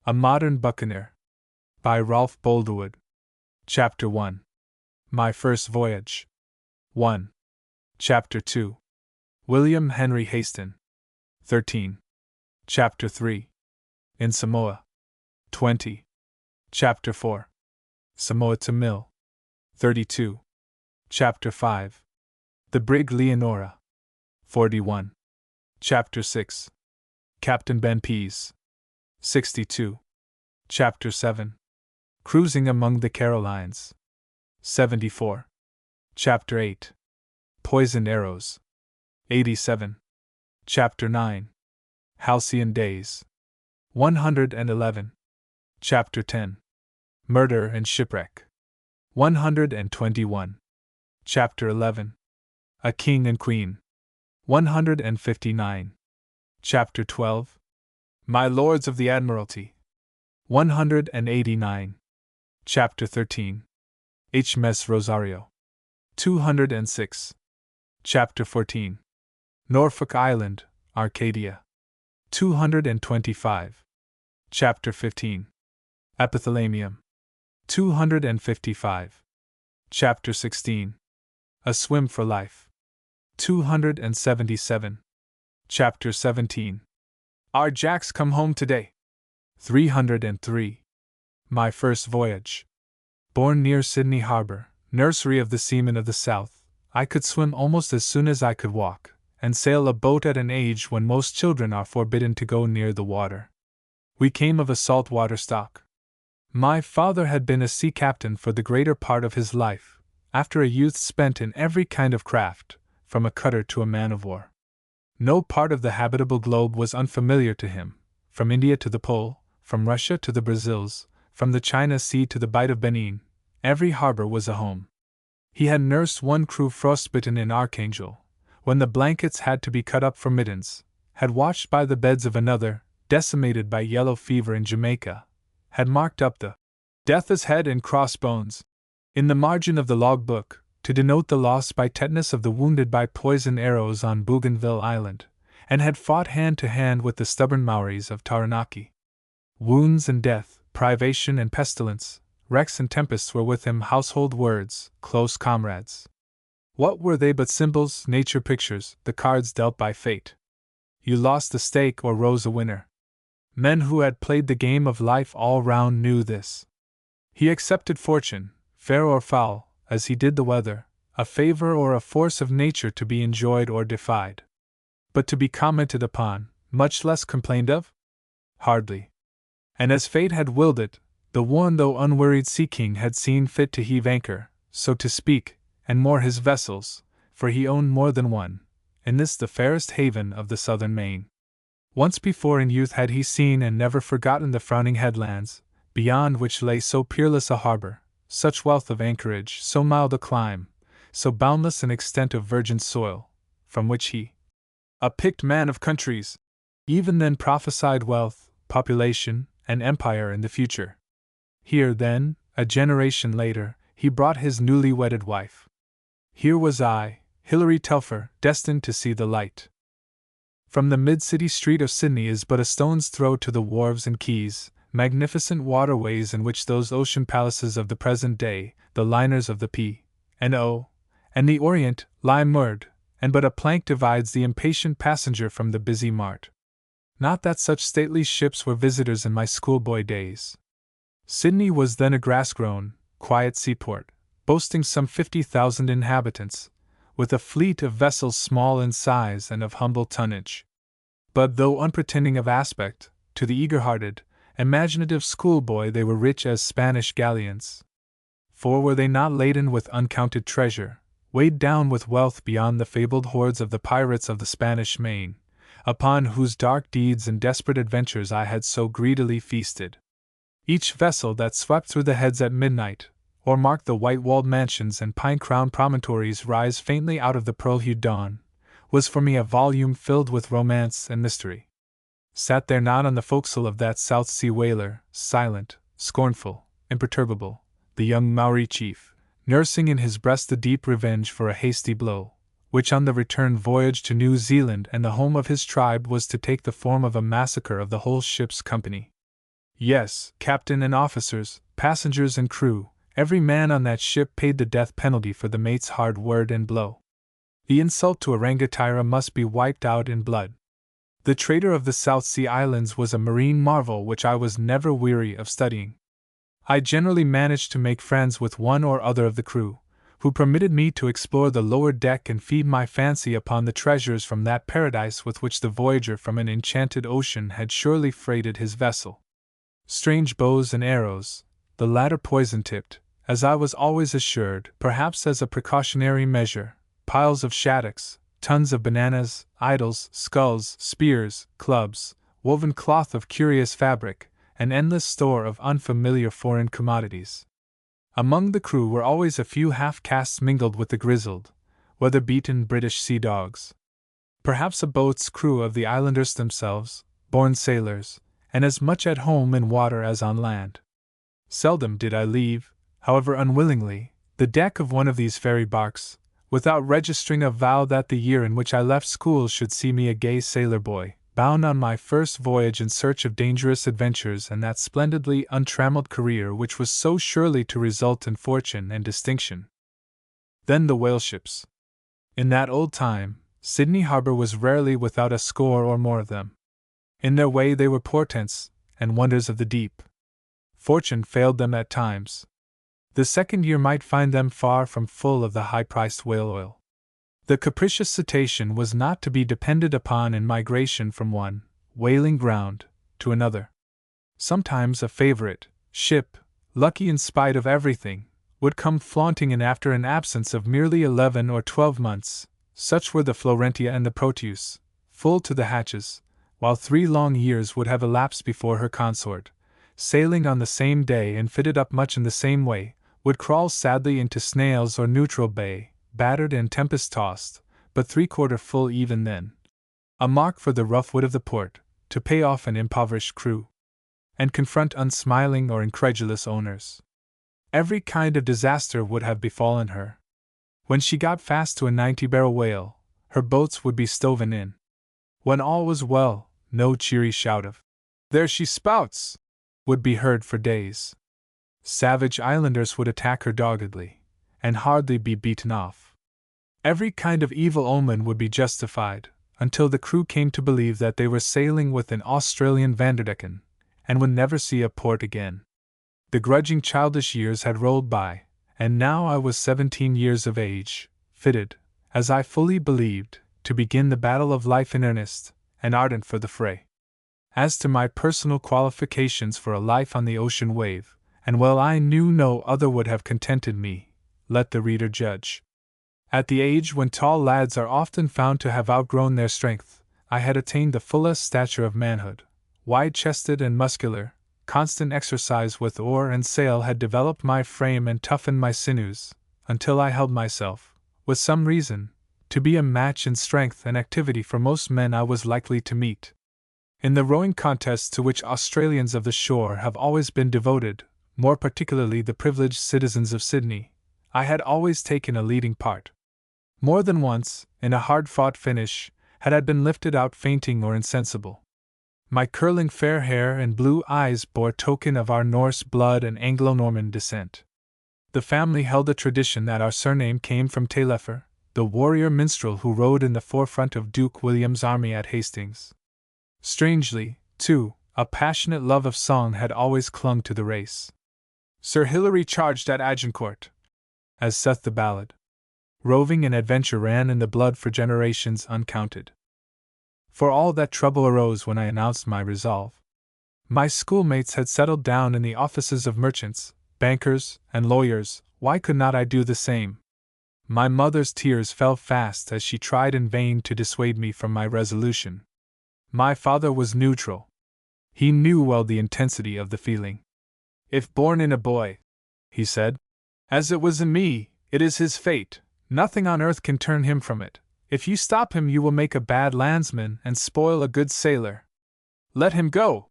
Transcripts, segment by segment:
A Modern Buccaneer. By Rolf Boldrewood. Chapter 1. My First Voyage. 1. Chapter 2. William Henry Haston. 13. Chapter 3. In Samoa. 20. Chapter 4. Samoa to Mill. 32. Chapter 5. The Brig Leonora. 41. Chapter 6. Captain Ben Pease. 62. Chapter 7. Cruising among the Carolines. 74. Chapter 8. Poisoned Arrows. 87. Chapter 9. Halcyon Days. 111. Chapter 10. Murder and Shipwreck. 121. Chapter 11. A King and Queen. 159. Chapter 12. My Lords of the Admiralty. 189. Chapter 13. HMS Rosario. 206. Chapter 14. Norfolk Island, Arcadia. 225. Chapter 15. Epithalamium. 255. Chapter 16. A Swim for Life. 277. Chapter 17. Our Jacks come home today. 303. My First Voyage. Born near Sydney Harbor, nursery of the seamen of the South, I could swim almost as soon as I could walk, and sail a boat at an age when most children are forbidden to go near the water. We came of a salt-water stock. My father had been a sea captain for the greater part of his life, after a youth spent in every kind of craft, from a cutter to a man-of-war. No part of the habitable globe was unfamiliar to him, from India to the Pole, from Russia to the Brazils, from the China Sea to the Bight of Benin, every harbor was a home. He had nursed one crew frostbitten in Archangel, when the blankets had to be cut up for mittens, had watched by the beds of another, decimated by yellow fever in Jamaica, had marked up the death's head and crossbones in the margin of the logbook, to denote the loss by tetanus of the wounded by poisoned arrows on Bougainville Island, and had fought hand to hand with the stubborn Maoris of Taranaki. Wounds and death, privation and pestilence, wrecks and tempests were with him household words, close comrades. What were they but symbols, nature pictures, the cards dealt by fate? You lost a stake or rose a winner. Men who had played the game of life all round knew this. He accepted fortune, fair or foul, as he did the weather, a favor or a force of nature to be enjoyed or defied. But to be commented upon, much less complained of? Hardly. And as fate had willed it, the worn though unworried sea king had seen fit to heave anchor, so to speak, and moor his vessels, for he owned more than one, in this the fairest haven of the southern main. Once before in youth had he seen and never forgotten the frowning headlands, beyond which lay so peerless a harbor, such wealth of anchorage, so mild a clime, so boundless an extent of virgin soil, from which he, a picked man of countries, even then prophesied wealth, population, and empire in the future. Here, then, a generation later, he brought his newly wedded wife. Here was I, Hilary Telfer, destined to see the light. From the mid-city street of Sydney is but a stone's throw to the wharves and quays, magnificent waterways in which those ocean palaces of the present day, the liners of the P&O, and the Orient, lie moored, and but a plank divides the impatient passenger from the busy mart. Not that such stately ships were visitors in my schoolboy days. Sydney was then a grass-grown, quiet seaport, boasting some 50,000 inhabitants, with a fleet of vessels small in size and of humble tonnage. But though unpretending of aspect, to the eager-hearted, imaginative schoolboy they were rich as Spanish galleons. For were they not laden with uncounted treasure, weighed down with wealth beyond the fabled hordes of the pirates of the Spanish Main, upon whose dark deeds and desperate adventures I had so greedily feasted? Each vessel that swept through the heads at midnight, or marked the white-walled mansions and pine-crowned promontories rise faintly out of the pearl-hued dawn, was for me a volume filled with romance and mystery. Sat there not on the forecastle of that South Sea whaler, silent, scornful, imperturbable, the young Maori chief, nursing in his breast the deep revenge for a hasty blow, which on the return voyage to New Zealand and the home of his tribe was to take the form of a massacre of the whole ship's company. Yes, captain and officers, passengers and crew, every man on that ship paid the death penalty for the mate's hard word and blow. The insult to a rangatira must be wiped out in blood. The trader of the South Sea Islands was a marine marvel which I was never weary of studying. I generally managed to make friends with one or other of the crew, who permitted me to explore the lower deck and feed my fancy upon the treasures from that paradise with which the voyager from an enchanted ocean had surely freighted his vessel. Strange bows and arrows, the latter poison-tipped, as I was always assured, perhaps as a precautionary measure, piles of shaddocks, tons of bananas, idols, skulls, spears, clubs, woven cloth of curious fabric, an endless store of unfamiliar foreign commodities. Among the crew were always a few half-castes mingled with the grizzled, weather-beaten British sea dogs. Perhaps a boat's crew of the islanders themselves, born sailors, and as much at home in water as on land. Seldom did I leave, however unwillingly, the deck of one of these ferry barks, without registering a vow that the year in which I left school should see me a gay sailor boy, bound on my first voyage in search of dangerous adventures and that splendidly untrammeled career which was so surely to result in fortune and distinction. Then the whaleships. In that old time, Sydney Harbor was rarely without a score or more of them. In their way they were portents and wonders of the deep. Fortune failed them at times. The second year might find them far from full of the high-priced whale oil. The capricious cetacean was not to be depended upon in migration from one whaling ground to another. Sometimes a favorite ship, lucky in spite of everything, would come flaunting in after an absence of merely 11 or 12 months. Such were the Florentia and the Proteus, full to the hatches, while 3 long years would have elapsed before her consort, sailing on the same day and fitted up much in the same way, would crawl sadly into Snails or Neutral Bay, battered and tempest-tossed, but 3/4 full even then. A mark for the rough wit of the port, to pay off an impoverished crew, and confront unsmiling or incredulous owners. Every kind of disaster would have befallen her. When she got fast to a 90-barrel whale, her boats would be stoven in. When all was well, no cheery shout of, "There she spouts!" would be heard for days. Savage islanders would attack her doggedly, and hardly be beaten off. Every kind of evil omen would be justified, until the crew came to believe that they were sailing with an Australian Vanderdecken, and would never see a port again. The grudging childish years had rolled by, and now I was 17 years of age, fitted, as I fully believed, to begin the battle of life in earnest, and ardent for the fray. As to my personal qualifications for a life on the ocean wave, and well I knew no other would have contented me, let the reader judge. At the age when tall lads are often found to have outgrown their strength, I had attained the fullest stature of manhood. Wide-chested and muscular, constant exercise with oar and sail had developed my frame and toughened my sinews, until I held myself, with some reason, to be a match in strength and activity for most men I was likely to meet. In the rowing contests to which Australians of the shore have always been devoted, more particularly the privileged citizens of Sydney, I had always taken a leading part. More than once, in a hard-fought finish, had I been lifted out fainting or insensible. My curling fair hair and blue eyes bore token of our Norse blood and Anglo-Norman descent. The family held a tradition that our surname came from Taillefer, the warrior minstrel who rode in the forefront of Duke William's army at Hastings. Strangely, too, a passionate love of song had always clung to the race. Sir Hilary charged at Agincourt, as saith the ballad. Roving and adventure ran in the blood for generations uncounted. For all that trouble arose when I announced my resolve. My schoolmates had settled down in the offices of merchants, bankers, and lawyers. Why could not I do the same? My mother's tears fell fast as she tried in vain to dissuade me from my resolution. My father was neutral. He knew well the intensity of the feeling. "If born in a boy," he said, "as it was in me, it is his fate. Nothing on earth can turn him from it. If you stop him, you will make a bad landsman and spoil a good sailor. Let him go.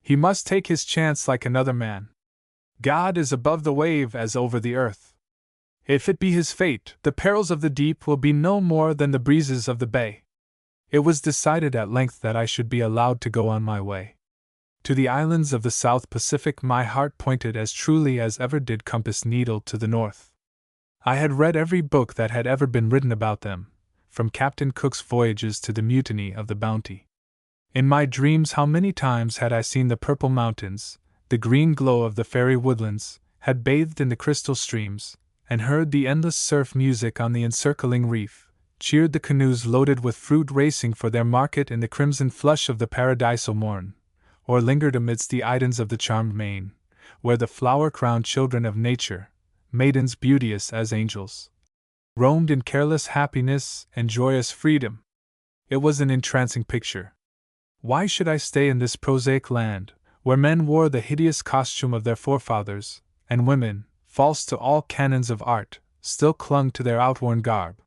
He must take his chance like another man. God is above the wave as over the earth. If it be his fate, the perils of the deep will be no more than the breezes of the bay." It was decided at length that I should be allowed to go on my way. To the islands of the South Pacific my heart pointed as truly as ever did compass needle to the north. I had read every book that had ever been written about them, from Captain Cook's voyages to the mutiny of the Bounty. In my dreams how many times had I seen the purple mountains, the green glow of the fairy woodlands, had bathed in the crystal streams, and heard the endless surf music on the encircling reef, cheered the canoes loaded with fruit racing for their market in the crimson flush of the paradisal morn, or lingered amidst the Idens of the charmed main, where the flower-crowned children of nature, maidens beauteous as angels, roamed in careless happiness and joyous freedom. It was an entrancing picture. Why should I stay in this prosaic land, where men wore the hideous costume of their forefathers, and women, false to all canons of art, still clung to their outworn garb?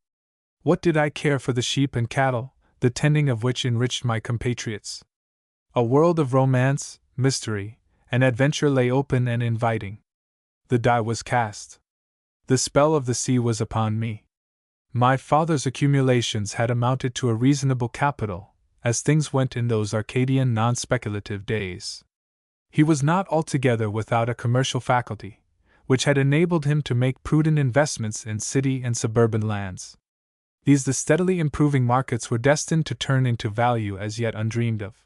What did I care for the sheep and cattle, the tending of which enriched my compatriots? A world of romance, mystery, and adventure lay open and inviting. The die was cast. The spell of the sea was upon me. My father's accumulations had amounted to a reasonable capital, as things went in those Arcadian non-speculative days. He was not altogether without a commercial faculty, which had enabled him to make prudent investments in city and suburban lands. These the steadily improving markets were destined to turn into value as yet undreamed of.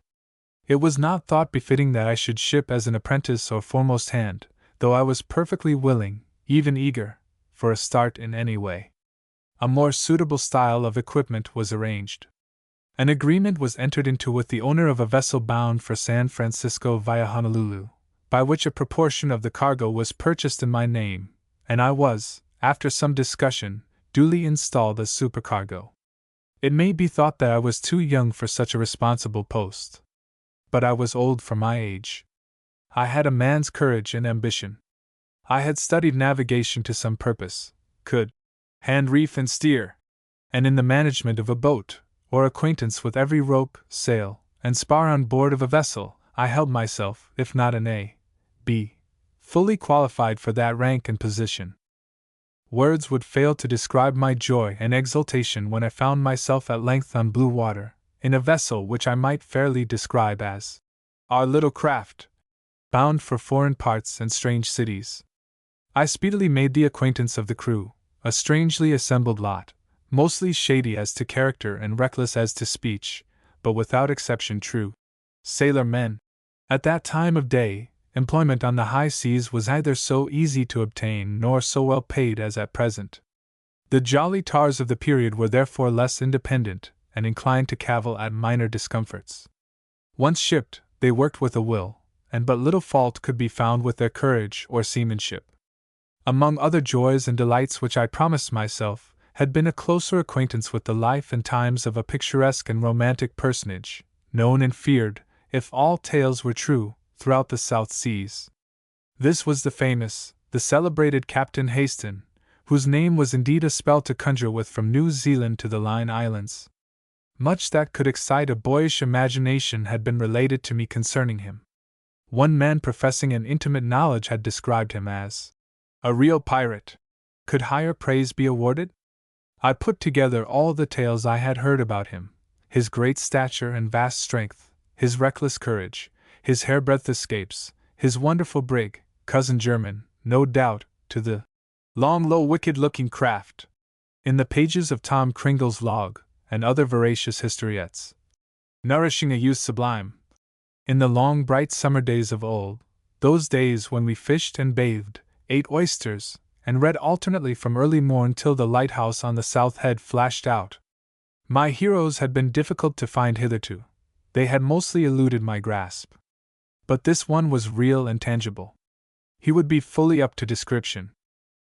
It was not thought befitting that I should ship as an apprentice or foremost hand, though I was perfectly willing, even eager, for a start in any way. A more suitable style of equipment was arranged. An agreement was entered into with the owner of a vessel bound for San Francisco via Honolulu, by which a proportion of the cargo was purchased in my name, and I was, after some discussion, duly installed as supercargo. It may be thought that I was too young for such a responsible post. But I was old for my age. I had a man's courage and ambition. I had studied navigation to some purpose, could hand reef and steer, and in the management of a boat, or acquaintance with every rope, sail, and spar on board of a vessel, I held myself, if not an A.B., fully qualified for that rank and position. Words would fail to describe my joy and exultation when I found myself at length on blue water, in a vessel which I might fairly describe as our little craft, bound for foreign parts and strange cities. I speedily made the acquaintance of the crew, a strangely assembled lot, mostly shady as to character and reckless as to speech, but without exception true sailor men. At that time of day, employment on the high seas was neither so easy to obtain nor so well paid as at present. The jolly tars of the period were therefore less independent, and inclined to cavil at minor discomforts. Once shipped, they worked with a will, and but little fault could be found with their courage or seamanship. Among other joys and delights which I promised myself, had been a closer acquaintance with the life and times of a picturesque and romantic personage, known and feared, if all tales were true, throughout the South Seas. This was the famous, the celebrated Captain Haston, whose name was indeed a spell to conjure with from New Zealand to the Line Islands. Much that could excite a boyish imagination had been related to me concerning him. One man professing an intimate knowledge had described him as a real pirate. Could higher praise be awarded? I put together all the tales I had heard about him, his great stature and vast strength, his reckless courage, his hairbreadth escapes, his wonderful brig, cousin german, no doubt, to the long, low, wicked-looking craft, in the pages of Tom Cringle's log, and other veracious historiettes, nourishing a youth sublime. In the long, bright summer days of old, those days when we fished and bathed, ate oysters, and read alternately from early morn till the lighthouse on the south head flashed out, my heroes had been difficult to find hitherto. They had mostly eluded my grasp. But this one was real and tangible. He would be fully up to description.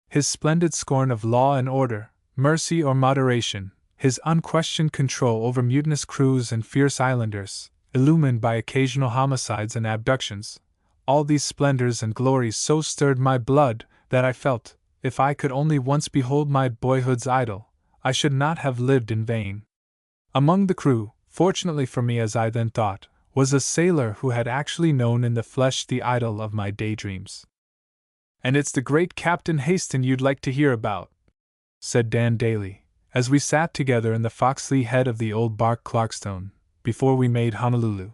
His splendid scorn of law and order, mercy or moderation, his unquestioned control over mutinous crews and fierce islanders, illumined by occasional homicides and abductions, all these splendors and glories so stirred my blood that I felt, if I could only once behold my boyhood's idol, I should not have lived in vain. Among the crew, fortunately for me as I then thought, was a sailor who had actually known in the flesh the idol of my daydreams. "And it's the great Captain Haston you'd like to hear about," said Dan Daly, as we sat together in the foxly head of the old bark Clarkstone, before we made Honolulu.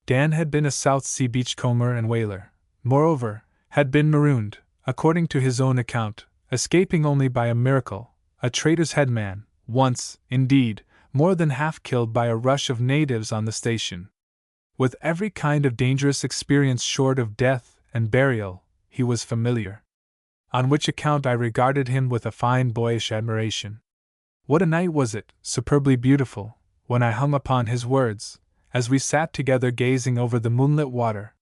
Dan had been a South Sea beachcomber and whaler, moreover, had been marooned, according to his own account, escaping only by a miracle, a traitor's headman, once, indeed, more than half killed by a rush of natives on the station. With every kind of dangerous experience short of death and burial, he was familiar. On which account I regarded him with a fine boyish admiration. What a night was it, superbly beautiful, when I hung upon his words, as we sat together gazing over the moonlit water.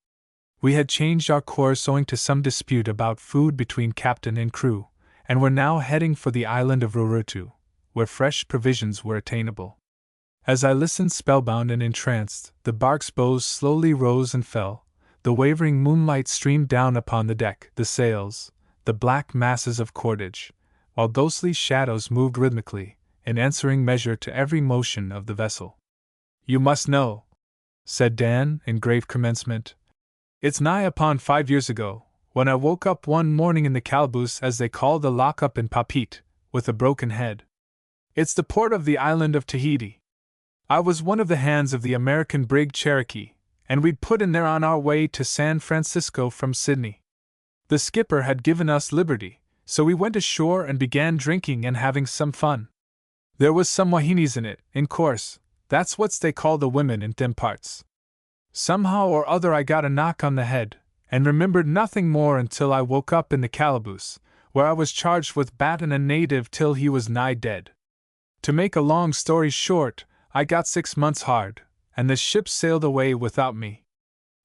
We had changed our course owing to some dispute about food between captain and crew, and were now heading for the island of Rurutu, where fresh provisions were attainable. As I listened spellbound and entranced, the bark's bows slowly rose and fell, the wavering moonlight streamed down upon the deck, the sails, the black masses of cordage, while ghostly shadows moved rhythmically, in answering measure to every motion of the vessel. "You must know," said Dan, in grave commencement, "it's nigh upon 5 years ago, when I woke up one morning in the calaboose as they call the lock-up in Papeete, with a broken head. It's the port of the island of Tahiti. I was one of the hands of the American brig Cherokee, and we'd put in there on our way to San Francisco from Sydney. The skipper had given us liberty, so we went ashore and began drinking and having some fun. There was some wahinis in it, in course, that's what they call the women in them parts. Somehow or other I got a knock on the head, and remembered nothing more until I woke up in the calaboose, where I was charged with batting a native till he was nigh dead. To make a long story short, I got 6 months hard, and the ship sailed away without me.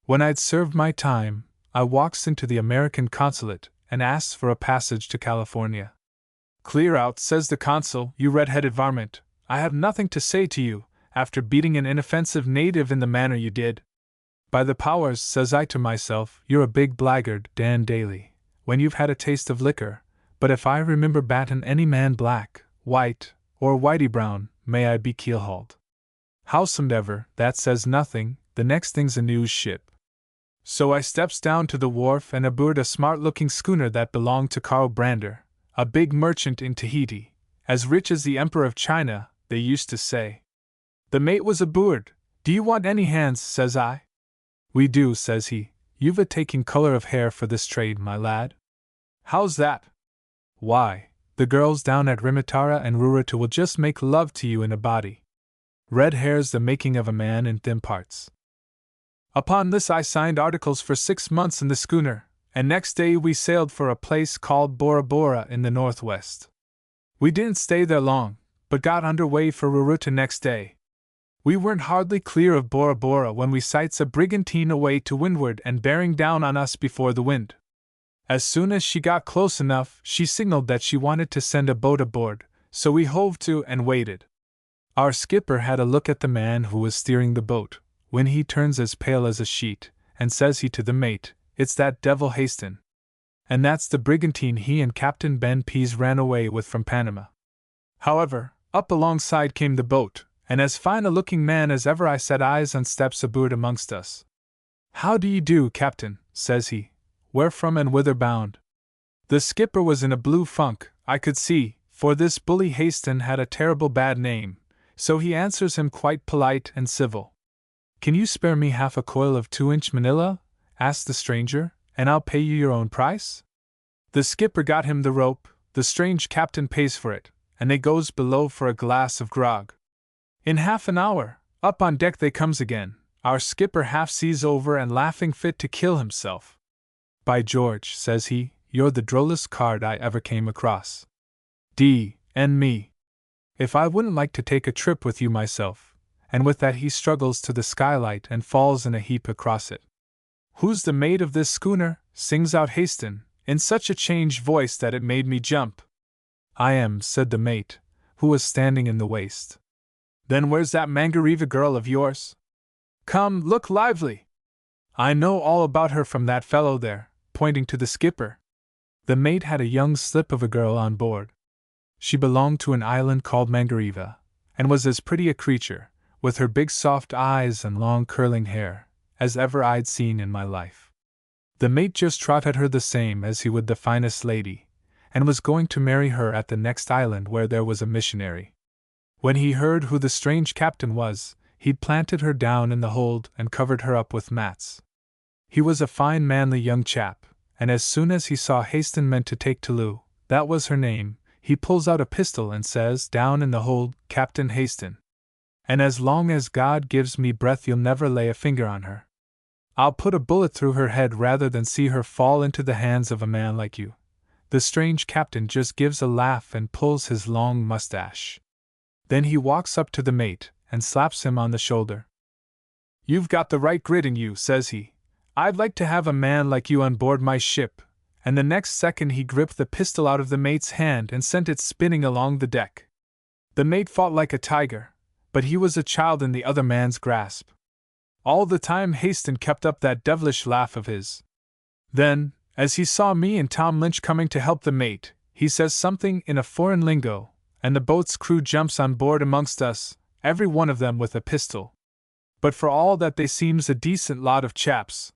When I'd served my time, I walks into the American consulate and asks for a passage to California. 'Clear out,' says the consul, 'you red-headed varmint, I have nothing to say to you, after beating an inoffensive native in the manner you did.' 'By the powers,' says I to myself, 'you're a big blackguard, Dan Daly, when you've had a taste of liquor, but if I remember battin' any man black, white, or whitey brown, may I be keelhauled. Howsomedever, that says nothing, the next thing's a news ship.' So I steps down to the wharf and aboard a smart-looking schooner that belonged to Carl Brander, a big merchant in Tahiti, as rich as the Emperor of China, they used to say. The mate was aboard. 'Do you want any hands?' says I. 'We do,' says he. 'You've a taking color of hair for this trade, my lad.' 'How's that?' 'Why, the girls down at Rimitara and Rurutu will just make love to you in a body. Red hair's the making of a man in them parts.' Upon this I signed articles for 6 months in the schooner, and next day we sailed for a place called Bora Bora in the northwest. We didn't stay there long, but got under way for Rurutu next day. We weren't hardly clear of Bora Bora when we sights a brigantine away to windward and bearing down on us before the wind. As soon as she got close enough, she signaled that she wanted to send a boat aboard, so we hove to and waited. Our skipper had a look at the man who was steering the boat, when he turns as pale as a sheet, and says he to the mate, 'It's that devil Haston.' And that's the brigantine he and Captain Ben Pease ran away with from Panama. However, up alongside came the boat, and as fine a looking man as ever I set eyes on steps aboard amongst us. 'How do ye do, Captain?' says he. 'Where from and whither bound?' The skipper was in a blue funk, I could see, for this bully Haston had a terrible bad name, so he answers him quite polite and civil. 'Can you spare me half a coil of 2-inch Manila?' asked the stranger, 'and I'll pay you your own price?' The skipper got him the rope, the strange captain pays for it, and they goes below for a glass of grog. In half an hour, up on deck they comes again, our skipper half seas over and laughing fit to kill himself. 'By George,' says he, 'you're the drollest card I ever came across. D.N.me. If I wouldn't like to take a trip with you myself,' and with that he struggles to the skylight and falls in a heap across it. 'Who's the mate of this schooner?' sings out Haston, in such a changed voice that it made me jump. 'I am,' said the mate, who was standing in the waist. 'Then where's that Mangariva girl of yours? Come, look lively! I know all about her from that fellow there,' pointing to the skipper. The mate had a young slip of a girl on board. She belonged to an island called Mangariva, and was as pretty a creature, with her big soft eyes and long curling hair, as ever I'd seen in my life. The mate just trotted her the same as he would the finest lady, and was going to marry her at the next island where there was a missionary. When he heard who the strange captain was, he'd planted her down in the hold and covered her up with mats. He was a fine manly young chap, and as soon as he saw Haston meant to take Toulouse, that was her name, he pulls out a pistol and says, "Down in the hold, Captain Haston. And as long as God gives me breath you'll never lay a finger on her. I'll put a bullet through her head rather than see her fall into the hands of a man like you." The strange captain just gives a laugh and pulls his long mustache. Then he walks up to the mate and slaps him on the shoulder. "You've got the right grit in you," says he. "I'd like to have a man like you on board my ship," and the next second he gripped the pistol out of the mate's hand and sent it spinning along the deck. The mate fought like a tiger, but he was a child in the other man's grasp. All the time Haston kept up that devilish laugh of his. Then, as he saw me and Tom Lynch coming to help the mate, he says something in a foreign lingo, and the boat's crew jumps on board amongst us, every one of them with a pistol. But for all that they seems a decent lot of chaps.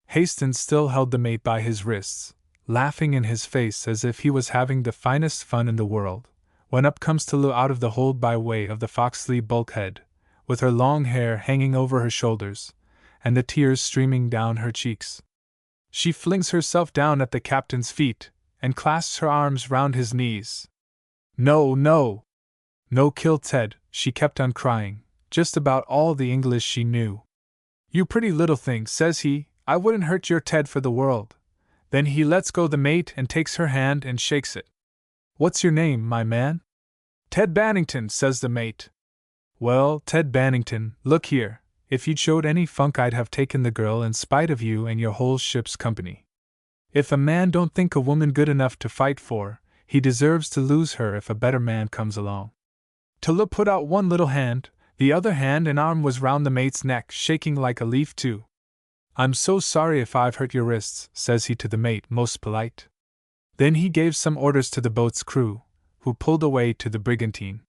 Haston still held the mate by his wrists, laughing in his face as if he was having the finest fun in the world, when up comes Toulouse out of the hold by way of the foxley bulkhead, with her long hair hanging over her shoulders, and the tears streaming down her cheeks. She flings herself down at the captain's feet, and clasps her arms round his knees. "No, no! No kill Ted," she kept on crying, just about all the English she knew. "You pretty little thing," says he, "I wouldn't hurt your Ted for the world." Then he lets go the mate and takes her hand and shakes it. "What's your name, my man?" "Ted Bannington," says the mate. "Well, Ted Bannington, look here, if you'd showed any funk I'd have taken the girl in spite of you and your whole ship's company. If a man don't think a woman good enough to fight for, he deserves to lose her if a better man comes along." Toulouse put out one little hand, the other hand and arm was round the mate's neck, shaking like a leaf too. "I'm so sorry if I've hurt your wrists," says he to the mate, most polite. Then he gave some orders to the boat's crew, who pulled away to the brigantine.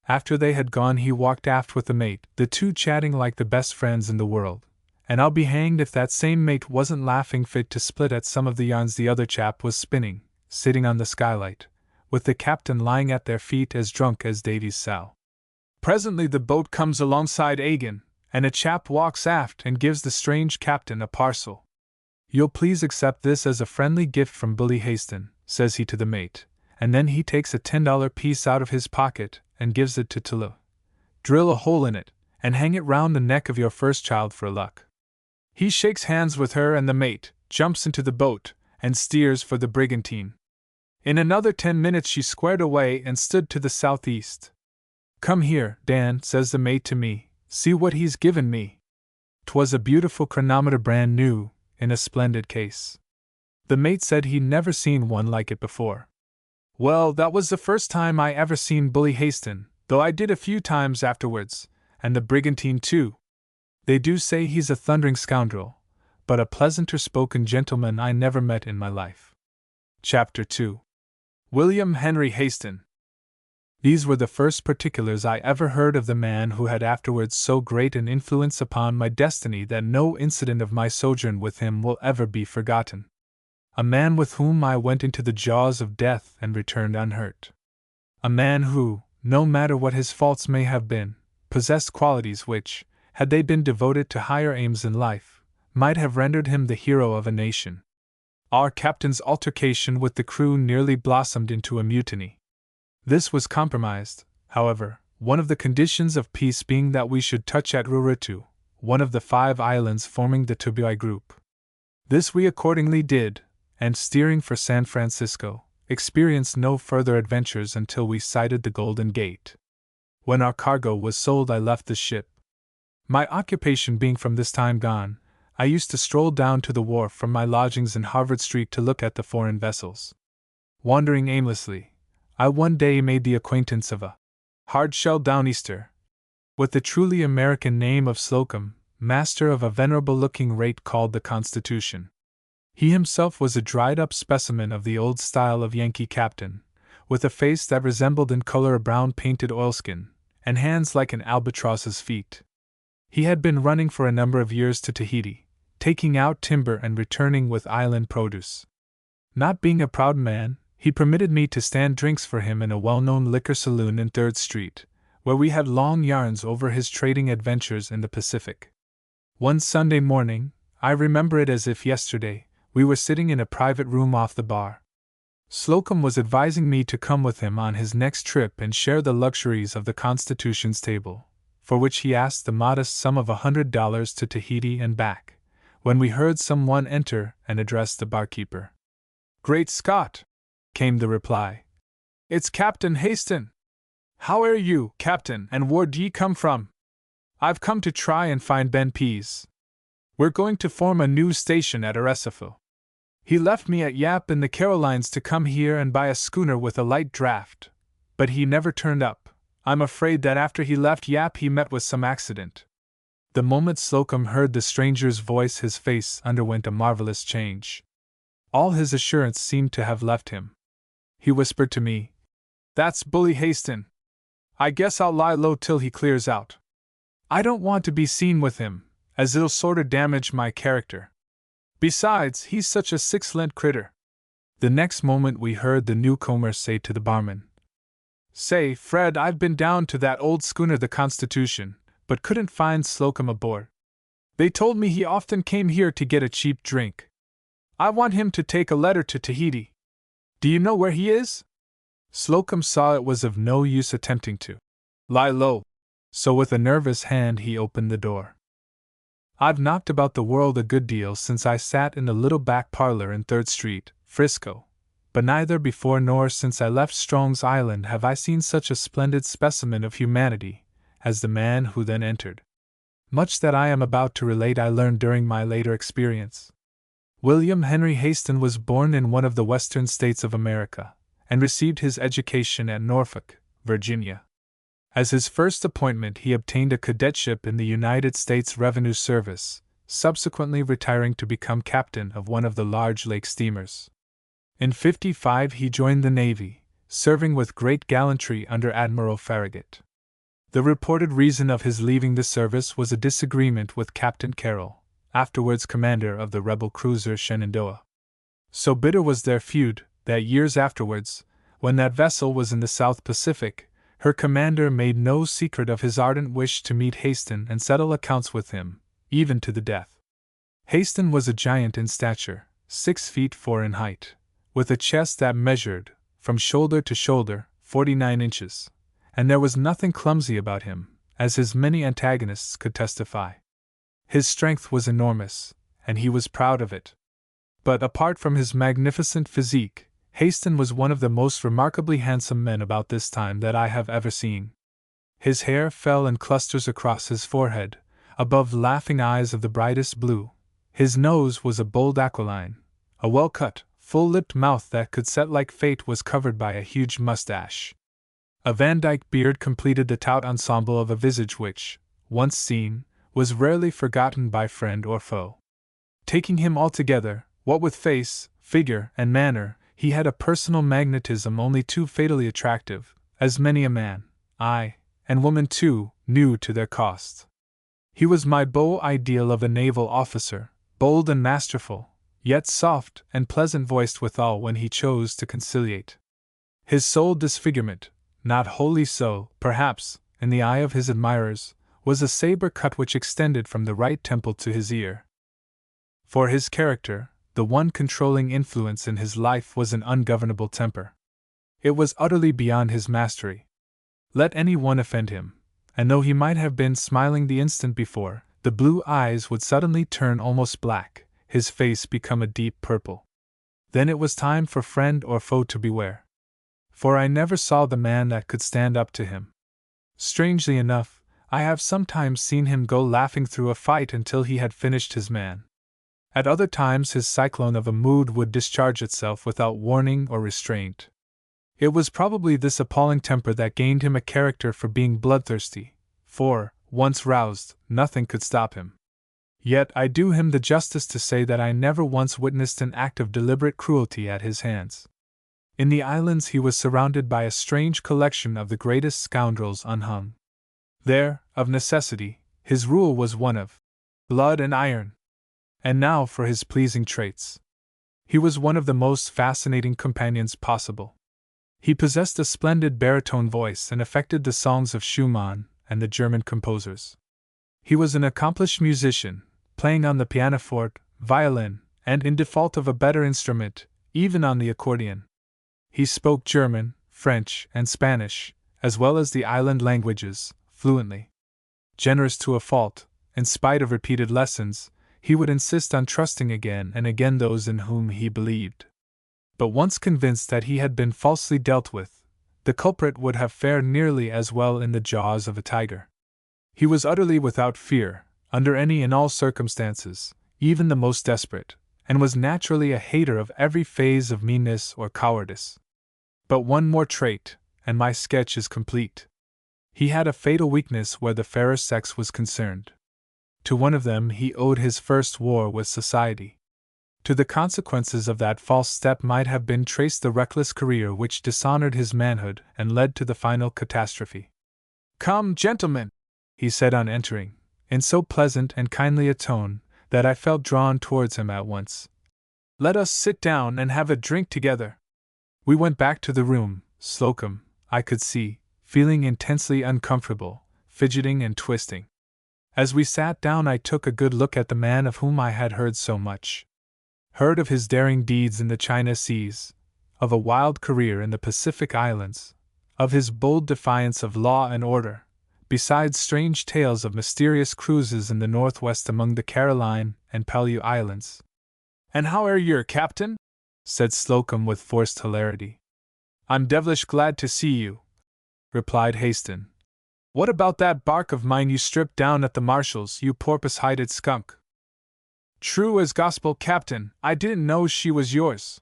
After they had gone he walked aft with the mate, the two chatting like the best friends in the world, and I'll be hanged if that same mate wasn't laughing fit to split at some of the yarns the other chap was spinning, sitting on the skylight, with the captain lying at their feet as drunk as Davy's sow. Presently the boat comes alongside Agan, and a chap walks aft and gives the strange captain a parcel. "You'll please accept this as a friendly gift from Bully Haston," says he to the mate, and then he takes a $10 piece out of his pocket and gives it to Toulouse. "Drill a hole in it, and hang it round the neck of your first child for luck." He shakes hands with her and the mate, jumps into the boat, and steers for the brigantine. In another 10 minutes she squared away and stood to the southeast. "Come here, Dan," says the mate to me, "see what he's given me." 'Twas a beautiful chronometer, brand new, in a splendid case. The mate said he'd never seen one like it before. Well, that was the first time I ever seen Bully Haston, though I did a few times afterwards, and the brigantine too. They do say he's a thundering scoundrel, but a pleasanter spoken gentleman I never met in my life. Chapter 2. William Henry Haston. These were the first particulars I ever heard of the man who had afterwards so great an influence upon my destiny that no incident of my sojourn with him will ever be forgotten. A man with whom I went into the jaws of death and returned unhurt. A man who, no matter what his faults may have been, possessed qualities which, had they been devoted to higher aims in life, might have rendered him the hero of a nation. Our captain's altercation with the crew nearly blossomed into a mutiny. This was compromised, however, one of the conditions of peace being that we should touch at Ruritu, one of the 5 islands forming the Tubuai group. This we accordingly did, and steering for San Francisco, experienced no further adventures until we sighted the Golden Gate. When our cargo was sold I left the ship. My occupation being from this time gone, I used to stroll down to the wharf from my lodgings in Harvard Street to look at the foreign vessels. Wandering aimlessly, I one day made the acquaintance of a hard-shell downeaster, with the truly American name of Slocum, master of a venerable-looking rate called the Constitution. He himself was a dried-up specimen of the old style of Yankee captain, with a face that resembled in color a brown painted oilskin, and hands like an albatross's feet. He had been running for a number of years to Tahiti, taking out timber and returning with island produce. Not being a proud man, he permitted me to stand drinks for him in a well-known liquor saloon in 3rd Street, where we had long yarns over his trading adventures in the Pacific. One Sunday morning, I remember it as if yesterday, we were sitting in a private room off the bar. Slocum was advising me to come with him on his next trip and share the luxuries of the Constitution's table, for which he asked the modest sum of $100 to Tahiti and back, when we heard someone enter and address the barkeeper. "Great Scott!" came the reply. "It's Captain Haston. How are you, Captain, and where d'ye come from? I've come to try and find Ben Pease. We're going to form a new station at Arecibo. He left me at Yap in the Carolines to come here and buy a schooner with a light draft, but he never turned up. I'm afraid that after he left Yap he met with some accident." The moment Slocum heard the stranger's voice, his face underwent a marvelous change. All his assurance seemed to have left him. He whispered to me, "That's Bully Haston. I guess I'll lie low till he clears out. I don't want to be seen with him, as it'll sorter damage my character. Besides, he's such a six-lent critter." The next moment we heard the newcomer say to the barman, "Say, Fred, I've been down to that old schooner the Constitution, but couldn't find Slocum aboard. They told me he often came here to get a cheap drink. I want him to take a letter to Tahiti. Do you know where he is?" Slocum saw it was of no use attempting to lie low, so with a nervous hand he opened the door. I've knocked about the world a good deal since I sat in the little back parlor in 3rd Street, Frisco, but neither before nor since I left Strong's Island have I seen such a splendid specimen of humanity as the man who then entered. Much that I am about to relate I learned during my later experience. William Henry Haston was born in one of the western states of America, and received his education at Norfolk, Virginia. As his first appointment he obtained a cadetship in the United States Revenue Service, subsequently retiring to become captain of one of the large lake steamers. In '55 he joined the Navy, serving with great gallantry under Admiral Farragut. The reported reason of his leaving the service was a disagreement with Captain Carroll, afterwards commander of the rebel cruiser Shenandoah. So bitter was their feud that years afterwards, when that vessel was in the South Pacific, her commander made no secret of his ardent wish to meet Haston and settle accounts with him, even to the death. Haston was a giant in stature, 6 feet 4 in height, with a chest that measured, from shoulder to shoulder, 49 inches, and there was nothing clumsy about him, as his many antagonists could testify. His strength was enormous, and he was proud of it. But apart from his magnificent physique, Haston was one of the most remarkably handsome men about this time that I have ever seen. His hair fell in clusters across his forehead, above laughing eyes of the brightest blue. His nose was a bold aquiline. A well-cut, full-lipped mouth that could set like fate was covered by a huge mustache. A Vandyke beard completed the tout ensemble of a visage which, once seen, was rarely forgotten by friend or foe. Taking him altogether, what with face, figure, and manner, he had a personal magnetism only too fatally attractive, as many a man, aye, and woman too, knew to their cost. He was my beau ideal of a naval officer, bold and masterful, yet soft and pleasant-voiced withal when he chose to conciliate. His sole disfigurement, not wholly so, perhaps, in the eye of his admirers, was a saber cut which extended from the right temple to his ear. For his character, the one controlling influence in his life was an ungovernable temper. It was utterly beyond his mastery. Let any one offend him, and though he might have been smiling the instant before, the blue eyes would suddenly turn almost black, his face become a deep purple. Then it was time for friend or foe to beware. For I never saw the man that could stand up to him. Strangely enough, I have sometimes seen him go laughing through a fight until he had finished his man. At other times his cyclone of a mood would discharge itself without warning or restraint. It was probably this appalling temper that gained him a character for being bloodthirsty, for, once roused, nothing could stop him. Yet I do him the justice to say that I never once witnessed an act of deliberate cruelty at his hands. In the islands he was surrounded by a strange collection of the greatest scoundrels unhung. There, of necessity, his rule was one of blood and iron. And now for his pleasing traits. He was one of the most fascinating companions possible. He possessed a splendid baritone voice and affected the songs of Schumann and the German composers. He was an accomplished musician, playing on the pianoforte, violin, and, in default of a better instrument, even on the accordion. He spoke German, French, and Spanish, as well as the island languages, fluently. Generous to a fault, in spite of repeated lessons, he would insist on trusting again and again those in whom he believed. But once convinced that he had been falsely dealt with, the culprit would have fared nearly as well in the jaws of a tiger. He was utterly without fear, under any and all circumstances, even the most desperate, and was naturally a hater of every phase of meanness or cowardice. But one more trait, and my sketch is complete. He had a fatal weakness where the fairer sex was concerned. To one of them he owed his first war with society. To the consequences of that false step might have been traced the reckless career which dishonored his manhood and led to the final catastrophe. "Come, gentlemen," he said on entering, in so pleasant and kindly a tone that I felt drawn towards him at once. "Let us sit down and have a drink together." We went back to the room, Slocum, I could see, feeling intensely uncomfortable, fidgeting and twisting. As we sat down I took a good look at the man of whom I had heard so much. Heard of his daring deeds in the China seas, of a wild career in the Pacific Islands, of his bold defiance of law and order, besides strange tales of mysterious cruises in the Northwest among the Caroline and Palau Islands. "And how air yer, Captain?" said Slocum with forced hilarity. "I'm devilish glad to see you," replied Haston. "What about that bark of mine you stripped down at the Marshalls, you porpoise-hided skunk?" "True as gospel, Captain, I didn't know she was yours.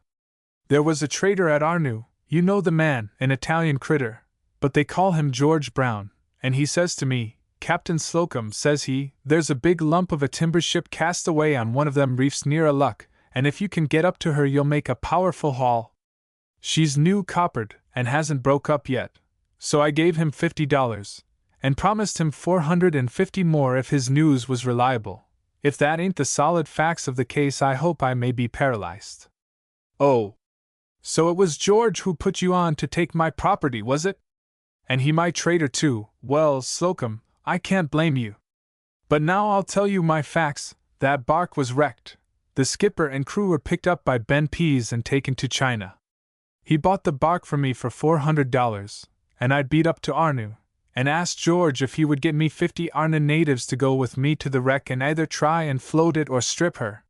There was a trader at Arnu, you know the man, an Italian critter, but they call him George Brown, and he says to me, 'Captain Slocum,' says he, 'there's a big lump of a timber ship cast away on one of them reefs near a luck, and if you can get up to her you'll make a powerful haul. She's new coppered, and hasn't broke up yet.' So I gave him $50, and promised him 450 more if his news was reliable. If that ain't the solid facts of the case, I hope I may be paralyzed." "Oh, so it was George who put you on to take my property, was it? And he my trader too? Well, Slocum, I can't blame you. But now I'll tell you my facts. That bark was wrecked. The skipper and crew were picked up by Ben Pease and taken to China. He bought the bark from me for $400, and I'd beat up to Arnu, and asked George if he would get me 50 Arnu natives to go with me to the wreck and either try and float it or strip her.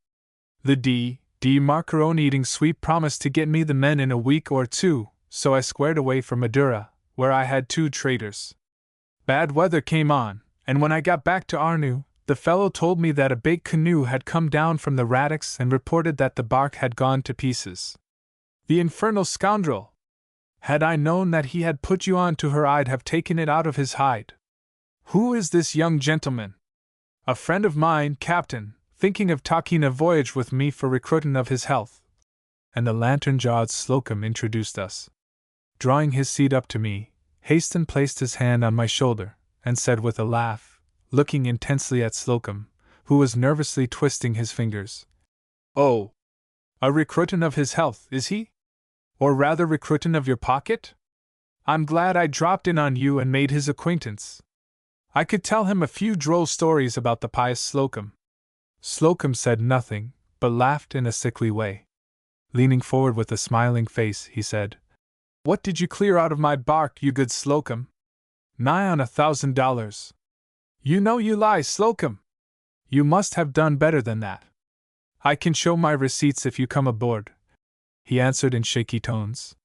The D. macaroni-eating sweep promised to get me the men in a week or two, so I squared away for Madura, where I had 2 traders. Bad weather came on, and when I got back to Arnu, the fellow told me that a big canoe had come down from the Raddocks and reported that the bark had gone to pieces. The infernal scoundrel! Had I known that he had put you on to her, I'd have taken it out of his hide. Who is this young gentleman?" "A friend of mine, Captain, thinking of taking a voyage with me for recruiting of his health." And the lantern-jawed Slocum introduced us. Drawing his seat up to me, Haston placed his hand on my shoulder, and said with a laugh, looking intensely at Slocum, who was nervously twisting his fingers, "Oh, a recruiting of his health, is he? Or rather recruiting of your pocket? I'm glad I dropped in on you and made his acquaintance. I could tell him a few droll stories about the pious Slocum." Slocum said nothing, but laughed in a sickly way. Leaning forward with a smiling face, he said, "What did you clear out of my bark, you good Slocum?" "Nigh on $1,000. "You know you lie, Slocum. You must have done better than that." "I can show my receipts if you come aboard," he answered in shaky tones.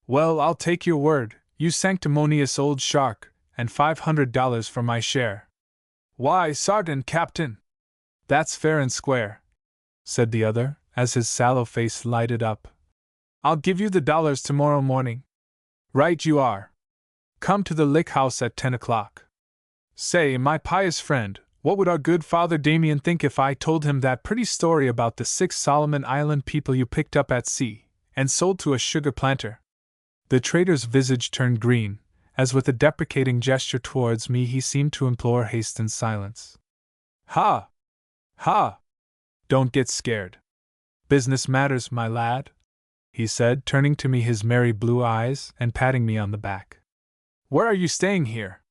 "Well, I'll take your word, you sanctimonious old shark, and $500 for my share." "Why, sartin, Captain." "That's fair and square," said the other, as his sallow face lighted up. "I'll give you the dollars tomorrow morning." "Right you are. Come to the Lick House at 10 o'clock. Say, my pious friend, what would our good Father Damien think if I told him that pretty story about the 6 Solomon Island people you picked up at sea, and sold to a sugar planter?" The trader's visage turned green, as with a deprecating gesture towards me he seemed to implore Haston's silence. "Ha! Ha! Don't get scared. Business matters, my lad," he said, turning to me his merry blue eyes and patting me on the back. Where are you staying here?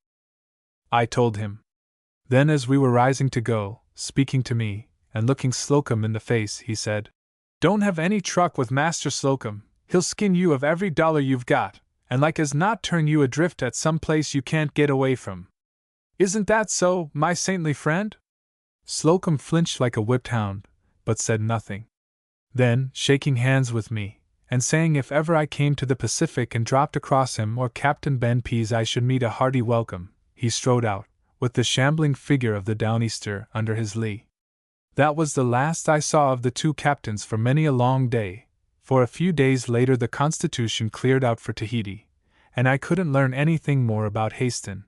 I told him. Then, as we were rising to go, speaking to me, and looking Slocum in the face, he said, Don't have any truck with Master Slocum. He'll skin you of every dollar you've got, and like as not turn you adrift at some place you can't get away from. Isn't that so, my saintly friend? Slocum flinched like a whipped hound, but said nothing. Then, shaking hands with me, and saying if ever I came to the Pacific and dropped across him or Captain Ben Pease I should meet a hearty welcome, he strode out, with the shambling figure of the Downeaster under his lee. That was the last I saw of the two captains for many a long day, for a few days later the Constitution cleared out for Tahiti, and I couldn't learn anything more about Haston.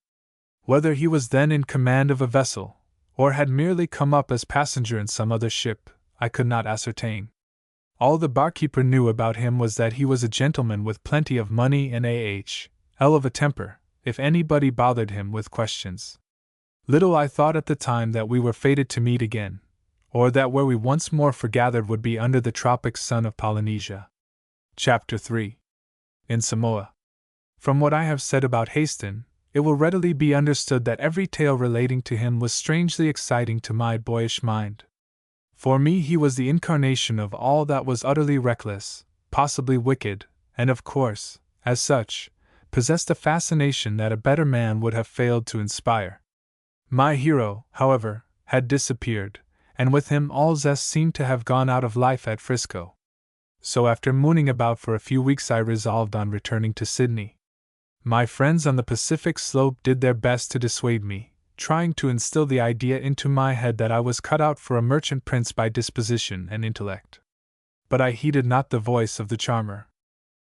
Whether he was then in command of a vessel, or had merely come up as passenger in some other ship, I could not ascertain. All the barkeeper knew about him was that he was a gentleman with plenty of money and a of a temper, if anybody bothered him with questions. Little I thought at the time that we were fated to meet again, or that where we once more forgathered would be under the tropic sun of Polynesia. Chapter 3. In Samoa. From what I have said about Haston, it will readily be understood that every tale relating to him was strangely exciting to my boyish mind. For me he was the incarnation of all that was utterly reckless, possibly wicked, and of course, as such, possessed a fascination that a better man would have failed to inspire. My hero, however, had disappeared, and with him all zest seemed to have gone out of life at Frisco. So after mooning about for a few weeks I resolved on returning to Sydney. My friends on the Pacific slope did their best to dissuade me, trying to instill the idea into my head that I was cut out for a merchant prince by disposition and intellect. But I heeded not the voice of the charmer.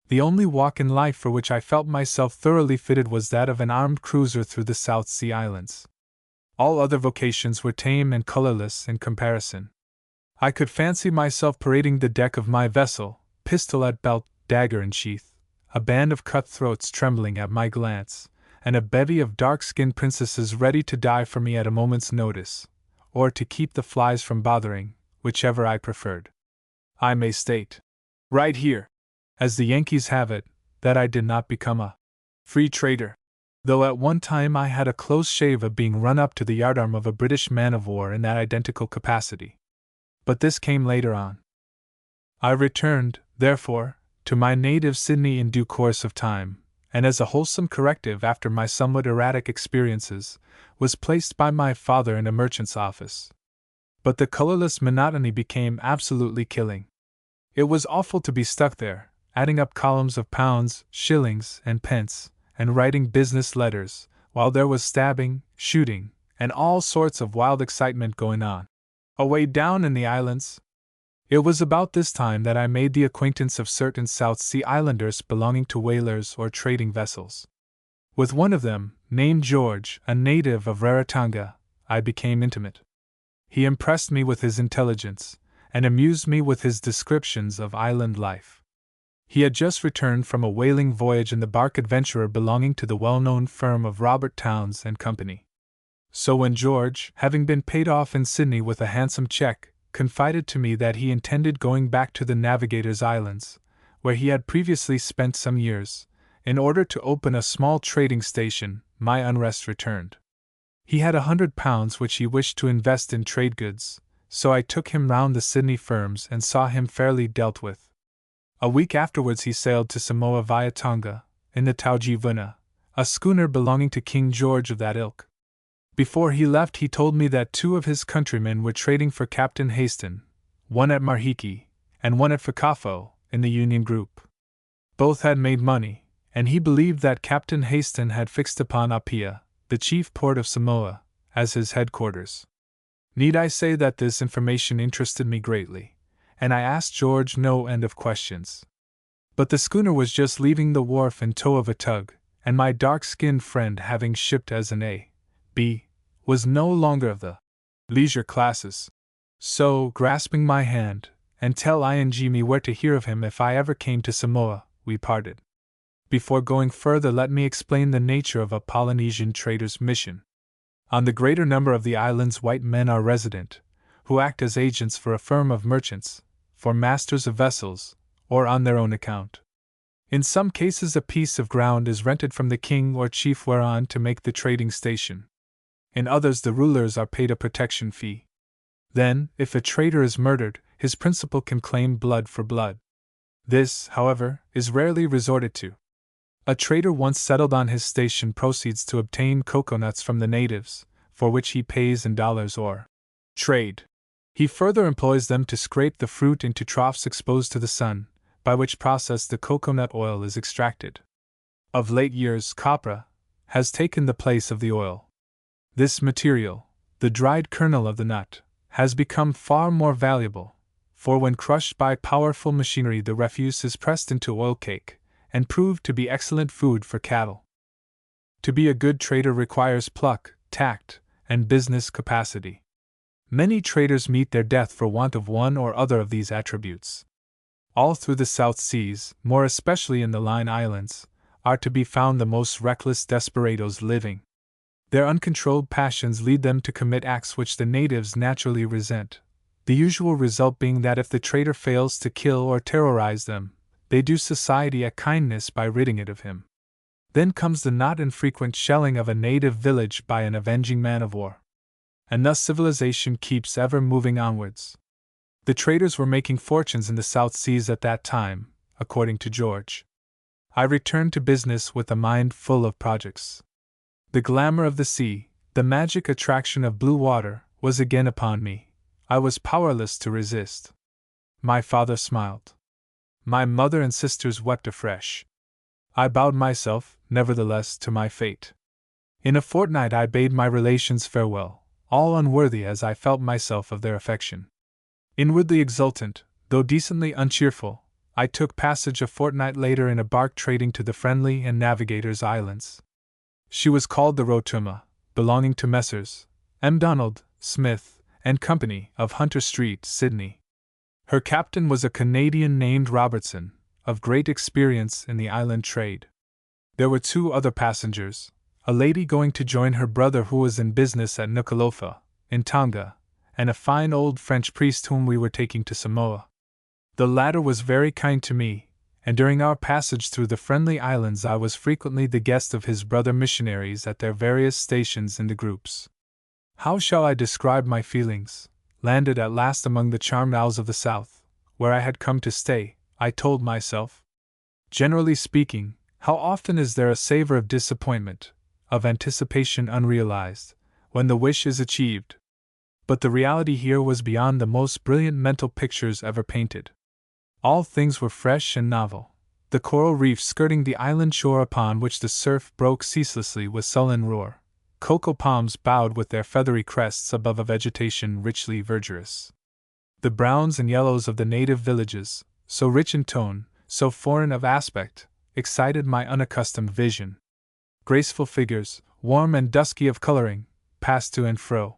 The only walk in life for which I felt myself thoroughly fitted was that of an armed cruiser through the South Sea Islands. All other vocations were tame and colorless in comparison. I could fancy myself parading the deck of my vessel, pistol at belt, dagger in sheath, a band of cutthroats trembling at my glance, and a bevy of dark-skinned princesses ready to die for me at a moment's notice, or to keep the flies from bothering, whichever I preferred. I may state, right here, as the Yankees have it, that I did not become a free trader, though at one time I had a close shave of being run up to the yardarm of a British man-of-war in that identical capacity. But this came later on. I returned, therefore, to my native Sydney in due course of time, and as a wholesome corrective after my somewhat erratic experiences, was placed by my father in a merchant's office. But the colorless monotony became absolutely killing. It was awful to be stuck there, adding up columns of pounds, shillings, and pence, and writing business letters, while there was stabbing, shooting, and all sorts of wild excitement going on. Away down in the islands. It was about this time that I made the acquaintance of certain South Sea Islanders belonging to whalers or trading vessels. With one of them, named George, a native of Rarotonga, I became intimate. He impressed me with his intelligence, and amused me with his descriptions of island life. He had just returned from a whaling voyage in the bark Adventurer belonging to the well-known firm of Robert Towns and Company. So when George, having been paid off in Sydney with a handsome cheque, confided to me that he intended going back to the Navigators Islands, where he had previously spent some years, in order to open a small trading station, my unrest returned. He had £100 which he wished to invest in trade goods, so I took him round the Sydney firms and saw him fairly dealt with. A week afterwards he sailed to Samoa via Tonga, in the Taujivuna, a schooner belonging to King George of that ilk. Before he left he told me that two of his countrymen were trading for Captain Haston, one at Marhiki, and one at Fakafo, in the Union Group. Both had made money, and he believed that Captain Haston had fixed upon Apia, the chief port of Samoa, as his headquarters. Need I say that this information interested me greatly, and I asked George no end of questions. But the schooner was just leaving the wharf in tow of a tug, and my dark-skinned friend, having shipped as an A.B., was no longer of the leisure classes. So, grasping my hand, and tell me where to hear of him if I ever came to Samoa, we parted. Before going further, let me explain the nature of a Polynesian trader's mission. On the greater number of the islands white men are resident, who act as agents for a firm of merchants, for masters of vessels, or on their own account. In some cases, a piece of ground is rented from the king or chief whereon to make the trading station. In others, the rulers are paid a protection fee. Then, if a trader is murdered, his principal can claim blood for blood. This, however, is rarely resorted to. A trader once settled on his station proceeds to obtain coconuts from the natives, for which he pays in dollars or trade. He further employs them to scrape the fruit into troughs exposed to the sun, by which process the coconut oil is extracted. Of late years, copra has taken the place of the oil. This material, the dried kernel of the nut, has become far more valuable, for when crushed by powerful machinery the refuse is pressed into oil cake, and proved to be excellent food for cattle. To be a good trader requires pluck, tact, and business capacity. Many traders meet their death for want of one or other of these attributes. All through the South Seas, more especially in the Line Islands, are to be found the most reckless desperadoes living. Their uncontrolled passions lead them to commit acts which the natives naturally resent, the usual result being that if the trader fails to kill or terrorize them, they do society a kindness by ridding it of him. Then comes the not infrequent shelling of a native village by an avenging man of war. And thus civilization keeps ever moving onwards. The traders were making fortunes in the South Seas at that time, according to George. I returned to business with a mind full of projects. The glamour of the sea, the magic attraction of blue water, was again upon me. I was powerless to resist. My father smiled. My mother and sisters wept afresh. I bowed myself, nevertheless, to my fate. In a fortnight I bade my relations farewell, all unworthy as I felt myself of their affection. Inwardly exultant, though decently uncheerful, I took passage a fortnight later in a bark trading to the Friendly and Navigators Islands. She was called the Rotuma, belonging to Messrs. M. Donald, Smith, and Company, of Hunter Street, Sydney. Her captain was a Canadian named Robertson, of great experience in the island trade. There were 2 other passengers, a lady going to join her brother who was in business at Nuku'alofa, in Tonga, and a fine old French priest whom we were taking to Samoa. The latter was very kind to me, and during our passage through the Friendly Islands I was frequently the guest of his brother missionaries at their various stations in the groups. How shall I describe my feelings, landed at last among the charmed isles of the South, where I had come to stay, I told myself? Generally speaking, how often is there a savor of disappointment, of anticipation unrealized, when the wish is achieved? But the reality here was beyond the most brilliant mental pictures ever painted. All things were fresh and novel. The coral reef skirting the island shore upon which the surf broke ceaselessly with sullen roar, cocoa palms bowed with their feathery crests above a vegetation richly verdurous. The browns and yellows of the native villages, so rich in tone, so foreign of aspect, excited my unaccustomed vision. Graceful figures, warm and dusky of coloring, passed to and fro.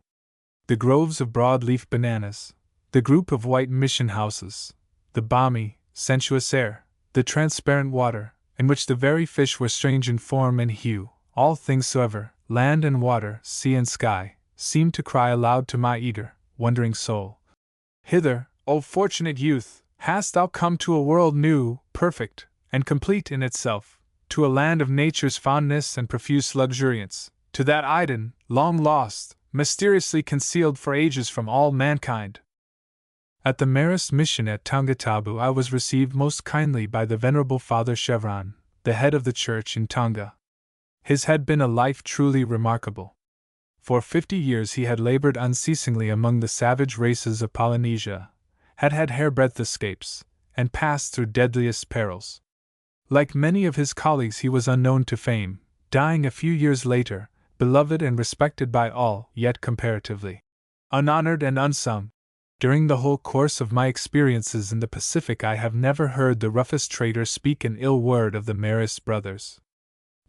The groves of broad-leaf bananas, the group of white mission houses, the balmy, sensuous air, the transparent water, in which the very fish were strange in form and hue, all things soever, land and water, sea and sky, seemed to cry aloud to my eager, wondering soul, "Hither, O fortunate youth, hast thou come to a world new, perfect, and complete in itself, to a land of nature's fondness and profuse luxuriance, to that Eden, long lost, mysteriously concealed for ages from all mankind." At the Marist Mission at Tongatabu I was received most kindly by the Venerable Father Chevron, the head of the church in Tonga. His had been a life truly remarkable. For 50 years he had labored unceasingly among the savage races of Polynesia, had had hairbreadth escapes, and passed through deadliest perils. Like many of his colleagues he was unknown to fame, dying a few years later, beloved and respected by all, yet comparatively unhonored and unsung. During the whole course of my experiences in the Pacific I have never heard the roughest trader speak an ill word of the Marist brothers.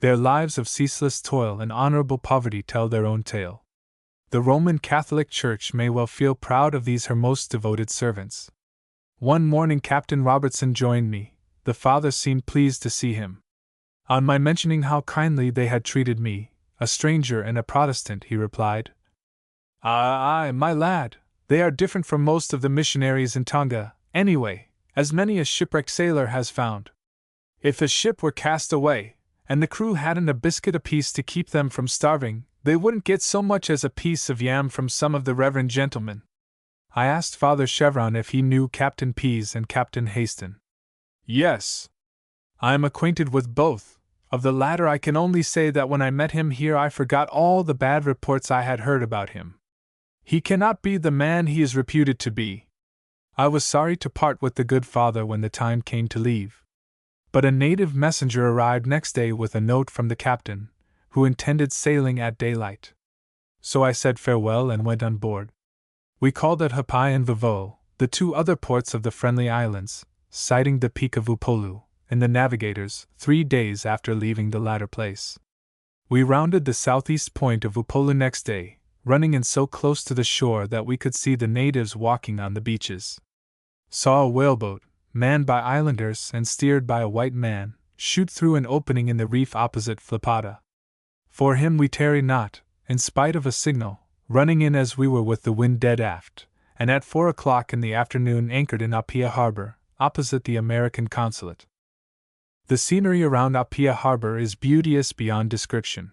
Their lives of ceaseless toil and honorable poverty tell their own tale. The Roman Catholic Church may well feel proud of these her most devoted servants. One morning Captain Robertson joined me. The father seemed pleased to see him. On my mentioning how kindly they had treated me, a stranger and a Protestant, he replied, "Aye, my lad, they are different from most of the missionaries in Tonga, anyway, as many a shipwrecked sailor has found. If a ship were cast away, and the crew hadn't a biscuit apiece to keep them from starving, they wouldn't get so much as a piece of yam from some of the reverend gentlemen. I asked Father Chevron if he knew Captain Pease and Captain Haston. Yes. I am acquainted with both. Of the latter I can only say that when I met him here I forgot all the bad reports I had heard about him. He cannot be the man he is reputed to be. I was sorry to part with the good father when the time came to leave. But a native messenger arrived next day with a note from the captain, who intended sailing at daylight. So I said farewell and went on board. We called at Hapai and Vavo, the two other ports of the Friendly Islands, sighting the peak of Upolu, in the Navigators, 3 days after leaving the latter place. We rounded the southeast point of Upolu next day, running in so close to the shore that we could see the natives walking on the beaches. Saw a whaleboat, manned by islanders and steered by a white man, shoot through an opening in the reef opposite Flipata. For him we tarried not, in spite of a signal, running in as we were with the wind dead aft, and at 4 o'clock in the afternoon anchored in Apia Harbor, opposite the American consulate. The scenery around Apia Harbor is beauteous beyond description.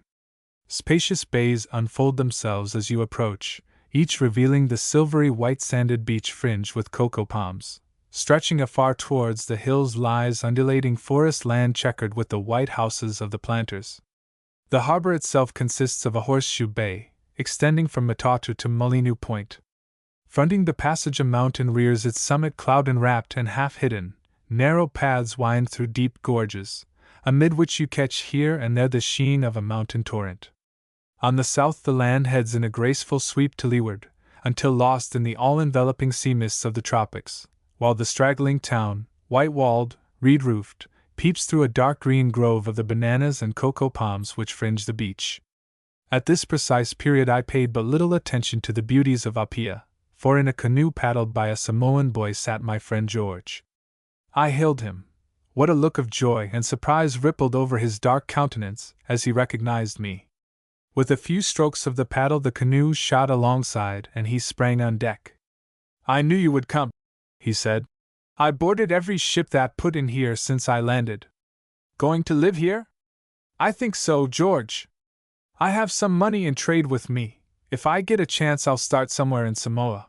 Spacious bays unfold themselves as you approach, each revealing the silvery white-sanded beach fringed with cocoa palms. Stretching afar towards the hills lies undulating forest land checkered with the white houses of the planters. The harbor itself consists of a horseshoe bay, extending from Matatu to Mulinu Point. Fronting the passage a mountain rears its summit cloud-enwrapped and half-hidden. Narrow paths wind through deep gorges, amid which you catch here and there the sheen of a mountain torrent. On the south the land heads in a graceful sweep to leeward, until lost in the all-enveloping sea mists of the tropics, while the straggling town, white-walled, reed-roofed, peeps through a dark green grove of the bananas and cocoa palms which fringe the beach. At this precise period I paid but little attention to the beauties of Apia, for in a canoe paddled by a Samoan boy sat my friend George. I hailed him. What a look of joy and surprise rippled over his dark countenance as he recognized me. With a few strokes of the paddle the canoe shot alongside and he sprang on deck. "I knew you would come," he said. "I boarded every ship that put in here since I landed." "Going to live here?" "I think so, George. I have some money in trade with me. If I get a chance I'll start somewhere in Samoa."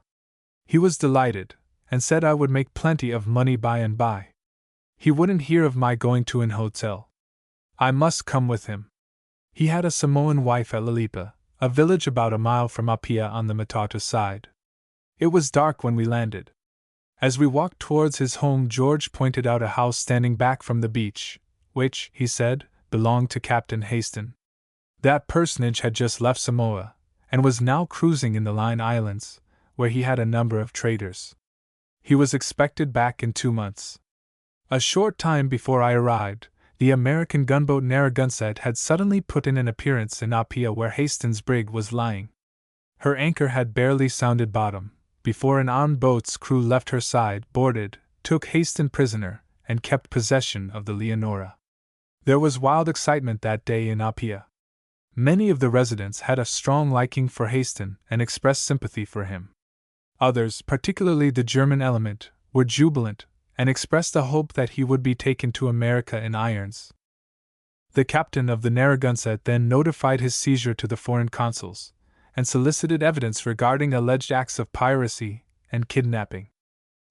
He was delighted, and said I would make plenty of money by and by. He wouldn't hear of my going to an hotel. I must come with him. He had a Samoan wife at Lalipa, a village about a mile from Apia on the Matatu side. It was dark when we landed. As we walked towards his home George pointed out a house standing back from the beach, which, he said, belonged to Captain Haston. That personage had just left Samoa, and was now cruising in the Line Islands, where he had a number of traders. He was expected back in 2 months. A short time before I arrived, the American gunboat Narragansett had suddenly put in an appearance in Apia where Haston's brig was lying. Her anchor had barely sounded bottom, before an armed boat's crew left her side, boarded, took Haston prisoner, and kept possession of the Leonora. There was wild excitement that day in Apia. Many of the residents had a strong liking for Haston and expressed sympathy for him. Others, particularly the German element, were jubilant, and expressed a hope that he would be taken to America in irons. The captain of the Narragansett then notified his seizure to the foreign consuls, and solicited evidence regarding alleged acts of piracy and kidnapping.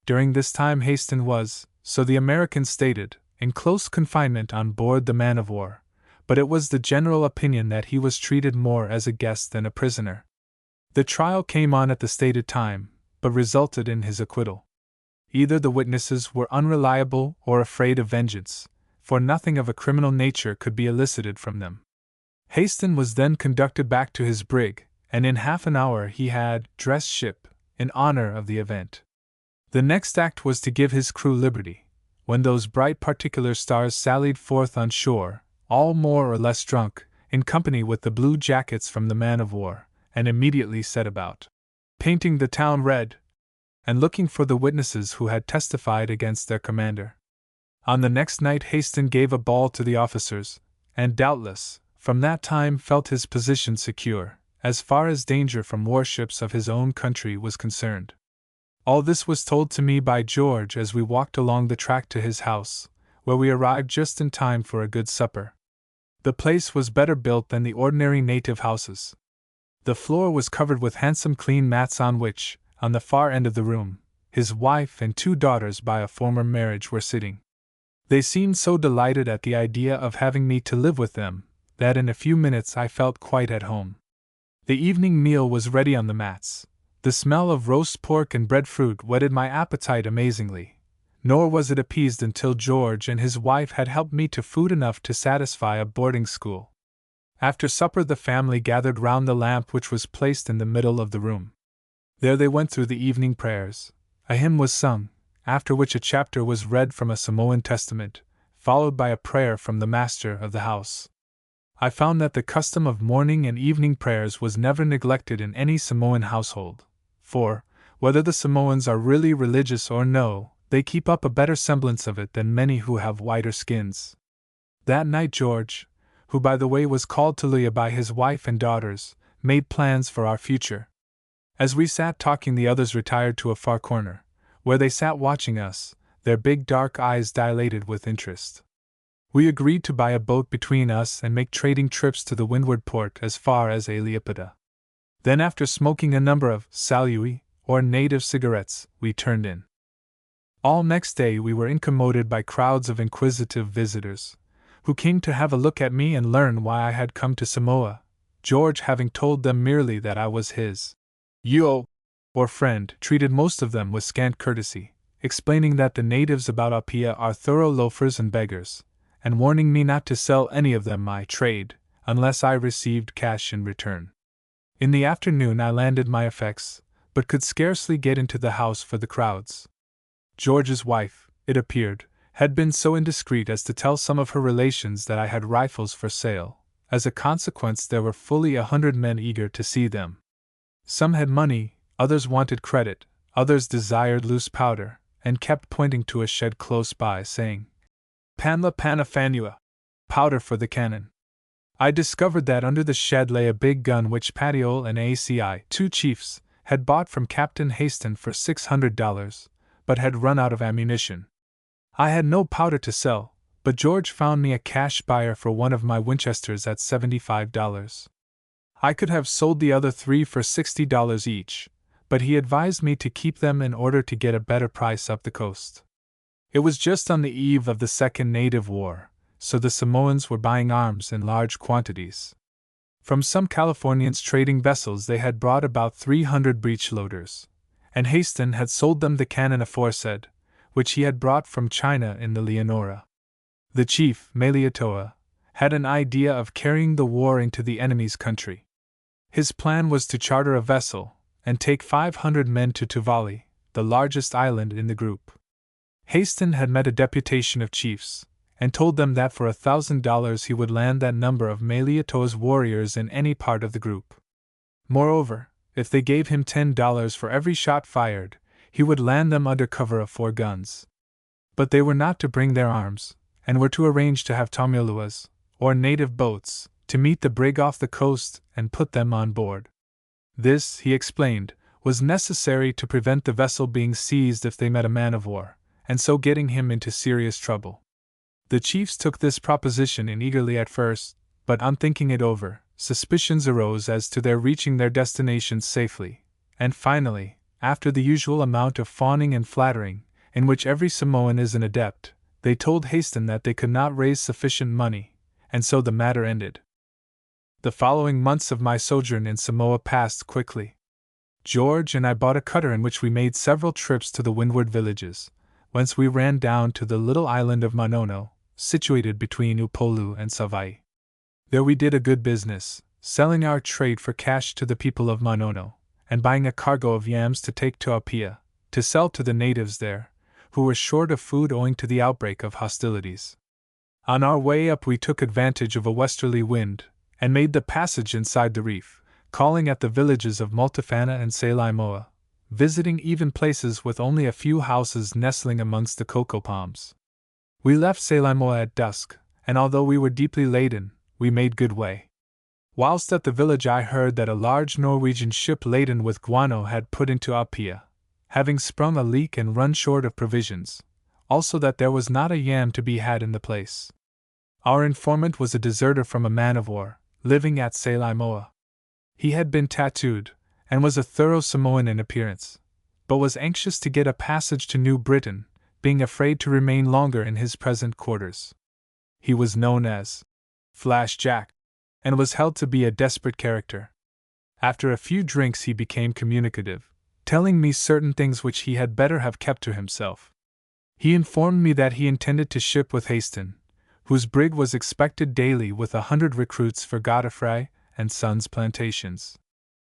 During this time Haston was, so the Americans stated, in close confinement on board the man-of-war, but it was the general opinion that he was treated more as a guest than a prisoner. The trial came on at the stated time, but resulted in his acquittal. Either the witnesses were unreliable or afraid of vengeance, for nothing of a criminal nature could be elicited from them. Haston was then conducted back to his brig, and in half an hour he had dressed ship, in honor of the event. The next act was to give his crew liberty, when those bright particular stars sallied forth on shore, all more or less drunk, in company with the blue jackets from the man-of-war, and immediately set about painting the town red, and looking for the witnesses who had testified against their commander. On the next night Haston gave a ball to the officers, and doubtless, from that time felt his position secure, as far as danger from warships of his own country was concerned. All this was told to me by George as we walked along the track to his house, where we arrived just in time for a good supper. The place was better built than the ordinary native houses. The floor was covered with handsome clean mats on which, on the far end of the room, his wife and 2 daughters by a former marriage were sitting. They seemed so delighted at the idea of having me to live with them, that in a few minutes I felt quite at home. The evening meal was ready on the mats. The smell of roast pork and breadfruit whetted my appetite amazingly, nor was it appeased until George and his wife had helped me to food enough to satisfy a boarding school. After supper the family gathered round the lamp which was placed in the middle of the room. There they went through the evening prayers. A hymn was sung, after which a chapter was read from a Samoan testament, followed by a prayer from the master of the house. I found that the custom of morning and evening prayers was never neglected in any Samoan household, for, whether the Samoans are really religious or no, they keep up a better semblance of it than many who have whiter skins. That night George, who by the way was called to Luya by his wife and daughters, made plans for our future. As we sat talking the others retired to a far corner, where they sat watching us, their big dark eyes dilated with interest. We agreed to buy a boat between us and make trading trips to the windward port as far as Aliapata. Then after smoking a number of salui, or native cigarettes, we turned in. All next day we were incommoded by crowds of inquisitive visitors, who came to have a look at me and learn why I had come to Samoa, George having told them merely that I was his yo, or friend, treated most of them with scant courtesy, explaining that the natives about Apia are thorough loafers and beggars, and warning me not to sell any of them my trade, unless I received cash in return. In the afternoon I landed my effects, but could scarcely get into the house for the crowds. George's wife, it appeared, had been so indiscreet as to tell some of her relations that I had rifles for sale. As a consequence there were fully 100 men eager to see them. Some had money, others wanted credit, others desired loose powder, and kept pointing to a shed close by, saying, "Panla panafanua, powder for the cannon." I discovered that under the shed lay a big gun which Patiol and ACI, 2 chiefs, had bought from Captain Haston for $600, but had run out of ammunition. I had no powder to sell, but George found me a cash buyer for one of my Winchesters at $75. I could have sold the other 3 for $60 each, but he advised me to keep them in order to get a better price up the coast. It was just on the eve of the Second Native War, so the Samoans were buying arms in large quantities. From some Californians trading vessels they had brought about 300 breech-loaders, and Haston had sold them the cannon aforesaid, which he had brought from China in the Leonora. The chief, Meliatoa, had an idea of carrying the war into the enemy's country. His plan was to charter a vessel, and take 500 men to Tuvalu, the largest island in the group. Haston had met a deputation of chiefs, and told them that for $1,000 he would land that number of Meliatoa's warriors in any part of the group. Moreover, if they gave him $10 for every shot fired, he would land them under cover of 4 guns. But they were not to bring their arms, and were to arrange to have tamiluas, or native boats, to meet the brig off the coast and put them on board. This, he explained, was necessary to prevent the vessel being seized if they met a man of war, and so getting him into serious trouble. The chiefs took this proposition in eagerly at first, but on thinking it over, suspicions arose as to their reaching their destinations safely, and finally, after the usual amount of fawning and flattering, in which every Samoan is an adept, they told Haston that they could not raise sufficient money, and so the matter ended. The following months of my sojourn in Samoa passed quickly. George and I bought a cutter in which we made several trips to the windward villages, whence we ran down to the little island of Manono, situated between Upolu and Savai. There we did a good business, selling our trade for cash to the people of Manono, and buying a cargo of yams to take to Apia, to sell to the natives there, who were short of food owing to the outbreak of hostilities. On our way up we took advantage of a westerly wind, and made the passage inside the reef, calling at the villages of Multifana and Selaimoa, visiting even places with only a few houses nestling amongst the cocoa palms. We left Selaimoa at dusk, and although we were deeply laden, we made good way. Whilst at the village I heard that a large Norwegian ship laden with guano had put into Apia, having sprung a leak and run short of provisions, also that there was not a yam to be had in the place. Our informant was a deserter from a man-of-war, living at Salaimoa. He had been tattooed, and was a thorough Samoan in appearance, but was anxious to get a passage to New Britain, being afraid to remain longer in his present quarters. He was known as Flash Jack, and was held to be a desperate character. After a few drinks he became communicative, telling me certain things which he had better have kept to himself. He informed me that he intended to ship with Haston, whose brig was expected daily with 100 recruits for Godfrey and Sons plantations.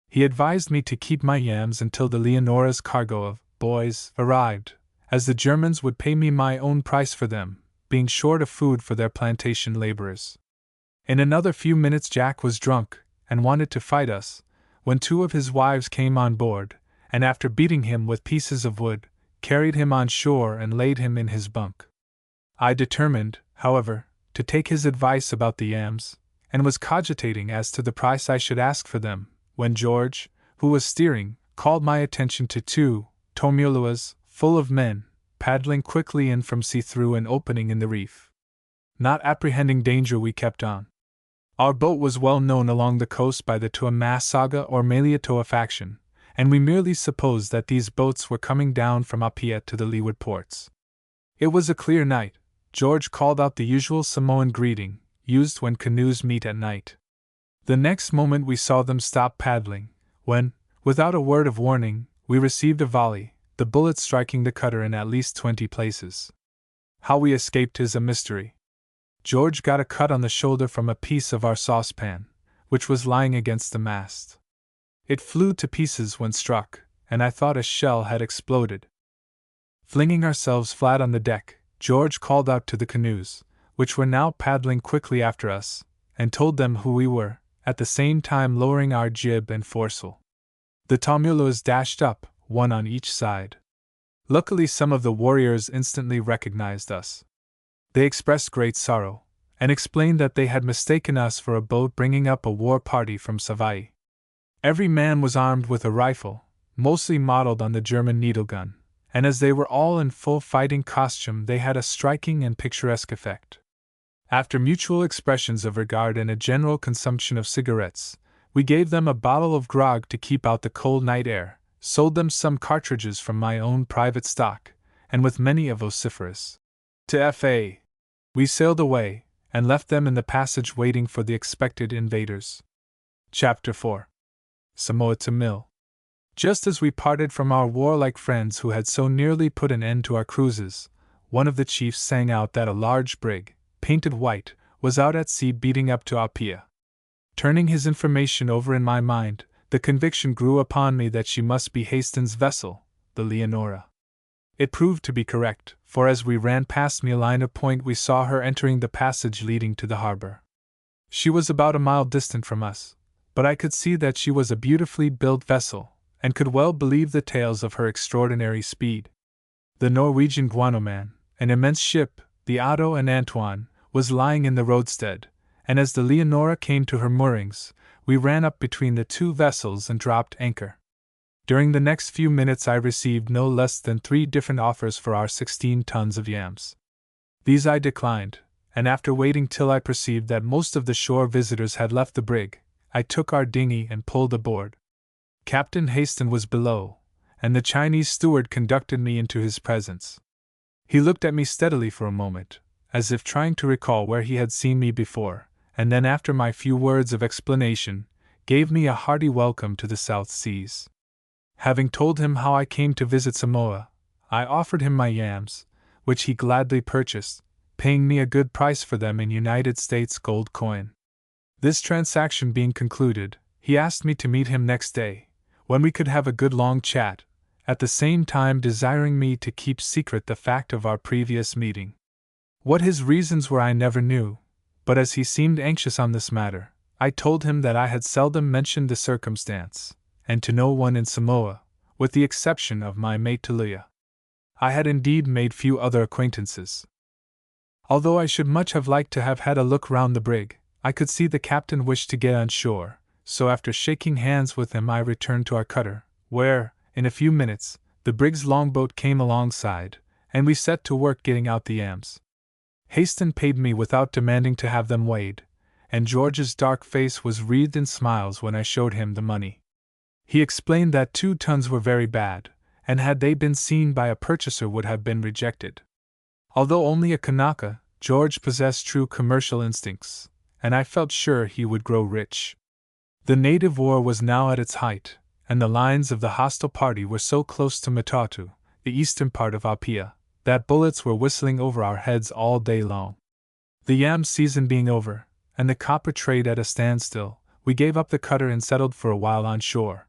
He advised me to keep my yams until the Leonora's cargo of boys arrived, as the Germans would pay me my own price for them, being short of food for their plantation laborers. In another few minutes Jack was drunk, and wanted to fight us, when 2 of his wives came on board, and after beating him with pieces of wood, carried him on shore and laid him in his bunk. I determined, however, to take his advice about the yams, and was cogitating as to the price I should ask for them, when George, who was steering, called my attention to 2 tomuluas, full of men, paddling quickly in from sea through an opening in the reef. Not apprehending danger, we kept on. Our boat was well known along the coast by the Tuamasaga or Malietoa faction, and we merely supposed that these boats were coming down from Apia to the leeward ports. It was a clear night. George called out the usual Samoan greeting, used when canoes meet at night. The next moment we saw them stop paddling, when, without a word of warning, we received a volley, the bullet striking the cutter in at least 20 places. How we escaped is a mystery. George got a cut on the shoulder from a piece of our saucepan, which was lying against the mast. It flew to pieces when struck, and I thought a shell had exploded. Flinging ourselves flat on the deck, George called out to the canoes, which were now paddling quickly after us, and told them who we were, at the same time lowering our jib and foresail. The tomuluas dashed up, 1 on each side. Luckily some of the warriors instantly recognized us. They expressed great sorrow, and explained that they had mistaken us for a boat bringing up a war party from Savaii. Every man was armed with a rifle, mostly modeled on the German needlegun, and as they were all in full fighting costume they had a striking and picturesque effect. After mutual expressions of regard and a general consumption of cigarettes, we gave them a bottle of grog to keep out the cold night air, sold them some cartridges from my own private stock, and with many a vociferous to F.A. we sailed away, and left them in the passage waiting for the expected invaders. Chapter 4. Samoa to Mill. Just as we parted from our warlike friends who had so nearly put an end to our cruises, one of the chiefs sang out that a large brig, painted white, was out at sea beating up to Apia. Turning his information over in my mind, the conviction grew upon me that she must be Haston's vessel, the Leonora. It proved to be correct, for as we ran past Mielina Point we saw her entering the passage leading to the harbor. She was about a mile distant from us, but I could see that she was a beautifully built vessel, and could well believe the tales of her extraordinary speed. The Norwegian Guanoman, an immense ship, the Otto and Antoine, was lying in the roadstead, and as the Leonora came to her moorings, we ran up between the 2 vessels and dropped anchor. During the next few minutes I received no less than 3 different offers for our 16 tons of yams. These I declined, and after waiting till I perceived that most of the shore visitors had left the brig, I took our dinghy and pulled aboard. Captain Haston was below, and the Chinese steward conducted me into his presence. He looked at me steadily for a moment, as if trying to recall where he had seen me before, and then after my few words of explanation, gave me a hearty welcome to the South Seas. Having told him how I came to visit Samoa, I offered him my yams, which he gladly purchased, paying me a good price for them in United States gold coin. This transaction being concluded, he asked me to meet him next day, when we could have a good long chat, at the same time desiring me to keep secret the fact of our previous meeting. What his reasons were I never knew, but as he seemed anxious on this matter, I told him that I had seldom mentioned the circumstance, and to no one in Samoa, with the exception of my mate Talia. I had indeed made few other acquaintances. Although I should much have liked to have had a look round the brig, I could see the captain wished to get on shore, so after shaking hands with him I returned to our cutter, where, in a few minutes, the brig's longboat came alongside, and we set to work getting out the yams. Haston paid me without demanding to have them weighed, and George's dark face was wreathed in smiles when I showed him the money. He explained that 2 tons were very bad, and had they been seen by a purchaser would have been rejected. Although only a Kanaka, George possessed true commercial instincts, and I felt sure he would grow rich. The native war was now at its height, and the lines of the hostile party were so close to Matatu, the eastern part of Apia, that bullets were whistling over our heads all day long. The yam season being over, and the copper trade at a standstill, we gave up the cutter and settled for a while on shore.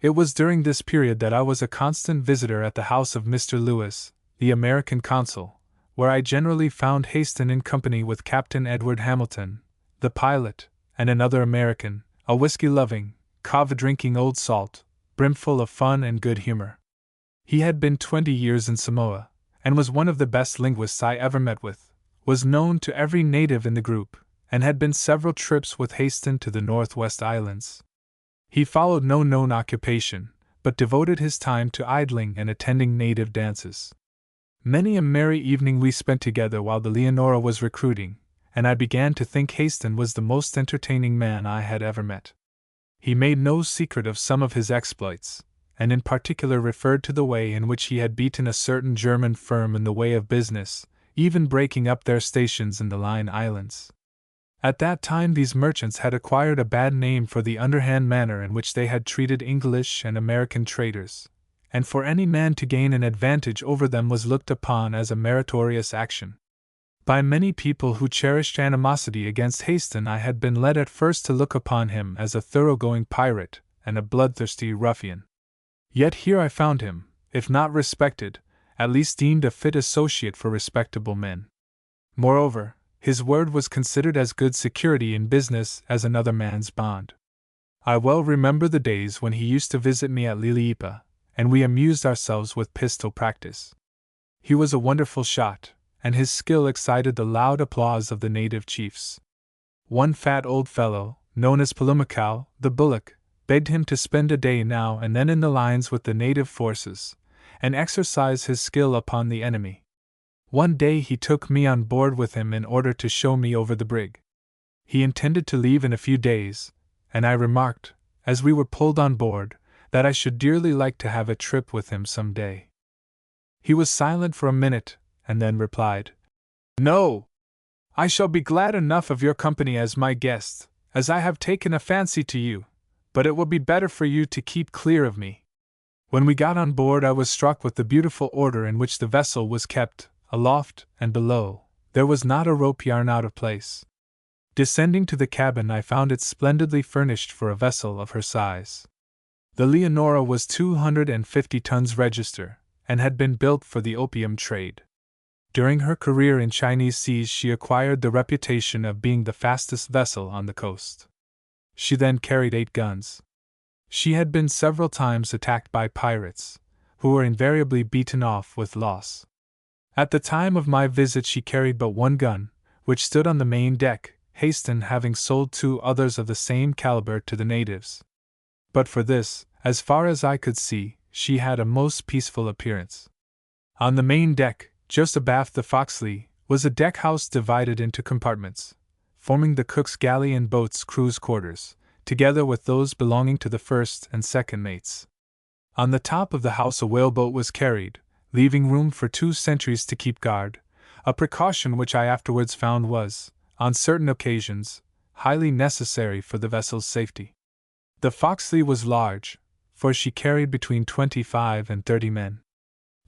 It was during this period that I was a constant visitor at the house of Mr. Lewis, the American consul, where I generally found Haston in company with Captain Edward Hamilton, the pilot, and another American, a whiskey-loving, kava-drinking old salt, brimful of fun and good humor. He had been 20 years in Samoa, and was one of the best linguists I ever met with, was known to every native in the group, and had been several trips with Haston to the Northwest Islands. He followed no known occupation, but devoted his time to idling and attending native dances. Many a merry evening we spent together while the Leonora was recruiting, and I began to think Haston was the most entertaining man I had ever met. He made no secret of some of his exploits, and in particular referred to the way in which he had beaten a certain German firm in the way of business, even breaking up their stations in the Line Islands. At that time these merchants had acquired a bad name for the underhand manner in which they had treated English and American traders, and for any man to gain an advantage over them was looked upon as a meritorious action. By many people who cherished animosity against Haston I had been led at first to look upon him as a thoroughgoing pirate and a bloodthirsty ruffian. Yet here I found him, if not respected, at least deemed a fit associate for respectable men. Moreover, his word was considered as good security in business as another man's bond. I well remember the days when he used to visit me at Liliipa, and we amused ourselves with pistol practice. He was a wonderful shot, and his skill excited the loud applause of the native chiefs. One fat old fellow, known as Palumacau, the bullock, begged him to spend a day now and then in the lines with the native forces, and exercise his skill upon the enemy. One day he took me on board with him in order to show me over the brig. He intended to leave in a few days, and I remarked, as we were pulled on board, that I should dearly like to have a trip with him some day. He was silent for a minute, and then replied, "No! I shall be glad enough of your company as my guest, as I have taken a fancy to you, but it will be better for you to keep clear of me." When we got on board I was struck with the beautiful order in which the vessel was kept. Aloft and below, there was not a rope yarn out of place. Descending to the cabin I found it splendidly furnished for a vessel of her size. The Leonora was 250 tons register, and had been built for the opium trade. During her career in Chinese seas she acquired the reputation of being the fastest vessel on the coast. She then carried 8 guns. She had been several times attacked by pirates, who were invariably beaten off with loss. At the time of my visit she carried but 1 gun, which stood on the main deck, Haston having sold 2 others of the same caliber to the natives. But for this, as far as I could see, she had a most peaceful appearance. On the main deck, just abaft the forecastle, was a deck-house divided into compartments, forming the cook's galley and boat's crew's quarters, together with those belonging to the first and second mates. On the top of the house a whaleboat was carried, leaving room for 2 sentries to keep guard, a precaution which I afterwards found was, on certain occasions, highly necessary for the vessel's safety. The forecastle was large, for she carried between 25 and 30 men.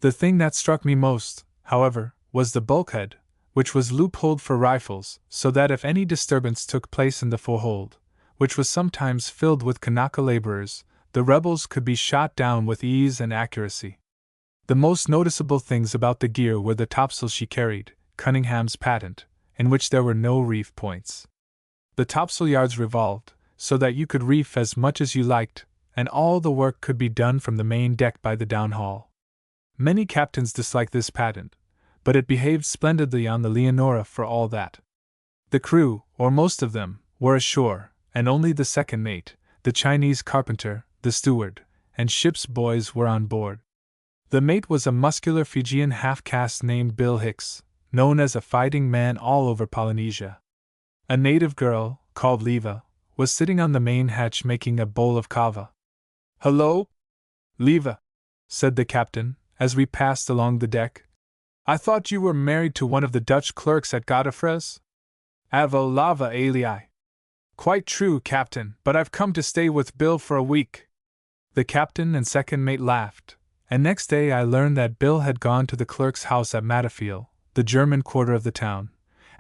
The thing that struck me most, however, was the bulkhead, which was loopholed for rifles, so that if any disturbance took place in the forehold, which was sometimes filled with Kanaka laborers, the rebels could be shot down with ease and accuracy. The most noticeable things about the gear were the topsail she carried, Cunningham's patent, in which there were no reef points. The topsail yards revolved, so that you could reef as much as you liked, and all the work could be done from the main deck by the downhaul. Many captains disliked this patent, but it behaved splendidly on the Leonora for all that. The crew, or most of them, were ashore, and only the second mate, the Chinese carpenter, the steward, and ship's boys were on board. The mate was a muscular Fijian half-caste named Bill Hicks, known as a fighting man all over Polynesia. A native girl, called Leva, was sitting on the main hatch making a bowl of kava. "Hello, Leva," said the captain, as we passed along the deck. "I thought you were married to one of the Dutch clerks at Godefroy's?" "Avo lava alii." "Quite true, Captain, but I've come to stay with Bill for a week." The captain and second mate laughed, and next day I learned that Bill had gone to the clerk's house at Matafiel, the German quarter of the town,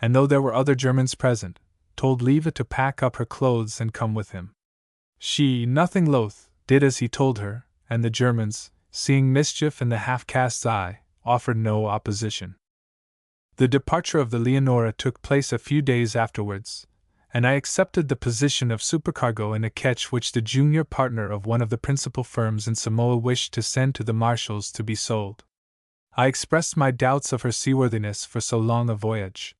and though there were other Germans present, told Leva to pack up her clothes and come with him. She, nothing loath, did as he told her, and the Germans, seeing mischief in the half-caste's eye, offered no opposition. The departure of the Leonora took place a few days afterwards, and I accepted the position of supercargo in a ketch which the junior partner of one of the principal firms in Samoa wished to send to the marshals to be sold. I expressed my doubts of her seaworthiness for so long a voyage.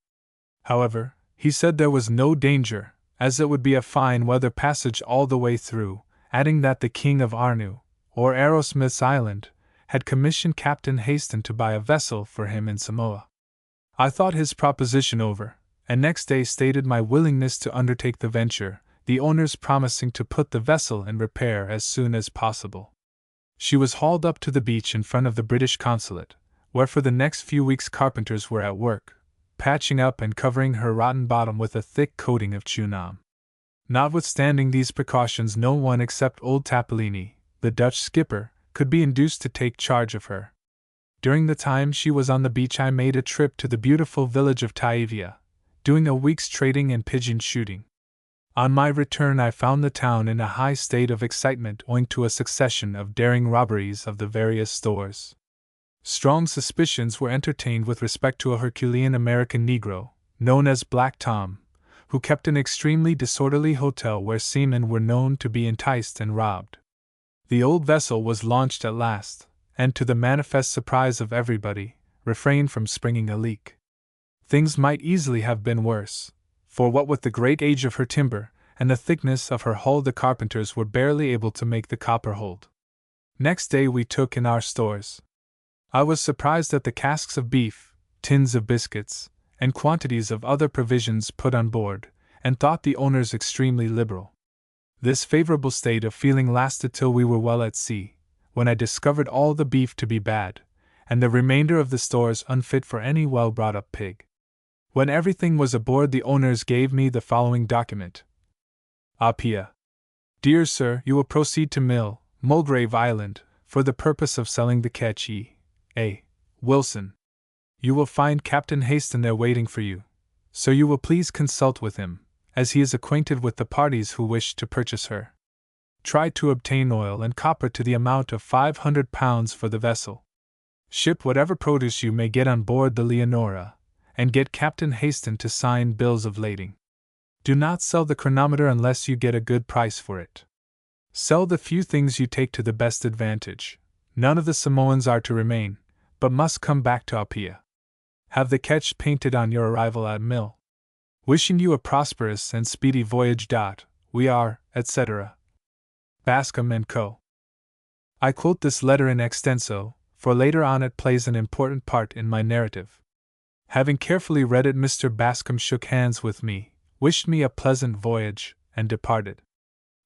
However, he said there was no danger, as it would be a fine weather passage all the way through, adding that the King of Arnu, or Aerosmith's Island, had commissioned Captain Haston to buy a vessel for him in Samoa. I thought his proposition over, and next day stated my willingness to undertake the venture, the owners promising to put the vessel in repair as soon as possible. She was hauled up to the beach in front of the British consulate, where for the next few weeks carpenters were at work, patching up and covering her rotten bottom with a thick coating of chunam. Notwithstanding these precautions, no one except old Tapolini, the Dutch skipper, could be induced to take charge of her. During the time she was on the beach I made a trip to the beautiful village of Taivia, doing a week's trading and pigeon shooting. On my return I found the town in a high state of excitement owing to a succession of daring robberies of the various stores. Strong suspicions were entertained with respect to a Herculean American Negro, known as Black Tom, who kept an extremely disorderly hotel where seamen were known to be enticed and robbed. The old vessel was launched at last, and to the manifest surprise of everybody, refrained from springing a leak. Things might easily have been worse, for what with the great age of her timber and the thickness of her hull the carpenters were barely able to make the copper hold. Next day we took in our stores. I was surprised at the casks of beef, tins of biscuits, and quantities of other provisions put on board, and thought the owners extremely liberal. This favorable state of feeling lasted till we were well at sea, when I discovered all the beef to be bad, and the remainder of the stores unfit for any well-brought-up pig. When everything was aboard, the owners gave me the following document. Apia. Dear Sir, you will proceed to Mill, Mulgrave Island, for the purpose of selling the ketch E.A. Wilson. You will find Captain Haston there waiting for you, so you will please consult with him, as he is acquainted with the parties who wish to purchase her. Try to obtain oil and copper to the amount of £500 for the vessel. Ship whatever produce you may get on board the Leonora, and get Captain Haston to sign bills of lading. Do not sell the chronometer unless you get a good price for it. Sell the few things you take to the best advantage. None of the Samoans are to remain, but must come back to Apia. Have the ketch painted on your arrival at Mill. Wishing you a prosperous and speedy voyage. We are, etc. Bascom & Co. I quote this letter in extenso, for later on it plays an important part in my narrative. Having carefully read it, Mr. Bascom shook hands with me, wished me a pleasant voyage, and departed.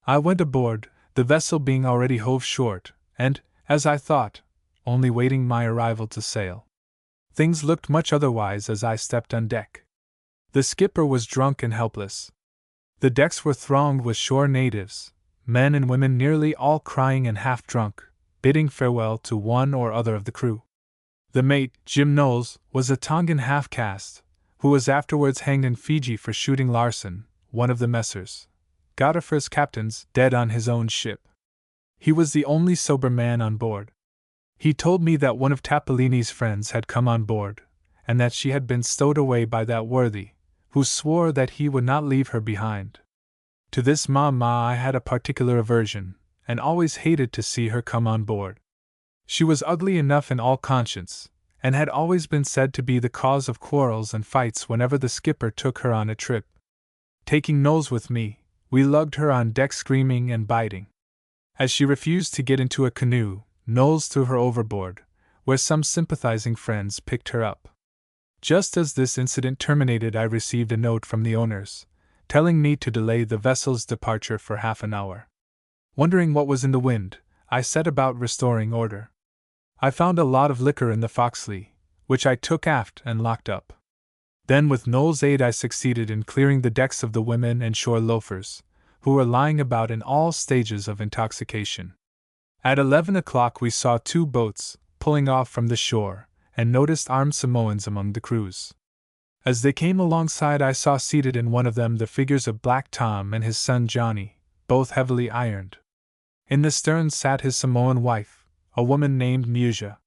I went aboard, the vessel being already hove short, and, as I thought, only waiting my arrival to sail. Things looked much otherwise as I stepped on deck. The skipper was drunk and helpless. The decks were thronged with shore natives, men and women nearly all crying and half drunk, bidding farewell to one or other of the crew. The mate, Jim Knowles, was a Tongan half-caste, who was afterwards hanged in Fiji for shooting Larson, one of the Messrs. Godefroy's captains, dead on his own ship. He was the only sober man on board. He told me that one of Tapolini's friends had come on board, and that she had been stowed away by that worthy, who swore that he would not leave her behind. To this Mama I had a particular aversion, and always hated to see her come on board. She was ugly enough in all conscience, and had always been said to be the cause of quarrels and fights whenever the skipper took her on a trip. Taking Knowles with me, we lugged her on deck screaming and biting. As she refused to get into a canoe, Knowles threw her overboard, where some sympathizing friends picked her up. Just as this incident terminated, I received a note from the owners, telling me to delay the vessel's departure for half an hour. Wondering what was in the wind, I set about restoring order. I found a lot of liquor in the forecastle, which I took aft and locked up. Then with Noel's aid I succeeded in clearing the decks of the women and shore loafers, who were lying about in all stages of intoxication. At 11 o'clock we saw 2 boats pulling off from the shore, and noticed armed Samoans among the crews. As they came alongside I saw seated in one of them the figures of Black Tom and his son Johnny, both heavily ironed. In the stern sat his Samoan wife, a woman named Musia.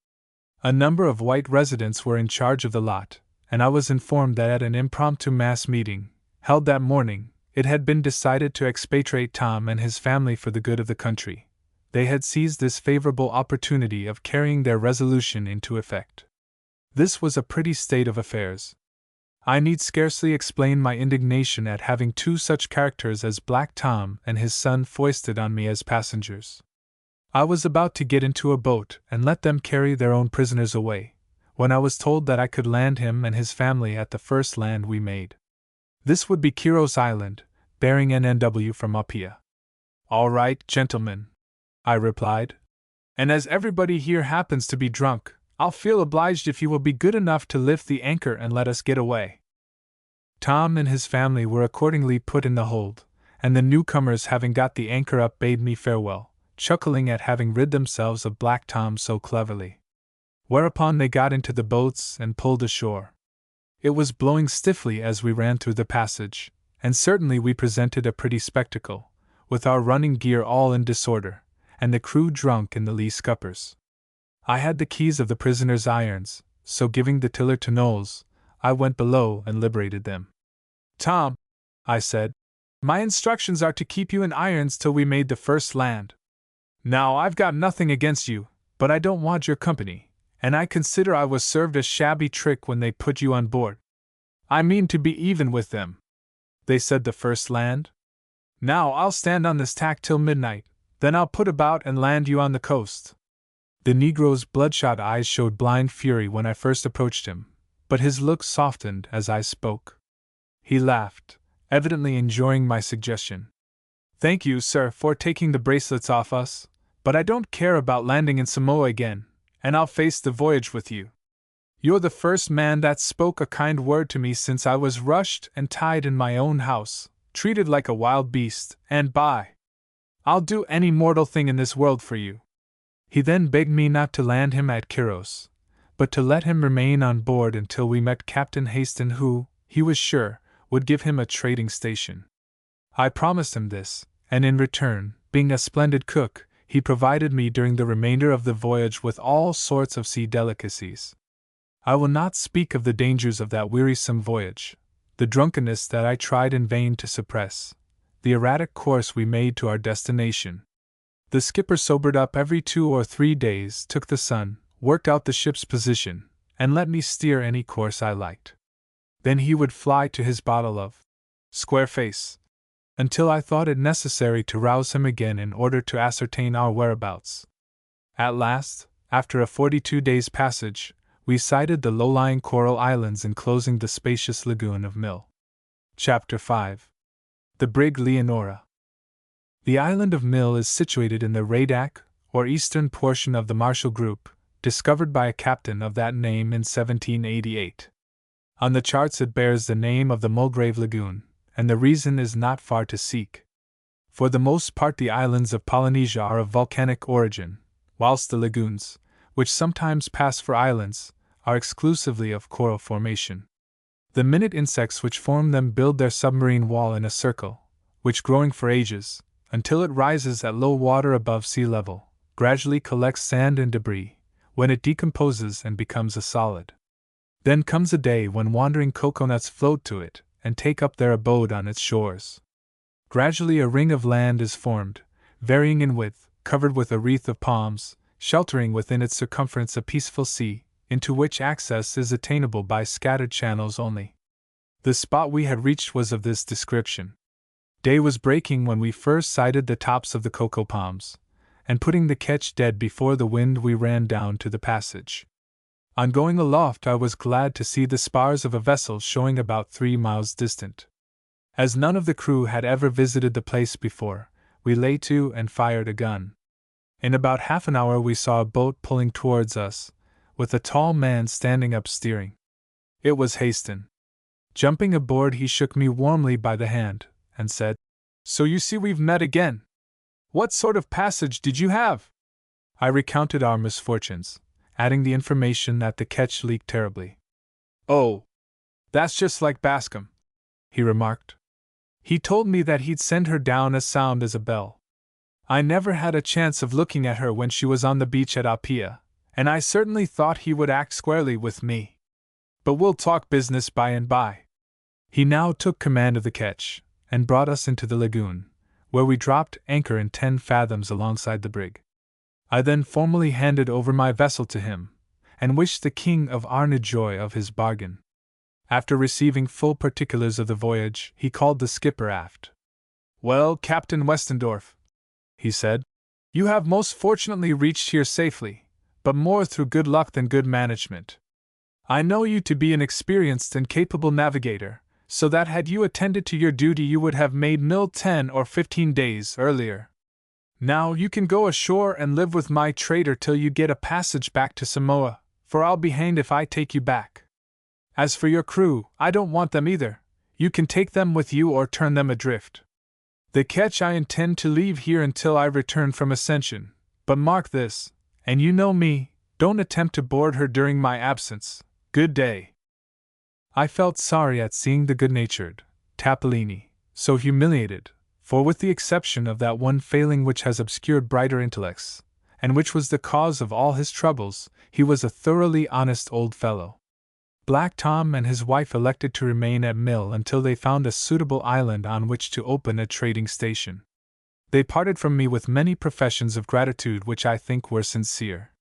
A number of white residents were in charge of the lot, and I was informed that at an impromptu mass meeting, held that morning, it had been decided to expatriate Tom and his family for the good of the country. They had seized this favorable opportunity of carrying their resolution into effect. This was a pretty state of affairs. I need scarcely explain my indignation at having 2 such characters as Black Tom and his son foisted on me as passengers. I was about to get into a boat and let them carry their own prisoners away, when I was told that I could land him and his family at the first land we made. This would be Quiros Island, bearing NNW from Apia. "All right, gentlemen," I replied. "And as everybody here happens to be drunk, I'll feel obliged if you will be good enough to lift the anchor and let us get away." Tom and his family were accordingly put in the hold, and the newcomers having got the anchor up bade me farewell, chuckling at having rid themselves of Black Tom so cleverly. Whereupon they got into the boats and pulled ashore. It was blowing stiffly as we ran through the passage, and certainly we presented a pretty spectacle, with our running gear all in disorder, and the crew drunk in the lee scuppers. I had the keys of the prisoners' irons, so giving the tiller to Knowles, I went below and liberated them. "Tom," I said, "my instructions are to keep you in irons till we made the first land. Now I've got nothing against you, but I don't want your company, and I consider I was served a shabby trick when they put you on board. I mean to be even with them. They said the first land? Now I'll stand on this tack till midnight, then I'll put about and land you on the coast." The Negro's bloodshot eyes showed blind fury when I first approached him, but his look softened as I spoke. He laughed, evidently enjoying my suggestion. "Thank you, sir, for taking the bracelets off us, but I don't care about landing in Samoa again, and I'll face the voyage with you. You're the first man that spoke a kind word to me since I was rushed and tied in my own house, treated like a wild beast, and I'll do any mortal thing in this world for you." He then begged me not to land him at Quiros, but to let him remain on board until we met Captain Haston, who, he was sure, would give him a trading station. I promised him this, and in return, being a splendid cook, he provided me during the remainder of the voyage with all sorts of sea delicacies. I will not speak of the dangers of that wearisome voyage, the drunkenness that I tried in vain to suppress, the erratic course we made to our destination. The skipper sobered up every 2 or 3 days, took the sun, worked out the ship's position, and let me steer any course I liked. Then he would fly to his bottle of square face, until I thought it necessary to rouse him again in order to ascertain our whereabouts. At last, after a 42 days' passage, we sighted the low-lying coral islands enclosing the spacious lagoon of Mill. Chapter 5. The Brig Leonora. The island of Mill is situated in the Radak, or eastern portion of the Marshall Group, discovered by a captain of that name in 1788. On the charts it bears the name of the Mulgrave Lagoon, and the reason is not far to seek. For the most part the islands of Polynesia are of volcanic origin, whilst the lagoons, which sometimes pass for islands, are exclusively of coral formation. The minute insects which form them build their submarine wall in a circle, which growing for ages, until it rises at low water above sea level, gradually collects sand and debris, when it decomposes and becomes a solid. Then comes a day when wandering coconuts float to it, and take up their abode on its shores. Gradually a ring of land is formed, varying in width, covered with a wreath of palms, sheltering within its circumference a peaceful sea, into which access is attainable by scattered channels only. The spot we had reached was of this description. Day was breaking when we first sighted the tops of the cocoa palms, and putting the ketch dead before the wind we ran down to the passage. On going aloft, I was glad to see the spars of a vessel showing about 3 miles distant. As none of the crew had ever visited the place before, we lay to and fired a gun. In about half an hour we saw a boat pulling towards us, with a tall man standing up steering. It was Haston. Jumping aboard, he shook me warmly by the hand, and said, "So you see we've met again. What sort of passage did you have?" I recounted our misfortunes, adding the information that the ketch leaked terribly. "Oh, that's just like Bascom," he remarked. "He told me that he'd send her down as sound as a bell. I never had a chance of looking at her when she was on the beach at Apia, and I certainly thought he would act squarely with me. But we'll talk business by and by." He now took command of the ketch, and brought us into the lagoon, where we dropped anchor in 10 fathoms alongside the brig. I then formally handed over my vessel to him, and wished the King of Arne joy of his bargain. After receiving full particulars of the voyage, he called the skipper aft. "Well, Captain Westendorf," he said, "you have most fortunately reached here safely, but more through good luck than good management. I know you to be an experienced and capable navigator, so that had you attended to your duty you would have made mill 10 or 15 days earlier. Now you can go ashore and live with my trader till you get a passage back to Samoa, for I'll be hanged if I take you back. As for your crew, I don't want them either. You can take them with you or turn them adrift. The ketch I intend to leave here until I return from Ascension, but mark this, and you know me, don't attempt to board her during my absence. Good day." I felt sorry at seeing the good-natured Tappellini so humiliated, for with the exception of that one failing which has obscured brighter intellects, and which was the cause of all his troubles, he was a thoroughly honest old fellow. Black Tom and his wife elected to remain at Mill until they found a suitable island on which to open a trading station. They parted from me with many professions of gratitude which I think were sincere.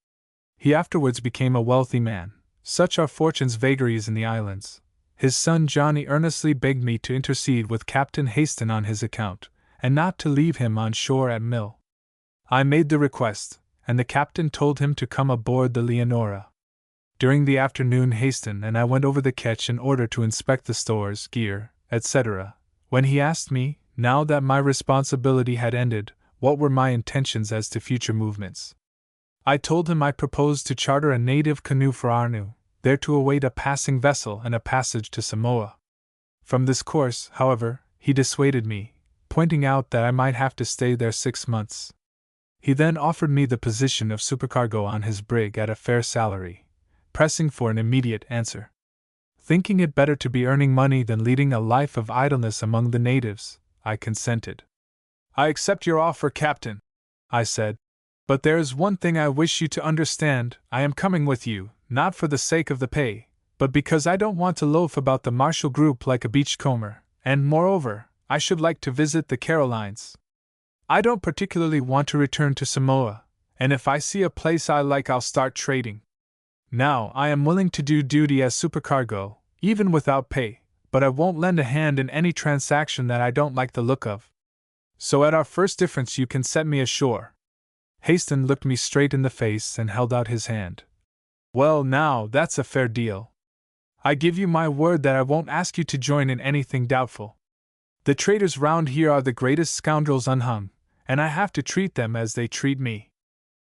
He afterwards became a wealthy man. Such are fortune's vagaries in the islands. His son Johnny earnestly begged me to intercede with Captain Haston on his account, and not to leave him on shore at Mill. I made the request, and the captain told him to come aboard the Leonora. During the afternoon Haston and I went over the ketch in order to inspect the stores, gear, etc., when he asked me, now that my responsibility had ended, what were my intentions as to future movements. I told him I proposed to charter a native canoe for Arnu, there to await a passing vessel and a passage to Samoa. From this course, however, he dissuaded me, pointing out that I might have to stay there 6 months. He then offered me the position of supercargo on his brig at a fair salary, pressing for an immediate answer. Thinking it better to be earning money than leading a life of idleness among the natives, I consented. "I accept your offer, Captain," I said. "But there is one thing I wish you to understand. I am coming with you, not for the sake of the pay, but because I don't want to loaf about the Marshall Group like a beachcomber, and moreover, I should like to visit the Carolines. I don't particularly want to return to Samoa, and if I see a place I like I'll start trading. Now, I am willing to do duty as supercargo, even without pay, but I won't lend a hand in any transaction that I don't like the look of. So at our first difference you can set me ashore." Haston looked me straight in the face and held out his hand. "Well, now, that's a fair deal. I give you my word that I won't ask you to join in anything doubtful. The traders round here are the greatest scoundrels unhung, and I have to treat them as they treat me.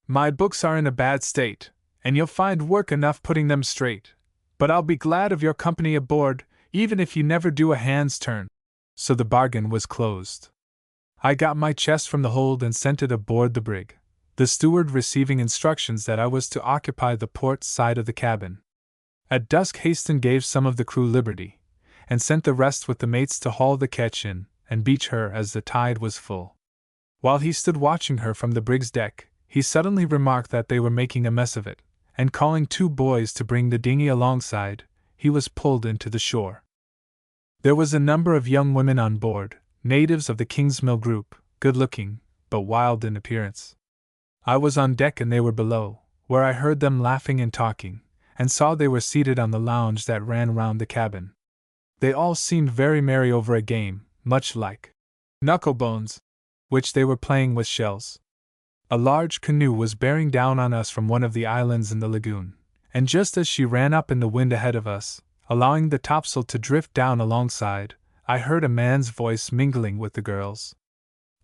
My books are in a bad state, and you'll find work enough putting them straight, but I'll be glad of your company aboard, even if you never do a hand's turn." So the bargain was closed. I got my chest from the hold and sent it aboard the brig, the steward receiving instructions that I was to occupy the port side of the cabin. At dusk Haston gave some of the crew liberty, and sent the rest with the mates to haul the ketch in and beach her as the tide was full. While he stood watching her from the brig's deck, he suddenly remarked that they were making a mess of it, and calling 2 boys to bring the dinghy alongside, he was pulled into the shore. There was a number of young women on board, natives of the Kingsmill group, good-looking, but wild in appearance. I was on deck and they were below, where I heard them laughing and talking, and saw they were seated on the lounge that ran round the cabin. They all seemed very merry over a game, much like knucklebones, which they were playing with shells. A large canoe was bearing down on us from one of the islands in the lagoon, and just as she ran up in the wind ahead of us, allowing the topsail to drift down alongside, I heard a man's voice mingling with the girls'.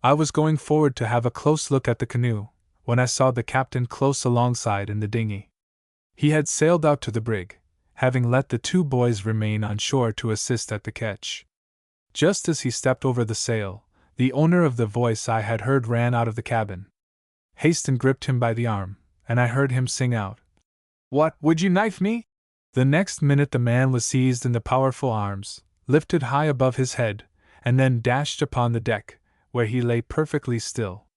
I was going forward to have a close look at the canoe, when I saw the captain close alongside in the dinghy. He had sailed out to the brig, having let the 2 boys remain on shore to assist at the catch. Just as he stepped over the sail, the owner of the voice I had heard ran out of the cabin. Haston gripped him by the arm, and I heard him sing out, "What, would you knife me?" The next minute the man was seized in the powerful arms, lifted high above his head, and then dashed upon the deck, where he lay perfectly still.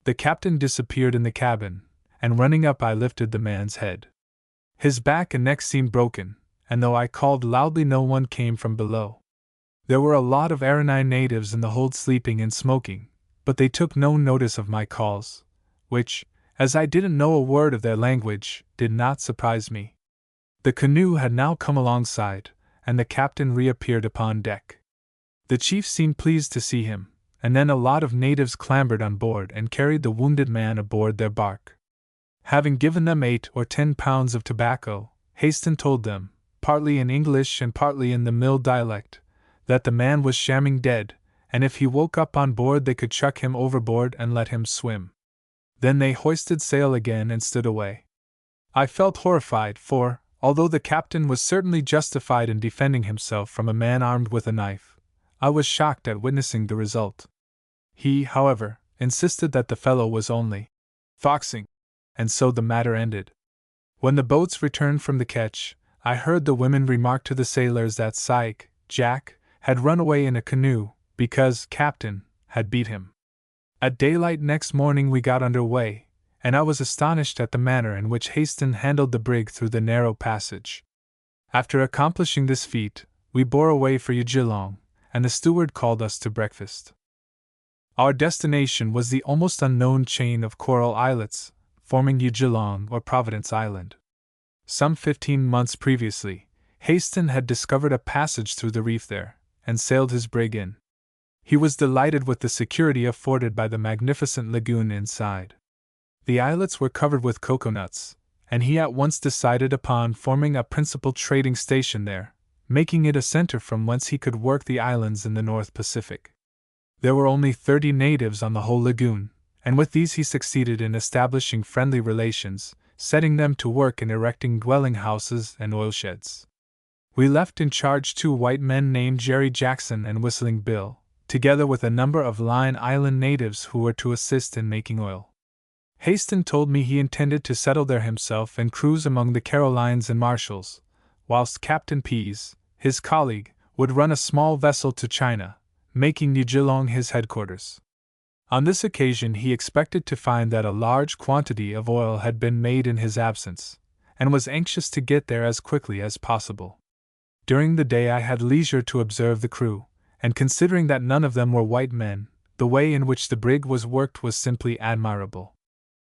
The captain disappeared in the cabin, and running up I lifted the man's head. His back and neck seemed broken, and though I called loudly no one came from below. There were a lot of Aranai natives in the hold sleeping and smoking, but they took no notice of my calls, which, as I didn't know a word of their language, did not surprise me. The canoe had now come alongside, and the captain reappeared upon deck. The chief seemed pleased to see him, and then a lot of natives clambered on board and carried the wounded man aboard their bark. Having given them 8 or 10 pounds of tobacco, Haston told them, partly in English and partly in the mill dialect, that the man was shamming dead, and if he woke up on board they could chuck him overboard and let him swim. Then they hoisted sail again and stood away. I felt horrified, for, although the captain was certainly justified in defending himself from a man armed with a knife, I was shocked at witnessing the result. He, however, insisted that the fellow was only foxing, and so the matter ended. When the boats returned from the catch, I heard the women remark to the sailors that Syke, Jack, had run away in a canoe, because Captain had beat him. At daylight next morning we got under way, and I was astonished at the manner in which Haston handled the brig through the narrow passage. After accomplishing this feat, we bore away for Ujilong, and the steward called us to breakfast. Our destination was the almost unknown chain of coral islets, forming Ujilong or Providence Island. Some 15 months previously, Haston had discovered a passage through the reef there, and sailed his brig in. He was delighted with the security afforded by the magnificent lagoon inside. The islets were covered with coconuts, and he at once decided upon forming a principal trading station there, making it a center from whence he could work the islands in the North Pacific. There were only 30 natives on the whole lagoon, and with these he succeeded in establishing friendly relations, setting them to work in erecting dwelling houses and oil sheds. We left in charge 2 white men named Jerry Jackson and Whistling Bill, together with a number of Line Island natives who were to assist in making oil. Haston told me he intended to settle there himself and cruise among the Carolines and Marshalls, whilst Captain Pease, his colleague, would run a small vessel to China, making Ujilong his headquarters. On this occasion he expected to find that a large quantity of oil had been made in his absence, and was anxious to get there as quickly as possible. During the day I had leisure to observe the crew, and considering that none of them were white men, the way in which the brig was worked was simply admirable.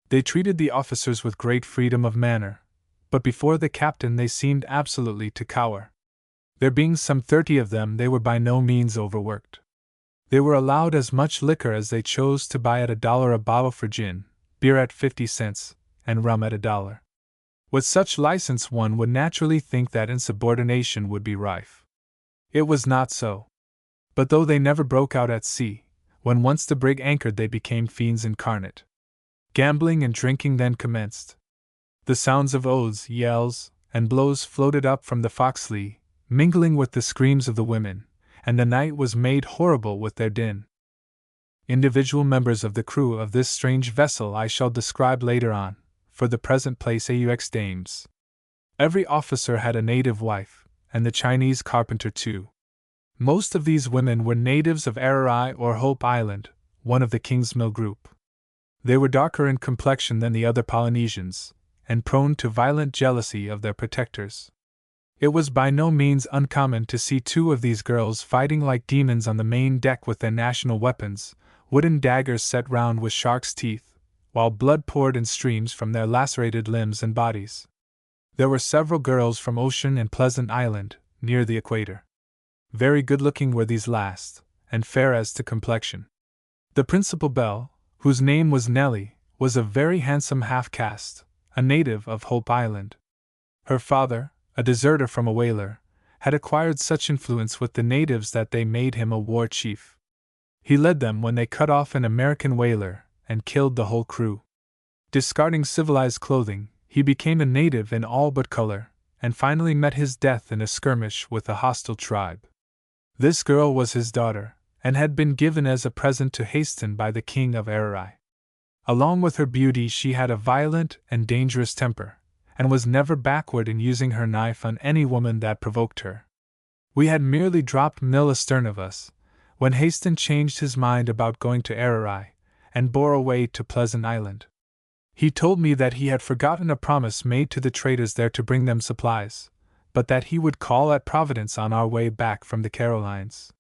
They treated the officers with great freedom of manner, but before the captain they seemed absolutely to cower. There being some 30 of them, they were by no means overworked. They were allowed as much liquor as they chose to buy at $1 a bottle for gin, beer at 50 cents, and rum at $1. With such license one would naturally think that insubordination would be rife. It was not so. But though they never broke out at sea, when once the brig anchored they became fiends incarnate. Gambling and drinking then commenced. The sounds of oaths, yells, and blows floated up from the foxlee, mingling with the screams of the women, and the night was made horrible with their din. Individual members of the crew of this strange vessel I shall describe later on. For the present place aux dames. Every officer had a native wife, and the Chinese carpenter too. Most of these women were natives of Ararai or Hope Island, one of the Kingsmill group. They were darker in complexion than the other Polynesians, and prone to violent jealousy of their protectors. It was by no means uncommon to see 2 of these girls fighting like demons on the main deck with their national weapons, wooden daggers set round with sharks' teeth, while blood poured in streams from their lacerated limbs and bodies. There were several girls from Ocean and Pleasant Island, near the equator. Very good-looking were these last, and fair as to complexion. The principal belle, whose name was Nellie, was a very handsome half-caste, a native of Hope Island. Her father, a deserter from a whaler, had acquired such influence with the natives that they made him a war chief. He led them when they cut off an American whaler and killed the whole crew. Discarding civilized clothing, he became a native in all but color, and finally met his death in a skirmish with a hostile tribe. This girl was his daughter, and had been given as a present to Haston by the king of Ararai. Along with her beauty, she had a violent and dangerous temper, and was never backward in using her knife on any woman that provoked her. We had merely dropped Mill astern of us, when Haston changed his mind about going to Ararai, and bore away to Pleasant Island. He told me that he had forgotten a promise made to the traders there to bring them supplies, but that he would call at Providence on our way back from the Carolines.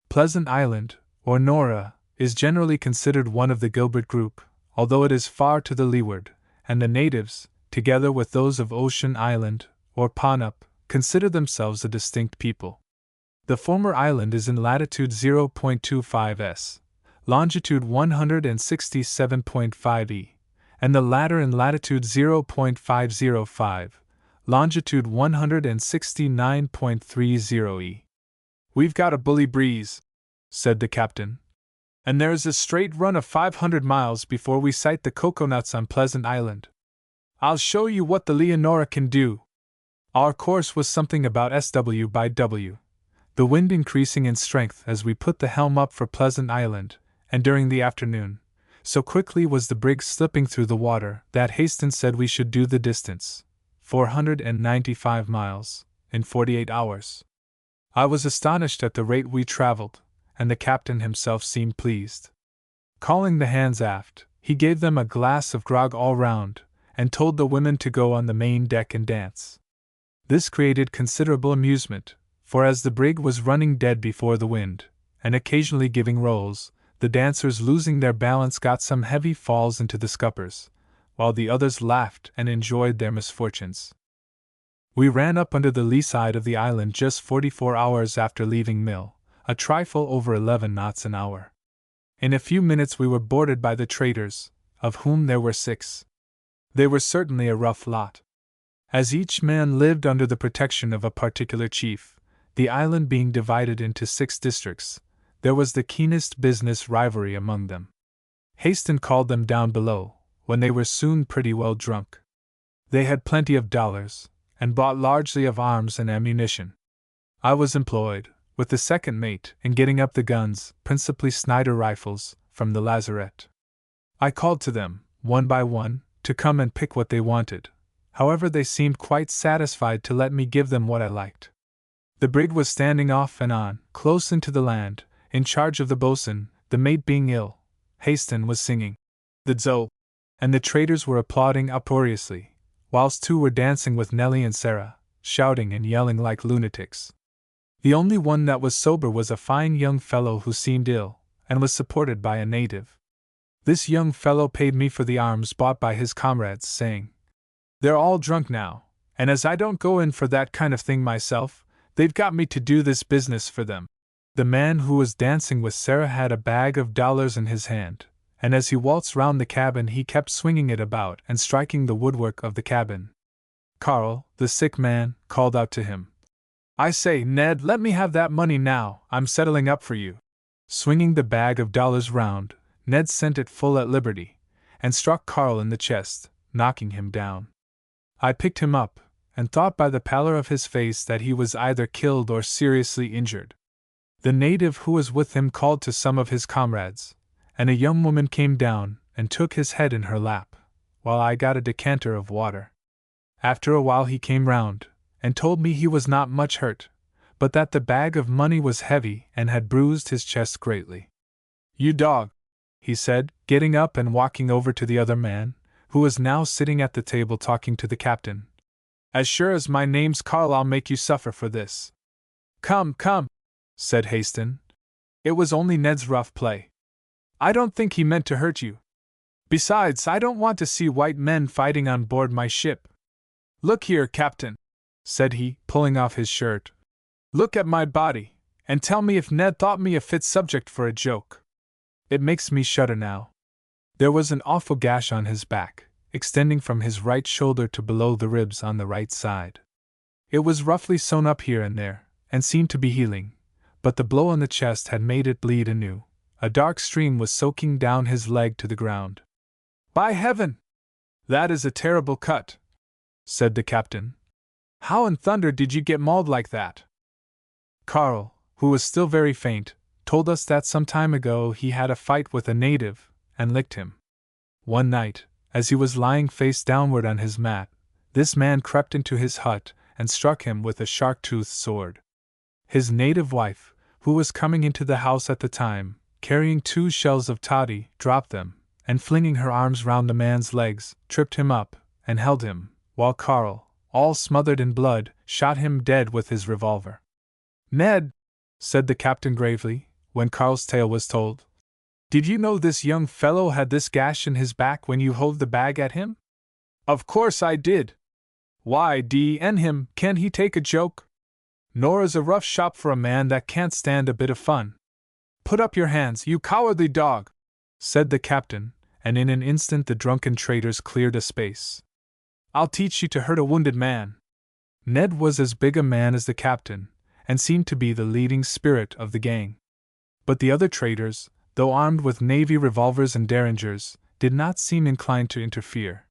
Pleasant Island, or Nora, is generally considered one of the Gilbert group, although it is far to the leeward, and the natives, together with those of Ocean Island, or Panup, consider themselves a distinct people. The former island is in latitude 0.25 s, longitude 167.5 e, and the latter in latitude 0.505, longitude 169.30 e. "We've got a bully breeze," said the captain, "and there's a straight run of 500 miles before we sight the coconuts on Pleasant Island. I'll show you what the Leonora can do." Our course was something about SW by W, the wind increasing in strength as we put the helm up for Pleasant Island, and during the afternoon, so quickly was the brig slipping through the water that Haston said we should do the distance, 495 miles, in 48 hours. I was astonished at the rate we traveled, and the captain himself seemed pleased. Calling the hands aft, he gave them a glass of grog all round, and told the women to go on the main deck and dance. This created considerable amusement, for as the brig was running dead before the wind, and occasionally giving rolls, the dancers, losing their balance, got some heavy falls into the scuppers, while the others laughed and enjoyed their misfortunes. We ran up under the lee side of the island just 44 hours after leaving Mill, a trifle over 11 knots an hour. In a few minutes we were boarded by the traders, of whom there were 6. They were certainly a rough lot. As each man lived under the protection of a particular chief, the island being divided into 6 districts, there was the keenest business rivalry among them. Haston called them down below, when they were soon pretty well drunk. They had plenty of dollars, and bought largely of arms and ammunition. I was employed, with the second mate, in getting up the guns, principally Snider rifles, from the lazarette. I called to them, one by one, to come and pick what they wanted. However, they seemed quite satisfied to let me give them what I liked. The brig was standing off and on, close into the land, in charge of the boatswain, the mate being ill. Haston was singing the Zo, and the traders were applauding uproariously, whilst 2 were dancing with Nellie and Sarah, shouting and yelling like lunatics. The only one that was sober was a fine young fellow who seemed ill, and was supported by a native. This young fellow paid me for the arms bought by his comrades, saying, "They're all drunk now, and as I don't go in for that kind of thing myself, they've got me to do this business for them." The man who was dancing with Sarah had a bag of dollars in his hand, and as he waltzed round the cabin he kept swinging it about and striking the woodwork of the cabin. Carl, the sick man, called out to him, "I say, Ned, let me have that money now, I'm settling up for you." Swinging the bag of dollars round, Ned sent it full at liberty, and struck Carl in the chest, knocking him down. I picked him up, and thought by the pallor of his face that he was either killed or seriously injured. The native who was with him called to some of his comrades, and a young woman came down and took his head in her lap, while I got a decanter of water. After a while he came round, and told me he was not much hurt, but that the bag of money was heavy and had bruised his chest greatly. "You dog," he said, getting up and walking over to the other man, who was now sitting at the table talking to the captain. "As sure as my name's Carl, I'll make you suffer for this." "Come, come," said Haston. "It was only Ned's rough play. I don't think he meant to hurt you. Besides, I don't want to see white men fighting on board my ship. Look here, Captain," said he, pulling off his shirt. "Look at my body, and tell me if Ned thought me a fit subject for a joke. It makes me shudder now." There was an awful gash on his back, extending from his right shoulder to below the ribs on the right side. It was roughly sewn up here and there, and seemed to be healing, but the blow on the chest had made it bleed anew. A dark stream was soaking down his leg to the ground. "By heaven! That is a terrible cut," said the captain. "How in thunder did you get mauled like that?" Carl, who was still very faint, told us that some time ago he had a fight with a native, and licked him. One night, as he was lying face downward on his mat, this man crept into his hut and struck him with a shark-toothed sword. His native wife, who was coming into the house at the time, carrying 2 shells of toddy, dropped them, and flinging her arms round the man's legs, tripped him up, and held him, while Carl, all smothered in blood, shot him dead with his revolver. "Ned," said the captain gravely, when Carl's tale was told, "did you know this young fellow had this gash in his back when you hove the bag at him?" "Of course I did. Why, d-n him, can't he take a joke? Nora's a rough shop for a man that can't stand a bit of fun." "Put up your hands, you cowardly dog," said the captain, and in an instant the drunken traders cleared a space. "I'll teach you to hurt a wounded man." Ned was as big a man as the captain, and seemed to be the leading spirit of the gang. But the other traders, though armed with navy revolvers and derringers, did not seem inclined to interfere.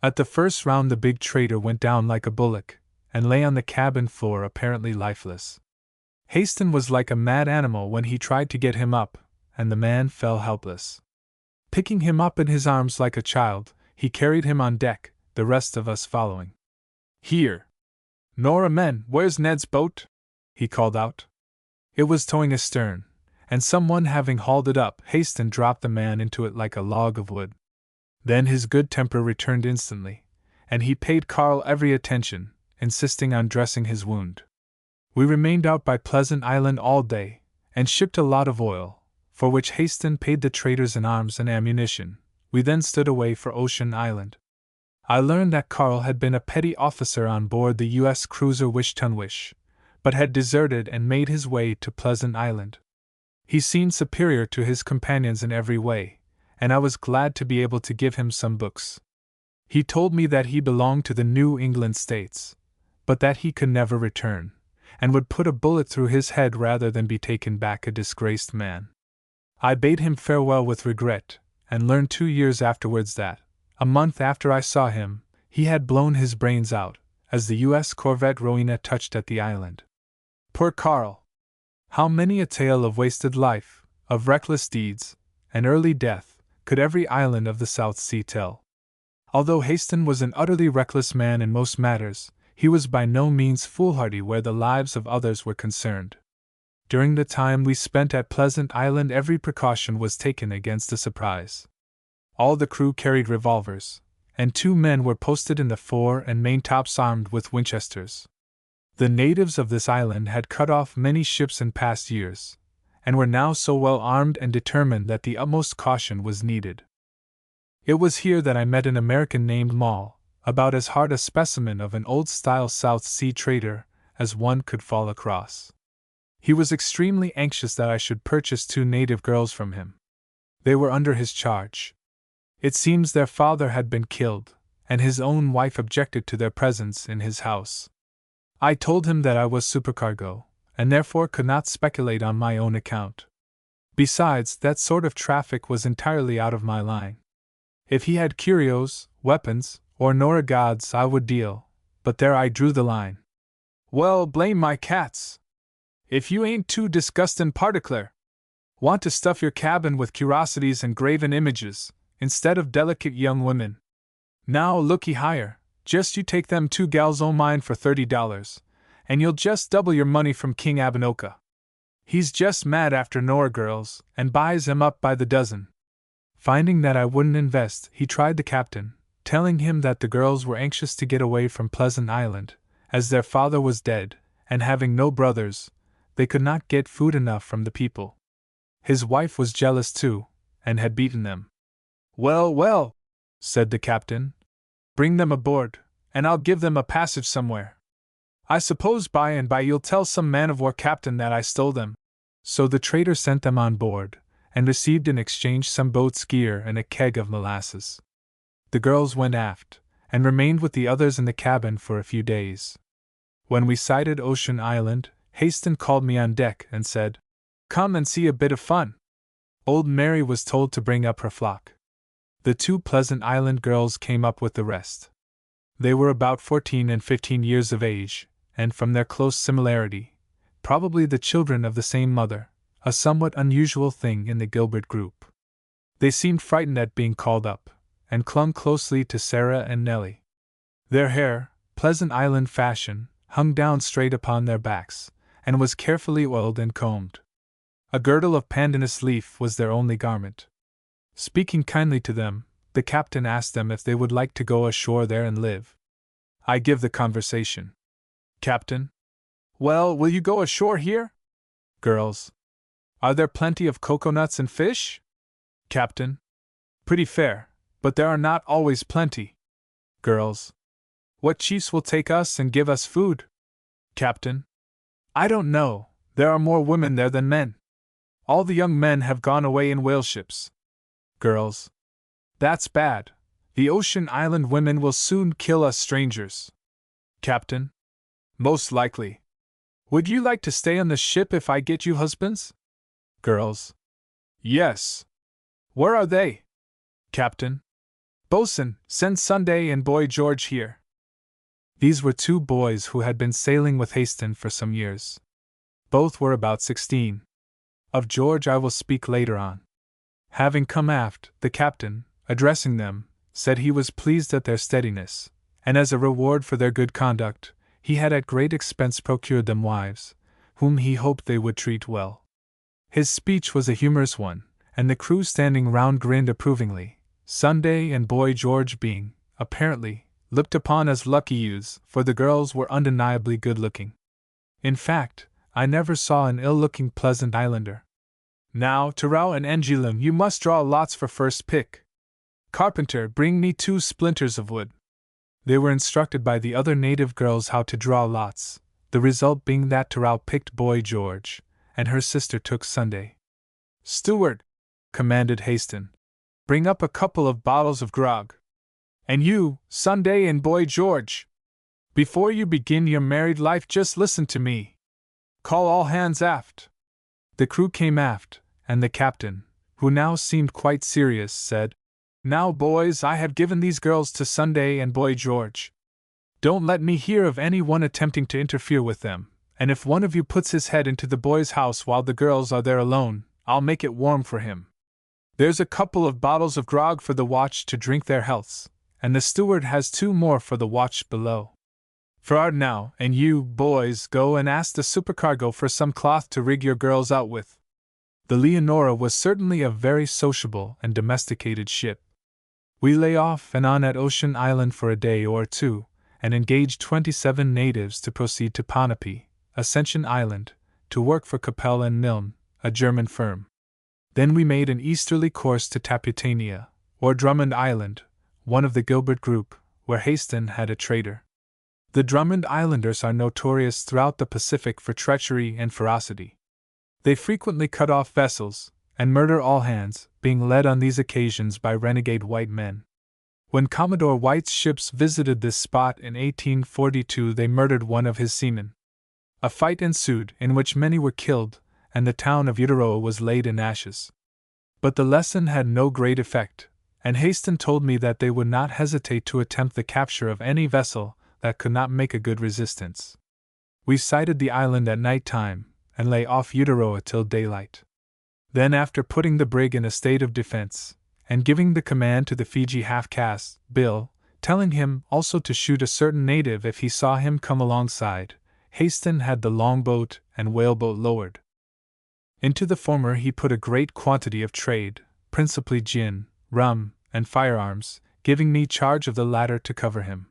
At the first round the big trader went down like a bullock, and lay on the cabin floor apparently lifeless. Haston was like a mad animal when he tried to get him up, and the man fell helpless. Picking him up in his arms like a child, he carried him on deck, the rest of us following. "Here! Nora, men, where's Ned's boat?" he called out. It was towing astern, and someone having hauled it up, Haston dropped the man into it like a log of wood. Then his good temper returned instantly, and he paid Carl every attention, insisting on dressing his wound. We remained out by Pleasant Island all day, and shipped a lot of oil, for which Haston paid the traders in arms and ammunition. We then stood away for Ocean Island. I learned that Carl had been a petty officer on board the U.S. cruiser Wish-ton-Wish, but had deserted and made his way to Pleasant Island. He seemed superior to his companions in every way, and I was glad to be able to give him some books. He told me that he belonged to the New England States, but that he could never return, and would put a bullet through his head rather than be taken back a disgraced man. I bade him farewell with regret, and learned 2 years afterwards that, a month after I saw him, he had blown his brains out, as the U.S. corvette Rowena touched at the island. Poor Carl! How many a tale of wasted life, of reckless deeds, and early death, could every island of the South Sea tell? Although Haston was an utterly reckless man in most matters, he was by no means foolhardy where the lives of others were concerned. During the time we spent at Pleasant Island, every precaution was taken against a surprise. All the crew carried revolvers, and 2 men were posted in the fore and maintops armed with Winchesters. The natives of this island had cut off many ships in past years, and were now so well armed and determined that the utmost caution was needed. It was here that I met an American named Maul, about as hard a specimen of an old-style South Sea trader as one could fall across. He was extremely anxious that I should purchase 2 native girls from him. They were under his charge. It seems their father had been killed, and his own wife objected to their presence in his house. I told him that I was supercargo, and therefore could not speculate on my own account. Besides, that sort of traffic was entirely out of my line. If he had curios, weapons, or Nora gods, I would deal, but there I drew the line. "Well, blame my cats! If you ain't too disgustin' particular! Want to stuff your cabin with curiosities and graven images, instead of delicate young women. Now looky higher, just you take them 2 gals o' mine for $30, and you'll just double your money from King Abinoka. He's just mad after Nora girls, and buys 'em up by the dozen." Finding that I wouldn't invest, he tried the captain, telling him that the girls were anxious to get away from Pleasant Island, as their father was dead, and having no brothers, they could not get food enough from the people. His wife was jealous too, and had beaten them. "Well, well," said the captain, "bring them aboard, and I'll give them a passage somewhere. I suppose by and by you'll tell some man-of-war captain that I stole them." So the trader sent them on board, and received in exchange some boat's gear and a keg of molasses. The girls went aft, and remained with the others in the cabin for a few days. When we sighted Ocean Island, Hasten called me on deck and said, "Come and see a bit of fun." Old Mary was told to bring up her flock. The 2 Pleasant Island girls came up with the rest. They were about 14 and 15 years of age, and from their close similarity, probably the children of the same mother, a somewhat unusual thing in the Gilbert group. They seemed frightened at being called up, and clung closely to Sarah and Nellie. Their hair, Pleasant Island fashion, hung down straight upon their backs, and was carefully oiled and combed. A girdle of pandanus leaf was their only garment. Speaking kindly to them, the captain asked them if they would like to go ashore there and live. I give the conversation. Captain: "Well, will you go ashore here?" Girls: "Are there plenty of coconuts and fish?" Captain: "Pretty fair, but there are not always plenty." Girls: "What chiefs will take us and give us food?" Captain: "I don't know, there are more women there than men. All the young men have gone away in whale ships." Girls: "That's bad. The Ocean Island women will soon kill us strangers." Captain: "Most likely. Would you like to stay on the ship if I get you husbands?" Girls: "Yes." "Where are they?" Captain: "Bosun, send Sunday and Boy George here." These were 2 boys who had been sailing with Hasten for some years. Both were about 16. Of George I will speak later on. Having come aft, the captain, addressing them, said he was pleased at their steadiness, and as a reward for their good conduct, he had at great expense procured them wives, whom he hoped they would treat well. His speech was a humorous one, and the crew standing round grinned approvingly, Sunday and Boy George being, apparently, looked upon as lucky youths, for the girls were undeniably good-looking. In fact, I never saw an ill-looking Pleasant Islander. "Now, Terrell and Angeline, you must draw lots for first pick. Carpenter, bring me 2 splinters of wood." They were instructed by the other native girls how to draw lots, the result being that Terrell picked Boy George, and her sister took Sunday. "Steward," commanded Hasten, "bring up a couple of bottles of grog. And you, Sunday and Boy George, before you begin your married life, just listen to me. Call all hands aft." The crew came aft, and the captain, who now seemed quite serious, said, "Now, boys, I have given these girls to Sunday and Boy George. Don't let me hear of any one attempting to interfere with them, and if one of you puts his head into the boys' house while the girls are there alone, I'll make it warm for him. There's a couple of bottles of grog for the watch to drink their healths, and the steward has 2 more for the watch below. Ferrard now, and you, boys, go and ask the supercargo for some cloth to rig your girls out with." The Leonora was certainly a very sociable and domesticated ship. We lay off and on at Ocean Island for a day or 2, and engaged 27 natives to proceed to Ponape, Ascension Island, to work for Capel and Milne, a German firm. Then we made an easterly course to Taputania, or Drummond Island, one of the Gilbert group, where Hasten had a trader. The Drummond Islanders are notorious throughout the Pacific for treachery and ferocity. They frequently cut off vessels, and murder all hands, being led on these occasions by renegade white men. When Commodore White's ships visited this spot in 1842, they murdered one of his seamen. A fight ensued, in which many were killed, and the town of Utaroa was laid in ashes. But the lesson had no great effect, and Hasten told me that they would not hesitate to attempt the capture of any vessel that could not make a good resistance. We sighted the island at night time, and lay off Utaroa till daylight. Then, after putting the brig in a state of defense, and giving the command to the Fiji half-caste, Bill, telling him also to shoot a certain native if he saw him come alongside, Hasten had the longboat and whaleboat lowered. Into the former he put a great quantity of trade, principally gin, rum, and firearms, giving me charge of the latter to cover him.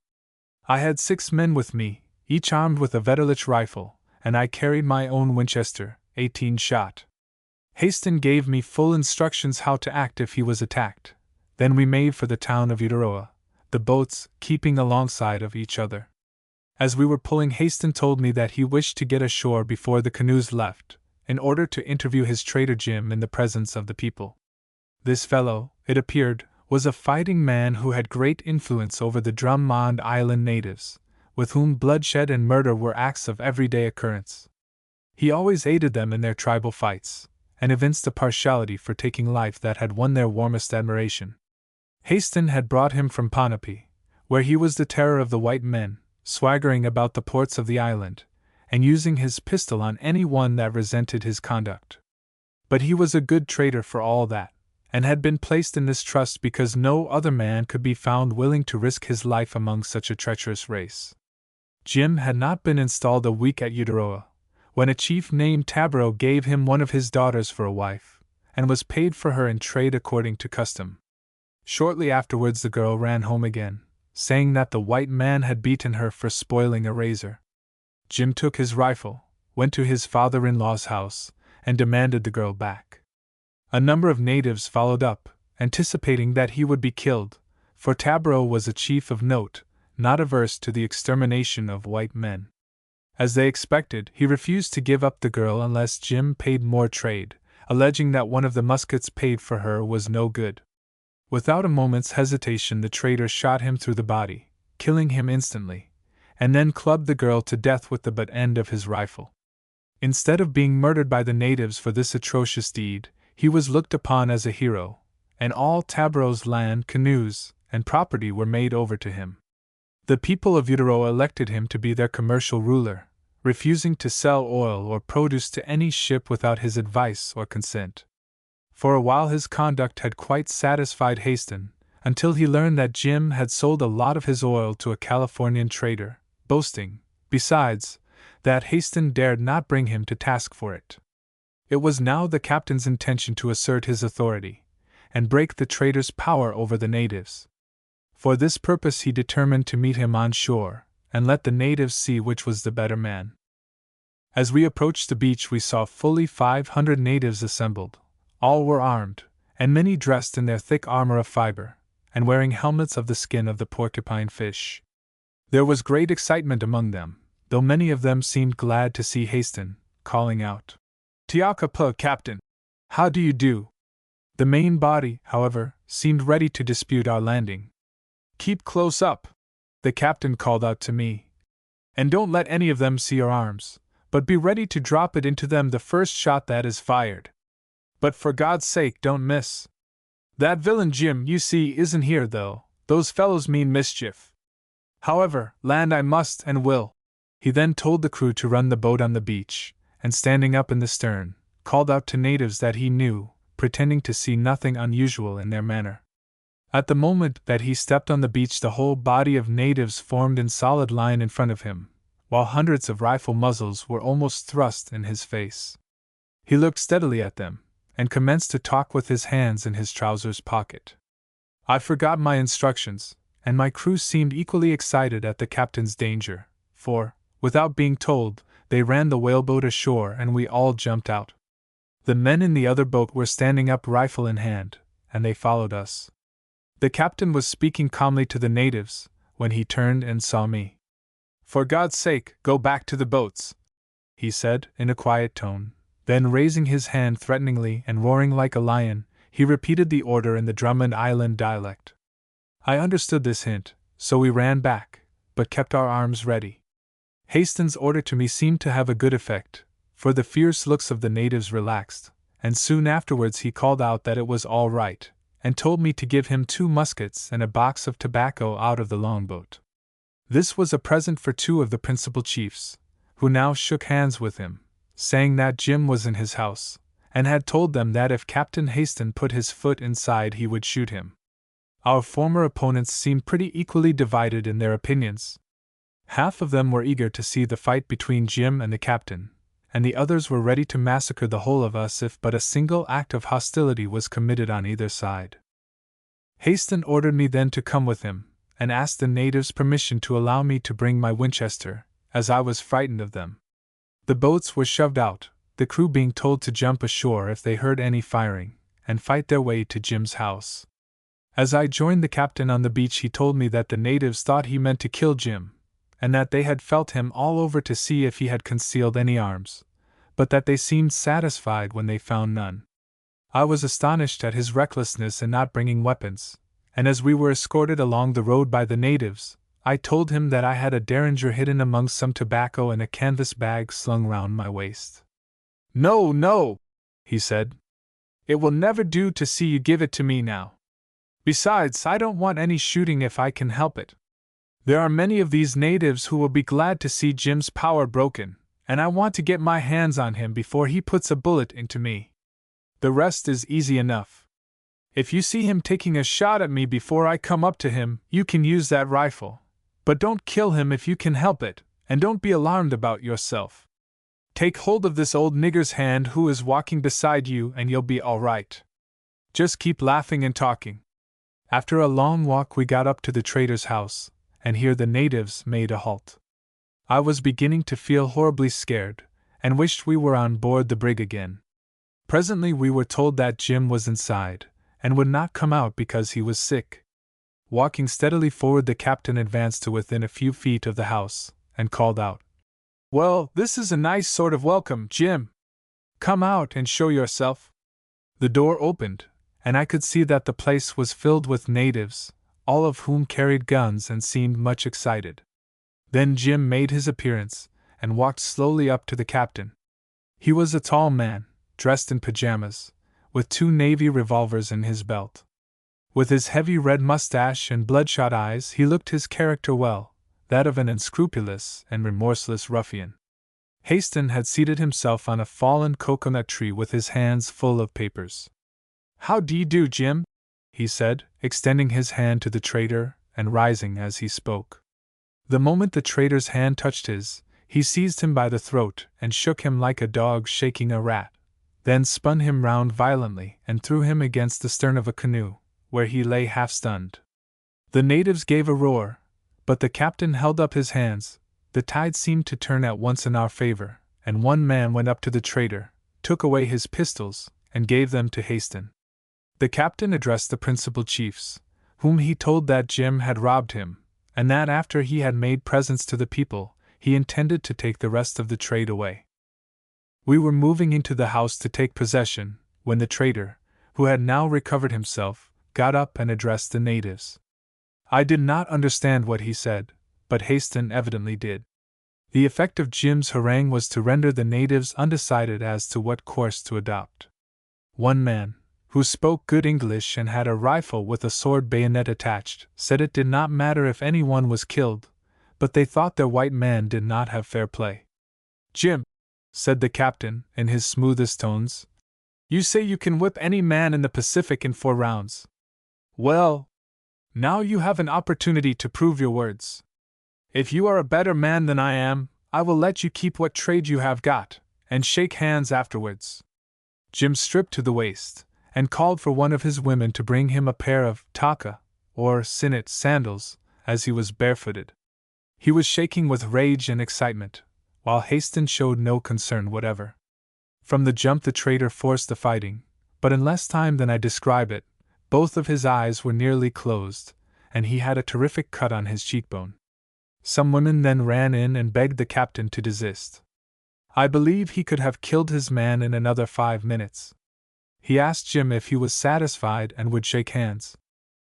I had 6 men with me, each armed with a Vetterlich rifle, and I carried my own Winchester, 18-shot. Hasten gave me full instructions how to act if he was attacked. Then we made for the town of Utaroa, the boats keeping alongside of each other. As we were pulling, Hasten told me that he wished to get ashore before the canoes left, in order to interview his trader Jim in the presence of the people. This fellow, it appeared, was a fighting man who had great influence over the Drummond Island natives, with whom bloodshed and murder were acts of everyday occurrence. He always aided them in their tribal fights, and evinced a partiality for taking life that had won their warmest admiration. Haston had brought him from Ponape, where he was the terror of the white men, swaggering about the ports of the island, and using his pistol on any one that resented his conduct. But he was a good trader for all that, and had been placed in this trust because no other man could be found willing to risk his life among such a treacherous race. Jim had not been installed a week at Uteroa, when a chief named Tabro gave him one of his daughters for a wife, and was paid for her in trade according to custom. Shortly afterwards the girl ran home again, saying that the white man had beaten her for spoiling a razor. Jim took his rifle, went to his father-in-law's house, and demanded the girl back. A number of natives followed up, anticipating that he would be killed, for Tabro was a chief of note, not averse to the extermination of white men. As they expected, he refused to give up the girl unless Jim paid more trade, alleging that one of the muskets paid for her was no good. Without a moment's hesitation the trader shot him through the body, killing him instantly, and then clubbed the girl to death with the butt end of his rifle. Instead of being murdered by the natives for this atrocious deed, he was looked upon as a hero, and all Tabro's land, canoes, and property were made over to him. The people of Uteroa elected him to be their commercial ruler, refusing to sell oil or produce to any ship without his advice or consent. For a while his conduct had quite satisfied Haston, until he learned that Jim had sold a lot of his oil to a Californian trader, boasting, besides, that Haston dared not bring him to task for it. It was now the captain's intention to assert his authority, and break the trader's power over the natives. For this purpose he determined to meet him on shore, and let the natives see which was the better man. As we approached the beach we saw fully 500 natives assembled. All were armed, and many dressed in their thick armor of fiber, and wearing helmets of the skin of the porcupine fish. There was great excitement among them, though many of them seemed glad to see Haston, calling out, "Tiaka, Captain! How do you do?" The main body, however, seemed ready to dispute our landing. "Keep close up," the captain called out to me, "and don't let any of them see your arms, but be ready to drop it into them the first shot that is fired. But for God's sake don't miss. That villain Jim, you see, isn't here though, those fellows mean mischief. However, land I must and will." He then told the crew to run the boat on the beach, and standing up in the stern, called out to natives that he knew, pretending to see nothing unusual in their manner. At the moment that he stepped on the beach the whole body of natives formed in solid line in front of him, while hundreds of rifle muzzles were almost thrust in his face. He looked steadily at them, and commenced to talk with his hands in his trousers pocket. I forgot my instructions, and my crew seemed equally excited at the captain's danger, for, without being told, they ran the whaleboat ashore and we all jumped out. The men in the other boat were standing up rifle in hand, and they followed us. The captain was speaking calmly to the natives, when he turned and saw me. "For God's sake, go back to the boats," he said, in a quiet tone. Then raising his hand threateningly and roaring like a lion, he repeated the order in the Drummond Island dialect. I understood this hint, so we ran back, but kept our arms ready. Haston's order to me seemed to have a good effect, for the fierce looks of the natives relaxed, and soon afterwards he called out that it was all right, and told me to give him 2 muskets and a box of tobacco out of the longboat. This was a present for 2 of the principal chiefs, who now shook hands with him, saying that Jim was in his house, and had told them that if Captain Haston put his foot inside he would shoot him. Our former opponents seemed pretty equally divided in their opinions. Half of them were eager to see the fight between Jim and the captain, and the others were ready to massacre the whole of us if but a single act of hostility was committed on either side. Haston ordered me then to come with him, and asked the natives' permission to allow me to bring my Winchester, as I was frightened of them. The boats were shoved out, the crew being told to jump ashore if they heard any firing, and fight their way to Jim's house. As I joined the captain on the beach he told me that the natives thought he meant to kill Jim, and that they had felt him all over to see if he had concealed any arms, but that they seemed satisfied when they found none. I was astonished at his recklessness in not bringing weapons, and as we were escorted along the road by the natives, I told him that I had a derringer hidden among some tobacco in a canvas bag slung round my waist. "No, no," he said. "It will never do to see you give it to me now. Besides, I don't want any shooting if I can help it. There are many of these natives who will be glad to see Jim's power broken, and I want to get my hands on him before he puts a bullet into me. The rest is easy enough. If you see him taking a shot at me before I come up to him, you can use that rifle. But don't kill him if you can help it, and don't be alarmed about yourself. Take hold of this old nigger's hand who is walking beside you and you'll be all right. Just keep laughing and talking." After a long walk we got up to the trader's house, and here the natives made a halt. I was beginning to feel horribly scared, and wished we were on board the brig again. Presently we were told that Jim was inside, and would not come out because he was sick. Walking steadily forward, the captain advanced to within a few feet of the house, and called out, "Well, this is a nice sort of welcome, Jim. Come out and show yourself." The door opened, and I could see that the place was filled with natives, all of whom carried guns and seemed much excited. Then Jim made his appearance, and walked slowly up to the captain. He was a tall man, dressed in pajamas, with 2 navy revolvers in his belt. With his heavy red mustache and bloodshot eyes, he looked his character well, that of an unscrupulous and remorseless ruffian. Haston had seated himself on a fallen coconut tree with his hands full of papers. "How do you do, Jim?" he said, extending his hand to the trader, and rising as he spoke. The moment the trader's hand touched his, he seized him by the throat and shook him like a dog shaking a rat, then spun him round violently and threw him against the stern of a canoe, where he lay half-stunned. The natives gave a roar, but the captain held up his hands. The tide seemed to turn at once in our favor, and one man went up to the trader, took away his pistols, and gave them to Haston. The captain addressed the principal chiefs, whom he told that Jim had robbed him, and that after he had made presents to the people, he intended to take the rest of the trade away. We were moving into the house to take possession, when the trader, who had now recovered himself, got up and addressed the natives. I did not understand what he said, but Haston evidently did. The effect of Jim's harangue was to render the natives undecided as to what course to adopt. One man, who spoke good English and had a rifle with a sword bayonet attached, said it did not matter if anyone was killed, but they thought their white man did not have fair play. "Jim," said the captain, in his smoothest tones, "you say you can whip any man in the Pacific in 4 rounds. Well, now you have an opportunity to prove your words. If you are a better man than I am, I will let you keep what trade you have got, and shake hands afterwards." Jim stripped to the waist, and called for one of his women to bring him a pair of taka, or sinnet sandals, as he was barefooted. He was shaking with rage and excitement, while Haston showed no concern whatever. From the jump the trader forced the fighting, but in less time than I describe it, both of his eyes were nearly closed, and he had a terrific cut on his cheekbone. Some women then ran in and begged the captain to desist. I believe he could have killed his man in another 5 minutes. He asked Jim if he was satisfied and would shake hands.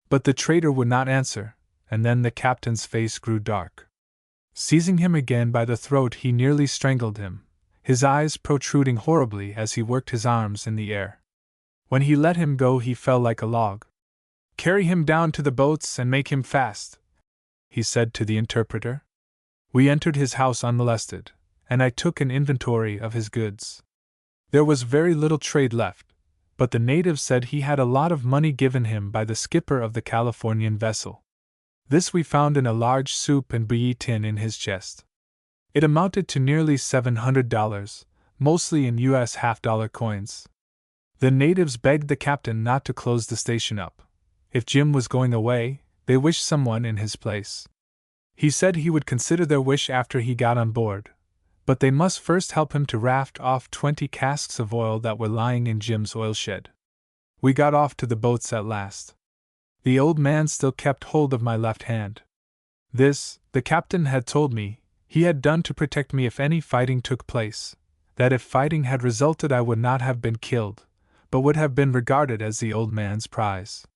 But the trader would not answer, and then the captain's face grew dark. Seizing him again by the throat, he nearly strangled him, his eyes protruding horribly as he worked his arms in the air. When he let him go, he fell like a log. "Carry him down to the boats and make him fast," he said to the interpreter. We entered his house unmolested, and I took an inventory of his goods. There was very little trade left, but the natives said he had a lot of money given him by the skipper of the Californian vessel. This we found in a large soup and bouilli tin in his chest. It amounted to nearly $700, mostly in US half-dollar coins. The natives begged the captain not to close the station up. If Jim was going away, they wished someone in his place. He said he would consider their wish after he got on board, but they must first help him to raft off 20 casks of oil that were lying in Jim's oil shed. We got off to the boats at last. The old man still kept hold of my left hand. This, the captain had told me, he had done to protect me if any fighting took place, that if fighting had resulted I would not have been killed, but would have been regarded as the old man's prize.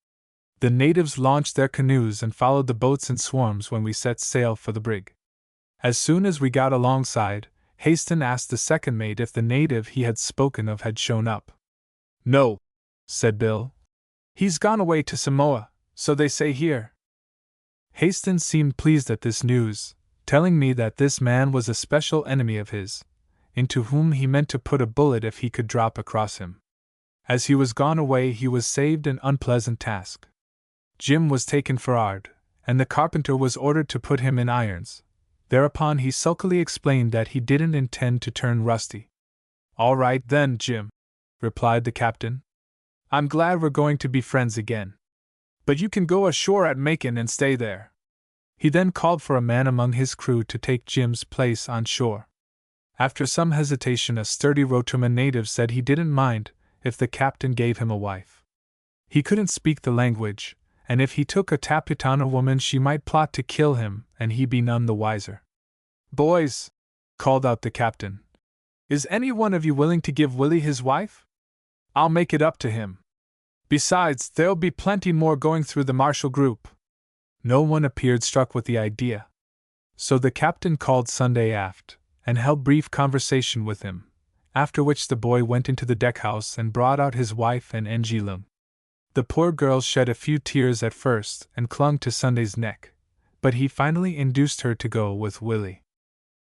The natives launched their canoes and followed the boats in swarms when we set sail for the brig. As soon as we got alongside, Haston asked the second mate if the native he had spoken of had shown up. "No," said Bill. "He's gone away to Samoa, so they say here." Haston seemed pleased at this news, telling me that this man was a special enemy of his, into whom he meant to put a bullet if he could drop across him. As he was gone away, he was saved an unpleasant task. Jim was taken for Ard, and the carpenter was ordered to put him in irons. Thereupon he sulkily explained that he didn't intend to turn rusty. "All right then, Jim," replied the captain. "I'm glad we're going to be friends again. But you can go ashore at Macon and stay there." He then called for a man among his crew to take Jim's place on shore. After some hesitation, a sturdy Rotorman native said he didn't mind if the captain gave him a wife. He couldn't speak the language, and if he took a Taputana woman she might plot to kill him, and he be none the wiser. "Boys," called out the captain, "is any one of you willing to give Willie his wife? I'll make it up to him. Besides, there'll be plenty more going through the Marshall group." No one appeared struck with the idea. So the captain called Sunday aft, and held brief conversation with him, after which the boy went into the deckhouse and brought out his wife and Engilum. The poor girl shed a few tears at first and clung to Sunday's neck, but he finally induced her to go with Willie.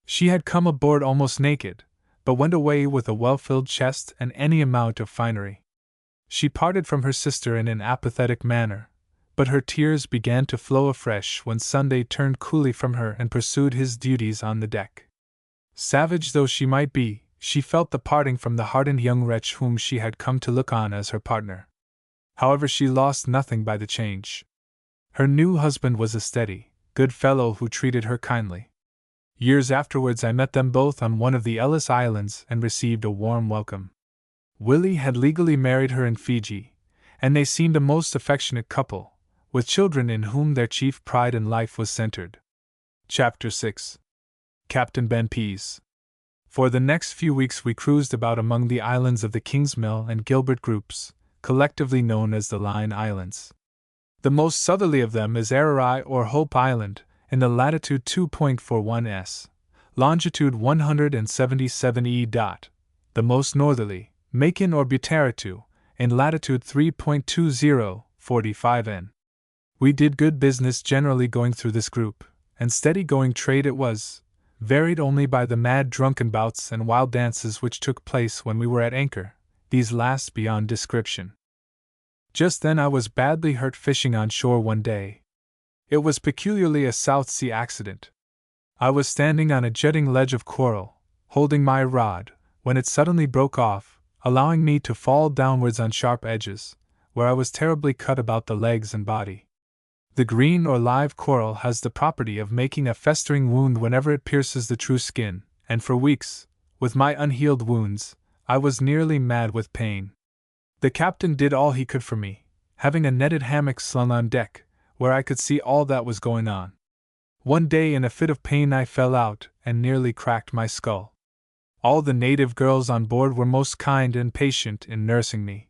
She had come aboard almost naked, but went away with a well-filled chest and any amount of finery. She parted from her sister in an apathetic manner, but her tears began to flow afresh when Sunday turned coolly from her and pursued his duties on the deck. Savage though she might be, she felt the parting from the hardened young wretch whom she had come to look on as her partner. However, she lost nothing by the change. Her new husband was a steady, good fellow who treated her kindly. Years afterwards I met them both on one of the Ellis Islands and received a warm welcome. Willie had legally married her in Fiji, and they seemed a most affectionate couple, with children in whom their chief pride in life was centered. Chapter 6. Captain Ben Pease. For the next few weeks we cruised about among the islands of the Kingsmill and Gilbert groups, collectively known as the Line Islands. The most southerly of them is Ararai or Hope Island, in the latitude 2.41 s, longitude 177 e. The most northerly, Macon or Butaratu, in latitude 3.20 45 n. We did good business generally going through this group, and steady going trade it was, varied only by the mad drunken bouts and wild dances which took place when we were at anchor, these last beyond description. Just then I was badly hurt fishing on shore one day. It was peculiarly a South Sea accident. I was standing on a jutting ledge of coral, holding my rod, when it suddenly broke off, allowing me to fall downwards on sharp edges, where I was terribly cut about the legs and body. The green or live coral has the property of making a festering wound whenever it pierces the true skin, and for weeks, with my unhealed wounds, I was nearly mad with pain. The captain did all he could for me, having a netted hammock slung on deck, where I could see all that was going on. One day in a fit of pain I fell out and nearly cracked my skull. All the native girls on board were most kind and patient in nursing me.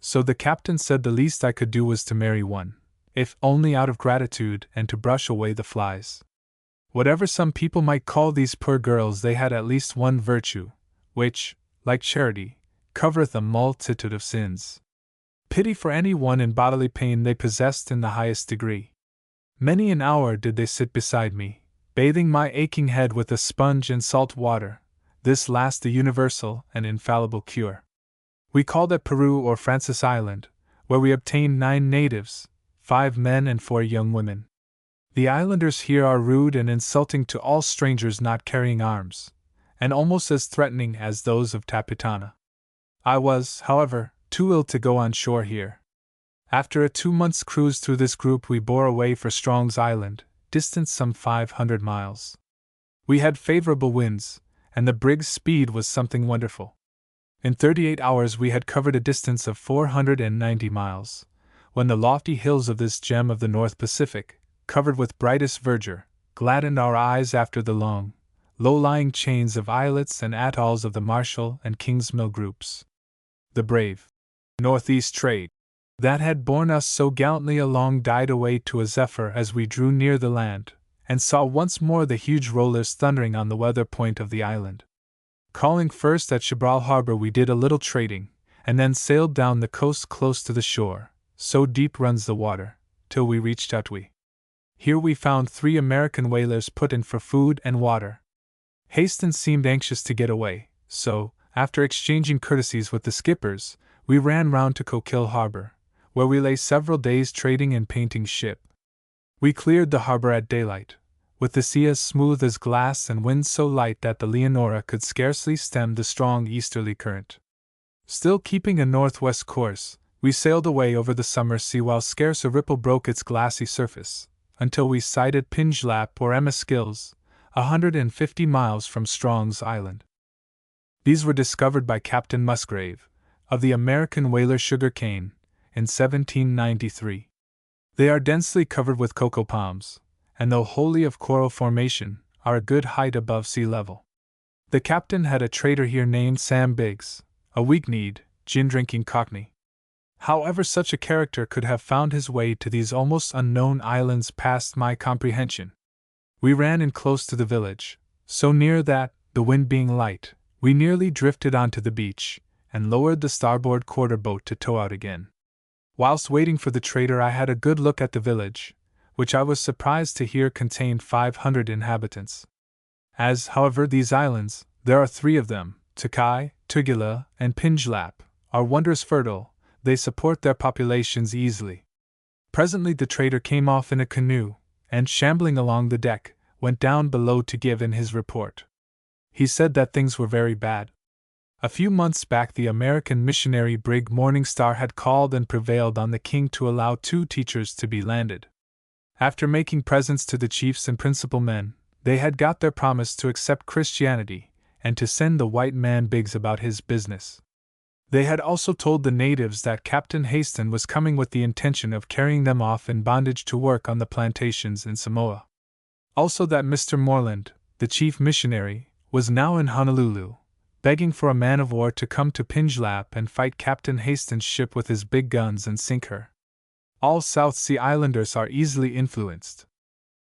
So the captain said the least I could do was to marry one, if only out of gratitude and to brush away the flies. Whatever some people might call these poor girls, they had at least one virtue, which, like charity, covereth a multitude of sins. Pity for any one in bodily pain they possessed in the highest degree. Many an hour did they sit beside me, bathing my aching head with a sponge and salt water, this last the universal and infallible cure. We called at Peru or Francis Island, where we obtained 9 natives, 5 men and 4 young women. The islanders here are rude and insulting to all strangers not carrying arms, and almost as threatening as those of Taputana. I was, however, too ill to go on shore here. After a 2 months' cruise through this group we bore away for Strong's Island, distant some 500 miles. We had favorable winds, and the brig's speed was something wonderful. In 38 hours we had covered a distance of 490 miles, when the lofty hills of this gem of the North Pacific, covered with brightest verdure, gladdened our eyes after the long, low-lying chains of islets and atolls of the Marshall and Kingsmill groups. The brave northeast trade that had borne us so gallantly along died away to a zephyr as we drew near the land, and saw once more the huge rollers thundering on the weather point of the island. Calling first at Chibral Harbor, we did a little trading, and then sailed down the coast close to the shore, so deep runs the water, till we reached Outwee. Here we found 3 American whalers put in for food and water. Hastings seemed anxious to get away, so, after exchanging courtesies with the skippers, we ran round to Coquille Harbor, where we lay several days trading and painting ship. We cleared the harbor at daylight, with the sea as smooth as glass and wind so light that the Leonora could scarcely stem the strong easterly current. Still keeping a northwest course, we sailed away over the summer sea while scarce a ripple broke its glassy surface, until we sighted Pingelap or Emiskills, 150 miles from Strong's Island. These were discovered by Captain Musgrave, of the American whaler Sugar Cane, in 1793. They are densely covered with cocoa palms, and though wholly of coral formation, are a good height above sea level. The captain had a trader here named Sam Biggs, a weak-kneed, gin-drinking cockney. However such a character could have found his way to these almost unknown islands passed my comprehension. We ran in close to the village, so near that, the wind being light, we nearly drifted onto the beach, and lowered the starboard quarter boat to tow out again. Whilst waiting for the trader, I had a good look at the village, which I was surprised to hear contained 500 inhabitants. As, however, these islands, there are 3 of them, Takai, Tugela, and Pingelap, are wondrous fertile, they support their populations easily. Presently the trader came off in a canoe, and shambling along the deck, went down below to give in his report. He said that things were very bad. A few months back the American missionary brig Morning Star had called and prevailed on the king to allow 2 teachers to be landed. After making presents to the chiefs and principal men, they had got their promise to accept Christianity, and to send the white man Biggs about his business. They had also told the natives that Captain Hastings was coming with the intention of carrying them off in bondage to work on the plantations in Samoa. Also that Mr. Moreland, the chief missionary, was now in Honolulu, begging for a man of war to come to Pingelap and fight Captain Hastings' ship with his big guns and sink her. All South Sea Islanders are easily influenced.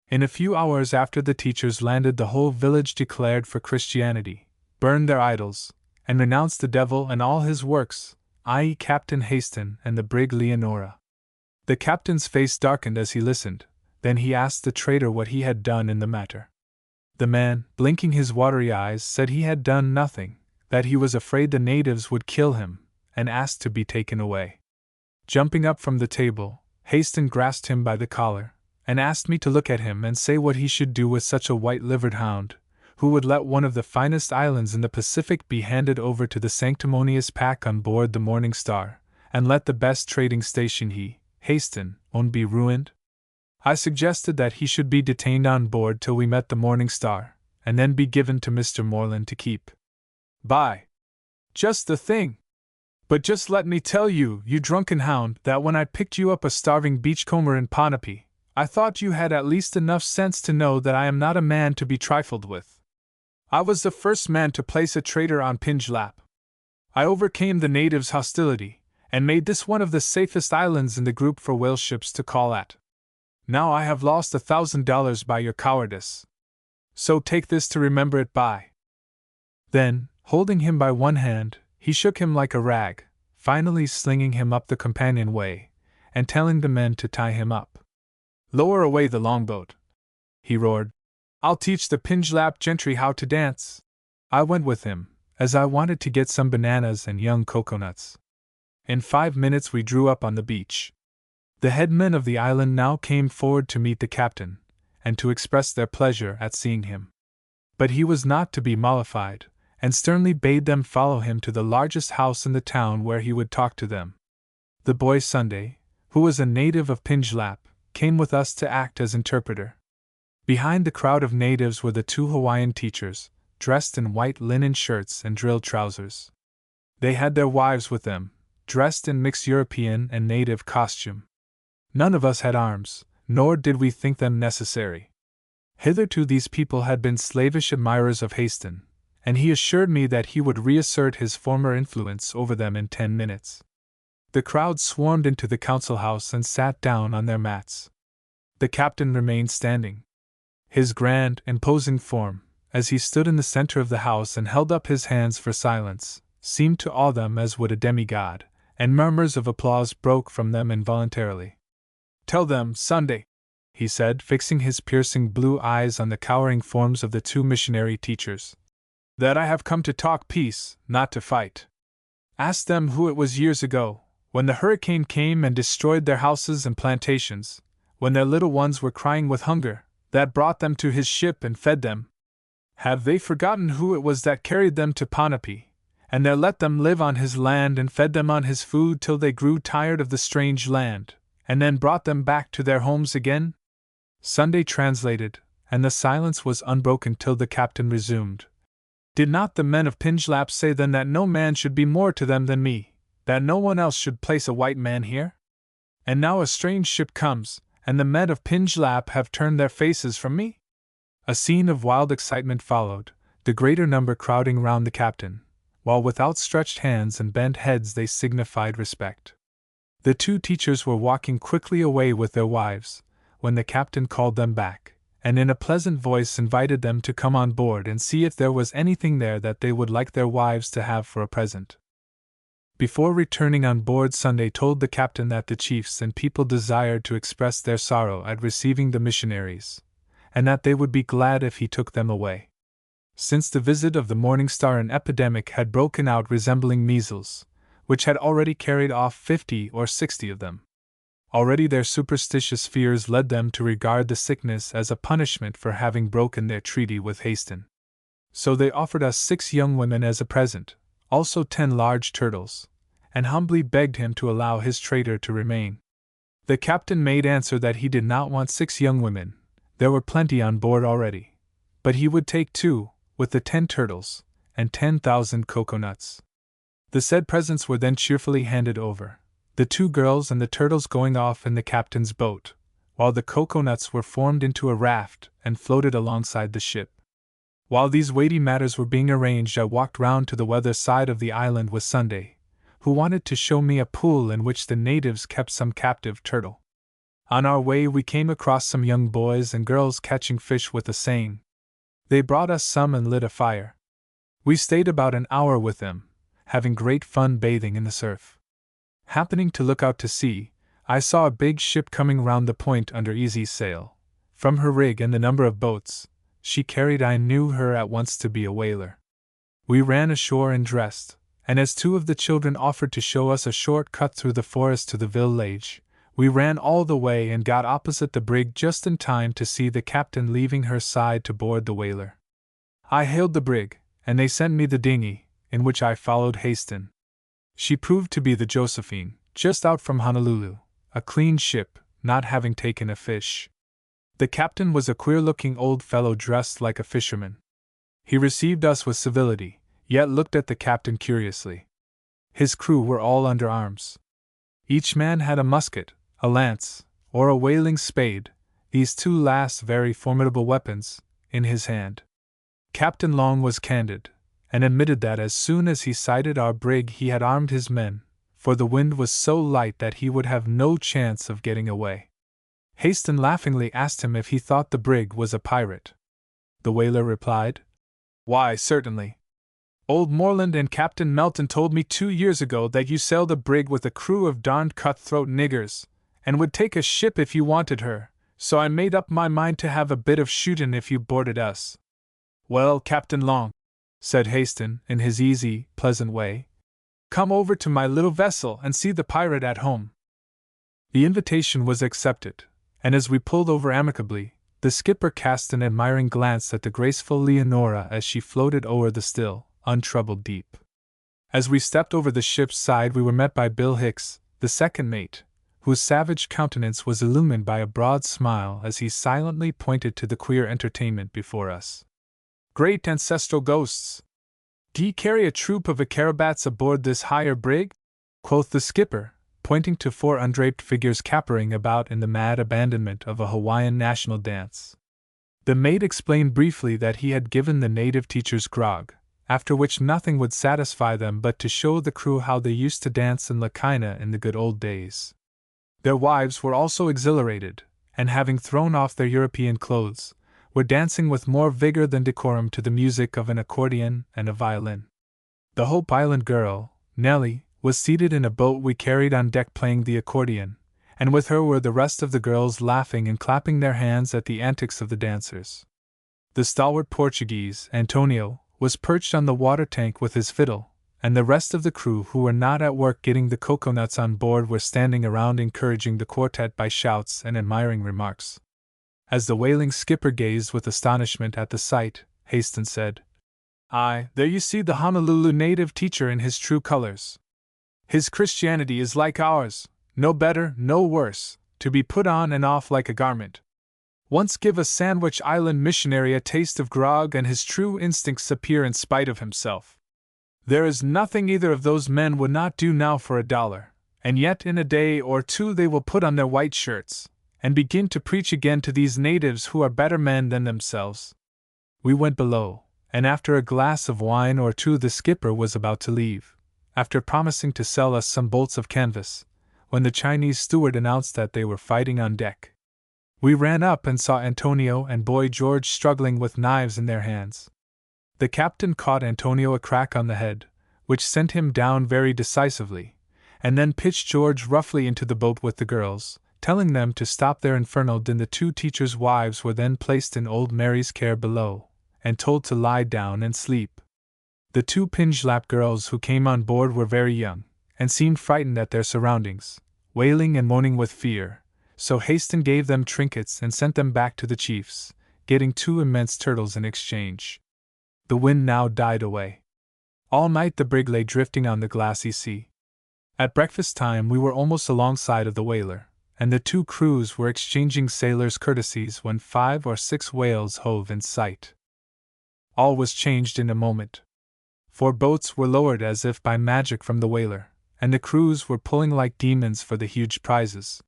In a few hours after the teachers landed, the whole village declared for Christianity, burned their idols, and renounced the devil and all his works, i.e. Captain Hastings and the brig Leonora. The captain's face darkened as he listened, then he asked the trader what he had done in the matter. The man, blinking his watery eyes, said he had done nothing, that he was afraid the natives would kill him, and asked to be taken away. Jumping up from the table, Hastings grasped him by the collar, and asked me to look at him and say what he should do with such a white-livered hound, who would let one of the finest islands in the Pacific be handed over to the sanctimonious pack on board the Morning Star, and let the best trading station he, Hastings, owned be ruined. I suggested that he should be detained on board till we met the Morning Star, and then be given to Mr. Moreland to keep. By just the thing! But just let me tell you, you drunken hound, that when I picked you up a starving beachcomber in Ponape, I thought you had at least enough sense to know that I am not a man to be trifled with. I was the first man to place a trader on Pingelap. I overcame the natives' hostility, and made this one of the safest islands in the group for whale ships to call at. Now I have lost $1,000 by your cowardice. So take this to remember it by. Then, holding him by one hand, he shook him like a rag, finally slinging him up the companionway, and telling the men to tie him up. Lower away the longboat, he roared. I'll teach the Pingelap gentry how to dance. I went with him, as I wanted to get some bananas and young coconuts. In 5 minutes we drew up on the beach. The headmen of the island now came forward to meet the captain, and to express their pleasure at seeing him. But he was not to be mollified, and sternly bade them follow him to the largest house in the town where he would talk to them. The boy Sunday, who was a native of Pingelap, came with us to act as interpreter. Behind the crowd of natives were the 2 Hawaiian teachers, dressed in white linen shirts and drill trousers. They had their wives with them, dressed in mixed European and native costume. None of us had arms, nor did we think them necessary. Hitherto these people had been slavish admirers of Hastings, and he assured me that he would reassert his former influence over them in 10 minutes. The crowd swarmed into the council house and sat down on their mats. The captain remained standing. His grand, imposing form, as he stood in the center of the house and held up his hands for silence, seemed to awe them as would a demigod, and murmurs of applause broke from them involuntarily. "Tell them, Sunday," he said, fixing his piercing blue eyes on the cowering forms of the two missionary teachers, "that I have come to talk peace, not to fight. Ask them who it was years ago, when the hurricane came and destroyed their houses and plantations, when their little ones were crying with hunger, that brought them to his ship and fed them. Have they forgotten who it was that carried them to Ponape, and there let them live on his land and fed them on his food till they grew tired of the strange land, and then brought them back to their homes again?" Sunday translated, and the silence was unbroken till the captain resumed. "Did not the men of Pinjlap say then that no man should be more to them than me, that no one else should place a white man here? And now a strange ship comes, and the men of Pinjlap have turned their faces from me?" A scene of wild excitement followed, the greater number crowding round the captain, while with outstretched hands and bent heads they signified respect. The two teachers were walking quickly away with their wives, when the captain called them back, and in a pleasant voice invited them to come on board and see if there was anything there that they would like their wives to have for a present. Before returning on board, Sunday told the captain that the chiefs and people desired to express their sorrow at receiving the missionaries, and that they would be glad if he took them away. Since the visit of the Morning Star, an epidemic had broken out resembling measles, which had already carried off 50 or 60 of them. Already their superstitious fears led them to regard the sickness as a punishment for having broken their treaty with Haston. So they offered us 6 young women as a present, also 10 large turtles, and humbly begged him to allow his trader to remain. The captain made answer that he did not want 6 young women, there were plenty on board already, but he would take 2, with the 10 turtles, and 10,000 coconuts. The said presents were then cheerfully handed over, the 2 girls and the turtles going off in the captain's boat, while the coconuts were formed into a raft and floated alongside the ship. While these weighty matters were being arranged, I walked round to the weather side of the island with Sunday, who wanted to show me a pool in which the natives kept some captive turtle. On our way we came across some young boys and girls catching fish with a seine. They brought us some and lit a fire. We stayed about an hour with them, having great fun bathing in the surf. Happening to look out to sea, I saw a big ship coming round the point under easy sail. From her rig and the number of boats she carried, I knew her at once to be a whaler. We ran ashore and dressed, and as 2 of the children offered to show us a short cut through the forest to the village, we ran all the way and got opposite the brig just in time to see the captain leaving her side to board the whaler. I hailed the brig, and they sent me the dinghy, in which I followed Haston. She proved to be the Josephine, just out from Honolulu, a clean ship, not having taken a fish. The captain was a queer-looking old fellow dressed like a fisherman. He received us with civility, yet looked at the captain curiously. His crew were all under arms. Each man had a musket, a lance, or a whaling spade, these 2 last very formidable weapons, in his hand. Captain Long was candid, and admitted that as soon as he sighted our brig he had armed his men, for the wind was so light that he would have no chance of getting away. Haston laughingly asked him if he thought the brig was a pirate. The whaler replied, "Why, certainly. Old Moreland and Captain Melton told me 2 years ago that you sailed a brig with a crew of darned cutthroat niggers, and would take a ship if you wanted her, so I made up my mind to have a bit of shootin' if you boarded us." "Well, Captain Long," said Haston, in his easy, pleasant way, "come over to my little vessel and see the pirate at home." The invitation was accepted, and as we pulled over amicably, the skipper cast an admiring glance at the graceful Leonora as she floated o'er the still, untroubled deep. As we stepped over the ship's side we were met by Bill Hicks, the second mate, whose savage countenance was illumined by a broad smile as he silently pointed to the queer entertainment before us. "Great ancestral ghosts! D'ye carry a troop of acarabats aboard this hire brig?" quoth the skipper, pointing to 4 undraped figures capering about in the mad abandonment of a Hawaiian national dance. The mate explained briefly that he had given the native teachers grog, after which nothing would satisfy them but to show the crew how they used to dance in Lacaina in the good old days. Their wives were also exhilarated, and having thrown off their European clothes, were dancing with more vigor than decorum to the music of an accordion and a violin. The Hope Island girl, Nellie, was seated in a boat we carried on deck playing the accordion, and with her were the rest of the girls laughing and clapping their hands at the antics of the dancers. The stalwart Portuguese, Antonio, was perched on the water tank with his fiddle, and the rest of the crew who were not at work getting the coconuts on board were standing around encouraging the quartet by shouts and admiring remarks. As the whaling skipper gazed with astonishment at the sight, Haston said, "Aye, there you see the Honolulu native teacher in his true colors. His Christianity is like ours, no better, no worse, to be put on and off like a garment. Once give a Sandwich Island missionary a taste of grog and his true instincts appear in spite of himself. There is nothing either of those men would not do now for $1, and yet in a day or two they will put on their white shirts, and begin to preach again to these natives who are better men than themselves." We went below, and after a glass of wine or two the skipper was about to leave, after promising to sell us some bolts of canvas, when the Chinese steward announced that they were fighting on deck. We ran up and saw Antonio and Boy George struggling with knives in their hands. The captain caught Antonio a crack on the head, which sent him down very decisively, and then pitched George roughly into the boat with the girls, telling them to stop their infernal din. The two teachers' wives were then placed in old Mary's care below, and told to lie down and sleep. The two Pinglap girls who came on board were very young, and seemed frightened at their surroundings, wailing and moaning with fear, so Haston gave them trinkets and sent them back to the chiefs, getting 2 immense turtles in exchange. The wind now died away. All night the brig lay drifting on the glassy sea. At breakfast time we were almost alongside of the whaler, and the two crews were exchanging sailors' courtesies when 5 or 6 whales hove in sight. All was changed in a moment. 4 boats were lowered as if by magic from the whaler, and the crews were pulling like demons for the huge prizes.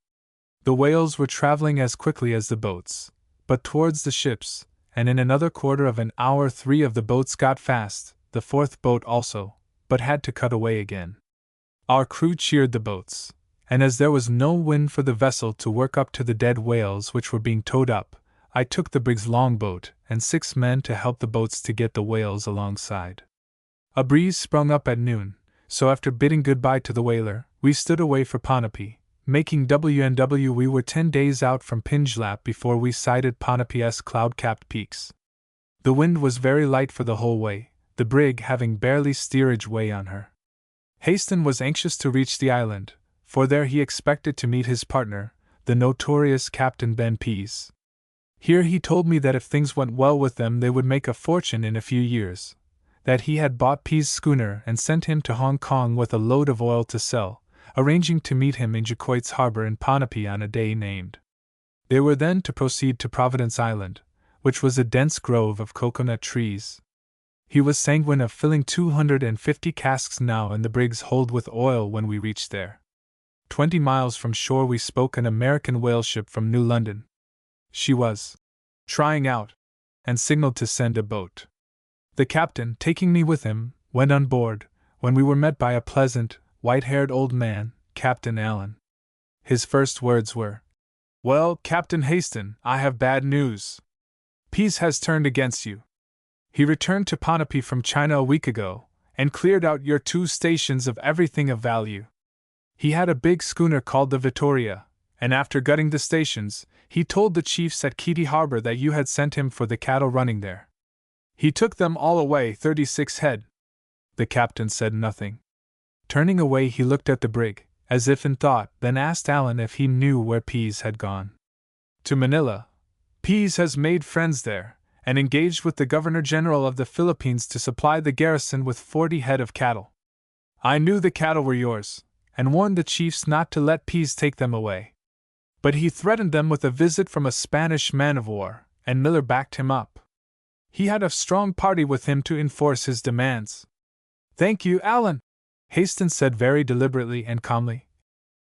The whales were traveling as quickly as the boats, but towards the ships, and in another quarter of an hour 3 of the boats got fast, the 4th boat also, but had to cut away again. Our crew cheered the boats, and as there was no wind for the vessel to work up to the dead whales which were being towed up, I took the brig's longboat and 6 men to help the boats to get the whales alongside. A breeze sprung up at noon, so after bidding goodbye to the whaler, we stood away for Ponape. Making WNW, we were 10 days out from Pinglap before we sighted Ponape's cloud-capped peaks. The wind was very light for the whole way, the brig having barely steerage way on her. Haston was anxious to reach the island, for there he expected to meet his partner, the notorious Captain Ben Pease. Here he told me that if things went well with them they would make a fortune in a few years, that he had bought Pease's schooner and sent him to Hong Kong with a load of oil to sell, arranging to meet him in Jacquoit's harbor in Ponape on a day named. They were then to proceed to Providence Island, which was a dense grove of coconut trees. He was sanguine of filling 250 casks now in the brig's hold with oil when we reached there. 20 miles from shore we spoke an American whale ship from New London. She was trying out, and signaled to send a boat. The captain, taking me with him, went on board, when we were met by a pleasant, white-haired old man, Captain Allen. His first words were, "Well, Captain Haston, I have bad news. Pease has turned against you. He returned to Ponape from China a week ago, and cleared out your 2 stations of everything of value. He had a big schooner called the Victoria, and after gutting the stations, he told the chiefs at Keady Harbor that you had sent him for the cattle running there. He took them all away, 36 head. The captain said nothing. Turning away he looked at the brig, as if in thought, then asked Allen if he knew where Pease had gone. To Manila. Pease has made friends there, and engaged with the Governor-General of the Philippines to supply the garrison with 40 head of cattle. I knew the cattle were yours, and warned the chiefs not to let Pease take them away. But he threatened them with a visit from a Spanish man-of-war, and Miller backed him up. He had a strong party with him to enforce his demands." "Thank you, Allen," Haston said very deliberately and calmly.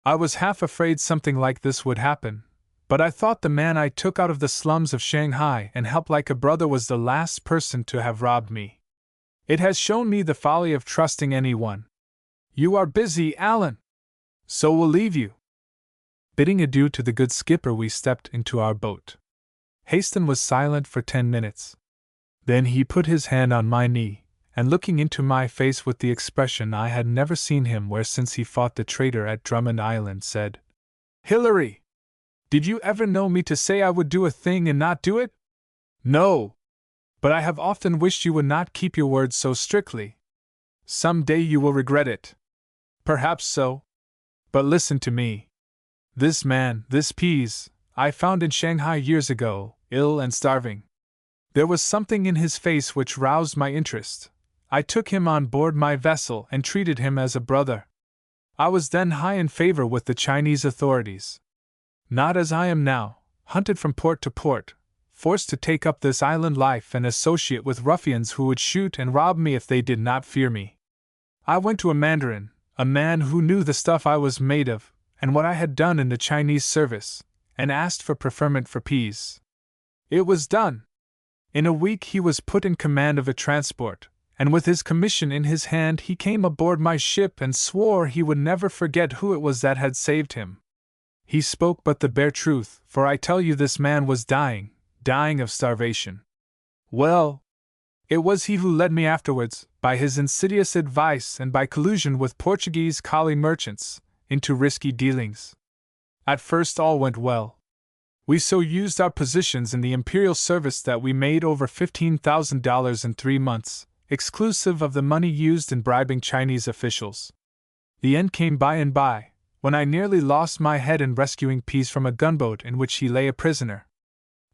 "I was half afraid something like this would happen, but I thought the man I took out of the slums of Shanghai and helped like a brother was the last person to have robbed me. It has shown me the folly of trusting anyone. You are busy, Alan. So we'll leave you. Bidding adieu to the good skipper, we stepped into our boat. Haston was silent for 10 minutes. Then he put his hand on my knee, and looking into my face with the expression I had never seen him wear since he fought the traitor at Drummond Island, said, "Hilary! Did you ever know me to say I would do a thing and not do it? No. But I have often wished you would not keep your word so strictly. Some day you will regret it. Perhaps so. But listen to me. This man, this Pease, I found in Shanghai years ago, ill and starving. There was something in his face which roused my interest. I took him on board my vessel and treated him as a brother. I was then high in favor with the Chinese authorities. Not as I am now, hunted from port to port, forced to take up this island life and associate with ruffians who would shoot and rob me if they did not fear me. I went to a mandarin, a man who knew the stuff I was made of, and what I had done in the Chinese service, and asked for preferment for Pease. It was done. In a week he was put in command of a transport, and with his commission in his hand he came aboard my ship and swore he would never forget who it was that had saved him. He spoke but the bare truth, for I tell you this man was dying of starvation. Well, it was he who led me afterwards, by his insidious advice and by collusion with Portuguese collie merchants, into risky dealings. At first all went well. We so used our positions in the imperial service that we made over $15,000 in 3 months, exclusive of the money used in bribing Chinese officials. The end came by and by, when I nearly lost my head in rescuing Pease from a gunboat in which he lay a prisoner.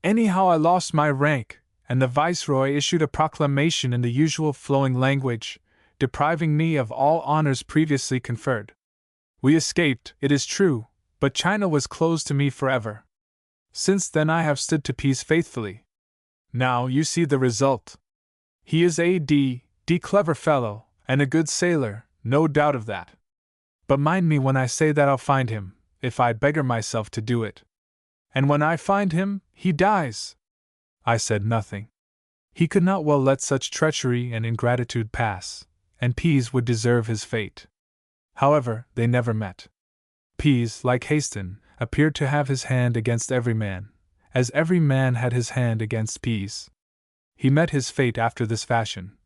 Anyhow, I lost my rank, and the Viceroy issued a proclamation in the usual flowing language, depriving me of all honors previously conferred. We escaped, it is true, but China was closed to me forever. Since then I have stood to Pease faithfully. Now you see the result. He is a d clever fellow, and a good sailor, no doubt of that. But mind me when I say that I'll find him, if I beggar myself to do it. And when I find him, he dies. I said nothing. He could not well let such treachery and ingratitude pass, and Pease would deserve his fate. However, they never met. Pease, like Haston, appeared to have his hand against every man, as every man had his hand against Pease. He met his fate after this fashion.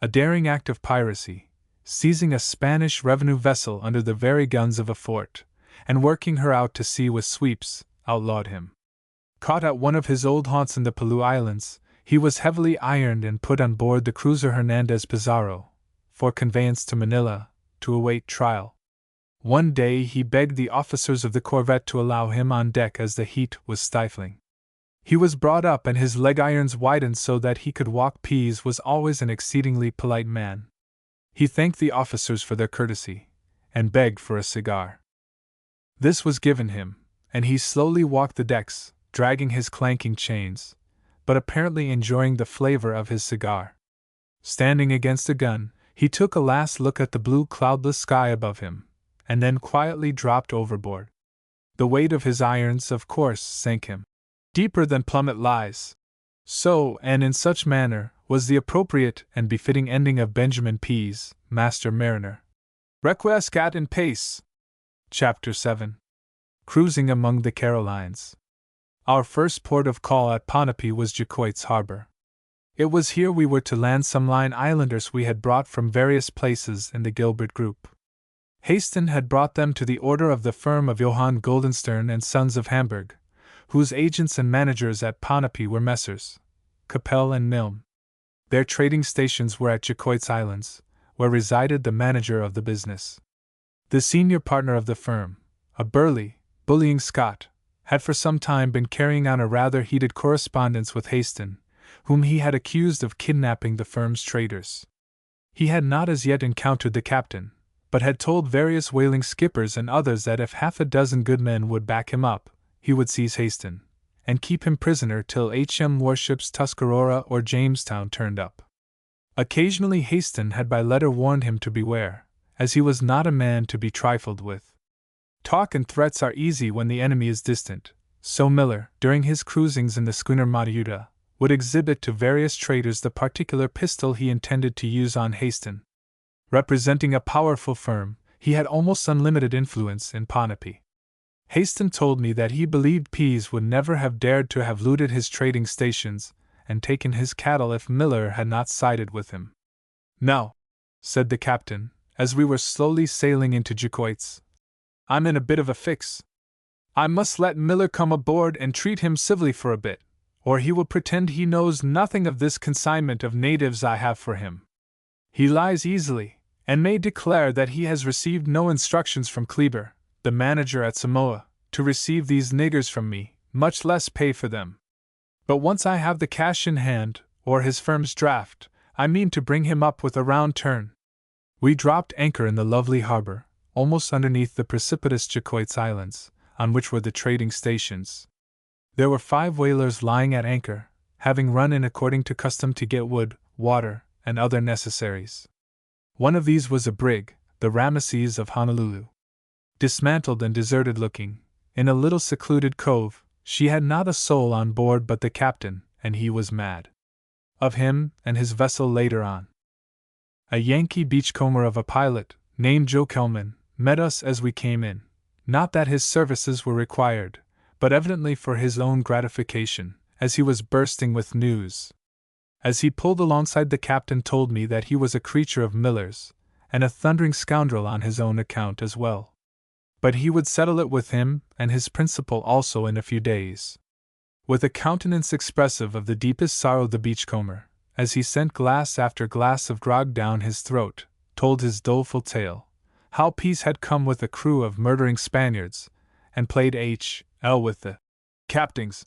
A daring act of piracy, seizing a Spanish revenue vessel under the very guns of a fort, and working her out to sea with sweeps, outlawed him. Caught at one of his old haunts in the Pelew Islands, he was heavily ironed and put on board the cruiser Hernandez Pizarro, for conveyance to Manila, to await trial. One day he begged the officers of the corvette to allow him on deck as the heat was stifling. He was brought up and his leg irons widened so that he could walk. Pease was always an exceedingly polite man. He thanked the officers for their courtesy, and begged for a cigar. This was given him, and he slowly walked the decks, dragging his clanking chains, but apparently enjoying the flavor of his cigar. Standing against a gun, he took a last look at the blue cloudless sky above him, and then quietly dropped overboard. The weight of his irons, of course, sank him deeper than plummet lies. So, and in such manner, was the appropriate and befitting ending of Benjamin Pease, Master Mariner. Requiescat in pace. Chapter 7. Cruising among the Carolines. Our first port of call at Ponape was Jacquoit's Harbor. It was here we were to land some Line Islanders we had brought from various places in the Gilbert group. Haston had brought them to the order of the firm of Johann Goldenstern and Sons of Hamburg, whose agents and managers at Ponape were Messrs. Capel and Milne. Their trading stations were at Jacquoit's Islands, where resided the manager of the business. The senior partner of the firm, a burly, bullying Scot, had for some time been carrying on a rather heated correspondence with Haston, whom he had accused of kidnapping the firm's traders. He had not as yet encountered the captain, but had told various whaling skippers and others that if half a dozen good men would back him up, he would seize Haston, and keep him prisoner till HM warships Tuscarora or Jamestown turned up. Occasionally Haston had by letter warned him to beware, as he was not a man to be trifled with. Talk and threats are easy when the enemy is distant, so Miller, during his cruisings in the schooner Matyuta, would exhibit to various traders the particular pistol he intended to use on Haston. Representing a powerful firm, he had almost unlimited influence in Ponape. Haston told me that he believed Pease would never have dared to have looted his trading stations and taken his cattle if Miller had not sided with him. "Now," said the captain, as we were slowly sailing into Jacquoits, "I'm in a bit of a fix. I must let Miller come aboard and treat him civilly for a bit, or he will pretend he knows nothing of this consignment of natives I have for him. He lies easily, and may declare that he has received no instructions from Kleber, the manager at Samoa, to receive these niggers from me, much less pay for them. But once I have the cash in hand, or his firm's draft, I mean to bring him up with a round turn." We dropped anchor in the lovely harbor, almost underneath the precipitous Jacquoits Islands, on which were the trading stations. There were 5 whalers lying at anchor, having run in according to custom to get wood, water, and other necessaries. One of these was a brig, the Rameses of Honolulu. Dismantled and deserted looking, in a little secluded cove, she had not a soul on board but the captain, and he was mad. Of him and his vessel later on. A Yankee beachcomber of a pilot, named Joe Kelman, met us as we came in. Not that his services were required, but evidently for his own gratification, as he was bursting with news. As he pulled alongside, the captain told me that he was a creature of Miller's, and a thundering scoundrel on his own account as well. But he would settle it with him and his principal also in a few days. With a countenance expressive of the deepest sorrow, the beachcomber, as he sent glass after glass of grog down his throat, told his doleful tale, how Pease had come with a crew of murdering Spaniards, and played H.L. with the captain's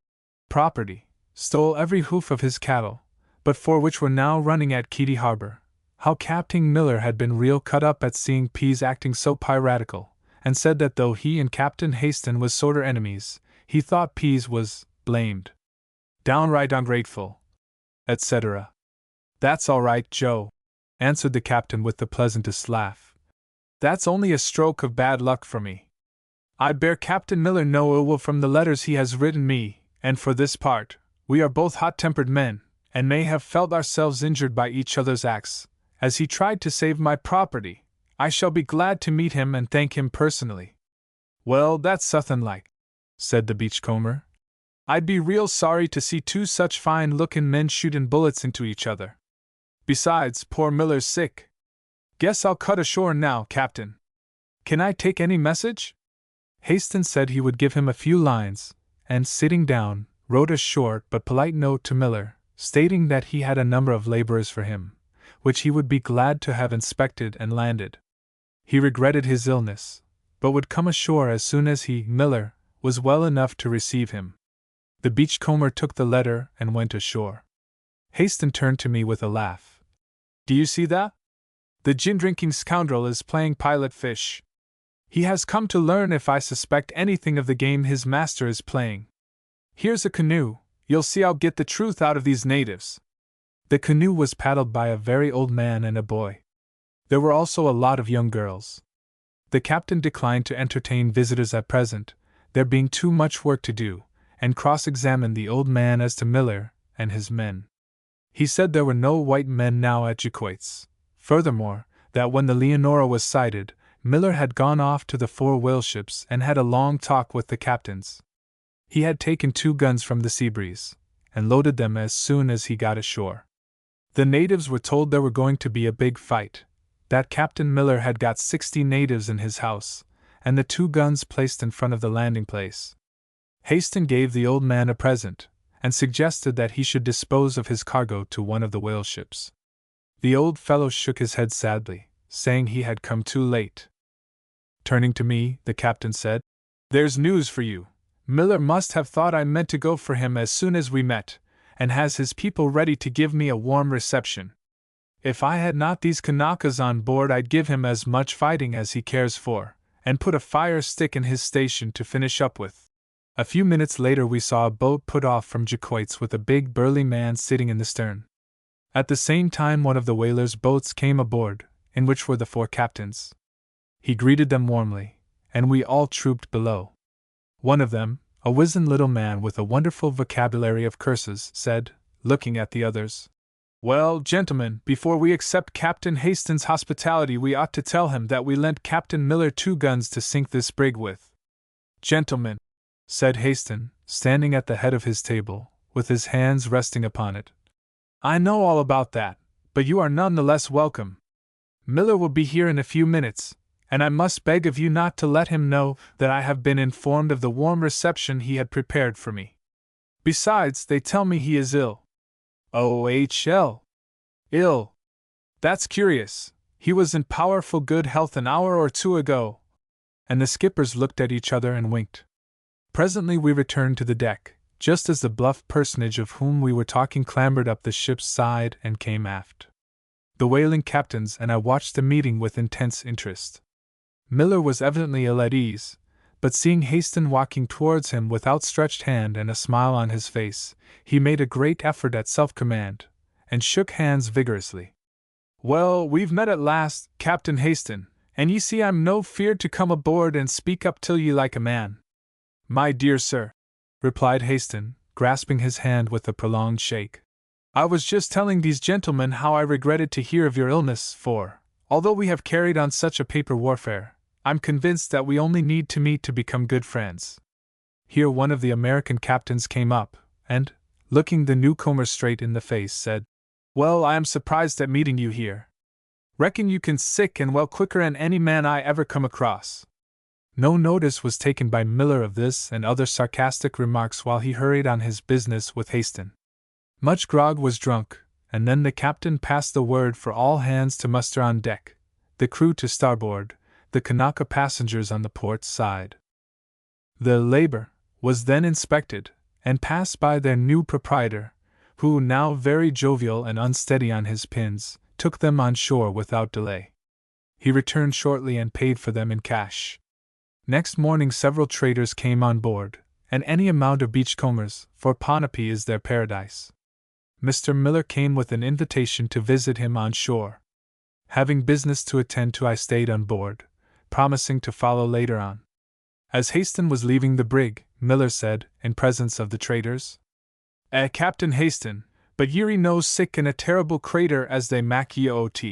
property, stole every hoof of his cattle, but 4 which were now running at Keady Harbor, how Captain Miller had been real cut up at seeing Pease acting so piratical, and said that though he and Captain Haston was sorter enemies, he thought Pease was blamed, downright ungrateful, etc. "That's all right, Joe," answered the captain with the pleasantest laugh. "That's only a stroke of bad luck for me. I bear Captain Miller no ill will from the letters he has written me, and for this part, we are both hot-tempered men, and may have felt ourselves injured by each other's acts. As he tried to save my property, I shall be glad to meet him and thank him personally." "Well, that's suthin' like," said the beachcomber. "I'd be real sorry to see 2 such fine-lookin' men shootin' bullets into each other. Besides, poor Miller's sick. Guess I'll cut ashore now, Captain. Can I take any message?" Haston said he would give him a few lines, and sitting down, wrote a short but polite note to Miller, stating that he had a number of laborers for him, which he would be glad to have inspected and landed. He regretted his illness, but would come ashore as soon as he, Miller, was well enough to receive him. The beachcomber took the letter and went ashore. Haston turned to me with a laugh. "Do you see that? The gin-drinking scoundrel is playing pilot fish. He has come to learn if I suspect anything of the game his master is playing. Here's a canoe, you'll see I'll get the truth out of these natives." The canoe was paddled by a very old man and a boy. There were also a lot of young girls. The captain declined to entertain visitors at present, there being too much work to do, and cross-examined the old man as to Miller and his men. He said there were no white men now at Jacquoits. Furthermore, that when the Leonora was sighted, Miller had gone off to the 4 whaleships and had a long talk with the captains. He had taken 2 guns from the Seabreeze, and loaded them as soon as he got ashore. The natives were told there were going to be a big fight, that Captain Miller had got 60 natives in his house, and the 2 guns placed in front of the landing place. Haston gave the old man a present, and suggested that he should dispose of his cargo to one of the whaleships. The old fellow shook his head sadly, saying he had come too late. Turning to me, the captain said, "There's news for you. Miller must have thought I meant to go for him as soon as we met, and has his people ready to give me a warm reception. If I had not these Kanakas on board, I'd give him as much fighting as he cares for, and put a fire stick in his station to finish up with." A few minutes later we saw a boat put off from Jacquoits with a big burly man sitting in the stern. At the same time one of the whalers' boats came aboard, in which were the 4 captains. He greeted them warmly, and we all trooped below. One of them, a wizened little man with a wonderful vocabulary of curses, said, looking at the others. Well, gentlemen, before we accept Captain Hastings' hospitality, we ought to tell him that we lent Captain Miller 2 guns to sink this brig with. Gentlemen, said Hastings, standing at the head of his table, with his hands resting upon it, I know all about that, but you are none the less welcome. Miller will be here in a few minutes, and I must beg of you not to let him know that I have been informed of the warm reception he had prepared for me. Besides, they tell me he is ill. O.H.L. Ill. That's curious. He was in powerful good health an hour or 2 ago. And the skippers looked at each other and winked. Presently we returned to the deck, just as the bluff personage of whom we were talking clambered up the ship's side and came aft. The whaling captains and I watched the meeting with intense interest. Miller was evidently ill at ease, but seeing Hastings walking towards him with outstretched hand and a smile on his face, he made a great effort at self-command, and shook hands vigorously. Well, we've met at last, Captain Hastings, and ye see I'm no feared to come aboard and speak up till ye like a man. My dear sir, replied Hastings, grasping his hand with a prolonged shake, I was just telling these gentlemen how I regretted to hear of your illness, for, although we have carried on such a paper warfare, I'm convinced that we only need to meet to become good friends. Here one of the American captains came up, and, looking the newcomer straight in the face, said, Well, I am surprised at meeting you here. Reckon you can sick and well quicker'n any man I ever come across. No notice was taken by Miller of this and other sarcastic remarks while he hurried on his business with Hastings. Much grog was drunk, and then the captain passed the word for all hands to muster on deck, the crew to starboard, the Kanaka passengers on the port side. The labor was then inspected, and passed by their new proprietor, who, now very jovial and unsteady on his pins, took them on shore without delay. He returned shortly and paid for them in cash. Next morning several traders came on board, and any amount of beachcombers, for Ponape is their paradise. Mr. Miller came with an invitation to visit him on shore. Having business to attend to, I stayed on board, promising to follow later on. As Hastings was leaving the brig, Miller said, in presence of the traders, Captain Hastings, but ye're no sick in a terrible crater as they mak ye ot.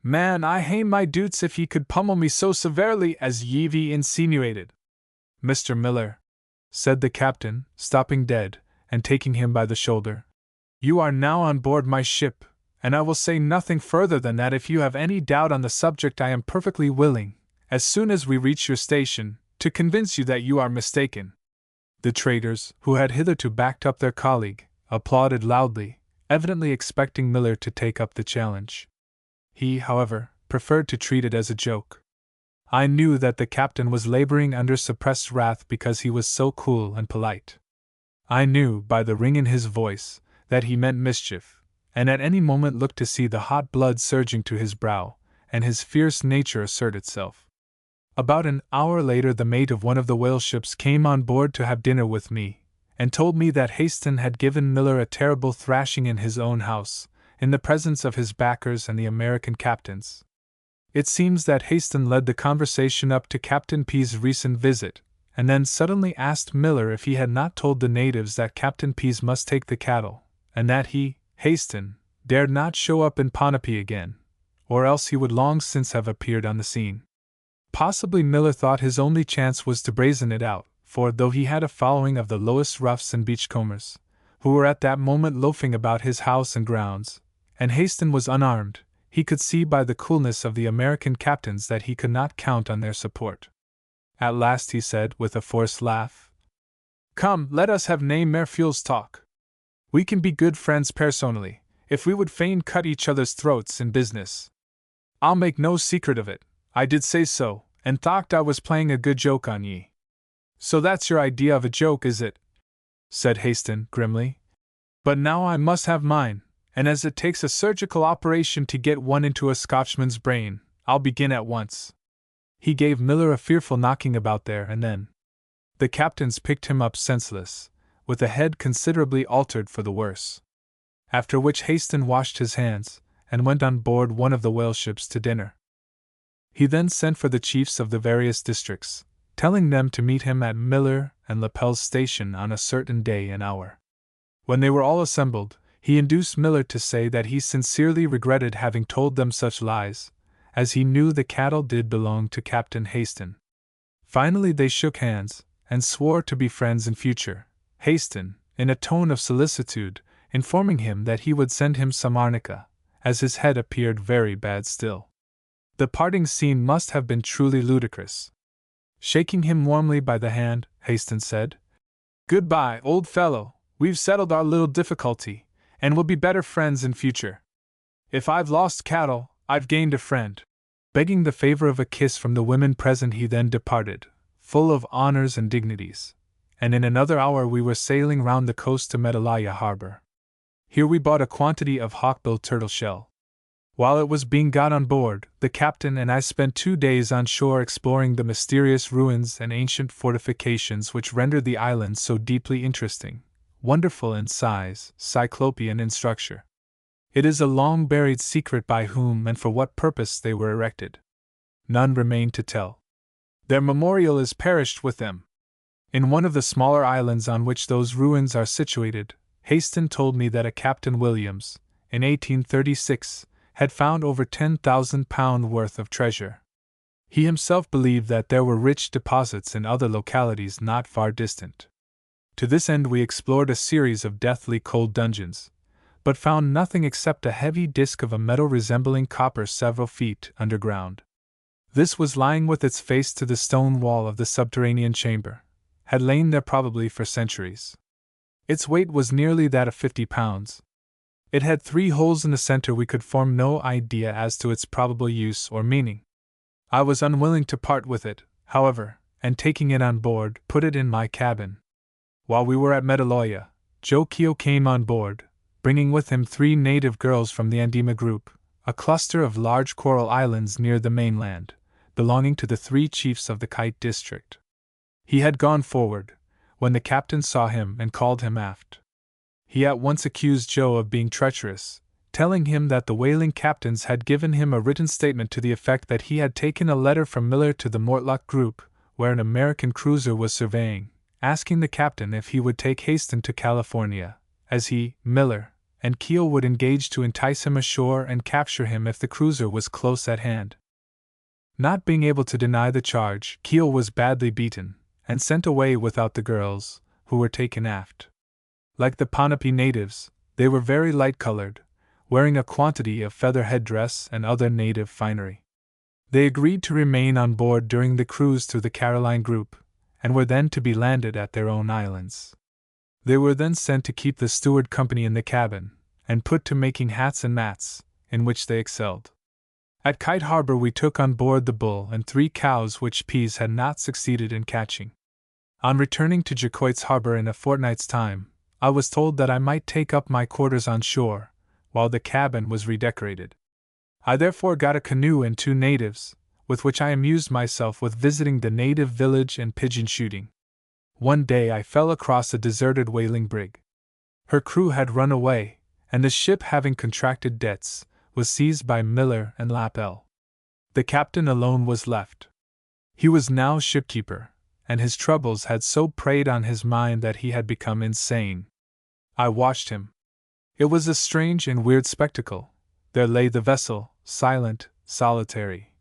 Man, I hae my doots if ye could pummel me so severely as ye've insinuated. Mr. Miller, said the captain, stopping dead, and taking him by the shoulder, you are now on board my ship, and I will say nothing further than that if you have any doubt on the subject I am perfectly willing, as soon as we reach your station, to convince you that you are mistaken. The traders, who had hitherto backed up their colleague, applauded loudly, evidently expecting Miller to take up the challenge. He, however, preferred to treat it as a joke. I knew that the captain was laboring under suppressed wrath because he was so cool and polite. I knew, by the ring in his voice, that he meant mischief, and at any moment looked to see the hot blood surging to his brow, and his fierce nature assert itself. About an hour later the mate of one of the whale ships came on board to have dinner with me, and told me that Hastings had given Miller a terrible thrashing in his own house, in the presence of his backers and the American captains. It seems that Hastings led the conversation up to Captain P's recent visit, and then suddenly asked Miller if he had not told the natives that Captain P's must take the cattle, and that he, Hastings, dared not show up in Ponape again, or else he would long since have appeared on the scene. Possibly Miller thought his only chance was to brazen it out, for though he had a following of the lowest roughs and beachcombers, who were at that moment loafing about his house and grounds, and Hastings was unarmed, he could see by the coolness of the American captains that he could not count on their support. At last he said, with a forced laugh, Come, let us have nae mere fules talk. We can be good friends personally, if we would fain cut each other's throats in business. I'll make no secret of it, I did say so, and thocht I was playing a good joke on ye. So that's your idea of a joke, is it? Said Hastings, grimly. But now I must have mine, and as it takes a surgical operation to get one into a Scotchman's brain, I'll begin at once. He gave Miller a fearful knocking about there and then. The captains picked him up senseless, with a head considerably altered for the worse. After which Hastings washed his hands, and went on board one of the whale ships to dinner. He then sent for the chiefs of the various districts, telling them to meet him at Miller and Lapel's station on a certain day and hour. When they were all assembled, He induced Miller to say that he sincerely regretted having told them such lies, as he knew the cattle did belong to Captain Haston. Finally they shook hands, and swore to be friends in future, Haston, in a tone of solicitude, informing him that he would send him some arnica, as his head appeared very bad still. The parting scene must have been truly ludicrous. Shaking him warmly by the hand, Haston said, "Goodbye, old fellow, we've settled our little difficulty, and will be better friends in future. If I've lost cattle, I've gained a friend." Begging the favor of a kiss from the women present, he then departed, full of honors and dignities, and in another hour we were sailing round the coast to Medalaya harbor. Here we bought a quantity of hawk-billed turtle shell. While it was being got on board, the captain and I spent 2 days on shore exploring the mysterious ruins and ancient fortifications which rendered the island so deeply interesting, wonderful in size, cyclopean in structure. It is a long-buried secret by whom and for what purpose they were erected. None remain to tell. Their memorial is perished with them. In one of the smaller islands on which those ruins are situated, Haston told me that a Captain Williams, in 1836, had found over £10,000 worth of treasure. He himself believed that there were rich deposits in other localities not far distant. To this end we explored a series of deathly cold dungeons, but found nothing except a heavy disk of a metal resembling copper several feet underground. This was lying with its face to the stone wall of the subterranean chamber, had lain there probably for centuries. Its weight was nearly that of 50 pounds. It had 3 holes in the center. We could form no idea as to its probable use or meaning. I was unwilling to part with it, however, and taking it on board, put it in my cabin. While we were at Medalaya, Joe Keogh came on board, bringing with him 3 native girls from the Andima group, a cluster of large coral islands near the mainland, belonging to the 3 chiefs of the Kite district. He had gone forward, when the captain saw him and called him aft. He at once accused Joe of being treacherous, telling him that the whaling captains had given him a written statement to the effect that he had taken a letter from Miller to the Mortlock group, where an American cruiser was surveying, asking the captain if he would take Haston to California, as he, Miller, and Keogh would engage to entice him ashore and capture him if the cruiser was close at hand. Not being able to deny the charge, Keogh was badly beaten, and sent away without the girls, who were taken aft. Like the Ponape natives, they were very light-colored, wearing a quantity of feather headdress and other native finery. They agreed to remain on board during the cruise through the Caroline group, and were then to be landed at their own islands. They were then sent to keep the steward company in the cabin, and put to making hats and mats, in which they excelled. At Kite Harbor we took on board the bull and 3 cows which Pease had not succeeded in catching. On returning to Jacquoit's Harbor in a fortnight's time, I was told that I might take up my quarters on shore, while the cabin was redecorated. I therefore got a canoe and 2 natives, with which I amused myself with visiting the native village and pigeon shooting. One day I fell across a deserted whaling brig. Her crew had run away, and the ship, having contracted debts, was seized by Miller and Lappel. The captain alone was left. He was now shipkeeper, and his troubles had so preyed on his mind that he had become insane. I watched him. It was a strange and weird spectacle. There lay the vessel, silent, solitary.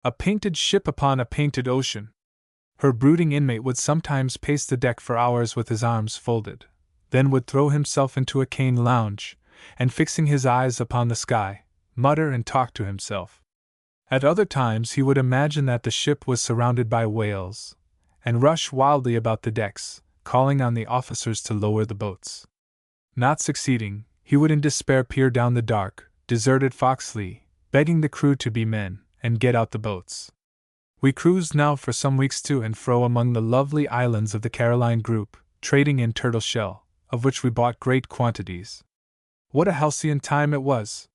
A painted ship upon a painted ocean. Her brooding inmate would sometimes pace the deck for hours with his arms folded, then would throw himself into a cane lounge, and fixing his eyes upon the sky, mutter and talk to himself. At other times he would imagine that the ship was surrounded by whales, and rush wildly about the decks, calling on the officers to lower the boats. Not succeeding, he would in despair peer down the dark, deserted Foxley, begging the crew to be men, and get out the boats. We cruised now for some weeks to and fro among the lovely islands of the Caroline group, trading in turtle shell, of which we bought great quantities. What a halcyon time it was!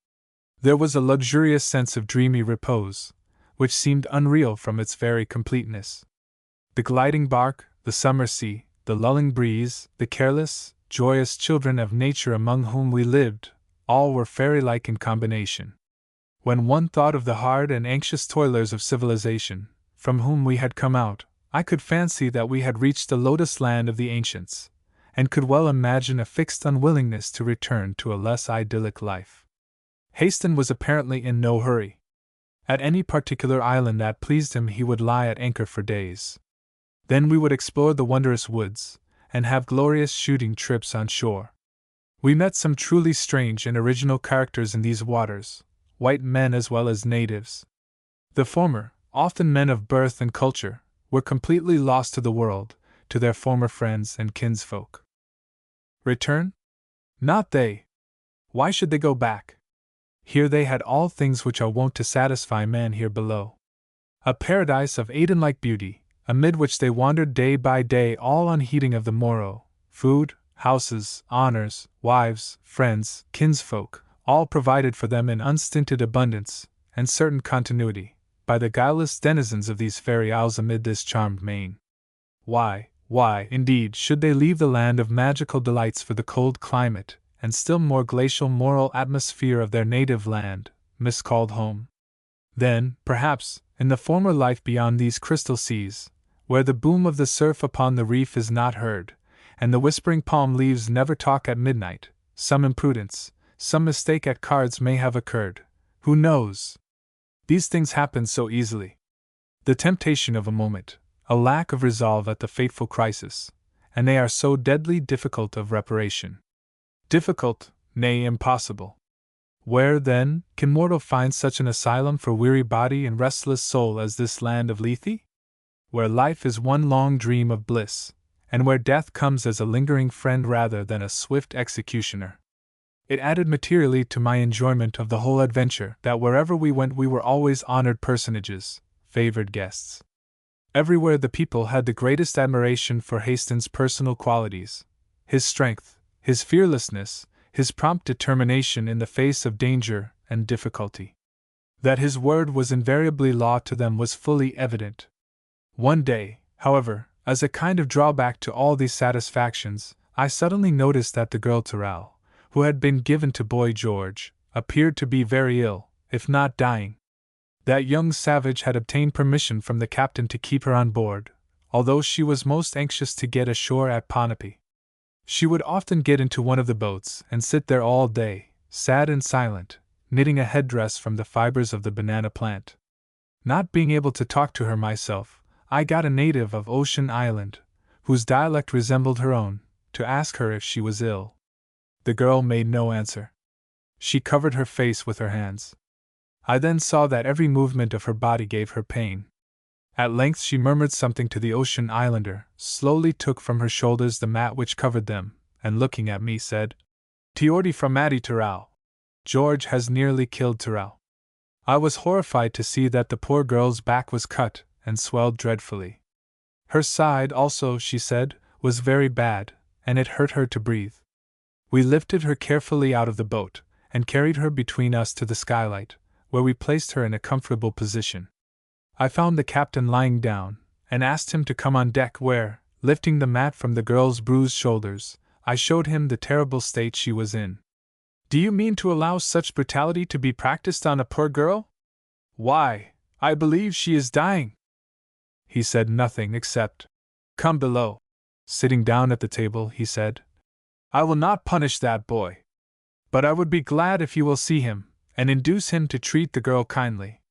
There was a luxurious sense of dreamy repose, which seemed unreal from its very completeness. The gliding bark, the summer sea, the lulling breeze, the careless, joyous children of nature among whom we lived, all were fairy-like in combination. When one thought of the hard and anxious toilers of civilization, from whom we had come out, I could fancy that we had reached the lotus land of the ancients, and could well imagine a fixed unwillingness to return to a less idyllic life. Haston was apparently in no hurry. At any particular island that pleased him he would lie at anchor for days. Then we would explore the wondrous woods, and have glorious shooting trips on shore. We met some truly strange and original characters in these waters, white men as well as natives. The former, often men of birth and culture, were completely lost to the world, to their former friends and kinsfolk. Return? Not they. Why should they go back? Here they had all things which are wont to satisfy man here below. A paradise of Eden-like beauty, amid which they wandered day by day, all unheeding of the morrow, food, houses, honors, wives, friends, kinsfolk, all provided for them in unstinted abundance and certain continuity, by the guileless denizens of these fairy isles amid this charmed main. Why, indeed, should they leave the land of magical delights for the cold climate and still more glacial moral atmosphere of their native land, miscalled home? Then, perhaps, in the former life beyond these crystal seas, where the boom of the surf upon the reef is not heard, and the whispering palm leaves never talk at midnight, some imprudence, some mistake at cards may have occurred. Who knows? These things happen so easily. The temptation of a moment, a lack of resolve at the fateful crisis, and they are so deadly difficult of reparation. Difficult, nay, impossible. Where, then, can mortal find such an asylum for weary body and restless soul as this land of Lethe? Where life is one long dream of bliss, and where death comes as a lingering friend rather than a swift executioner. It added materially to my enjoyment of the whole adventure that wherever we went we were always honored personages, favored guests. Everywhere the people had the greatest admiration for Haston's personal qualities, his strength, his fearlessness, his prompt determination in the face of danger and difficulty. That his word was invariably law to them was fully evident. One day, however, as a kind of drawback to all these satisfactions, I suddenly noticed that the girl Tyrrell, who had been given to Boy George, appeared to be very ill, if not dying. That young savage had obtained permission from the captain to keep her on board, although she was most anxious to get ashore at Ponape. She would often get into one of the boats and sit there all day, sad and silent, knitting a headdress from the fibers of the banana plant. Not being able to talk to her myself, I got a native of Ocean Island, whose dialect resembled her own, to ask her if she was ill. The girl made no answer. She covered her face with her hands. I then saw that every movement of her body gave her pain. At length she murmured something to the Ocean Islander, slowly took from her shoulders the mat which covered them, and looking at me said, "Tiordi fra Matty Tyrrell. George has nearly killed Tyrrell." I was horrified to see that the poor girl's back was cut and swelled dreadfully. Her side also, she said, was very bad, and it hurt her to breathe. We lifted her carefully out of the boat, and carried her between us to the skylight, where we placed her in a comfortable position. I found the captain lying down, and asked him to come on deck where, lifting the mat from the girl's bruised shoulders, I showed him the terrible state she was in. "Do you mean to allow such brutality to be practiced on a poor girl? Why, I believe she is dying." He said nothing except, "Come below." Sitting down at the table, he said, "I will not punish that boy. But I would be glad if you will see him, and induce him to treat the girl kindly."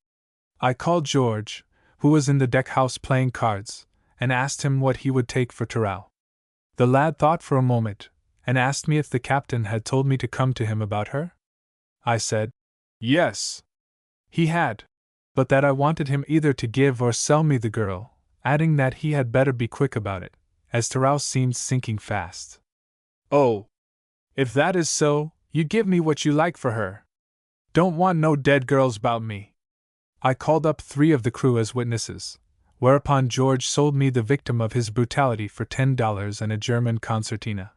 I called George, who was in the deck-house playing cards, and asked him what he would take for Tyrrell. The lad thought for a moment, and asked me if the captain had told me to come to him about her. I said, yes, he had, but that I wanted him either to give or sell me the girl, adding that he had better be quick about it, as Tyrrell seemed sinking fast. "Oh, if that is so, you give me what you like for her. Don't want no dead girls about me." I called up 3 of the crew as witnesses, whereupon George sold me the victim of his brutality for $10 and a German concertina.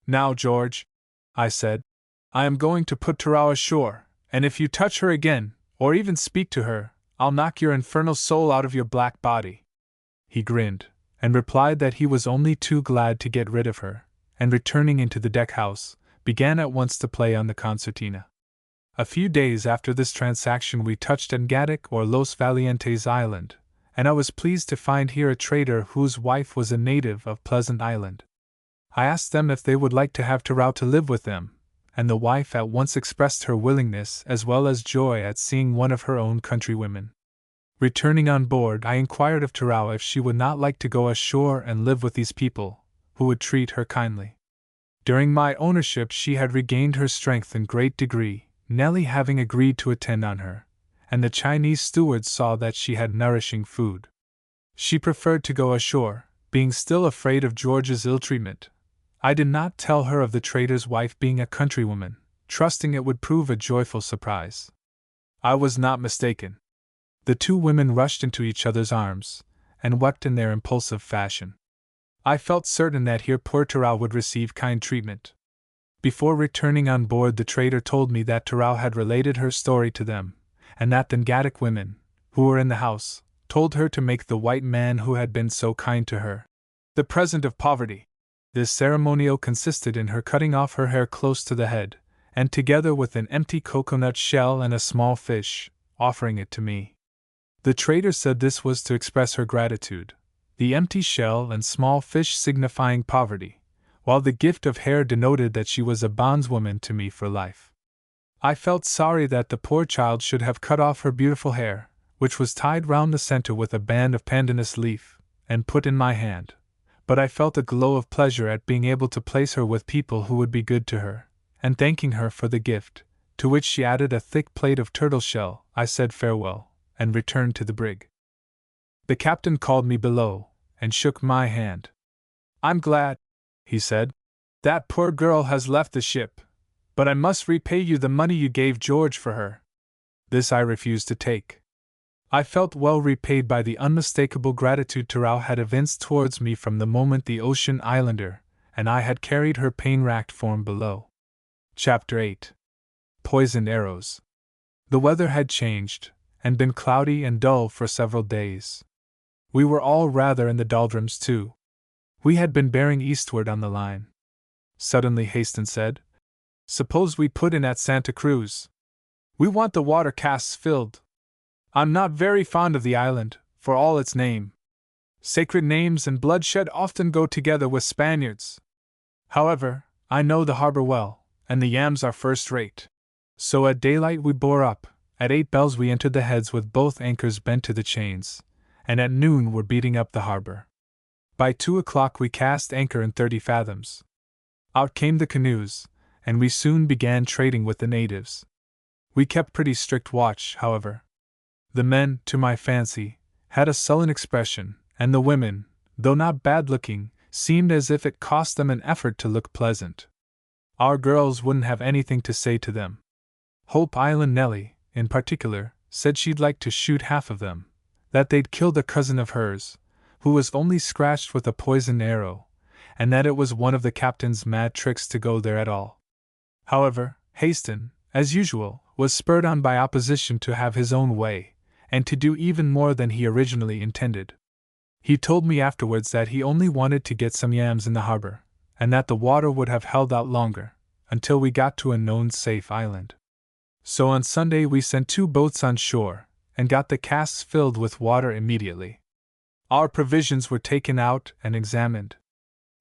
"Now, George," I said, "I am going to put Tyrrell ashore, and if you touch her again, or even speak to her, I'll knock your infernal soul out of your black body." He grinned, and replied that he was only too glad to get rid of her, and returning into the deck-house, began at once to play on the concertina. A few days after this transaction we touched at Gatic or Los Valientes Island, and I was pleased to find here a trader whose wife was a native of Pleasant Island. I asked them if they would like to have Terao to live with them, and the wife at once expressed her willingness as well as joy at seeing one of her own countrywomen. Returning on board, I inquired of Terao if she would not like to go ashore and live with these people, who would treat her kindly. During my ownership she had regained her strength in great degree, Nellie having agreed to attend on her, and the Chinese stewards saw that she had nourishing food. She preferred to go ashore, being still afraid of George's ill-treatment. I did not tell her of the trader's wife being a countrywoman, trusting it would prove a joyful surprise. I was not mistaken. The two women rushed into each other's arms, and wept in their impulsive fashion. I felt certain that here poor Terao would receive kind treatment. Before returning on board, the trader told me that Terao had related her story to them, and that the Ngadic women, who were in the house, told her to make the white man who had been so kind to her the present of poverty. This ceremonial consisted in her cutting off her hair close to the head, and together with an empty coconut shell and a small fish, offering it to me. The trader said this was to express her gratitude, the empty shell and small fish signifying poverty, while the gift of hair denoted that she was a bondswoman to me for life. I felt sorry that the poor child should have cut off her beautiful hair, which was tied round the center with a band of pandanus leaf, and put in my hand, but I felt a glow of pleasure at being able to place her with people who would be good to her, and thanking her for the gift, to which she added a thick plate of turtle shell, I said farewell, and returned to the brig. The captain called me below, and shook my hand. "I'm glad," he said, "that poor girl has left the ship, but I must repay you the money you gave George for her." This I refused to take. I felt well repaid by the unmistakable gratitude Terao had evinced towards me from the moment the ocean islander and I had carried her pain-racked form below. Chapter 8. Poisoned Arrows. The weather had changed, and been cloudy and dull for several days. We were all rather in the doldrums too. We had been bearing eastward on the line. Suddenly Haston said, "Suppose we put in at Santa Cruz? We want the water casks filled. I'm not very fond of the island, for all its name. Sacred names and bloodshed often go together with Spaniards. However, I know the harbor well, and the yams are first-rate." So at daylight we bore up. At 8 bells we entered the heads with both anchors bent to the chains, and at noon were beating up the harbor. By 2 o'clock we cast anchor in 30 fathoms. Out came the canoes, and we soon began trading with the natives. We kept pretty strict watch, however. The men, to my fancy, had a sullen expression, and the women, though not bad-looking, seemed as if it cost them an effort to look pleasant. Our girls wouldn't have anything to say to them. Hope Island Nellie, in particular, said she'd like to shoot half of them, that they'd killed a cousin of hers, who was only scratched with a poisoned arrow, and that it was one of the captain's mad tricks to go there at all. However, Haston, as usual, was spurred on by opposition to have his own way, and to do even more than he originally intended. He told me afterwards that he only wanted to get some yams in the harbor, and that the water would have held out longer, until we got to a known safe island. So on Sunday we sent 2 boats on shore, and got the casks filled with water immediately. Our provisions were taken out and examined.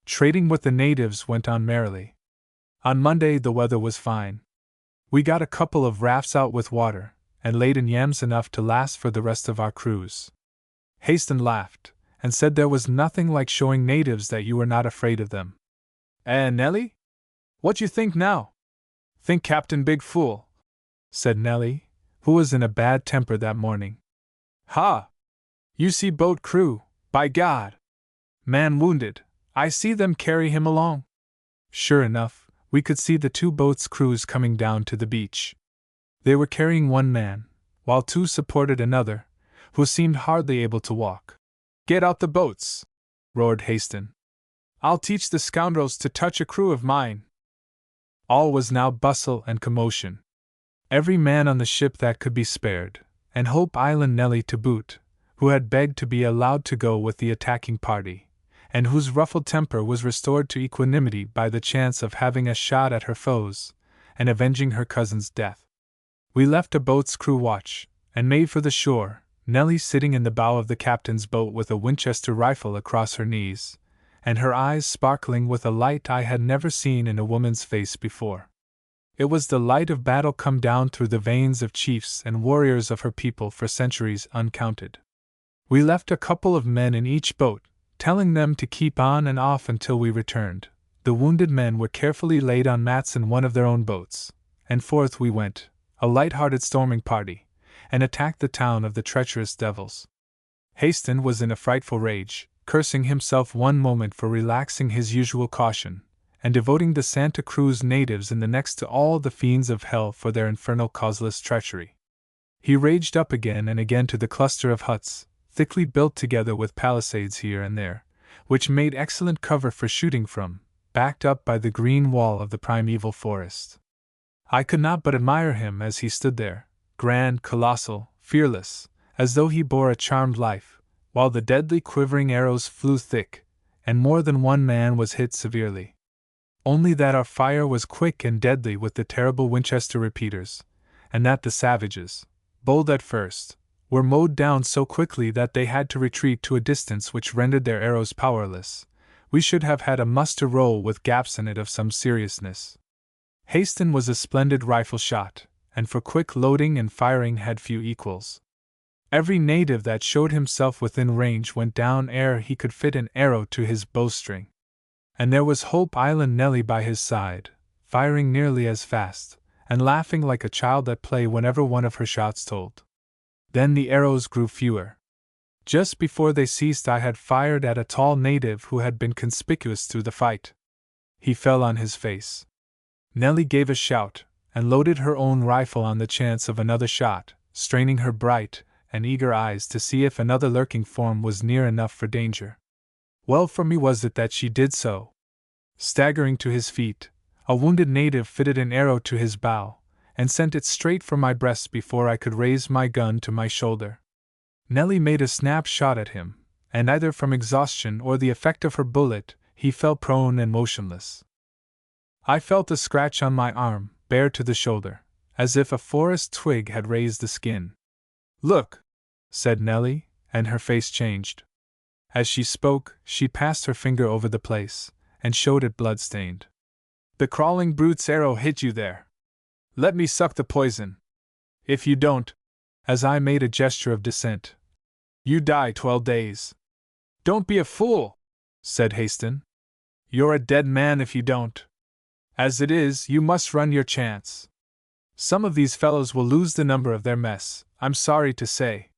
Trading with the natives went on merrily. On Monday the weather was fine. We got a couple of rafts out with water, and laid in yams enough to last for the rest of our cruise. Haston laughed, and said there was nothing like showing natives that you were not afraid of them. Nellie? What you think now?" "Think Captain big fool," said Nellie, who was in a bad temper that morning. "Ha! You see boat crew, by God! Man wounded, I see them carry him along." Sure enough, we could see the 2 boats' crews coming down to the beach. They were carrying one man, while 2 supported another, who seemed hardly able to walk. "Get out the boats!" roared Haston. "I'll teach the scoundrels to touch a crew of mine." All was now bustle and commotion. Every man on the ship that could be spared, and Hope Island Nellie to boot, who had begged to be allowed to go with the attacking party, and whose ruffled temper was restored to equanimity by the chance of having a shot at her foes, and avenging her cousin's death. We left a boat's crew watch, and made for the shore, Nellie sitting in the bow of the captain's boat with a Winchester rifle across her knees, and her eyes sparkling with a light I had never seen in a woman's face before. It was the light of battle come down through the veins of chiefs and warriors of her people for centuries uncounted. We left a couple of men in each boat, telling them to keep on and off until we returned. The wounded men were carefully laid on mats in one of their own boats, and forth we went, a light-hearted storming party, and attacked the town of the treacherous devils. Haston was in a frightful rage, cursing himself one moment for relaxing his usual caution, and devoting the Santa Cruz natives in the next to all the fiends of hell for their infernal causeless treachery. He raged up again and again to the cluster of huts, thickly built together with palisades here and there, which made excellent cover for shooting from, backed up by the green wall of the primeval forest. I could not but admire him as he stood there, grand, colossal, fearless, as though he bore a charmed life, while the deadly quivering arrows flew thick, and more than one man was hit severely. Only that our fire was quick and deadly with the terrible Winchester repeaters, and that the savages, bold at first, were mowed down so quickly that they had to retreat to a distance which rendered their arrows powerless, we should have had a muster roll with gaps in it of some seriousness. Haston was a splendid rifle shot, and for quick loading and firing had few equals. Every native that showed himself within range went down ere he could fit an arrow to his bowstring. And there was Hope Island Nellie by his side, firing nearly as fast, and laughing like a child at play whenever one of her shots told. Then the arrows grew fewer. Just before they ceased I had fired at a tall native who had been conspicuous through the fight. He fell on his face. Nellie gave a shout, and loaded her own rifle on the chance of another shot, straining her bright and eager eyes to see if another lurking form was near enough for danger. Well for me was it that she did so. Staggering to his feet, a wounded native fitted an arrow to his bow, and sent it straight for my breast before I could raise my gun to my shoulder. Nellie made a snap shot at him, and either from exhaustion or the effect of her bullet, he fell prone and motionless. I felt a scratch on my arm, bare to the shoulder, as if a forest twig had raised the skin. "Look," said Nellie, and her face changed. As she spoke, she passed her finger over the place, and showed it blood-stained. "The crawling brute's arrow hit you there. Let me suck the poison. If you don't," as I made a gesture of dissent, "you die 12 days. "Don't be a fool," said Haston. "You're a dead man if you don't. As it is, you must run your chance. Some of these fellows will lose the number of their mess, I'm sorry to say."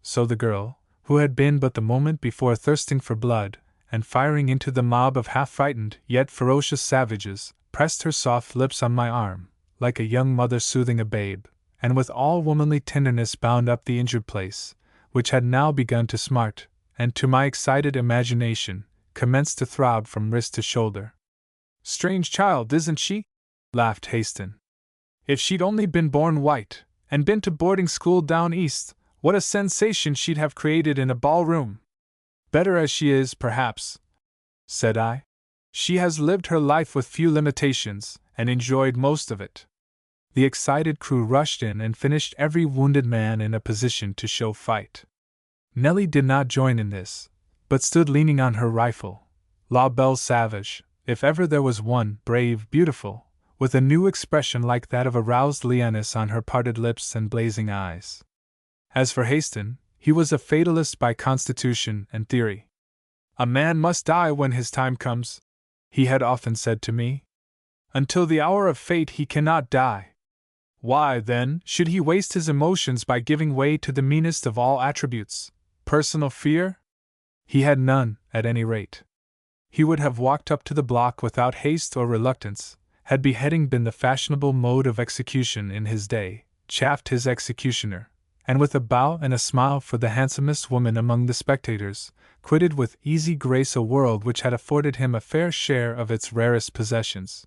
So the girl, who had been but the moment before thirsting for blood, and firing into the mob of half-frightened yet ferocious savages, pressed her soft lips on my arm, like a young mother soothing a babe, and with all womanly tenderness bound up the injured place, which had now begun to smart, and to my excited imagination, commenced to throb from wrist to shoulder. "Strange child, isn't she?" laughed Haston. "If she'd only been born white, and been to boarding school down east, what a sensation she'd have created in a ballroom!" "Better as she is, perhaps," said I. "She has lived her life with few limitations, and enjoyed most of it." The excited crew rushed in and finished every wounded man in a position to show fight. Nellie did not join in this, but stood leaning on her rifle, la belle savage, if ever there was one, brave, beautiful, with a new expression like that of a roused lioness on her parted lips and blazing eyes. As for Haston, he was a fatalist by constitution and theory. "A man must die when his time comes," he had often said to me. "Until the hour of fate he cannot die. Why, then, should he waste his emotions by giving way to the meanest of all attributes, personal fear?" He had none, at any rate. He would have walked up to the block without haste or reluctance, had beheading been the fashionable mode of execution in his day, chaffed his executioner, and with a bow and a smile for the handsomest woman among the spectators, quitted with easy grace a world which had afforded him a fair share of its rarest possessions.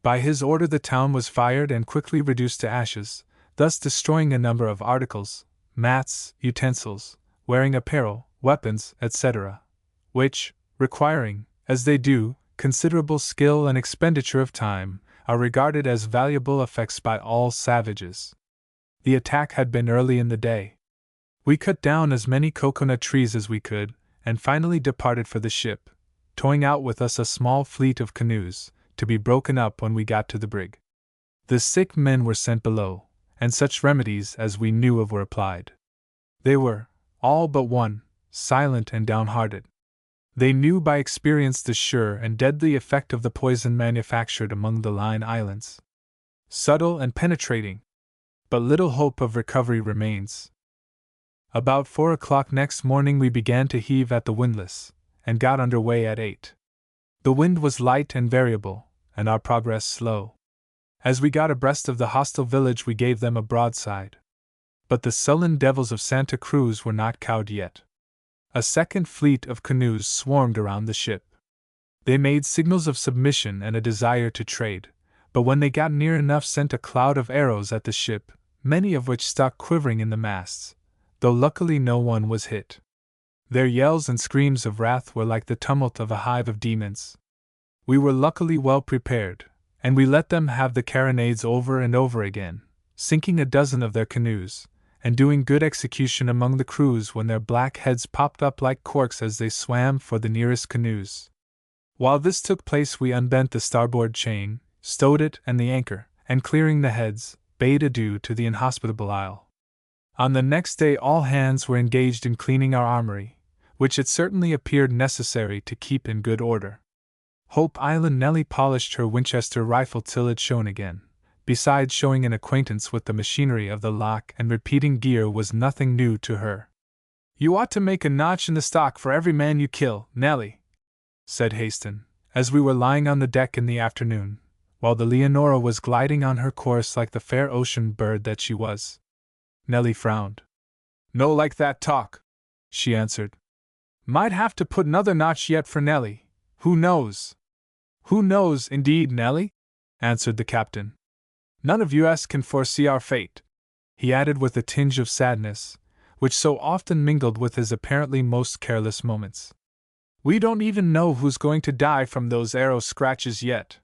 By his order the town was fired and quickly reduced to ashes, thus destroying a number of articles, mats, utensils, wearing apparel, weapons, etc., which, requiring, as they do, considerable skill and expenditure of time, are regarded as valuable effects by all savages. The attack had been early in the day. We cut down as many coconut trees as we could, and finally departed for the ship, towing out with us a small fleet of canoes, to be broken up when we got to the brig. The sick men were sent below, and such remedies as we knew of were applied. They were, all but one, silent and downhearted. They knew by experience the sure and deadly effect of the poison manufactured among the Line Islands. Subtle and penetrating, but little hope of recovery remains. About 4 o'clock next morning we began to heave at the windlass, and got under way at 8. The wind was light and variable, and our progress slow. As we got abreast of the hostile village we gave them a broadside. But the sullen devils of Santa Cruz were not cowed yet. A second fleet of canoes swarmed around the ship. They made signals of submission and a desire to trade, but when they got near enough sent a cloud of arrows at the ship, many of which stuck quivering in the masts, though luckily no one was hit. Their yells and screams of wrath were like the tumult of a hive of demons. We were luckily well prepared, and we let them have the carronades over and over again, sinking a dozen of their canoes, and doing good execution among the crews when their black heads popped up like corks as they swam for the nearest canoes. While this took place we unbent the starboard chain, stowed it and the anchor, and clearing the heads, bade adieu to the inhospitable isle. On the next day all hands were engaged in cleaning our armory, which it certainly appeared necessary to keep in good order. Hope Island Nellie polished her Winchester rifle till it shone again. Besides showing an acquaintance with the machinery of the lock and repeating gear was nothing new to her. "You ought to make a notch in the stock for every man you kill, Nellie," said Haston, as we were lying on the deck in the afternoon, while the Leonora was gliding on her course like the fair ocean bird that she was. Nellie frowned. "No like that talk," she answered. "Might have to put another notch yet for Nellie. Who knows?" "Who knows, indeed, Nellie?" answered the captain. "None of us can foresee our fate," he added with a tinge of sadness, which so often mingled with his apparently most careless moments. "We don't even know who's going to die from those arrow scratches yet."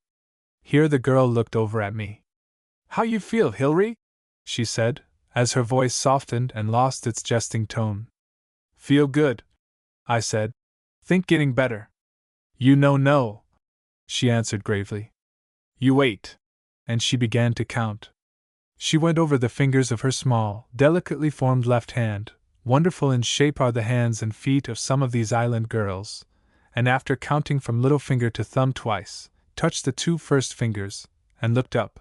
Here the girl looked over at me. "How you feel, Hilary?" she said, as her voice softened and lost its jesting tone. "Feel good," I said. "Think getting better." No," she answered gravely. "You wait." And she began to count. She went over the fingers of her small, delicately formed left hand. Wonderful in shape are the hands and feet of some of these island girls, and after counting from little finger to thumb twice, touched the 2 first fingers, and looked up.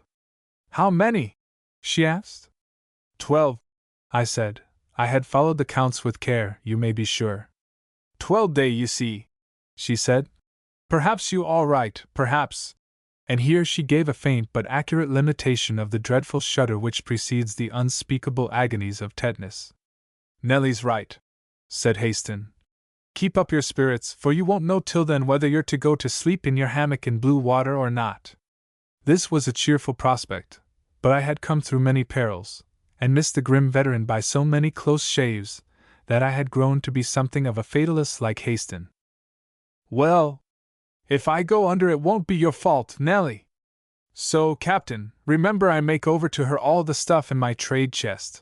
"How many?" she asked. 12, I said. I had followed the counts with care, you may be sure. 12 day, you see, she said. "Perhaps you all right, perhaps." And here she gave a faint but accurate limitation of the dreadful shudder which precedes the unspeakable agonies of tetanus. "Nellie's right," said Haston. "Keep up your spirits, for you won't know till then whether you're to go to sleep in your hammock in blue water or not." This was a cheerful prospect, but I had come through many perils, and missed the grim veteran by so many close shaves, that I had grown to be something of a fatalist like Haston. "Well, if I go under it won't be your fault, Nellie. So, Captain, remember I make over to her all the stuff in my trade chest.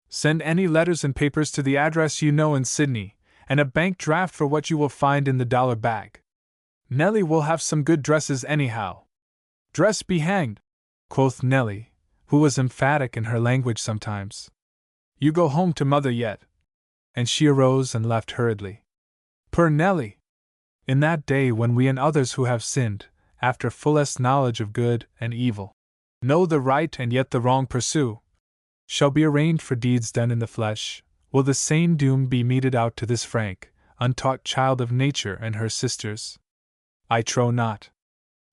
Send any letters and papers to the address you know in Sydney, and a bank draft for what you will find in the dollar bag. Nellie will have some good dresses anyhow." "Dress be hanged," quoth Nellie, who was emphatic in her language sometimes. "You go home to mother yet." And she arose and left hurriedly. Poor Nellie! In that day when we and others who have sinned, after fullest knowledge of good and evil, know the right and yet the wrong pursue, shall be arraigned for deeds done in the flesh, will the same doom be meted out to this frank, untaught child of nature and her sisters? I trow not.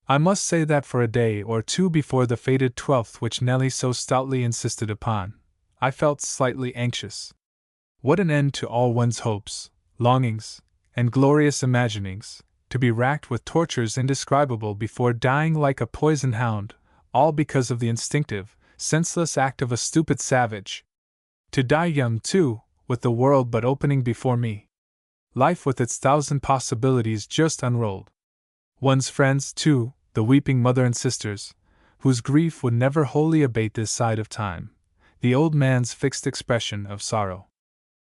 I must say that for a day or two before the fated 12th which Nellie so stoutly insisted upon, I felt slightly anxious. What an end to all one's hopes, longings, and glorious imaginings, to be racked with tortures indescribable before dying like a poisoned hound, all because of the instinctive, senseless act of a stupid savage. To die young, too, with the world but opening before me. Life with its 1,000 possibilities just unrolled. One's friends, too, the weeping mother and sisters, whose grief would never wholly abate this side of time, the old man's fixed expression of sorrow.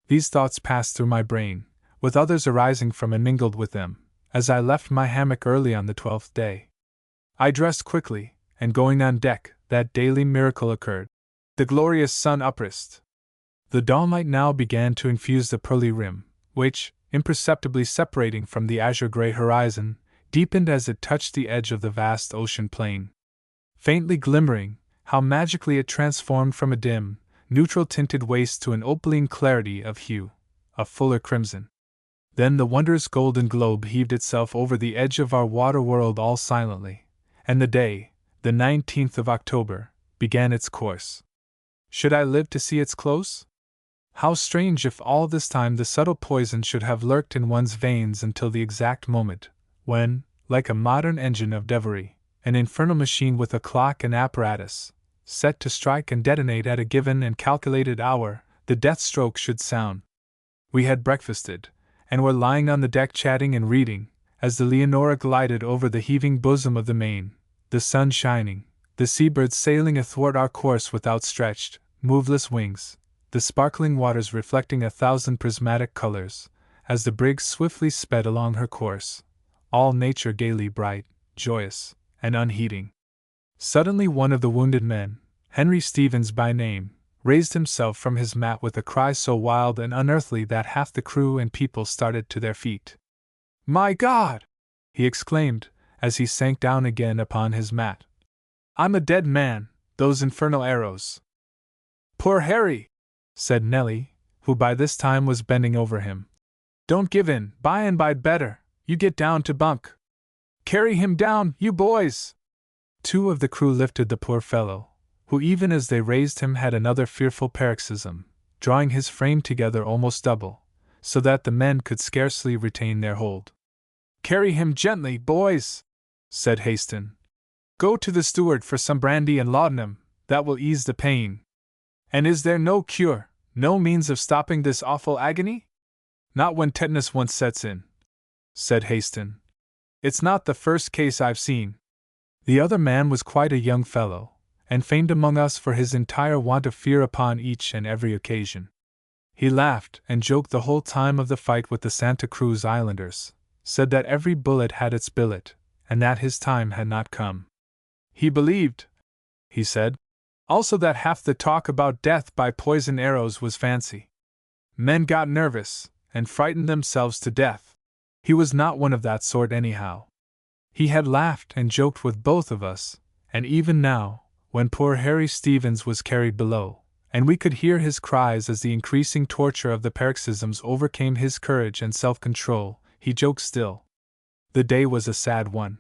These thoughts passed through my brain, with others arising from and mingled with them, as I left my hammock early on the 12th day. I dressed quickly, and going on deck, that daily miracle occurred. The glorious sun uprist. The dawnlight now began to infuse the pearly rim, which, imperceptibly separating from the azure-gray horizon, deepened as it touched the edge of the vast ocean plain. Faintly glimmering, how magically it transformed from a dim, neutral-tinted waste to an opaline clarity of hue, a fuller crimson. Then the wondrous golden globe heaved itself over the edge of our water-world all silently, and the day, the 19th of October, began its course. Should I live to see its close? How strange if all this time the subtle poison should have lurked in one's veins until the exact moment, when, like a modern engine of devilry, an infernal machine with a clock and apparatus, set to strike and detonate at a given and calculated hour, the death stroke should sound. We had breakfasted, and were lying on the deck chatting and reading, as the Leonora glided over the heaving bosom of the main, the sun shining, the seabirds sailing athwart our course with outstretched, moveless wings, the sparkling waters reflecting 1,000 prismatic colors, as the brig swiftly sped along her course, all nature gaily bright, joyous, and unheeding. Suddenly one of the wounded men, Henry Stevens by name, raised himself from his mat with a cry so wild and unearthly that half the crew and people started to their feet. "My God!" he exclaimed, as he sank down again upon his mat. "I'm a dead man, those infernal arrows." "Poor Harry!" said Nellie, who by this time was bending over him. "Don't give in, by and by better, you get down to bunk. Carry him down, you boys!" Two of the crew lifted the poor fellow, who even as they raised him had another fearful paroxysm, drawing his frame together almost double, so that the men could scarcely retain their hold. "Carry him gently, boys," said Haston. "Go to the steward for some brandy and laudanum, that will ease the pain. And is there no cure, no means of stopping this awful agony?" "Not when tetanus once sets in," said Haston. "It's not the first case I've seen." The other man was quite a young fellow, and famed among us for his entire want of fear upon each and every occasion. He laughed and joked the whole time of the fight with the Santa Cruz Islanders, said that every bullet had its billet, and that his time had not come. He believed, he said, also that half the talk about death by poison arrows was fancy. Men got nervous, and frightened themselves to death. He was not one of that sort anyhow. He had laughed and joked with both of us, and even now, when poor Harry Stevens was carried below, and we could hear his cries as the increasing torture of the paroxysms overcame his courage and self-control, he joked still. The day was a sad one.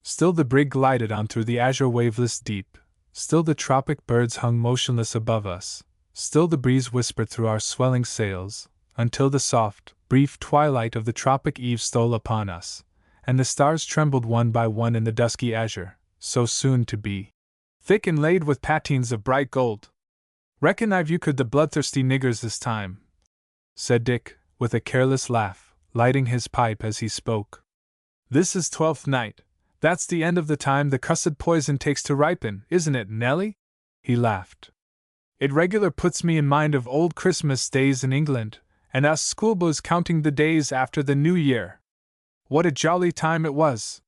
Still the brig glided on through the azure waveless deep, still the tropic birds hung motionless above us, still the breeze whispered through our swelling sails, until the soft, brief twilight of the tropic eve stole upon us, and the stars trembled one by one in the dusky azure, so soon to be thick and laid with patines of bright gold. "Reckon I've euchred the bloodthirsty niggers this time," said Dick, with a careless laugh, lighting his pipe as he spoke. "This is 12th night. That's the end of the time the cussed poison takes to ripen, isn't it, Nellie?" He laughed. "It regular puts me in mind of old Christmas days in England, and us schoolboys counting the days after the New Year. What a jolly time it was!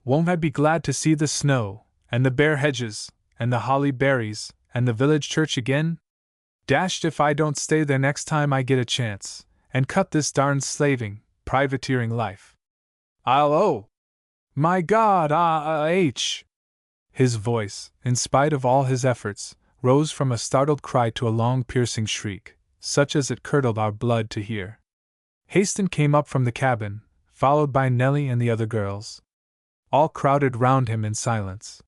Won't I be glad to see the snow, and the bare hedges, and the holly berries, and the village church again? Dashed if I don't stay there next time I get a chance, and cut this darned slaving, privateering life. Oh! My God, His voice, in spite of all his efforts, rose from a startled cry to a long piercing shriek, such as it curdled our blood to hear. Haston came up from the cabin, followed by Nellie and the other girls. All crowded round him in silence.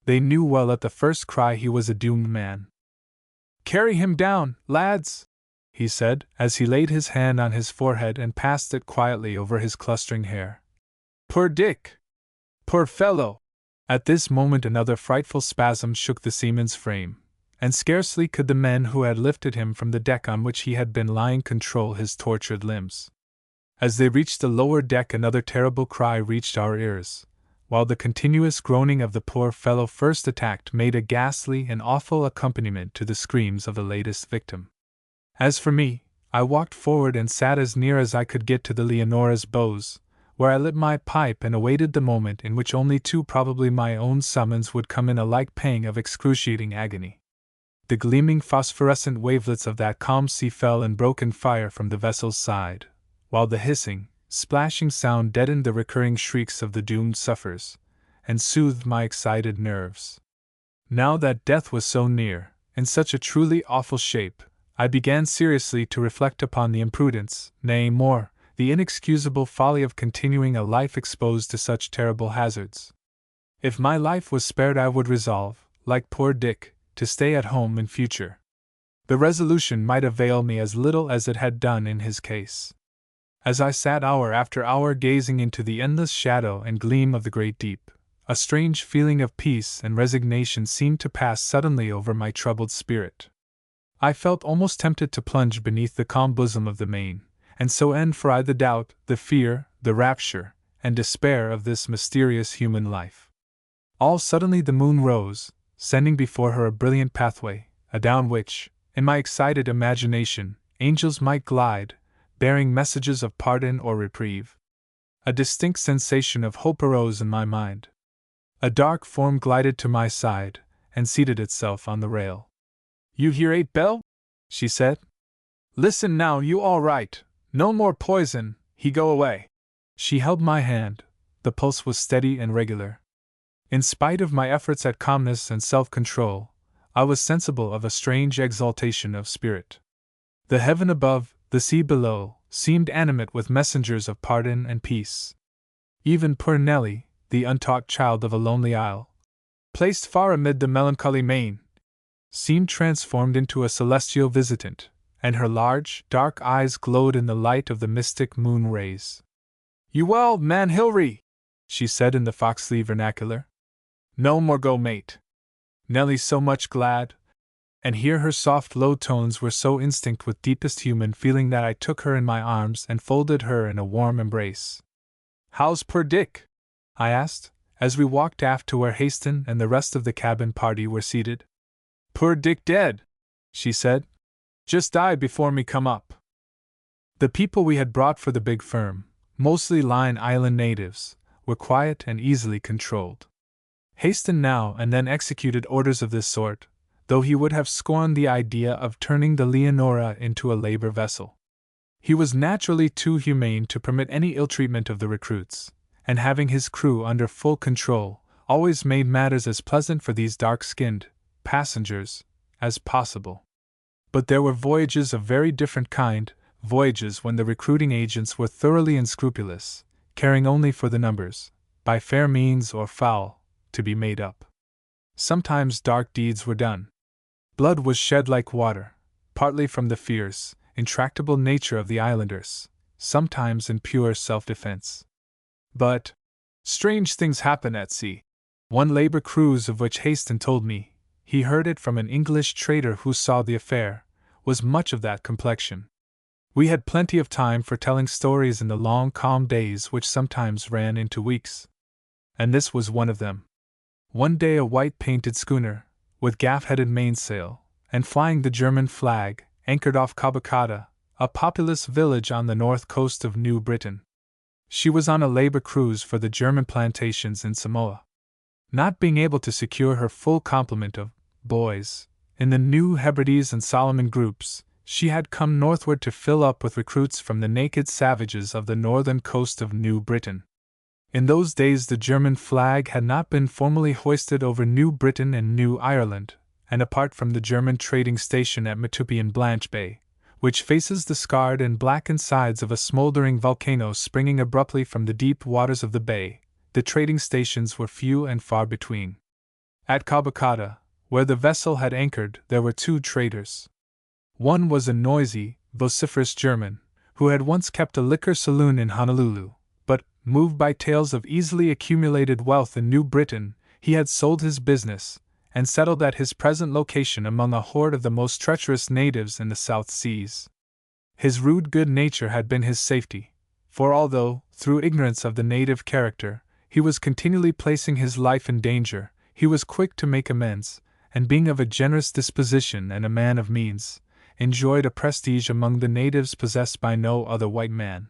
They knew well at the first cry he was a doomed man. "Carry him down, lads," he said, as he laid his hand on his forehead and passed it quietly over his clustering hair. "Poor Dick! Poor fellow!" At this moment another frightful spasm shook the seaman's frame, and scarcely could the men who had lifted him from the deck on which he had been lying control his tortured limbs. As they reached the lower deck another terrible cry reached our ears, while the continuous groaning of the poor fellow first attacked made a ghastly and awful accompaniment to the screams of the latest victim. As for me, I walked forward and sat as near as I could get to the Leonora's bows, where I lit my pipe and awaited the moment in which only too probably my own summons would come in a like pang of excruciating agony. The gleaming phosphorescent wavelets of that calm sea fell in broken fire from the vessel's side, while the hissing, splashing sound deadened the recurring shrieks of the doomed sufferers, and soothed my excited nerves. Now that death was so near, in such a truly awful shape, I began seriously to reflect upon the imprudence, nay more, the inexcusable folly of continuing a life exposed to such terrible hazards. If my life was spared, I would resolve, like poor Dick, to stay at home in future. The resolution might avail me as little as it had done in his case. As I sat hour after hour gazing into the endless shadow and gleam of the great deep, a strange feeling of peace and resignation seemed to pass suddenly over my troubled spirit. I felt almost tempted to plunge beneath the calm bosom of the main, and so end for aye the doubt, the fear, the rapture, and despair of this mysterious human life. All suddenly the moon rose, sending before her a brilliant pathway, adown which, in my excited imagination, angels might glide, bearing messages of pardon or reprieve. A distinct sensation of hope arose in my mind. A dark form glided to my side, and seated itself on the rail. "You hear 8 bell?" she said. "Listen now, you all right. No more poison, he go away." She held my hand. The pulse was steady and regular. In spite of my efforts at calmness and self-control, I was sensible of a strange exaltation of spirit. The heaven above, the sea below, seemed animate with messengers of pardon and peace. Even poor Nellie, the untaught child of a lonely isle, placed far amid the melancholy main, seemed transformed into a celestial visitant, and her large, dark eyes glowed in the light of the mystic moon rays. "You well, man Hilary?" she said in the Foxley vernacular. "No more go, mate. Nellie's so much glad," and here her soft low tones were so instinct with deepest human feeling that I took her in my arms and folded her in a warm embrace. "How's poor Dick?" I asked, as we walked aft to where Hayston and the rest of the cabin party were seated. "Poor Dick dead," she said. "Just died before me come up." The people we had brought for the big firm, mostly Line Island natives, were quiet and easily controlled. Hayston now and then executed orders of this sort, though he would have scorned the idea of turning the Leonora into a labor vessel. He was naturally too humane to permit any ill-treatment of the recruits, and having his crew under full control, always made matters as pleasant for these dark-skinned passengers as possible. But there were voyages of very different kind, voyages when the recruiting agents were thoroughly unscrupulous, caring only for the numbers, by fair means or foul, to be made up. Sometimes dark deeds were done. Blood was shed like water, partly from the fierce, intractable nature of the islanders, sometimes in pure self-defense. But strange things happen at sea. One labor cruise of which Hayston told me, he heard it from an English trader who saw the affair, was much of that complexion. We had plenty of time for telling stories in the long calm days which sometimes ran into weeks. And this was one of them. One day a white-painted schooner, with gaff-headed mainsail, and flying the German flag, anchored off Cabacata, a populous village on the north coast of New Britain. She was on a labor cruise for the German plantations in Samoa. Not being able to secure her full complement of boys in the New Hebrides and Solomon groups, she had come northward to fill up with recruits from the naked savages of the northern coast of New Britain. In those days the German flag had not been formally hoisted over New Britain and New Ireland, and apart from the German trading station at Matupi Blanche Bay, which faces the scarred and blackened sides of a smoldering volcano springing abruptly from the deep waters of the bay, the trading stations were few and far between. At Cabacata, where the vessel had anchored, there were 2 traders. One was a noisy, vociferous German, who had once kept a liquor saloon in Honolulu, but, moved by tales of easily accumulated wealth in New Britain, he had sold his business, and settled at his present location among a horde of the most treacherous natives in the South Seas. His rude good nature had been his safety, for although, through ignorance of the native character, he was continually placing his life in danger, he was quick to make amends, and being of a generous disposition and a man of means, enjoyed a prestige among the natives possessed by no other white man.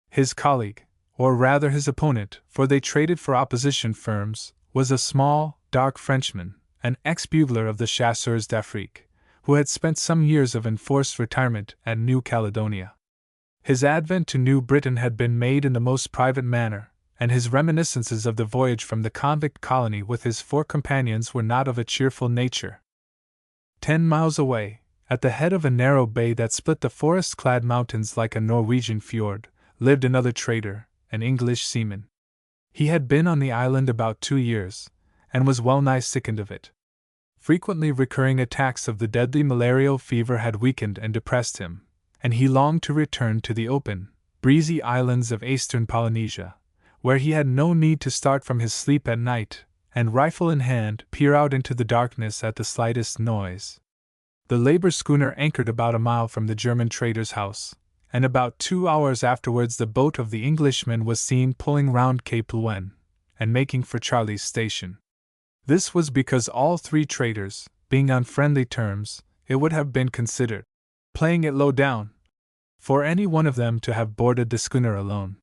His colleague, or rather his opponent, for they traded for opposition firms, was a small, dark Frenchman, an ex-bugler of the Chasseurs d'Afrique, who had spent some years of enforced retirement at New Caledonia. His advent to New Britain had been made in the most private manner, and his reminiscences of the voyage from the convict colony with his 4 companions were not of a cheerful nature. 10 miles away, at the head of a narrow bay that split the forest-clad mountains like a Norwegian fjord, lived another trader, an English seaman. He had been on the island about 2 years, and was well-nigh sickened of it. Frequently recurring attacks of the deadly malarial fever had weakened and depressed him, and he longed to return to the open, breezy islands of eastern Polynesia, where he had no need to start from his sleep at night, and rifle in hand peer out into the darkness at the slightest noise. The labor schooner anchored about a mile from the German trader's house, and about 2 hours afterwards the boat of the Englishman was seen pulling round Cape Luen, and making for Charlie's Station. This was because all 3 traders, being on friendly terms, it would have been considered playing it low down for any one of them to have boarded the schooner alone.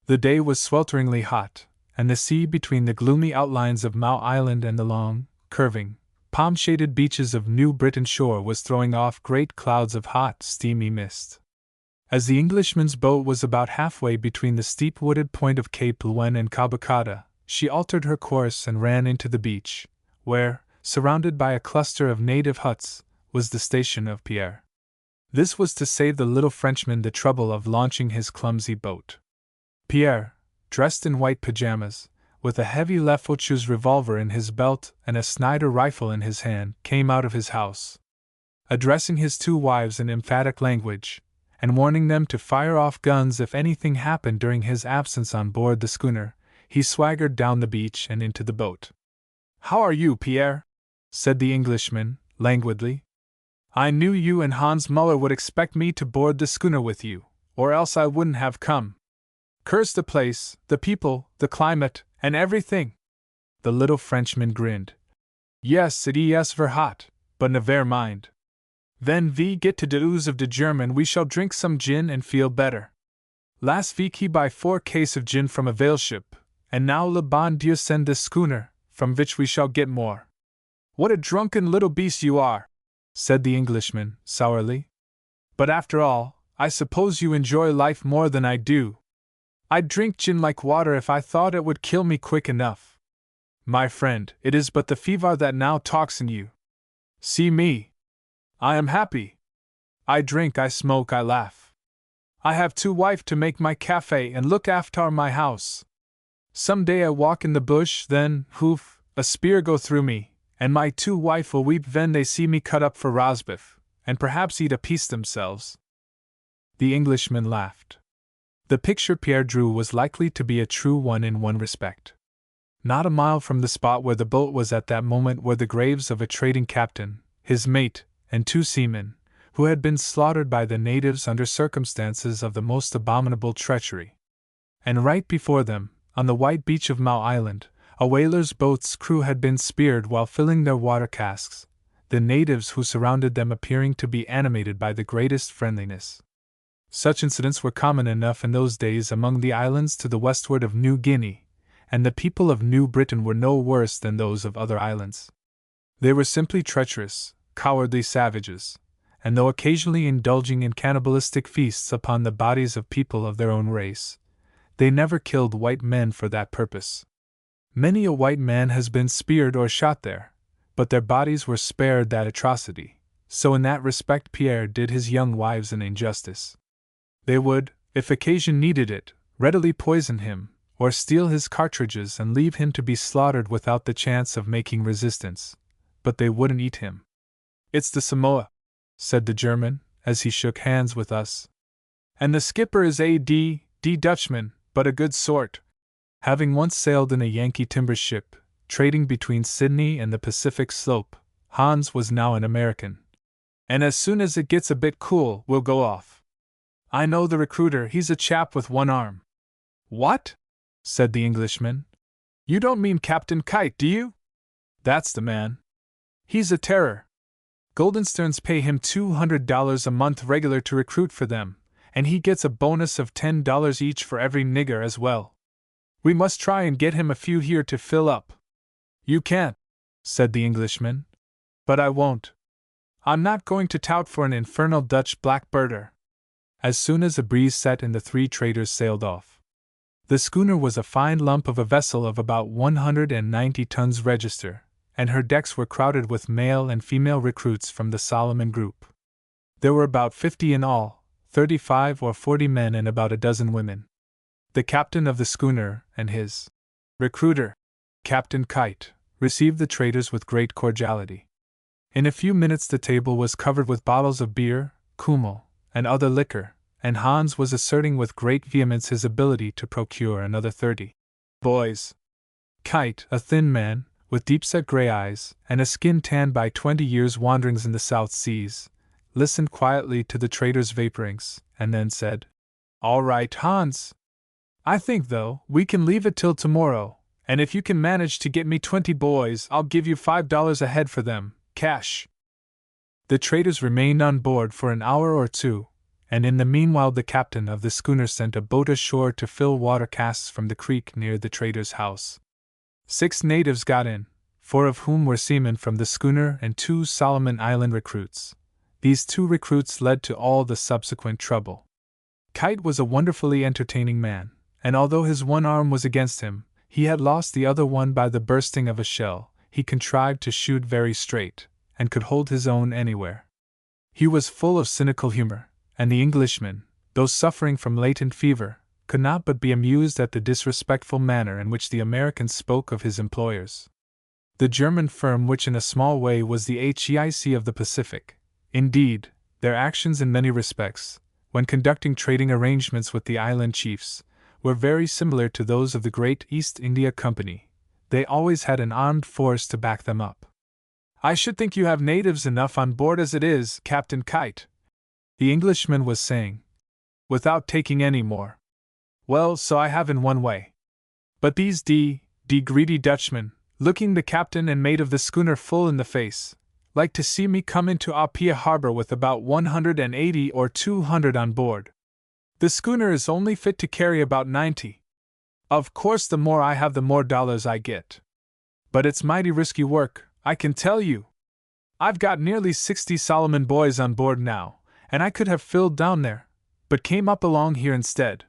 The day was swelteringly hot, and the sea between the gloomy outlines of Mao Island and the long, curving, palm-shaded beaches of New Britain shore was throwing off great clouds of hot, steamy mist. As the Englishman's boat was about halfway between the steep wooded point of Cape Luen and Cabacada, she altered her course and ran into the beach, where, surrounded by a cluster of native huts, was the station of Pierre. This was to save the little Frenchman the trouble of launching his clumsy boat. Pierre, dressed in white pajamas, with a heavy Lefaucheuse revolver in his belt and a Snider rifle in his hand, came out of his house. Addressing his 2 wives in emphatic language, and warning them to fire off guns if anything happened during his absence on board the schooner, he swaggered down the beach and into the boat. "How are you, Pierre?" said the Englishman, languidly. "I knew you and Hans Muller would expect me to board the schooner with you, or else I wouldn't have come. Curse the place, the people, the climate, and everything." The little Frenchman grinned. "Yes, it is ver hot, but never mind. When we get to de ooze of de German we shall drink some gin and feel better. Last week he buy 4 case of gin from a whale ship, and now le bon Dieu send this schooner, from which we shall get more." "What a drunken little beast you are," said the Englishman, sourly. "But after all, I suppose you enjoy life more than I do. I'd drink gin like water if I thought it would kill me quick enough. My friend, it is but the fever that now talks in you. See me. I am happy. I drink, I smoke, I laugh. I have 2 wife to make my cafe and look after my house. Some day I walk in the bush, then, hoof, a spear go through me, and my 2 wife will weep when they see me cut up for rosbif, and perhaps eat a piece themselves." The Englishman laughed. The picture Pierre drew was likely to be a true one in one respect. Not a mile from the spot where the boat was at that moment were the graves of a trading captain, his mate, and 2 seamen, who had been slaughtered by the natives under circumstances of the most abominable treachery. And right before them, on the white beach of Mao Island, a whaler's boat's crew had been speared while filling their water casks, the natives who surrounded them appearing to be animated by the greatest friendliness. Such incidents were common enough in those days among the islands to the westward of New Guinea, and the people of New Britain were no worse than those of other islands. They were simply treacherous, cowardly savages, and though occasionally indulging in cannibalistic feasts upon the bodies of people of their own race, they never killed white men for that purpose. Many a white man has been speared or shot there, but their bodies were spared that atrocity, so in that respect Pierre did his young wives an injustice. They would, if occasion needed it, readily poison him, or steal his cartridges and leave him to be slaughtered without the chance of making resistance, but they wouldn't eat him. "It's the Samoa," said the German, as he shook hands with us. "And the skipper is a D Dutchman, but a good sort." Having once sailed in a Yankee timber ship, trading between Sydney and the Pacific slope, Hans was now an American. "And as soon as it gets a bit cool, we'll go off. I know the recruiter, he's a chap with 1 arm. "What?" said the Englishman. "You don't mean Captain Kite, do you?" "That's the man. He's a terror. Goldensterns pay him $200 a month regular to recruit for them, and he gets a bonus of $10 each for every nigger as well. We must try and get him a few here to fill up." "You can't," said the Englishman. "But I won't. I'm not going to tout for an infernal Dutch blackbirder." As soon as a breeze set in, the three traders sailed off. The schooner was a fine lump of a vessel of about 190 tons register, and her decks were crowded with male and female recruits from the Solomon group. There were about 50 in all, 35 or 40 men and about a dozen women. The captain of the schooner and his recruiter, Captain Kite, received the traders with great cordiality. In a few minutes the table was covered with bottles of beer, kummel, and other liquor, and Hans was asserting with great vehemence his ability to procure another 30 boys. Kite, a thin man, with deep-set gray eyes, and a skin tanned by 20 years' wanderings in the South Seas, listened quietly to the trader's vaporings, and then said, "All right, Hans. I think, though, we can leave it till tomorrow, and if you can manage to get me 20 boys, I'll give you $5 a head for them, cash." The traders remained on board for an hour or two, and in the meanwhile the captain of the schooner sent a boat ashore to fill water casks from the creek near the trader's house. 6 natives got in, 4 of whom were seamen from the schooner and 2 Solomon Island recruits. These 2 recruits led to all the subsequent trouble. Kite was a wonderfully entertaining man, and although his one arm was against him, he had lost the other one by the bursting of a shell. He contrived to shoot very straight, and could hold his own anywhere. He was full of cynical humor, and the Englishman, though suffering from latent fever, could not but be amused at the disrespectful manner in which the American spoke of his employers. The German firm, which in a small way was the HEIC of the Pacific, indeed, their actions in many respects, when conducting trading arrangements with the island chiefs, were very similar to those of the Great East India Company. They always had an armed force to back them up. "I should think you have natives enough on board as it is, Captain Kite," the Englishman was saying, "without taking any more." "Well, so I have in one way. But these greedy Dutchmen, looking the captain and mate of the schooner full in the face, like to see me come into Apia harbor with about 180 or 200 on board. The schooner is only fit to carry about 90. Of course, the more I have, the more dollars I get. But it's mighty risky work, I can tell you. I've got nearly 60 Solomon boys on board now, and I could have filled down there, but came up along here instead.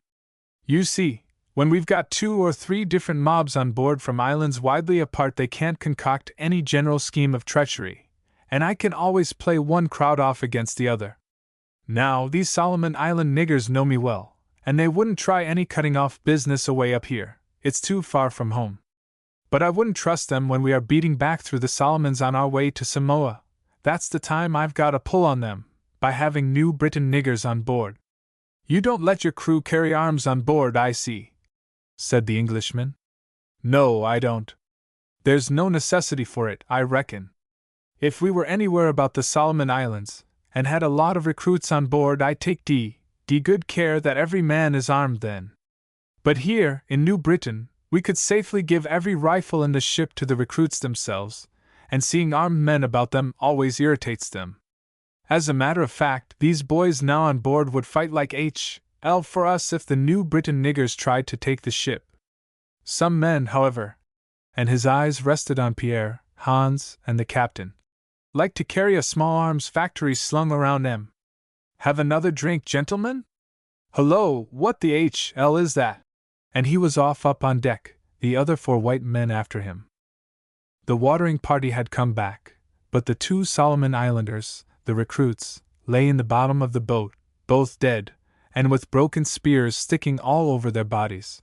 You see, when we've got 2 or 3 different mobs on board from islands widely apart, they can't concoct any general scheme of treachery, and I can always play one crowd off against the other. Now, these Solomon Island niggers know me well, and they wouldn't try any cutting off business away up here, it's too far from home. But I wouldn't trust them when we are beating back through the Solomons on our way to Samoa. That's the time I've got a pull on them, by having New Britain niggers on board." "You don't let your crew carry arms on board, I see," said the Englishman. "No, I don't. There's no necessity for it, I reckon. If we were anywhere about the Solomon Islands, and had a lot of recruits on board, I'd take good care that every man is armed then. But here, in New Britain, we could safely give every rifle in the ship to the recruits themselves, and seeing armed men about them always irritates them. As a matter of fact, these boys now on board would fight like hell for us if the New Britain niggers tried to take the ship. Some men, however," and his eyes rested on Pierre, Hans, and the captain, "like to carry a small arms factory slung around them. Have another drink, gentlemen? Hullo, what the hell is that?" And he was off up on deck, the other 4 white men after him. The watering party had come back, but the 2 Solomon Islanders, the recruits, lay in the bottom of the boat, both dead, and with broken spears sticking all over their bodies.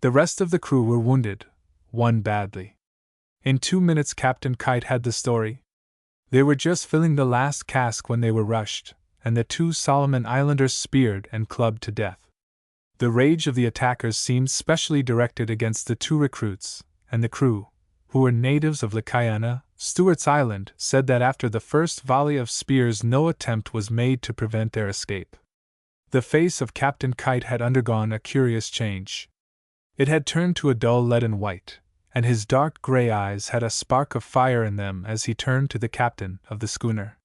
The rest of the crew were wounded, one badly. In 2 minutes Captain Kite had the story. They were just filling the last cask when they were rushed, and the 2 Solomon Islanders speared and clubbed to death. The rage of the attackers seemed specially directed against the 2 recruits, and the crew, who were natives of Lacayana, Stewart's Island, said that after the first volley of spears no attempt was made to prevent their escape. The face of Captain Kite had undergone a curious change. It had turned to a dull leaden white, and his dark gray eyes had a spark of fire in them as he turned to the captain of the schooner.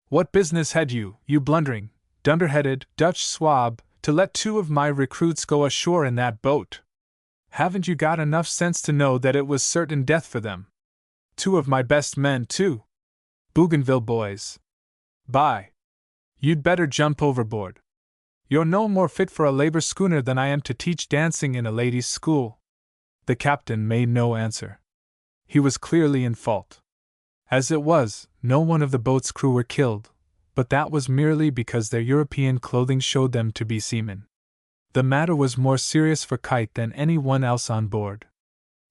"What business had you, you blundering, dunderheaded Dutch swab, to let 2 of my recruits go ashore in that boat. Haven't you got enough sense to know that it was certain death for them? 2 of my best men, too. Bougainville boys. You'd better jump overboard. You're no more fit for a labor schooner than I am to teach dancing in a ladies' school. The captain made no answer. He was clearly in fault. As it was, no one of the boat's crew were killed, but that was merely because their European clothing showed them to be seamen. The matter was more serious for Kite than anyone else on board.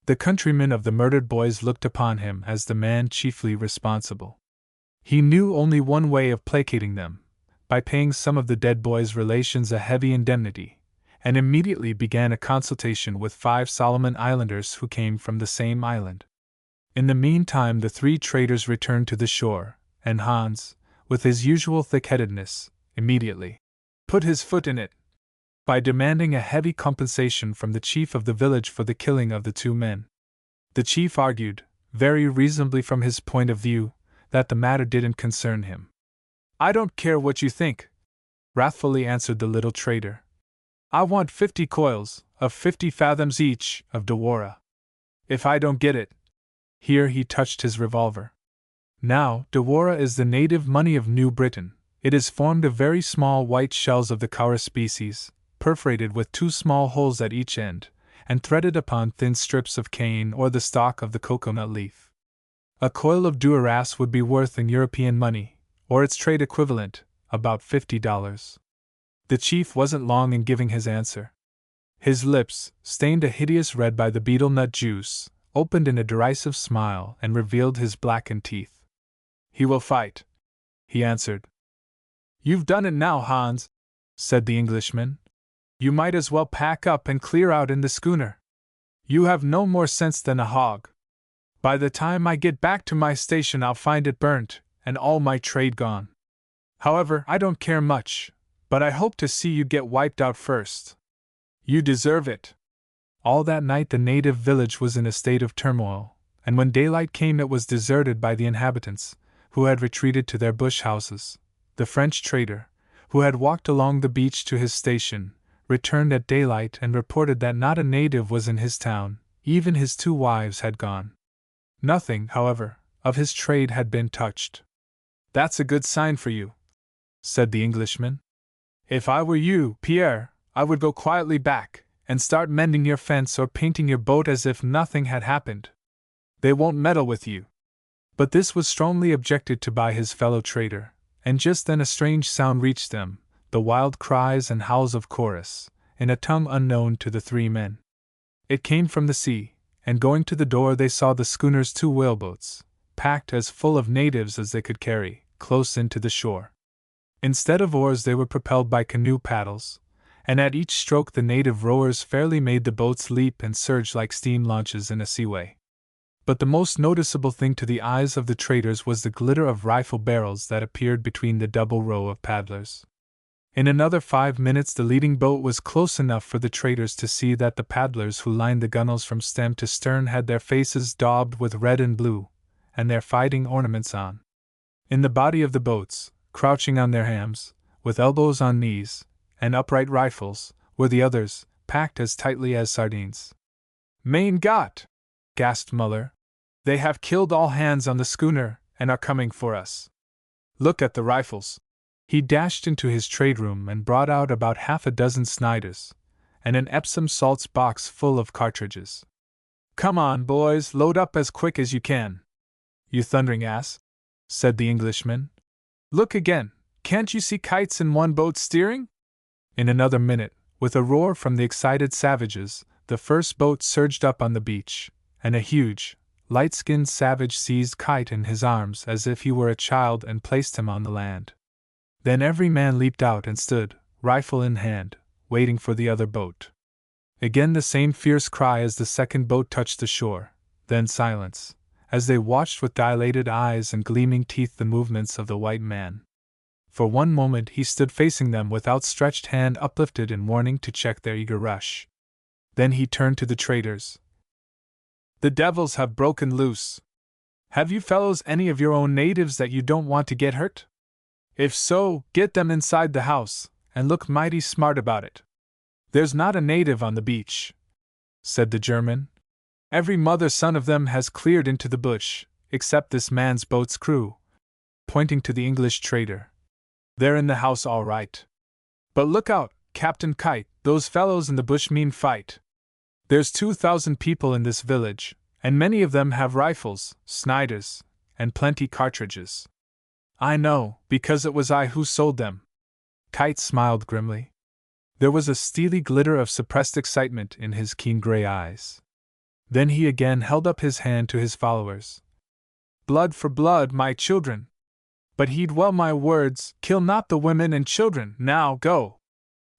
The countrymen of the murdered boys looked upon him as the man chiefly responsible. He knew only one way of placating them, by paying some of the dead boys' relations a heavy indemnity, and immediately began a consultation with 5 Solomon Islanders who came from the same island. In the meantime the 3 traders returned to the shore, and Hans, with his usual thick-headedness, immediately put his foot in it, by demanding a heavy compensation from the chief of the village for the killing of the 2 men. The chief argued, very reasonably from his point of view, that the matter didn't concern him. I don't care what you think, wrathfully answered the little trader. I want 50 coils, of 50 fathoms each, of Dawara. If I don't get it. Here he touched his revolver. Now, Dawara is the native money of New Britain. It is formed of very small white shells of the Kaura species, perforated with 2 small holes at each end, and threaded upon thin strips of cane or the stalk of the coconut leaf. A coil of Duras would be worth in European money, or its trade equivalent, about $50. The chief wasn't long in giving his answer. His lips, stained a hideous red by the betel nut juice, opened in a derisive smile and revealed his blackened teeth. He will fight, he answered. You've done it now, Hans, said the Englishman. You might as well pack up and clear out in the schooner. You have no more sense than a hog. By the time I get back to my station I'll find it burnt, and all my trade gone. However, I don't care much, but I hope to see you get wiped out first. You deserve it. All that night the native village was in a state of turmoil, and when daylight came it was deserted by the inhabitants, who had retreated to their bush houses. The French trader, who had walked along the beach to his station, returned at daylight and reported that not a native was in his town, even his 2 wives had gone. Nothing, however, of his trade had been touched. That's a good sign for you, said the Englishman. If I were you, Pierre, I would go quietly back, and start mending your fence or painting your boat as if nothing had happened. They won't meddle with you. But this was strongly objected to by his fellow trader, and just then a strange sound reached them, the wild cries and howls of chorus, in a tongue unknown to the 3 men. It came from the sea, and going to the door they saw the schooner's 2 whaleboats, packed as full of natives as they could carry, close into the shore. Instead of oars they were propelled by canoe paddles, and at each stroke the native rowers fairly made the boats leap and surge like steam launches in a seaway. But the most noticeable thing to the eyes of the traders was the glitter of rifle barrels that appeared between the double row of paddlers. In another 5 minutes the leading boat was close enough for the traders to see that the paddlers who lined the gunwales from stem to stern had their faces daubed with red and blue, and their fighting ornaments on. In the body of the boats, crouching on their hams, with elbows on knees, and upright rifles, were the others, packed as tightly as sardines. Mein Gott! Gasped Muller. They have killed all hands on the schooner, and are coming for us. Look at the rifles. He dashed into his trade room and brought out about 6 Snyders, and an Epsom salts box full of cartridges. Come on, boys, load up as quick as you can. You thundering ass, said the Englishman. Look again, can't you see kites in one boat steering? In another minute, with a roar from the excited savages, the first boat surged up on the beach, and a huge, light-skinned savage seized Kite in his arms as if he were a child and placed him on the land. Then every man leaped out and stood, rifle in hand, waiting for the other boat. Again the same fierce cry as the second boat touched the shore, then silence, as they watched with dilated eyes and gleaming teeth the movements of the white man. For one moment he stood facing them with outstretched hand uplifted in warning to check their eager rush. Then he turned to the traders. The devils have broken loose. Have you fellows any of your own natives that you don't want to get hurt? If so, get them inside the house, and look mighty smart about it. There's not a native on the beach, said the German. Every mother's son of them has cleared into the bush, except this man's boat's crew, pointing to the English trader. They're in the house all right. But look out, Captain Kite, those fellows in the bush mean fight. There's 2,000 people in this village, and many of them have rifles, Snyders, and plenty cartridges. I know, because it was I who sold them. Kite smiled grimly. There was a steely glitter of suppressed excitement in his keen gray eyes. Then he again held up his hand to his followers. Blood for blood, my children! But heed well my words, kill not the women and children, now go!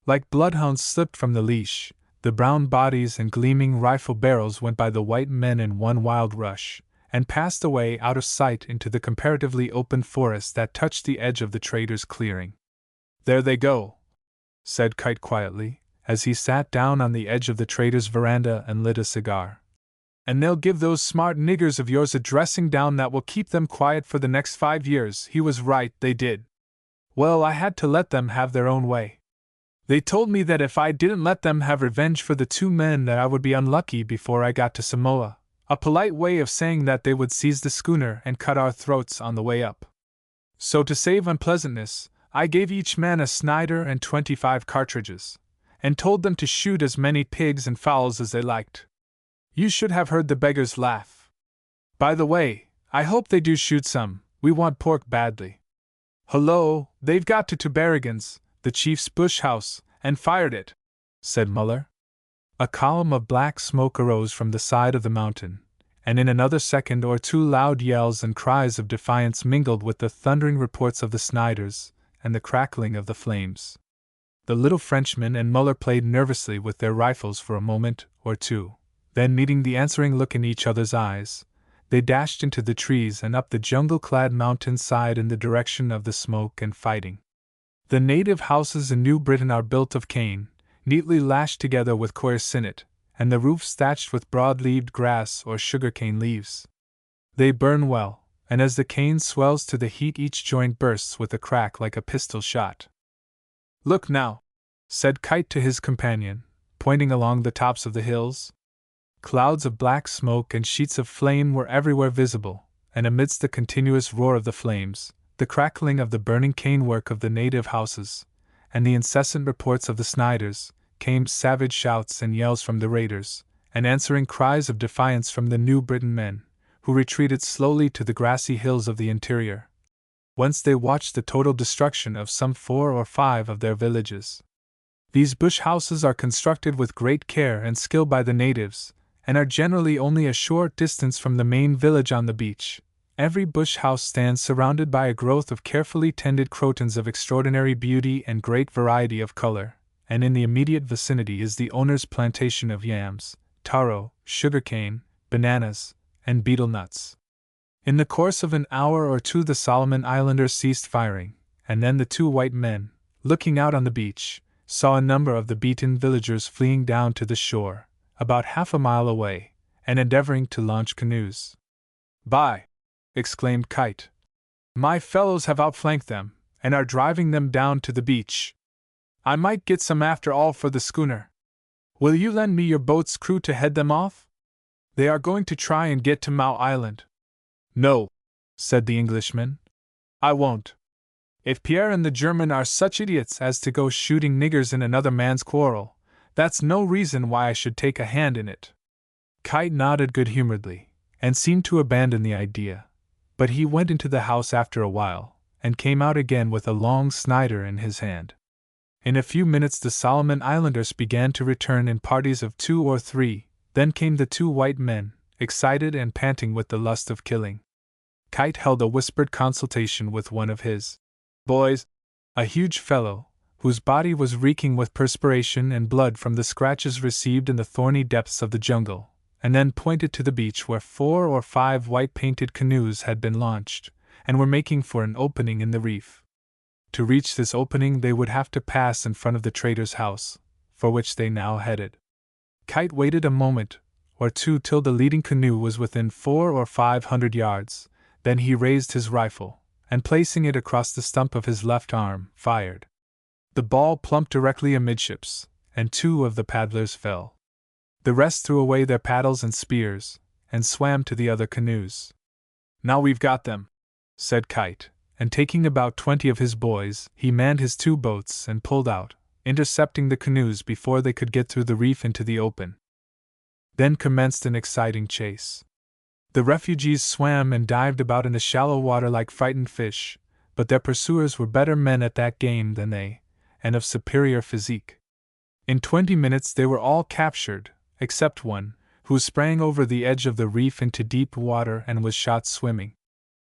Like bloodhounds slipped from the leash, the brown bodies and gleaming rifle barrels went by the white men in one wild rush, and passed away out of sight into the comparatively open forest that touched the edge of the trader's clearing. There they go, said Kite quietly, as he sat down on the edge of the trader's veranda and lit a cigar. And they'll give those smart niggers of yours a dressing down that will keep them quiet for the next 5 years. He was right, they did. Well, I had to let them have their own way. They told me that if I didn't let them have revenge for the 2 men that I would be unlucky before I got to Samoa, a polite way of saying that they would seize the schooner and cut our throats on the way up. So to save unpleasantness, I gave each man a Snyder and 25 cartridges, and told them to shoot as many pigs and fowls as they liked. You should have heard the beggars laugh. By the way, I hope they do shoot some, we want pork badly. Hullo, they've got to Barrigan's, the chief's bush house, and fired it, said Muller. A column of black smoke arose from the side of the mountain, and in another second or two loud yells and cries of defiance mingled with the thundering reports of the Snyders and the crackling of the flames. The little Frenchman and Muller played nervously with their rifles for a moment or two. Then, meeting the answering look in each other's eyes, they dashed into the trees and up the jungle-clad mountain side in the direction of the smoke and fighting. The native houses in New Britain are built of cane, neatly lashed together with coir-sinnet, and the roofs thatched with broad-leaved grass or sugar-cane leaves. They burn well, and as the cane swells to the heat each joint bursts with a crack like a pistol shot. Look now, said Kite to his companion, pointing along the tops of the hills. Clouds of black smoke and sheets of flame were everywhere visible, and amidst the continuous roar of the flames, the crackling of the burning canework of the native houses, and the incessant reports of the Snyders, came savage shouts and yells from the raiders, and answering cries of defiance from the New Britain men, who retreated slowly to the grassy hills of the interior, whence they watched the total destruction of some 4 or 5 of their villages. These bush houses are constructed with great care and skill by the natives, and are generally only a short distance from the main village on the beach. Every bush house stands surrounded by a growth of carefully tended crotons of extraordinary beauty and great variety of color, and in the immediate vicinity is the owner's plantation of yams, taro, sugarcane, bananas, and betel nuts. In the course of an hour or two the Solomon Islanders ceased firing, and then the 2 white men, looking out on the beach, saw a number of the beaten villagers fleeing down to the shore, about half a mile away, and endeavoring to launch canoes. By! Exclaimed Kite. My fellows have outflanked them, and are driving them down to the beach. I might get some after all for the schooner. Will you lend me your boat's crew to head them off? They are going to try and get to Mao Island. No, said the Englishman. I won't. If Pierre and the German are such idiots as to go shooting niggers in another man's quarrel, that's no reason why I should take a hand in it. Kite nodded good-humoredly, and seemed to abandon the idea, but he went into the house after a while, and came out again with a long Snyder in his hand. In a few minutes the Solomon Islanders began to return in parties of 2 or 3, then came the 2 white men, excited and panting with the lust of killing. Kite held a whispered consultation with one of his boys, a huge fellow, whose body was reeking with perspiration and blood from the scratches received in the thorny depths of the jungle, and then pointed to the beach where 4 or 5 white-painted canoes had been launched, and were making for an opening in the reef. To reach this opening they would have to pass in front of the trader's house, for which they now headed. Kite waited a moment or two till the leading canoe was within 400 or 500 yards, then he raised his rifle, and placing it across the stump of his left arm, fired. The ball plumped directly amidships, and 2 of the paddlers fell. The rest threw away their paddles and spears, and swam to the other canoes. "Now we've got them," said Kite, and taking about 20 of his boys, he manned his 2 boats and pulled out, intercepting the canoes before they could get through the reef into the open. Then commenced an exciting chase. The refugees swam and dived about in the shallow water like frightened fish, but their pursuers were better men at that game than they, and of superior physique. In 20 minutes they were all captured, except one, who sprang over the edge of the reef into deep water and was shot swimming.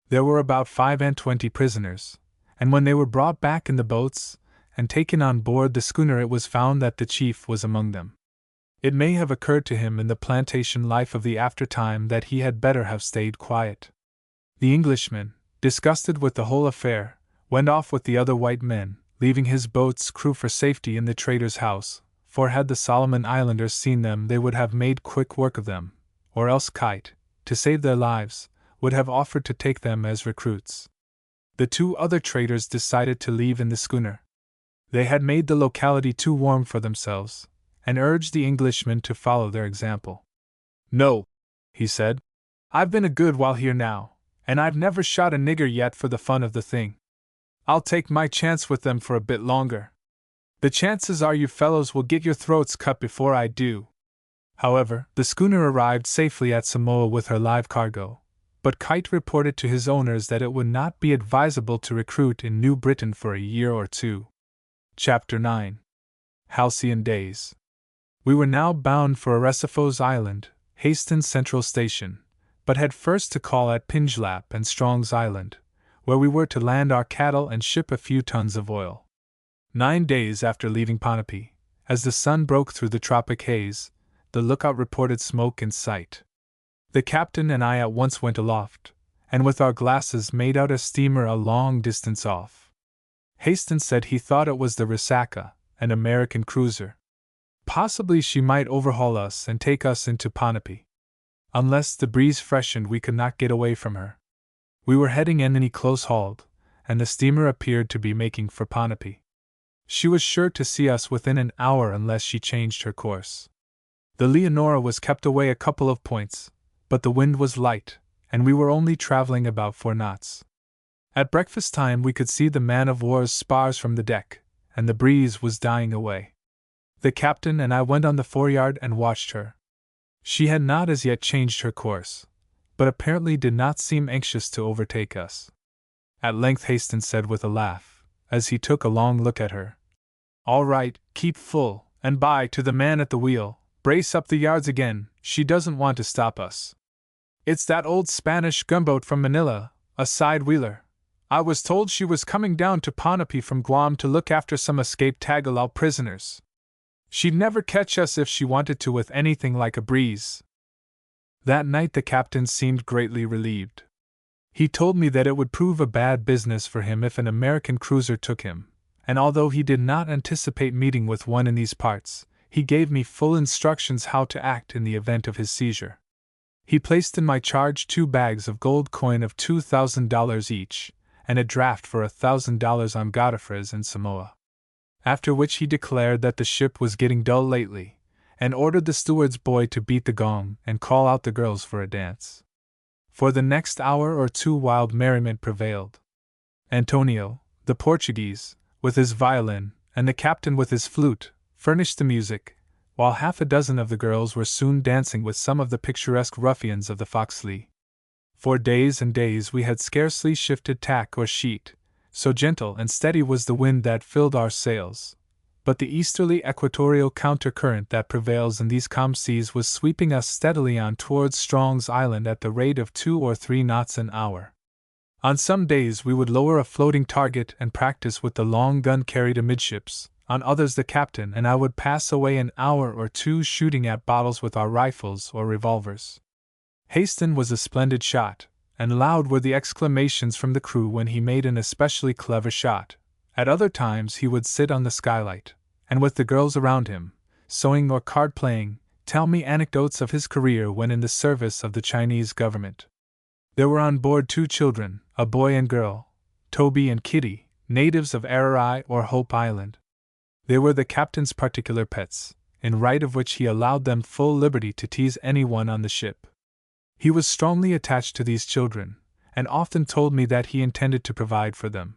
There were about 25 prisoners, and when they were brought back in the boats and taken on board the schooner, it was found that the chief was among them. It may have occurred to him in the plantation life of the aftertime that he had better have stayed quiet. The Englishman, disgusted with the whole affair, went off with the other white men, leaving his boat's crew for safety in the trader's house, for had the Solomon Islanders seen them they would have made quick work of them, or else Kite, to save their lives, would have offered to take them as recruits. The 2 other traders decided to leave in the schooner. They had made the locality too warm for themselves, and urged the Englishman to follow their example. "No," he said. "I've been a good while here now, and I've never shot a nigger yet for the fun of the thing. I'll take my chance with them for a bit longer. The chances are you fellows will get your throats cut before I do." However, the schooner arrived safely at Samoa with her live cargo, but Kite reported to his owners that it would not be advisable to recruit in New Britain for a year or 2. Chapter 9. Halcyon Days. We were now bound for Arecifo's Island, Hastings Central Station, but had first to call at Pingelap and Strong's Island, where we were to land our cattle and ship a few tons of oil. 9 days after leaving Ponape, as the sun broke through the tropic haze, the lookout reported smoke in sight. The captain and I at once went aloft, and with our glasses made out a steamer a long distance off. Hastings said he thought it was the Resaca, an American cruiser. Possibly she might overhaul us and take us into Ponape. Unless the breeze freshened, we could not get away from her. We were heading enemy close-hauled, and the steamer appeared to be making for Ponape. She was sure to see us within an hour unless she changed her course. The Leonora was kept away a couple of points, but the wind was light, and we were only traveling about 4 knots. At breakfast time we could see the man-of-war's spars from the deck, and the breeze was dying away. The captain and I went on the foreyard and watched her. She had not as yet changed her course, but apparently did not seem anxious to overtake us. At length Hastings said with a laugh, as he took a long look at her, "All right, keep full, and by to the man at the wheel, brace up the yards again, she doesn't want to stop us. It's that old Spanish gunboat from Manila, a side-wheeler. I was told she was coming down to Ponape from Guam to look after some escaped Tagalog prisoners. She'd never catch us if she wanted to with anything like a breeze." That night the captain seemed greatly relieved. He told me that it would prove a bad business for him if an American cruiser took him, and although he did not anticipate meeting with one in these parts, he gave me full instructions how to act in the event of his seizure. He placed in my charge 2 bags of gold coin of $2,000 each, and a draft for $1,000 on Godofres in Samoa. After which he declared that the ship was getting dull lately, and ordered the steward's boy to beat the gong and call out the girls for a dance. For the next hour or 2 wild merriment prevailed. Antonio, the Portuguese, with his violin, and the captain with his flute, furnished the music, while 6 of the girls were soon dancing with some of the picturesque ruffians of the Foxley. For days and days we had scarcely shifted tack or sheet, so gentle and steady was the wind that filled our sails, but the easterly equatorial countercurrent that prevails in these calm seas was sweeping us steadily on towards Strong's Island at the rate of 2 or 3 knots an hour. On some days we would lower a floating target and practice with the long gun carried amidships, on others the captain and I would pass away an hour or 2 shooting at bottles with our rifles or revolvers. Hastings was a splendid shot, and loud were the exclamations from the crew when he made an especially clever shot. At other times he would sit on the skylight, and with the girls around him, sewing or card-playing, tell me anecdotes of his career when in the service of the Chinese government. There were on board 2 children, a boy and girl, Toby and Kitty, natives of Ararai or Hope Island. They were the captain's particular pets, in right of which he allowed them full liberty to tease anyone on the ship. He was strongly attached to these children, and often told me that he intended to provide for them.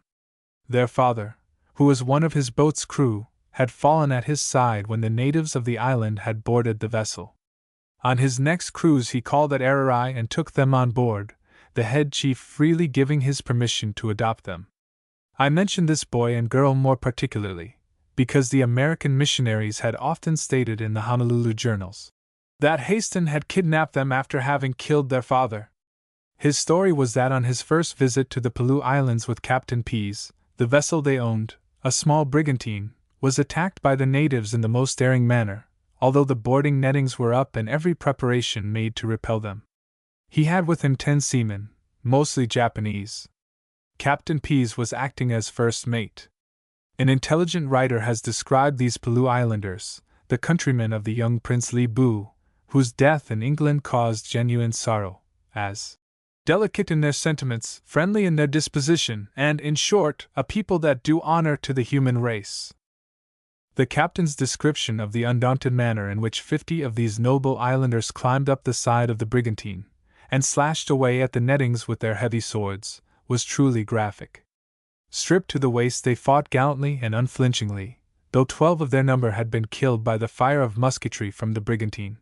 Their father, who was one of his boat's crew, had fallen at his side when the natives of the island had boarded the vessel. On his next cruise he called at Ararai and took them on board, the head chief freely giving his permission to adopt them. I mention this boy and girl more particularly, because the American missionaries had often stated in the Honolulu journals that Haston had kidnapped them after having killed their father. His story was that on his first visit to the Pelew Islands with Captain Pease, the vessel they owned, a small brigantine, was attacked by the natives in the most daring manner, although the boarding nettings were up and every preparation made to repel them. He had with him 10 seamen, mostly Japanese. Captain Pease was acting as first mate. An intelligent writer has described these Pelew Islanders, the countrymen of the young Prince Li Bu, whose death in England caused genuine sorrow, as delicate in their sentiments, friendly in their disposition, and, in short, a people that do honor to the human race. The captain's description of the undaunted manner in which 50 of these noble islanders climbed up the side of the brigantine, and slashed away at the nettings with their heavy swords, was truly graphic. Stripped to the waist they fought gallantly and unflinchingly, though 12 of their number had been killed by the fire of musketry from the brigantine.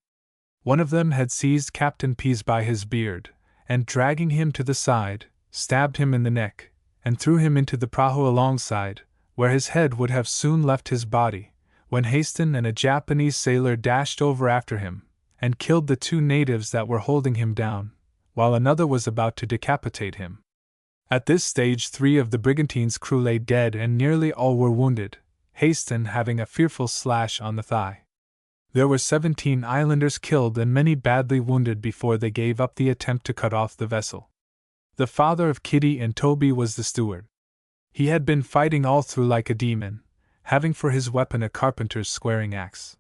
One of them had seized Captain Pease by his beard, and dragging him to the side, stabbed him in the neck, and threw him into the prahu alongside, where his head would have soon left his body, when Haston and a Japanese sailor dashed over after him, and killed the 2 natives that were holding him down, while another was about to decapitate him. At this stage 3 of the brigantine's crew lay dead and nearly all were wounded, Haston having a fearful slash on the thigh. There were 17 islanders killed and many badly wounded before they gave up the attempt to cut off the vessel. The father of Kitty and Toby was the steward. He had been fighting all through like a demon, having for his weapon a carpenter's squaring axe.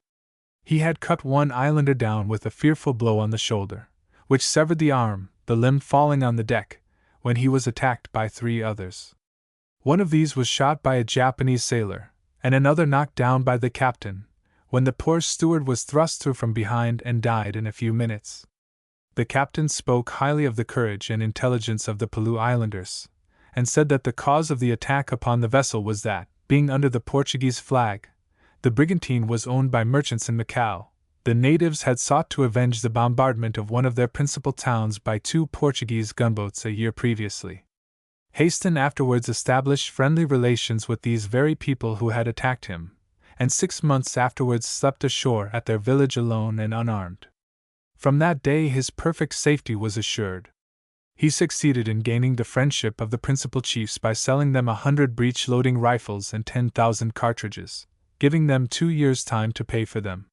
He had cut one islander down with a fearful blow on the shoulder, which severed the arm, the limb falling on the deck, when he was attacked by 3 others. One of these was shot by a Japanese sailor, and another knocked down by the captain, when the poor steward was thrust through from behind and died in a few minutes. The captain spoke highly of the courage and intelligence of the Pelew Islanders, and said that the cause of the attack upon the vessel was that, being under the Portuguese flag, the brigantine was owned by merchants in Macau. The natives had sought to avenge the bombardment of one of their principal towns by 2 Portuguese gunboats a year previously. Haston afterwards established friendly relations with these very people who had attacked him, and 6 months afterwards slept ashore at their village alone and unarmed. From that day his perfect safety was assured. He succeeded in gaining the friendship of the principal chiefs by selling them 100 breech-loading rifles and 10,000 cartridges, giving them 2 years' time to pay for them.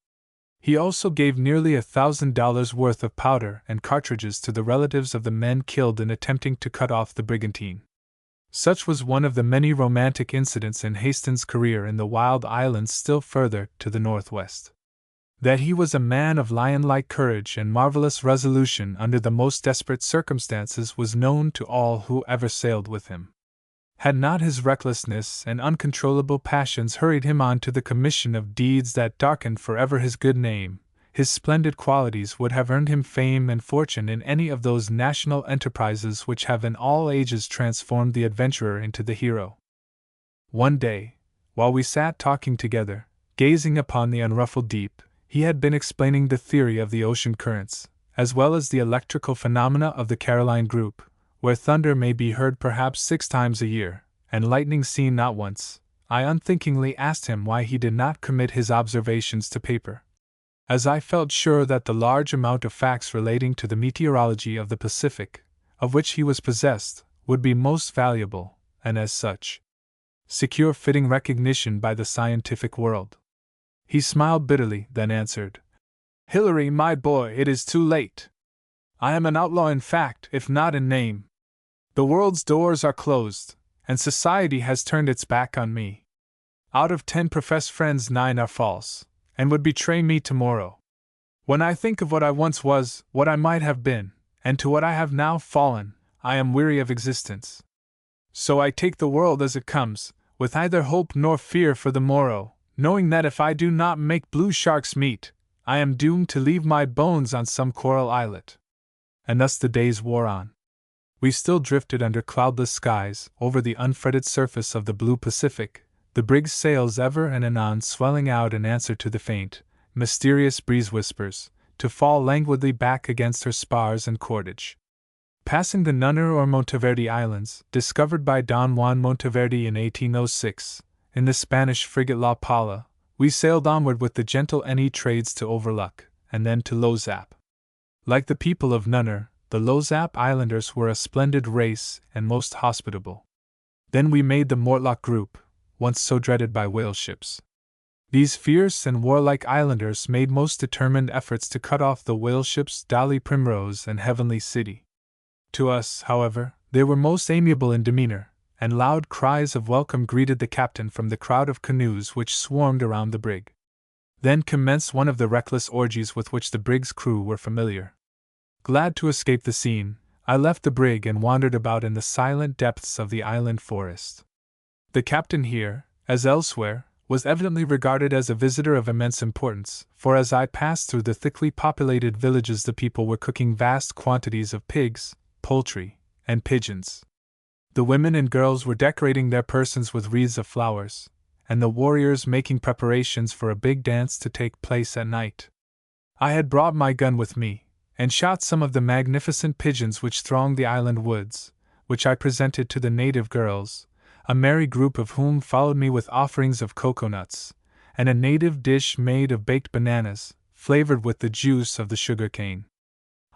He also gave nearly $1,000 worth of powder and cartridges to the relatives of the men killed in attempting to cut off the brigantine. Such was one of the many romantic incidents in Haston's career in the wild islands still further to the northwest. That he was a man of lion-like courage and marvelous resolution under the most desperate circumstances was known to all who ever sailed with him. Had not his recklessness and uncontrollable passions hurried him on to the commission of deeds that darkened forever his good name, his splendid qualities would have earned him fame and fortune in any of those national enterprises which have in all ages transformed the adventurer into the hero. One day, while we sat talking together, gazing upon the unruffled deep, he had been explaining the theory of the ocean currents, as well as the electrical phenomena of the Caroline group, where thunder may be heard perhaps 6 times a year, and lightning seen not once. I unthinkingly asked him why he did not commit his observations to paper, as I felt sure that the large amount of facts relating to the meteorology of the Pacific, of which he was possessed, would be most valuable, and as such, secure fitting recognition by the scientific world. He smiled bitterly, then answered, "Hilary, my boy, it is too late. I am an outlaw in fact, if not in name. The world's doors are closed, and society has turned its back on me. Out of 10 professed friends 9 are false, and would betray me tomorrow. When I think of what I once was, what I might have been, and to what I have now fallen, I am weary of existence. So I take the world as it comes, with neither hope nor fear for the morrow, knowing that if I do not make blue sharks meet, I am doomed to leave my bones on some coral islet. And thus the days wore on. We still drifted under cloudless skies, over the unfretted surface of the blue Pacific, the brig's sails ever and anon swelling out in answer to the faint, mysterious breeze whispers, to fall languidly back against her spars and cordage. Passing the Nunner or Monteverde Islands, discovered by Don Juan Monteverde in 1806, in the Spanish frigate La Pala, we sailed onward with the gentle N.E. trades to Overluck, and then to Lozap. Like the people of Nunner, the Lozap Islanders were a splendid race and most hospitable. Then we made the Mortlock group, once so dreaded by whale ships. These fierce and warlike islanders made most determined efforts to cut off the whale ships Dolly Primrose and Heavenly City. To us, however, they were most amiable in demeanor, and loud cries of welcome greeted the captain from the crowd of canoes which swarmed around the brig. Then commenced one of the reckless orgies with which the brig's crew were familiar. Glad to escape the scene, I left the brig and wandered about in the silent depths of the island forest. The captain here, as elsewhere, was evidently regarded as a visitor of immense importance, for as I passed through the thickly populated villages the people were cooking vast quantities of pigs, poultry, and pigeons. The women and girls were decorating their persons with wreaths of flowers, and the warriors making preparations for a big dance to take place at night. I had brought my gun with me, and shot some of the magnificent pigeons which thronged the island woods, which I presented to the native girls, a merry group of whom followed me with offerings of coconuts, and a native dish made of baked bananas, flavored with the juice of the sugar cane.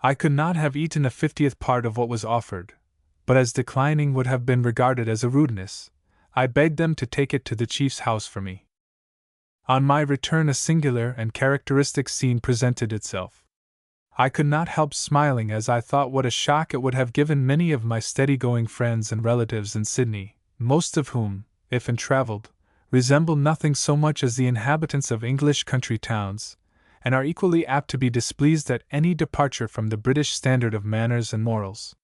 I could not have eaten a 50th part of what was offered, but as declining would have been regarded as a rudeness, I begged them to take it to the chief's house for me. On my return a singular and characteristic scene presented itself. I could not help smiling as I thought what a shock it would have given many of my steady-going friends and relatives in Sydney, most of whom, if untravelled, resemble nothing so much as the inhabitants of English country towns, and are equally apt to be displeased at any departure from the British standard of manners and morals.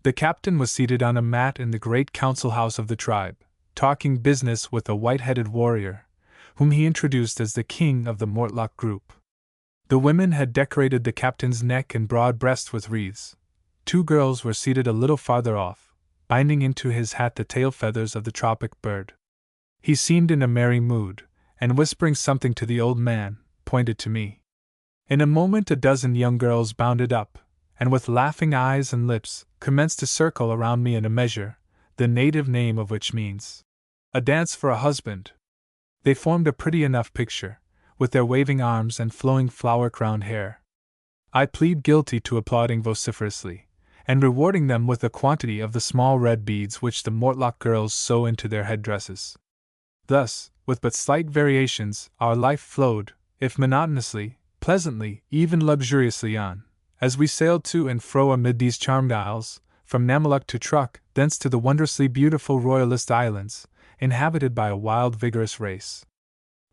The captain was seated on a mat in the great council house of the tribe, talking business with a white-headed warrior, whom he introduced as the king of the Mortlock group. The women had decorated the captain's neck and broad breast with wreaths. 2 girls were seated a little farther off, binding into his hat the tail feathers of the tropic bird. He seemed in a merry mood, and whispering something to the old man, pointed to me. In a moment a dozen young girls bounded up, and with laughing eyes and lips, commenced to circle around me in a measure, the native name of which means a dance for a husband. They formed a pretty enough picture, with their waving arms and flowing flower-crowned hair. I plead guilty to applauding vociferously, and rewarding them with a quantity of the small red beads which the Mortlock girls sew into their headdresses. Thus, with but slight variations, our life flowed, if monotonously, pleasantly, even luxuriously on, as we sailed to and fro amid these charmed isles, from Namaluk to Truk, thence to the wondrously beautiful Royalist Islands, inhabited by a wild, vigorous race.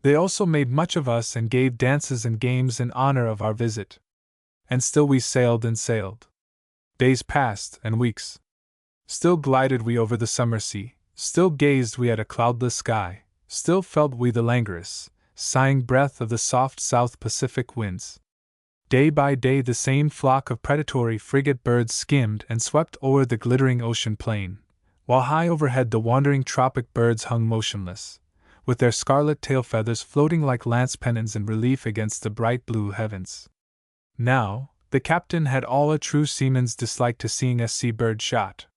They also made much of us and gave dances and games in honor of our visit. And still we sailed and sailed. Days passed, and weeks. Still glided we over the summer sea, still gazed we at a cloudless sky, still felt we the languorous, sighing breath of the soft South Pacific winds. Day by day the same flock of predatory frigate birds skimmed and swept o'er the glittering ocean plain, while high overhead the wandering tropic birds hung motionless, with their scarlet tail feathers floating like lance pennons in relief against the bright blue heavens. Now, the captain had all a true seaman's dislike to seeing a sea-bird shot.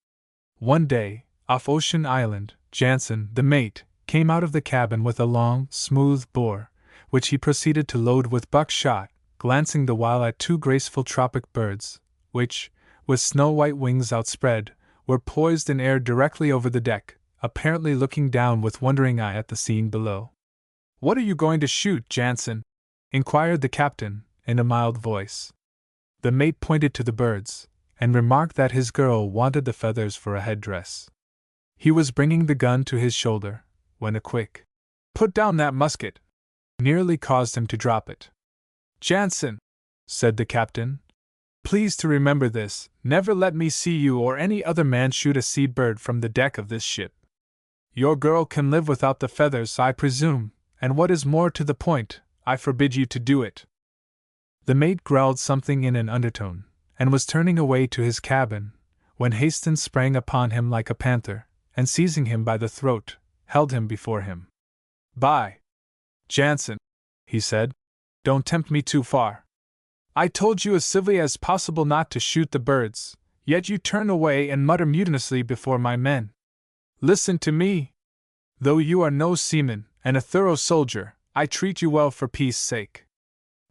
One day, off Ocean Island, Jansen, the mate, came out of the cabin with a long, smooth bore, which he proceeded to load with buckshot, glancing the while at 2 graceful tropic birds, which, with snow-white wings outspread, were poised in air directly over the deck, apparently looking down with wondering eye at the scene below. "What are you going to shoot, Jansen?" inquired the captain, in a mild voice. The mate pointed to the birds, and remarked that his girl wanted the feathers for a headdress. He was bringing the gun to his shoulder, when a quick "Put down that musket!" nearly caused him to drop it. "Jansen," said the captain, Please to remember this, never let me see you or any other man shoot a sea-bird from the deck of this ship. Your girl can live without the feathers, I presume, and what is more to the point, I forbid you to do it." The mate growled something in an undertone, and was turning away to his cabin, when Hastings sprang upon him like a panther, and seizing him by the throat, held him before him. "By Jansen," he said, "don't tempt me too far. I told you as civilly as possible not to shoot the birds, yet you turn away and mutter mutinously before my men. Listen to me. Though you are no seaman, and a thorough soldier, I treat you well for peace' sake.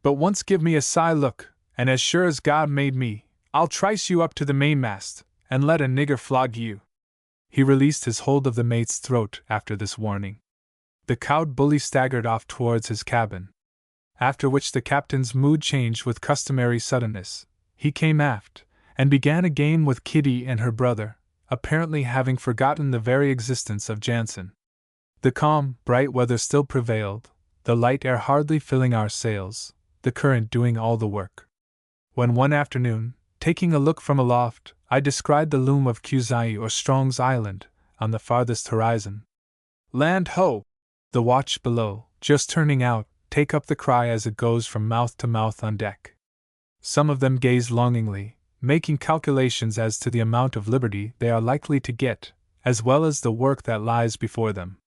But once give me a sly look, and as sure as God made me, I'll trice you up to the mainmast, and let a nigger flog you." He released his hold of the mate's throat after this warning. The cowed bully staggered off towards his cabin. After which the captain's mood changed with customary suddenness. He came aft, and began again with Kitty and her brother, apparently having forgotten the very existence of Jansen. The calm, bright weather still prevailed, the light air hardly filling our sails, the current doing all the work. When one afternoon, taking a look from aloft, I descried the loom of Kuzai or Strong's Island, on the farthest horizon. "Land ho!" The watch below, just turning out, take up the cry as it goes from mouth to mouth on deck. Some of them gaze longingly, making calculations as to the amount of liberty they are likely to get, as well as the work that lies before them.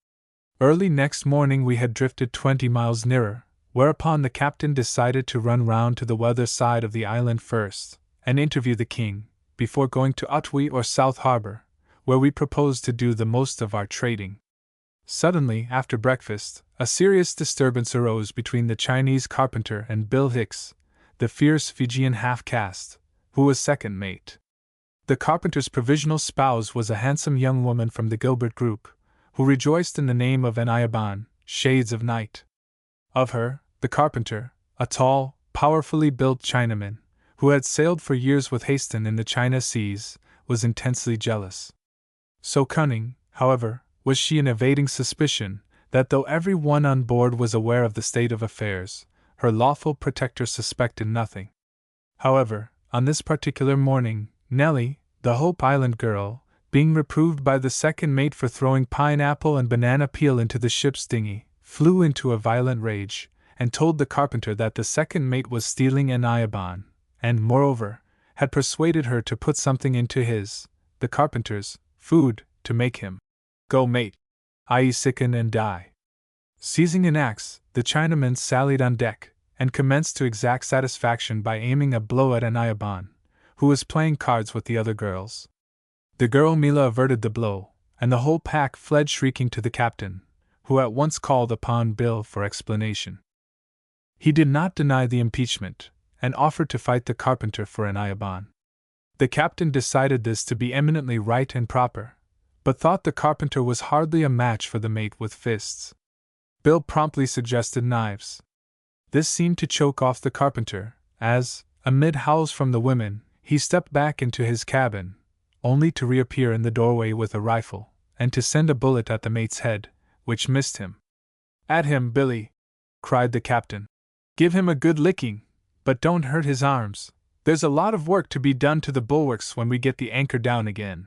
Early next morning we had drifted 20 miles nearer, whereupon the captain decided to run round to the weather side of the island first, and interview the king, before going to Otway or South Harbor, where we proposed to do the most of our trading. Suddenly, after breakfast, a serious disturbance arose between the Chinese carpenter and Bill Hicks, the fierce Fijian half-caste, who was second mate. The carpenter's provisional spouse was a handsome young woman from the Gilbert group, who rejoiced in the name of Aniaban, Shades of Night. Of her, the carpenter, a tall, powerfully built Chinaman, who had sailed for years with Hastings in the China seas, was intensely jealous. So cunning, however, was she in evading suspicion, that though every one on board was aware of the state of affairs, her lawful protector suspected nothing. However, on this particular morning, Nellie, the Hope Island girl, being reproved by the second mate for throwing pineapple and banana peel into the ship's dinghy, flew into a violent rage, and told the carpenter that the second mate was stealing Aniaban, and, moreover, had persuaded her to put something into his, the carpenter's, food, to make him go mate, i.e. sicken and die. Seizing an axe, the Chinaman sallied on deck, and commenced to exact satisfaction by aiming a blow at Aniaban, who was playing cards with the other girls. The girl Mila averted the blow, and the whole pack fled shrieking to the captain, who at once called upon Bill for explanation. He did not deny the impeachment, and offered to fight the carpenter for Aniaban. The captain decided this to be eminently right and proper, but thought the carpenter was hardly a match for the mate with fists. Bill promptly suggested knives. This seemed to choke off the carpenter, as, amid howls from the women, he stepped back into his cabin, only to reappear in the doorway with a rifle, and to send a bullet at the mate's head, which missed him. "At him, Billy!" cried the captain. "Give him a good licking, but don't hurt his arms. There's a lot of work to be done to the bulwarks when we get the anchor down again."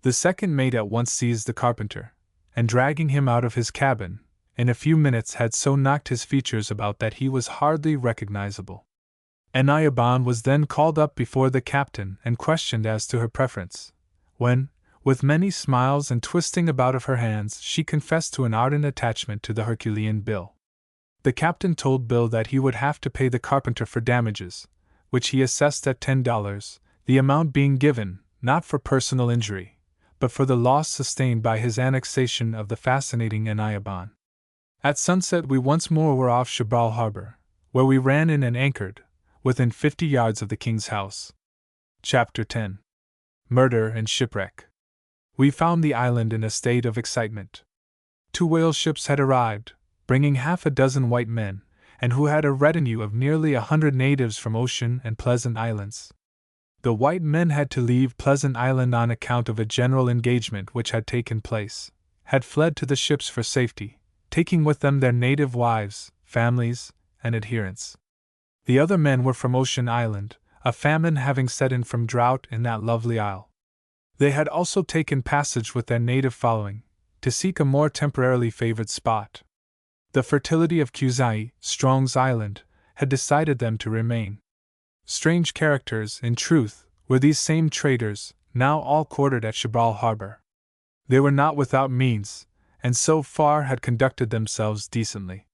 The second mate at once seized the carpenter, and dragging him out of his cabin, in a few minutes had so knocked his features about that he was hardly recognizable. Aniaban was then called up before the captain and questioned as to her preference, when, with many smiles and twisting about of her hands, she confessed to an ardent attachment to the Herculean Bill. The captain told Bill that he would have to pay the carpenter for damages, which he assessed at $10, the amount being given, not for personal injury, but for the loss sustained by his annexation of the fascinating Aniaban. At sunset we once more were off Chibral Harbor, where we ran in and anchored, within 50 yards of the king's house. Chapter 10. Murder and Shipwreck. We found the island in a state of excitement. 2 whale ships had arrived, bringing half a dozen white men, and who had a retinue of nearly 100 natives from Ocean and Pleasant Islands. The white men had to leave Pleasant Island on account of a general engagement which had taken place, had fled to the ships for safety, taking with them their native wives, families, and adherents. The other men were from Ocean Island, a famine having set in from drought in that lovely isle. They had also taken passage with their native following, to seek a more temporarily favored spot. The fertility of Kuzai, Strong's Island, had decided them to remain. Strange characters, in truth, were these same traders, now all quartered at Chibral Harbor. They were not without means, and so far had conducted themselves decently.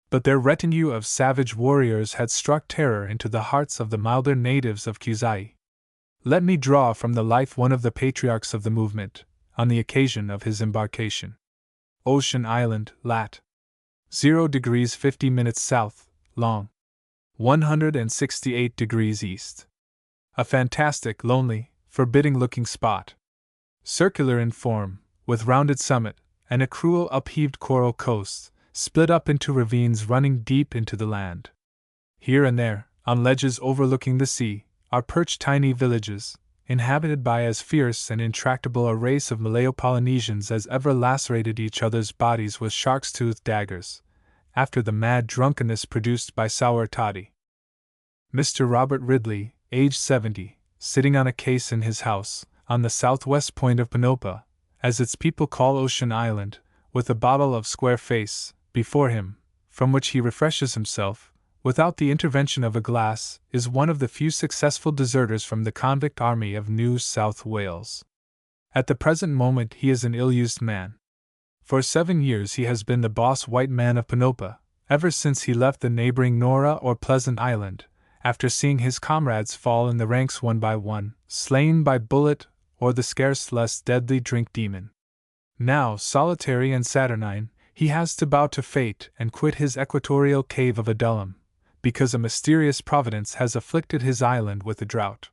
But their retinue of savage warriors had struck terror into the hearts of the milder natives of Kuzai. Let me draw from the life one of the patriarchs of the movement, on the occasion of his embarkation. Ocean Island, lat. 0 degrees 50 minutes south, long. 168 degrees east. A fantastic, lonely, forbidding-looking spot. Circular in form, with rounded summit, and a cruel upheaved coral coast, split up into ravines running deep into the land. Here and there, on ledges overlooking the sea, are perched tiny villages, inhabited by as fierce and intractable a race of Malayo-Polynesians as ever lacerated each other's bodies with shark's-toothed daggers, after the mad drunkenness produced by sour toddy. Mr. Robert Ridley, aged 70, sitting on a case in his house, on the southwest point of Panopa, as its people call Ocean Island, with a bottle of square face before him, from which he refreshes himself, without the intervention of a glass, is one of the few successful deserters from the convict army of New South Wales. At the present moment he is an ill-used man. For 7 years he has been the boss white man of Panopa, ever since he left the neighboring Nora or Pleasant Island, after seeing his comrades fall in the ranks one by one, slain by bullet or the scarce less deadly drink demon. Now, solitary and saturnine, he has to bow to fate and quit his equatorial cave of Adullam, because a mysterious providence has afflicted his island with a drought.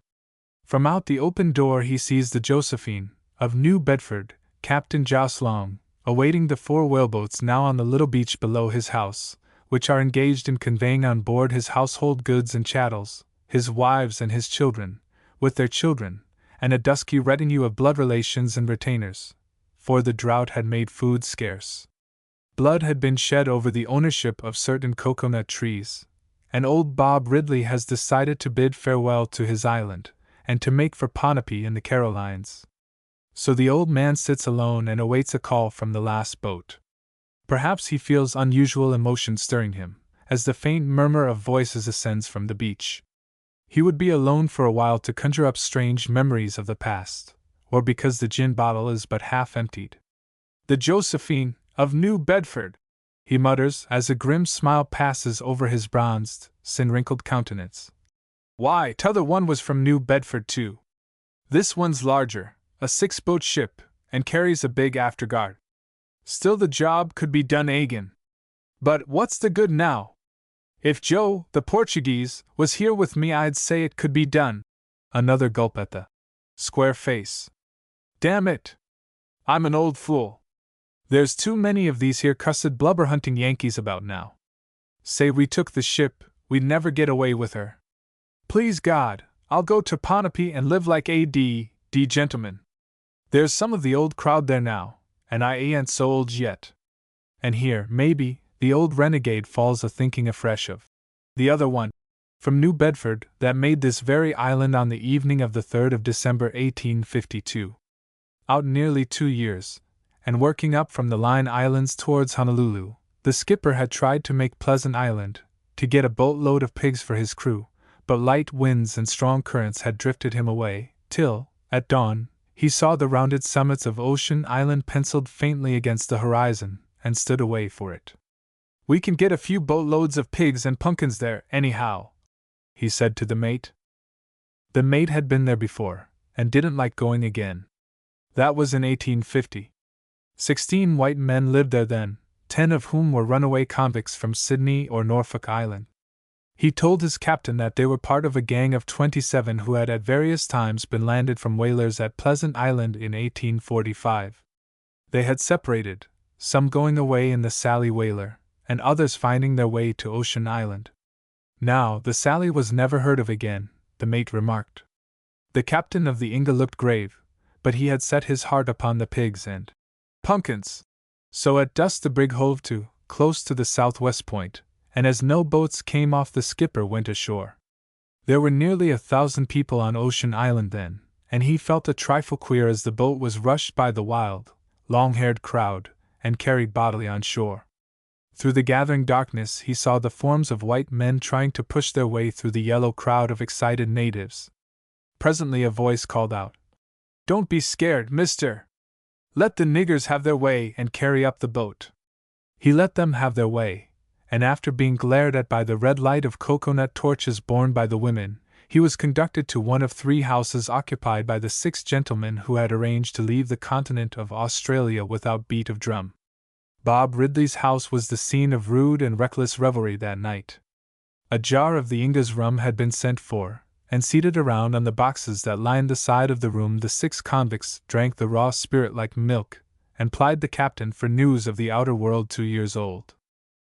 From out the open door he sees the Josephine, of New Bedford, Captain Joss Long, awaiting the 4 whaleboats now on the little beach below his house, which are engaged in conveying on board his household goods and chattels, his wives and his children, with their children, and a dusky retinue of blood relations and retainers, for the drought had made food scarce. Blood had been shed over the ownership of certain coconut trees, and old Bob Ridley has decided to bid farewell to his island, and to make for Ponape in the Carolines. So the old man sits alone and awaits a call from the last boat. Perhaps he feels unusual emotion stirring him, as the faint murmur of voices ascends from the beach. He would be alone for a while to conjure up strange memories of the past, or because the gin bottle is but half emptied. The Josephine, of New Bedford, he mutters as a grim smile passes over his bronzed, sin-wrinkled countenance. Why, t'other one was from New Bedford too. This one's larger, a 6-boat ship, and carries a big afterguard. Still the job could be done again. But what's the good now? If Joe, the Portuguese, was here with me I'd say it could be done. Another gulp at the square face. Damn it! I'm an old fool. There's too many of these here cussed blubber-hunting Yankees about now. Say we took the ship, we'd never get away with her. Please God, I'll go to Ponape and live like a D gentleman. There's some of the old crowd there now, and I ain't so old yet. And here, maybe, the old renegade falls a-thinking afresh of the other one, from New Bedford, that made this very island on the evening of the 3rd of December 1852. Out nearly 2 years, and working up from the Line Islands towards Honolulu, the skipper had tried to make Pleasant Island, to get a boatload of pigs for his crew, but light winds and strong currents had drifted him away, till, at dawn, he saw the rounded summits of Ocean Island penciled faintly against the horizon, and stood away for it. We can get a few boatloads of pigs and pumpkins there, anyhow, he said to the mate. The mate had been there before, and didn't like going again. That was in 1850. 16 white men lived there then, 10 of whom were runaway convicts from Sydney or Norfolk Island. He told his captain that they were part of a gang of 27 who had at various times been landed from whalers at Pleasant Island in 1845. They had separated, some going away in the Sally whaler, and others finding their way to Ocean Island. Now, the Sally was never heard of again, the mate remarked. The captain of the Inga looked grave, but he had set his heart upon the pigs and pumpkins. So at dusk the brig hove to, close to the southwest point, and as no boats came off the skipper went ashore. There were nearly 1,000 people on Ocean Island then, and he felt a trifle queer as the boat was rushed by the wild, long-haired crowd and carried bodily on shore. Through the gathering darkness he saw the forms of white men trying to push their way through the yellow crowd of excited natives. Presently a voice called out, "Don't be scared, mister! Let the niggers have their way and carry up the boat." He let them have their way, and after being glared at by the red light of coconut torches borne by the women, he was conducted to one of 3 houses occupied by the 6 gentlemen who had arranged to leave the continent of Australia without beat of drum. Bob Ridley's house was the scene of rude and reckless revelry that night. A jar of the Inga's rum had been sent for, and seated around on the boxes that lined the side of the room the 6 convicts drank the raw spirit like milk, and plied the captain for news of the outer world 2 years old.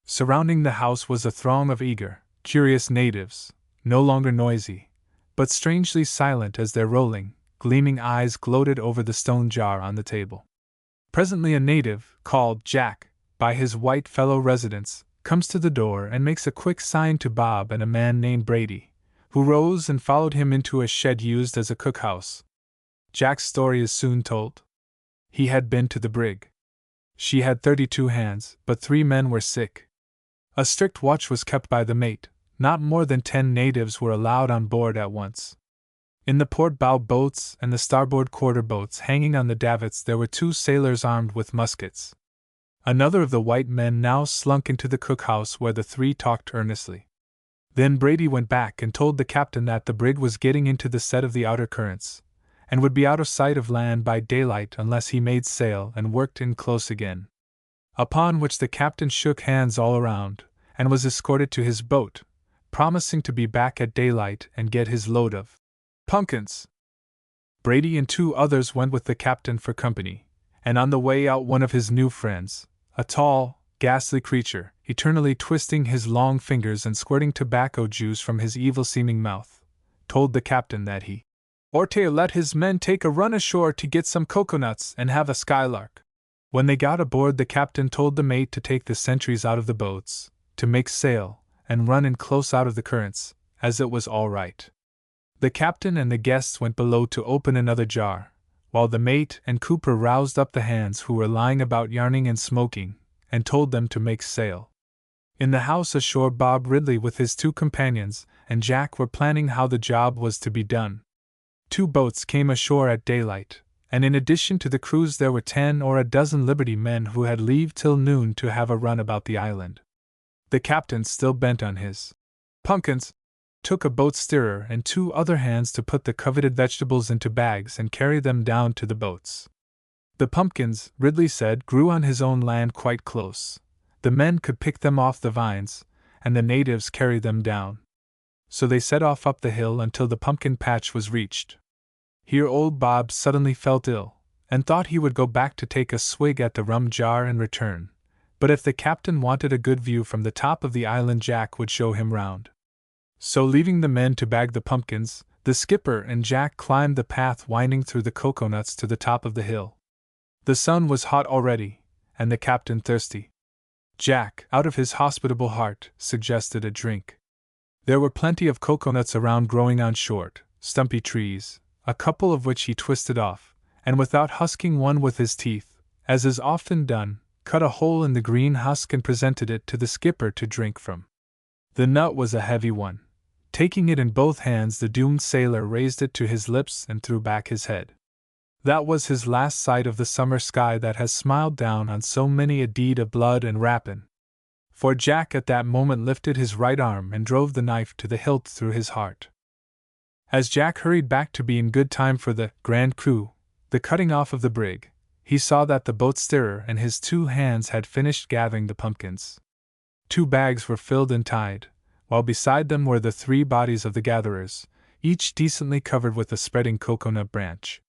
Surrounding the house was a throng of eager, curious natives, no longer noisy, but strangely silent as their rolling, gleaming eyes gloated over the stone jar on the table. Presently a native, called Jack by his white fellow residents, comes to the door and makes a quick sign to Bob and a man named Brady, who rose and followed him into a shed used as a cookhouse. Jack's story is soon told. He had been to the brig. She had 32 hands, but 3 men were sick. A strict watch was kept by the mate. Not more than 10 natives were allowed on board at once. In the port bow boats and the starboard quarter boats hanging on the davits there were 2 sailors armed with muskets. Another of the white men now slunk into the cookhouse where the 3 talked earnestly. Then Brady went back and told the captain that the brig was getting into the set of the outer currents, and would be out of sight of land by daylight unless he made sail and worked in close again. Upon which the captain shook hands all around, and was escorted to his boat, promising to be back at daylight and get his load of pumpkins. Brady and 2 others went with the captain for company, and on the way out one of his new friends, a tall, ghastly creature, eternally twisting his long fingers and squirting tobacco juice from his evil-seeming mouth, told the captain that he ought to let his men take a run ashore to get some coconuts and have a skylark. When they got aboard the captain told the mate to take the sentries out of the boats, to make sail, and run in close out of the currents, as it was all right. The captain and the guests went below to open another jar, while the mate and Cooper roused up the hands who were lying about yarning and smoking, and told them to make sail. In the house ashore Bob Ridley with his 2 companions and Jack were planning how the job was to be done. 2 boats came ashore at daylight, and in addition to the crews there were 10 or a dozen Liberty men who had leave till noon to have a run about the island. The captain, still bent on his pumpkins, took a boat steerer and 2 other hands to put the coveted vegetables into bags and carry them down to the boats. The pumpkins, Ridley said, grew on his own land quite close. The men could pick them off the vines, and the natives carry them down. So they set off up the hill until the pumpkin patch was reached. Here old Bob suddenly felt ill, and thought he would go back to take a swig at the rum jar and return, but if the captain wanted a good view from the top of the island Jack would show him round. So leaving the men to bag the pumpkins, the skipper and Jack climbed the path winding through the coconuts to the top of the hill. The sun was hot already, and the captain thirsty. Jack, out of his hospitable heart, suggested a drink. There were plenty of coconuts around growing on short, stumpy trees, a couple of which he twisted off, and without husking one with his teeth, as is often done, cut a hole in the green husk and presented it to the skipper to drink from. The nut was a heavy one. Taking it in both hands, the doomed sailor raised it to his lips and threw back his head. That was his last sight of the summer sky that has smiled down on so many a deed of blood and rapine. For Jack at that moment lifted his right arm and drove the knife to the hilt through his heart. As Jack hurried back to be in good time for the grand coup, the cutting off of the brig, he saw that the boat steerer and his 2 hands had finished gathering the pumpkins. 2 bags were filled and tied, while beside them were the 3 bodies of the gatherers, each decently covered with a spreading coconut branch.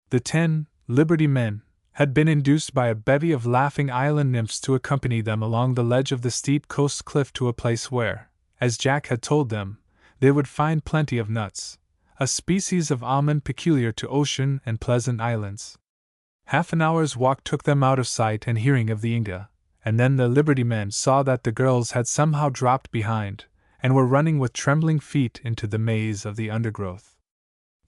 The 10 Liberty men had been induced by a bevy of laughing island nymphs to accompany them along the ledge of the steep coast cliff to a place where, as Jack had told them, they would find plenty of nuts, a species of almond peculiar to ocean and pleasant islands. Half an hour's walk took them out of sight and hearing of the Inga, and then the Liberty men saw that the girls had somehow dropped behind, and were running with trembling feet into the maze of the undergrowth.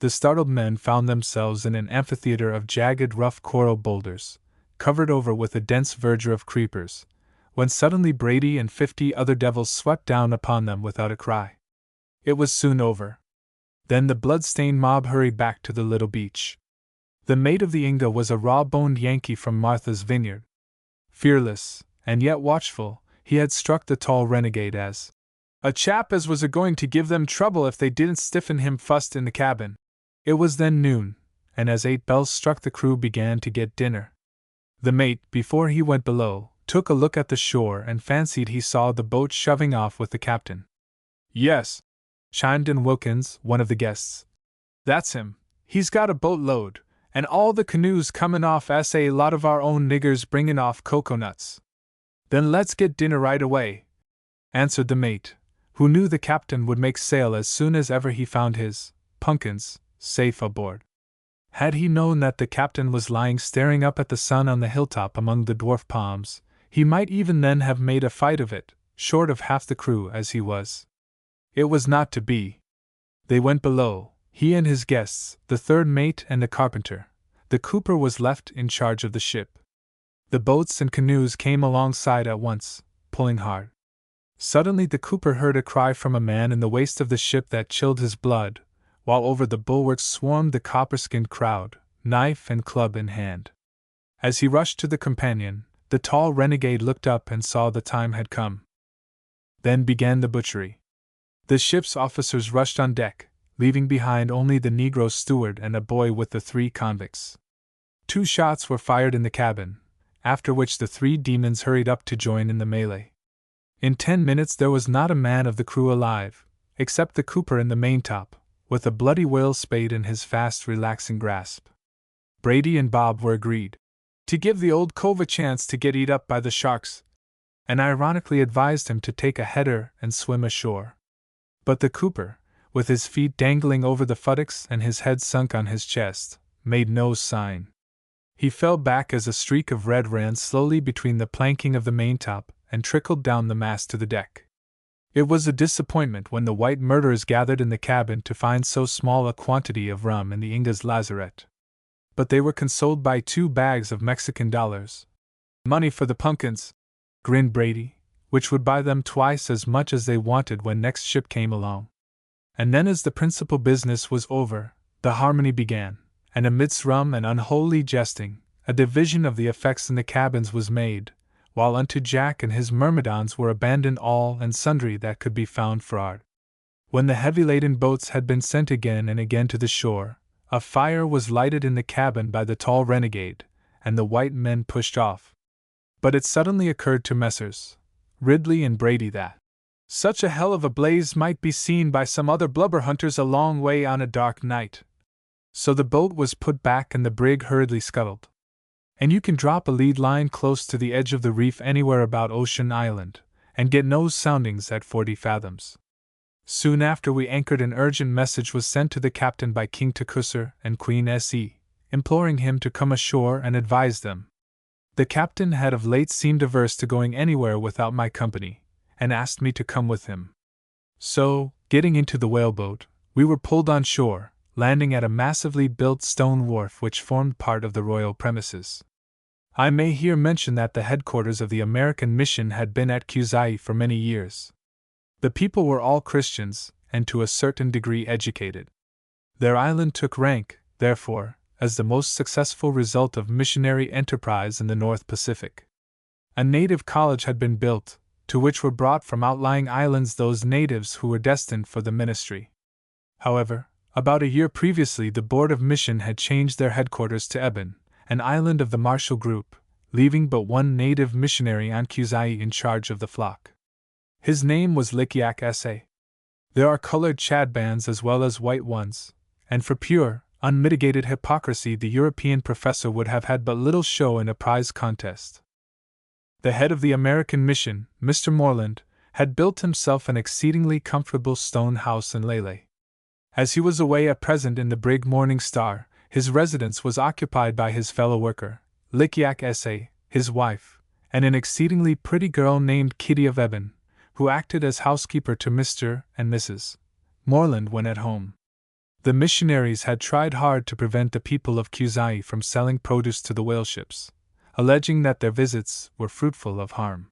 The startled men found themselves in an amphitheater of jagged, rough coral boulders, covered over with a dense verdure of creepers, when suddenly Brady and 50 other devils swept down upon them without a cry. It was soon over. Then the blood-stained mob hurried back to the little beach. The mate of the Inga was a raw-boned Yankee from Martha's Vineyard. Fearless, and yet watchful, he had struck the tall renegade as a chap as was a-going to give them trouble if they didn't stiffen him fussed in the cabin. It was then noon, and as 8 bells struck the crew began to get dinner. The mate, before he went below, took a look at the shore and fancied he saw the boat shoving off with the captain. "Yes," chimed in Wilkins, one of the guests. "That's him. He's got a boat load, and all the canoes comin' off as a lot of our own niggers bringin' off coconuts." "Then let's get dinner right away," answered the mate, who knew the captain would make sail as soon as ever he found his pumpkins safe aboard. Had he known that the captain was lying staring up at the sun on the hilltop among the dwarf palms, he might even then have made a fight of it, short of half the crew as he was. It was not to be. They went below, he and his guests, the third mate and the carpenter. The cooper was left in charge of the ship. The boats and canoes came alongside at once, pulling hard. Suddenly the cooper heard a cry from a man in the waist of the ship that chilled his blood, while over the bulwarks swarmed the copper-skinned crowd, knife and club in hand. As he rushed to the companion, the tall renegade looked up and saw the time had come. Then began the butchery. The ship's officers rushed on deck, leaving behind only the Negro steward and a boy with the 3 convicts. 2 shots were fired in the cabin, after which the 3 demons hurried up to join in the melee. In 10 minutes there was not a man of the crew alive, except the cooper in the maintop, with a bloody whale spade in his fast relaxing grasp. Brady and Bob were agreed to give the old cove a chance to get eat up by the sharks, and ironically advised him to take a header and swim ashore. But the cooper, with his feet dangling over the futtocks and his head sunk on his chest, made no sign. He fell back as a streak of red ran slowly between the planking of the maintop and trickled down the mast to the deck. It was a disappointment when the white murderers gathered in the cabin to find so small a quantity of rum in the Inga's lazarette. But they were consoled by 2 bags of Mexican dollars. "Money for the pumpkins," grinned Brady, "which would buy them twice as much as they wanted when next ship came along." And then as the principal business was over, the harmony began, and amidst rum and unholy jesting, a division of the effects in the cabins was made, while unto Jack and his myrmidons were abandoned all and sundry that could be found for art. When the heavy-laden boats had been sent again and again to the shore, a fire was lighted in the cabin by the tall renegade, and the white men pushed off. But it suddenly occurred to Messrs. Ridley and Brady that such a hell of a blaze might be seen by some other blubber hunters a long way on a dark night. So the boat was put back and the brig hurriedly scuttled. And you can drop a lead line close to the edge of the reef anywhere about Ocean Island, and get nose soundings at 40 fathoms. Soon after we anchored, an urgent message was sent to the captain by King Tecumseh and Queen S.E., imploring him to come ashore and advise them. The captain had of late seemed averse to going anywhere without my company, and asked me to come with him. So, getting into the whaleboat, we were pulled on shore, landing at a massively built stone wharf which formed part of the royal premises. I may here mention that the headquarters of the American mission had been at Kuzai for many years. The people were all Christians, and to a certain degree educated. Their island took rank, therefore, as the most successful result of missionary enterprise in the North Pacific. A native college had been built, to which were brought from outlying islands those natives who were destined for the ministry. However, about a year previously the Board of Mission had changed their headquarters to Eben, an island of the Marshall Group, leaving but one native missionary on Kuzai in charge of the flock. His name was Likiak S.A. There are colored Chad bands as well as white ones, and for pure, unmitigated hypocrisy the European professor would have had but little show in a prize contest. The head of the American mission, Mr. Moreland, had built himself an exceedingly comfortable stone house in Lele. As he was away at present in the brig Morning Star, his residence was occupied by his fellow worker, Likiak S.A., his wife, and an exceedingly pretty girl named Kitty of Eben, who acted as housekeeper to Mr. and Mrs. Moreland when at home. The missionaries had tried hard to prevent the people of Kuzai from selling produce to the whale ships, alleging that their visits were fruitful of harm.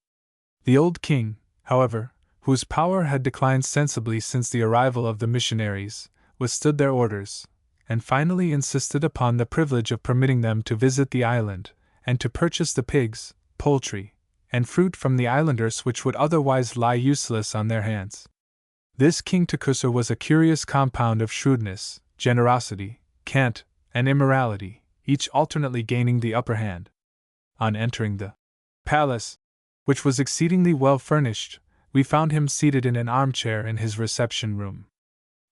The old king, however, whose power had declined sensibly since the arrival of the missionaries, withstood their orders, and finally insisted upon the privilege of permitting them to visit the island, and to purchase the pigs, poultry, and fruit from the islanders which would otherwise lie useless on their hands. This King Takusar was a curious compound of shrewdness, generosity, cant, and immorality, each alternately gaining the upper hand. On entering the palace, which was exceedingly well furnished, we found him seated in an armchair in his reception room.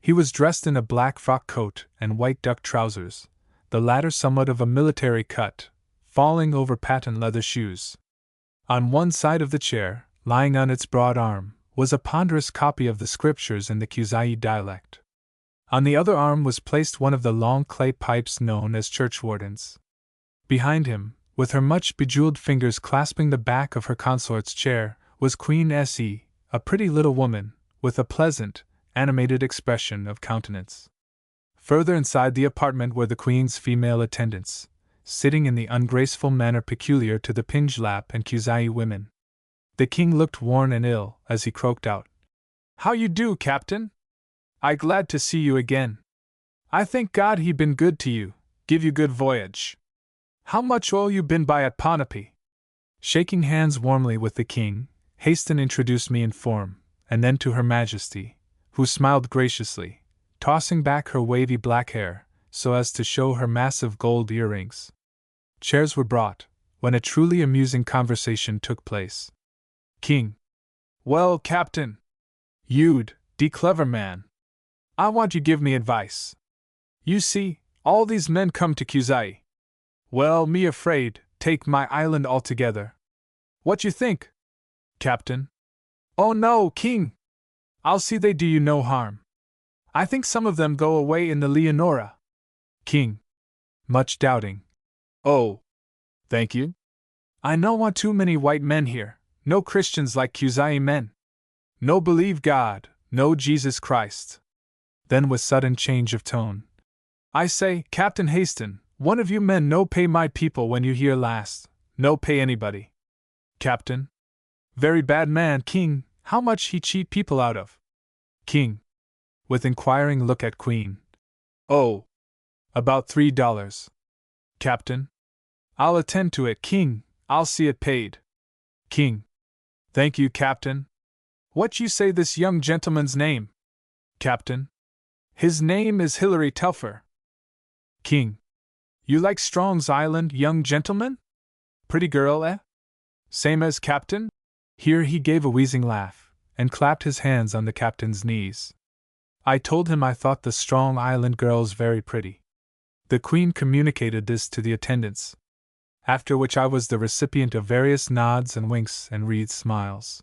He was dressed in a black frock coat and white duck trousers, the latter somewhat of a military cut, falling over patent leather shoes. On one side of the chair, lying on its broad arm, was a ponderous copy of the scriptures in the Kuzai dialect. On the other arm was placed one of the long clay pipes known as churchwardens. Behind him, with her much bejeweled fingers clasping the back of her consort's chair, was Queen Se, a pretty little woman, with a pleasant, animated expression of countenance. Further inside the apartment were the Queen's female attendants, sitting in the ungraceful manner peculiar to the Pinjlap and Kuzai women. The king looked worn and ill as he croaked out, "How you do, Captain? I glad to see you again. I thank God he been good to you, give you good voyage. How much oil you been by at Ponape?" Shaking hands warmly with the king, Haston introduced me in form, and then to Her Majesty, who smiled graciously, tossing back her wavy black hair, so as to show her massive gold earrings. Chairs were brought, when a truly amusing conversation took place. King: "Well, Captain, you'd de clever man. I want you give me advice. You see, all these men come to Kuzai. Well, me afraid, take my island altogether. What you think, Captain?" "Oh no, King! I'll see they do you no harm. I think some of them go away in the Leonora." King: much doubting. "Oh, thank you. I no want too many white men here. No Christians like Kuzai men. No believe God, no Jesus Christ." Then with sudden change of tone, "I say, Captain Haston, one of you men no pay my people when you here last, no pay anybody." Captain: "Very bad man, King, how much he cheat people out of?" King: with inquiring look at Queen: "Oh, about $3. Captain: "I'll attend to it, King, I'll see it paid." King: "Thank you, Captain. What you say this young gentleman's name?" Captain: "His name is Hilary Telfer." King: "You like Strong's Island, young gentleman? Pretty girl, eh? Same as Captain?" Here he gave a wheezing laugh, and clapped his hands on the captain's knees. I told him I thought the Strong Island girls very pretty. The Queen communicated this to the attendants, after which I was the recipient of various nods and winks and wreathed smiles.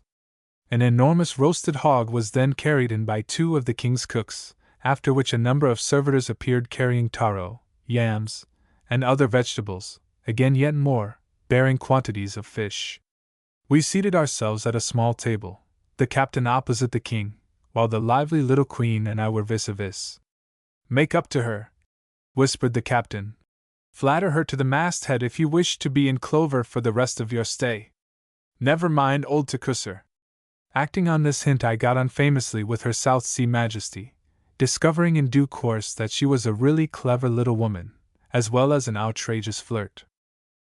An enormous roasted hog was then carried in by 2 of the king's cooks, after which a number of servitors appeared carrying taro, yams, and other vegetables, again yet more, bearing quantities of fish. We seated ourselves at a small table, the captain opposite the king, while the lively little queen and I were vis-a-vis. "Make up to her," whispered the captain. "Flatter her to the masthead if you wish to be in clover for the rest of your stay. Never mind old Takusar." Acting on this hint, I got on famously with her South Sea Majesty, discovering in due course that she was a really clever little woman, as well as an outrageous flirt.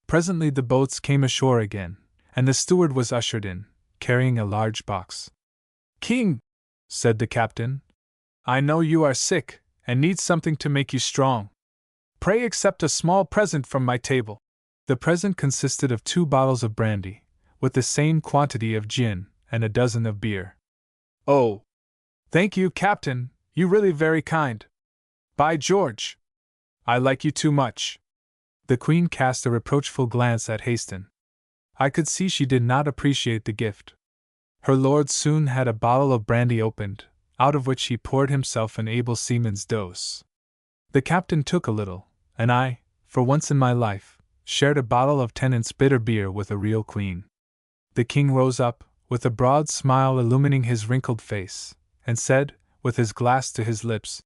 Presently the boats came ashore again, and the steward was ushered in, carrying a large box. "King," said the captain, "I know you are sick, and need something to make you strong. Pray accept a small present from my table." The present consisted of 2 bottles of brandy, with the same quantity of gin, and a dozen of beer. "Oh, thank you, Captain, you really very kind. By George, I like you too much." The Queen cast a reproachful glance at Haston. I could see she did not appreciate the gift. Her lord soon had a bottle of brandy opened, out of which he poured himself an able seaman's dose. The captain took a little, and I, for once in my life, shared a bottle of Tennant's bitter beer with a real queen. The king rose up, with a broad smile illumining his wrinkled face, and said, with his glass to his lips,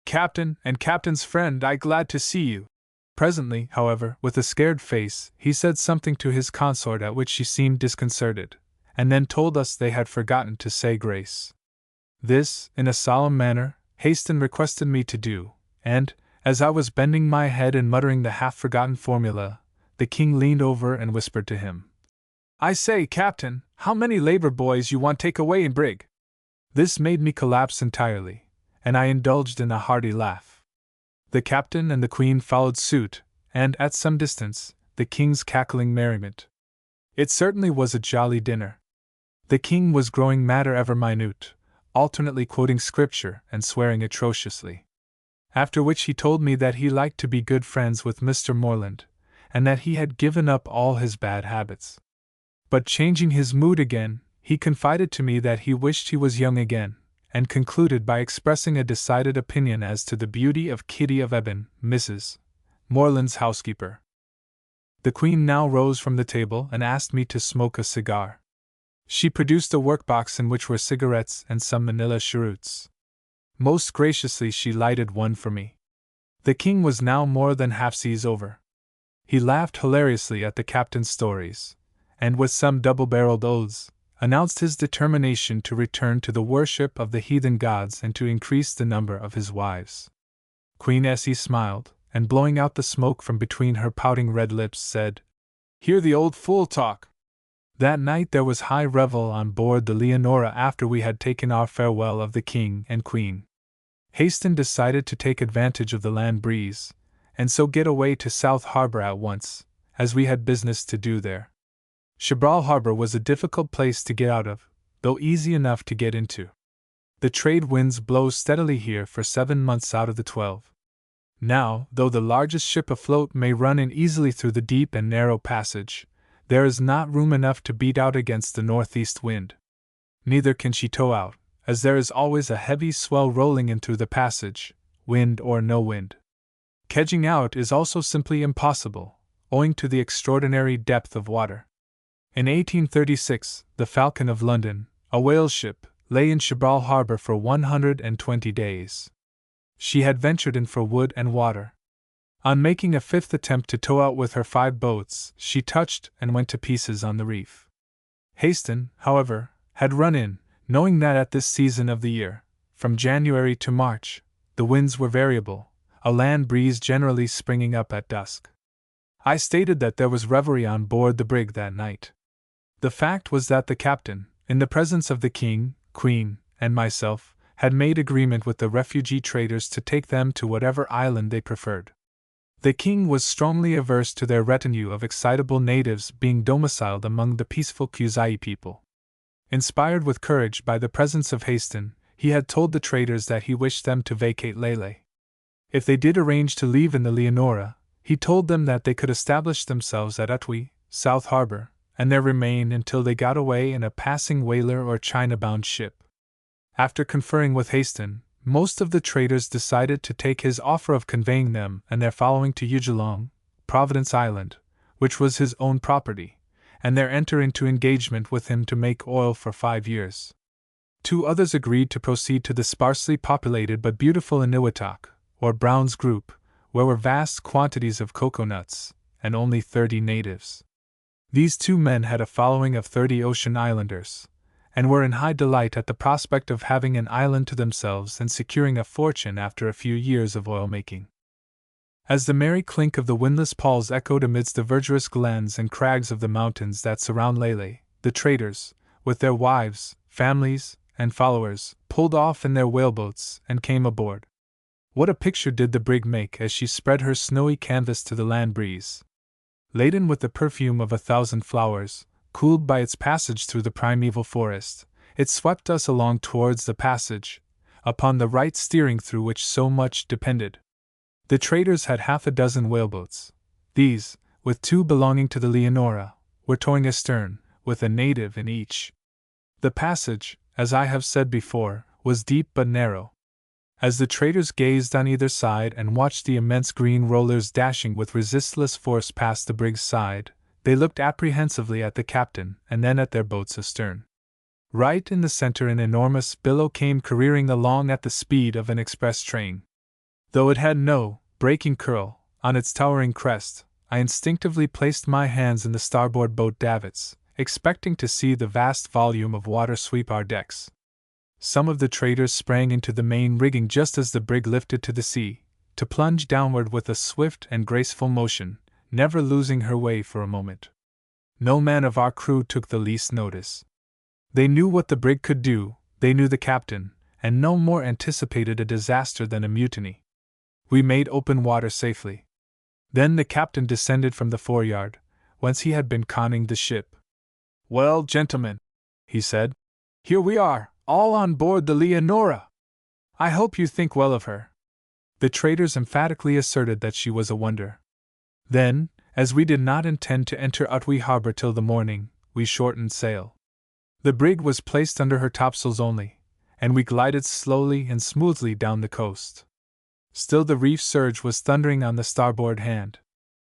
"Captain and Captain's friend, I glad to see you." Presently, however, with a scared face, he said something to his consort at which she seemed disconcerted, and then told us they had forgotten to say grace. This, in a solemn manner, Haston requested me to do, and, as I was bending my head and muttering the half-forgotten formula, the king leaned over and whispered to him, "I say, Captain, how many labor boys you want take away in brig?" This made me collapse entirely, and I indulged in a hearty laugh. The captain and the queen followed suit, and, at some distance, the king's cackling merriment. It certainly was a jolly dinner. The king was growing matter ever minute, alternately quoting scripture and swearing atrociously. After which he told me that he liked to be good friends with Mr. Morland, and that he had given up all his bad habits. But changing his mood again, he confided to me that he wished he was young again, and concluded by expressing a decided opinion as to the beauty of Kitty of Eben, Mrs. Morland's housekeeper. The Queen now rose from the table and asked me to smoke a cigar. She produced a workbox in which were cigarettes and some manila cheroots. Most graciously she lighted one for me. The king was now more than half seas over. He laughed hilariously at the captain's stories, and with some double-barreled oaths, announced his determination to return to the worship of the heathen gods and to increase the number of his wives. Queen Essie smiled, and blowing out the smoke from between her pouting red lips, said, "Hear the old fool talk." That night there was high revel on board the Leonora after we had taken our farewell of the king and queen. Haston decided to take advantage of the land breeze, and so get away to South Harbor at once, as we had business to do there. Chibral Harbor was a difficult place to get out of, though easy enough to get into. The trade winds blow steadily here for 7 months out of the 12. Now, though the largest ship afloat may run in easily through the deep and narrow passage, there is not room enough to beat out against the northeast wind. Neither can she tow out, as there is always a heavy swell rolling in through the passage, wind or no wind. Kedging out is also simply impossible, owing to the extraordinary depth of water. In 1836, the Falcon of London, a whale ship, lay in Chibral Harbor for 120 days. She had ventured in for wood and water. On making a fifth attempt to tow out with her 5 boats, she touched and went to pieces on the reef. Haston, however, had run in, knowing that at this season of the year, from January to March, the winds were variable, a land breeze generally springing up at dusk. I stated that there was revelry on board the brig that night. The fact was that the captain, in the presence of the king, queen, and myself, had made agreement with the refugee traders to take them to whatever island they preferred. The king was strongly averse to their retinue of excitable natives being domiciled among the peaceful Kuzai people. Inspired with courage by the presence of Haston, he had told the traders that he wished them to vacate Lele. If they did arrange to leave in the Leonora, he told them that they could establish themselves at Utwi, South Harbor, and there remain until they got away in a passing whaler or China-bound ship. After conferring with Haston, most of the traders decided to take his offer of conveying them and their following to Ugelong, Providence Island, which was his own property, and there enter into engagement with him to make oil for 5 years. 2 others agreed to proceed to the sparsely populated but beautiful Eniwetok, or Brown's Group, where were vast quantities of coconuts, and only 30 natives. These 2 men had a following of 30 ocean islanders, and were in high delight at the prospect of having an island to themselves and securing a fortune after a few years of oil-making. As the merry clink of the windlass pawls echoed amidst the verdurous glens and crags of the mountains that surround Lele, the traders, with their wives, families, and followers, pulled off in their whaleboats and came aboard. What a picture did the brig make as she spread her snowy canvas to the land breeze! Laden with the perfume of 1,000 flowers, cooled by its passage through the primeval forest, it swept us along towards the passage, upon the right steering through which so much depended. The traders had 6 whaleboats. These, with 2 belonging to the Leonora, were towing astern, with a native in each. The passage, as I have said before, was deep but narrow. As the traders gazed on either side and watched the immense green rollers dashing with resistless force past the brig's side, they looked apprehensively at the captain and then at their boats astern. Right in the center, an enormous billow came careering along at the speed of an express train. Though it had no breaking curl on its towering crest, I instinctively placed my hands in the starboard boat davits, expecting to see the vast volume of water sweep our decks. Some of the traders sprang into the main rigging just as the brig lifted to the sea, to plunge downward with a swift and graceful motion, never losing her way for a moment. No man of our crew took the least notice. They knew what the brig could do, they knew the captain, and no more anticipated a disaster than a mutiny. We made open water safely. Then the captain descended from the foreyard, whence he had been conning the ship. "Well, gentlemen," he said, "here we are, all on board the Leonora. I hope you think well of her." The traders emphatically asserted that she was a wonder. Then, as we did not intend to enter Utwi harbor till the morning, we shortened sail. The brig was placed under her topsails only, and we glided slowly and smoothly down the coast. Still the reef surge was thundering on the starboard hand.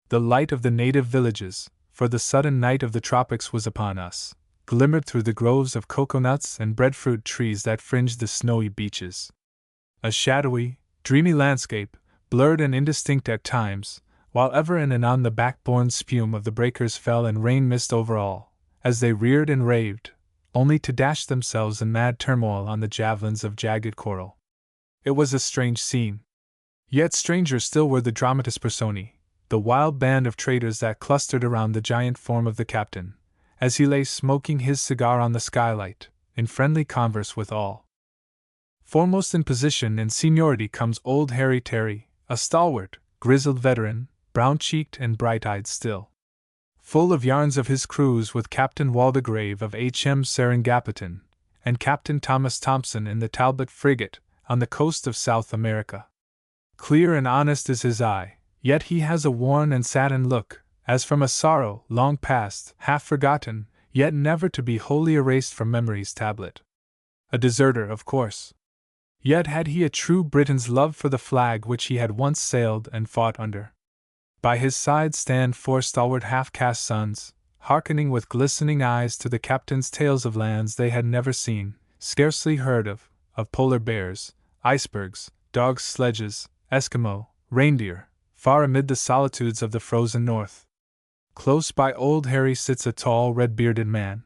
The light of the native villages, for the sudden night of the tropics was upon us, glimmered through the groves of coconuts and breadfruit trees that fringed the snowy beaches. A shadowy, dreamy landscape, blurred and indistinct at times, while ever and anon the backborne spume of the breakers fell in rain mist over all, as they reared and raved, only to dash themselves in mad turmoil on the javelins of jagged coral. It was a strange scene. Yet stranger still were the dramatis personae, the wild band of traders that clustered around the giant form of the captain, as he lay smoking his cigar on the skylight, in friendly converse with all. Foremost in position and seniority comes old Harry Terry, a stalwart, grizzled veteran, brown-cheeked and bright-eyed still. Full of yarns of his cruise with Captain Waldegrave of H.M. Seringapatam, and Captain Thomas Thompson in the Talbot frigate, on the coast of South America. Clear and honest is his eye, yet he has a worn and saddened look, as from a sorrow long past, half forgotten, yet never to be wholly erased from memory's tablet. A deserter, of course. Yet had he a true Briton's love for the flag which he had once sailed and fought under. By his side stand 4 stalwart half-caste sons, hearkening with glistening eyes to the captain's tales of lands they had never seen, scarcely heard of polar bears, icebergs, dogs' sledges, Eskimo, reindeer, far amid the solitudes of the frozen north. Close by old Harry sits a tall, red-bearded man,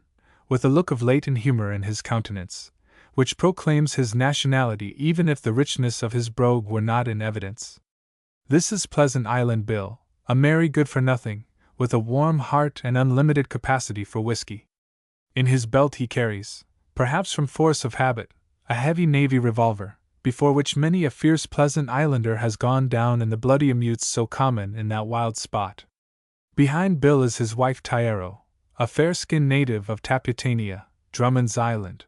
with a look of latent humor in his countenance, which proclaims his nationality even if the richness of his brogue were not in evidence. This is Pleasant Island Bill, a merry good-for-nothing, with a warm heart and unlimited capacity for whiskey. In his belt he carries, perhaps from force of habit, a heavy navy revolver, before which many a fierce Pleasant Islander has gone down in the bloody emeutes so common in that wild spot. Behind Bill is his wife Tyero, a fair-skinned native of Taputania, Drummond's Island.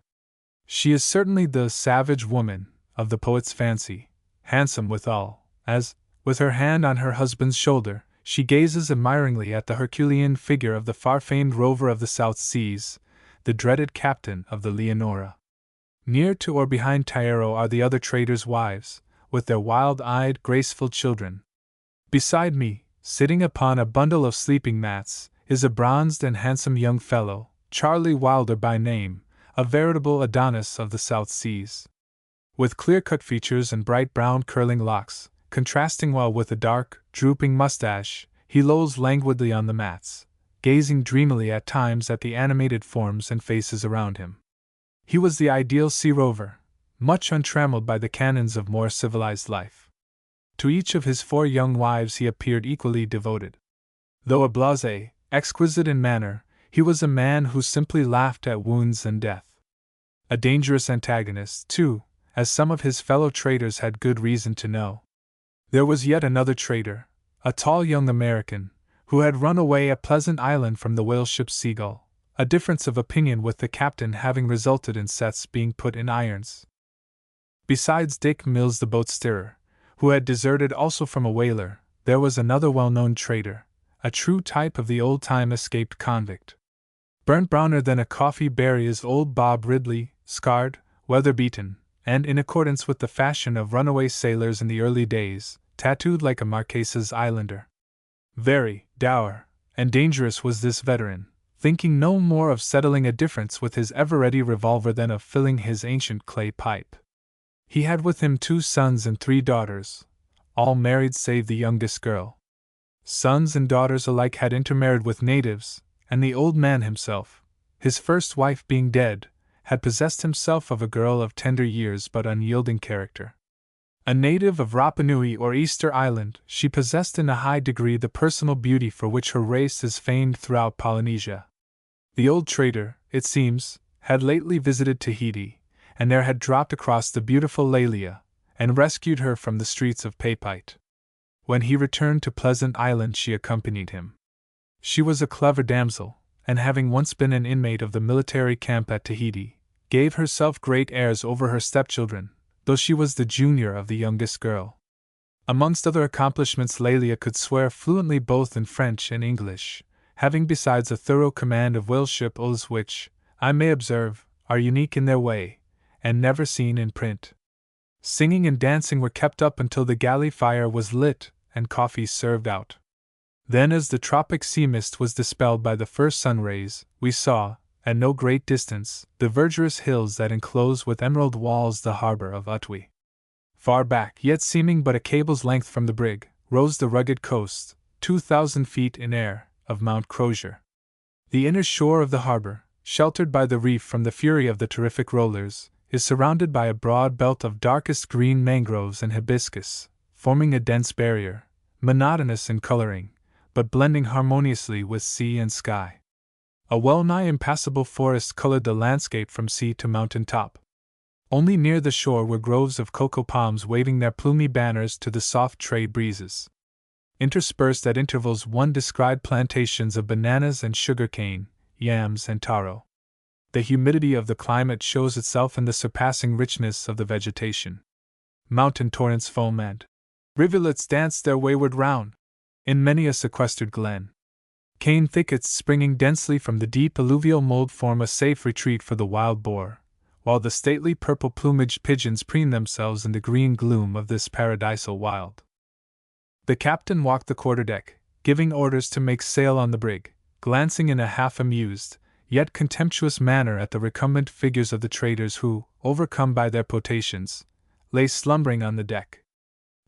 She is certainly the savage woman of the poet's fancy, handsome withal, as, with her hand on her husband's shoulder, she gazes admiringly at the Herculean figure of the far-famed rover of the South Seas, the dreaded captain of the Leonora. Near to or behind Tyero are the other traders' wives, with their wild-eyed, graceful children. Beside me, sitting upon a bundle of sleeping mats, is a bronzed and handsome young fellow, Charlie Wilder by name, a veritable Adonis of the South Seas. With clear-cut features and bright brown curling locks, contrasting well with a dark, drooping mustache, he lolls languidly on the mats, gazing dreamily at times at the animated forms and faces around him. He was the ideal sea rover, much untrammeled by the canons of more civilized life. To each of his 4 young wives he appeared equally devoted. Though a blasé, exquisite in manner, he was a man who simply laughed at wounds and death. A dangerous antagonist, too, as some of his fellow traders had good reason to know. There was yet another trader, a tall young American, who had run away at Pleasant Island from the whale ship Seagull, a difference of opinion with the captain having resulted in Seth's being put in irons. Besides Dick Mills the boat steerer, who had deserted also from a whaler, there was another well-known trader, a true type of the old-time escaped convict. Burnt browner than a coffee berry is old Bob Ridley, scarred, weather-beaten, and, in accordance with the fashion of runaway sailors in the early days, tattooed like a Marquesas Islander. Very dour and dangerous was this veteran, thinking no more of settling a difference with his ever-ready revolver than of filling his ancient clay pipe. He had with him 2 sons and 3 daughters, all married save the youngest girl. Sons and daughters alike had intermarried with natives, and the old man himself, his first wife being dead, had possessed himself of a girl of tender years but unyielding character. A native of Rapa Nui or Easter Island, she possessed in a high degree the personal beauty for which her race is famed throughout Polynesia. The old trader, it seems, had lately visited Tahiti, and there had dropped across the beautiful Lelia, and rescued her from the streets of Papeete. When he returned to Pleasant Island she accompanied him. She was a clever damsel, and having once been an inmate of the military camp at Tahiti, gave herself great airs over her stepchildren, though she was the junior of the youngest girl. Amongst other accomplishments, Lelia could swear fluently both in French and English, having besides a thorough command of Welship oaths which, I may observe, are unique in their way, and never seen in print. Singing and dancing were kept up until the galley fire was lit and coffee served out. Then, as the tropic sea mist was dispelled by the first sun rays, we saw, at no great distance, the verdurous hills that enclose with emerald walls the harbor of Utwi. Far back, yet seeming but a cable's length from the brig, rose the rugged coast, 2,000 feet in air, of Mount Crozier. The inner shore of the harbor, sheltered by the reef from the fury of the terrific rollers, is surrounded by a broad belt of darkest green mangroves and hibiscus, forming a dense barrier, monotonous in coloring, but blending harmoniously with sea and sky. A well-nigh impassable forest colored the landscape from sea to mountain top. Only near the shore were groves of cocoa palms waving their plumy banners to the soft trade breezes. Interspersed at intervals one descried plantations of bananas and sugar cane, yams and taro. The humidity of the climate shows itself in the surpassing richness of the vegetation. Mountain torrents foam and rivulets dance their wayward round in many a sequestered glen. Cane thickets springing densely from the deep alluvial mold form a safe retreat for the wild boar, while the stately purple-plumaged pigeons preen themselves in the green gloom of this paradisal wild. The captain walked the quarterdeck, giving orders to make sail on the brig, glancing in a half-amused, yet contemptuous manner at the recumbent figures of the traders who, overcome by their potations, lay slumbering on the deck.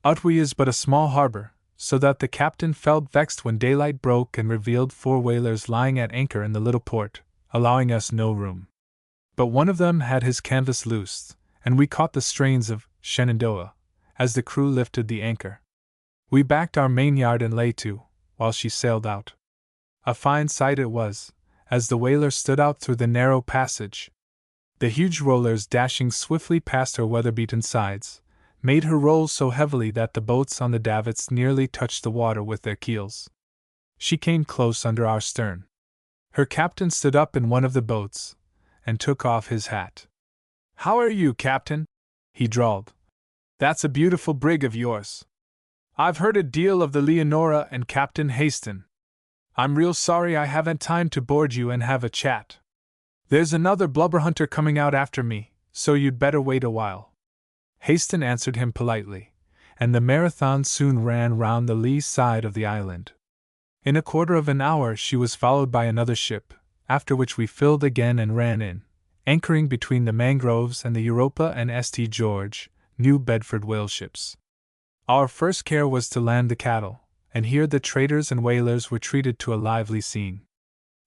Utwi is but a small harbor, so that the captain felt vexed when daylight broke and revealed 4 whalers lying at anchor in the little port, allowing us no room. But one of them had his canvas loosed, and we caught the strains of Shenandoah as the crew lifted the anchor. We backed our mainyard and lay to, while she sailed out. A fine sight it was, as the whaler stood out through the narrow passage. The huge rollers dashing swiftly past her weather-beaten sides made her roll so heavily that the boats on the davits nearly touched the water with their keels. She came close under our stern. Her captain stood up in one of the boats, and took off his hat. "How are you, Captain?" he drawled. "That's a beautiful brig of yours. I've heard a deal of the Leonora and Captain Haston. I'm real sorry I haven't time to board you and have a chat. There's another blubberhunter coming out after me, so you'd better wait a while." Haston answered him politely, and the Marathon soon ran round the lee side of the island. In a quarter of an hour she was followed by another ship, after which we filled again and ran in, anchoring between the mangroves and the Europa and St. George, New Bedford whale ships. Our first care was to land the cattle, and here the traders and whalers were treated to a lively scene.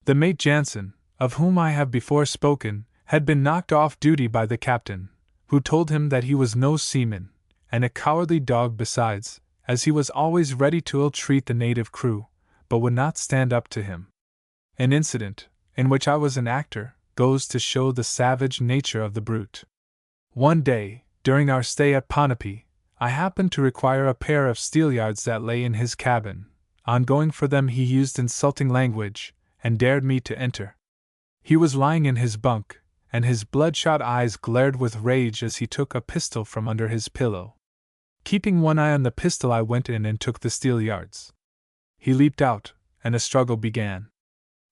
The mate Jansen, of whom I have before spoken, had been knocked off duty by the captain, who told him that he was no seaman, and a cowardly dog besides, as he was always ready to ill-treat the native crew, but would not stand up to him. An incident, in which I was an actor, goes to show the savage nature of the brute. One day, during our stay at Ponape, I happened to require a pair of steelyards that lay in his cabin. On going for them he used insulting language, and dared me to enter. He was lying in his bunk, and his bloodshot eyes glared with rage as he took a pistol from under his pillow. Keeping one eye on the pistol, I went in and took the steelyards. He leaped out, and a struggle began.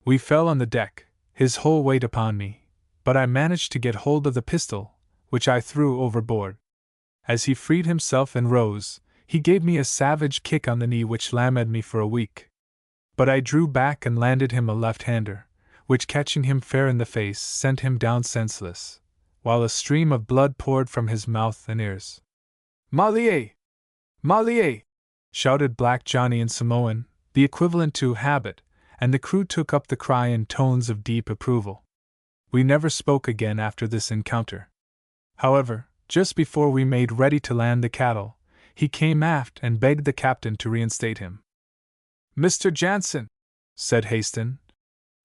We fell on the deck, his whole weight upon me, but I managed to get hold of the pistol, which I threw overboard. As he freed himself and rose, he gave me a savage kick on the knee which lamed me for a week. But I drew back and landed him a left-hander, which catching him fair in the face sent him down senseless, while a stream of blood poured from his mouth and ears. "Malie! Malie!" shouted Black Johnny in Samoan, the equivalent to habit, and the crew took up the cry in tones of deep approval. We never spoke again after this encounter. However, just before we made ready to land the cattle, he came aft and begged the captain to reinstate him. "Mr. Jansen," said Haston,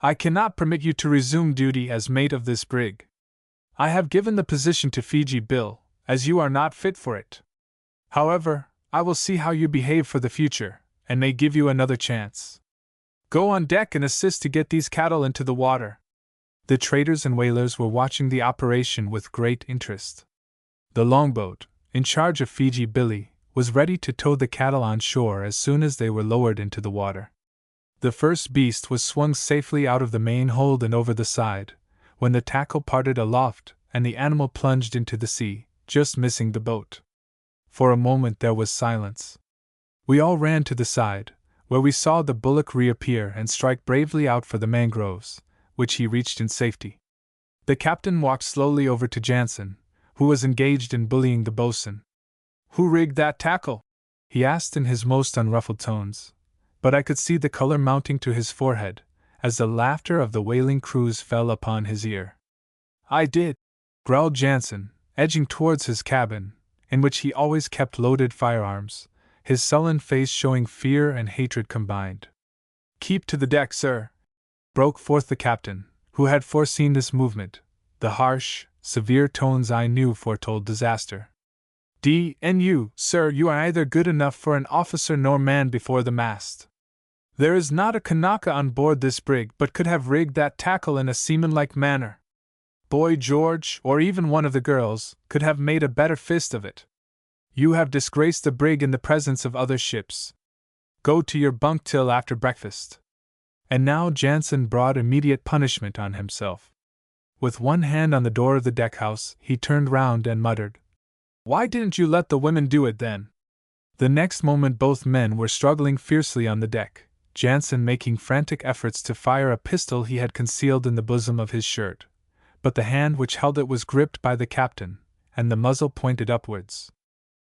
"I cannot permit you to resume duty as mate of this brig. I have given the position to Fiji Bill, as you are not fit for it. However, I will see how you behave for the future, and may give you another chance. Go on deck and assist to get these cattle into the water." The traders and whalers were watching the operation with great interest. The longboat, in charge of Fiji Billy, was ready to tow the cattle on shore as soon as they were lowered into the water. The first beast was swung safely out of the main hold and over the side, when the tackle parted aloft and the animal plunged into the sea, just missing the boat. For a moment there was silence. We all ran to the side, where we saw the bullock reappear and strike bravely out for the mangroves, which he reached in safety. The captain walked slowly over to Jansen, who was engaged in bullying the boatswain. "Who rigged that tackle?" he asked in his most unruffled tones, but I could see the color mounting to his forehead, as the laughter of the whaling crews fell upon his ear. "I did," growled Jansen, edging towards his cabin, in which he always kept loaded firearms, his sullen face showing fear and hatred combined. "Keep to the deck, sir," broke forth the captain, who had foreseen this movement. The harsh, severe tones I knew foretold disaster. "D.N.U., sir, you are neither good enough for an officer nor man before the mast. There is not a Kanaka on board this brig but could have rigged that tackle in a seamanlike manner. Boy George, or even one of the girls, could have made a better fist of it. You have disgraced the brig in the presence of other ships. Go to your bunk till after breakfast." And now Jansen brought immediate punishment on himself. With one hand on the door of the deckhouse, he turned round and muttered, "Why didn't you let the women do it then?" The next moment both men were struggling fiercely on the deck, Jansen making frantic efforts to fire a pistol he had concealed in the bosom of his shirt, but the hand which held it was gripped by the captain, and the muzzle pointed upwards.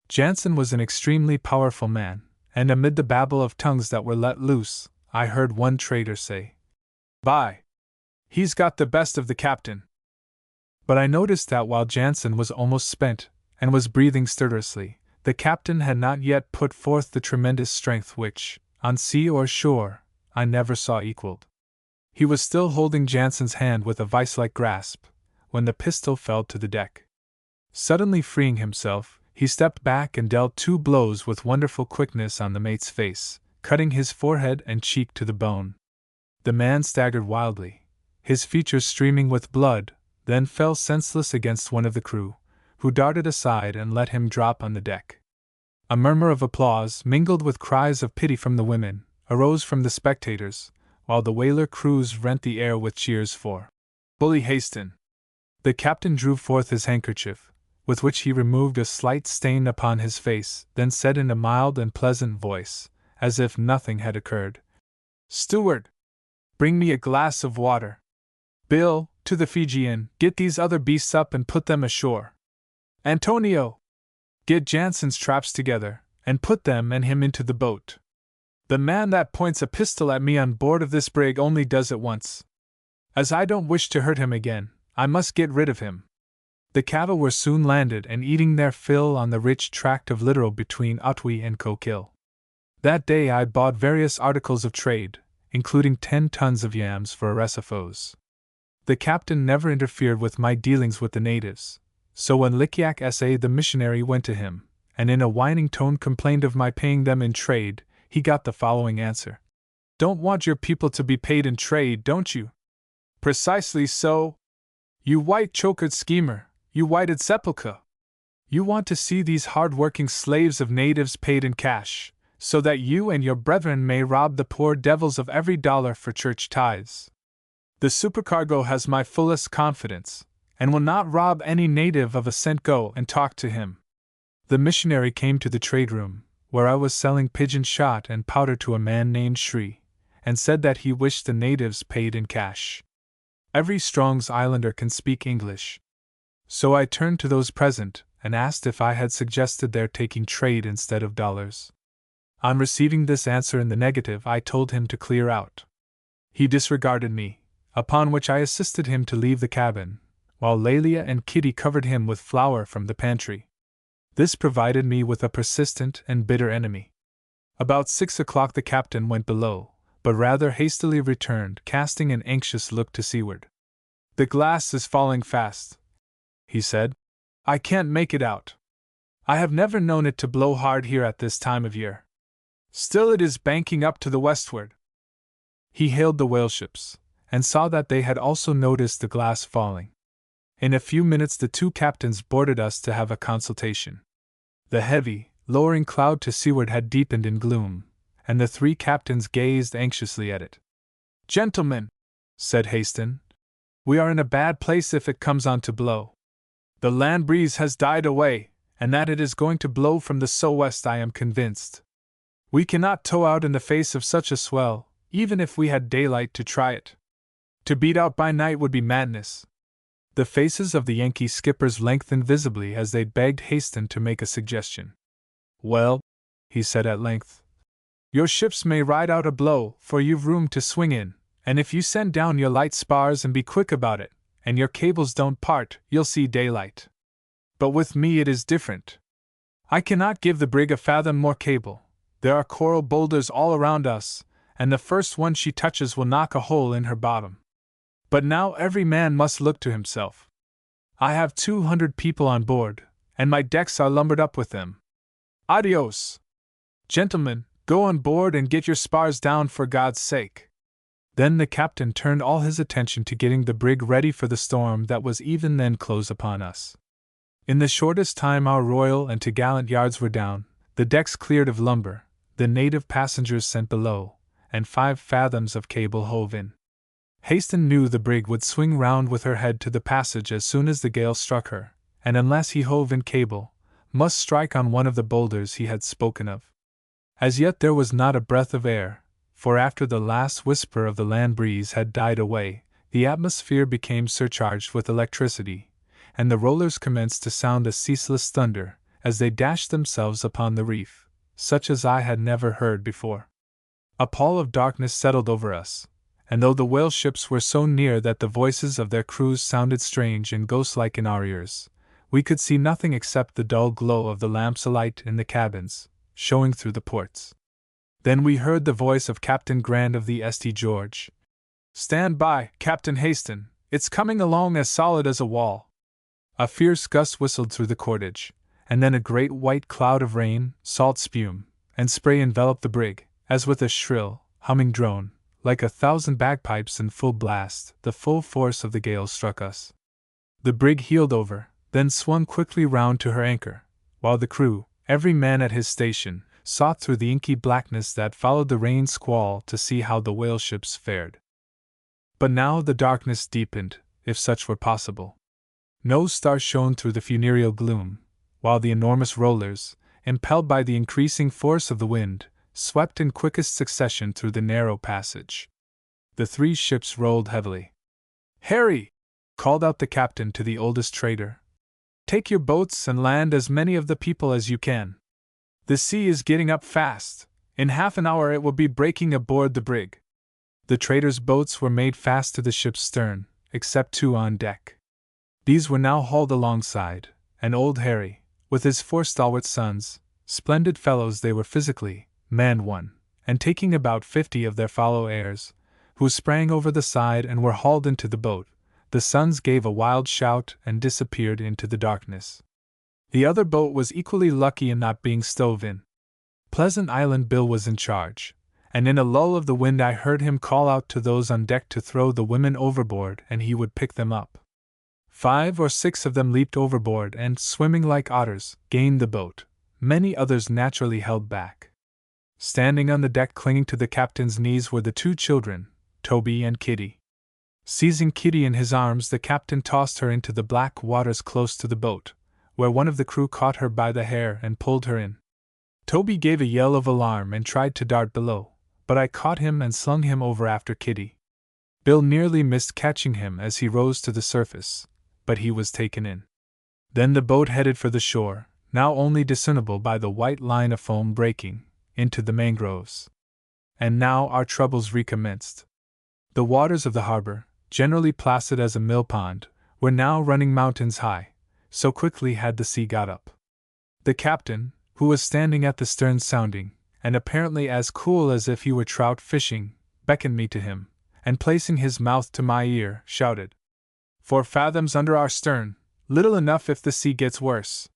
Jansen was an extremely powerful man, and amid the babble of tongues that were let loose, I heard one trader say, "By, he's got the best of the captain." But I noticed that while Jansen was almost spent, and was breathing stertorously, the captain had not yet put forth the tremendous strength which, on sea or shore, I never saw equaled. He was still holding Jansen's hand with a vice-like grasp, when the pistol fell to the deck. Suddenly freeing himself, he stepped back and dealt 2 blows with wonderful quickness on the mate's face, cutting his forehead and cheek to the bone. The man staggered wildly, his features streaming with blood, then fell senseless against one of the crew, who darted aside and let him drop on the deck. A murmur of applause, mingled with cries of pity from the women, arose from the spectators, while the whaler crews rent the air with cheers for Bully Haston. The captain drew forth his handkerchief, with which he removed a slight stain upon his face, then said in a mild and pleasant voice, as if nothing had occurred, "Steward, bring me a glass of water. Bill, to the Fijian, get these other beasts up and put them ashore. Antonio, get Jansen's traps together, and put them and him into the boat. The man that points a pistol at me on board of this brig only does it once. As I don't wish to hurt him again, I must get rid of him." The cattle were soon landed and eating their fill on the rich tract of littoral between Otway and Coquille. That day I bought various articles of trade, including 10 tons of yams for Areciphos. The captain never interfered with my dealings with the natives, so when Likiak S.A. the missionary went to him, and in a whining tone complained of my paying them in trade, he got the following answer: "Don't want your people to be paid in trade, don't you?" "Precisely so. You white-chokered schemer, you whited sepulchre. You want to see these hard-working slaves of natives paid in cash, so that you and your brethren may rob the poor devils of every dollar for church tithes. The supercargo has my fullest confidence, and will not rob any native of a cent. Go and talk to him." The missionary came to the trade room, where I was selling pigeon shot and powder to a man named Shri, and said that he wished the natives paid in cash. Every Strong's Islander can speak English. So I turned to those present and asked if I had suggested their taking trade instead of dollars. On receiving this answer in the negative, I told him to clear out. He disregarded me, upon which I assisted him to leave the cabin, while Lelia and Kitty covered him with flour from the pantry. This provided me with a persistent and bitter enemy. About 6 o'clock the captain went below, but rather hastily returned, casting an anxious look to seaward. "The glass is falling fast," he said. "I can't make it out. I have never known it to blow hard here at this time of year. Still it is banking up to the westward." He hailed the whaleships, and saw that they had also noticed the glass falling. In a few minutes the two captains boarded us to have a consultation. The heavy, lowering cloud to seaward had deepened in gloom, and the three captains gazed anxiously at it. "Gentlemen," said Haston, "we are in a bad place if it comes on to blow. The land breeze has died away, and that it is going to blow from the sou'west I am convinced. We cannot tow out in the face of such a swell, even if we had daylight to try it. To beat out by night would be madness." The faces of the Yankee skippers lengthened visibly as they begged Haston to make a suggestion. "Well," he said at length, "your ships may ride out a blow, for you've room to swing in, and if you send down your light spars and be quick about it, and your cables don't part, you'll see daylight. But with me it is different. I cannot give the brig a fathom more cable. There are coral boulders all around us, and the first one she touches will knock a hole in her bottom. But now every man must look to himself. I have 200 people on board, and my decks are lumbered up with them. Adios! Gentlemen, go on board and get your spars down for God's sake." Then the captain turned all his attention to getting the brig ready for the storm that was even then close upon us. In the shortest time our royal and topgallant yards were down, the decks cleared of lumber, the native passengers sent below, and 5 fathoms of cable hove in. Haston knew the brig would swing round with her head to the passage as soon as the gale struck her, and unless he hove in cable, must strike on one of the boulders he had spoken of. As yet there was not a breath of air, for after the last whisper of the land breeze had died away, the atmosphere became surcharged with electricity, and the rollers commenced to sound a ceaseless thunder as they dashed themselves upon the reef, such as I had never heard before. A pall of darkness settled over us, and though the whale ships were so near that the voices of their crews sounded strange and ghost-like in our ears, we could see nothing except the dull glow of the lamps alight in the cabins, showing through the ports. Then we heard the voice of Captain Grant of the St. George. "Stand by, Captain Haston, it's coming along as solid as a wall." A fierce gust whistled through the cordage, and then a great white cloud of rain, salt spume, and spray enveloped the brig, as with a shrill, humming drone, like 1,000 bagpipes in full blast, the full force of the gale struck us. The brig heeled over, then swung quickly round to her anchor, while the crew, every man at his station, sought through the inky blackness that followed the rain squall to see how the whale ships fared. But now the darkness deepened, if such were possible. No star shone through the funereal gloom, while the enormous rollers, impelled by the increasing force of the wind, swept in quickest succession through the narrow passage. The 3 ships rolled heavily. "Harry!" called out the captain to the oldest trader. "Take your boats and land as many of the people as you can. The sea is getting up fast. In half an hour it will be breaking aboard the brig." The trader's boats were made fast to the ship's stern, except 2 on deck. These were now hauled alongside, and old Harry, with his 4 stalwart sons, splendid fellows they were physically, manned one, and taking about 50 of their fellow heirs, who sprang over the side and were hauled into the boat, the sons gave a wild shout and disappeared into the darkness. The other boat was equally lucky in not being stove in. Pleasant Island Bill was in charge, and in a lull of the wind I heard him call out to those on deck to throw the women overboard and he would pick them up. 5 or 6 of them leaped overboard and, swimming like otters, gained the boat. Many others naturally held back. Standing on the deck clinging to the captain's knees were the 2 children, Toby and Kitty. Seizing Kitty in his arms, the captain tossed her into the black waters close to the boat, where one of the crew caught her by the hair and pulled her in. Toby gave a yell of alarm and tried to dart below, but I caught him and slung him over after Kitty. Bill nearly missed catching him as he rose to the surface, but he was taken in. Then the boat headed for the shore, now only discernible by the white line of foam breaking into the mangroves. And now our troubles recommenced. The waters of the harbor, generally placid as a mill pond, were now running mountains high, so quickly had the sea got up. The captain, who was standing at the stern sounding, and apparently as cool as if he were trout fishing, beckoned me to him, and placing his mouth to my ear, shouted, "4 fathoms under our stern, little enough if the sea gets worse.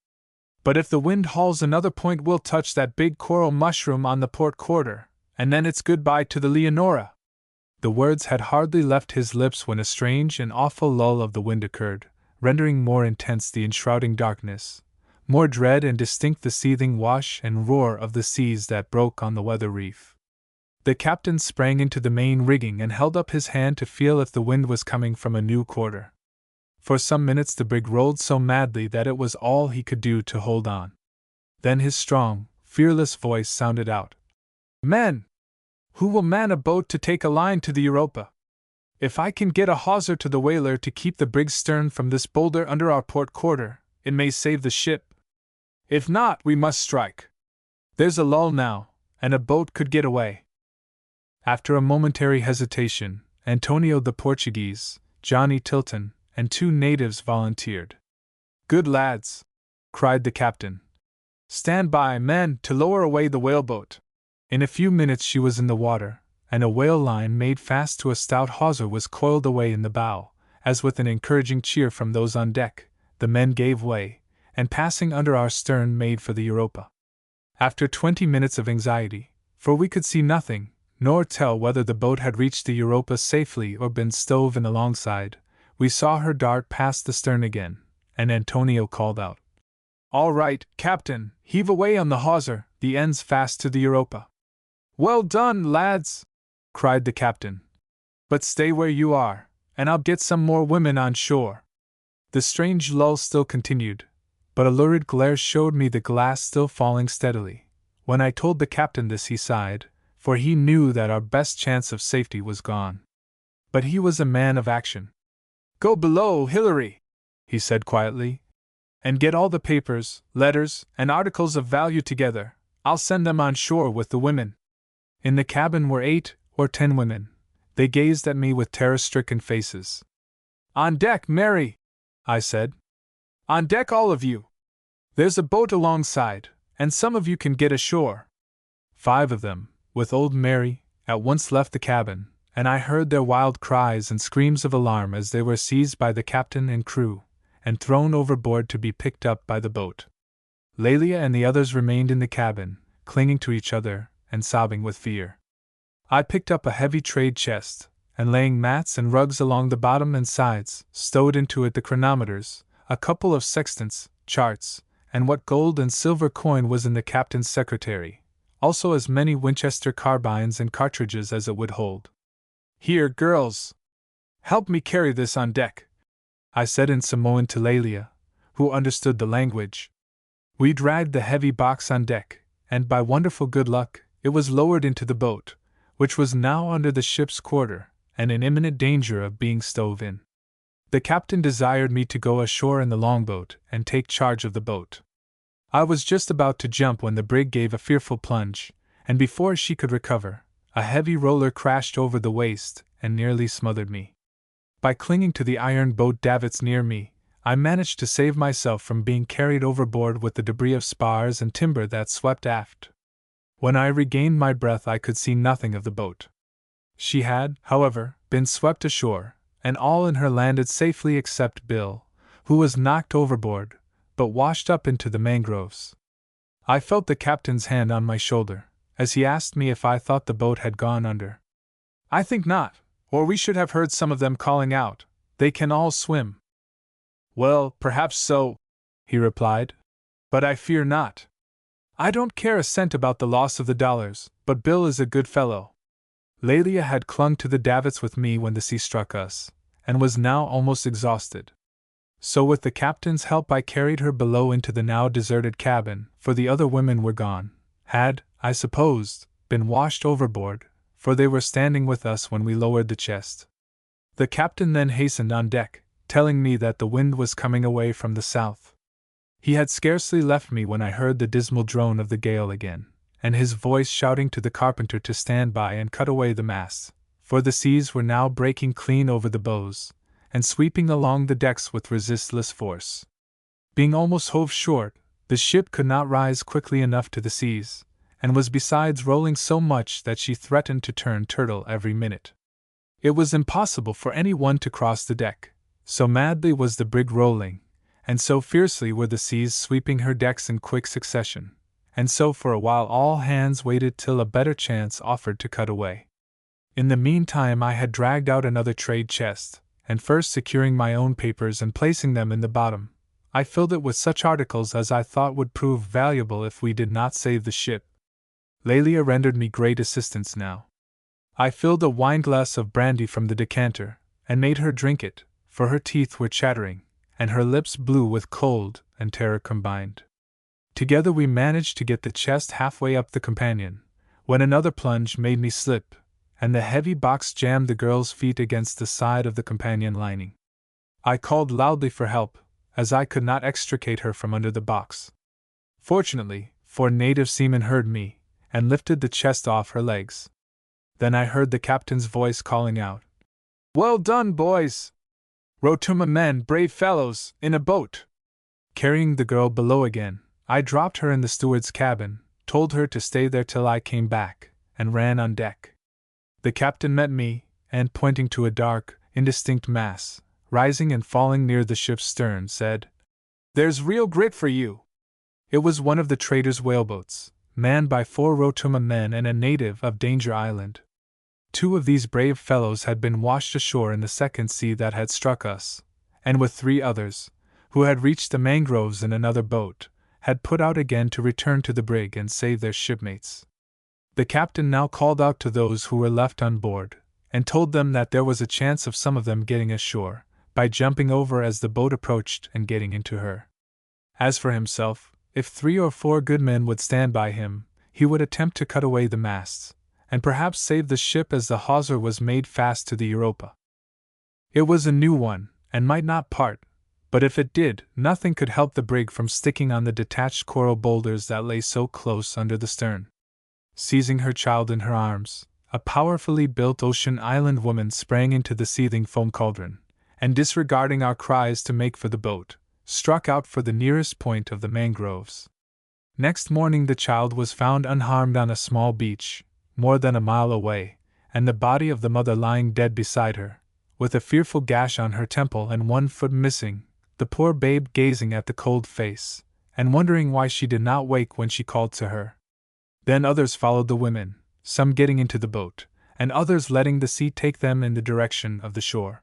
But if the wind hauls another point we'll touch that big coral mushroom on the port quarter, and then it's goodbye to the Leonora." The words had hardly left his lips when a strange and awful lull of the wind occurred, rendering more intense the enshrouding darkness, more dread and distinct the seething wash and roar of the seas that broke on the weather reef. The captain sprang into the main rigging and held up his hand to feel if the wind was coming from a new quarter. For some minutes the brig rolled so madly that it was all he could do to hold on. Then his strong, fearless voice sounded out, "Men! Who will man a boat to take a line to the Europa? If I can get a hawser to the whaler to keep the brig's stern from this boulder under our port quarter, it may save the ship. If not, we must strike. There's a lull now, and a boat could get away." After a momentary hesitation, Antonio the Portuguese, Johnny Tilton, and 2 natives volunteered. "Good lads!" cried the captain. "Stand by, men, to lower away the whaleboat." In a few minutes she was in the water, and a whale line made fast to a stout hawser was coiled away in the bow, as with an encouraging cheer from those on deck, the men gave way, and passing under our stern made for the Europa. After 20 minutes of anxiety, for we could see nothing, nor tell whether the boat had reached the Europa safely or been stove in alongside, we saw her dart past the stern again, and Antonio called out, "All right, Captain, heave away on the hawser, the end's fast to the Europa." "Well done, lads!" cried the captain. "But stay where you are, and I'll get some more women on shore." The strange lull still continued, but a lurid glare showed me the glass still falling steadily. When I told the captain this he sighed, for he knew that our best chance of safety was gone. But he was a man of action. "Go below, Hilary," he said quietly, "and get all the papers, letters, and articles of value together. I'll send them on shore with the women." In the cabin were 8 or 10 women. They gazed at me with terror-stricken faces. "On deck, Mary!" I said. "On deck, all of you! There's a boat alongside, and some of you can get ashore." 5 of them, with old Mary, at once left the cabin, and I heard their wild cries and screams of alarm as they were seized by the captain and crew, and thrown overboard to be picked up by the boat. Lelia and the others remained in the cabin, clinging to each other, and sobbing with fear. I picked up a heavy trade chest, and laying mats and rugs along the bottom and sides, stowed into it the chronometers, a couple of sextants, charts, and what gold and silver coin was in the captain's secretary, also as many Winchester carbines and cartridges as it would hold. "Here, girls! Help me carry this on deck," I said in Samoan to Lelia, who understood the language. We dragged the heavy box on deck, and by wonderful good luck, it was lowered into the boat, which was now under the ship's quarter, and in imminent danger of being stove in. The captain desired me to go ashore in the longboat and take charge of the boat. I was just about to jump when the brig gave a fearful plunge, and before she could recover, a heavy roller crashed over the waist and nearly smothered me. By clinging to the iron boat davits near me, I managed to save myself from being carried overboard with the debris of spars and timber that swept aft. When I regained my breath, I could see nothing of the boat. She had, however, been swept ashore, and all in her landed safely except Bill, who was knocked overboard, but washed up into the mangroves. I felt the captain's hand on my shoulder, as he asked me if I thought the boat had gone under. "I think not, or we should have heard some of them calling out, 'They can all swim.'" "Well, perhaps so," he replied, "but I fear not. I don't care a cent about the loss of the dollars, but Bill is a good fellow." Lelia had clung to the davits with me when the sea struck us, and was now almost exhausted. So with the captain's help I carried her below into the now deserted cabin, for the other women were gone, had, I supposed, been washed overboard, for they were standing with us when we lowered the chest. The captain then hastened on deck, telling me that the wind was coming away from the south. He had scarcely left me when I heard the dismal drone of the gale again, and his voice shouting to the carpenter to stand by and cut away the masts, for the seas were now breaking clean over the bows, and sweeping along the decks with resistless force. Being almost hove short, the ship could not rise quickly enough to the seas, and was besides rolling so much that she threatened to turn turtle every minute. It was impossible for any one to cross the deck, so madly was the brig rolling, and so fiercely were the seas sweeping her decks in quick succession, and so for a while all hands waited till a better chance offered to cut away. In the meantime I had dragged out another trade chest, and first securing my own papers and placing them in the bottom, I filled it with such articles as I thought would prove valuable if we did not save the ship. Lelia rendered me great assistance now. I filled a wineglass of brandy from the decanter, and made her drink it, for her teeth were chattering, and her lips blue with cold and terror combined. Together we managed to get the chest halfway up the companion, when another plunge made me slip, and the heavy box jammed the girl's feet against the side of the companion lining. I called loudly for help, as I could not extricate her from under the box. Fortunately, 4 native seamen heard me, and lifted the chest off her legs. Then I heard the captain's voice calling out, "Well done, boys! Rotuma men, brave fellows, in a boat!" Carrying the girl below again, I dropped her in the steward's cabin, told her to stay there till I came back, and ran on deck. The captain met me, and pointing to a dark, indistinct mass, rising and falling near the ship's stern, said, "There's real grit for you!" It was one of the trader's whaleboats, manned by 4 Rotuma men and a native of Danger Island. 2 of these brave fellows had been washed ashore in the second sea that had struck us, and with 3 others, who had reached the mangroves in another boat, had put out again to return to the brig and save their shipmates. The captain now called out to those who were left on board, and told them that there was a chance of some of them getting ashore, by jumping over as the boat approached and getting into her. As for himself, if 3 or 4 good men would stand by him, he would attempt to cut away the masts, and perhaps save the ship as the hawser was made fast to the Europa. It was a new one, and might not part, but if it did, nothing could help the brig from sticking on the detached coral boulders that lay so close under the stern. Seizing her child in her arms, a powerfully built ocean island woman sprang into the seething foam cauldron, and disregarding our cries to make for the boat, struck out for the nearest point of the mangroves. Next morning the child was found unharmed on a small beach, more than a mile away, and the body of the mother lying dead beside her, with a fearful gash on her temple and 1 foot missing, the poor babe gazing at the cold face, and wondering why she did not wake when she called to her. Then others followed the women, some getting into the boat, and others letting the sea take them in the direction of the shore.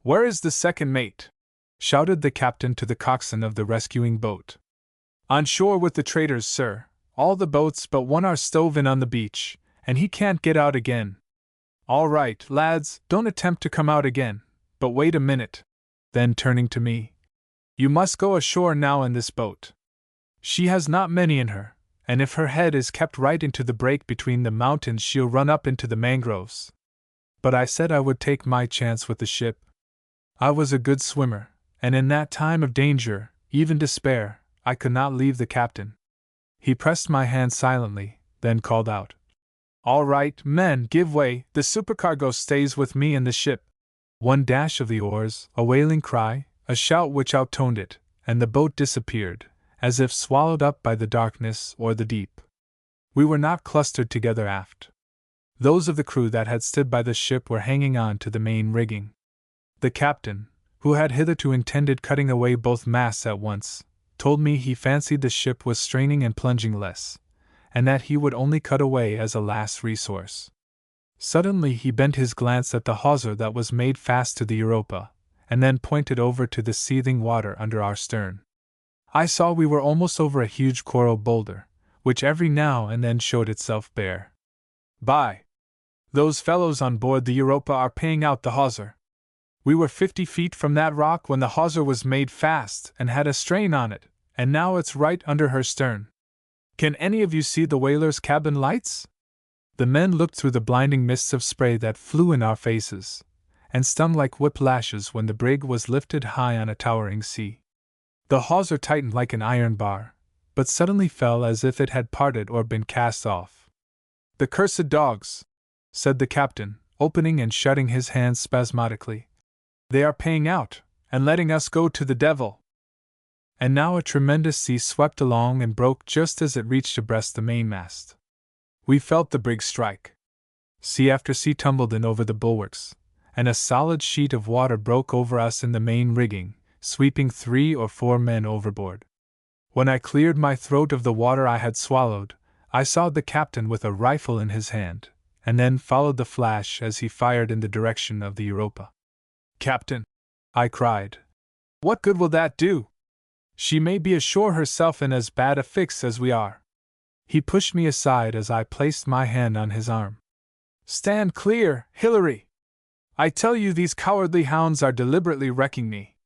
"Where is the second mate?" shouted the captain to the coxswain of the rescuing boat. "On shore with the traders, sir. All the boats but one are stove in on the beach, and he can't get out again." "All right, lads, don't attempt to come out again, but wait a minute." Then turning to me, "You must go ashore now in this boat. She has not many in her, and if her head is kept right into the break between the mountains she'll run up into the mangroves." But I said I would take my chance with the ship. I was a good swimmer, and in that time of danger, even despair, I could not leave the captain. He pressed my hand silently, then called out, "All right, men, give way, the supercargo stays with me in the ship." 1 dash of the oars, a wailing cry, a shout which outtoned it, and the boat disappeared, as if swallowed up by the darkness or the deep. We were not clustered together aft. Those of the crew that had stood by the ship were hanging on to the main rigging. The captain, who had hitherto intended cutting away both masts at once, told me he fancied the ship was straining and plunging less, and that he would only cut away as a last resource. Suddenly he bent his glance at the hawser that was made fast to the Europa, and then pointed over to the seething water under our stern. I saw we were almost over a huge coral boulder, which every now and then showed itself bare. "By! Those fellows on board the Europa are paying out the hawser. We were 50 feet from that rock when the hawser was made fast and had a strain on it, and now it's right under her stern. Can any of you see the whaler's cabin lights?" The men looked through the blinding mists of spray that flew in our faces, and stung like whip-lashes when the brig was lifted high on a towering sea. The hawser tightened like an iron bar, but suddenly fell as if it had parted or been cast off. "The cursed dogs!" said the captain, opening and shutting his hands spasmodically. "They are paying out, and letting us go to the devil!" And now a tremendous sea swept along and broke just as it reached abreast the mainmast. We felt the brig strike. Sea after sea tumbled in over the bulwarks, and a solid sheet of water broke over us in the main rigging, sweeping 3 or 4 men overboard. When I cleared my throat of the water I had swallowed, I saw the captain with a rifle in his hand, and then followed the flash as he fired in the direction of the Europa. "Captain," I cried, "what good will that do? She may be ashore herself in as bad a fix as we are." He pushed me aside as I placed my hand on his arm. "Stand clear, Hilary! I tell you these cowardly hounds are deliberately wrecking me.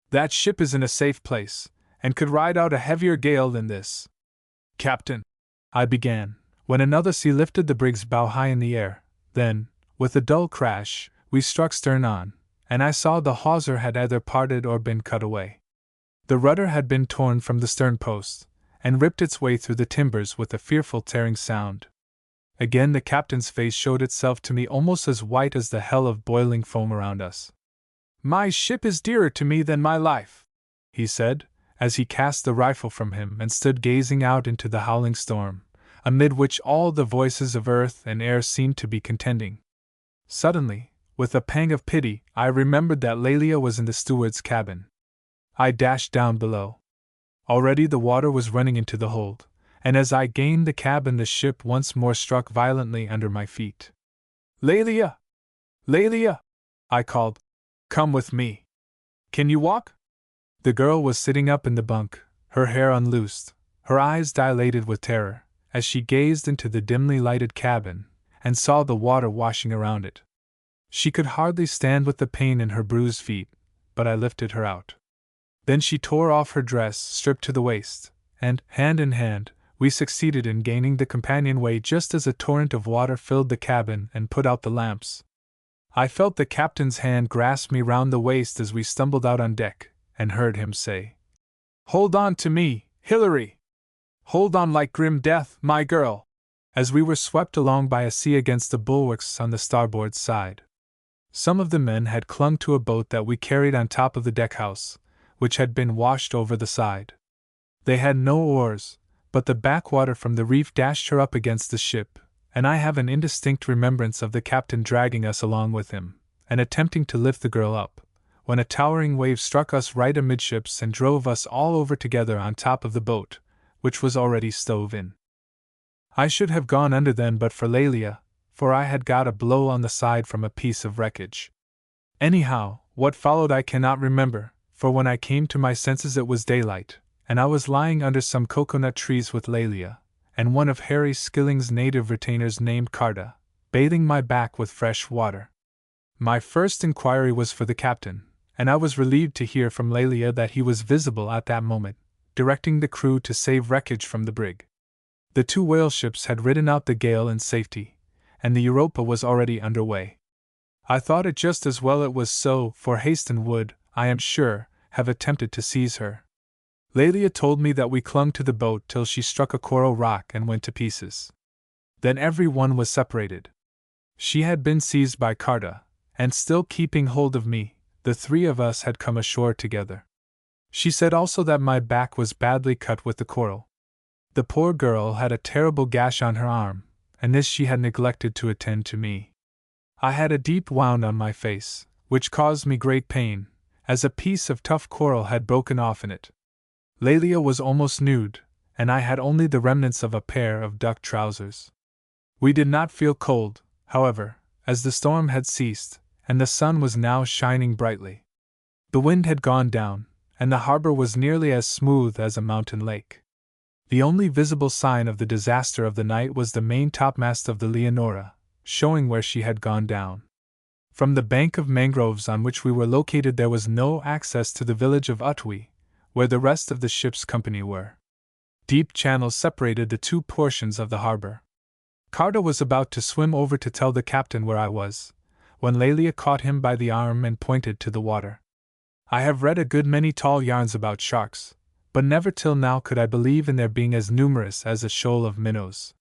That ship is in a safe place, and could ride out a heavier gale than this." "Captain," I began, when another sea lifted the brig's bow high in the air. Then, with a dull crash, we struck stern on, and I saw the hawser had either parted or been cut away. The rudder had been torn from the stern post, and ripped its way through the timbers with a fearful tearing sound. Again the captain's face showed itself to me almost as white as the hell of boiling foam around us. "My ship is dearer to me than my life," he said, as he cast the rifle from him and stood gazing out into the howling storm, amid which all the voices of earth and air seemed to be contending. Suddenly, with a pang of pity, I remembered that Lelia was in the steward's cabin. I dashed down below. Already the water was running into the hold, and as I gained the cabin the ship once more struck violently under my feet. "Lelia! Lelia!" I called. "Come with me. Can you walk?" The girl was sitting up in the bunk, her hair unloosed, her eyes dilated with terror, as she gazed into the dimly lighted cabin, and saw the water washing around it. She could hardly stand with the pain in her bruised feet, but I lifted her out. Then she tore off her dress, stripped to the waist, and, hand in hand, we succeeded in gaining the companionway just as a torrent of water filled the cabin and put out the lamps. I felt the captain's hand grasp me round the waist as we stumbled out on deck, and heard him say, "Hold on to me, Hilary! Hold on like grim death, my girl!" as we were swept along by a sea against the bulwarks on the starboard side. Some of the men had clung to a boat that we carried on top of the deckhouse, which had been washed over the side. They had no oars, but the backwater from the reef dashed her up against the ship, and I have an indistinct remembrance of the captain dragging us along with him, and attempting to lift the girl up, when a towering wave struck us right amidships and drove us all over together on top of the boat, which was already stove in. I should have gone under then but for Lelia, for I had got a blow on the side from a piece of wreckage. Anyhow, what followed I cannot remember, for when I came to my senses it was daylight, and I was lying under some coconut trees with Lelia, and one of Harry Skilling's native retainers named Carta, bathing my back with fresh water. My first inquiry was for the captain, and I was relieved to hear from Lelia that he was visible at that moment, directing the crew to save wreckage from the brig. The 2 whale ships had ridden out the gale in safety, and the Europa was already under way. I thought it just as well it was so, for Haston would, I am sure, have attempted to seize her. Lelia told me that we clung to the boat till she struck a coral rock and went to pieces. Then every one was separated. She had been seized by Carta, and still keeping hold of me, the 3 of us had come ashore together. She said also that my back was badly cut with the coral. The poor girl had a terrible gash on her arm, and this she had neglected to attend to me. I had a deep wound on my face, which caused me great pain, as a piece of tough coral had broken off in it. Lelia was almost nude, and I had only the remnants of a pair of duck trousers. We did not feel cold, however, as the storm had ceased, and the sun was now shining brightly. The wind had gone down, and the harbor was nearly as smooth as a mountain lake. The only visible sign of the disaster of the night was the main topmast of the Leonora, showing where she had gone down. From the bank of mangroves on which we were located there was no access to the village of Utwi, where the rest of the ship's company were. Deep channels separated the 2 portions of the harbor. Carta was about to swim over to tell the captain where I was, when Lelia caught him by the arm and pointed to the water. I have read a good many tall yarns about sharks, but never till now could I believe in their being as numerous as a shoal of minnows.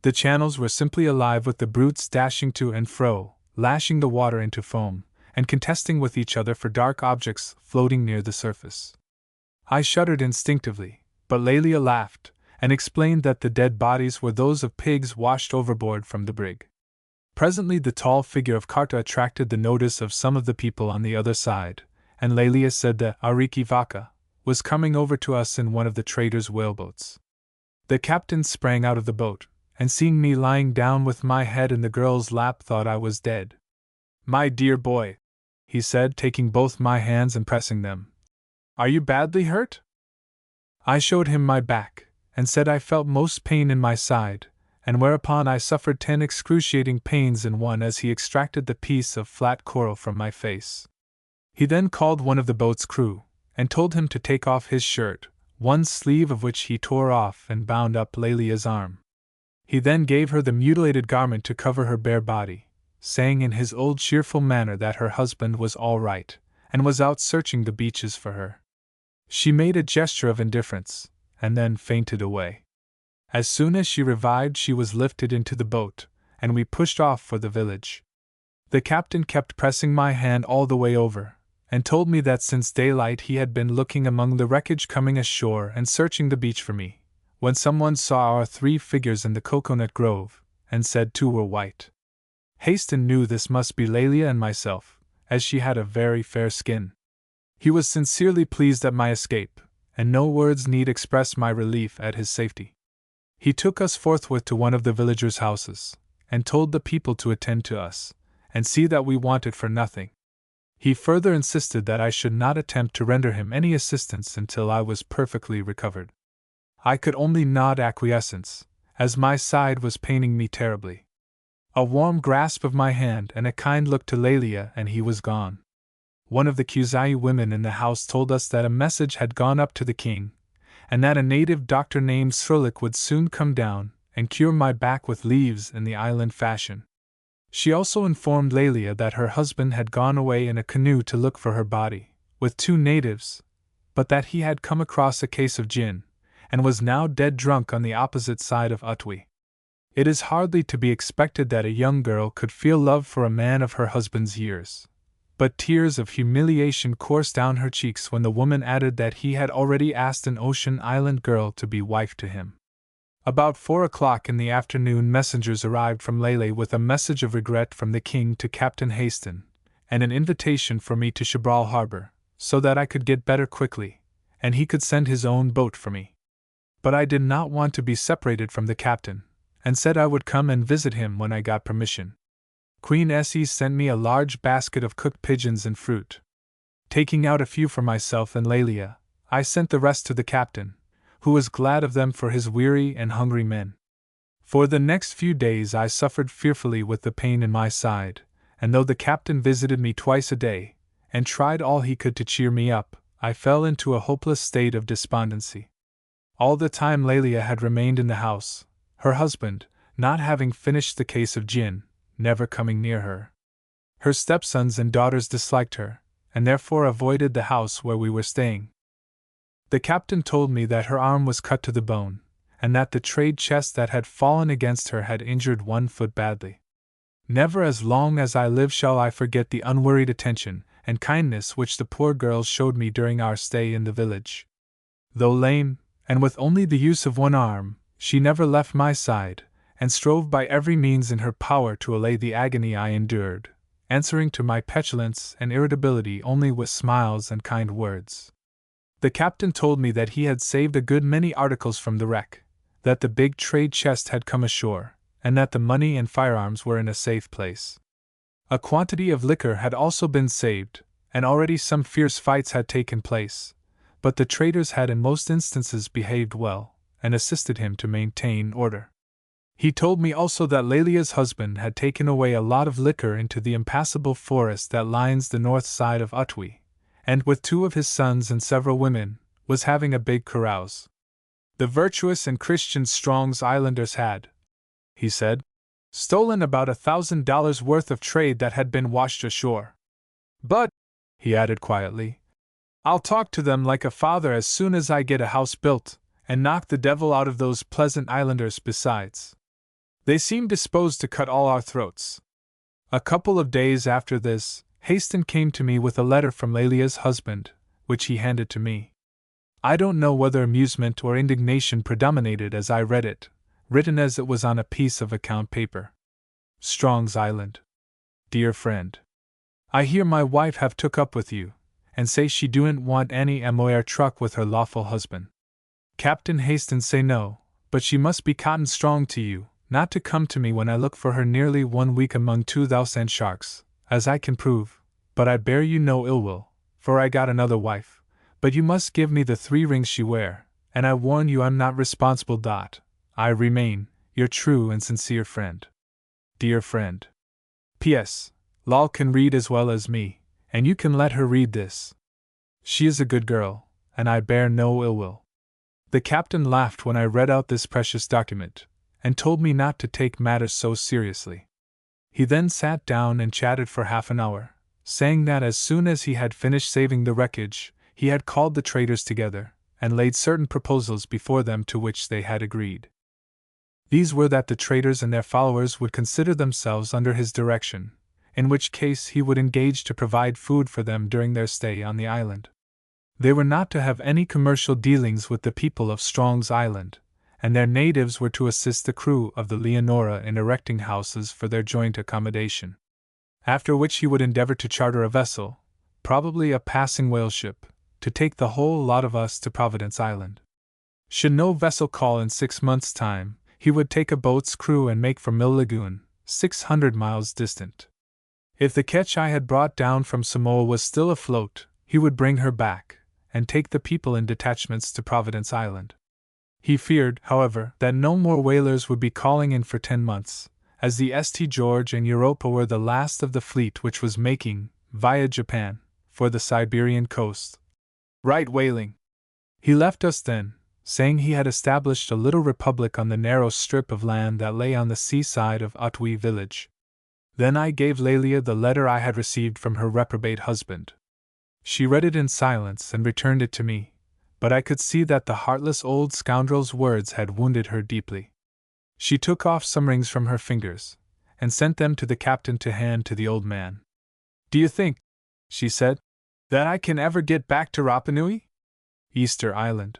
The channels were simply alive with the brutes dashing to and fro, lashing the water into foam, and contesting with each other for dark objects floating near the surface. I shuddered instinctively, but Lelia laughed, and explained that the dead bodies were those of pigs washed overboard from the brig. Presently the tall figure of Karta attracted the notice of some of the people on the other side, and Lelia said that Ariki Vaka was coming over to us in one of the traders' whaleboats. The captain sprang out of the boat, and seeing me lying down with my head in the girl's lap thought I was dead. "My dear boy," he said, taking both my hands and pressing them, "are you badly hurt?" I showed him my back, and said I felt most pain in my side, and whereupon I suffered 10 excruciating pains in one as he extracted the piece of flat coral from my face. He then called one of the boat's crew, and told him to take off his shirt, one sleeve of which he tore off and bound up Lelia's arm. He then gave her the mutilated garment to cover her bare body, saying in his old cheerful manner that her husband was all right, and was out searching the beaches for her. She made a gesture of indifference, and then fainted away. As soon as she revived, she was lifted into the boat, and we pushed off for the village. The captain kept pressing my hand all the way over, and told me that since daylight he had been looking among the wreckage coming ashore and searching the beach for me, when someone saw our 3 figures in the coconut grove, and said 2 were white. Haston knew this must be Lelia and myself, as she had a very fair skin. He was sincerely pleased at my escape, and no words need express my relief at his safety. He took us forthwith to one of the villagers' houses, and told the people to attend to us, and see that we wanted for nothing. He further insisted that I should not attempt to render him any assistance until I was perfectly recovered. I could only nod acquiescence, as my side was paining me terribly. A warm grasp of my hand and a kind look to Lelia, and he was gone. One of the Kuzai women in the house told us that a message had gone up to the king, and that a native doctor named Srulik would soon come down and cure my back with leaves in the island fashion. She also informed Lelia that her husband had gone away in a canoe to look for her body, with 2 natives, but that he had come across a case of gin, and was now dead drunk on the opposite side of Utwi. It is hardly to be expected that a young girl could feel love for a man of her husband's years, but tears of humiliation coursed down her cheeks when the woman added that he had already asked an ocean island girl to be wife to him. About 4 o'clock in the afternoon, messengers arrived from Lele with a message of regret from the king to Captain Haston, and an invitation for me to Chibral Harbor, so that I could get better quickly, and he could send his own boat for me. But I did not want to be separated from the captain, and said I would come and visit him when I got permission. Queen Essie sent me a large basket of cooked pigeons and fruit. Taking out a few for myself and Lelia, I sent the rest to the captain, who was glad of them for his weary and hungry men. For the next few days I suffered fearfully with the pain in my side, and though the captain visited me twice a day, and tried all he could to cheer me up, I fell into a hopeless state of despondency. All the time Lelia had remained in the house, her husband, not having finished the case of gin, never coming near her. Her stepsons and daughters disliked her, and therefore avoided the house where we were staying. The captain told me that her arm was cut to the bone, and that the trade chest that had fallen against her had injured one foot badly. Never as long as I live shall I forget the unworried attention and kindness which the poor girls showed me during our stay in the village. Though lame, and with only the use of one arm, she never left my side, and strove by every means in her power to allay the agony I endured, answering to my petulance and irritability only with smiles and kind words. The captain told me that he had saved a good many articles from the wreck, that the big trade chest had come ashore, and that the money and firearms were in a safe place. A quantity of liquor had also been saved, and already some fierce fights had taken place, but the traders had in most instances behaved well, and assisted him to maintain order. He told me also that Lelia's husband had taken away a lot of liquor into the impassable forest that lines the north side of Utwi, and with 2 of his sons and several women, was having a big carouse. The virtuous and Christian Strong's Islanders had, he said, stolen about $1,000 worth of trade that had been washed ashore. But, he added quietly, I'll talk to them like a father as soon as I get a house built, and knock the devil out of those Pleasant Islanders besides. They seem disposed to cut all our throats. A couple of days after this, Haston came to me with a letter from Lelia's husband, which he handed to me. I don't know whether amusement or indignation predominated as I read it, written as it was on a piece of account paper. Strong's Island. Dear friend, I hear my wife have took up with you, and say she doen't want any amour truck with her lawful husband. Captain Haston say no, but she must be cotton strong to you, not to come to me when I look for her nearly 1 week among 2,000 sharks, as I can prove, but I bear you no ill will, for I got another wife, but you must give me the 3 rings she wear, and I warn you I'm not responsible. I remain, your true and sincere friend. Dear friend. P.S. Lal can read as well as me, and you can let her read this. She is a good girl, and I bear no ill will. The captain laughed when I read out this precious document, and told me not to take matters so seriously. He then sat down and chatted for half an hour, saying that as soon as he had finished saving the wreckage, he had called the traders together, and laid certain proposals before them to which they had agreed. These were that the traders and their followers would consider themselves under his direction, in which case he would engage to provide food for them during their stay on the island. They were not to have any commercial dealings with the people of Strong's Island, and their natives were to assist the crew of the Leonora in erecting houses for their joint accommodation. After which he would endeavor to charter a vessel, probably a passing whale ship, to take the whole lot of us to Providence Island. Should no vessel call in 6 months' time, he would take a boat's crew and make for Mill Lagoon, 600 miles distant. If the ketch I had brought down from Samoa was still afloat, he would bring her back, and take the people in detachments to Providence Island. He feared, however, that no more whalers would be calling in for 10 months, as the St. George and Europa were the last of the fleet which was making, via Japan, for the Siberian coast. Right whaling. He left us then, saying he had established a little republic on the narrow strip of land that lay on the seaside of Otway village. Then I gave Lelia the letter I had received from her reprobate husband. She read it in silence and returned it to me, but I could see that the heartless old scoundrel's words had wounded her deeply. She took off some rings from her fingers, and sent them to the captain to hand to the old man. Do you think, she said, that I can ever get back to Rapa Nui? Easter Island.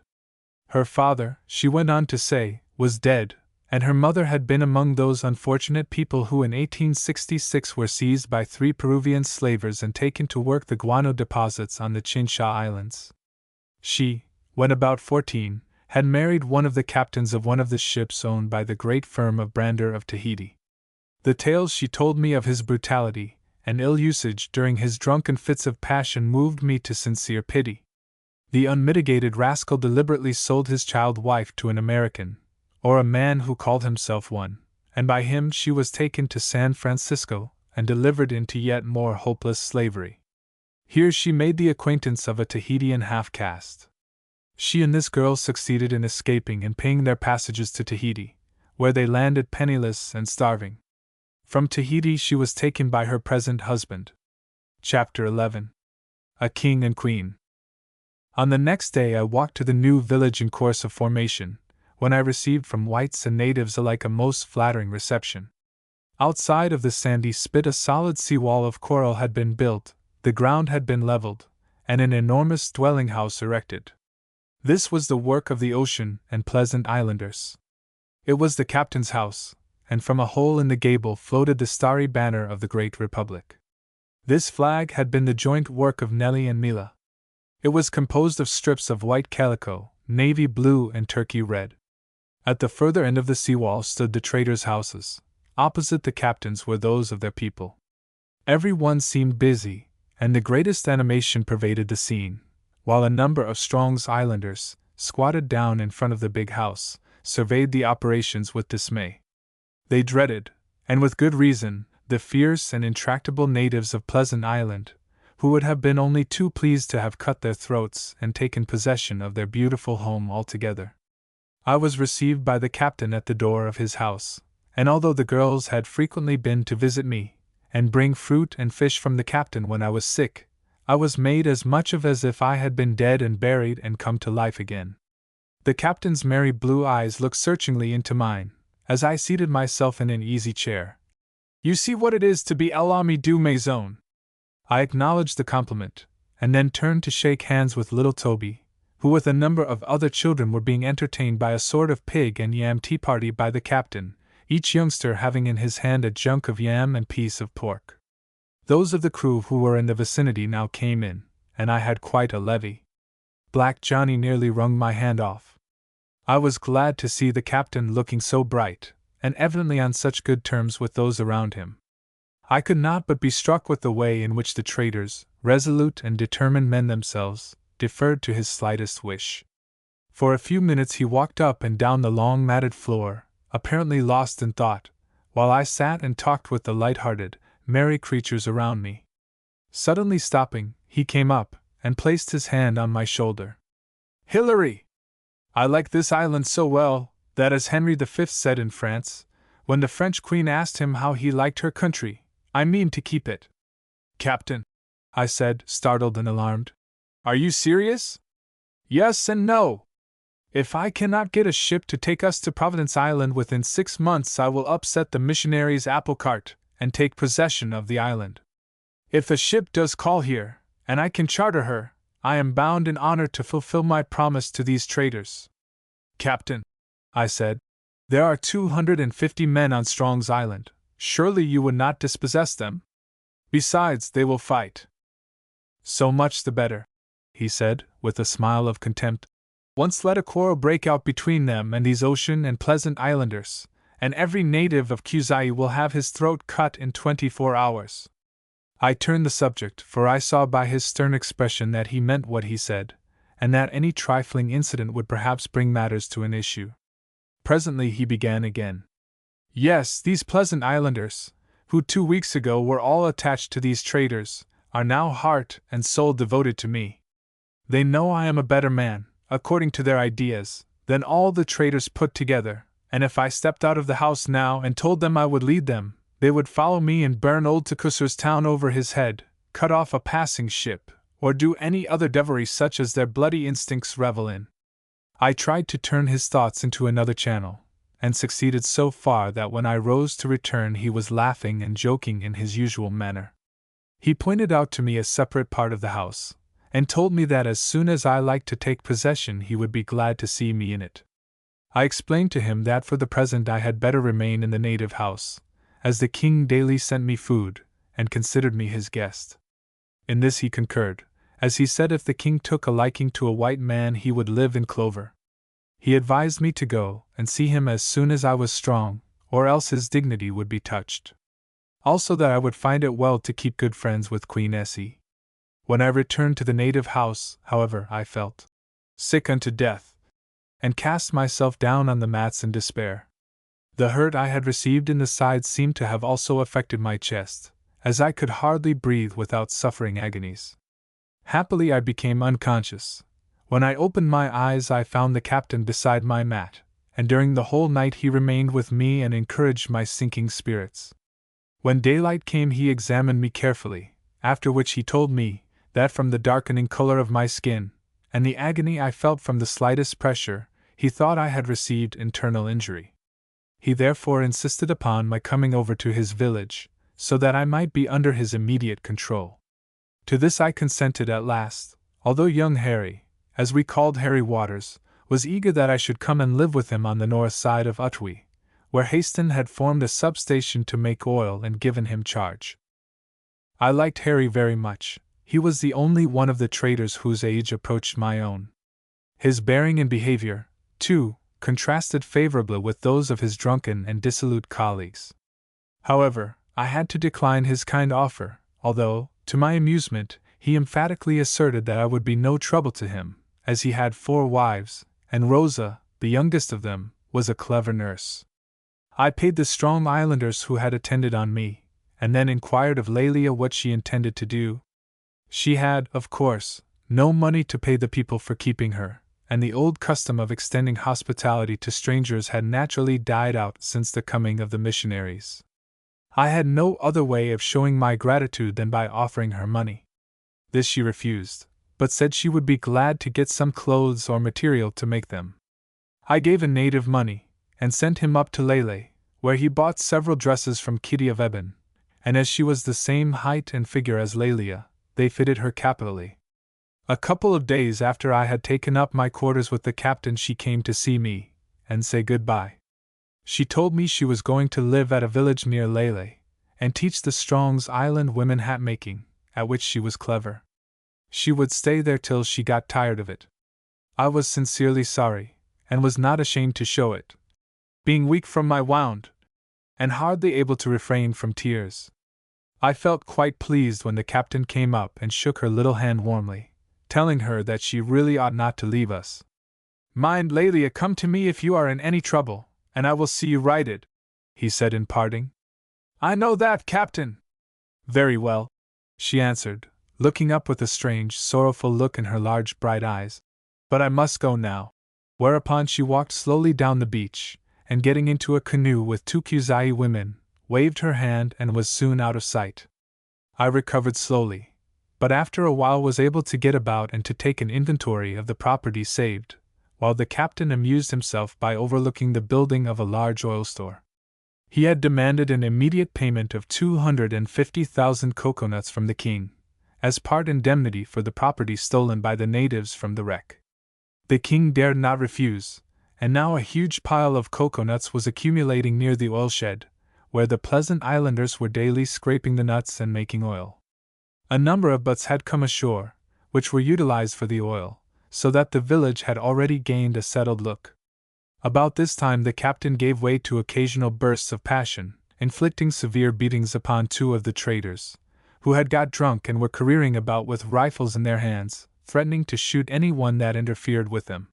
Her father, she went on to say, was dead, and her mother had been among those unfortunate people who in 1866 were seized by 3 Peruvian slavers and taken to work the guano deposits on the Chincha Islands. She, when about 14, had married one of the captains of one of the ships owned by the great firm of Brander of Tahiti. The tales she told me of his brutality and ill usage during his drunken fits of passion moved me to sincere pity. The unmitigated rascal deliberately sold his child wife to an American, or a man who called himself one, and by him she was taken to San Francisco and delivered into yet more hopeless slavery. Here she made the acquaintance of a Tahitian half-caste. She and this girl succeeded in escaping and paying their passages to Tahiti, where they landed penniless and starving. From Tahiti she was taken by her present husband. Chapter 11. A King and Queen. On the next day I walked to the new village in course of formation, when I received from whites and natives alike a most flattering reception. Outside of the sandy spit a solid sea-wall of coral had been built, the ground had been leveled, and an enormous dwelling-house erected. This was the work of the ocean and Pleasant Islanders. It was the captain's house, and from a hole in the gable floated the starry banner of the great republic. This flag had been the joint work of Nellie and Mila. It was composed of strips of white calico, navy blue and turkey red. At the further end of the seawall stood the traders' houses. Opposite the captain's were those of their people. Every one seemed busy, and the greatest animation pervaded the scene, while a number of Strong's Islanders, squatted down in front of the big house, surveyed the operations with dismay. They dreaded, and with good reason, the fierce and intractable natives of Pleasant Island, who would have been only too pleased to have cut their throats and taken possession of their beautiful home altogether. I was received by the captain at the door of his house, and although the girls had frequently been to visit me, and bring fruit and fish from the captain when I was sick, I was made as much of as if I had been dead and buried and come to life again. The captain's merry blue eyes looked searchingly into mine, as I seated myself in an easy chair. "You see what it is to be l'ami du maison." I acknowledged the compliment, and then turned to shake hands with little Toby, who with a number of other children were being entertained by a sort of pig and yam tea party by the captain, each youngster having in his hand a junk of yam and piece of pork. Those of the crew who were in the vicinity now came in, and I had quite a levee. Black Johnny nearly wrung my hand off. I was glad to see the captain looking so bright, and evidently on such good terms with those around him. I could not but be struck with the way in which the traders, resolute and determined men themselves, deferred to his slightest wish. For a few minutes he walked up and down the long matted floor, apparently lost in thought, while I sat and talked with the light-hearted, merry creatures around me. Suddenly stopping, he came up, and placed his hand on my shoulder. "Hilary! I like this island so well, that as Henry V said in France, when the French Queen asked him how he liked her country, I mean to keep it." "Captain," I said, startled and alarmed, "are you serious?" "Yes and no. If I cannot get a ship to take us to Providence Island within 6 months, I will upset the missionaries' apple cart and take possession of the island. If the ship does call here, and I can charter her, I am bound in honor to fulfill my promise to these traders." "Captain," I said, "there are 250 men on Strong's Island. Surely you would not dispossess them? Besides, they will fight." "So much the better," he said, with a smile of contempt. "Once let a quarrel break out between them and these ocean and pleasant islanders, and every native of Kuzai will have his throat cut in 24 hours. I turned the subject, for I saw by his stern expression that he meant what he said, and that any trifling incident would perhaps bring matters to an issue. Presently he began again. "Yes, these pleasant islanders, who 2 weeks ago were all attached to these traders, are now heart and soul devoted to me. They know I am a better man, according to their ideas, than all the traders put together, and if I stepped out of the house now and told them I would lead them, they would follow me and burn old Tekusur's town over his head, cut off a passing ship, or do any other devilry such as their bloody instincts revel in." I tried to turn his thoughts into another channel, and succeeded so far that when I rose to return he was laughing and joking in his usual manner. He pointed out to me a separate part of the house, and told me that as soon as I liked to take possession he would be glad to see me in it. I explained to him that for the present I had better remain in the native house, as the king daily sent me food, and considered me his guest. In this he concurred, as he said if the king took a liking to a white man he would live in clover. He advised me to go and see him as soon as I was strong, or else his dignity would be touched. Also that I would find it well to keep good friends with Queen Essie. When I returned to the native house, however, I felt sick unto death, and cast myself down on the mats in despair. The hurt I had received in the side seemed to have also affected my chest, as I could hardly breathe without suffering agonies. Happily I became unconscious. When I opened my eyes I found the captain beside my mat, and during the whole night he remained with me and encouraged my sinking spirits. When daylight came he examined me carefully, after which he told me that from the darkening color of my skin, and the agony I felt from the slightest pressure, he thought I had received internal injury. He therefore insisted upon my coming over to his village, so that I might be under his immediate control. To this I consented at last, although young Harry, as we called Harry Waters, was eager that I should come and live with him on the north side of Utwi, where Haston had formed a substation to make oil and given him charge. I liked Harry very much. He was the only one of the traders whose age approached my own. His bearing and behavior, too, contrasted favorably with those of his drunken and dissolute colleagues. However, I had to decline his kind offer, although, to my amusement, he emphatically asserted that I would be no trouble to him, as he had 4 wives, and Rosa, the youngest of them, was a clever nurse. I paid the strong islanders who had attended on me, and then inquired of Lelia what she intended to do. She had, of course, no money to pay the people for keeping her, and the old custom of extending hospitality to strangers had naturally died out since the coming of the missionaries. I had no other way of showing my gratitude than by offering her money. This she refused, but said she would be glad to get some clothes or material to make them. I gave a native money, and sent him up to Lele, where he bought several dresses from Kitty of Ebon, and as she was the same height and figure as Lelia, they fitted her capitally. A couple of days after I had taken up my quarters with the captain, she came to see me, and say goodbye. She told me she was going to live at a village near Lele, and teach the Strong's Island women hat making, at which she was clever. She would stay there till she got tired of it. I was sincerely sorry, and was not ashamed to show it, being weak from my wound, and hardly able to refrain from tears. I felt quite pleased when the captain came up and shook her little hand warmly, telling her that she really ought not to leave us. "Mind, Lelia, come to me if you are in any trouble, and I will see you righted," he said in parting. "I know that, Captain." "Very well," she answered, looking up with a strange, sorrowful look in her large, bright eyes. "But I must go now." Whereupon she walked slowly down the beach, and getting into a canoe with two Kuzai women, waved her hand and was soon out of sight. I recovered slowly, but after a while was able to get about and to take an inventory of the property saved, while the captain amused himself by overlooking the building of a large oil store. He had demanded an immediate payment of 250,000 coconuts from the king, as part indemnity for the property stolen by the natives from the wreck. The king dared not refuse, and now a huge pile of coconuts was accumulating near the oil shed, where the pleasant islanders were daily scraping the nuts and making oil. A number of boats had come ashore, which were utilized for the oil, so that the village had already gained a settled look. About this time the captain gave way to occasional bursts of passion, inflicting severe beatings upon two of the traders, who had got drunk and were careering about with rifles in their hands, threatening to shoot any one that interfered with them.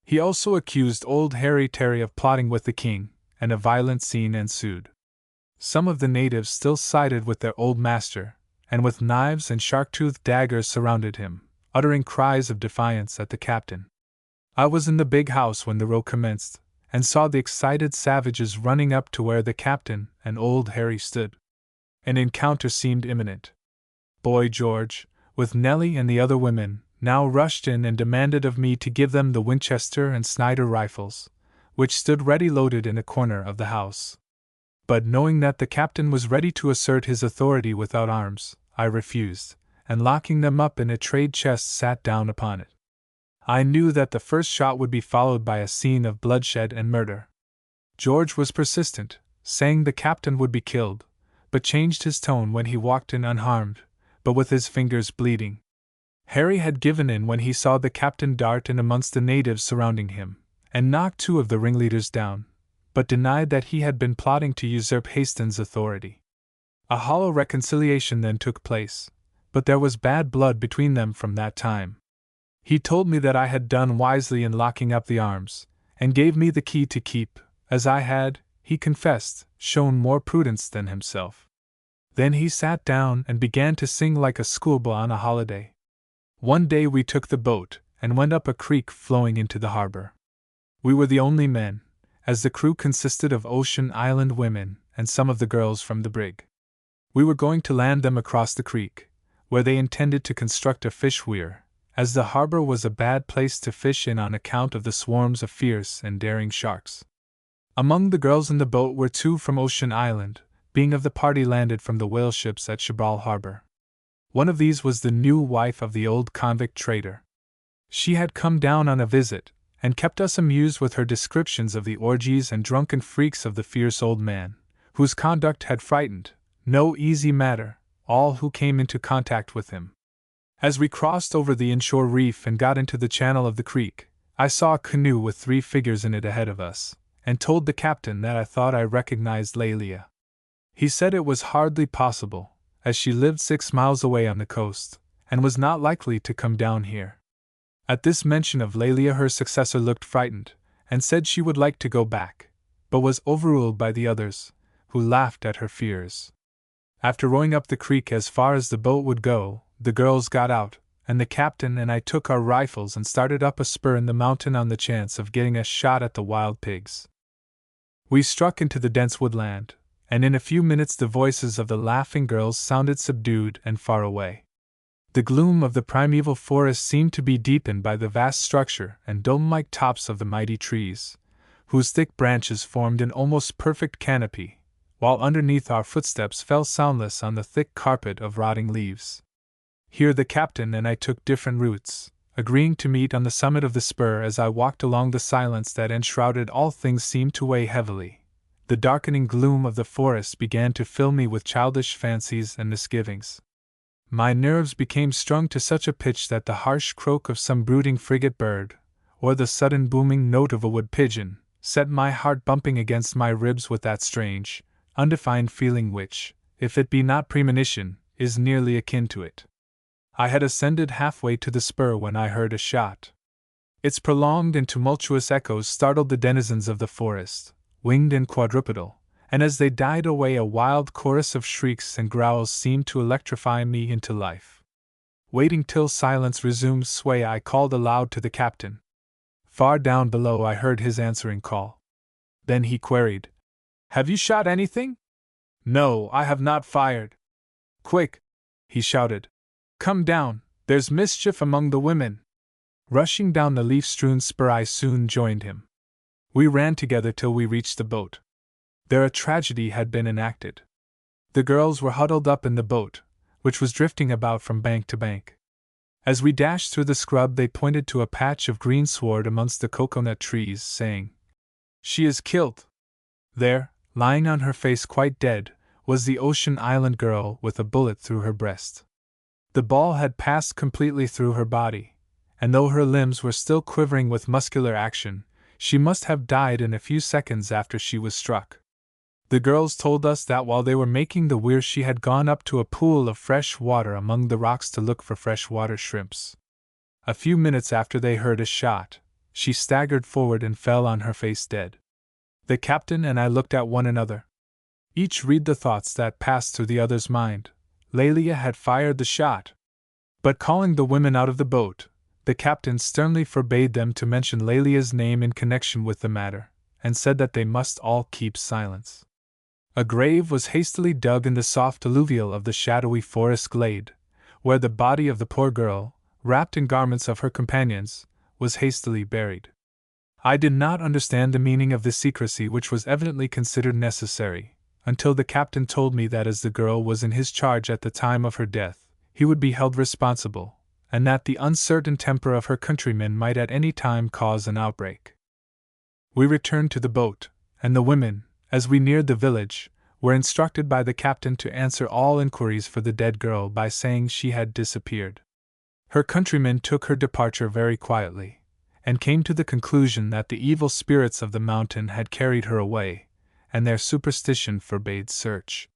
He also accused old Harry Terry of plotting with the king, and a violent scene ensued. Some of the natives still sided with their old master, and with knives and shark-toothed daggers surrounded him, uttering cries of defiance at the captain. I was in the big house when the row commenced, and saw the excited savages running up to where the captain and old Harry stood. An encounter seemed imminent. Boy George, with Nellie and the other women, now rushed in and demanded of me to give them the Winchester and Snyder rifles, which stood ready loaded in a corner of the house. But knowing that the captain was ready to assert his authority without arms, I refused, and locking them up in a trade chest sat down upon it. I knew that the first shot would be followed by a scene of bloodshed and murder. George was persistent, saying the captain would be killed, but changed his tone when he walked in unharmed, but with his fingers bleeding. Harry had given in when he saw the captain dart in amongst the natives surrounding him, and knock two of the ringleaders down, but denied that he had been plotting to usurp Hastings' authority. A hollow reconciliation then took place, but there was bad blood between them from that time. He told me that I had done wisely in locking up the arms, and gave me the key to keep, as I had, he confessed, shown more prudence than himself. Then he sat down and began to sing like a schoolboy on a holiday. One day we took the boat, and went up a creek flowing into the harbor. We were the only men, as the crew consisted of Ocean Island women and some of the girls from the brig. We were going to land them across the creek, where they intended to construct a fish weir, as the harbor was a bad place to fish in on account of the swarms of fierce and daring sharks. Among the girls in the boat were two from Ocean Island, being of the party landed from the whale ships at Chibral Harbor. One of these was the new wife of the old convict trader. She had come down on a visit, and kept us amused with her descriptions of the orgies and drunken freaks of the fierce old man, whose conduct had frightened, no easy matter, all who came into contact with him. As we crossed over the inshore reef and got into the channel of the creek, I saw a canoe with 3 figures in it ahead of us, and told the captain that I thought I recognized Lelia. He said it was hardly possible, as she lived 6 miles away on the coast, and was not likely to come down here. At this mention of Lelia her successor looked frightened, and said she would like to go back, but was overruled by the others, who laughed at her fears. After rowing up the creek as far as the boat would go, the girls got out, and the captain and I took our rifles and started up a spur in the mountain on the chance of getting a shot at the wild pigs. We struck into the dense woodland, and in a few minutes the voices of the laughing girls sounded subdued and far away. The gloom of the primeval forest seemed to be deepened by the vast structure and dome-like tops of the mighty trees, whose thick branches formed an almost perfect canopy, while underneath our footsteps fell soundless on the thick carpet of rotting leaves. Here the captain and I took different routes, agreeing to meet on the summit of the spur. As I walked along, the silence that enshrouded all things seemed to weigh heavily. The darkening gloom of the forest began to fill me with childish fancies and misgivings. My nerves became strung to such a pitch that the harsh croak of some brooding frigate bird, or the sudden booming note of a wood pigeon, set my heart bumping against my ribs with that strange, undefined feeling which, if it be not premonition, is nearly akin to it. I had ascended halfway to the spur when I heard a shot. Its prolonged and tumultuous echoes startled the denizens of the forest, winged and quadrupedal, and as they died away a wild chorus of shrieks and growls seemed to electrify me into life. Waiting till silence resumed sway, I called aloud to the captain. Far down below I heard his answering call. Then he queried, "Have you shot anything?" "No, I have not fired." "Quick!" he shouted. "Come down, there's mischief among the women." Rushing down the leaf-strewn spur, I soon joined him. We ran together till we reached the boat. There a tragedy had been enacted. The girls were huddled up in the boat, which was drifting about from bank to bank. As we dashed through the scrub, they pointed to a patch of green sward amongst the coconut trees, saying, "She is killed." There, lying on her face quite dead, was the Ocean Island girl with a bullet through her breast. The ball had passed completely through her body, and though her limbs were still quivering with muscular action, she must have died in a few seconds after she was struck. The girls told us that while they were making the weir she had gone up to a pool of fresh water among the rocks to look for freshwater shrimps. A few minutes after they heard a shot, she staggered forward and fell on her face dead. The captain and I looked at one another. Each read the thoughts that passed through the other's mind. Lelia had fired the shot. But calling the women out of the boat, the captain sternly forbade them to mention Lelia's name in connection with the matter, and said that they must all keep silence. A grave was hastily dug in the soft alluvial of the shadowy forest glade, where the body of the poor girl, wrapped in garments of her companions, was hastily buried. I did not understand the meaning of this secrecy, which was evidently considered necessary, until the captain told me that as the girl was in his charge at the time of her death, he would be held responsible, and that the uncertain temper of her countrymen might at any time cause an outbreak. We returned to the boat, and the women, as we neared the village, were instructed by the captain to answer all inquiries for the dead girl by saying she had disappeared. Her countrymen took her departure very quietly, and came to the conclusion that the evil spirits of the mountain had carried her away, and their superstition forbade search.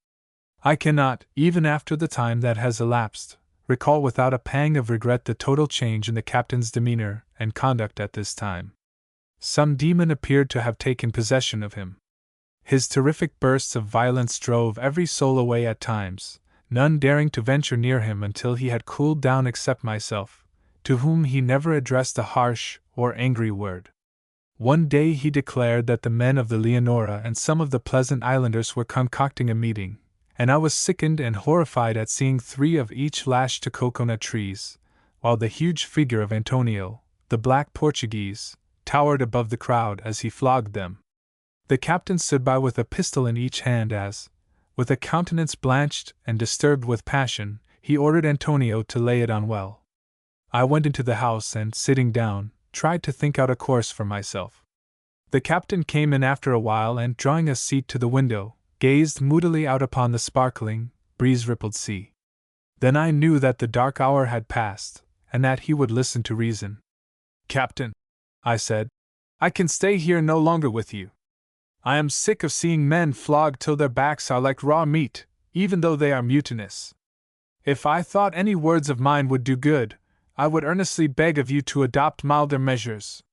I cannot, even after the time that has elapsed, recall without a pang of regret the total change in the captain's demeanor and conduct at this time. Some demon appeared to have taken possession of him. His terrific bursts of violence drove every soul away at times, none daring to venture near him until he had cooled down except myself, to whom he never addressed a harsh or angry word. One day he declared that the men of the Leonora and some of the Pleasant Islanders were concocting a meeting, and I was sickened and horrified at seeing 3 of each lashed to coconut trees, while the huge figure of Antonio, the black Portuguese, towered above the crowd as he flogged them. The captain stood by with a pistol in each hand as, with a countenance blanched and disturbed with passion, he ordered Antonio to lay it on well. I went into the house and, sitting down, tried to think out a course for myself. The captain came in after a while and, drawing a seat to the window, gazed moodily out upon the sparkling, breeze-rippled sea. Then I knew that the dark hour had passed, and that he would listen to reason. "Captain," I said, "I can stay here no longer with you. I am sick of seeing men flogged till their backs are like raw meat, even though they are mutinous. If I thought any words of mine would do good, I would earnestly beg of you to adopt milder measures.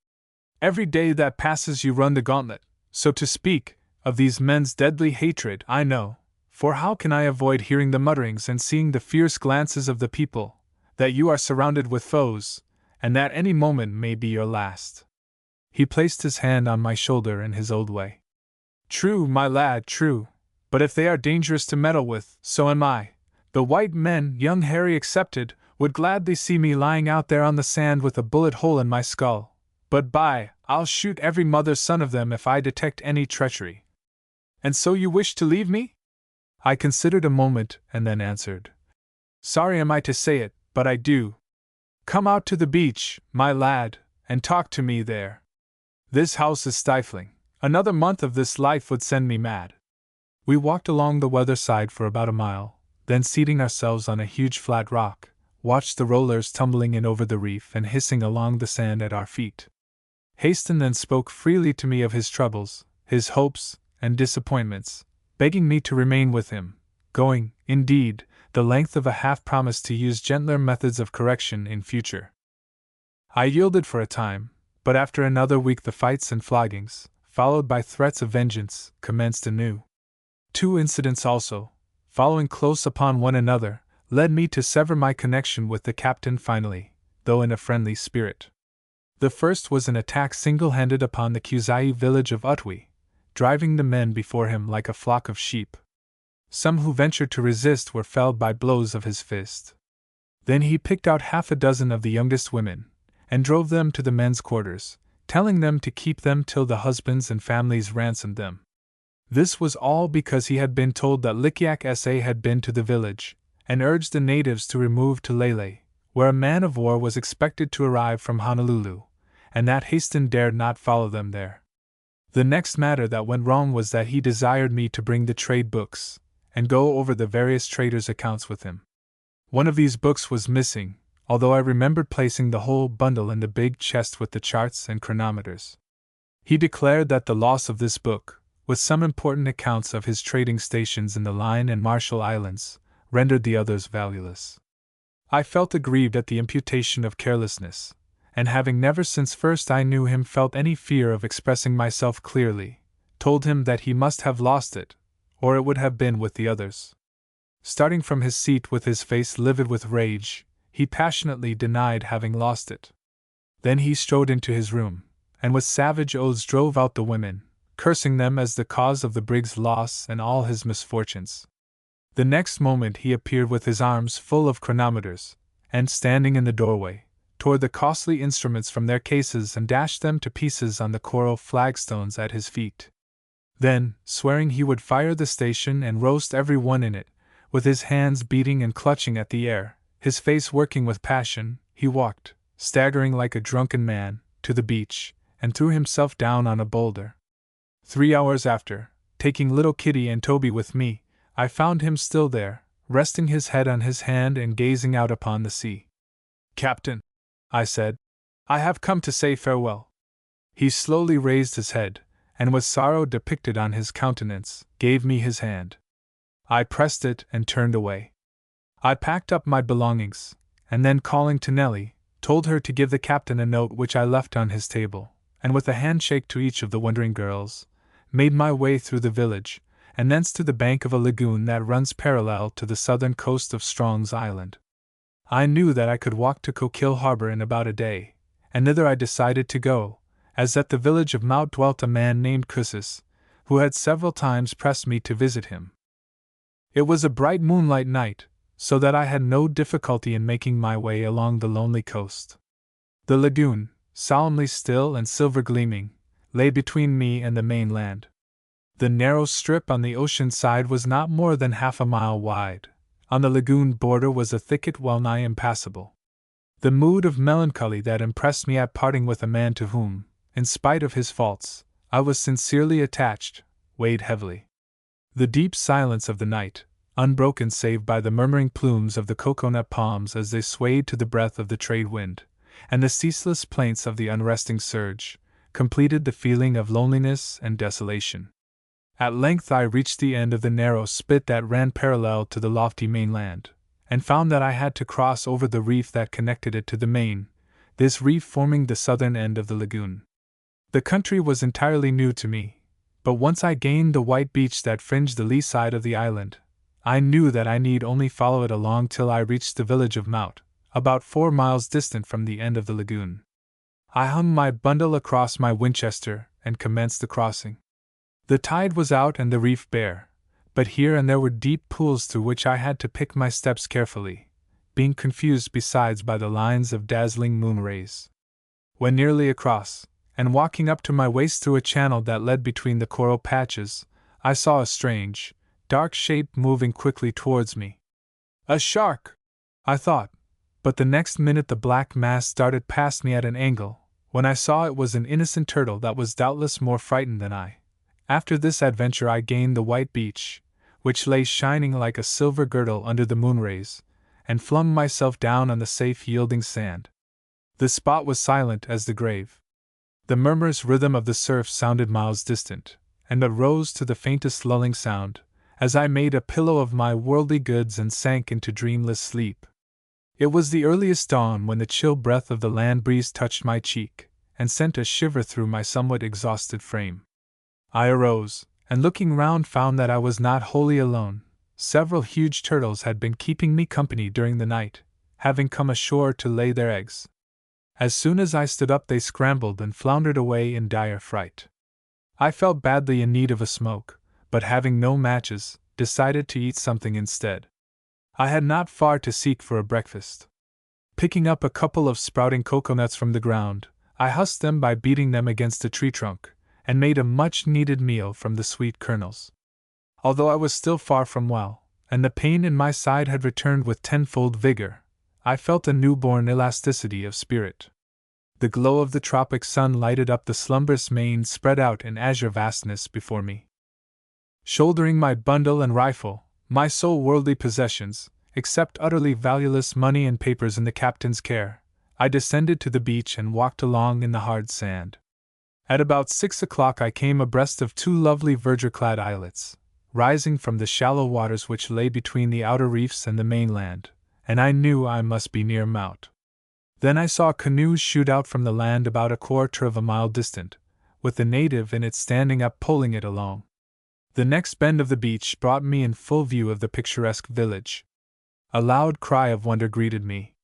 Every day that passes you run the gauntlet, so to speak, of these men's deadly hatred, I know, for how can I avoid hearing the mutterings and seeing the fierce glances of the people, that you are surrounded with foes, and that any moment may be your last. He placed his hand on my shoulder in his old way. True, my lad, true, but if they are dangerous to meddle with, so am I. The white men, young Harry excepted, would gladly see me lying out there on the sand with a bullet hole in my skull. But I'll shoot every mother's son of them if I detect any treachery. And so you wish to leave me? I considered a moment and then answered. Sorry am I to say it, but I do. Come out to the beach, my lad, and talk to me there. This house is stifling. Another month of this life would send me mad. We walked along the weather side for about a mile, then seating ourselves on a huge flat rock, watched the rollers tumbling in over the reef and hissing along the sand at our feet. Haston then spoke freely to me of his troubles, his hopes, and disappointments, begging me to remain with him, going, indeed, the length of a half-promise to use gentler methods of correction in future. I yielded for a time, but after another week the fights and floggings, followed by threats of vengeance, commenced anew. 2 incidents also, following close upon one another, led me to sever my connection with the captain finally, though in a friendly spirit. The first was an attack single-handed upon the Kuzai village of Utwi, driving the men before him like a flock of sheep. Some who ventured to resist were felled by blows of his fist. Then he picked out 6 of the youngest women, and drove them to the men's quarters, telling them to keep them till the husbands and families ransomed them. This was all because he had been told that Likiak Sa had been to the village, and urged the natives to remove to Lele, where a man of war was expected to arrive from Honolulu, and that Haston dared not follow them there. The next matter that went wrong was that he desired me to bring the trade books, and go over the various traders' accounts with him. One of these books was missing, although I remembered placing the whole bundle in the big chest with the charts and chronometers. He declared that the loss of this book, with some important accounts of his trading stations in the Line and Marshall Islands, rendered the others valueless. I felt aggrieved at the imputation of carelessness, and having never since first I knew him felt any fear of expressing myself clearly, told him that he must have lost it, or it would have been with the others. Starting from his seat with his face livid with rage, he passionately denied having lost it. Then he strode into his room, and with savage oaths drove out the women, cursing them as the cause of the brig's loss and all his misfortunes. The next moment he appeared with his arms full of chronometers, and standing in the doorway, tore the costly instruments from their cases and dashed them to pieces on the coral flagstones at his feet. Then, swearing he would fire the station and roast every one in it, with his hands beating and clutching at the air, his face working with passion, he walked, staggering like a drunken man, to the beach, and threw himself down on a boulder. 3 hours after, taking little Kitty and Toby with me, I found him still there, resting his head on his hand and gazing out upon the sea. "Captain," I said, "I have come to say farewell." He slowly raised his head, and with sorrow depicted on his countenance, gave me his hand. I pressed it and turned away. I packed up my belongings, and then calling to Nellie, told her to give the captain a note which I left on his table, and with a handshake to each of the wondering girls, made my way through the village, and thence to the bank of a lagoon that runs parallel to the southern coast of Strong's Island. I knew that I could walk to Coquille Harbor in about a day, and thither I decided to go, as at the village of Maut dwelt a man named Cussis, who had several times pressed me to visit him. It was a bright moonlight night, so that I had no difficulty in making my way along the lonely coast. The lagoon, solemnly still and silver gleaming, lay between me and the mainland. The narrow strip on the ocean side was not more than half a mile wide. On the lagoon border was a thicket well nigh impassable. The mood of melancholy that impressed me at parting with a man to whom, in spite of his faults, I was sincerely attached, weighed heavily. The deep silence of the night, unbroken save by the murmuring plumes of the cocoanut palms as they swayed to the breath of the trade wind, and the ceaseless plaints of the unresting surge, completed the feeling of loneliness and desolation. At length I reached the end of the narrow spit that ran parallel to the lofty mainland, and found that I had to cross over the reef that connected it to the main, this reef forming the southern end of the lagoon. The country was entirely new to me, but once I gained the white beach that fringed the lee side of the island, I knew that I need only follow it along till I reached the village of Maut, about 4 miles distant from the end of the lagoon. I hung my bundle across my Winchester and commenced the crossing. The tide was out and the reef bare, but here and there were deep pools through which I had to pick my steps carefully, being confused besides by the lines of dazzling moon rays. When nearly across, and walking up to my waist through a channel that led between the coral patches, I saw a strange, dark shape moving quickly towards me. A shark! I thought, but the next minute the black mass darted past me at an angle, when I saw it was an innocent turtle that was doubtless more frightened than I. After this adventure I gained the white beach, which lay shining like a silver girdle under the moonrays, and flung myself down on the safe yielding sand. The spot was silent as the grave. The murmurous rhythm of the surf sounded miles distant, and but rose to the faintest lulling sound, as I made a pillow of my worldly goods and sank into dreamless sleep. It was the earliest dawn when the chill breath of the land breeze touched my cheek, and sent a shiver through my somewhat exhausted frame. I arose, and looking round found that I was not wholly alone. Several huge turtles had been keeping me company during the night, having come ashore to lay their eggs. As soon as I stood up they scrambled and floundered away in dire fright. I felt badly in need of a smoke, but having no matches, decided to eat something instead. I had not far to seek for a breakfast. Picking up a couple of sprouting coconuts from the ground, I husked them by beating them against a tree trunk, and made a much-needed meal from the sweet kernels. Although I was still far from well, and the pain in my side had returned with tenfold vigor, I felt a newborn elasticity of spirit. The glow of the tropic sun lighted up the slumberous main spread out in azure vastness before me. Shouldering my bundle and rifle, my sole worldly possessions, except utterly valueless money and papers in the captain's care, I descended to the beach and walked along in the hard sand. At about 6 o'clock I came abreast of 2 lovely verdure-clad islets, rising from the shallow waters which lay between the outer reefs and the mainland, and I knew I must be near Mout. Then I saw canoes shoot out from the land about a quarter of a mile distant, with the native in it standing up poling it along. The next bend of the beach brought me in full view of the picturesque village. A loud cry of wonder greeted me.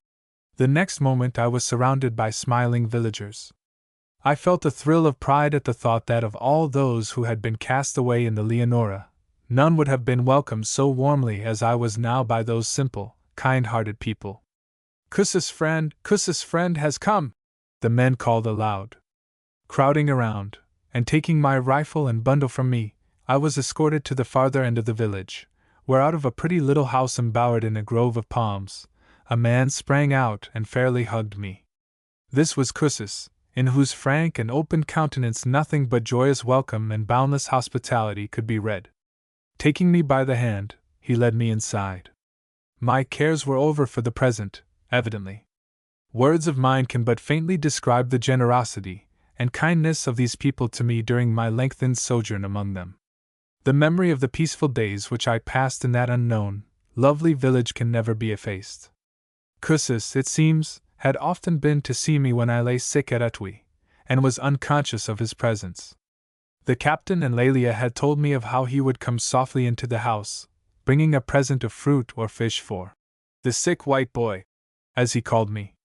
The next moment I was surrounded by smiling villagers. I felt a thrill of pride at the thought that of all those who had been cast away in the Leonora, none would have been welcomed so warmly as I was now by those simple, kind-hearted people. Cus's friend has come!" the men called aloud. Crowding around, and taking my rifle and bundle from me, I was escorted to the farther end of the village, where out of a pretty little house embowered in a grove of palms, a man sprang out and fairly hugged me. This was Cus's, in whose frank and open countenance nothing but joyous welcome and boundless hospitality could be read. Taking me by the hand, he led me inside. My cares were over for the present, evidently. Words of mine can but faintly describe the generosity and kindness of these people to me during my lengthened sojourn among them. The memory of the peaceful days which I passed in that unknown, lovely village can never be effaced. Cus's, it seems, had often been to see me when I lay sick at Utwi, and was unconscious of his presence. The captain and Lelia had told me of how he would come softly into the house, bringing a present of fruit or fish for the sick white boy, as he called me.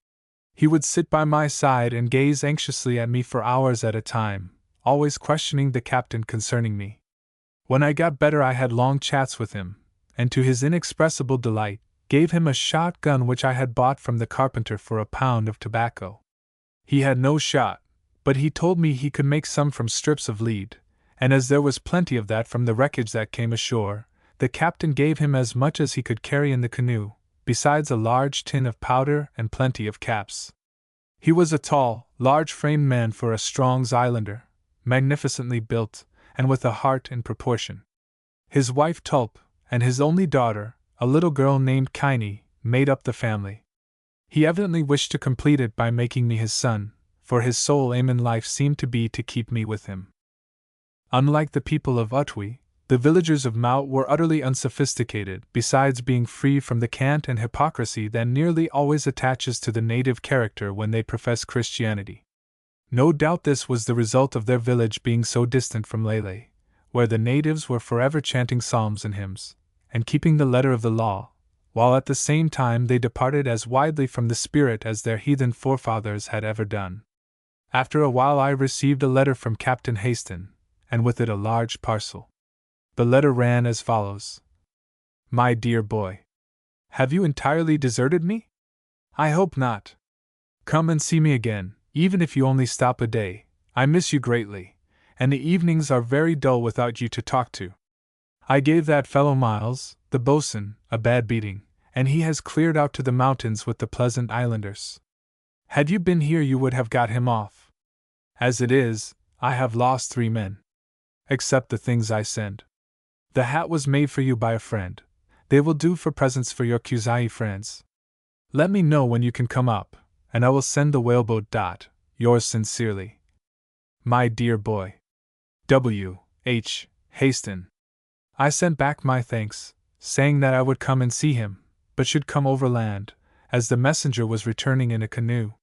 He would sit by my side and gaze anxiously at me for hours at a time, always questioning the captain concerning me. When I got better I had long chats with him, and to his inexpressible delight, gave him a shotgun which I had bought from the carpenter for £1 of tobacco. He had no shot, but he told me he could make some from strips of lead, and as there was plenty of that from the wreckage that came ashore, the captain gave him as much as he could carry in the canoe, besides a large tin of powder and plenty of caps. He was a tall, large-framed man for a Strong's Islander, magnificently built, and with a heart in proportion. His wife Tulp, and his only daughter, a little girl named Kiney, made up the family. He evidently wished to complete it by making me his son, for his sole aim in life seemed to be to keep me with him. Unlike the people of Utwi, the villagers of Mout were utterly unsophisticated, besides being free from the cant and hypocrisy that nearly always attaches to the native character when they profess Christianity. No doubt this was the result of their village being so distant from Lele, where the natives were forever chanting psalms and hymns, and keeping the letter of the law, while at the same time they departed as widely from the spirit as their heathen forefathers had ever done. After a while I received a letter from Captain Haston, and with it a large parcel. The letter ran as follows. My dear boy, have you entirely deserted me? I hope not. Come and see me again, even if you only stop a day. I miss you greatly, and the evenings are very dull without you to talk to. I gave that fellow Miles, the boatswain, a bad beating, and he has cleared out to the mountains with the Pleasant Islanders. Had you been here you would have got him off. As it is, I have lost 3 men. Accept the things I send. The hat was made for you by a friend. They will do for presents for your Kuzai friends. Let me know when you can come up, and I will send the whaleboat. Yours sincerely, my dear boy, W. H. Haston. I sent back my thanks, saying that I would come and see him, but should come overland, as the messenger was returning in a canoe.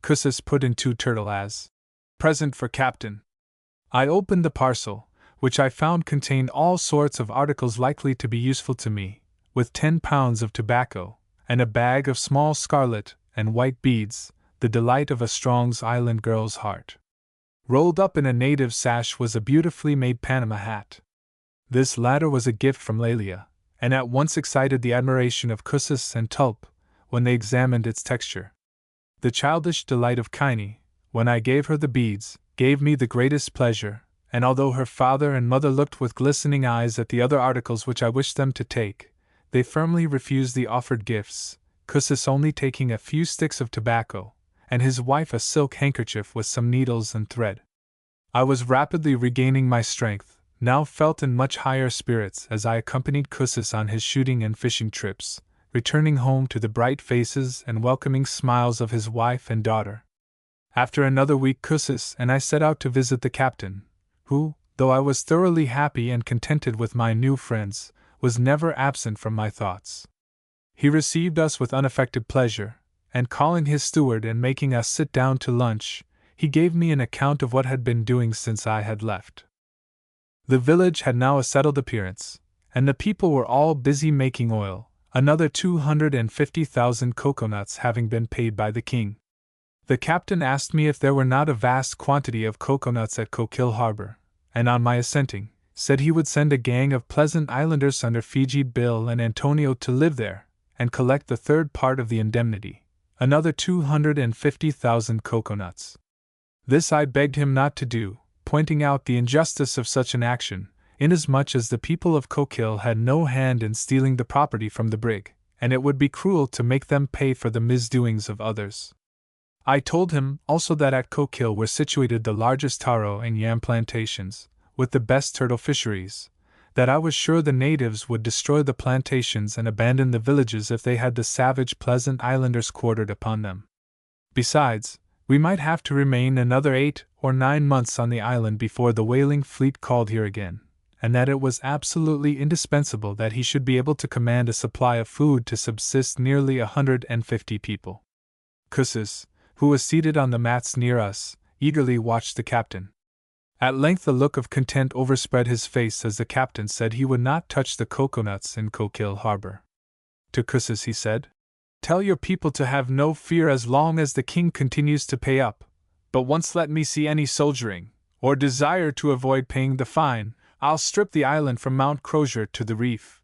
Cussis put in 2 turtle as present for Captain. I opened the parcel, which I found contained all sorts of articles likely to be useful to me, with 10 pounds of tobacco, and a bag of small scarlet and white beads, the delight of a Strong's Island girl's heart. Rolled up in a native sash was a beautifully made Panama hat. This latter was a gift from Lelia, and at once excited the admiration of Cussis and Tulp when they examined its texture. The childish delight of Kiney, when I gave her the beads, gave me the greatest pleasure, and although her father and mother looked with glistening eyes at the other articles which I wished them to take, they firmly refused the offered gifts, Cussis only taking a few sticks of tobacco, and his wife a silk handkerchief with some needles and thread. I was rapidly regaining my strength, now felt in much higher spirits as I accompanied Cussis on his shooting and fishing trips, returning home to the bright faces and welcoming smiles of his wife and daughter. After another week Cussis and I set out to visit the captain, who, though I was thoroughly happy and contented with my new friends, was never absent from my thoughts. He received us with unaffected pleasure, and calling his steward and making us sit down to lunch, he gave me an account of what had been doing since I had left. The village had now a settled appearance, and the people were all busy making oil, another 250,000 coconuts having been paid by the king. The captain asked me if there were not a vast quantity of coconuts at Coquille Harbor, and on my assenting, said he would send a gang of Pleasant Islanders under Fiji Bill and Antonio to live there, and collect the 3rd part of the indemnity, another 250,000 coconuts. This I begged him not to do, pointing out the injustice of such an action, inasmuch as the people of Coquille had no hand in stealing the property from the brig, and it would be cruel to make them pay for the misdoings of others. I told him also that at Coquille were situated the largest taro and yam plantations, with the best turtle fisheries, that I was sure the natives would destroy the plantations and abandon the villages if they had the savage Pleasant Islanders quartered upon them. Besides, we might have to remain another 8 or 9 months on the island before the whaling fleet called here again, and that it was absolutely indispensable that he should be able to command a supply of food to subsist nearly 150 people. Cussis, who was seated on the mats near us, eagerly watched the captain. At length a look of content overspread his face as the captain said he would not touch the coconuts in Coquille Harbor. To Cussis he said, "Tell your people to have no fear as long as the king continues to pay up, but once let me see any soldiering, or desire to avoid paying the fine, I'll strip the island from Mount Crozier to the reef."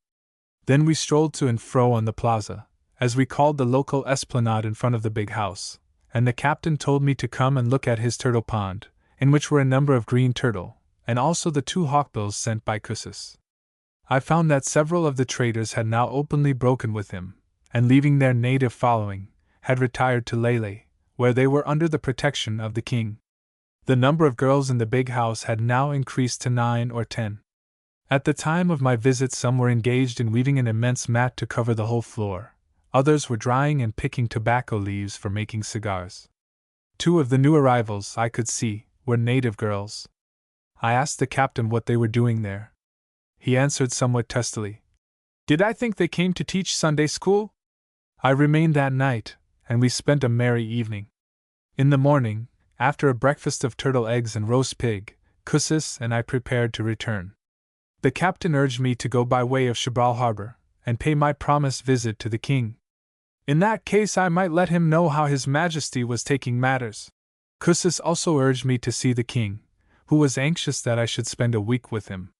Then we strolled to and fro on the plaza, as we called the local esplanade in front of the big house, and the captain told me to come and look at his turtle pond, in which were a number of green turtle, and also the 2 hawkbills sent by Cussis. I found that several of the traders had now openly broken with him, and leaving their native following, had retired to Lele, where they were under the protection of the king. The number of girls in the big house had now increased to 9 or 10. At the time of my visit some were engaged in weaving an immense mat to cover the whole floor, others were drying and picking tobacco leaves for making cigars. 2 of the new arrivals, I could see, were native girls. I asked the captain what they were doing there. He answered somewhat testily, "Did I think they came to teach Sunday school?" I remained that night, and we spent a merry evening. In the morning, after a breakfast of turtle eggs and roast pig, Cussis and I prepared to return. The captain urged me to go by way of Chibral Harbor, and pay my promised visit to the king. In that case, I might let him know how His Majesty was taking matters. Kussis also urged me to see the king, who was anxious that I should spend a week with him.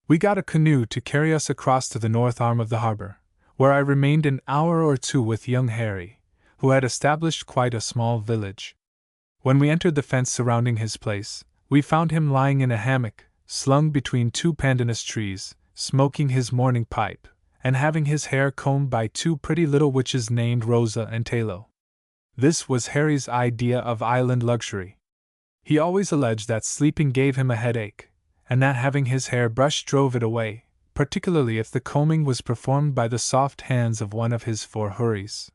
We got a canoe to carry us across to the north arm of the harbor, where I remained an hour or two with young Harry, who had established quite a small village. When we entered the fence surrounding his place, we found him lying in a hammock, slung between two pandanus trees, smoking his morning pipe, and having his hair combed by two pretty little witches named Rosa and Talo. This was Harry's idea of island luxury. He always alleged that sleeping gave him a headache, and that having his hair brushed drove it away, particularly if the combing was performed by the soft hands of one of his four houris.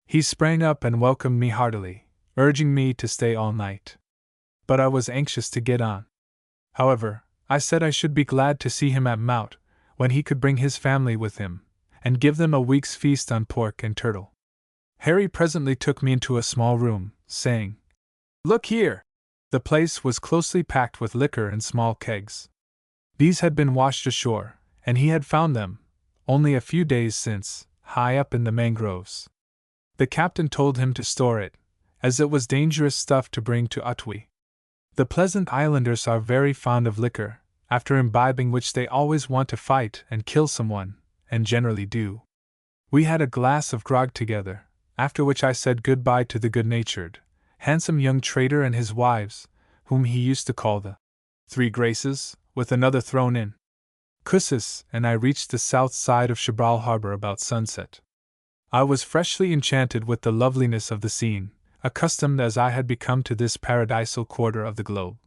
He sprang up and welcomed me heartily, urging me to stay all night. But I was anxious to get on. However, I said I should be glad to see him at Mout, when he could bring his family with him, and give them a week's feast on pork and turtle. Harry presently took me into a small room, saying, "Look here!" The place was closely packed with liquor in small kegs. These had been washed ashore, and he had found them, only a few days since, high up in the mangroves. The captain told him to store it, as it was dangerous stuff to bring to Utwi. The Pleasant Islanders are very fond of liquor, after imbibing which they always want to fight and kill someone, and generally do. We had a glass of grog together, after which I said goodbye to the good-natured, handsome young trader and his wives, whom he used to call the Three Graces, with another thrown in. Kussis and I reached the south side of Chibral Harbor about sunset. I was freshly enchanted with the loveliness of the scene, accustomed as I had become to this paradisal quarter of the globe.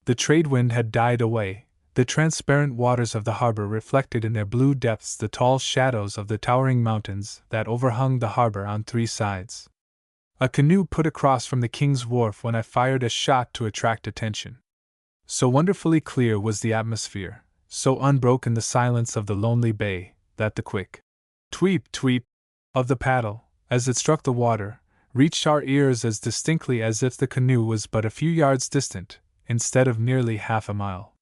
The trade wind had died away, the transparent waters of the harbor reflected in their blue depths the tall shadows of the towering mountains that overhung the harbor on three sides. A canoe put across from the King's Wharf when I fired a shot to attract attention. So wonderfully clear was the atmosphere, so unbroken the silence of the lonely bay, that the quick tweep tweep of the paddle, as it struck the water, reached our ears as distinctly as if the canoe was but a few yards distant, instead of nearly half a mile.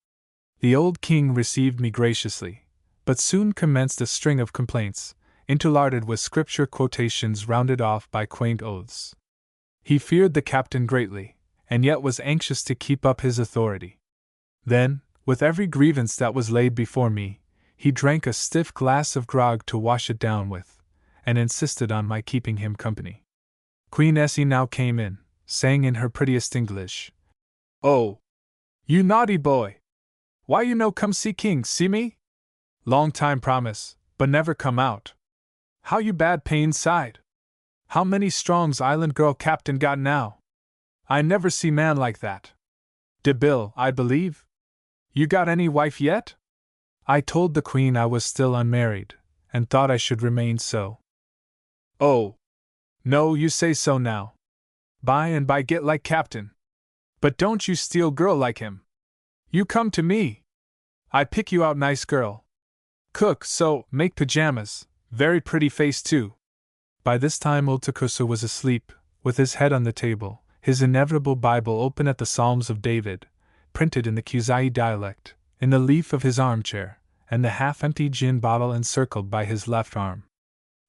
The old king received me graciously, but soon commenced a string of complaints, interlarded with scripture quotations rounded off by quaint oaths. He feared the captain greatly, and yet was anxious to keep up his authority. Then, with every grievance that was laid before me, he drank a stiff glass of grog to wash it down with, and insisted on my keeping him company. Queen Essie now came in, saying in her prettiest English, "Oh, you naughty boy! Why you no come see king, see me? Long time promise, but never come out. How you bad pay inside? How many strongs island girl captain got now? I never see man like that. De Bill, I believe? You got any wife yet?" I told the queen I was still unmarried, and thought I should remain so. "Oh, no, you say so now. By and by get like captain. But don't you steal girl like him. You come to me. I pick you out nice girl. Cook, so, make pajamas, very pretty face too." By this time old Takusa was asleep, with his head on the table, his inevitable Bible open at the Psalms of David, printed in the Kuzai dialect, in the leaf of his armchair, and the half-empty gin bottle encircled by his left arm.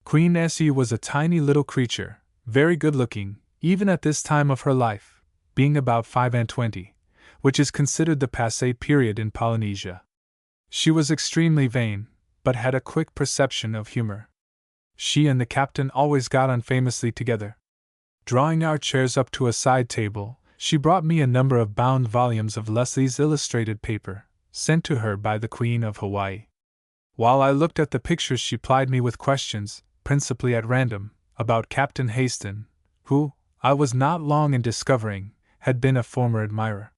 Queen Essie was a tiny little creature, very good-looking, even at this time of her life, being about 25, which is considered the passé period in Polynesia. She was extremely vain, but had a quick perception of humor. She and the captain always got on famously together. Drawing our chairs up to a side table, she brought me a number of bound volumes of Leslie's illustrated paper, sent to her by the Queen of Hawaii. While I looked at the pictures, she plied me with questions, principally at random, about Captain Haston, who, I was not long in discovering, had been a former admirer.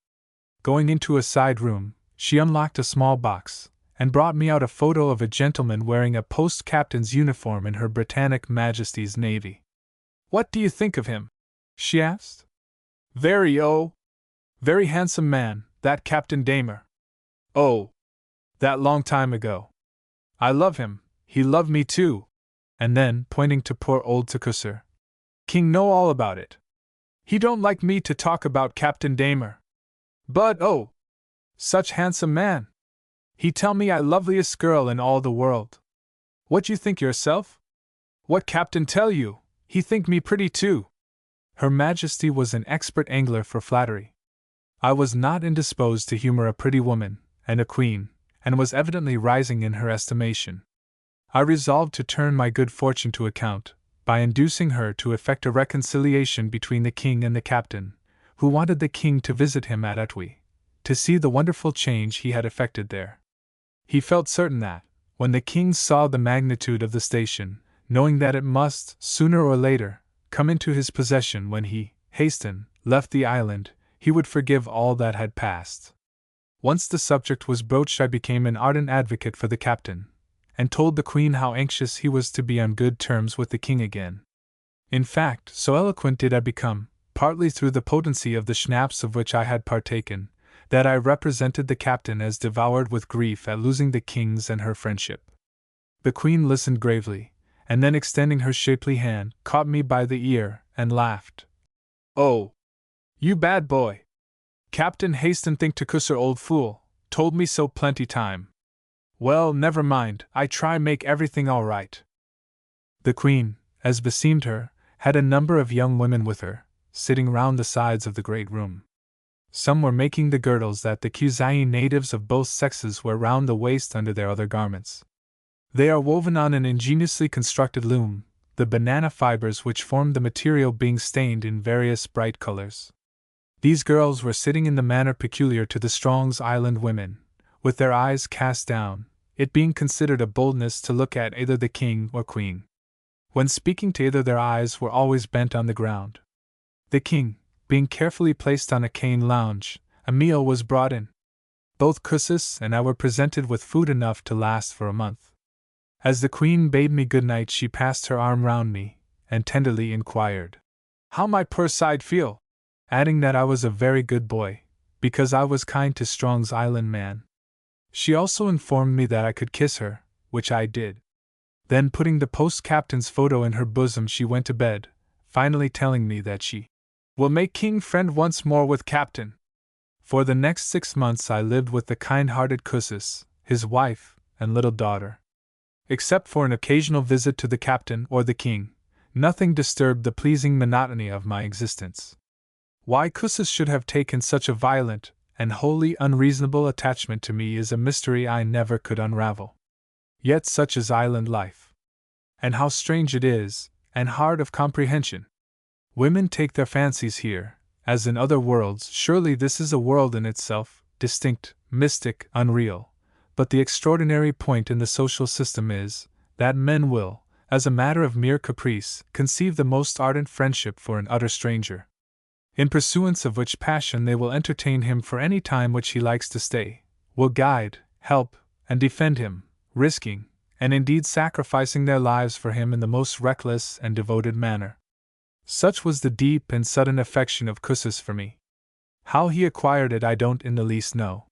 Going into a side room, she unlocked a small box, and brought me out a photo of a gentleman wearing a post-captain's uniform in Her Britannic Majesty's Navy. "What do you think of him?" she asked. Very handsome man, that Captain Damer. Oh, that long time ago. I love him, he loved me too." And then, pointing to poor old Takusser, "King know all about it. He don't like me to talk about Captain Damer. But oh, such handsome man! He tell me I loveliest girl in all the world. What you think yourself? What captain tell you? He think me pretty too. Her Majesty was an expert angler for flattery. I was not indisposed to humor a pretty woman, and a queen, and was evidently rising in her estimation. I resolved to turn my good fortune to account, by inducing her to effect a reconciliation between the king and the captain, who wanted the king to visit him at Atwi, to see the wonderful change he had effected there. He felt certain that, when the king saw the magnitude of the station, knowing that it must, sooner or later, come into his possession when he, Haston, left the island, he would forgive all that had passed. Once the subject was broached, I became an ardent advocate for the captain, and told the queen how anxious he was to be on good terms with the king again. In fact, so eloquent did I become, partly through the potency of the schnapps of which I had partaken, that I represented the captain as devoured with grief at losing the king's and her friendship. The queen listened gravely, and then extending her shapely hand, caught me by the ear, and laughed. "Oh, you bad boy! Captain Haston think to cusser old fool, told me so plenty time. Well, never mind, I try make everything all right." The queen, as beseemed her, had a number of young women with her, sitting round the sides of the great room. Some were making the girdles that the Kuzayi natives of both sexes wear round the waist under their other garments. They are woven on an ingeniously constructed loom, the banana fibers which formed the material being stained in various bright colors. These girls were sitting in the manner peculiar to the Strong's Island women, with their eyes cast down, it being considered a boldness to look at either the king or queen. When speaking to either, their eyes were always bent on the ground. The king, being carefully placed on a cane lounge, a meal was brought in. Both Kussis and I were presented with food enough to last for a month. As the queen bade me good night, she passed her arm round me, and tenderly inquired how my poor side feel, adding that I was a very good boy, because I was kind to Strong's Island man. She also informed me that I could kiss her, which I did. Then, putting the post-captain's photo in her bosom, she went to bed, finally telling me that she will make king friend once more with captain. For the next 6 months I lived with the kind-hearted Kussis, his wife, and little daughter. Except for an occasional visit to the captain or the king, nothing disturbed the pleasing monotony of my existence. Why Kussis should have taken such a violent and wholly unreasonable attachment to me is a mystery I never could unravel. Yet such is island life. And how strange it is, and hard of comprehension. Women take their fancies here, as in other worlds. Surely this is a world in itself, distinct, mystic, unreal. But the extraordinary point in the social system is, that men will, as a matter of mere caprice, conceive the most ardent friendship for an utter stranger. In pursuance of which passion they will entertain him for any time which he likes to stay, will guide, help, and defend him, risking, and indeed sacrificing their lives for him in the most reckless and devoted manner. Such was the deep and sudden affection of Kussis for me. How he acquired it I don't in the least know.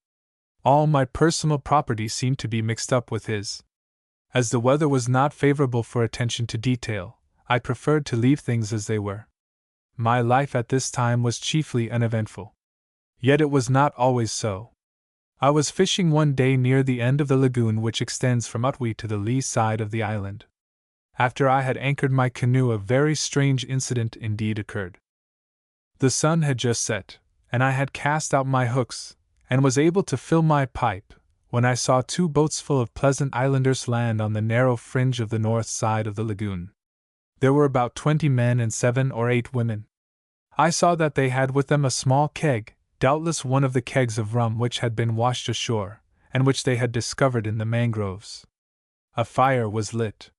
All my personal property seemed to be mixed up with his. As the weather was not favorable for attention to detail, I preferred to leave things as they were. My life at this time was chiefly uneventful. Yet it was not always so. I was fishing one day near the end of the lagoon which extends from Utwi to the lee side of the island. After I had anchored my canoe, a very strange incident indeed occurred. The sun had just set, and I had cast out my hooks, and was able to fill my pipe, when I saw 2 boats full of pleasant islanders land on the narrow fringe of the north side of the lagoon. There were about 20 men and 7 or 8 women. I saw that they had with them a small keg, doubtless one of the kegs of rum which had been washed ashore, and which they had discovered in the mangroves. A fire was lit.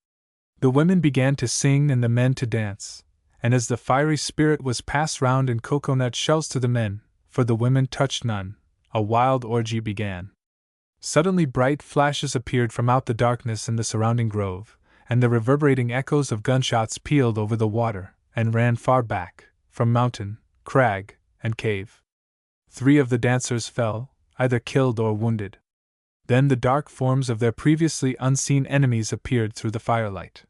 The women began to sing and the men to dance, and as the fiery spirit was passed round in cocoanut shells to the men, for the women touched none, a wild orgy began. Suddenly bright flashes appeared from out the darkness in the surrounding grove, and the reverberating echoes of gunshots pealed over the water, and ran far back, from mountain, crag, and cave. 3 of the dancers fell, either killed or wounded. Then the dark forms of their previously unseen enemies appeared through the firelight.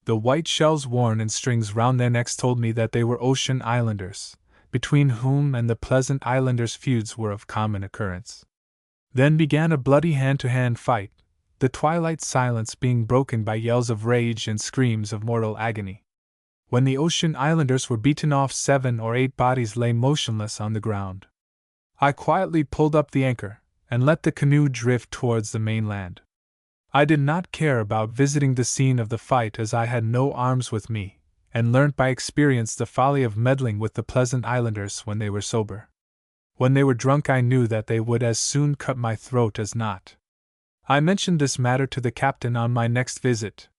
The white shells worn in strings round their necks told me that they were ocean islanders, between whom and the pleasant islanders feuds were of common occurrence. Then began a bloody hand-to-hand fight, the twilight silence being broken by yells of rage and screams of mortal agony. When the ocean islanders were beaten off, 7 or 8 bodies lay motionless on the ground. I quietly pulled up the anchor and let the canoe drift towards the mainland. I did not care about visiting the scene of the fight, as I had no arms with me, and learnt by experience the folly of meddling with the pleasant islanders when they were sober. When they were drunk, I knew that they would as soon cut my throat as not. I mentioned this matter to the captain on my next visit.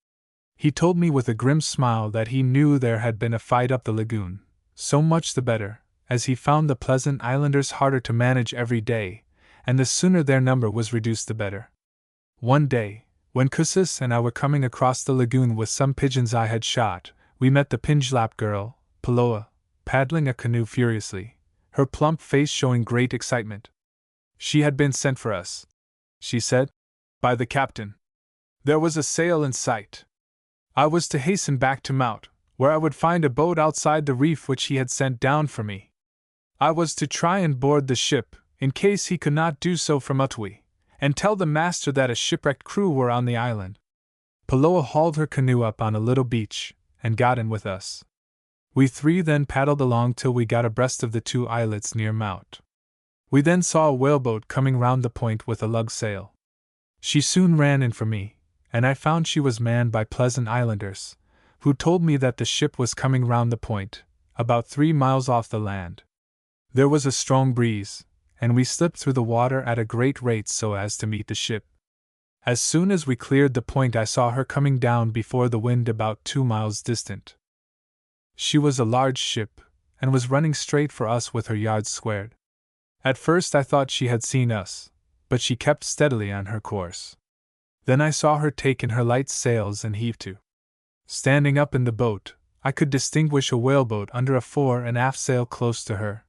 He told me with a grim smile that he knew there had been a fight up the lagoon, so much the better, as he found the pleasant islanders harder to manage every day, and the sooner their number was reduced the better. One day, when Kussis and I were coming across the lagoon with some pigeons I had shot, we met the Pinjlap girl, Paloa, paddling a canoe furiously, her plump face showing great excitement. She had been sent for us, she said, by the captain. There was a sail in sight. I was to hasten back to Mount, where I would find a boat outside the reef which he had sent down for me. I was to try and board the ship, in case he could not do so from Utwi, and tell the master that a shipwrecked crew were on the island. Paloa hauled her canoe up on a little beach, and got in with us. We 3 then paddled along till we got abreast of the 2 islets near Mount. We then saw a whaleboat coming round the point with a lug sail. She soon ran in for me, and I found she was manned by pleasant islanders, who told me that the ship was coming round the point, about 3 miles off the land. There was a strong breeze, and we slipped through the water at a great rate so as to meet the ship. As soon as we cleared the point, I saw her coming down before the wind about 2 miles distant. She was a large ship, and was running straight for us with her yards squared. At first I thought she had seen us, but she kept steadily on her course. Then I saw her take in her light sails and heave to. Standing up in the boat, I could distinguish a whaleboat under a fore and aft sail close to her.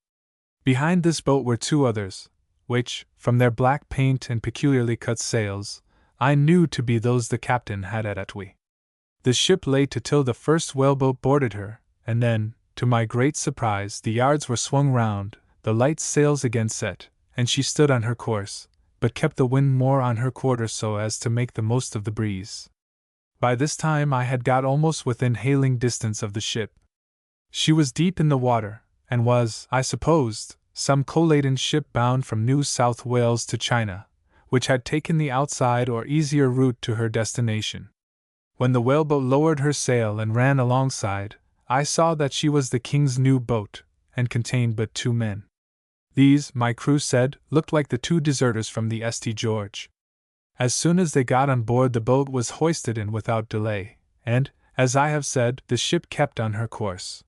Behind this boat were 2 others, which, from their black paint and peculiarly cut sails, I knew to be those the captain had at Utwi. The ship lay to till the first whaleboat boarded her, and then, to my great surprise, the yards were swung round, the light sails again set, and she stood on her course, but kept the wind more on her quarter so as to make the most of the breeze. By this time I had got almost within hailing distance of the ship. She was deep in the water, and was, I supposed, some coal-laden ship bound from New South Wales to China, which had taken the outside or easier route to her destination. When the whaleboat lowered her sail and ran alongside, I saw that she was the king's new boat, and contained but 2 men. These, my crew said, looked like the 2 deserters from the St. George. As soon as they got on board, the boat was hoisted in without delay, and, as I have said, the ship kept on her course.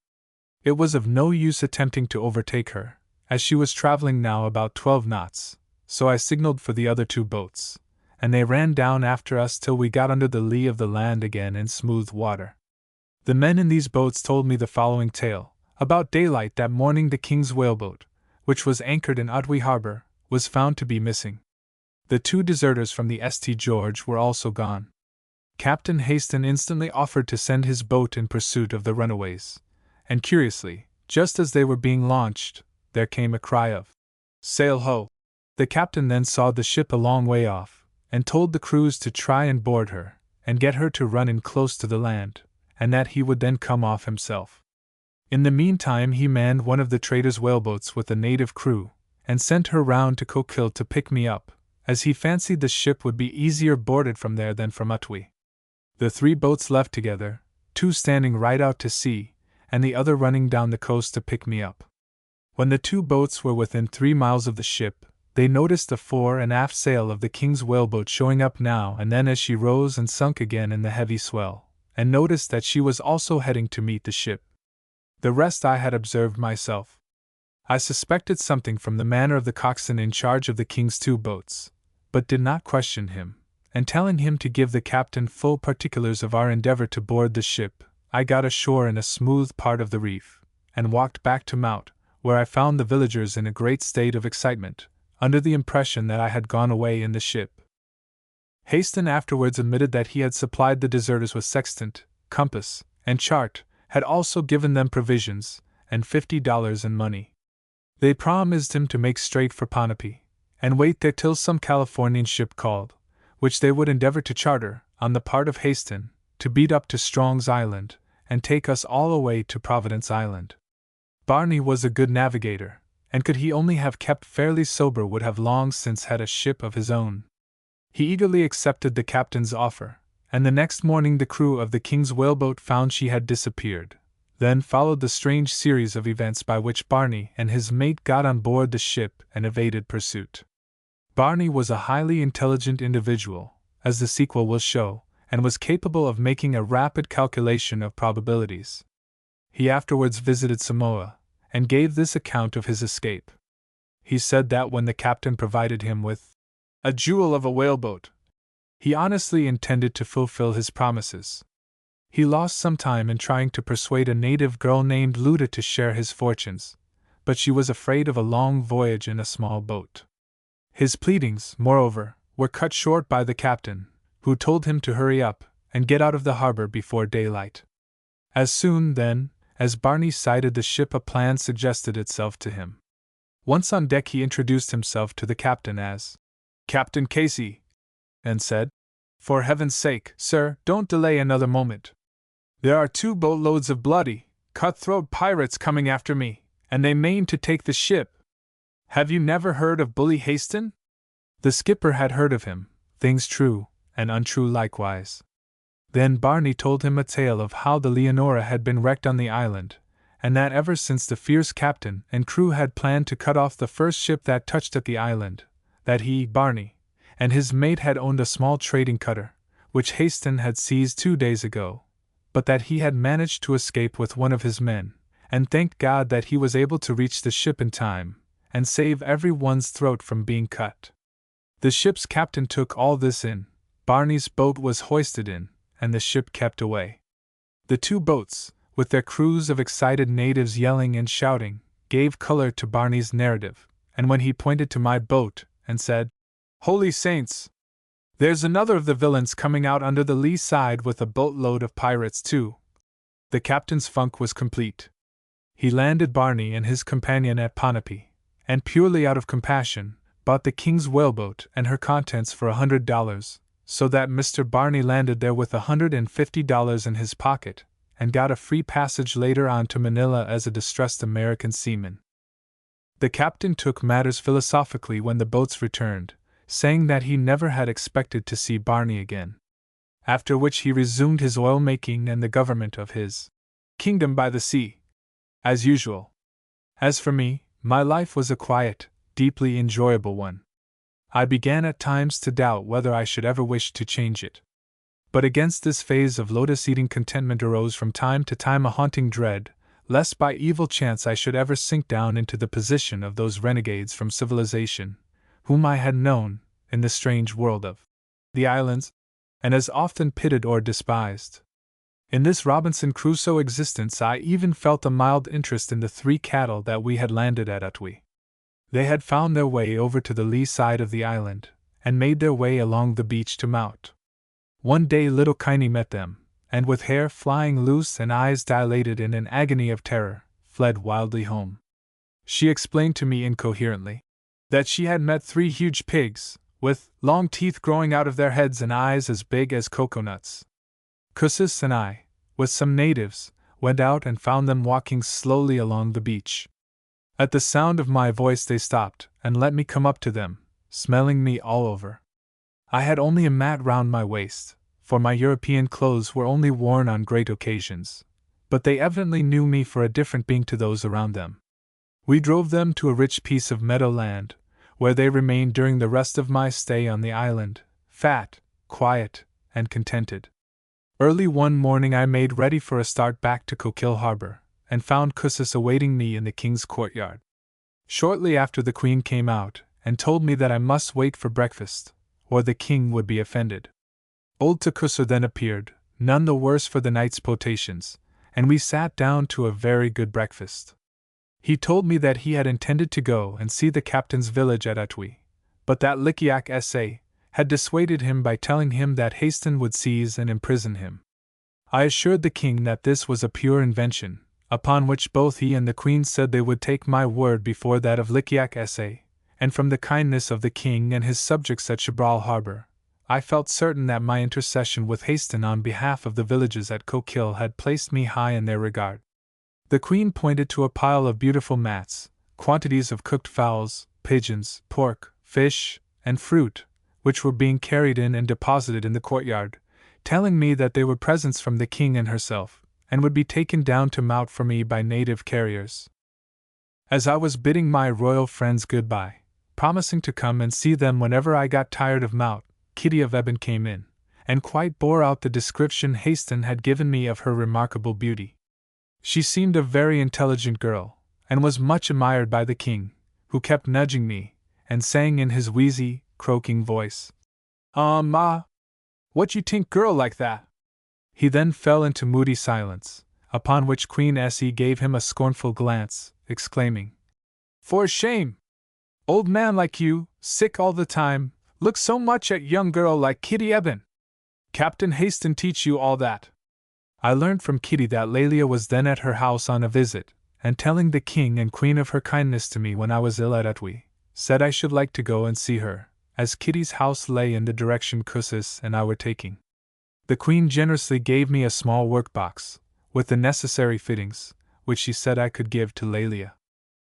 It was of no use attempting to overtake her, as she was traveling now about 12 knots, so I signaled for the other 2 boats, and they ran down after us till we got under the lee of the land again in smooth water. The men in these boats told me the following tale. About daylight that morning the king's whaleboat, which was anchored in Utwi harbor, was found to be missing. The 2 deserters from the St. George were also gone. Captain Haston instantly offered to send his boat in pursuit of the runaways, and curiously, just as they were being launched, there came a cry of "Sail ho!" The captain then saw the ship a long way off, and told the crews to try and board her, and get her to run in close to the land, and that he would then come off himself. In the meantime he manned one of the traders' whaleboats with a native crew, and sent her round to Coquille to pick me up, as he fancied the ship would be easier boarded from there than from Utwi. The 3 boats left together, 2 standing right out to sea, and the other running down the coast to pick me up. When the 2 boats were within 3 miles of the ship, they noticed the fore and aft sail of the king's whaleboat showing up now and then as she rose and sunk again in the heavy swell, and noticed that she was also heading to meet the ship. The rest I had observed myself. I suspected something from the manner of the coxswain in charge of the king's 2 boats, but did not question him, and telling him to give the captain full particulars of our endeavor to board the ship, I got ashore in a smooth part of the reef, and walked back to Mount, where I found the villagers in a great state of excitement, under the impression that I had gone away in the ship. Haston afterwards admitted that he had supplied the deserters with sextant, compass, and chart, had also given them provisions, and $50 in money. They promised him to make straight for Ponape, and wait there till some Californian ship called, which they would endeavor to charter, on the part of Haston, to beat up to Strong's Island, and take us all away to Providence Island. Barney was a good navigator, and could he only have kept fairly sober would have long since had a ship of his own. He eagerly accepted the captain's offer, and the next morning the crew of the King's whaleboat found she had disappeared. Then followed the strange series of events by which Barney and his mate got on board the ship and evaded pursuit. Barney was a highly intelligent individual, as the sequel will show, and was capable of making a rapid calculation of probabilities. He afterwards visited Samoa, and gave this account of his escape. He said that when the captain provided him with a jewel of a whaleboat, he honestly intended to fulfill his promises. He lost some time in trying to persuade a native girl named Luda to share his fortunes, but she was afraid of a long voyage in a small boat. His pleadings, moreover, were cut short by the captain, who told him to hurry up and get out of the harbor before daylight. As soon, then, as Barney sighted the ship, a plan suggested itself to him. Once on deck, he introduced himself to the captain as Captain Casey, and said, "For heaven's sake, sir, don't delay another moment. There are 2 boatloads of bloody, cutthroat pirates coming after me, and they mean to take the ship. Have you never heard of Bully Haston?" The skipper had heard of him, things true and untrue likewise. Then Barney told him a tale of how the Leonora had been wrecked on the island, and that ever since the fierce captain and crew had planned to cut off the first ship that touched at the island, that he, Barney, and his mate had owned a small trading cutter, which Haston had seized 2 days ago, but that he had managed to escape with one of his men, and thanked God that he was able to reach the ship in time, and save every one's throat from being cut. The ship's captain took all this in, Barney's boat was hoisted in, and the ship kept away. The 2 boats, with their crews of excited natives yelling and shouting, gave color to Barney's narrative, and when he pointed to my boat, and said, "Holy saints! There's another of the villains coming out under the lee side with a boatload of pirates too," the captain's funk was complete. He landed Barney and his companion at Ponape, and purely out of compassion, bought the King's whaleboat and her contents for $100, so that Mr. Barney landed there with $150 in his pocket, and got a free passage later on to Manila as a distressed American seaman. The captain took matters philosophically when the boats returned, saying that he never had expected to see Barney again. After which he resumed his oil-making and the government of his kingdom by the sea, as usual. As for me, my life was a quiet, deeply enjoyable one. I began at times to doubt whether I should ever wish to change it. But against this phase of lotus-eating contentment arose from time to time a haunting dread, lest by evil chance I should ever sink down into the position of those renegades from civilization, whom I had known, in the strange world of the islands, and as often pitied or despised. In this Robinson Crusoe existence I even felt a mild interest in the 3 cattle that we had landed at Atwi. They had found their way over to the lee side of the island, and made their way along the beach to mount. One day little Kiney met them, and with hair flying loose and eyes dilated in an agony of terror, fled wildly home. She explained to me incoherently that she had met 3 huge pigs, with long teeth growing out of their heads and eyes as big as coconuts. Cussis and I, with some natives, went out and found them walking slowly along the beach. At the sound of my voice they stopped, and let me come up to them, smelling me all over. I had only a mat round my waist, for my European clothes were only worn on great occasions, but they evidently knew me for a different being to those around them. We drove them to a rich piece of meadow land, where they remained during the rest of my stay on the island, fat, quiet, and contented. Early one morning I made ready for a start back to Coquille Harbor, and found Cussis awaiting me in the King's courtyard. Shortly after the Queen came out, and told me that I must wait for breakfast, or the King would be offended. Old Tekuser then appeared, none the worse for the night's potations, and we sat down to a very good breakfast. He told me that he had intended to go and see the captain's village at Atwi, but that Likiak S.A. had dissuaded him by telling him that Haston would seize and imprison him. I assured the King that this was a pure invention, upon which both he and the Queen said they would take my word before that of Likiak S.A., and from the kindness of the King and his subjects at Chibral Harbor, I felt certain that my intercession with Haston on behalf of the villages at Coquille had placed me high in their regard. The Queen pointed to a pile of beautiful mats, quantities of cooked fowls, pigeons, pork, fish, and fruit, which were being carried in and deposited in the courtyard, telling me that they were presents from the King and herself, and would be taken down to Mout for me by native carriers. As I was bidding my royal friends goodbye, promising to come and see them whenever I got tired of Mout, Kitty of Eben came in, and quite bore out the description Haston had given me of her remarkable beauty. She seemed a very intelligent girl, and was much admired by the King, who kept nudging me, and saying in his wheezy, croaking voice, Ma, what you tink girl like that?" He then fell into moody silence, upon which Queen S.E. gave him a scornful glance, exclaiming, "For shame! Old man like you, sick all the time, look so much at young girl like Kitty Eben. Captain Haston teach you all that." I learned from Kitty that Lelia was then at her house on a visit, and telling the King and Queen of her kindness to me when I was ill at Utwi, said I should like to go and see her, as Kitty's house lay in the direction Cussis and I were taking. The Queen generously gave me a small workbox, with the necessary fittings, which she said I could give to Lelia.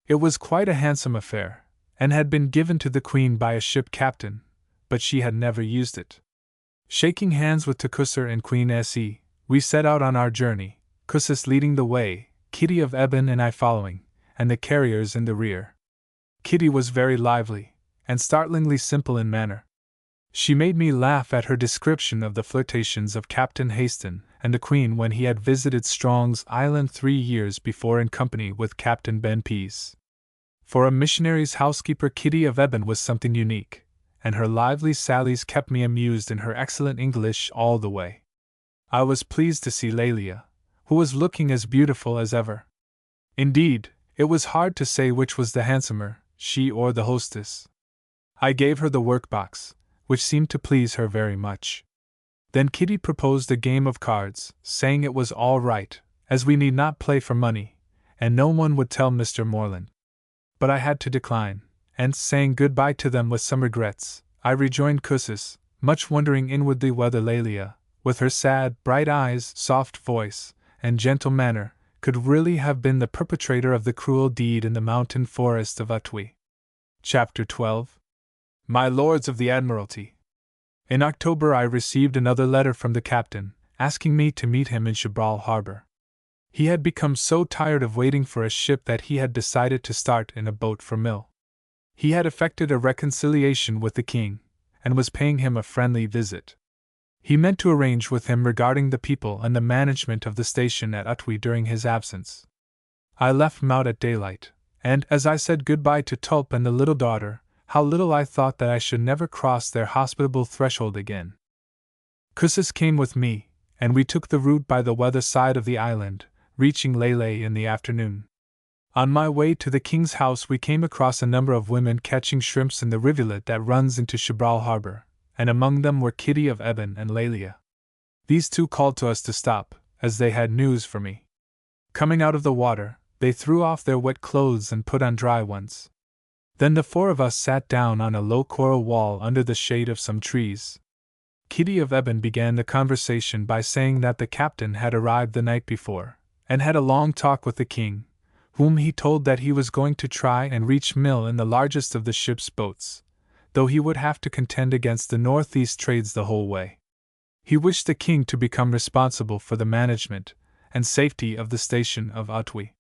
It was quite a handsome affair, and had been given to the Queen by a ship captain, but she had never used it. Shaking hands with Tecusser and Queen S.E., we set out on our journey, Cussis leading the way, Kitty of Eben and I following, and the carriers in the rear. Kitty was very lively, and startlingly simple in manner. She made me laugh at her description of the flirtations of Captain Haston and the Queen when he had visited Strong's Island 3 years before in company with Captain Ben Pease. For a missionary's housekeeper, Kitty of Eben was something unique, and her lively sallies kept me amused in her excellent English all the way. I was pleased to see Lelia, who was looking as beautiful as ever. Indeed, it was hard to say which was the handsomer, she or the hostess. I gave her the workbox, which seemed to please her very much. Then Kitty proposed a game of cards, saying it was all right, as we need not play for money, and no one would tell Mr. Moreland. But I had to decline, and saying goodbye to them with some regrets, I rejoined Cussis, much wondering inwardly whether Lelia, with her sad, bright eyes, soft voice, and gentle manner, could really have been the perpetrator of the cruel deed in the mountain forest of Utwi. Chapter 12. My Lords of the Admiralty. In October I received another letter from the captain, asking me to meet him in Chibral Harbor. He had become so tired of waiting for a ship that he had decided to start in a boat for Mill. He had effected a reconciliation with the King, and was paying him a friendly visit. He meant to arrange with him regarding the people and the management of the station at Utwi during his absence. I left Mout at daylight, and as I said goodbye to Tulp and the little daughter, how little I thought that I should never cross their hospitable threshold again. Cussis came with me, and we took the route by the weather side of the island, reaching Lele in the afternoon. On my way to the King's house we came across a number of women catching shrimps in the rivulet that runs into Chibral Harbor, and among them were Kitty of Eben and Lelia. These two called to us to stop, as they had news for me. Coming out of the water, they threw off their wet clothes and put on dry ones. Then the 4 of us sat down on a low coral wall under the shade of some trees. Kitty of Eben began the conversation by saying that the captain had arrived the night before, and had a long talk with the King, whom he told that he was going to try and reach Mill in the largest of the ship's boats, though he would have to contend against the northeast trades the whole way. He wished the King to become responsible for the management and safety of the station of Utwi.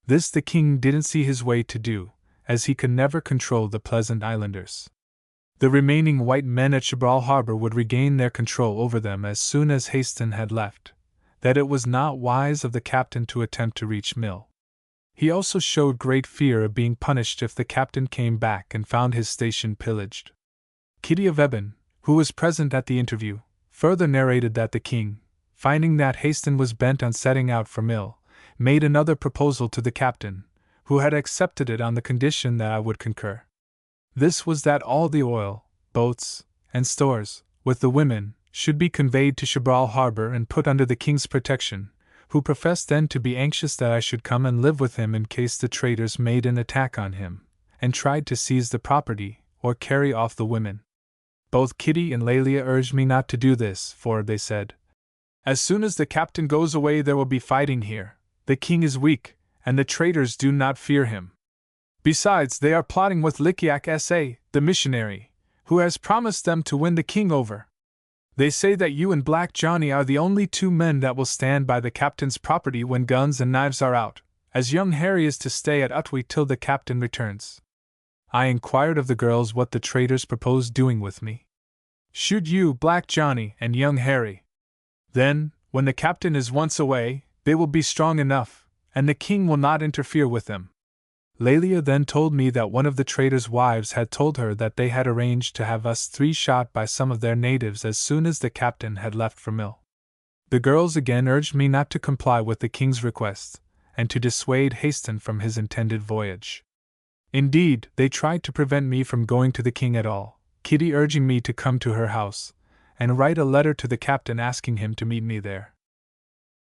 This the King didn't see his way to do, as he could never control the Pleasant Islanders. The remaining white men at Chibral Harbor would regain their control over them as soon as Haston had left, that it was not wise of the captain to attempt to reach Mill. He also showed great fear of being punished if the captain came back and found his station pillaged. Kitty of Eben, who was present at the interview, further narrated that the King, finding that Haston was bent on setting out for Mill, made another proposal to the captain, who had accepted it on the condition that I would concur. This was that all the oil, boats, and stores, with the women, should be conveyed to Chibral Harbor and put under the King's protection, who professed then to be anxious that I should come and live with him in case the traders made an attack on him, and tried to seize the property or carry off the women. Both Kitty and Lelia urged me not to do this, for, they said, as soon as the captain goes away there will be fighting here. The king is weak, and the traitors do not fear him. Besides, they are plotting with Likiak S.A., the missionary, who has promised them to win the king over. They say that you and Black Johnny are the only two men that will stand by the captain's property when guns and knives are out, as young Harry is to stay at Utwi till the captain returns. I inquired of the girls what the traitors proposed doing with me. Shoot you, Black Johnny, and young Harry. Then, when the captain is once away, they will be strong enough, and the king will not interfere with them. Lelia then told me that one of the traitors' wives had told her that they had arranged to have us three shot by some of their natives as soon as the captain had left for Mill. The girls again urged me not to comply with the king's request, and to dissuade Haston from his intended voyage. Indeed, they tried to prevent me from going to the king at all, Kitty urging me to come to her house, and write a letter to the captain asking him to meet me there.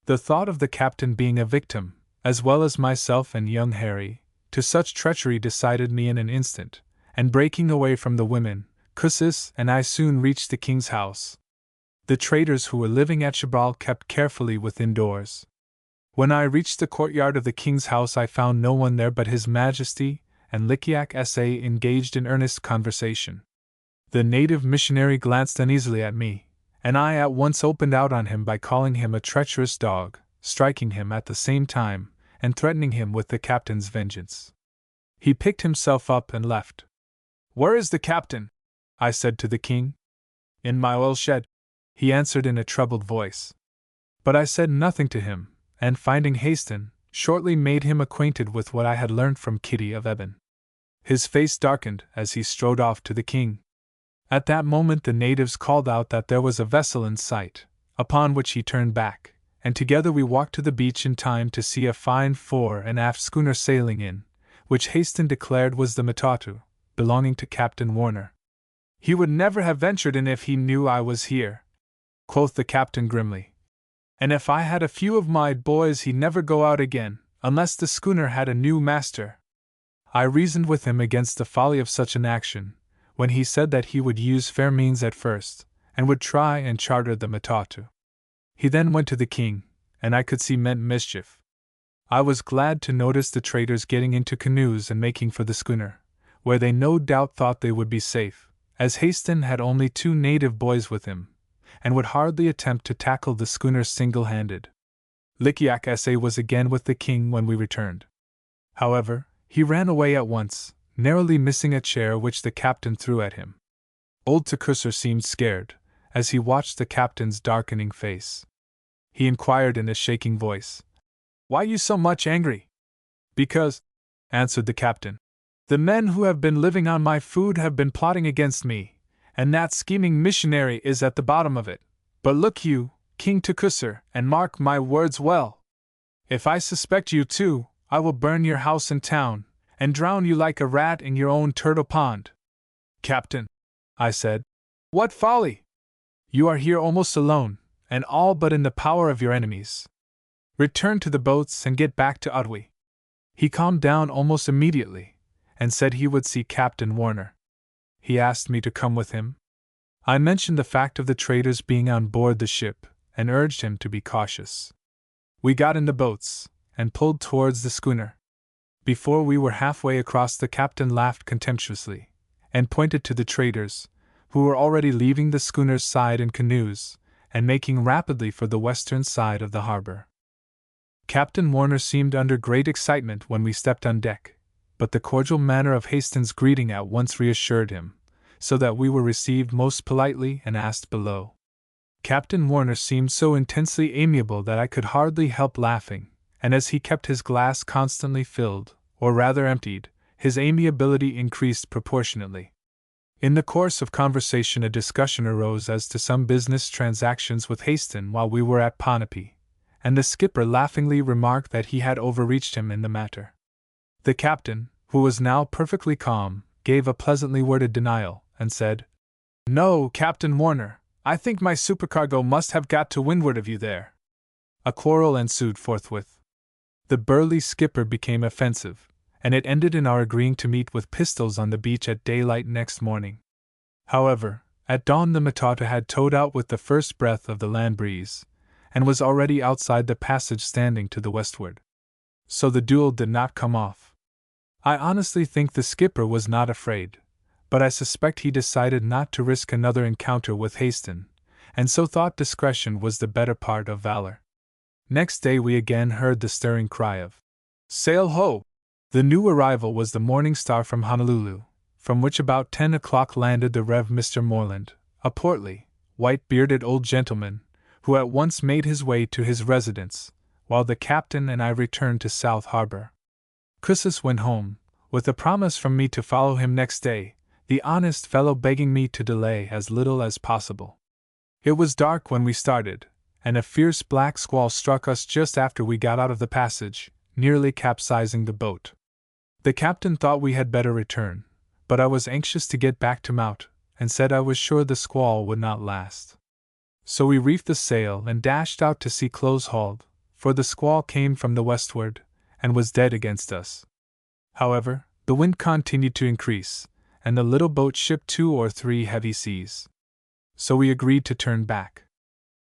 The thought of the captain being a victim, as well as myself and young Harry, to such treachery decided me in an instant, and breaking away from the women, Cussis and I soon reached the king's house. The traitors who were living at Chabral kept carefully within doors. When I reached the courtyard of the king's house I found no one there but His Majesty and Likiak S.A. engaged in earnest conversation. The native missionary glanced uneasily at me, and I at once opened out on him by calling him a treacherous dog, striking him at the same time, and threatening him with the captain's vengeance. He picked himself up and left. "Where is the captain?" I said to the king. "In my oil shed," he answered in a troubled voice. But I said nothing to him, and finding Haston, shortly made him acquainted with what I had learnt from Kitty of Eben. His face darkened as he strode off to the king. At that moment the natives called out that there was a vessel in sight, upon which he turned back, and together we walked to the beach in time to see a fine fore and aft schooner sailing in, which Haston declared was the Matatu, belonging to Captain Warner. "He would never have ventured in if he knew I was here," quoth the captain grimly. "And if I had a few of my boys he'd never go out again, unless the schooner had a new master." I reasoned with him against the folly of such an action, when he said that he would use fair means at first, and would try and charter the Matatu. He then went to the king, and I could see meant mischief. I was glad to notice the traders getting into canoes and making for the schooner, where they no doubt thought they would be safe, as Haston had only 2 native boys with him, and would hardly attempt to tackle the schooner single-handed. Likiak S.A. was again with the king when we returned. However, he ran away at once, narrowly missing a chair which the captain threw at him. Old Tekuser seemed scared, as he watched the captain's darkening face. He inquired in a shaking voice, "Why you so much angry?" "Because," answered the captain, "the men who have been living on my food have been plotting against me, and that scheming missionary is at the bottom of it. But look you, King Tekuser, and mark my words well. If I suspect you too, I will burn your house and town, and drown you like a rat in your own turtle pond." "Captain," I said, "what folly! You are here almost alone, and all but in the power of your enemies. Return to the boats and get back to Utwi." He calmed down almost immediately, and said he would see Captain Warner. He asked me to come with him. I mentioned the fact of the traders being on board the ship, and urged him to be cautious. We got in the boats, and pulled towards the schooner. Before we were halfway across, the captain laughed contemptuously, and pointed to the traders, who were already leaving the schooner's side in canoes, and making rapidly for the western side of the harbor. Captain Warner seemed under great excitement when we stepped on deck, but the cordial manner of Haston's greeting at once reassured him, so that we were received most politely and asked below. Captain Warner seemed so intensely amiable that I could hardly help laughing, and as he kept his glass constantly filled, or rather emptied, his amiability increased proportionately. In the course of conversation a discussion arose as to some business transactions with Haston while we were at Ponape, and the skipper laughingly remarked that he had overreached him in the matter. The captain, who was now perfectly calm, gave a pleasantly worded denial, and said, "No, Captain Warner, I think my supercargo must have got to windward of you there." A quarrel ensued forthwith. The burly skipper became offensive, and it ended in our agreeing to meet with pistols on the beach at daylight next morning. However, At dawn the Matata had towed out with the first breath of the land breeze, and was already outside the passage standing to the westward. So the duel did not come off. I honestly think the skipper was not afraid, but I suspect he decided not to risk another encounter with Haston, and so thought discretion was the better part of valor. Next day we again heard the stirring cry of "Sail ho!" The new arrival was the Morning Star from Honolulu, from which about 10 o'clock landed the Rev. Mr. Moreland, a portly, white-bearded old gentleman, who at once made his way to his residence, while the captain and I returned to South Harbor. Chrysis went home, with a promise from me to follow him next day, the honest fellow begging me to delay as little as possible. It was dark when we started, and a fierce black squall struck us just after we got out of the passage, nearly capsizing the boat. The captain thought we had better return, but I was anxious to get back to Mout, and said I was sure the squall would not last. So we reefed the sail and dashed out to sea close hauled, for the squall came from the westward, and was dead against us. However, the wind continued to increase, and the little boat shipped 2 or 3 heavy seas. So we agreed to turn back.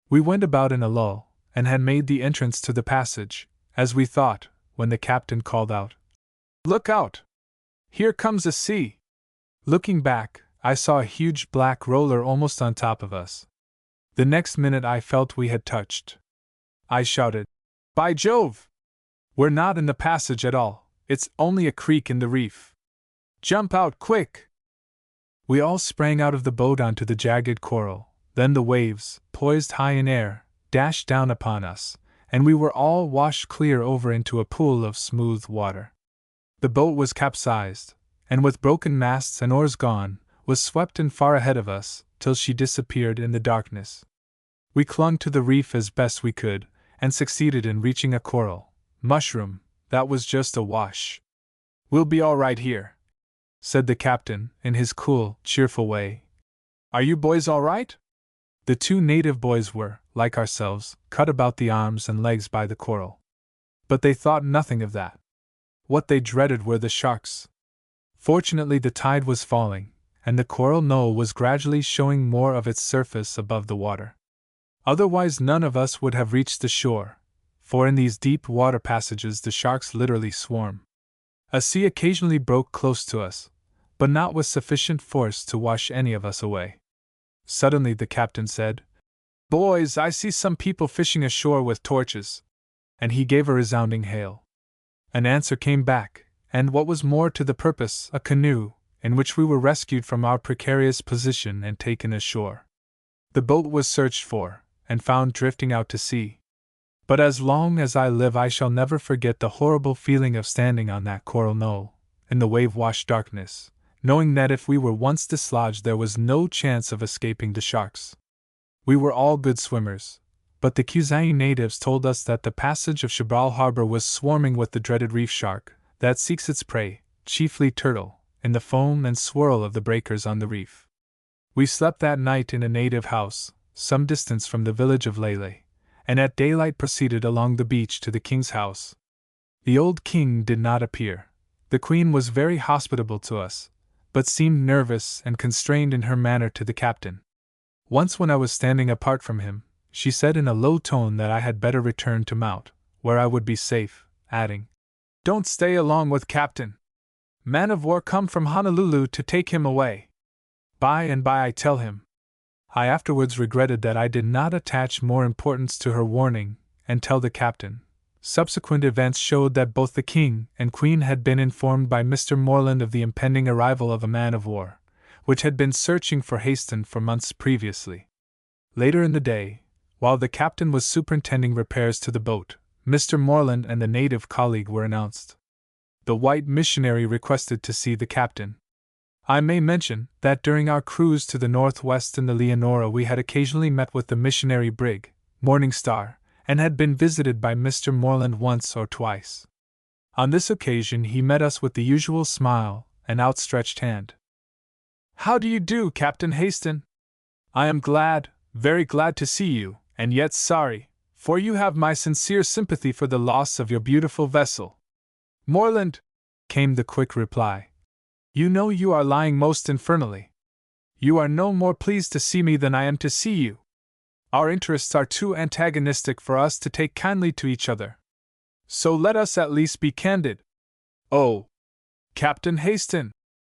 We went about in a lull, and had made the entrance to the passage, as we thought, when the captain called out, "Look out! Here comes a sea!" Looking back, I saw a huge black roller almost on top of us. The next minute I felt we had touched. I shouted, "By Jove! We're not in the passage at all, it's only a creak in the reef. Jump out, quick!" We all sprang out of the boat onto the jagged coral, then the waves, poised high in air, dashed down upon us, and we were all washed clear over into a pool of smooth water. The boat was capsized, and with broken masts and oars gone, was swept in far ahead of us, till she disappeared in the darkness. We clung to the reef as best we could, and succeeded in reaching a coral mushroom that was just awash. "We'll be all right here," said the captain, in his cool, cheerful way. "Are you boys all right?" The 2 native boys were, like ourselves, cut about the arms and legs by the coral. But they thought nothing of that. What they dreaded were the sharks. Fortunately the tide was falling, and the coral knoll was gradually showing more of its surface above the water. Otherwise none of us would have reached the shore, for in these deep water passages the sharks literally swarm. A sea occasionally broke close to us, but not with sufficient force to wash any of us away. Suddenly the captain said, "Boys, I see some people fishing ashore with torches," and he gave a resounding hail. An answer came back, and what was more to the purpose, a canoe, in which we were rescued from our precarious position and taken ashore. The boat was searched for, and found drifting out to sea. But as long as I live I shall never forget the horrible feeling of standing on that coral knoll, in the wave-washed darkness, knowing that if we were once dislodged there was no chance of escaping the sharks. We were all good swimmers, but the Kuzai natives told us that the passage of Chibral Harbor was swarming with the dreaded reef shark, that seeks its prey, chiefly turtle, in the foam and swirl of the breakers on the reef. We slept that night in a native house, some distance from the village of Lele, and at daylight proceeded along the beach to the king's house. The old king did not appear. The queen was very hospitable to us, but seemed nervous and constrained in her manner to the captain. Once when I was standing apart from him, she said in a low tone that I had better return to Mout, where I would be safe, adding, "Don't stay along with Captain. Man of war come from Honolulu to take him away. By and by I tell him." I afterwards regretted that I did not attach more importance to her warning, and tell the captain. Subsequent events showed that both the king and queen had been informed by Mr. Moreland of the impending arrival of a man of war, which had been searching for Haston for months previously. Later in the day, while the captain was superintending repairs to the boat, Mr. Moreland and the native colleague were announced. The white missionary requested to see the captain. I may mention that during our cruise to the northwest in the Leonora we had occasionally met with the missionary brig, Morning Star, and had been visited by Mr. Moreland once or twice. On this occasion he met us with the usual smile and outstretched hand. "How do you do, Captain Haston? I am glad, very glad to see you, and yet sorry, for you have my sincere sympathy for the loss of your beautiful vessel." "Moreland," came the quick reply, "you know you are lying most infernally. You are no more pleased to see me than I am to see you. Our interests are too antagonistic for us to take kindly to each other. So let us at least be candid." "Oh, Captain Haston,"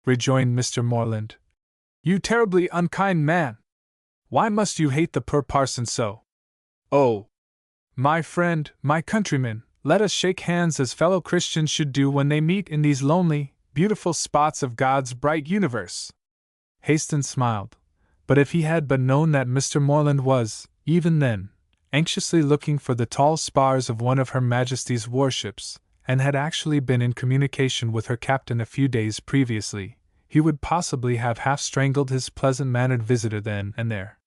rejoined Mr. Morland, "you terribly unkind man! Why must you hate the poor parson so? Oh, my friend, my countryman, let us shake hands as fellow Christians should do when they meet in these lonely, beautiful spots of God's bright universe." Haston smiled, but if he had but known that Mr. Morland was, even then, anxiously looking for the tall spars of one of Her Majesty's warships, and had actually been in communication with her captain a few days previously, he would possibly have half strangled his pleasant-mannered visitor then and there.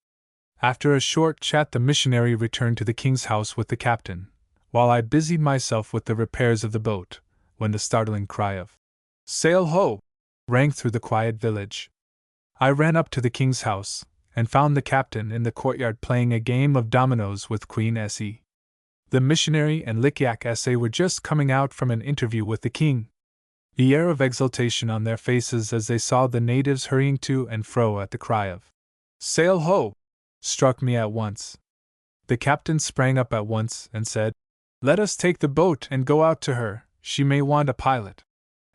After a short chat, the missionary returned to the king's house with the captain, while I busied myself with the repairs of the boat, when the startling cry of "Sail ho!" rang through the quiet village. I ran up to the king's house, and found the captain in the courtyard playing a game of dominoes with Queen S.E. The missionary and Lik-Yak S.A. were just coming out from an interview with the king. The air of exultation on their faces as they saw the natives hurrying to and fro at the cry of "Sail ho!" struck me at once. The captain sprang up at once and said, "Let us take the boat and go out to her, she may want a pilot."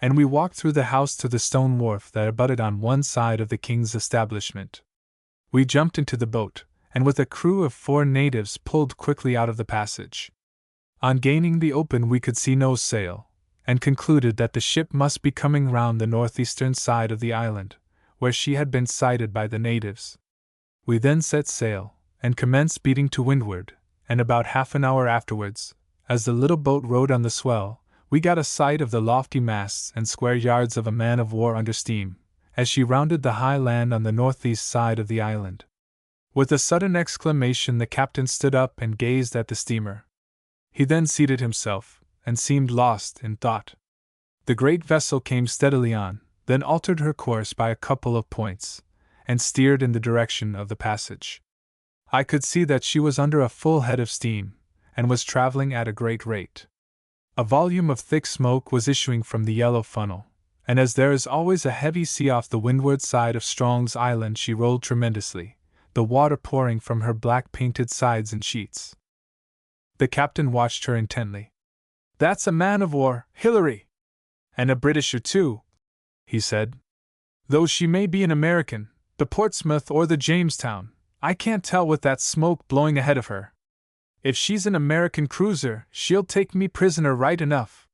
And we walked through the house to the stone wharf that abutted on one side of the king's establishment. We jumped into the boat, and with a crew of 4 natives pulled quickly out of the passage. On gaining the open we could see no sail, and concluded that the ship must be coming round the northeastern side of the island, where she had been sighted by the natives. We then set sail, and commenced beating to windward, and about half an hour afterwards, as the little boat rode on the swell, we got a sight of the lofty masts and square yards of a man-of-war under steam, as she rounded the high land on the northeast side of the island. With a sudden exclamation the captain stood up and gazed at the steamer. He then seated himself, and seemed lost in thought. The great vessel came steadily on, then altered her course by a couple of points, and steered in the direction of the passage. I could see that she was under a full head of steam, and was traveling at a great rate. A volume of thick smoke was issuing from the yellow funnel, and as there is always a heavy sea off the windward side of Strong's Island, she rolled tremendously, the water pouring from her black painted sides in sheets. The captain watched her intently. "That's a man-of-war, Hillary! And a Britisher too," he said. "Though she may be an American, the Portsmouth or the Jamestown, I can't tell with that smoke blowing ahead of her. If she's an American cruiser, she'll take me prisoner right enough.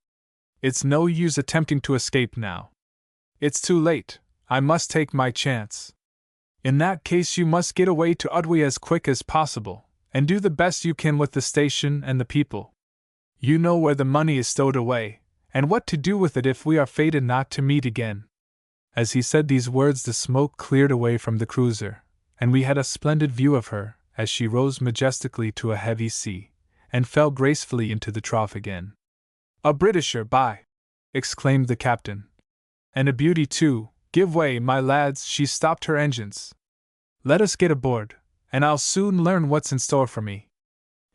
It's no use attempting to escape now. It's too late, I must take my chance. In that case you must get away to Udway as quick as possible, and do the best you can with the station and the people. You know where the money is stowed away, and what to do with it if we are fated not to meet again." As he said these words the smoke cleared away from the cruiser, and we had a splendid view of her, as she rose majestically to a heavy sea, and fell gracefully into the trough again. "A Britisher, by!" exclaimed the captain. "And a beauty too. Give way, my lads, she's stopped her engines. Let us get aboard, and I'll soon learn what's in store for me."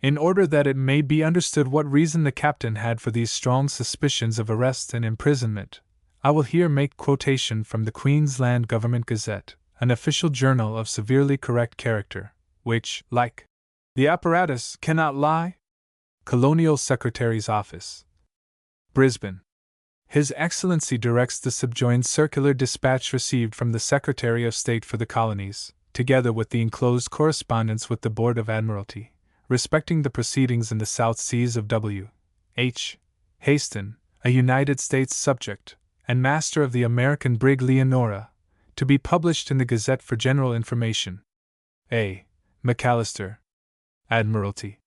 In order that it may be understood what reason the captain had for these strong suspicions of arrest and imprisonment, I will here make quotation from the Queensland Government Gazette, an official journal of severely correct character, which, like the apparatus, cannot lie. Colonial Secretary's Office, Brisbane. His Excellency directs the subjoined circular dispatch received from the Secretary of State for the Colonies, together with the enclosed correspondence with the Board of Admiralty, respecting the proceedings in the South Seas of W. H. Haston, a United States subject, and master of the American brig Leonora, to be published in the Gazette for general information. A. McAllister, Admiralty.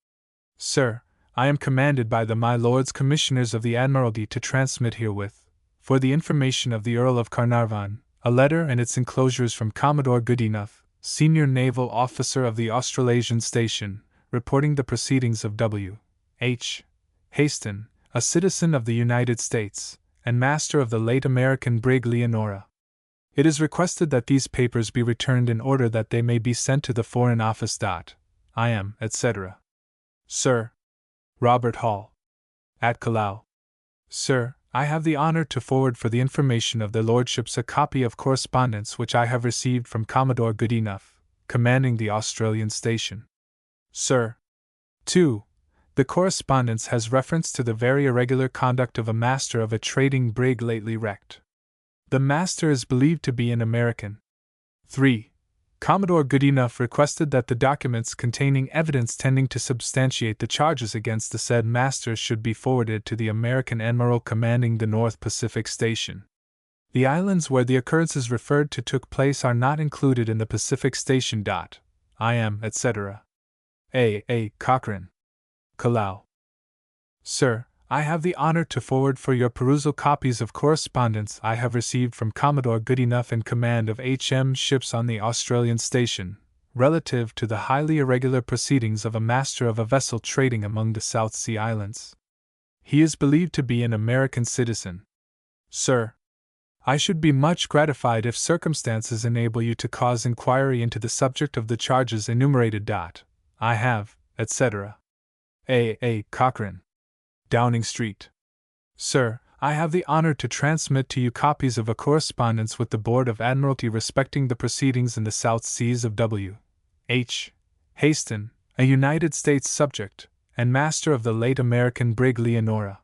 Sir, I am commanded by the My Lords Commissioners of the Admiralty to transmit herewith, for the information of the Earl of Carnarvon, a letter and its enclosures from Commodore Goodenough, Senior Naval Officer of the Australasian Station, reporting the proceedings of W. H. Haston, a citizen of the United States, and master of the late American brig Leonora. It is requested that these papers be returned in order that they may be sent to the Foreign Office. I am, etc. Sir, Robert Hall. At Callao. Sir, I have the honor to forward for the information of their lordships a copy of correspondence which I have received from Commodore Goodenough, commanding the Australian station. Sir. 2. The correspondence has reference to the very irregular conduct of a master of a trading brig lately wrecked. The master is believed to be an American. 3. Commodore Goodenough requested that the documents containing evidence tending to substantiate the charges against the said master should be forwarded to the American admiral commanding the North Pacific Station. The islands where the occurrences referred to took place are not included in the Pacific Station. I am, etc. A. Cochrane. Callao. Sir, I have the honor to forward for your perusal copies of correspondence I have received from Commodore Goodenough in command of HM ships on the Australian station, relative to the highly irregular proceedings of a master of a vessel trading among the South Sea Islands. He is believed to be an American citizen. Sir, I should be much gratified if circumstances enable you to cause inquiry into the subject of the charges enumerated. I have, etc. A. Cochrane. Downing Street. Sir, I have the honor to transmit to you copies of a correspondence with the Board of Admiralty respecting the proceedings in the South Seas of W. H. Haston, a United States subject, and master of the late American brig Leonora.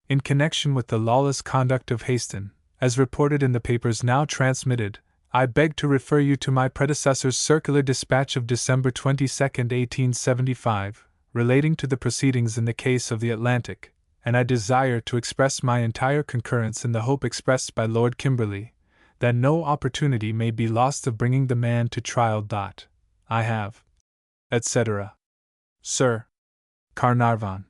In connection with the lawless conduct of Haston, as reported in the papers now transmitted, I beg to refer you to my predecessor's circular dispatch of December 22, 1875, relating to the proceedings in the case of the Atlantic, and I desire to express my entire concurrence in the hope expressed by Lord Kimberley, that no opportunity may be lost of bringing the man to trial. I have, etc. Sir. Carnarvon.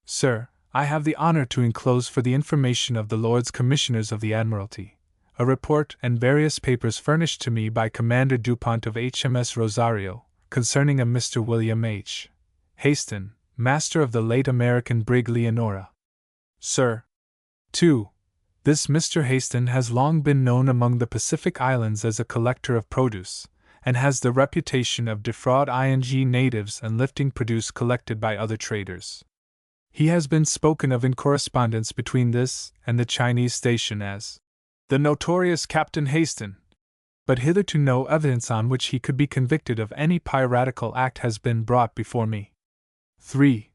Sir, I have the honor to enclose for the information of the Lords Commissioners of the Admiralty a report and various papers furnished to me by Commander Dupont of HMS Rosario, concerning a Mr. William H. Haston, master of the late American brig Leonora. Sir. 2. This Mr. Haston has long been known among the Pacific Islands as a collector of produce, and has the reputation of defraud natives and lifting produce collected by other traders. He has been spoken of in correspondence between this and the Chinese station as the notorious Captain Haston, but hitherto no evidence on which he could be convicted of any piratical act has been brought before me. 3.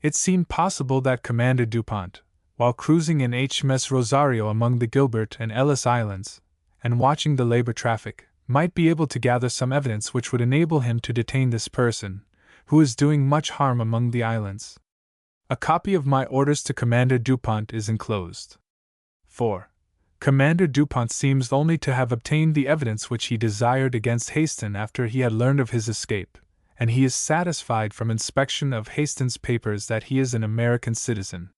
It seemed possible that Commander Dupont, while cruising in HMS Rosario among the Gilbert and Ellis Islands, and watching the labor traffic, might be able to gather some evidence which would enable him to detain this person, who is doing much harm among the islands. A copy of my orders to Commander Dupont is enclosed. 4. Commander Dupont seems only to have obtained the evidence which he desired against Haston after he had learned of his escape, and he is satisfied from inspection of Haston's papers that he is an American citizen.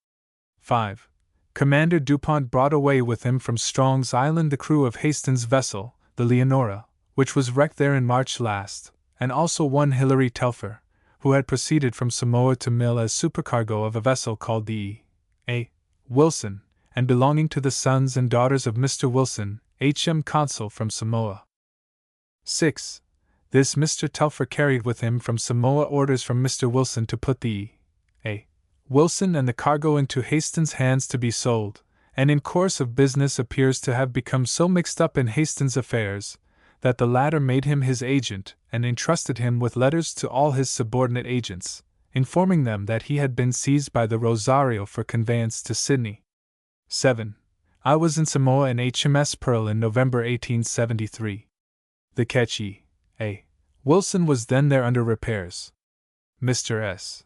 5. Commander Dupont brought away with him from Strong's Island the crew of Haston's vessel, the Leonora, which was wrecked there in March last, and also one Hilary Telfer, who had proceeded from Samoa to Mill as supercargo of a vessel called the A. Wilson, and belonging to the sons and daughters of Mr. Wilson, H.M. Consul from Samoa. 6. This Mr. Telfer carried with him from Samoa orders from Mr. Wilson to put the A. Wilson and the cargo into Haston's hands to be sold, and in course of business appears to have become so mixed up in Haston's affairs, that the latter made him his agent and entrusted him with letters to all his subordinate agents, informing them that he had been seized by the Rosario for conveyance to Sydney. 7. I was in Samoa in HMS Pearl in November 1873. The ketchy A. Wilson was then there under repairs. Mr. S.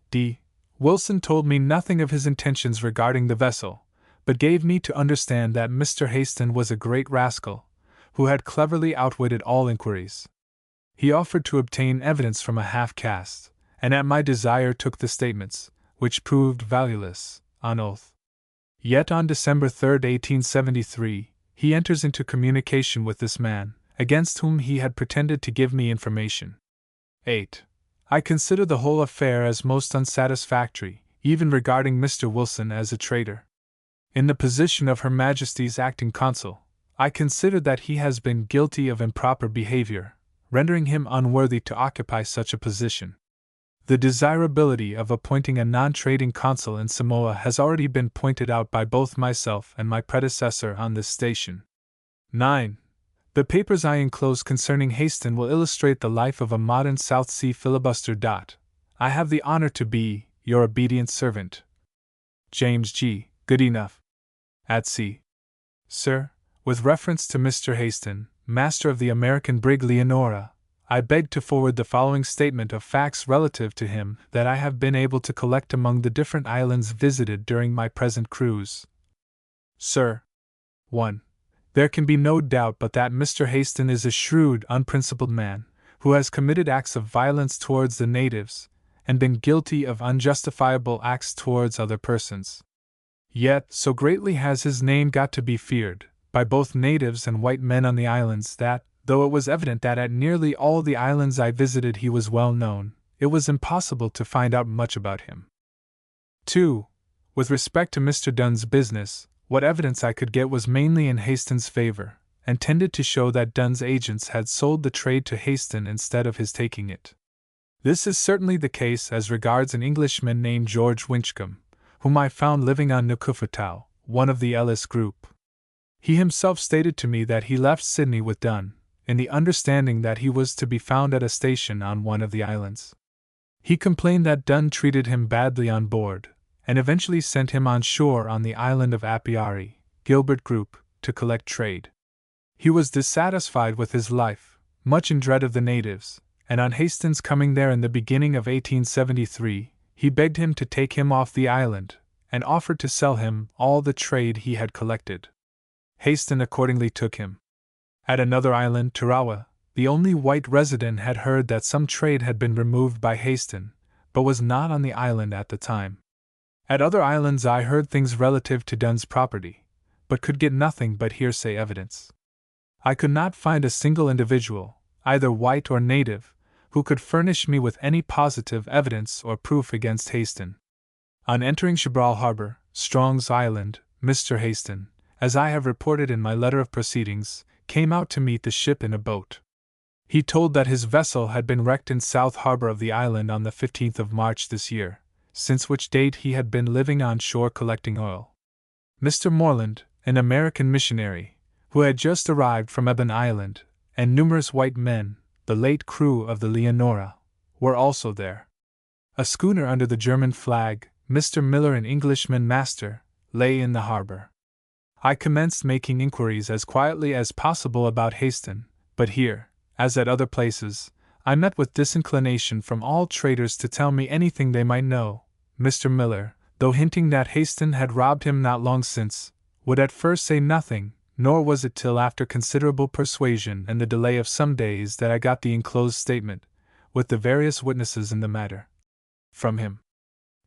D. Wilson told me nothing of his intentions regarding the vessel, but gave me to understand that Mr. Haston was a great rascal, who had cleverly outwitted all inquiries. He offered to obtain evidence from a half-caste, and at my desire took the statements, which proved valueless, on oath. Yet on December 3, 1873, he enters into communication with this man, against whom he had pretended to give me information. 8. I consider the whole affair as most unsatisfactory, even regarding Mr. Wilson as a traitor. In the position of Her Majesty's acting consul, I consider that he has been guilty of improper behavior, rendering him unworthy to occupy such a position. The desirability of appointing a non-trading consul in Samoa has already been pointed out by both myself and my predecessor on this station. 9. The papers I enclose concerning Haston will illustrate the life of a modern South Sea filibuster. I have the honor to be, your obedient servant, James G. Goodenough. At sea. Sir, with reference to Mr. Haston, master of the American brig Leonora, I beg to forward the following statement of facts relative to him that I have been able to collect among the different islands visited during my present cruise. Sir. 1. There can be no doubt but that Mr. Haston is a shrewd, unprincipled man, who has committed acts of violence towards the natives, and been guilty of unjustifiable acts towards other persons. Yet, so greatly has his name got to be feared, by both natives and white men on the islands, that, though it was evident that at nearly all the islands I visited he was well known, it was impossible to find out much about him. 2. With respect to Mr. Dunn's business, what evidence I could get was mainly in Haston's favor, and tended to show that Dunn's agents had sold the trade to Haston instead of his taking it. This is certainly the case as regards an Englishman named George Winchcombe, whom I found living on Nukufutau, one of the Ellis group. He himself stated to me that he left Sydney with Dunn, in the understanding that he was to be found at a station on one of the islands. He complained that Dunn treated him badly on board, and eventually sent him on shore on the island of Apiari, Gilbert Group, to collect trade. He was dissatisfied with his life, much in dread of the natives, and on Haston's coming there in the beginning of 1873, he begged him to take him off the island, and offered to sell him all the trade he had collected. Haston accordingly took him. At another island, Tarawa, the only white resident had heard that some trade had been removed by Haston, but was not on the island at the time. At other islands I heard things relative to Dunn's property, but could get nothing but hearsay evidence. I could not find a single individual, either white or native, who could furnish me with any positive evidence or proof against Haston. On entering Cabral Harbor, Strong's Island, Mr. Haston, as I have reported in my letter of proceedings, came out to meet the ship in a boat. He told that his vessel had been wrecked in South Harbor of the island on the 15th of March this year, since which date he had been living on shore collecting oil. Mr. Moreland, an American missionary, who had just arrived from Ebon Island, and numerous white men, the late crew of the Leonora, were also there. A schooner under the German flag, Mr. Miller, an Englishman master, lay in the harbor. I commenced making inquiries as quietly as possible about Haston, but here, as at other places, I met with disinclination from all traders to tell me anything they might know. Mr. Miller, though hinting that Haston had robbed him not long since, would at first say nothing, nor was it till after considerable persuasion and the delay of some days that I got the enclosed statement, with the various witnesses in the matter, from him.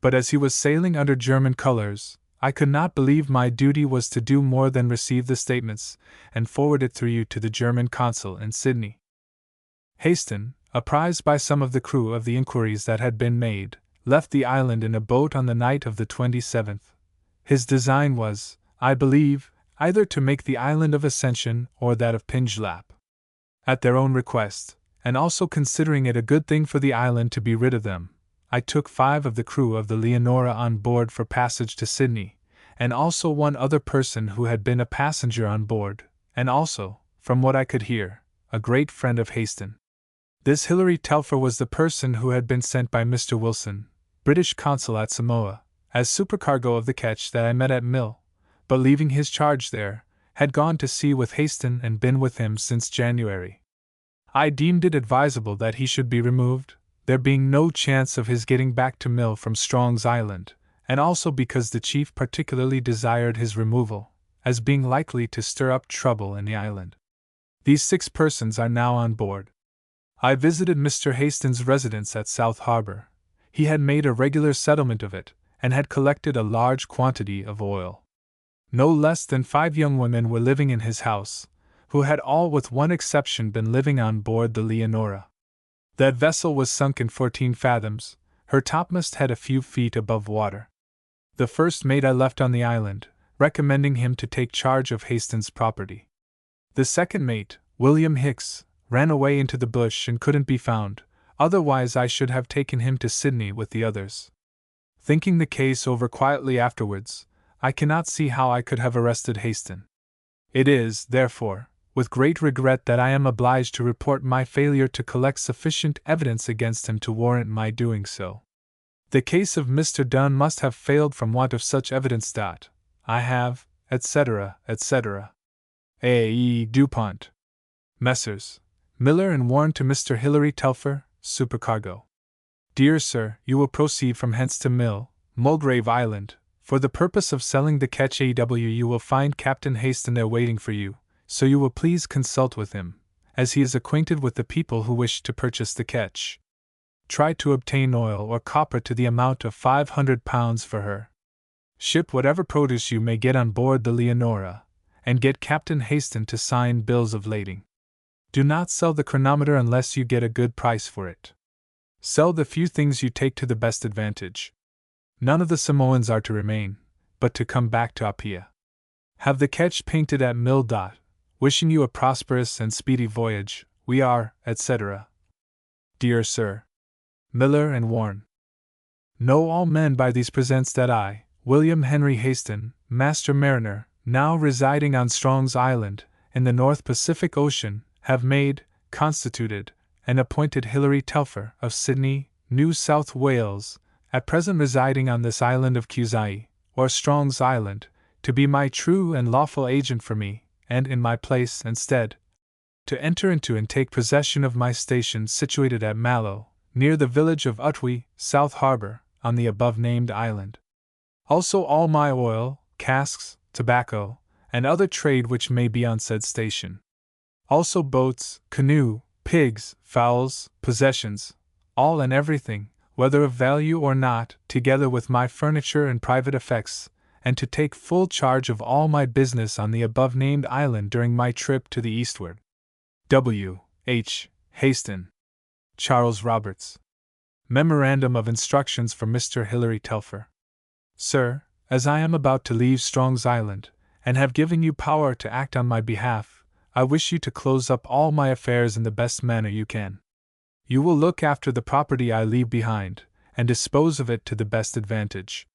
But as he was sailing under German colors, I could not believe my duty was to do more than receive the statements and forward it through you to the German consul in Sydney. Haston, apprised by some of the crew of the inquiries that had been made, left the island in a boat on the night of the 27th. His design was, I believe, either to make the island of Ascension or that of Pinglap. At their own request, and also considering it a good thing for the island to be rid of them, I took 5 of the crew of the Leonora on board for passage to Sydney, and also one other person who had been a passenger on board, and also, from what I could hear, a great friend of Haston. This Hilary Telfer was the person who had been sent by Mr. Wilson, British consul at Samoa, as supercargo of the ketch that I met at Mill, but leaving his charge there, had gone to sea with Haston and been with him since January. I deemed it advisable that he should be removed, there being no chance of his getting back to Mill from Strong's Island, and also because the chief particularly desired his removal, as being likely to stir up trouble in the island. These 6 persons are now on board. I visited Mr. Haston's residence at South Harbor. He had made a regular settlement of it, and had collected a large quantity of oil. No less than 5 young women were living in his house, who had all with one exception been living on board the Leonora. That vessel was sunk in 14 fathoms, her topmast head a few feet above water. The first mate I left on the island, recommending him to take charge of Haston's property. The second mate, William Hicks, ran away into the bush and couldn't be found, otherwise I should have taken him to Sydney with the others. Thinking the case over quietly afterwards, I cannot see how I could have arrested Haston. It is, therefore, with great regret that I am obliged to report my failure to collect sufficient evidence against him to warrant my doing so. The case of Mr. Dunn must have failed from want of such evidence. I have, etc., etc. A. E. Dupont. Messrs. Miller and Warren to Mr. Hilary Telfer, Supercargo. Dear Sir, you will proceed from hence to Mulgrave Island. For the purpose of selling the ketch AW, you will find Captain Haston there waiting for you, so you will please consult with him, as he is acquainted with the people who wish to purchase the ketch. Try to obtain oil or copper to the amount of £500 for her. Ship whatever produce you may get on board the Leonora, and get Captain Haston to sign bills of lading. Do not sell the chronometer unless you get a good price for it. Sell the few things you take to the best advantage. None of the Samoans are to remain, but to come back to Apia. Have the ketch painted at Mill. Wishing you a prosperous and speedy voyage, we are, etc. Dear Sir. Miller and Warren. Know all men by these presents that I, William Henry Haston, Master Mariner, now residing on Strong's Island, in the North Pacific Ocean, have made, constituted, and appointed Hilary Telfer, of Sydney, New South Wales, at present residing on this island of Kuzai, or Strong's Island, to be my true and lawful agent for me, and in my place and stead, to enter into and take possession of my station situated at Mallow, near the village of Utwi, South Harbour, on the above-named island. Also all my oil, casks, tobacco, and other trade which may be on said station. Also boats, canoe, pigs, fowls, possessions, all and everything, whether of value or not, together with my furniture and private effects, and to take full charge of all my business on the above-named island during my trip to the eastward. W. H. Haston. Charles Roberts. Memorandum of Instructions for Mr. Hilary Telfer. Sir, as I am about to leave Strong's Island, and have given you power to act on my behalf, I wish you to close up all my affairs in the best manner you can. You will look after the property I leave behind, and dispose of it to the best advantage.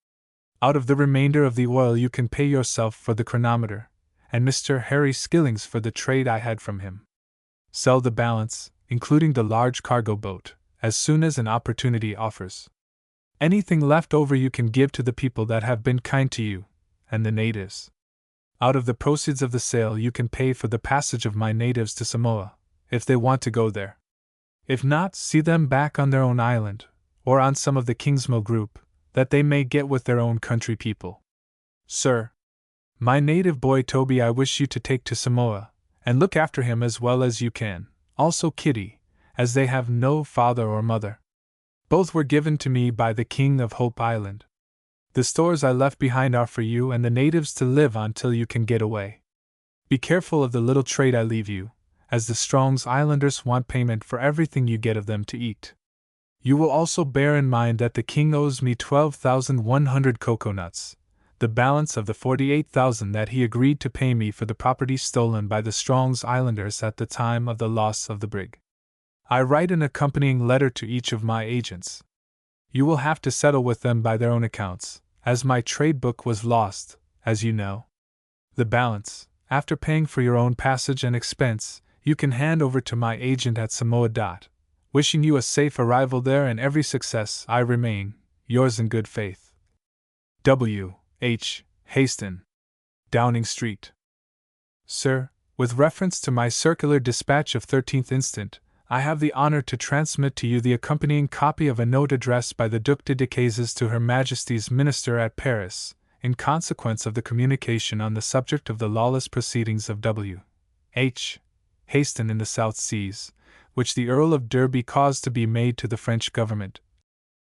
Out of the remainder of the oil you can pay yourself for the chronometer, and Mr. Harry Skillings for the trade I had from him. Sell the balance, including the large cargo boat, as soon as an opportunity offers. Anything left over you can give to the people that have been kind to you, and the natives. Out of the proceeds of the sale you can pay for the passage of my natives to Samoa, if they want to go there. If not, see them back on their own island, or on some of the Kingsmill group, that they may get with their own country people. Sir, my native boy Toby I wish you to take to Samoa, and look after him as well as you can, also Kitty, as they have no father or mother. Both were given to me by the King of Hope Island. The stores I left behind are for you and the natives to live on till you can get away. Be careful of the little trade I leave you, as the Strong's Islanders want payment for everything you get of them to eat. You will also bear in mind that the king owes me 12,100 coconuts, the balance of the 48,000 that he agreed to pay me for the property stolen by the Strong's Islanders at the time of the loss of the brig. I write an accompanying letter to each of my agents. You will have to settle with them by their own accounts, as my trade book was lost, as you know. The balance, after paying for your own passage and expense, you can hand over to my agent at Samoa. Wishing you a safe arrival there and every success, I remain, yours in good faith, W. H. Haston. Downing Street. Sir, with reference to my circular dispatch of 13th instant, I have the honor to transmit to you the accompanying copy of a note addressed by the Duc de Decazes to Her Majesty's Minister at Paris, in consequence of the communication on the subject of the lawless proceedings of W. H. Haston in the South Seas, which the Earl of Derby caused to be made to the French government.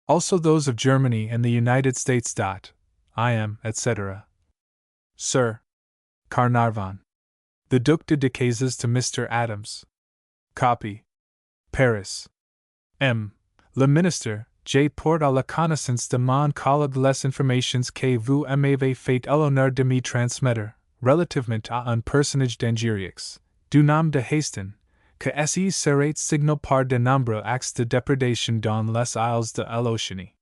Also those of Germany and the United States. I am, etc. Sir. Carnarvon. The Duc de Decazes to Mr. Adams. Copy. Paris. M. Le Ministre, J. Port à la connaissance de mon collègue les informations que vous m'avez fait l'honneur de me transmettre, relativement à un personnage d'Angerieux, du nom de Haston, que se serait signal par de nombreux actes de dépredation dans les îles de l'Oceanie.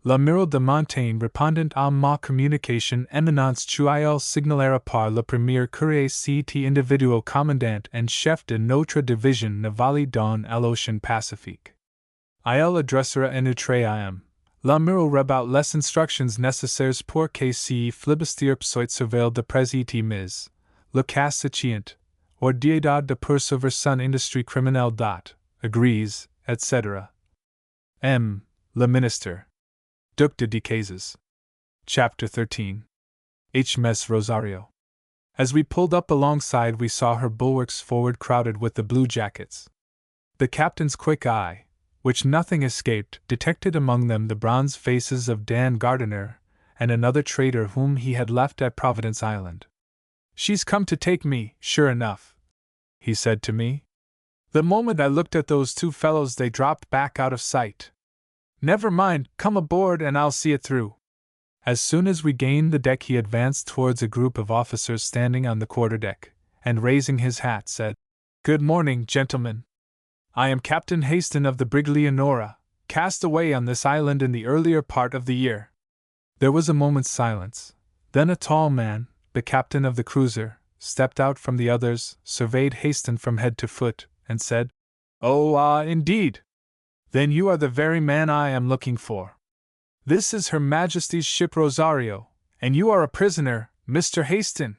L'amiral de Montaigne répondant à ma communication éminence il signalera par le premier courrier cet individuo commandant en chef de notre division navale dans l'Océan Pacifique. Il adressera en outre à l'amiral rebat les instructions nécessaires pour que ce flibustier soit surveillé de près et mis, le cas échéant, or diedad de poursuivre son industrie criminelle dot, agrees, etc. Le Minister. Duc de Decazes. Chapter 13. HMS Rosario. As we pulled up alongside, we saw her bulwarks forward crowded with the blue jackets. The captain's quick eye, which nothing escaped, detected among them the bronze faces of Dan Gardiner and another trader whom he had left at Providence Island. "She's come to take me, sure enough," he said to me. The moment I looked at those two fellows, they dropped back out of sight. "Never mind, come aboard and I'll see it through." As soon as we gained the deck, he advanced towards a group of officers standing on the quarterdeck, and raising his hat, said, "Good morning, gentlemen. I am Captain Haston of the brig Leonora, cast away on this island in the earlier part of the year." There was a moment's silence. Then a tall man, the captain of the cruiser, stepped out from the others, surveyed Haston from head to foot, and said, "Oh, indeed! Then you are the very man I am looking for. This is Her Majesty's ship Rosario, and you are a prisoner, Mr. Haston."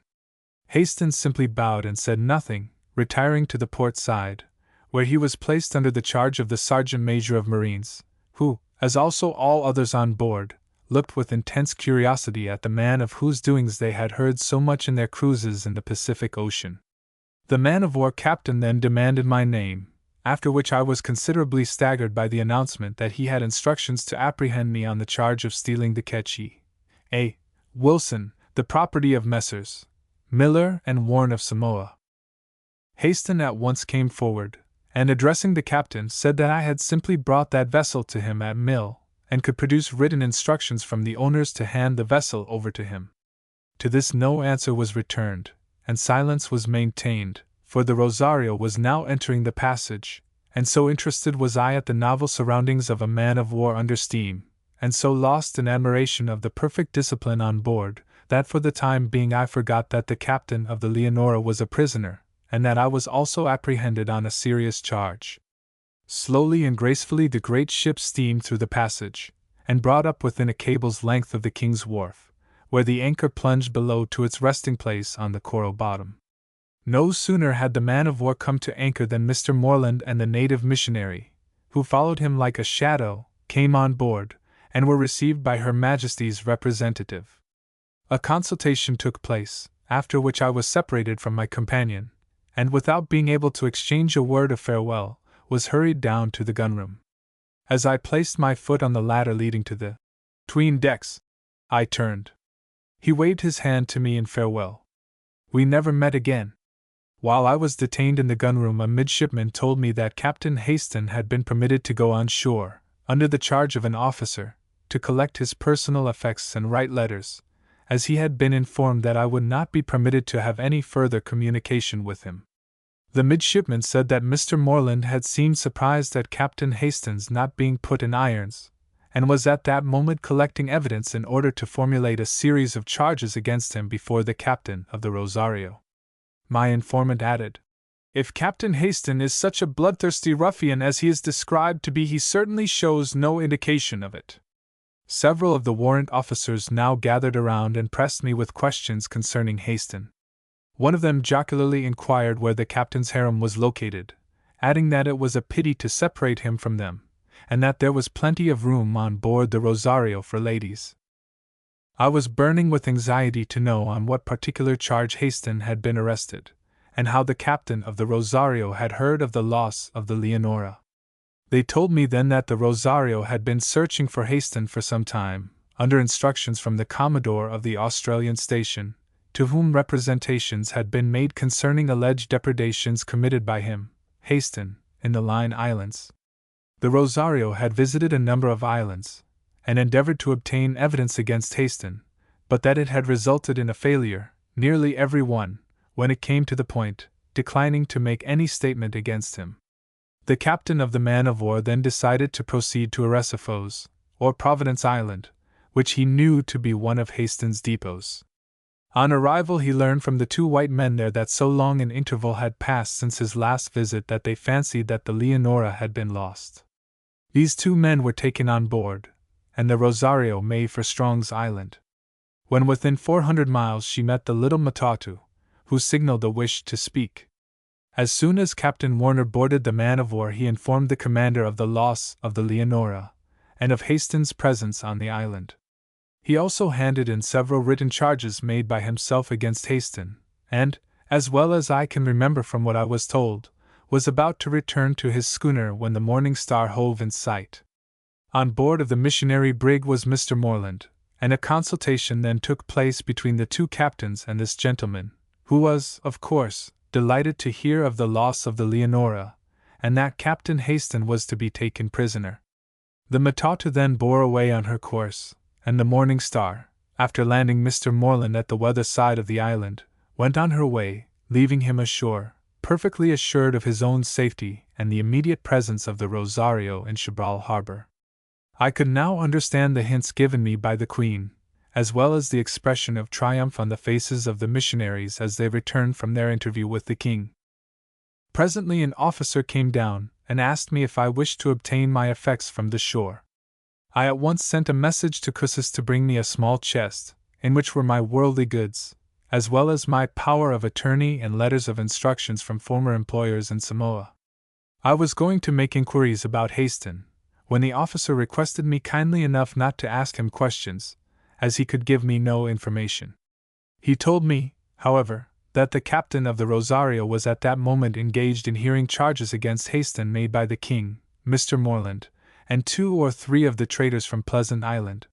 Haston simply bowed and said nothing, retiring to the port side, where he was placed under the charge of the Sergeant Major of Marines, who, as also all others on board, looked with intense curiosity at the man of whose doings they had heard so much in their cruises in the Pacific Ocean. The man-of-war captain then demanded my name, after which I was considerably staggered by the announcement that he had instructions to apprehend me on the charge of stealing the Ketchy A. Wilson, the property of Messrs. Miller and Warren of Samoa. Haston at once came forward, and addressing the captain, said that I had simply brought that vessel to him at Mill, and could produce written instructions from the owners to hand the vessel over to him. To this no answer was returned, and silence was maintained, for the Rosario was now entering the passage, and so interested was I at the novel surroundings of a man-of-war under steam, and so lost in admiration of the perfect discipline on board, that for the time being I forgot that the captain of the Leonora was a prisoner, and that I was also apprehended on a serious charge. Slowly and gracefully the great ship steamed through the passage, and brought up within a cable's length of the King's Wharf, where the anchor plunged below to its resting place on the coral bottom. No sooner had the man-of-war come to anchor than Mr. Moreland and the native missionary, who followed him like a shadow, came on board, and were received by Her Majesty's representative. A consultation took place, after which I was separated from my companion, and without being able to exchange a word of farewell, was hurried down to the gunroom. As I placed my foot on the ladder leading to the 'tween decks, I turned. He waved his hand to me in farewell. We never met again. While I was detained in the gunroom, a midshipman told me that Captain Haston had been permitted to go on shore, under the charge of an officer, to collect his personal effects and write letters, as he had been informed that I would not be permitted to have any further communication with him. The midshipman said that Mr. Moreland had seemed surprised at Captain Haston's not being put in irons, and was at that moment collecting evidence in order to formulate a series of charges against him before the captain of the Rosario. My informant added, "If Captain Haston is such a bloodthirsty ruffian as he is described to be, he certainly shows no indication of it." Several of the warrant officers now gathered around and pressed me with questions concerning Haston. One of them jocularly inquired where the captain's harem was located, adding that it was a pity to separate him from them, and that there was plenty of room on board the Rosario for ladies. I was burning with anxiety to know on what particular charge Haston had been arrested, and how the captain of the Rosario had heard of the loss of the Leonora. They told me then that the Rosario had been searching for Haston for some time, under instructions from the Commodore of the Australian station, to whom representations had been made concerning alleged depredations committed by him, Haston, in the Line Islands. The Rosario had visited a number of islands, and endeavored to obtain evidence against Haston, but that it had resulted in a failure, nearly every one, when it came to the point, declining to make any statement against him. The captain of the man-of-war then decided to proceed to Arrecifos, or Providence Island, which he knew to be one of Hastings' depots. On arrival he learned from the two white men there that so long an interval had passed since his last visit that they fancied that the Leonora had been lost. These two men were taken on board, and the Rosario made for Strong's Island. When within 400 miles she met the little Matatu, who signaled a wish to speak. As soon as Captain Warner boarded the man-of-war he informed the commander of the loss of the Leonora, and of Hastings' presence on the island. He also handed in several written charges made by himself against Hastings, and, as well as I can remember from what I was told, was about to return to his schooner when the Morning Star hove in sight. On board of the missionary brig was Mr. Morland, and a consultation then took place between the two captains and this gentleman, who was, of course, delighted to hear of the loss of the Leonora, and that Captain Hastings was to be taken prisoner. The Matatu then bore away on her course, and the Morning Star, after landing Mr. Morland at the weather side of the island, went on her way, leaving him ashore, perfectly assured of his own safety and the immediate presence of the Rosario in Chibral Harbor. I could now understand the hints given me by the Queen, as well as the expression of triumph on the faces of the missionaries as they returned from their interview with the King. Presently an officer came down and asked me if I wished to obtain my effects from the shore. I at once sent a message to Cussis to bring me a small chest, in which were my worldly goods, as well as my power of attorney and letters of instructions from former employers in Samoa. I was going to make inquiries about Hastings, when the officer requested me kindly enough not to ask him questions, as he could give me no information. He told me, however, that the captain of the Rosario was at that moment engaged in hearing charges against Hastings made by the King, Mr. Morland, and 2 or 3 of the traders from Pleasant Island.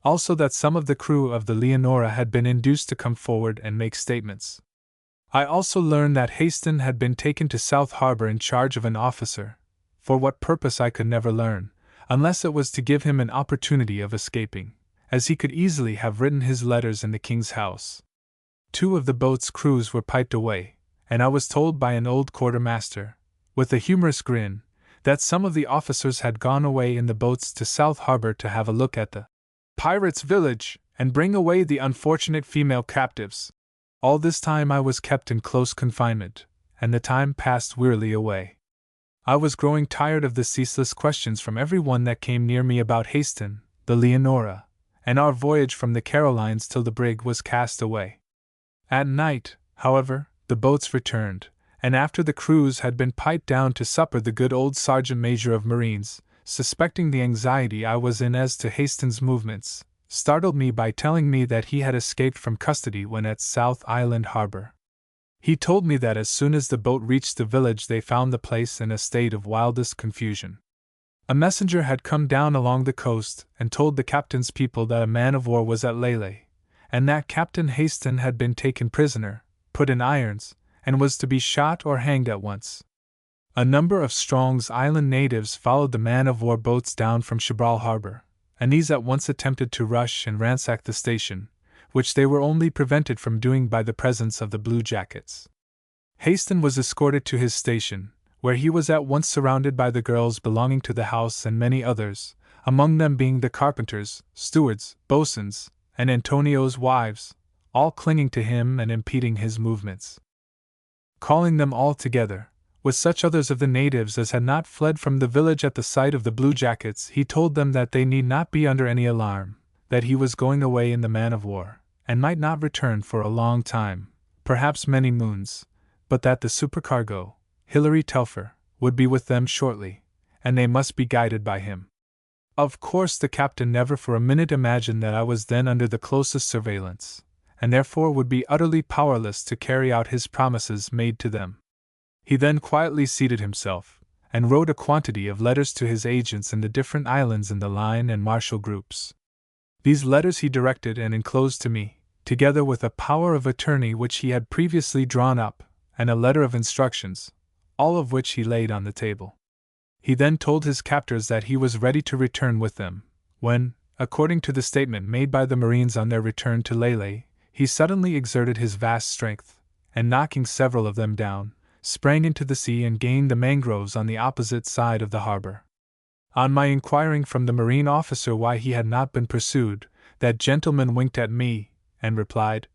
Also that some of the crew of the Leonora had been induced to come forward and make statements. I also learned that Hastings had been taken to South Harbor in charge of an officer, for what purpose I could never learn, unless it was to give him an opportunity of escaping, as he could easily have written his letters in the King's house. 2 of the boat's crews were piped away, and I was told by an old quartermaster, with a humorous grin, that some of the officers had gone away in the boats to South Harbor to have a look at the pirates' village and bring away the unfortunate female captives. All this time I was kept in close confinement, and the time passed wearily away. I was growing tired of the ceaseless questions from every one that came near me about Hastings, the Leonora, and our voyage from the Carolines till the brig was cast away. At night, however, the boats returned, and after the crews had been piped down to supper, the good old Sergeant Major of Marines, suspecting the anxiety I was in as to Hastings' movements, startled me by telling me that he had escaped from custody when at South Island Harbor. He told me that as soon as the boat reached the village they found the place in a state of wildest confusion. A messenger had come down along the coast and told the captain's people that a man-of-war was at Lele, and that Captain Hastings had been taken prisoner, put in irons, and was to be shot or hanged at once. A number of Strong's Island natives followed the man-of-war boats down from Chibral Harbor, and these at once attempted to rush and ransack the station, which they were only prevented from doing by the presence of the Blue Jackets. Hastings was escorted to his station, where he was at once surrounded by the girls belonging to the house and many others, among them being the carpenters, stewards, boatswains, and Antonio's wives, all clinging to him and impeding his movements. Calling them all together, with such others of the natives as had not fled from the village at the sight of the Blue Jackets, he told them that they need not be under any alarm, that he was going away in the man-of-war, and might not return for a long time, perhaps many moons, but that the supercargo, Hilary Telfer, would be with them shortly, and they must be guided by him. Of course the captain never for a minute imagined that I was then under the closest surveillance, and therefore would be utterly powerless to carry out his promises made to them. He then quietly seated himself, and wrote a quantity of letters to his agents in the different islands in the Line and Marshall groups. These letters he directed and enclosed to me, together with a power of attorney which he had previously drawn up, and a letter of instructions, all of which he laid on the table. He then told his captors that he was ready to return with them, when, according to the statement made by the Marines on their return to Lele, he suddenly exerted his vast strength, and knocking several of them down, sprang into the sea and gained the mangroves on the opposite side of the harbor. On my inquiring from the marine officer why he had not been pursued, that gentleman winked at me, and replied,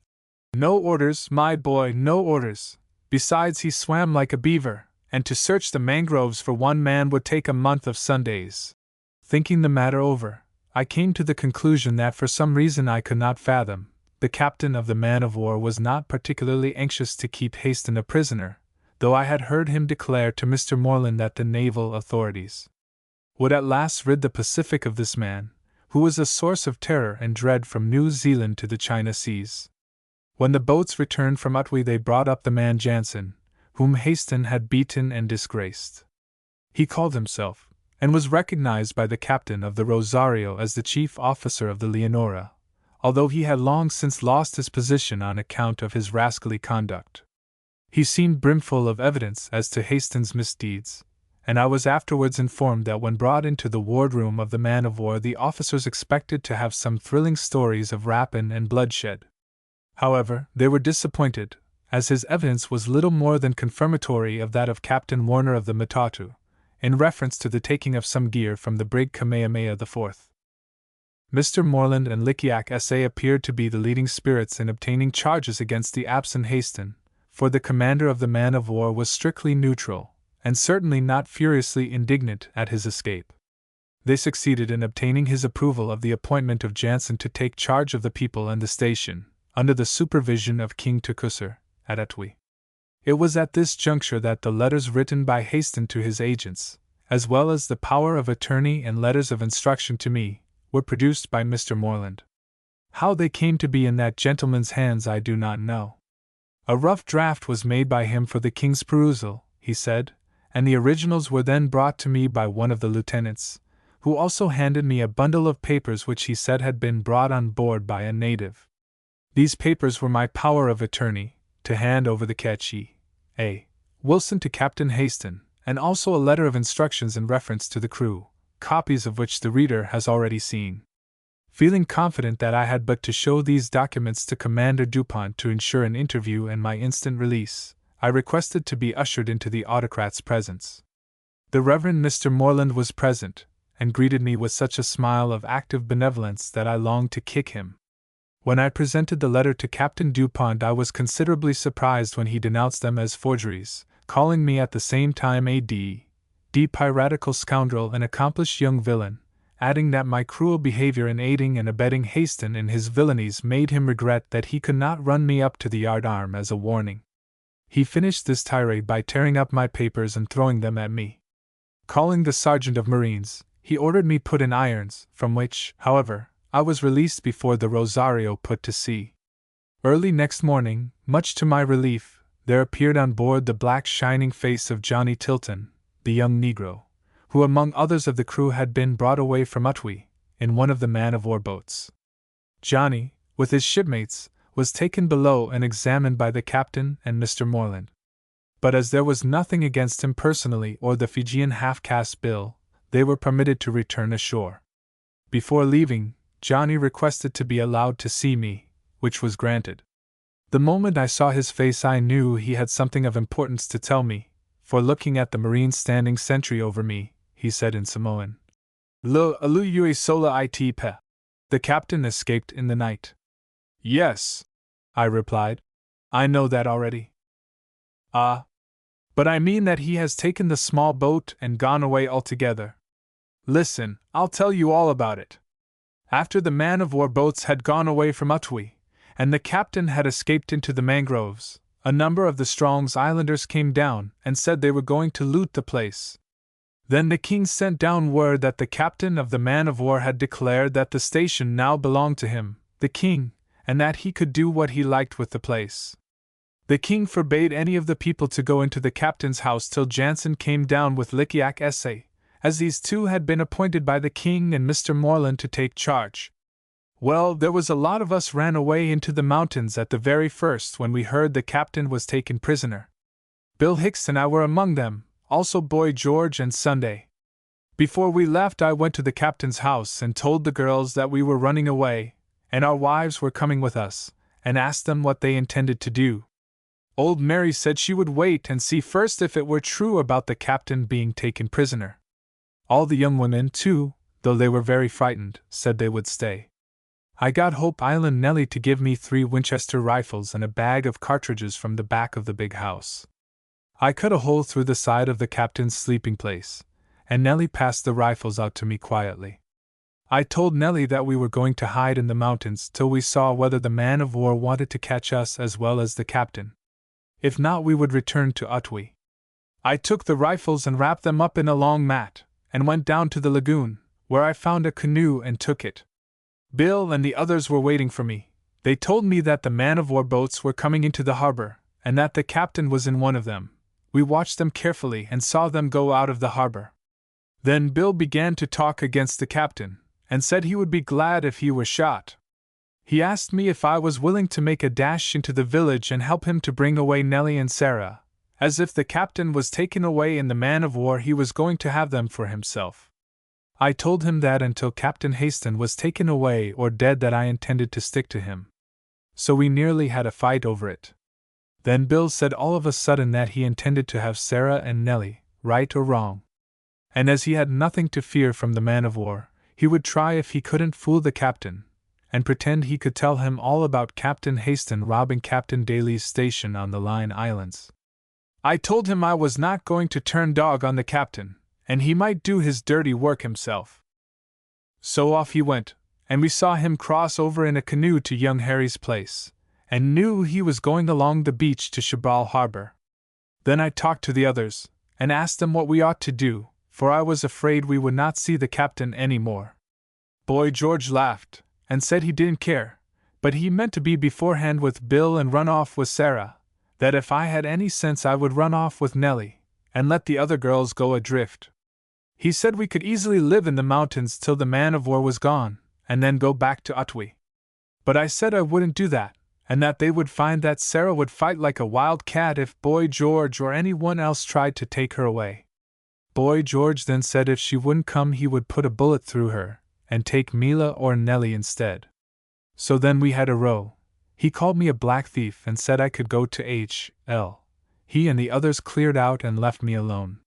"No orders, my boy, no orders. Besides, he swam like a beaver, and to search the mangroves for one man would take a month of Sundays." Thinking the matter over, I came to the conclusion that for some reason I could not fathom, the captain of the man-of-war was not particularly anxious to keep Haston a prisoner, though I had heard him declare to Mr. Moreland that the naval authorities would at last rid the Pacific of this man, who was a source of terror and dread from New Zealand to the China seas. When the boats returned from Otway, they brought up the man Jansen, whom Haston had beaten and disgraced. He called himself, and was recognized by the captain of the Rosario as the chief officer of the Leonora, although he had long since lost his position on account of his rascally conduct. He seemed brimful of evidence as to Haston's misdeeds, and I was afterwards informed that when brought into the wardroom of the man-of-war the officers expected to have some thrilling stories of rapine and bloodshed. However, they were disappointed, as his evidence was little more than confirmatory of that of Captain Warner of the Matatu, in reference to the taking of some gear from the brig Kamehameha IV. Mr. Moreland and Lickiac S.A. appeared to be the leading spirits in obtaining charges against the absent Haston, for the commander of the man-of-war was strictly neutral, and certainly not furiously indignant at his escape. They succeeded in obtaining his approval of the appointment of Jansen to take charge of the people and the station, under the supervision of King Tukusar, at Atwi. It was at this juncture that the letters written by Haston to his agents, as well as the power of attorney and letters of instruction to me, were produced by Mr. Moreland. How they came to be in that gentleman's hands I do not know. A rough draft was made by him for the king's perusal, he said, and the originals were then brought to me by one of the lieutenants, who also handed me a bundle of papers which he said had been brought on board by a native. These papers were my power of attorney, to hand over the Catchy A. Wilson to Captain Haston, and also a letter of instructions in reference to the crew, copies of which the reader has already seen. Feeling confident that I had but to show these documents to Commander Dupont to ensure an interview and my instant release, I requested to be ushered into the autocrat's presence. The Reverend Mr. Moreland was present, and greeted me with such a smile of active benevolence that I longed to kick him. When I presented the letter to Captain Dupont, I was considerably surprised when he denounced them as forgeries, calling me at the same time a piratical scoundrel and accomplished young villain, adding that my cruel behavior in aiding and abetting Haston in his villainies made him regret that he could not run me up to the yardarm as a warning. He finished this tirade by tearing up my papers and throwing them at me. Calling the sergeant of marines, he ordered me put in irons, from which, however, I was released before the Rosario put to sea. Early next morning, much to my relief, there appeared on board the black shining face of Johnny Tilton, the young negro, who among others of the crew had been brought away from Utwi, in one of the man-of-war boats. Johnny, with his shipmates, was taken below and examined by the captain and Mr. Moreland. But as there was nothing against him personally or the Fijian half-caste bill, they were permitted to return ashore. Before leaving, Johnny requested to be allowed to see me, which was granted. The moment I saw his face I knew he had something of importance to tell me, for looking at the marine standing sentry over me, he said in Samoan, "Lo alu yui sola it pe." The captain escaped in the night. "Yes," I replied. "I know that already." "Ah. But I mean that he has taken the small boat and gone away altogether. Listen, I'll tell you all about it. After the man-of-war boats had gone away from Utwi, and the captain had escaped into the mangroves, a number of the Strong's Islanders came down and said they were going to loot the place. Then the king sent down word that the captain of the man-of-war had declared that the station now belonged to him, the king, and that he could do what he liked with the place. The king forbade any of the people to go into the captain's house till Jansen came down with Lickiac S.A., as these two had been appointed by the king and Mr. Moreland to take charge. Well, there was a lot of us ran away into the mountains at the very first when we heard the captain was taken prisoner. Bill Hicks and I were among them, also Boy George and Sunday. Before we left I went to the captain's house and told the girls that we were running away, and our wives were coming with us, and asked them what they intended to do. Old Mary said she would wait and see first if it were true about the captain being taken prisoner. All the young women, too, though they were very frightened, said they would stay. I got Hope Island Nellie to give me 3 Winchester rifles and a bag of cartridges from the back of the big house. I cut a hole through the side of the captain's sleeping place, and Nellie passed the rifles out to me quietly. I told Nellie that we were going to hide in the mountains till we saw whether the man-of-war wanted to catch us as well as the captain. If not, we would return to Otway. I took the rifles and wrapped them up in a long mat, and went down to the lagoon, where I found a canoe and took it. Bill and the others were waiting for me. They told me that the man-of-war boats were coming into the harbor, and that the captain was in one of them. We watched them carefully and saw them go out of the harbor. Then Bill began to talk against the captain, and said he would be glad if he were shot. He asked me if I was willing to make a dash into the village and help him to bring away Nellie and Sarah, as if the captain was taken away in the man-of-war he was going to have them for himself. I told him that until Captain Haston was taken away or dead that I intended to stick to him. So we nearly had a fight over it. Then Bill said all of a sudden that he intended to have Sarah and Nellie, right or wrong. And as he had nothing to fear from the man-of-war, he would try if he couldn't fool the captain, and pretend he could tell him all about Captain Haston robbing Captain Daly's station on the Line Islands. I told him I was not going to turn dog on the captain, and he might do his dirty work himself. So off he went, and we saw him cross over in a canoe to young Harry's place, and knew he was going along the beach to Chibral Harbor. Then I talked to the others, and asked them what we ought to do, for I was afraid we would not see the captain any more. Boy George laughed, and said he didn't care, but he meant to be beforehand with Bill and run off with Sarah, that if I had any sense I would run off with Nellie, and let the other girls go adrift. He said we could easily live in the mountains till the man-of-war was gone, and then go back to Otway. But I said I wouldn't do that, and that they would find that Sarah would fight like a wild cat if Boy George or anyone else tried to take her away. Boy George then said if she wouldn't come he would put a bullet through her, and take Mila or Nellie instead. So then we had a row. He called me a black thief and said I could go to H.L. He and the others cleared out and left me alone.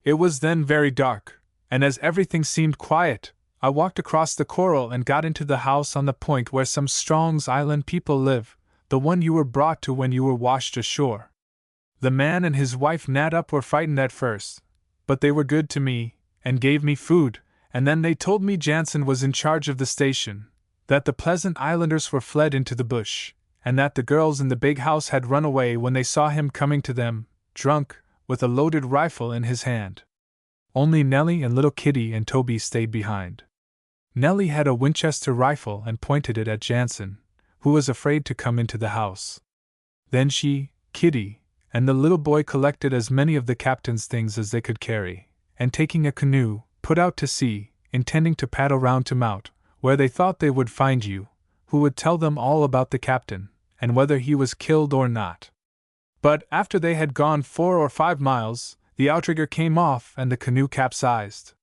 It was then very dark, and as everything seemed quiet, I walked across the coral and got into the house on the point where some Strong's Island people live, the one you were brought to when you were washed ashore. The man and his wife Nat Up were frightened at first, but they were good to me, and gave me food, and then they told me Jansen was in charge of the station, that the Pleasant Islanders were fled into the bush, and that the girls in the big house had run away when they saw him coming to them, drunk, with a loaded rifle in his hand. Only Nellie and little Kitty and Toby stayed behind. Nellie had a Winchester rifle and pointed it at Jansen, who was afraid to come into the house. Then she, Kitty, and the little boy collected as many of the captain's things as they could carry, and taking a canoe, put out to sea, intending to paddle round to Mount, where they thought they would find you, who would tell them all about the captain, and whether he was killed or not. But after they had gone 4 or 5 miles, the outrigger came off and the canoe capsized.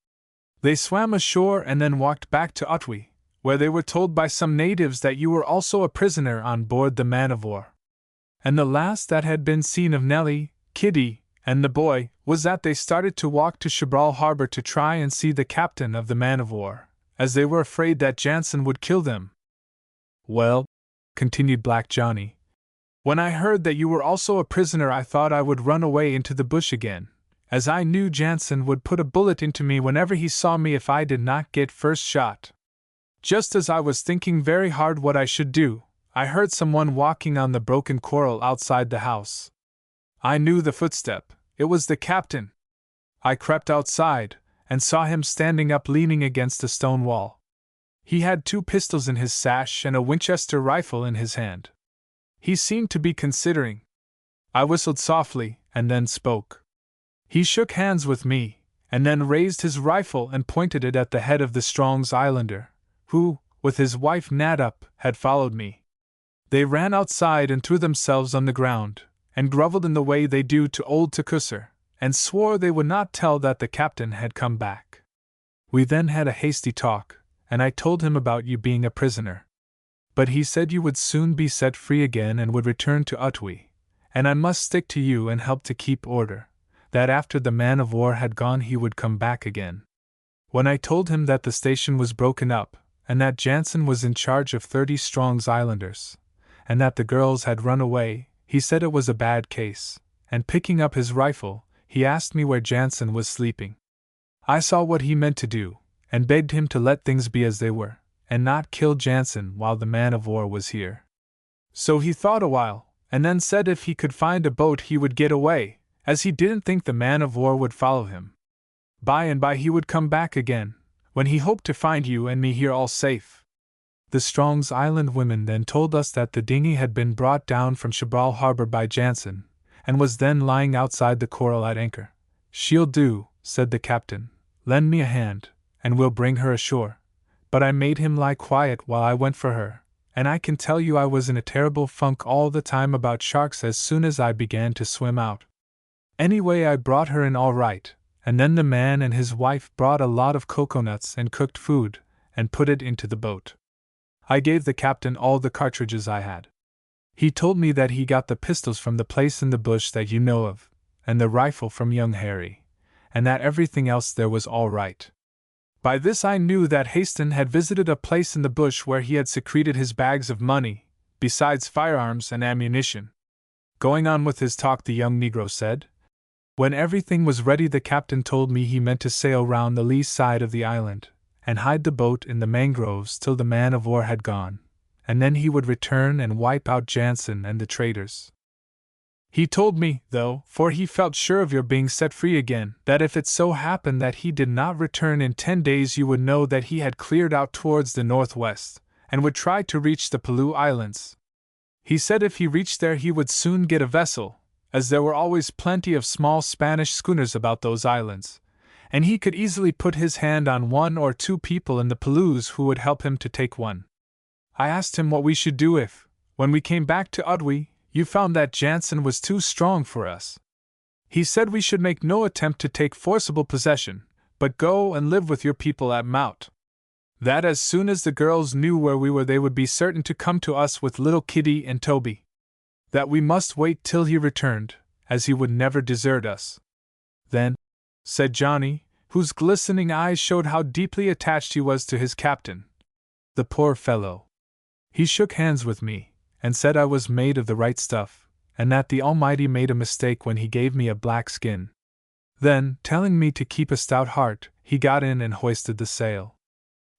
They swam ashore and then walked back to Otway, where they were told by some natives that you were also a prisoner on board the man-of-war. And the last that had been seen of Nellie, Kitty, and the boy was that they started to walk to Chibral Harbor to try and see the captain of the man-of-war, as they were afraid that Jansen would kill them. Well, continued Black Johnny, when I heard that you were also a prisoner I thought I would run away into the bush again, as I knew Jansen would put a bullet into me whenever he saw me if I did not get first shot. Just as I was thinking very hard what I should do, I heard someone walking on the broken coral outside the house. I knew the footstep. It was the captain. I crept outside, and saw him standing up leaning against a stone wall. He had 2 pistols in his sash and a Winchester rifle in his hand. He seemed to be considering. I whistled softly, and then spoke. He shook hands with me, and then raised his rifle and pointed it at the head of the Strong's Islander, who, with his wife Nat Up, had followed me. They ran outside and threw themselves on the ground, and grovelled in the way they do to old Tecumseh, and swore they would not tell that the captain had come back. We then had a hasty talk, and I told him about you being a prisoner. But he said you would soon be set free again and would return to Otway, and I must stick to you and help to keep order, that after the man-of-war had gone he would come back again. When I told him that the station was broken up, and that Jansen was in charge of 30 strong islanders, and that the girls had run away, he said it was a bad case, and picking up his rifle, he asked me where Jansen was sleeping. I saw what he meant to do, and begged him to let things be as they were, and not kill Jansen while the man-of-war was here. So he thought a while, and then said if he could find a boat he would get away, as he didn't think the man-of-war would follow him. By and by he would come back again, when he hoped to find you and me here all safe. The Strong's Island women then told us that the dinghy had been brought down from Chibral Harbor by Jansen, and was then lying outside the Coral at anchor. "She'll do," said the captain. "Lend me a hand, and we'll bring her ashore." But I made him lie quiet while I went for her, and I can tell you I was in a terrible funk all the time about sharks as soon as I began to swim out. Anyway, I brought her in all right, and then the man and his wife brought a lot of coconuts and cooked food, and put it into the boat. I gave the captain all the cartridges I had. He told me that he got the pistols from the place in the bush that you know of, and the rifle from young Harry, and that everything else there was all right. By this I knew that Haston had visited a place in the bush where he had secreted his bags of money, besides firearms and ammunition. Going on with his talk, the young Negro said, "When everything was ready, the captain told me he meant to sail round the lee side of the island, and hide the boat in the mangroves till the man-of-war had gone, and then he would return and wipe out Jansen and the traitors. He told me, though, for he felt sure of your being set free again, that if it so happened that he did not return in 10 days you would know that he had cleared out towards the northwest, and would try to reach the Pelew Islands. He said if he reached there he would soon get a vessel, as there were always plenty of small Spanish schooners about those islands, and he could easily put his hand on 1 or 2 people in the Pelews who would help him to take one. I asked him what we should do if, when we came back to Udwy, you found that Jansen was too strong for us. He said we should make no attempt to take forcible possession, but go and live with your people at Mout. That as soon as the girls knew where we were they would be certain to come to us with little Kitty and Toby. That we must wait till he returned, as he would never desert us." "Then," said Johnny, whose glistening eyes showed how deeply attached he was to his captain. "The poor fellow. He shook hands with me, and said I was made of the right stuff, and that the Almighty made a mistake when he gave me a black skin. Then, telling me to keep a stout heart, he got in and hoisted the sail.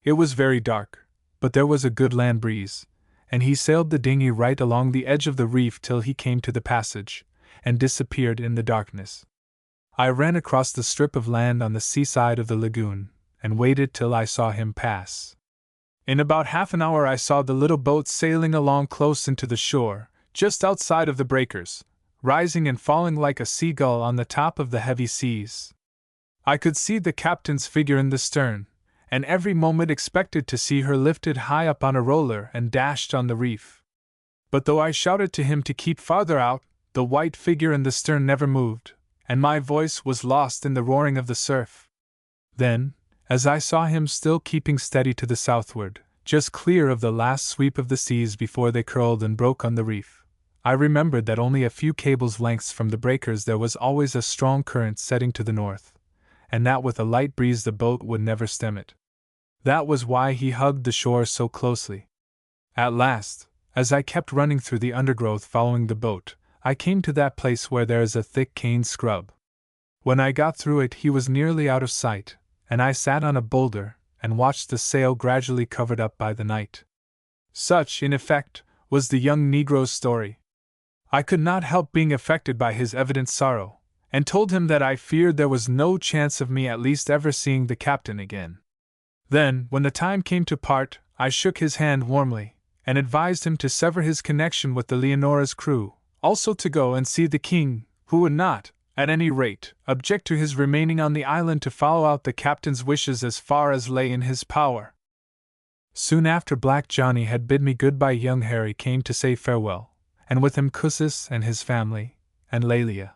It was very dark, but there was a good land breeze, and he sailed the dinghy right along the edge of the reef till he came to the passage, and disappeared in the darkness. I ran across the strip of land on the seaside of the lagoon, and waited till I saw him pass. In about half an hour I saw the little boat sailing along close into the shore, just outside of the breakers, rising and falling like a seagull on the top of the heavy seas. I could see the captain's figure in the stern, and every moment expected to see her lifted high up on a roller and dashed on the reef. But though I shouted to him to keep farther out, the white figure in the stern never moved, and my voice was lost in the roaring of the surf. Then, as I saw him still keeping steady to the southward, just clear of the last sweep of the seas before they curled and broke on the reef, I remembered that only a few cables' lengths from the breakers there was always a strong current setting to the north, and that with a light breeze the boat would never stem it. That was why he hugged the shore so closely. At last, as I kept running through the undergrowth following the boat, I came to that place where there is a thick cane scrub. When I got through it he was nearly out of sight, and I sat on a boulder and watched the sail gradually covered up by the night. Such, in effect, was the young Negro's story. I could not help being affected by his evident sorrow, and told him that I feared there was no chance of me at least ever seeing the captain again. Then, when the time came to part, I shook his hand warmly, and advised him to sever his connection with the Leonora's crew, also to go and see the king, who would not, at any rate, object to his remaining on the island to follow out the captain's wishes as far as lay in his power. Soon after Black Johnny had bid me goodbye, young Harry came to say farewell, and with him Cussis and his family, and Lelia.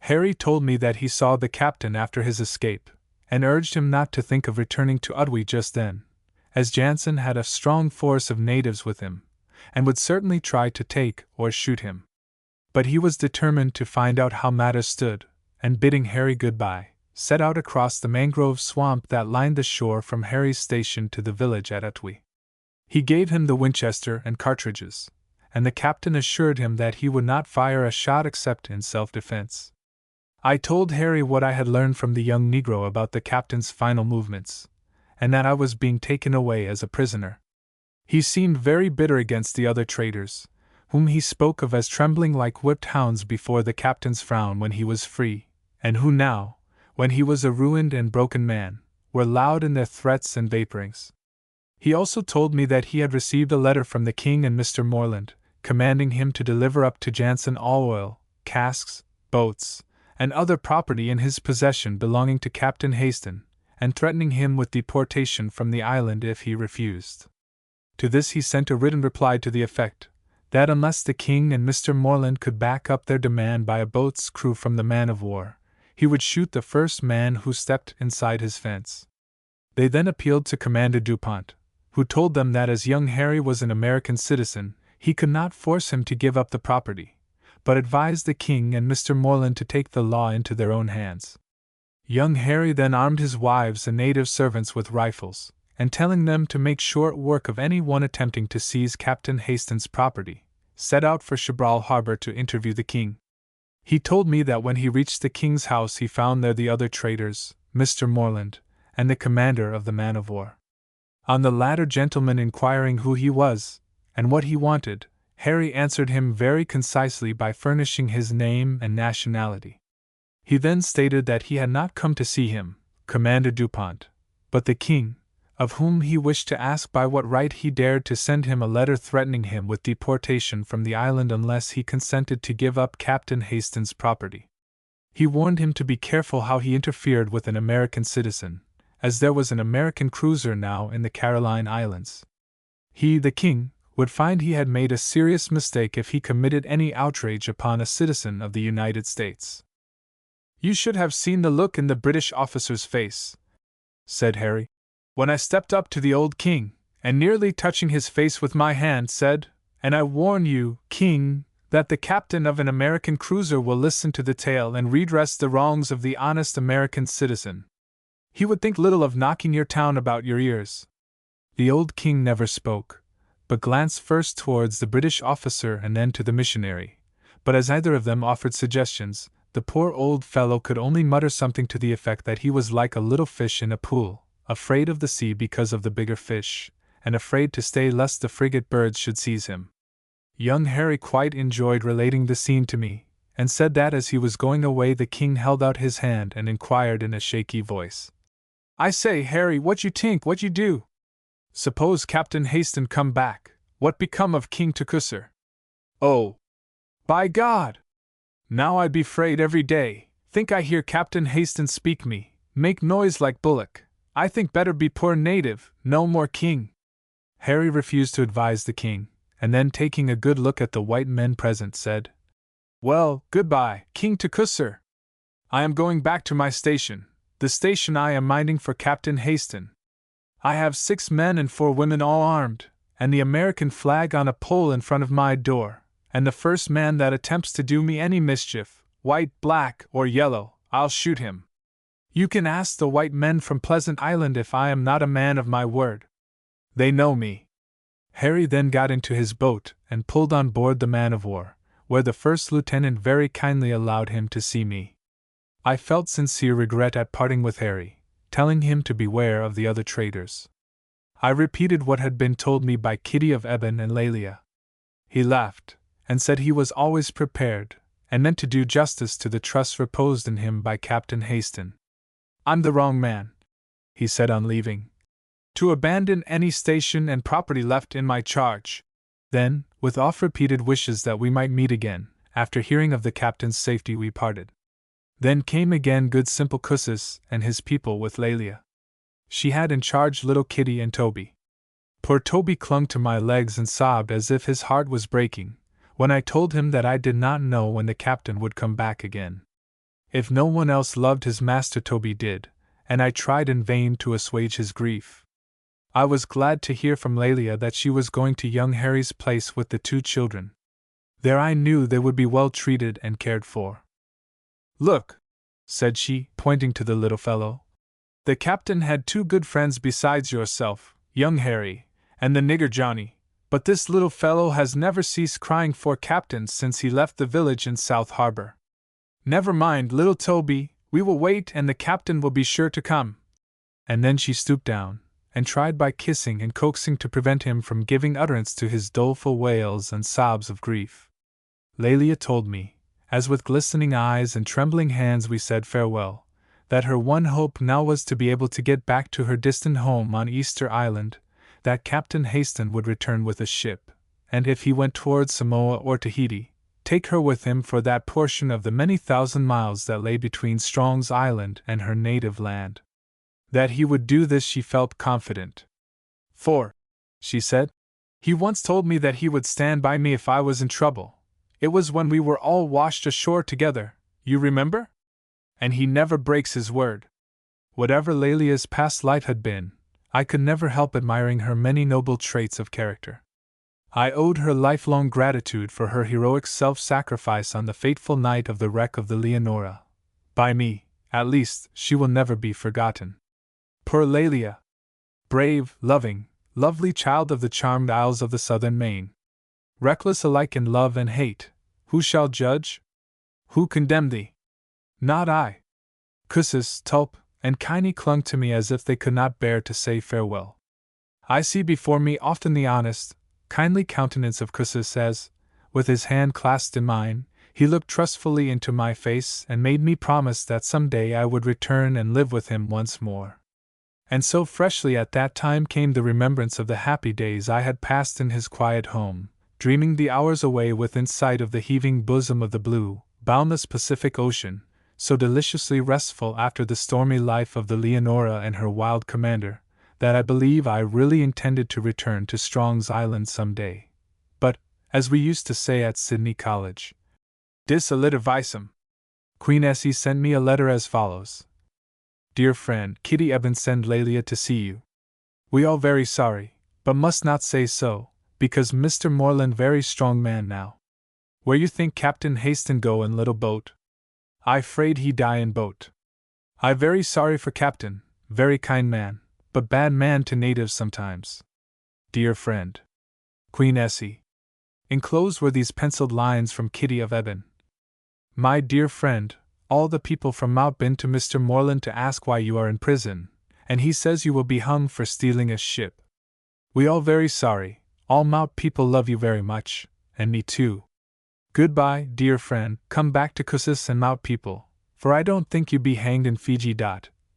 Harry told me that he saw the captain after his escape, and urged him not to think of returning to Udwy just then, as Jansen had a strong force of natives with him, and would certainly try to take or shoot him. But he was determined to find out how matters stood, and bidding Harry goodbye, set out across the mangrove swamp that lined the shore from Harry's station to the village at Atwi. He gave him the Winchester and cartridges, and the captain assured him that he would not fire a shot except in self-defense. I told Harry what I had learned from the young Negro about the captain's final movements, and that I was being taken away as a prisoner. He seemed very bitter against the other traitors, whom he spoke of as trembling like whipped hounds before the captain's frown when he was free, and who now, when he was a ruined and broken man, were loud in their threats and vaporings. He also told me that he had received a letter from the king and Mr. Morland, commanding him to deliver up to Jansen all oil, casks, boats, and other property in his possession belonging to Captain Haston, and threatening him with deportation from the island if he refused. To this he sent a written reply to the effect that unless the king and Mr. Morland could back up their demand by a boat's crew from the man-of-war, he would shoot the first man who stepped inside his fence. They then appealed to Commander Dupont, who told them that as young Harry was an American citizen, he could not force him to give up the property, but advised the king and Mr. Morland to take the law into their own hands. Young Harry then armed his wives and native servants with rifles, and telling them to make short work of any one attempting to seize Captain Haston's property, set out for Chibral Harbor to interview the king. He told me that when he reached the king's house he found there the other traitors, Mr. Morland, and the commander of the man-of-war. On the latter gentleman inquiring who he was, and what he wanted, Harry answered him very concisely by furnishing his name and nationality. He then stated that he had not come to see him, Commander Dupont, but the king, of whom he wished to ask by what right he dared to send him a letter threatening him with deportation from the island unless he consented to give up Captain Haston's property. He warned him to be careful how he interfered with an American citizen, as there was an American cruiser now in the Caroline Islands. He, the king, would find he had made a serious mistake if he committed any outrage upon a citizen of the United States. "You should have seen the look in the British officer's face," said Harry, "when I stepped up to the old king, and nearly touching his face with my hand said, 'And I warn you, king, that the captain of an American cruiser will listen to the tale and redress the wrongs of the honest American citizen. He would think little of knocking your town about your ears.'" The old king never spoke, but glanced first towards the British officer and then to the missionary, but as either of them offered suggestions, the poor old fellow could only mutter something to the effect that he was like a little fish in a pool, afraid of the sea because of the bigger fish, and afraid to stay lest the frigate birds should seize him. Young Harry quite enjoyed relating the scene to me, and said that as he was going away the king held out his hand and inquired in a shaky voice, "I say, Harry, what you tink, what you do? Suppose Captain Haston come back, what become of King Tecumseh? Oh, by God! Now I'd be 'fraid every day, think I hear Captain Haston speak me, make noise like bullock, I think better be poor native, no more king." Harry refused to advise the king, and then taking a good look at the white men present said, "Well, goodbye, King Tecumseh. I am going back to my station, the station I am minding for Captain Haston. I have 6 men and 4 women all armed, and the American flag on a pole in front of my door, and the first man that attempts to do me any mischief, white, black, or yellow, I'll shoot him. You can ask the white men from Pleasant Island if I am not a man of my word. They know me." Harry then got into his boat and pulled on board the man-of-war, where the first lieutenant very kindly allowed him to see me. I felt sincere regret at parting with Harry, telling him to beware of the other traitors. I repeated what had been told me by Kitty of Eben and Lelia. He laughed, and said he was always prepared, and meant to do justice to the trust reposed in him by Captain Haston. "I'm the wrong man," he said on leaving, "to abandon any station and property left in my charge." Then, with oft-repeated wishes that we might meet again, after hearing of the captain's safety we parted. Then came again good simple Cussis and his people with Lelia. She had in charge little Kitty and Toby. Poor Toby clung to my legs and sobbed as if his heart was breaking, when I told him that I did not know when the captain would come back again. If no one else loved his master, Toby did, and I tried in vain to assuage his grief. I was glad to hear from Lelia that she was going to young Harry's place with the 2 children. There I knew they would be well treated and cared for. Look, said she, pointing to the little fellow. The captain had 2 good friends besides yourself, young Harry, and the nigger Johnny, but this little fellow has never ceased crying for captain since he left the village in South Harbor. Never mind, little Toby, we will wait and the captain will be sure to come. And then she stooped down, and tried by kissing and coaxing to prevent him from giving utterance to his doleful wails and sobs of grief. Lelia told me, as with glistening eyes and trembling hands we said farewell, that her one hope now was to be able to get back to her distant home on Easter Island, that Captain Haston would return with a ship, and if he went towards Samoa or Tahiti, take her with him for that portion of the many thousand miles that lay between Strong's Island and her native land. That he would do this she felt confident. For, she said, he once told me that he would stand by me if I was in trouble. It was when we were all washed ashore together, you remember? And he never breaks his word. Whatever Lelia's past life had been, I could never help admiring her many noble traits of character. I owed her lifelong gratitude for her heroic self-sacrifice on the fateful night of the wreck of the Leonora. By me, at least, she will never be forgotten. Poor Lelia! Brave, loving, lovely child of the charmed Isles of the southern main. Reckless alike in love and hate, who shall judge? Who condemn thee? Not I. Cussis, Tulp, and Kiney clung to me as if they could not bear to say farewell. I see before me often the honest, kindly countenance of Cussis as, with his hand clasped in mine, he looked trustfully into my face and made me promise that some day I would return and live with him once more. And so freshly at that time came the remembrance of the happy days I had passed in his quiet home, dreaming the hours away within sight of the heaving bosom of the blue, boundless Pacific Ocean, so deliciously restful after the stormy life of the Leonora and her wild commander, that I believe I really intended to return to Strong's Island some day. But, as we used to say at Sydney College, dis a lit visum. Queen Essie sent me a letter as follows. Dear friend, Kitty Eben send Lelia to see you. We all very sorry, but must not say so, because Mr. Moreland very strong man now. Where you think Captain Haston go in little boat? I 'fraid he die in boat. I very sorry for Captain, very kind man, but bad man to natives sometimes. Dear friend. Queen Essie. Enclosed were these penciled lines from Kitty of Eben. My dear friend, all the people from Mount been to Mr. Moreland to ask why you are in prison, and he says you will be hung for stealing a ship. We all very sorry, all Mount people love you very much, and me too. Goodbye, dear friend, come back to Cussis and Mount people, for I don't think you be hanged in Fiji.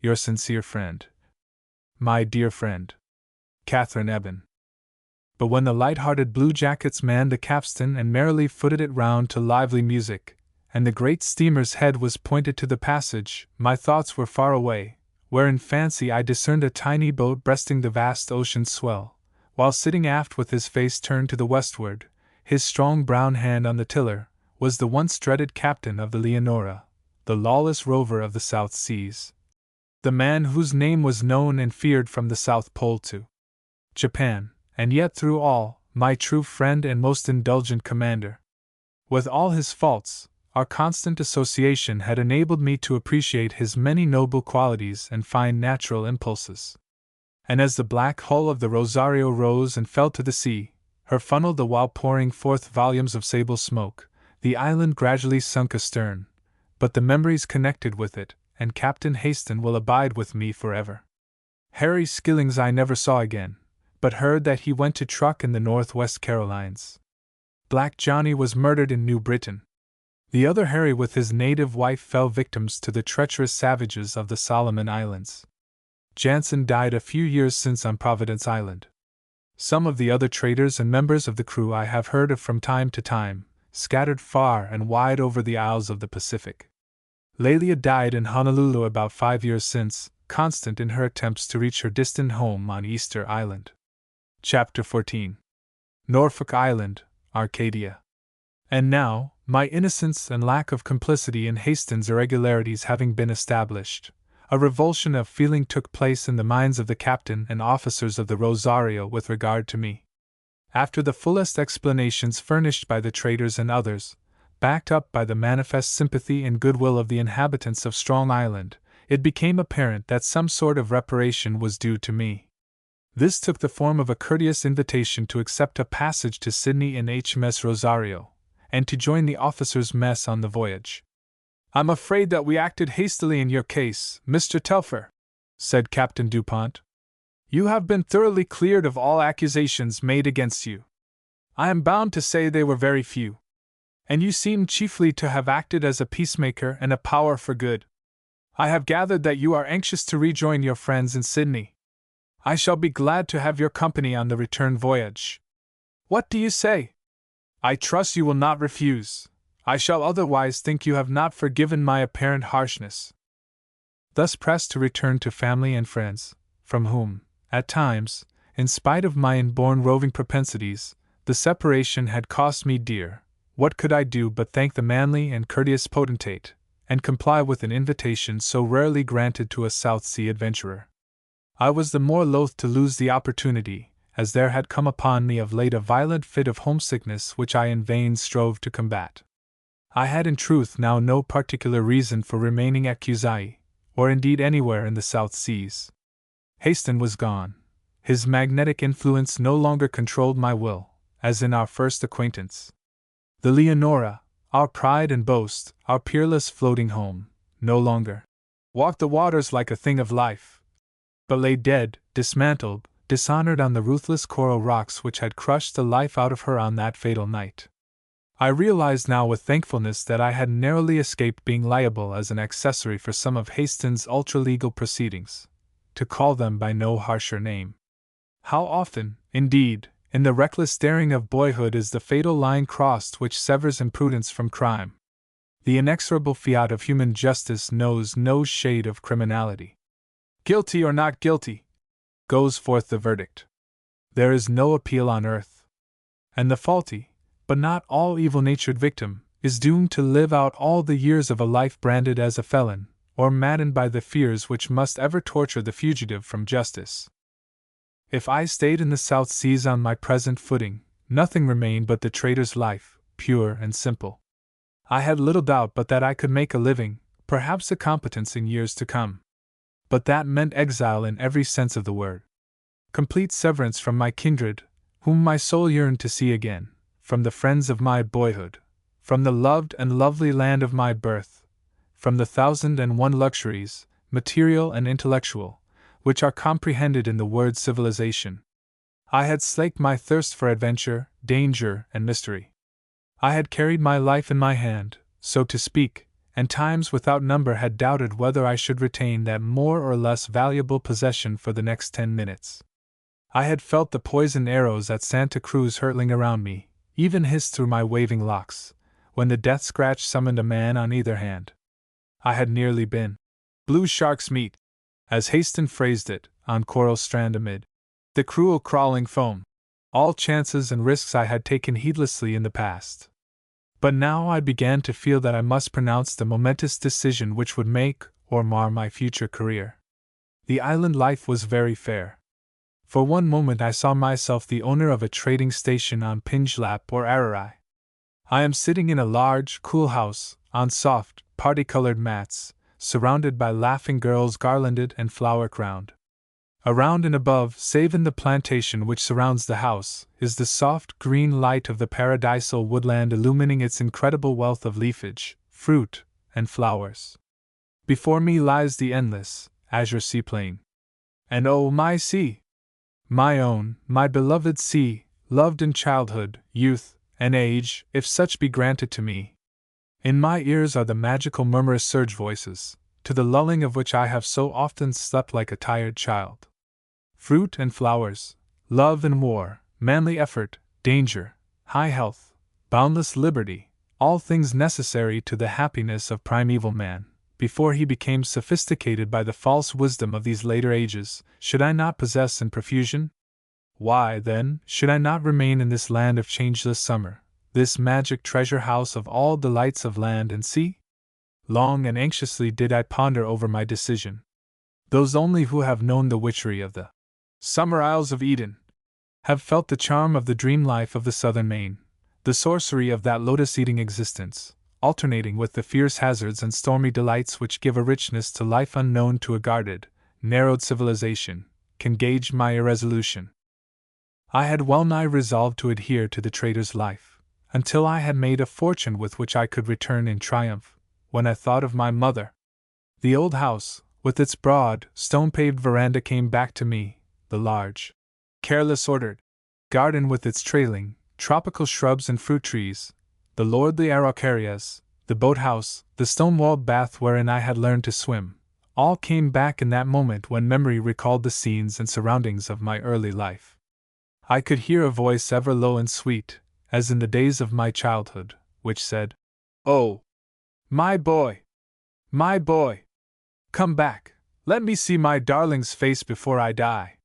Your sincere friend. My dear friend. Catherine Eben. But when the light-hearted blue jackets manned the capstan and merrily footed it round to lively music, and the great steamer's head was pointed to the passage, my thoughts were far away, where in fancy I discerned a tiny boat breasting the vast ocean swell, while sitting aft with his face turned to the westward, his strong brown hand on the tiller, was the once dreaded captain of the Leonora, the lawless rover of the South Seas. The man whose name was known and feared from the South Pole to Japan, and yet through all, my true friend and most indulgent commander. With all his faults, our constant association had enabled me to appreciate his many noble qualities and fine natural impulses. And as the black hull of the Rosario rose and fell to the sea, her funnel the while pouring forth volumes of sable smoke, the island gradually sunk astern, but the memories connected with it, and Captain Haston will abide with me forever. Harry Skillings I never saw again, but heard that he went to truck in the Northwest Carolines. Black Johnny was murdered in New Britain. The other Harry with his native wife fell victims to the treacherous savages of the Solomon Islands. Jansen died a few years since on Providence Island. Some of the other traders and members of the crew I have heard of from time to time, scattered far and wide over the isles of the Pacific. Lelia died in Honolulu about 5 years since, constant in her attempts to reach her distant home on Easter Island. Chapter 14. Norfolk Island, Arcadia. And now, my innocence and lack of complicity in Haston's irregularities having been established, a revulsion of feeling took place in the minds of the captain and officers of the Rosario with regard to me. After the fullest explanations furnished by the traders and others, backed up by the manifest sympathy and goodwill of the inhabitants of Strong Island, it became apparent that some sort of reparation was due to me. This took the form of a courteous invitation to accept a passage to Sydney in HMS Rosario, and to join the officers' mess on the voyage. "I'm afraid that we acted hastily in your case, Mr. Telfer," said Captain Dupont. "You have been thoroughly cleared of all accusations made against you. I am bound to say they were very few. And you seem chiefly to have acted as a peacemaker and a power for good. I have gathered that you are anxious to rejoin your friends in Sydney. I shall be glad to have your company on the return voyage. What do you say? I trust you will not refuse. I shall otherwise think you have not forgiven my apparent harshness." Thus pressed to return to family and friends, from whom, at times, in spite of my inborn roving propensities, the separation had cost me dear, what could I do but thank the manly and courteous potentate, and comply with an invitation so rarely granted to a South Sea adventurer? I was the more loath to lose the opportunity, as there had come upon me of late a violent fit of homesickness which I in vain strove to combat. I had in truth now no particular reason for remaining at Cuzai, or indeed anywhere in the South Seas. Haston was gone. His magnetic influence no longer controlled my will, as in our first acquaintance. The Leonora, our pride and boast, our peerless floating home, no longer walked the waters like a thing of life, but lay dead, dismantled, dishonored on the ruthless coral rocks which had crushed the life out of her on that fatal night. I realized now with thankfulness that I had narrowly escaped being liable as an accessory for some of Haston's ultra-legal proceedings, to call them by no harsher name. How often, indeed, in the reckless daring of boyhood is the fatal line crossed which severs imprudence from crime. The inexorable fiat of human justice knows no shade of criminality. Guilty or not guilty, goes forth the verdict. There is no appeal on earth. And the faulty, but not all evil-natured victim, is doomed to live out all the years of a life branded as a felon, or maddened by the fears which must ever torture the fugitive from justice. If I stayed in the South Seas on my present footing, nothing remained but the trader's life, pure and simple. I had little doubt but that I could make a living, perhaps a competence in years to come. But that meant exile in every sense of the word. Complete severance from my kindred, whom my soul yearned to see again, from the friends of my boyhood, from the loved and lovely land of my birth, from the 1,001 luxuries, material and intellectual, which are comprehended in the word civilization. I had slaked my thirst for adventure, danger, and mystery. I had carried my life in my hand, so to speak, and times without number had doubted whether I should retain that more or less valuable possession for the next 10 minutes. I had felt the poisoned arrows at Santa Cruz hurtling around me, even hissed through my waving locks, when the death scratch summoned a man on either hand. I had nearly been blue shark's meat, as Haston phrased it, on coral strand amid the cruel crawling foam. All chances and risks I had taken heedlessly in the past. But now I began to feel that I must pronounce the momentous decision which would make or mar my future career. The island life was very fair. For one moment I saw myself the owner of a trading station on Pinglap or Ararai. I am sitting in a large, cool house, on soft, party-colored mats, surrounded by laughing girls garlanded and flower-crowned. Around and above, save in the plantation which surrounds the house, is the soft green light of the paradisal woodland illumining its incredible wealth of leafage, fruit, and flowers. Before me lies the endless, azure seaplain. And oh, my sea! My own, my beloved sea, loved in childhood, youth, and age, if such be granted to me. In my ears are the magical murmurous surge voices, to the lulling of which I have so often slept like a tired child. Fruit and flowers, love and war, manly effort, danger, high health, boundless liberty, all things necessary to the happiness of primeval man, before he became sophisticated by the false wisdom of these later ages, should I not possess in profusion? Why, then, should I not remain in this land of changeless summer, this magic treasure house of all delights of land and sea? Long and anxiously did I ponder over my decision. Those only who have known the witchery of the Summer Isles of Eden have felt the charm of the dream life of the southern main, the sorcery of that lotus-eating existence, alternating with the fierce hazards and stormy delights which give a richness to life unknown to a guarded, narrowed civilization, can gauge my irresolution. I had well nigh resolved to adhere to the trader's life, until I had made a fortune with which I could return in triumph, when I thought of my mother. The old house, with its broad, stone-paved veranda came back to me, the large, careless ordered garden with its trailing, tropical shrubs and fruit trees, the lordly araucarias, the boathouse, the stone-walled bath wherein I had learned to swim, all came back in that moment when memory recalled the scenes and surroundings of my early life. I could hear a voice ever low and sweet, as in the days of my childhood, which said, "Oh, my boy! My boy! Come back, let me see my darling's face before I die."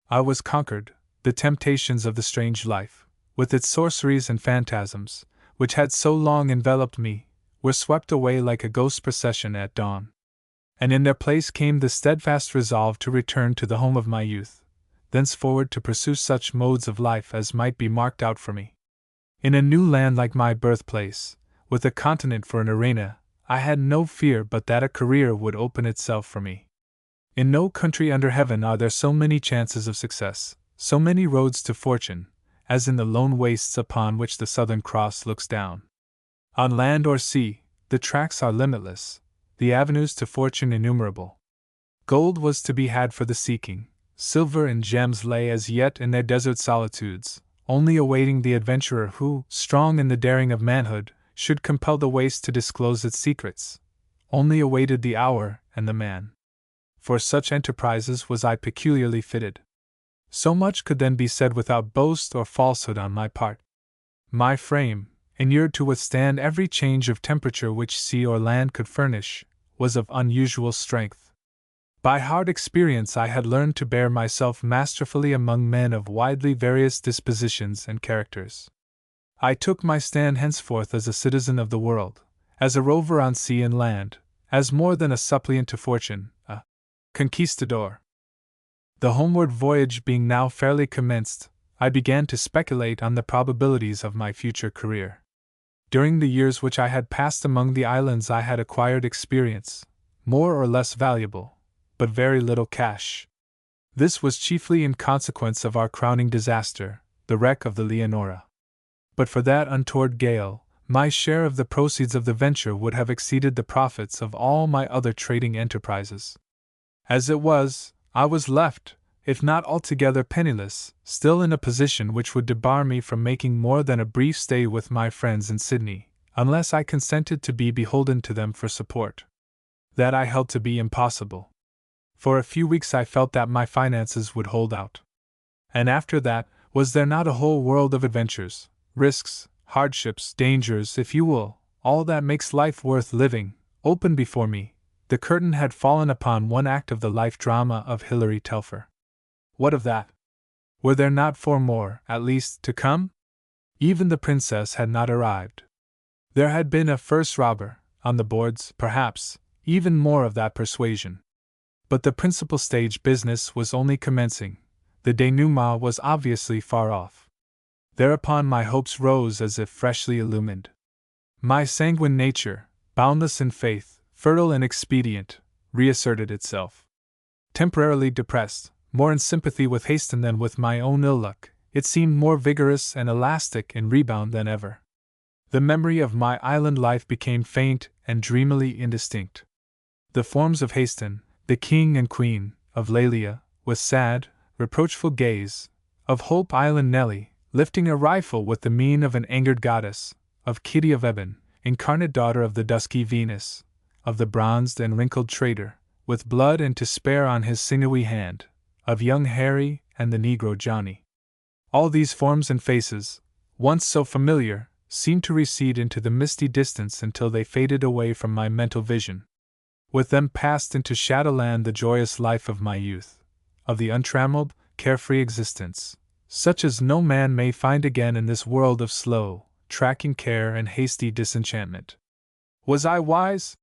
I was conquered. The temptations of the strange life, with its sorceries and phantasms, which had so long enveloped me, were swept away like a ghost procession at dawn. And in their place came the steadfast resolve to return to the home of my youth, thenceforward to pursue such modes of life as might be marked out for me. In a new land like my birthplace, with a continent for an arena, I had no fear but that a career would open itself for me. In no country under heaven are there so many chances of success, so many roads to fortune, as in the lone wastes upon which the Southern Cross looks down. On land or sea, the tracks are limitless, the avenues to fortune innumerable. Gold was to be had for the seeking, silver and gems lay as yet in their desert solitudes, only awaiting the adventurer who, strong in the daring of manhood, should compel the waste to disclose its secrets, only awaited the hour and the man. For such enterprises was I peculiarly fitted. So much could then be said without boast or falsehood on my part. My frame, inured to withstand every change of temperature which sea or land could furnish, was of unusual strength. By hard experience I had learned to bear myself masterfully among men of widely various dispositions and characters. I took my stand henceforth as a citizen of the world, as a rover on sea and land, as more than a suppliant to fortune, a conquistador. The homeward voyage being now fairly commenced, I began to speculate on the probabilities of my future career. During the years which I had passed among the islands I had acquired experience, more or less valuable, but very little cash. This was chiefly in consequence of our crowning disaster, the wreck of the Leonora. But for that untoward gale, my share of the proceeds of the venture would have exceeded the profits of all my other trading enterprises. As it was, I was left, if not altogether penniless, still in a position which would debar me from making more than a brief stay with my friends in Sydney, unless I consented to be beholden to them for support. That I held to be impossible. For a few weeks I felt that my finances would hold out. And after that, was there not a whole world of adventures, risks, hardships, dangers, if you will, all that makes life worth living, open before me? The curtain had fallen upon one act of the life drama of Hilary Telfer. What of that? Were there not 4 more, at least, to come? Even the princess had not arrived. There had been a first robber, on the boards, perhaps, even more of that persuasion. But the principal stage business was only commencing, the denouement was obviously far off. Thereupon my hopes rose as if freshly illumined. My sanguine nature, boundless in faith, fertile and expedient, reasserted itself. Temporarily depressed, more in sympathy with Haston than with my own ill luck, it seemed more vigorous and elastic in rebound than ever. The memory of my island life became faint and dreamily indistinct. The forms of Haston, the king and queen, of Lelia, with sad, reproachful gaze, of Hope Island Nellie, lifting a rifle with the mien of an angered goddess, of Kitty of Ebon, incarnate daughter of the dusky Venus, of the bronzed and wrinkled trader, with blood and to spare on his sinewy hand, of young Harry and the Negro Johnny. All these forms and faces, once so familiar, seemed to recede into the misty distance until they faded away from my mental vision. With them passed into shadowland the joyous life of my youth, of the untrammeled, carefree existence, such as no man may find again in this world of slow, tracking care and hasty disenchantment. Was I wise?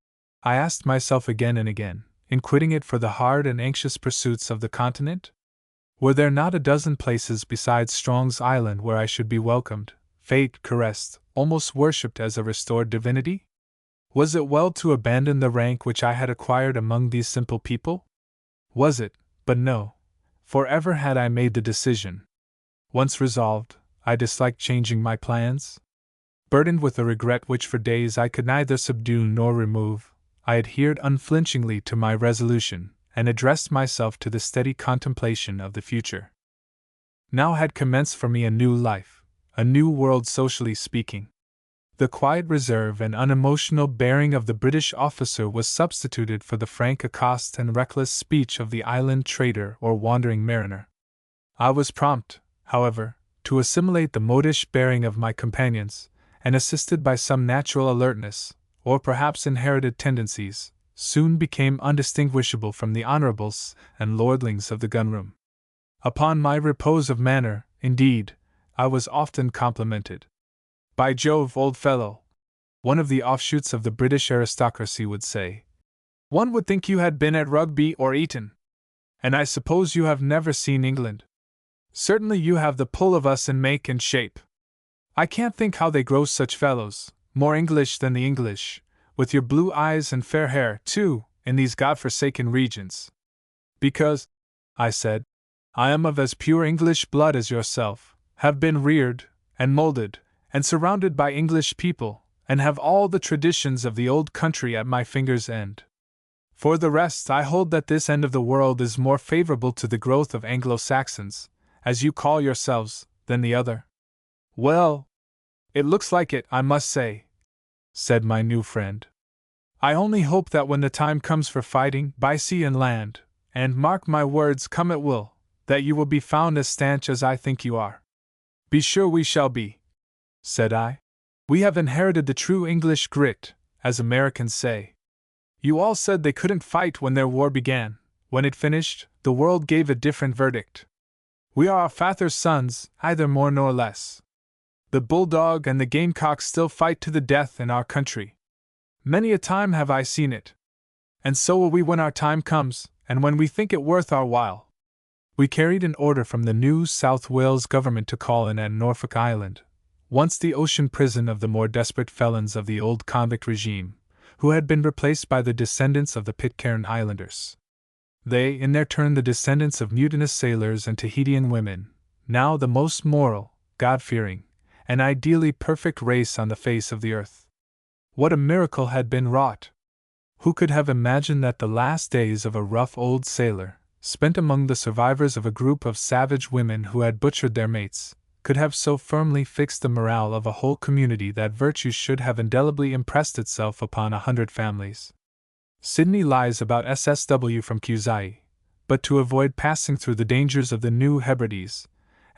I asked myself again and again, in quitting it for the hard and anxious pursuits of the continent? Were there not a dozen places besides Strong's Island where I should be welcomed, fate caressed, almost worshipped as a restored divinity? Was it well to abandon the rank which I had acquired among these simple people? Was it? But no. For ever had I made the decision. Once resolved, I disliked changing my plans. Burdened with a regret which for days I could neither subdue nor remove, I adhered unflinchingly to my resolution, and addressed myself to the steady contemplation of the future. Now had commenced for me a new life, a new world socially speaking. The quiet reserve and unemotional bearing of the British officer was substituted for the frank accost and reckless speech of the island trader or wandering mariner. I was prompt, however, to assimilate the modish bearing of my companions, and assisted by some natural alertness, or perhaps inherited tendencies, soon became undistinguishable from the honorables and lordlings of the gunroom. Upon my repose of manner, indeed, I was often complimented. "By Jove, old fellow," one of the offshoots of the British aristocracy would say, "one would think you had been at Rugby or Eton. And I suppose you have never seen England. Certainly you have the pull of us in make and shape. I can't think how they grow such fellows, more English than the English, with your blue eyes and fair hair, too, in these God-forsaken regions." "Because," I said, "I am of as pure English blood as yourself, have been reared, and molded, and surrounded by English people, and have all the traditions of the old country at my fingers' end. For the rest, I hold that this end of the world is more favorable to the growth of Anglo-Saxons, as you call yourselves, than the other." "Well, it looks like it, I must say," said my new friend. "I only hope that when the time comes for fighting by sea and land, and mark my words, come it will, that you will be found as stanch as I think you are." "Be sure we shall be," said I. "We have inherited the true English grit, as Americans say. You all said they couldn't fight when their war began. When it finished, the world gave a different verdict. We are our father's sons, either more nor less. The bulldog and the gamecock still fight to the death in our country. Many a time have I seen it. And so will we when our time comes, and when we think it worth our while." We carried an order from the New South Wales government to call in at Norfolk Island, once the ocean prison of the more desperate felons of the old convict regime, who had been replaced by the descendants of the Pitcairn Islanders. They, in their turn, the descendants of mutinous sailors and Tahitian women, now the most moral, God-fearing, and ideally perfect race on the face of the earth. What a miracle had been wrought! Who could have imagined that the last days of a rough old sailor, spent among the survivors of a group of savage women who had butchered their mates, could have so firmly fixed the morale of a whole community that virtue should have indelibly impressed itself upon 100 families? Sydney lies about SSW from Kuzai, but to avoid passing through the dangers of the New Hebrides,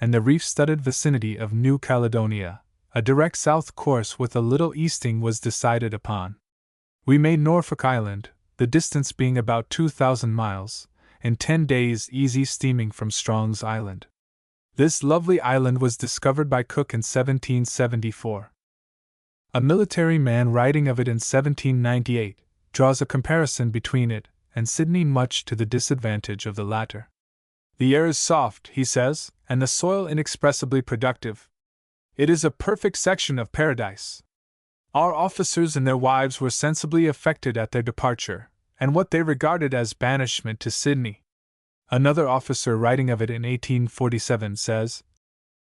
and the reef-studded vicinity of New Caledonia, a direct south course with a little easting was decided upon. We made Norfolk Island, the distance being about 2,000 miles, in 10 days easy steaming from Strong's Island. This lovely island was discovered by Cook in 1774. A military man writing of it in 1798 draws a comparison between it and Sydney much to the disadvantage of the latter. "The air is soft," he says, "and the soil inexpressibly productive. It is a perfect section of paradise." Our officers and their wives were sensibly affected at their departure, and what they regarded as banishment to Sydney. Another officer writing of it in 1847 says,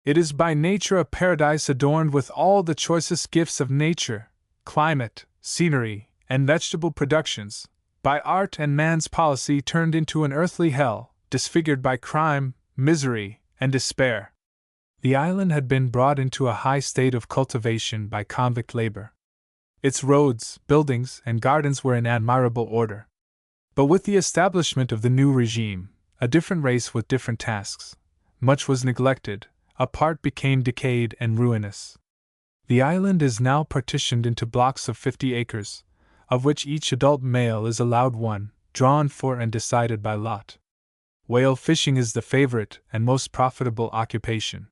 "It is by nature a paradise adorned with all the choicest gifts of nature, climate, scenery, and vegetable productions, by art and man's policy turned into an earthly hell, disfigured by crime, misery, and despair." The island had been brought into a high state of cultivation by convict labor. Its roads, buildings, and gardens were in admirable order. But with the establishment of the new regime, a different race with different tasks, much was neglected, a part became decayed and ruinous. The island is now partitioned into blocks of 50 acres, of which each adult male is allowed one, drawn for and decided by lot. Whale fishing is the favorite and most profitable occupation.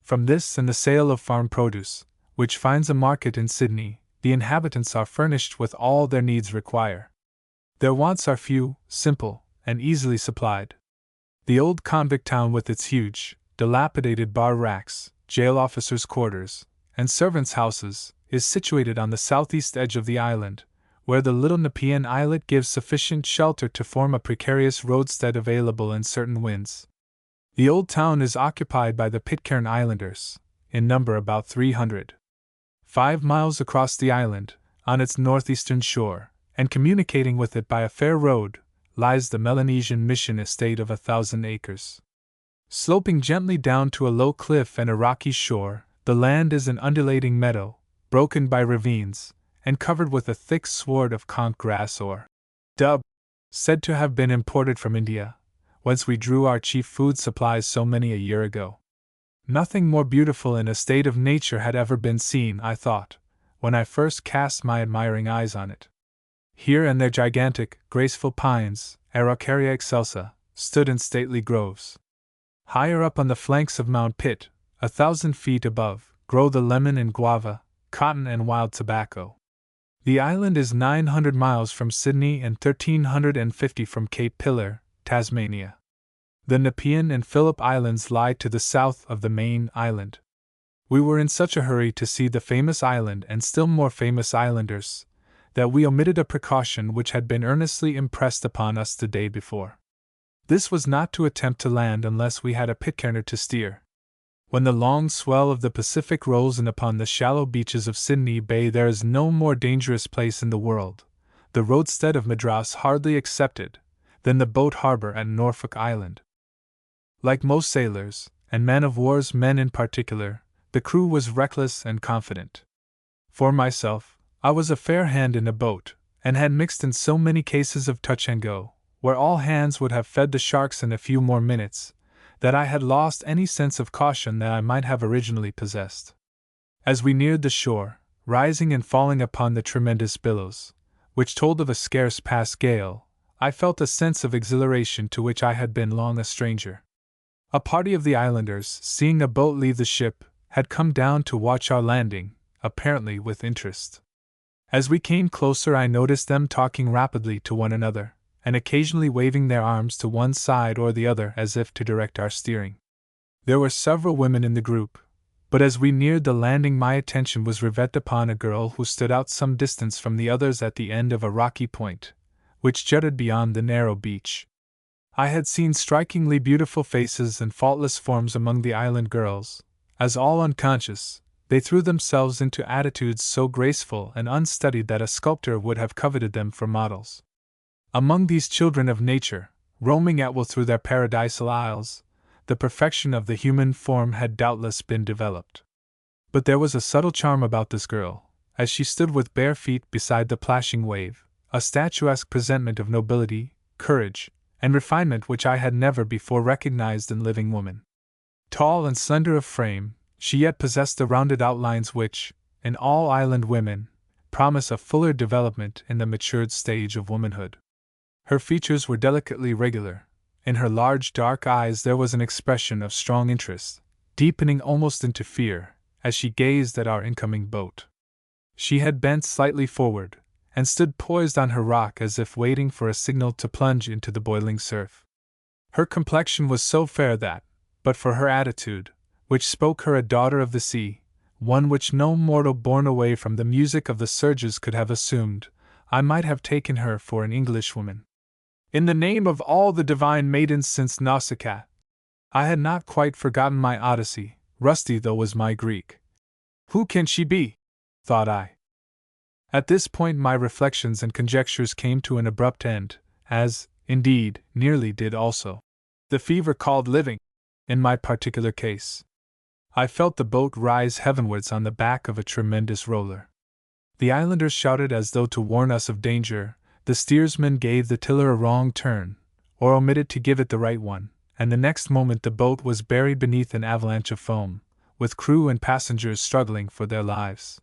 From this and the sale of farm produce, which finds a market in Sydney, the inhabitants are furnished with all their needs require. Their wants are few, simple, and easily supplied. The old convict town with its huge, dilapidated bar racks, jail officers' quarters, and servants' houses, is situated on the southeast edge of the island, where the little Nepean islet gives sufficient shelter to form a precarious roadstead available in certain winds. The old town is occupied by the Pitcairn Islanders, in number about 300. 5 miles across the island, on its northeastern shore, and communicating with it by a fair road, lies the Melanesian mission estate of 1,000 acres. Sloping gently down to a low cliff and a rocky shore, the land is an undulating meadow, broken by ravines, and covered with a thick sward of conch grass or dub, said to have been imported from India, whence we drew our chief food supplies so many a year ago. Nothing more beautiful in a state of nature had ever been seen, I thought, when I first cast my admiring eyes on it. Here and there gigantic, graceful pines, Araucaria excelsa, stood in stately groves. Higher up on the flanks of Mount Pitt, 1,000 feet above, grow the lemon and guava, cotton and wild tobacco. The island is 900 miles from Sydney and 1,350 from Cape Pillar, Tasmania. The Nepean and Phillip Islands lie to the south of the main island. We were in such a hurry to see the famous island and still more famous islanders, that we omitted a precaution which had been earnestly impressed upon us the day before. This was not to attempt to land unless we had a Pitcairner to steer. When the long swell of the Pacific rolls in upon the shallow beaches of Sydney Bay, there is no more dangerous place in the world, the roadstead of Madras hardly excepted, than the boat harbor at Norfolk Island. Like most sailors, and man-of-war's men in particular, the crew was reckless and confident. For myself, I was a fair hand in a boat, and had mixed in so many cases of touch and go, where all hands would have fed the sharks in a few more minutes, that I had lost any sense of caution that I might have originally possessed. As we neared the shore, rising and falling upon the tremendous billows, which told of a scarce past gale, I felt a sense of exhilaration to which I had been long a stranger. A party of the islanders, seeing a boat leave the ship, had come down to watch our landing, apparently with interest. As we came closer, I noticed them talking rapidly to one another, and occasionally waving their arms to one side or the other as if to direct our steering. There were several women in the group, but as we neared the landing my attention was riveted upon a girl who stood out some distance from the others at the end of a rocky point, which jutted beyond the narrow beach. I had seen strikingly beautiful faces and faultless forms among the island girls, as all unconscious, they threw themselves into attitudes so graceful and unstudied that a sculptor would have coveted them for models. Among these children of nature, roaming at will through their paradisal isles, the perfection of the human form had doubtless been developed. But there was a subtle charm about this girl, as she stood with bare feet beside the plashing wave, a statuesque presentment of nobility, courage, and refinement which I had never before recognized in living woman. Tall and slender of frame, she yet possessed the rounded outlines which, in all island women, promise a fuller development in the matured stage of womanhood. Her features were delicately regular. In her large dark eyes there was an expression of strong interest, deepening almost into fear, as she gazed at our incoming boat. She had bent slightly forward, and stood poised on her rock as if waiting for a signal to plunge into the boiling surf. Her complexion was so fair that, but for her attitude, which spoke her a daughter of the sea, one which no mortal born away from the music of the surges could have assumed, I might have taken her for an Englishwoman. In the name of all the divine maidens since Nausicaa, I had not quite forgotten my Odyssey, rusty though was my Greek. Who can she be? Thought I. At this point my reflections and conjectures came to an abrupt end, as, indeed, nearly did also the fever called living, in my particular case. I felt the boat rise heavenwards on the back of a tremendous roller. The islanders shouted as though to warn us of danger, the steersman gave the tiller a wrong turn, or omitted to give it the right one, and the next moment the boat was buried beneath an avalanche of foam, with crew and passengers struggling for their lives.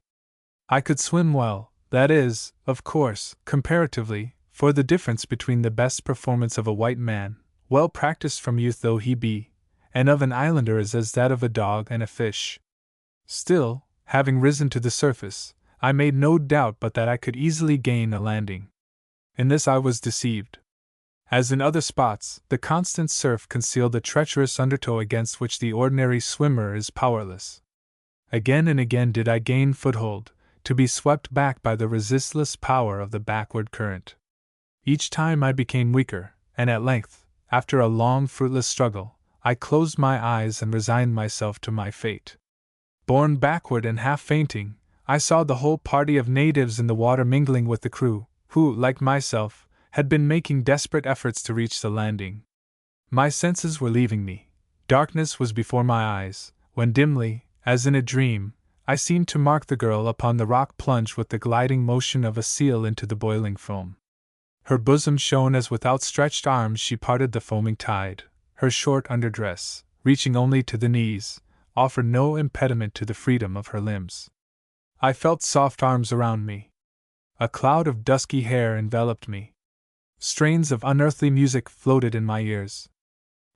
I could swim well, that is, of course, comparatively, for the difference between the best performance of a white man, well practiced from youth though he be, and of an islander is as that of a dog and a fish. Still, having risen to the surface, I made no doubt but that I could easily gain a landing. In this I was deceived. As in other spots, the constant surf concealed the treacherous undertow against which the ordinary swimmer is powerless. Again and again did I gain foothold, to be swept back by the resistless power of the backward current. Each time I became weaker, and at length, after a long fruitless struggle, I closed my eyes and resigned myself to my fate. Borne backward and half fainting, I saw the whole party of natives in the water mingling with the crew, who, like myself, had been making desperate efforts to reach the landing. My senses were leaving me. Darkness was before my eyes, when dimly, as in a dream, I seemed to mark the girl upon the rock plunge with the gliding motion of a seal into the boiling foam. Her bosom shone as with outstretched arms she parted the foaming tide. Her short underdress, reaching only to the knees, offered no impediment to the freedom of her limbs. I felt soft arms around me. A cloud of dusky hair enveloped me. Strains of unearthly music floated in my ears.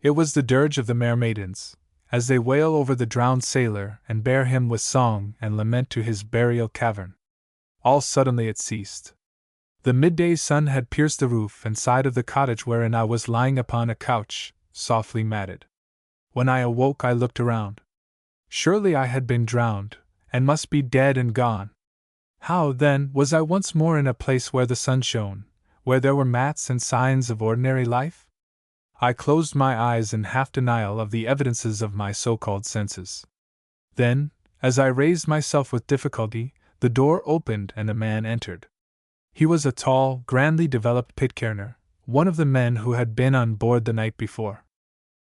It was the dirge of the mermaidens, as they wail over the drowned sailor and bear him with song and lament to his burial cavern. All suddenly it ceased. The midday sun had pierced the roof and side of the cottage wherein I was lying upon a couch, softly matted. When I awoke I looked around. Surely I had been drowned, and must be dead and gone. How, then, was I once more in a place where the sun shone, where there were mats and signs of ordinary life? I closed my eyes in half-denial of the evidences of my so-called senses. Then, as I raised myself with difficulty, the door opened and a man entered. He was a tall, grandly developed Pitcairner, one of the men who had been on board the night before.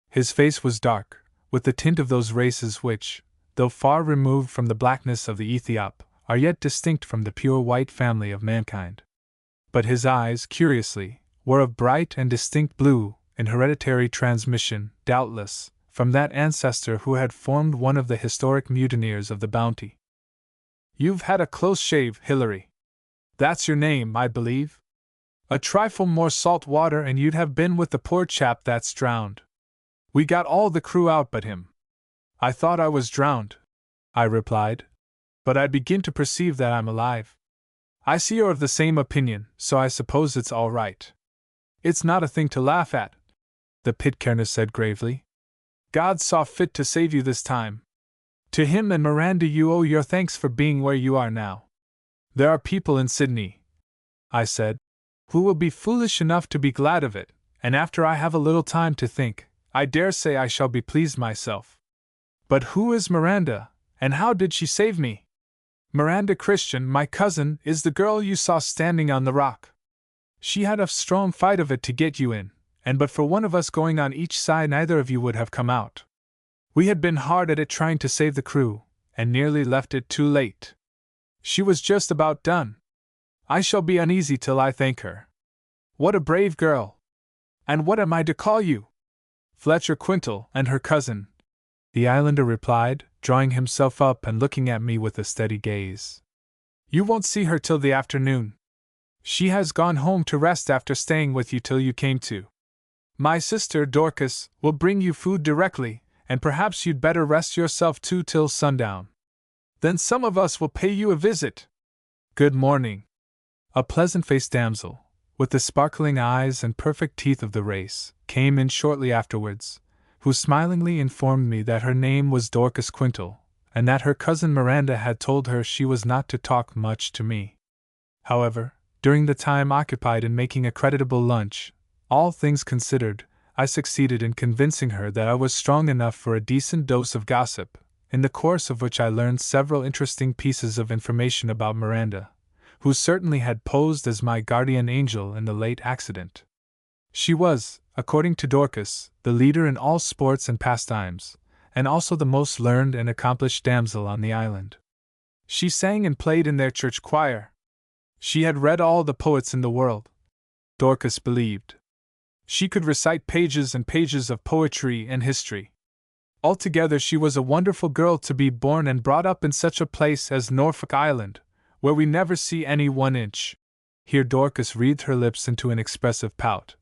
His face was dark, with the tint of those races which, though far removed from the blackness of the Ethiop, are yet distinct from the pure white family of mankind. But his eyes, curiously, were of bright and distinct blue, in hereditary transmission, doubtless, from that ancestor who had formed one of the historic mutineers of the Bounty. "You've had a close shave, Hilary. That's your name, I believe? A trifle more salt water and you'd have been with the poor chap that's drowned. We got all the crew out but him." "I thought I was drowned," I replied, "but I begin to perceive that I'm alive." "I see you're of the same opinion, so I suppose it's all right. It's not a thing to laugh at," the Pitcairner said gravely. "God saw fit to save you this time. To him and Miranda you owe your thanks for being where you are now. There are people in Sydney," I said, "who will be foolish enough to be glad of it, and after I have a little time to think, I dare say I shall be pleased myself. But who is Miranda, and how did she save me?" "Miranda Christian, my cousin, is the girl you saw standing on the rock. She had a strong fight of it to get you in, and but for one of us going on each side neither of you would have come out. We had been hard at it trying to save the crew, and nearly left it too late. She was just about done. I shall be uneasy till I thank her. What a brave girl! And what am I to call you?" "Fletcher Quintal and her cousin," the islander replied, drawing himself up and looking at me with a steady gaze. "You won't see her till the afternoon. She has gone home to rest after staying with you till you came to. My sister, Dorcas, will bring you food directly, and perhaps you'd better rest yourself too till sundown. Then some of us will pay you a visit. Good morning." A pleasant-faced damsel, with the sparkling eyes and perfect teeth of the race, came in shortly afterwards, who smilingly informed me that her name was Dorcas Quintal, and that her cousin Miranda had told her she was not to talk much to me. However, during the time occupied in making a creditable lunch, all things considered, I succeeded in convincing her that I was strong enough for a decent dose of gossip, in the course of which I learned several interesting pieces of information about Miranda, who certainly had posed as my guardian angel in the late accident. She was, according to Dorcas, the leader in all sports and pastimes, and also the most learned and accomplished damsel on the island. She sang and played in their church choir. She had read all the poets in the world, Dorcas believed. She could recite pages and pages of poetry and history. Altogether she was a wonderful girl to be born and brought up in such a place as Norfolk Island, where we never see any 1 inch. Here Dorcas wreathed her lips into an expressive pout.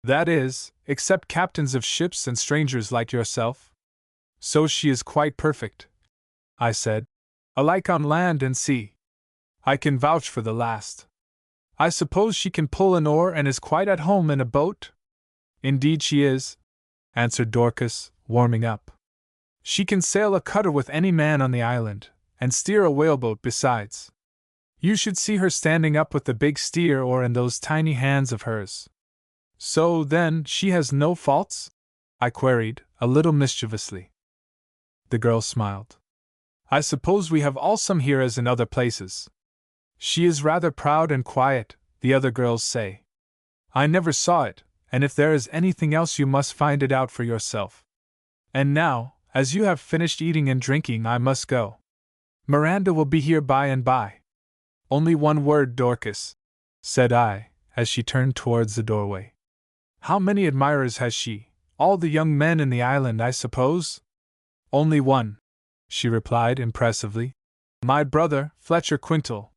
That is, except captains of ships and strangers like yourself. So she is quite perfect, I said, alike on land and sea. I can vouch for the last. I suppose she can pull an oar and is quite at home in a boat? Indeed she is, answered Dorcas, warming up. She can sail a cutter with any man on the island, and steer a whaleboat besides. You should see her standing up with the big steer oar in those tiny hands of hers. So, then, she has no faults? I queried, a little mischievously. The girl smiled. I suppose we have all some here as in other places. She is rather proud and quiet, the other girls say. I never saw it, and if there is anything else you must find it out for yourself. And now, as you have finished eating and drinking, I must go. Miranda will be here by and by. Only one word, Dorcas, said I, as she turned towards the doorway. How many admirers has she? All the young men in the island, I suppose? Only one, she replied impressively. My brother, Fletcher Quintal.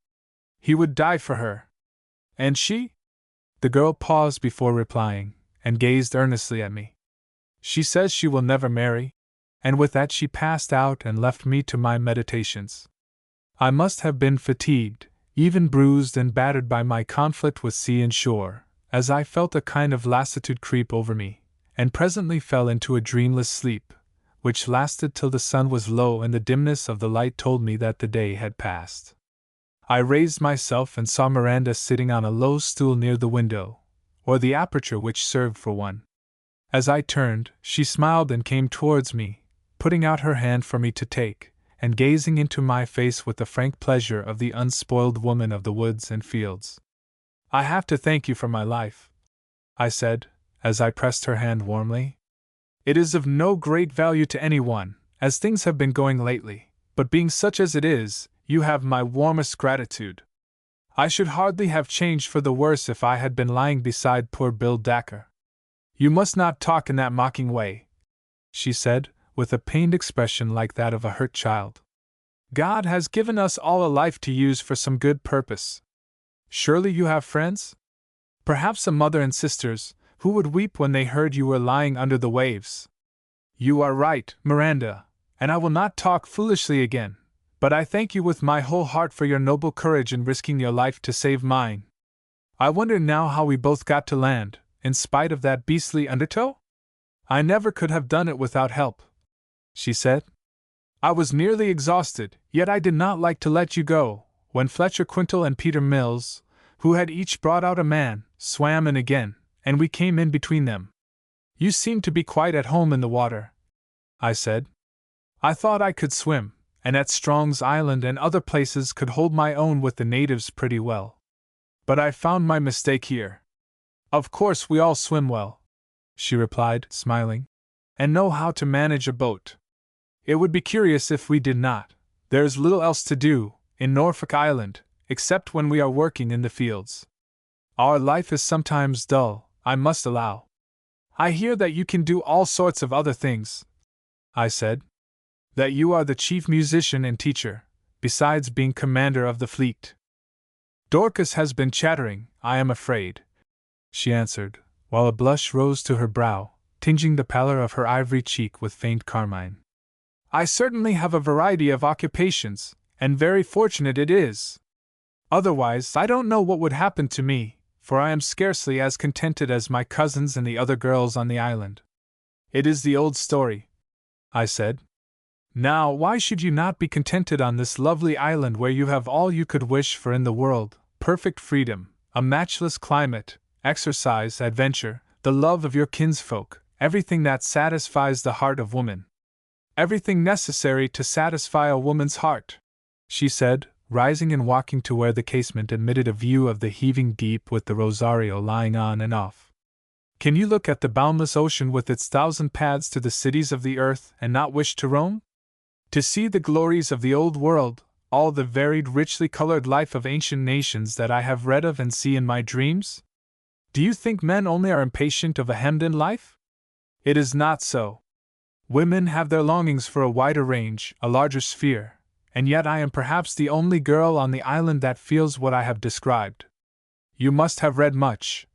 He would die for her. And she? The girl paused before replying, and gazed earnestly at me. She says she will never marry, and with that she passed out and left me to my meditations. I must have been fatigued, even bruised and battered by my conflict with sea and shore, as I felt a kind of lassitude creep over me, and presently fell into a dreamless sleep, which lasted till the sun was low and the dimness of the light told me that the day had passed. I raised myself and saw Miranda sitting on a low stool near the window, or the aperture which served for one. As I turned, she smiled and came towards me, putting out her hand for me to take, and gazing into my face with the frank pleasure of the unspoiled woman of the woods and fields. I have to thank you for my life, I said, as I pressed her hand warmly. It is of no great value to anyone, as things have been going lately, but being such as it is, you have my warmest gratitude. I should hardly have changed for the worse if I had been lying beside poor Bill Dacre. You must not talk in that mocking way, she said, with a pained expression like that of a hurt child. God has given us all a life to use for some good purpose. Surely you have friends? Perhaps a mother and sisters, who would weep when they heard you were lying under the waves. You are right, Miranda, and I will not talk foolishly again, but I thank you with my whole heart for your noble courage in risking your life to save mine. I wonder now how we both got to land, in spite of that beastly undertow? I never could have done it without help, she said. I was nearly exhausted, yet I did not like to let you go, when Fletcher Quintal and Peter Mills, who had each brought out a man, swam in again, and we came in between them. You seemed to be quite at home in the water, I said. I thought I could swim, and at Strong's Island and other places could hold my own with the natives pretty well. But I found my mistake here. Of course we all swim well, she replied, smiling, and know how to manage a boat. It would be curious if we did not. There is little else to do, in Norfolk Island, except when we are working in the fields. Our life is sometimes dull, I must allow. I hear that you can do all sorts of other things, I said. That you are the chief musician and teacher, besides being commander of the fleet. Dorcas has been chattering, I am afraid, she answered, while a blush rose to her brow, tinging the pallor of her ivory cheek with faint carmine. I certainly have a variety of occupations, and very fortunate it is. Otherwise, I don't know what would happen to me, for I am scarcely as contented as my cousins and the other girls on the island. It is the old story, I said. Now, why should you not be contented on this lovely island where you have all you could wish for in the world, perfect freedom, a matchless climate, exercise, adventure, the love of your kinsfolk, everything that satisfies the heart of woman? Everything necessary to satisfy a woman's heart, she said, rising and walking to where the casement admitted a view of the heaving deep with the Rosario lying on and off. Can you look at the boundless ocean with its 1,000 paths to the cities of the earth and not wish to roam? To see the glories of the old world, all the varied, richly colored life of ancient nations that I have read of and see in my dreams? Do you think men only are impatient of a hemmed-in life? It is not so. Women have their longings for a wider range, a larger sphere, and yet I am perhaps the only girl on the island that feels what I have described. You must have read much,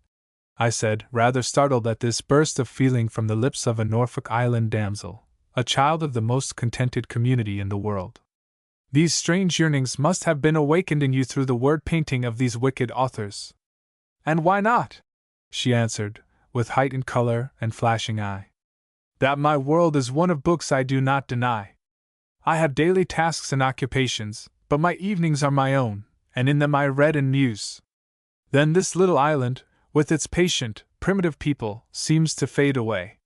I said, rather startled at this burst of feeling from the lips of a Norfolk Island damsel, a child of the most contented community in the world. These strange yearnings must have been awakened in you through the word painting of these wicked authors. And why not? She answered, with heightened color and flashing eye. That my world is one of books I do not deny. I have daily tasks and occupations, but my evenings are my own, and in them I read and muse. Then this little island, with its patient, primitive people, seems to fade away.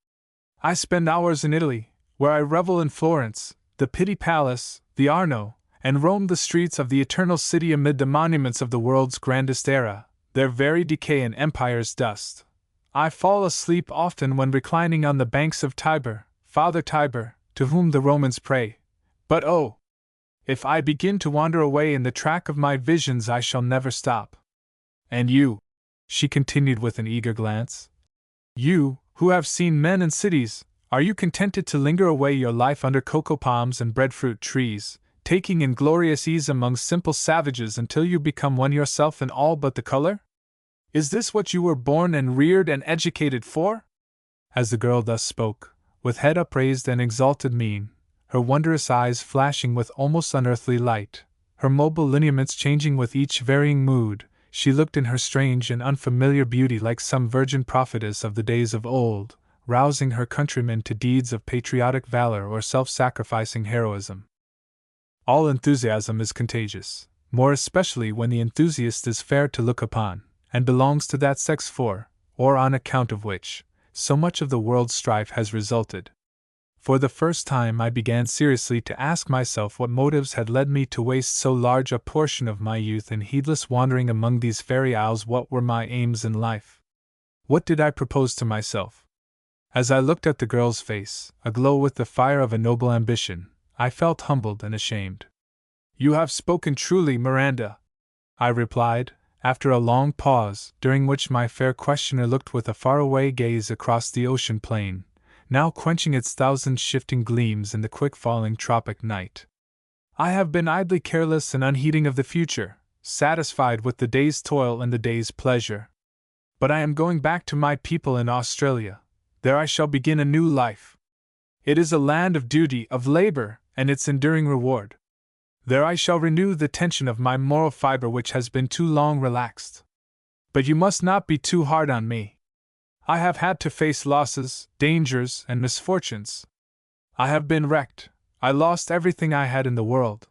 I spend hours in Italy, where I revel in Florence, the Pitti Palace, the Arno, and roam the streets of the eternal city amid the monuments of the world's grandest era, their very decay and empire's dust. I fall asleep often when reclining on the banks of Tiber, Father Tiber, to whom the Romans pray. But oh! If I begin to wander away in the track of my visions, I shall never stop. And you, she continued with an eager glance, you, who have seen men and cities, are you contented to linger away your life under cocoa palms and breadfruit trees, taking in glorious ease among simple savages until you become one yourself in all but the color? Is this what you were born and reared and educated for? As the girl thus spoke, with head upraised and exalted mien, her wondrous eyes flashing with almost unearthly light, her mobile lineaments changing with each varying mood, she looked in her strange and unfamiliar beauty like some virgin prophetess of the days of old, rousing her countrymen to deeds of patriotic valor or self-sacrificing heroism. All enthusiasm is contagious, more especially when the enthusiast is fair to look upon, and belongs to that sex for, or on account of which, so much of the world's strife has resulted. For the first time I began seriously to ask myself what motives had led me to waste so large a portion of my youth in heedless wandering among these fairy isles. What were my aims in life? What did I propose to myself? As I looked at the girl's face, aglow with the fire of a noble ambition, I felt humbled and ashamed. You have spoken truly, Miranda, I replied, after a long pause, during which my fair questioner looked with a faraway gaze across the ocean plain, now quenching its thousand shifting gleams in the quick-falling tropic night. I have been idly careless and unheeding of the future, satisfied with the day's toil and the day's pleasure. But I am going back to my people in Australia. There I shall begin a new life. It is a land of duty, of labor, and its enduring reward. There I shall renew the tension of my moral fiber which has been too long relaxed. But you must not be too hard on me. I have had to face losses, dangers, and misfortunes. I have been wrecked. I lost everything I had in the world.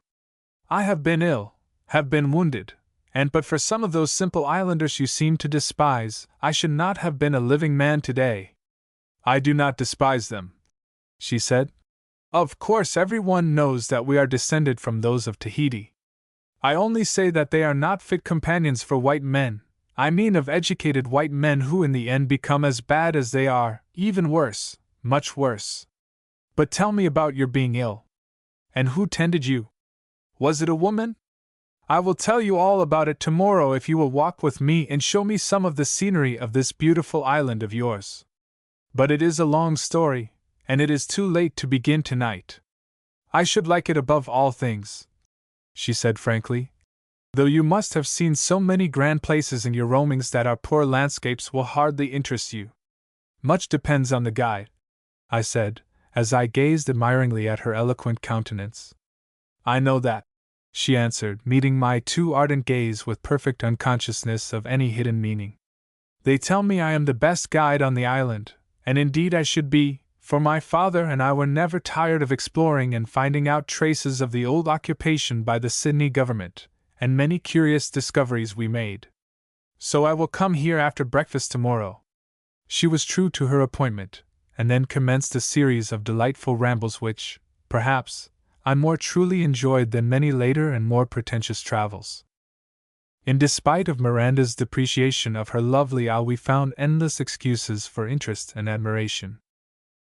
I have been ill, have been wounded, and but for some of those simple islanders you seem to despise, I should not have been a living man today. I do not despise them, she said. Of course, everyone knows that we are descended from those of Tahiti. I only say that they are not fit companions for white men. I mean of educated white men who in the end become as bad as they are, even worse, much worse. But tell me about your being ill. And who tended you? Was it a woman? I will tell you all about it tomorrow if you will walk with me and show me some of the scenery of this beautiful island of yours. But it is a long story, and it is too late to begin tonight. I should like it above all things, she said frankly, though you must have seen so many grand places in your roamings that our poor landscapes will hardly interest you. Much depends on the guide, I said, as I gazed admiringly at her eloquent countenance. I know that, she answered, meeting my too ardent gaze with perfect unconsciousness of any hidden meaning. They tell me I am the best guide on the island, and indeed I should be, for my father and I were never tired of exploring and finding out traces of the old occupation by the Sydney government, and many curious discoveries we made. So I will come here after breakfast tomorrow. She was true to her appointment, and then commenced a series of delightful rambles which, perhaps, I more truly enjoyed than many later and more pretentious travels. In despite of Miranda's depreciation of her lovely isle, we found endless excuses for interest and admiration.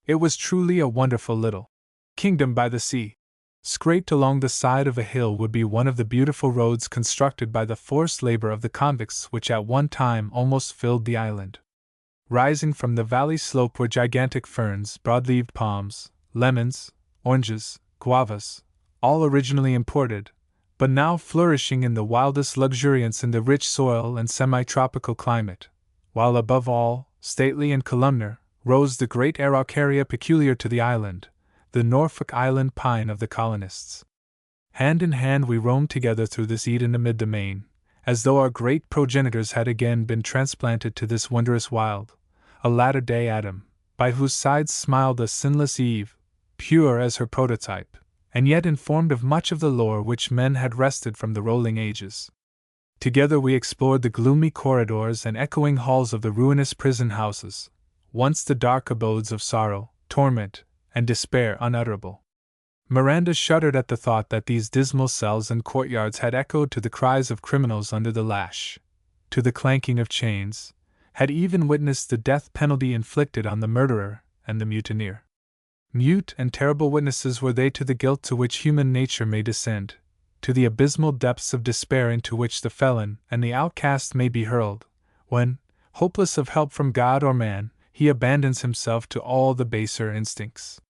It was truly a wonderful little kingdom by the sea. Scraped along the side of a hill would be one of the beautiful roads constructed by the forced labor of the convicts which at one time almost filled the island. Rising from the valley slope were gigantic ferns, broad-leaved palms, lemons, oranges, guavas, all originally imported, but now flourishing in the wildest luxuriance in the rich soil and semi-tropical climate, while above all, stately and columnar, rose the great araucaria peculiar to the island, the Norfolk Island pine of the colonists. Hand in hand we roamed together through this Eden amid the main, as though our great progenitors had again been transplanted to this wondrous wild, a latter-day Adam, by whose sides smiled a sinless Eve, pure as her prototype, and yet informed of much of the lore which men had wrested from the rolling ages. Together we explored the gloomy corridors and echoing halls of the ruinous prison houses, once the dark abodes of sorrow, torment, and despair unutterable. Miranda shuddered at the thought that these dismal cells and courtyards had echoed to the cries of criminals under the lash, to the clanking of chains, had even witnessed the death penalty inflicted on the murderer and the mutineer. Mute and terrible witnesses were they to the guilt to which human nature may descend, to the abysmal depths of despair into which the felon and the outcast may be hurled, when, hopeless of help from God or man, he abandons himself to all the baser instincts.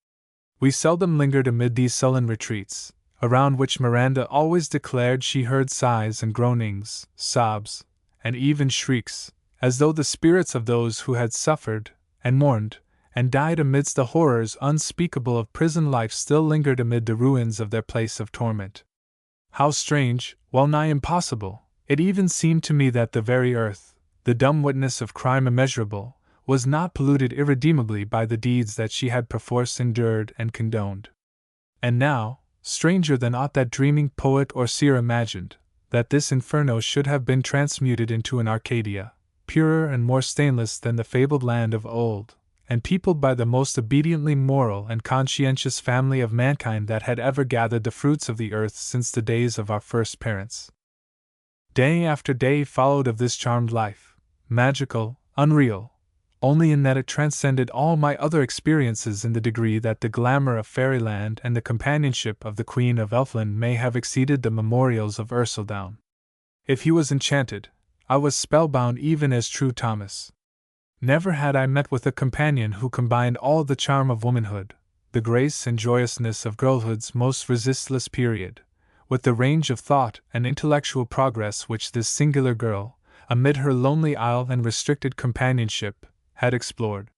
We seldom lingered amid these sullen retreats, around which Miranda always declared she heard sighs and groanings, sobs, and even shrieks, as though the spirits of those who had suffered, and mourned, and died amidst the horrors unspeakable of prison life still lingered amid the ruins of their place of torment. How strange, well nigh impossible, it even seemed to me that the very earth, the dumb witness of crime immeasurable, was not polluted irredeemably by the deeds that she had perforce endured and condoned. And now, stranger than aught that dreaming poet or seer imagined, that this inferno should have been transmuted into an Arcadia, purer and more stainless than the fabled land of old, and peopled by the most obediently moral and conscientious family of mankind that had ever gathered the fruits of the earth since the days of our first parents. Day after day followed of this charmed life, magical, unreal, only in that it transcended all my other experiences in the degree that the glamour of fairyland and the companionship of the Queen of Elfland may have exceeded the memorials of Ercildown. If he was enchanted, I was spellbound even as true Thomas. Never had I met with a companion who combined all the charm of womanhood, the grace and joyousness of girlhood's most resistless period, with the range of thought and intellectual progress which this singular girl, amid her lonely isle and restricted companionship, had explored.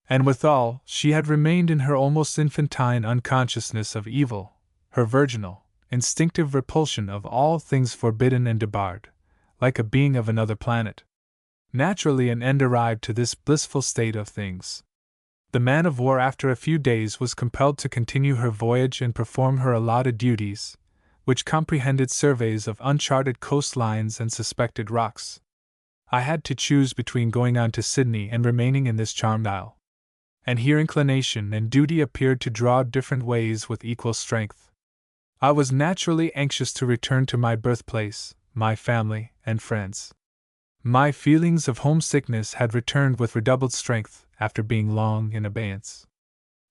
And withal, she had remained in her almost infantine unconsciousness of evil, her virginal, instinctive repulsion of all things forbidden and debarred, like a being of another planet. Naturally an end arrived to this blissful state of things. The man-of-war after a few days was compelled to continue her voyage and perform her allotted duties, which comprehended surveys of uncharted coastlines and suspected rocks. I had to choose between going on to Sydney and remaining in this charmed isle. And here inclination and duty appeared to draw different ways with equal strength. I was naturally anxious to return to my birthplace, my family, and friends. My feelings of homesickness had returned with redoubled strength after being long in abeyance.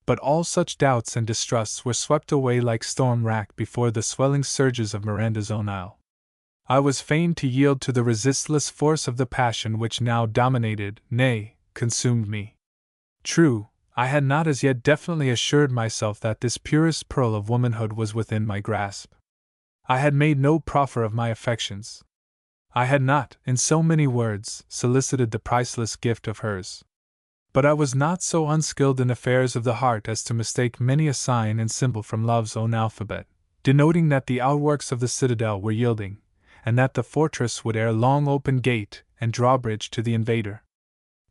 But all such doubts and distrusts were swept away like storm-rack before the swelling surges of Miranda's own isle. I was fain to yield to the resistless force of the passion which now dominated, nay, consumed me. True, I had not as yet definitely assured myself that this purest pearl of womanhood was within my grasp. I had made no proffer of my affections. I had not, in so many words, solicited the priceless gift of hers. But I was not so unskilled in affairs of the heart as to mistake many a sign and symbol from love's own alphabet, denoting that the outworks of the citadel were yielding, and that the fortress would ere long open gate and drawbridge to the invader.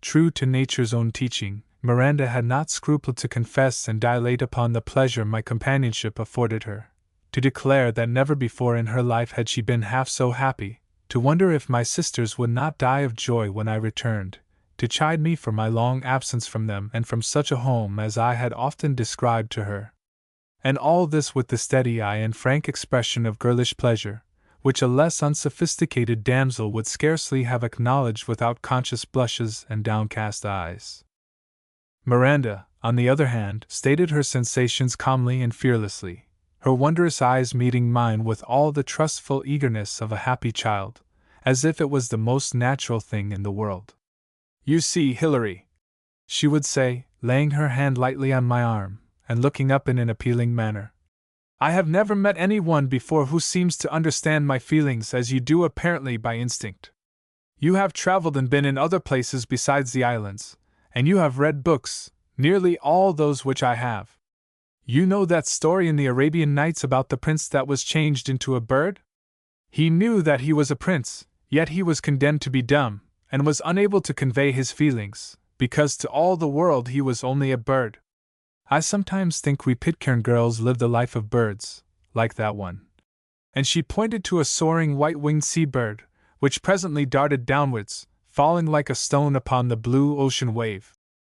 True to nature's own teaching, Miranda had not scrupled to confess and dilate upon the pleasure my companionship afforded her, to declare that never before in her life had she been half so happy, to wonder if my sisters would not die of joy when I returned, to chide me for my long absence from them and from such a home as I had often described to her. And all this with the steady eye and frank expression of girlish pleasure, which a less unsophisticated damsel would scarcely have acknowledged without conscious blushes and downcast eyes. Miranda, on the other hand, stated her sensations calmly and fearlessly, her wondrous eyes meeting mine with all the trustful eagerness of a happy child, as if it was the most natural thing in the world. "You see, Hilary," she would say, laying her hand lightly on my arm, and looking up in an appealing manner, "I have never met any one before who seems to understand my feelings as you do apparently by instinct. You have traveled and been in other places besides the islands, and you have read books, nearly all those which I have. You know that story in the Arabian Nights about the prince that was changed into a bird? He knew that he was a prince, yet he was condemned to be dumb, and was unable to convey his feelings, because to all the world he was only a bird. I sometimes think we Pitcairn girls live the life of birds, like that one. And she pointed to a soaring white-winged seabird, which presently darted downwards, falling like a stone upon the blue ocean wave.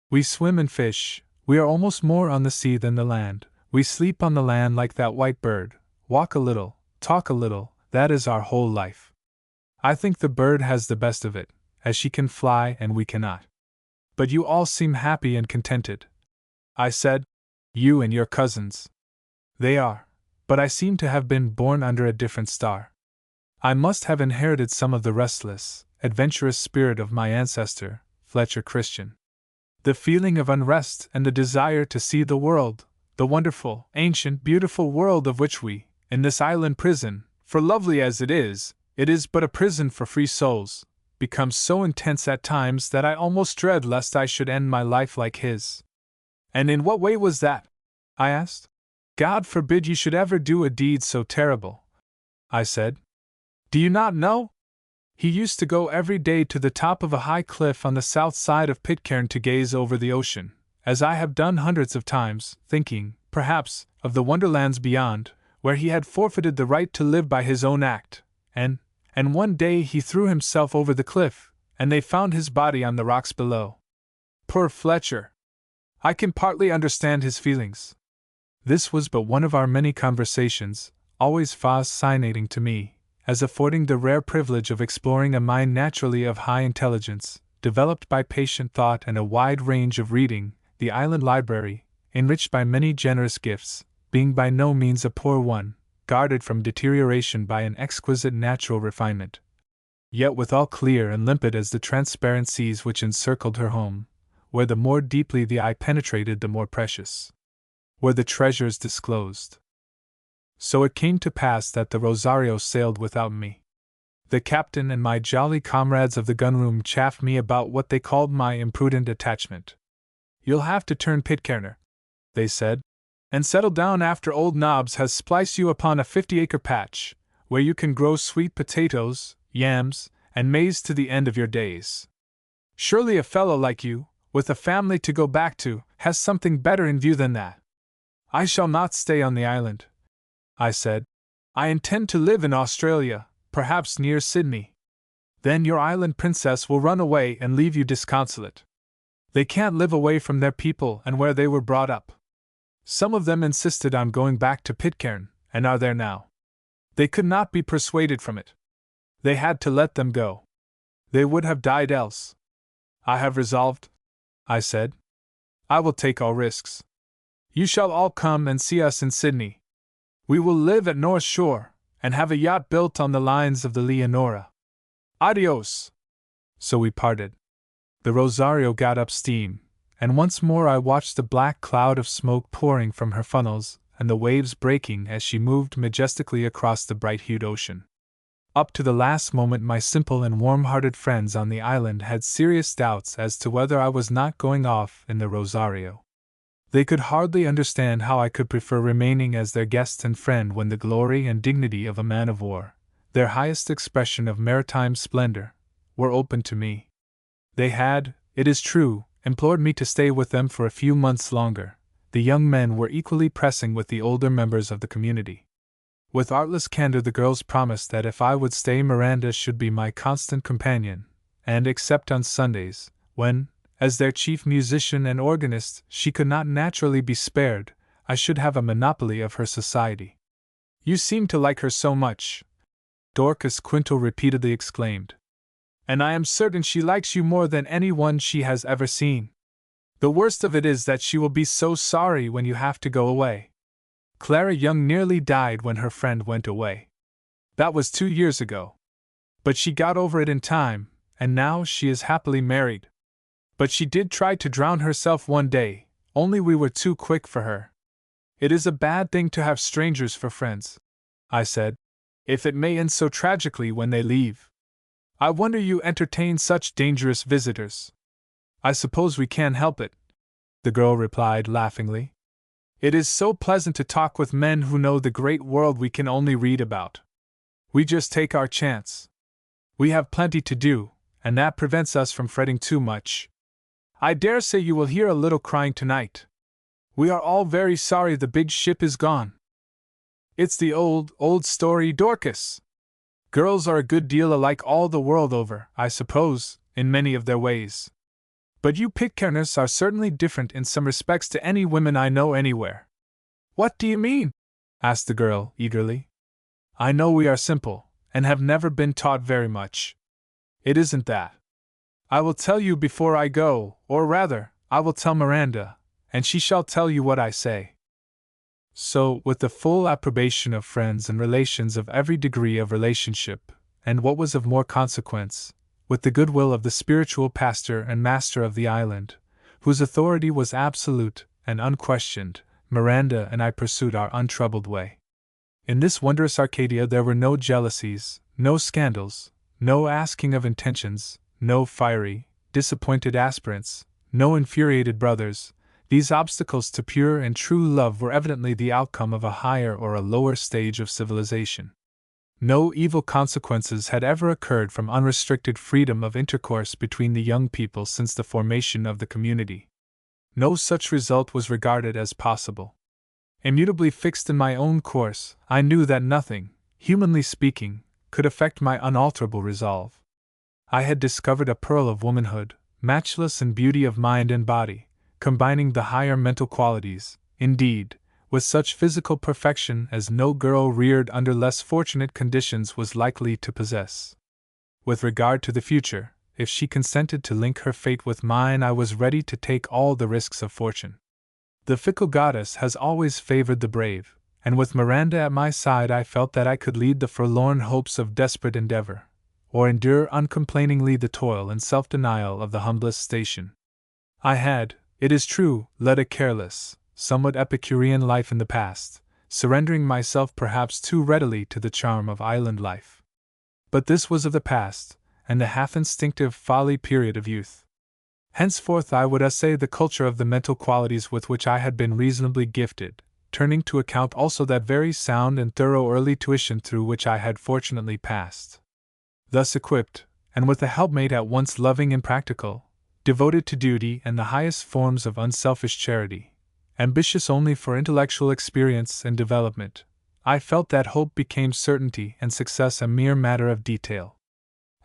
We swim and fish, we are almost more on the sea than the land, we sleep on the land like that white bird, walk a little, talk a little, that is our whole life. I think the bird has the best of it, as she can fly and we cannot. But you all seem happy and contented, I said. You and your cousins. They are, but I seem to have been born under a different star. I must have inherited some of the restless, adventurous spirit of my ancestor, Fletcher Christian. The feeling of unrest and the desire to see the world, the wonderful, ancient, beautiful world of which we, in this island prison, for lovely as it is but a prison for free souls, becomes so intense at times that I almost dread lest I should end my life like his. And in what way was that? I asked. God forbid you should ever do a deed so terrible, I said. Do you not know? He used to go every day to the top of a high cliff on the south side of Pitcairn to gaze over the ocean, as I have done hundreds of times, thinking, perhaps, of the wonderlands beyond, where he had forfeited the right to live by his own act, and one day he threw himself over the cliff, and they found his body on the rocks below. Poor Fletcher! I can partly understand his feelings. This was but one of our many conversations, always fascinating to me, as affording the rare privilege of exploring a mind naturally of high intelligence, developed by patient thought and a wide range of reading, the island library, enriched by many generous gifts, being by no means a poor one, guarded from deterioration by an exquisite natural refinement, yet withal clear and limpid as the transparent seas which encircled her home, where the more deeply the eye penetrated the more precious were the treasures disclosed. So it came to pass that the Rosario sailed without me. The captain and my jolly comrades of the gunroom chaffed me about what they called my imprudent attachment. You'll have to turn Pitcairner, they said, and settle down after old Nobbs has spliced you upon a 50-acre patch, where you can grow sweet potatoes, yams, and maize to the end of your days. Surely a fellow like you, with a family to go back to, has something better in view than that. I shall not stay on the island, I said. I intend to live in Australia, perhaps near Sydney. Then your island princess will run away and leave you disconsolate. They can't live away from their people and where they were brought up. Some of them insisted on going back to Pitcairn, and are there now. They could not be persuaded from it. They had to let them go. They would have died else. I have resolved, I said. I will take all risks. You shall all come and see us in Sydney. We will live at North Shore, and have a yacht built on the lines of the Leonora. Adios! So we parted. The Rosario got up steam, and once more I watched the black cloud of smoke pouring from her funnels, and the waves breaking as she moved majestically across the bright-hued ocean. Up to the last moment my simple and warm-hearted friends on the island had serious doubts as to whether I was not going off in the Rosario. They could hardly understand how I could prefer remaining as their guest and friend when the glory and dignity of a man-of-war, their highest expression of maritime splendor, were open to me. They had, it is true, implored me to stay with them for a few months longer. The young men were equally pressing with the older members of the community. With artless candor the girls promised that if I would stay Miranda should be my constant companion, and except on Sundays, when, as their chief musician and organist, she could not naturally be spared, I should have a monopoly of her society. You seem to like her so much, Dorcas Quintal repeatedly exclaimed. And I am certain she likes you more than any one she has ever seen. The worst of it is that she will be so sorry when you have to go away. Clara Young nearly died when her friend went away. That was 2 years ago. But she got over it in time, and now she is happily married. But she did try to drown herself one day, only we were too quick for her. It is a bad thing to have strangers for friends, I said, if it may end so tragically when they leave. I wonder you entertain such dangerous visitors. I suppose we can't help it, the girl replied laughingly. It is so pleasant to talk with men who know the great world we can only read about. We just take our chance. We have plenty to do, and that prevents us from fretting too much. I dare say you will hear a little crying tonight. We are all very sorry the big ship is gone. It's the old story, Dorcas. Girls are a good deal alike all the world over, I suppose, in many of their ways. But you Pitcairners are certainly different in some respects to any women I know anywhere. What do you mean? Asked the girl, eagerly. I know we are simple, and have never been taught very much. It isn't that. I will tell you before I go, or rather, I will tell Miranda, and she shall tell you what I say. So, with the full approbation of friends and relations of every degree of relationship, and what was of more consequence, with the goodwill of the spiritual pastor and master of the island, whose authority was absolute and unquestioned, Miranda and I pursued our untroubled way. In this wondrous Arcadia there were no jealousies, no scandals, no asking of intentions, no fiery, disappointed aspirants, no infuriated brothers. These obstacles to pure and true love were evidently the outcome of a higher or a lower stage of civilization. No evil consequences had ever occurred from unrestricted freedom of intercourse between the young people since the formation of the community. No such result was regarded as possible. Immutably fixed in my own course, I knew that nothing, humanly speaking, could affect my unalterable resolve. I had discovered a pearl of womanhood, matchless in beauty of mind and body, combining the higher mental qualities, indeed, with such physical perfection as no girl reared under less fortunate conditions was likely to possess. With regard to the future, if she consented to link her fate with mine, I was ready to take all the risks of fortune. The fickle goddess has always favored the brave, and with Miranda at my side I felt that I could lead the forlorn hopes of desperate endeavor, or endure uncomplainingly the toil and self-denial of the humblest station. I had, it is true, led a careless, somewhat Epicurean life in the past, surrendering myself perhaps too readily to the charm of island life. But this was of the past, and the half-instinctive folly period of youth. Henceforth I would essay the culture of the mental qualities with which I had been reasonably gifted, turning to account also that very sound and thorough early tuition through which I had fortunately passed. Thus equipped, and with a helpmate at once loving and practical, devoted to duty and the highest forms of unselfish charity, ambitious only for intellectual experience and development, I felt that hope became certainty and success a mere matter of detail.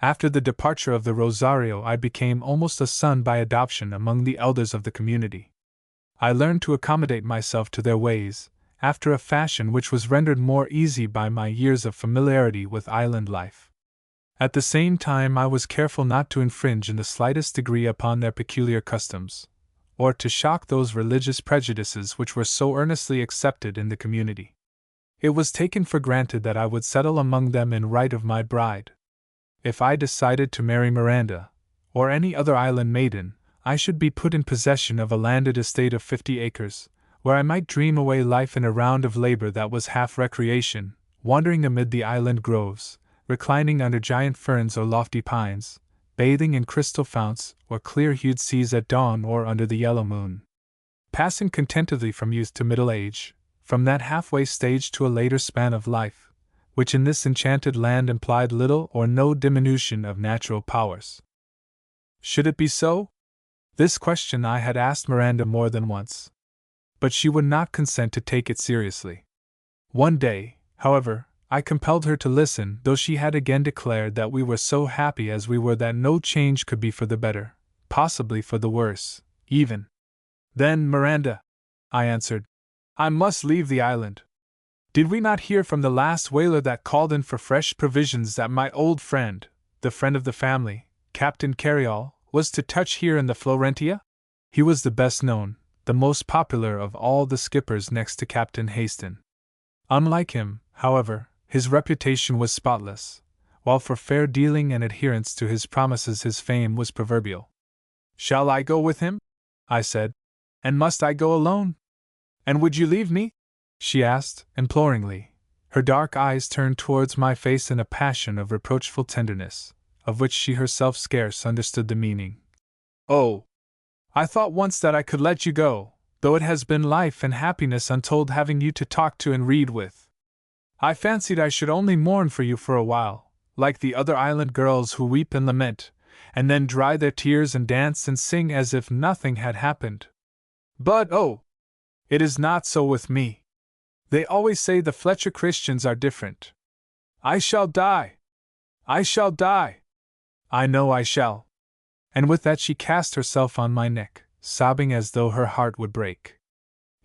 After the departure of the Rosario, I became almost a son by adoption among the elders of the community. I learned to accommodate myself to their ways, after a fashion which was rendered more easy by my years of familiarity with island life. At the same time I was careful not to infringe in the slightest degree upon their peculiar customs, or to shock those religious prejudices which were so earnestly accepted in the community. It was taken for granted that I would settle among them in right of my bride. If I decided to marry Miranda, or any other island maiden, I should be put in possession of a landed estate of 50 acres, where I might dream away life in a round of labor that was half recreation, wandering amid the island groves, reclining under giant ferns or lofty pines, bathing in crystal founts or clear-hued seas at dawn or under the yellow moon. Passing contentedly from youth to middle age, from that halfway stage to a later span of life, which in this enchanted land implied little or no diminution of natural powers. Should it be so? This question I had asked Miranda more than once, but she would not consent to take it seriously. One day, however, I compelled her to listen, though she had again declared that we were so happy as we were that no change could be for the better, possibly for the worse, even. Then, Miranda, I answered, I must leave the island. Did we not hear from the last whaler that called in for fresh provisions that my old friend, the friend of the family, Captain Carryall, was to touch here in the Florentia? He was the best known, the most popular of all the skippers next to Captain Haston. Unlike him, however, his reputation was spotless, while for fair dealing and adherence to his promises his fame was proverbial. Shall I go with him? I said. And must I go alone? And would you leave me? She asked, imploringly, her dark eyes turned towards my face in a passion of reproachful tenderness, of which she herself scarce understood the meaning. Oh! I thought once that I could let you go, though it has been life and happiness untold having you to talk to and read with. I fancied I should only mourn for you for a while, like the other island girls who weep and lament, and then dry their tears and dance and sing as if nothing had happened. But oh! It is not so with me. They always say the Fletcher Christians are different. I shall die! I shall die! I know I shall. And with that she cast herself on my neck, sobbing as though her heart would break,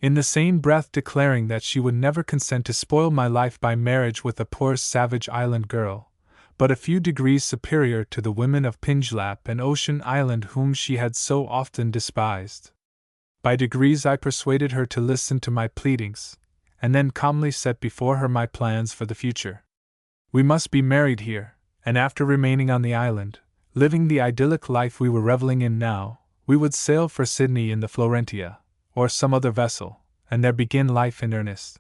in the same breath declaring that she would never consent to spoil my life by marriage with a poor savage island girl, but a few degrees superior to the women of Pingelap and Ocean Island whom she had so often despised. By degrees I persuaded her to listen to my pleadings, and then calmly set before her my plans for the future. We must be married here, and after remaining on the island, living the idyllic life we were reveling in now, we would sail for Sydney in the Florentia, or some other vessel, and there begin life in earnest.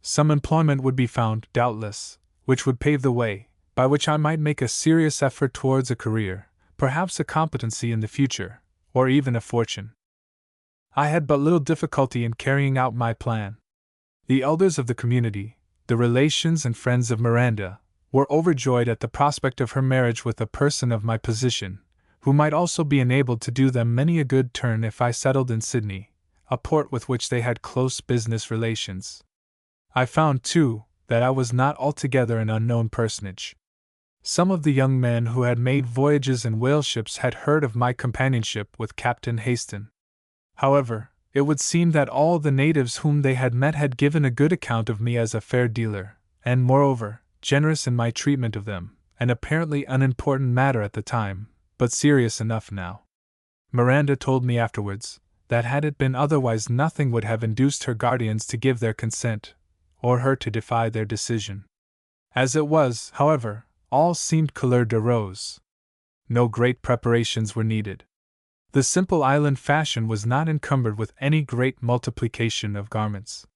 Some employment would be found, doubtless, which would pave the way, by which I might make a serious effort towards a career, perhaps a competency in the future, or even a fortune. I had but little difficulty in carrying out my plan. The elders of the community, the relations and friends of Miranda, were overjoyed at the prospect of her marriage with a person of my position, who might also be enabled to do them many a good turn if I settled in Sydney, a port with which they had close business relations. I found, too, that I was not altogether an unknown personage. Some of the young men who had made voyages in whale ships had heard of my companionship with Captain Haston. However, it would seem that all the natives whom they had met had given a good account of me as a fair dealer, and, moreover, generous in my treatment of them, an apparently unimportant matter at the time, but serious enough now. Miranda told me afterwards that had it been otherwise nothing would have induced her guardians to give their consent, or her to defy their decision. As it was, however, all seemed couleur de rose. No great preparations were needed. The simple island fashion was not encumbered with any great multiplication of garments.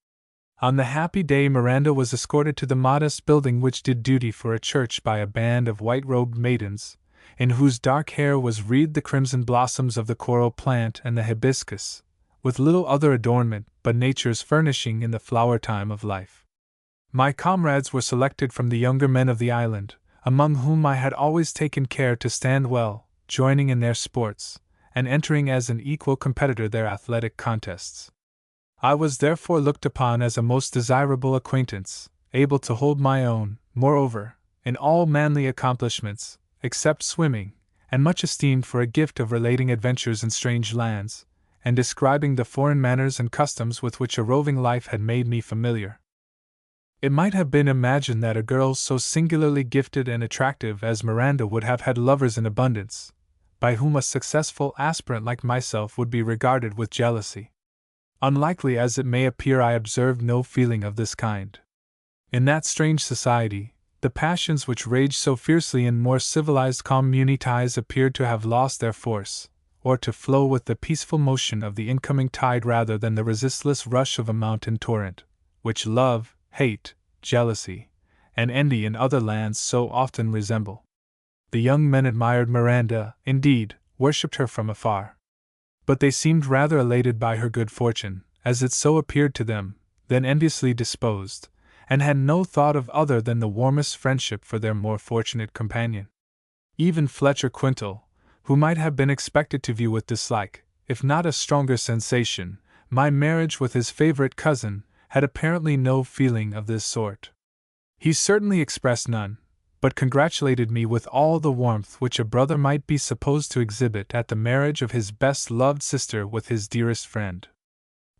On the happy day Miranda was escorted to the modest building which did duty for a church by a band of white-robed maidens, in whose dark hair was wreathed the crimson blossoms of the coral plant and the hibiscus, with little other adornment but nature's furnishing in the flower time of life. My comrades were selected from the younger men of the island, among whom I had always taken care to stand well, joining in their sports, and entering as an equal competitor their athletic contests. I was therefore looked upon as a most desirable acquaintance, able to hold my own, moreover, in all manly accomplishments, except swimming, and much esteemed for a gift of relating adventures in strange lands, and describing the foreign manners and customs with which a roving life had made me familiar. It might have been imagined that a girl so singularly gifted and attractive as Miranda would have had lovers in abundance, by whom a successful aspirant like myself would be regarded with jealousy. Unlikely as it may appear, I observed no feeling of this kind. In that strange society, the passions which raged so fiercely in more civilized communities appeared to have lost their force, or to flow with the peaceful motion of the incoming tide rather than the resistless rush of a mountain torrent, which love, hate, jealousy, and envy in other lands so often resemble. The young men admired Miranda, indeed, worshipped her from afar. But they seemed rather elated by her good fortune, as it so appeared to them, than enviously disposed, and had no thought of other than the warmest friendship for their more fortunate companion. Even Fletcher Quintal, who might have been expected to view with dislike, if not a stronger sensation, my marriage with his favorite cousin, had apparently no feeling of this sort. He certainly expressed none, but congratulated me with all the warmth which a brother might be supposed to exhibit at the marriage of his best-loved sister with his dearest friend.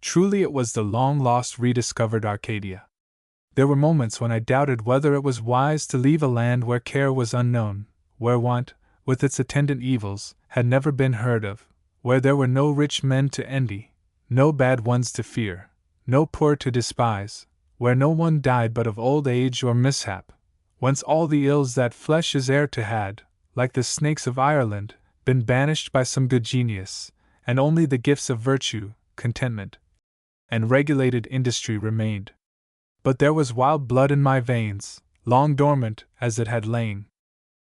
Truly it was the long-lost rediscovered Arcadia. There were moments when I doubted whether it was wise to leave a land where care was unknown, where want, with its attendant evils, had never been heard of, where there were no rich men to envy, no bad ones to fear, no poor to despise, where no one died but of old age or mishap, whence all the ills that flesh is heir to had, like the snakes of Ireland, been banished by some good genius, and only the gifts of virtue, contentment, and regulated industry remained. But there was wild blood in my veins, long dormant as it had lain.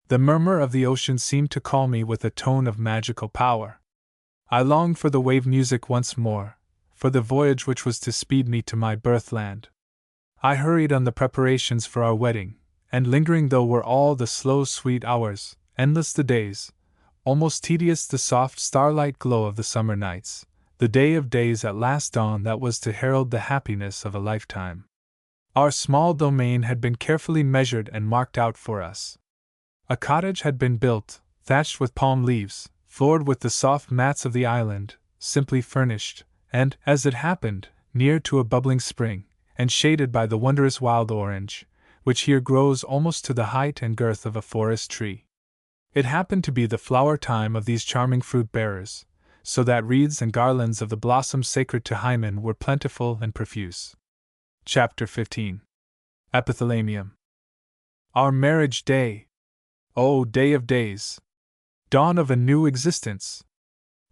The murmur of the ocean seemed to call me with a tone of magical power. I longed for the wave music once more, for the voyage which was to speed me to my birthland. I hurried on the preparations for our wedding, and lingering though were all the slow sweet hours, endless the days, almost tedious the soft starlight glow of the summer nights, the day of days at last dawned that was to herald the happiness of a lifetime. Our small domain had been carefully measured and marked out for us. A cottage had been built, thatched with palm leaves, floored with the soft mats of the island, simply furnished, and, as it happened, near to a bubbling spring, and shaded by the wondrous wild orange, which here grows almost to the height and girth of a forest tree. It happened to be the flower time of these charming fruit-bearers, so that wreaths and garlands of the blossoms sacred to Hymen were plentiful and profuse. Chapter 15. Epithalamium. Our marriage day! O day of days! Dawn of a new existence!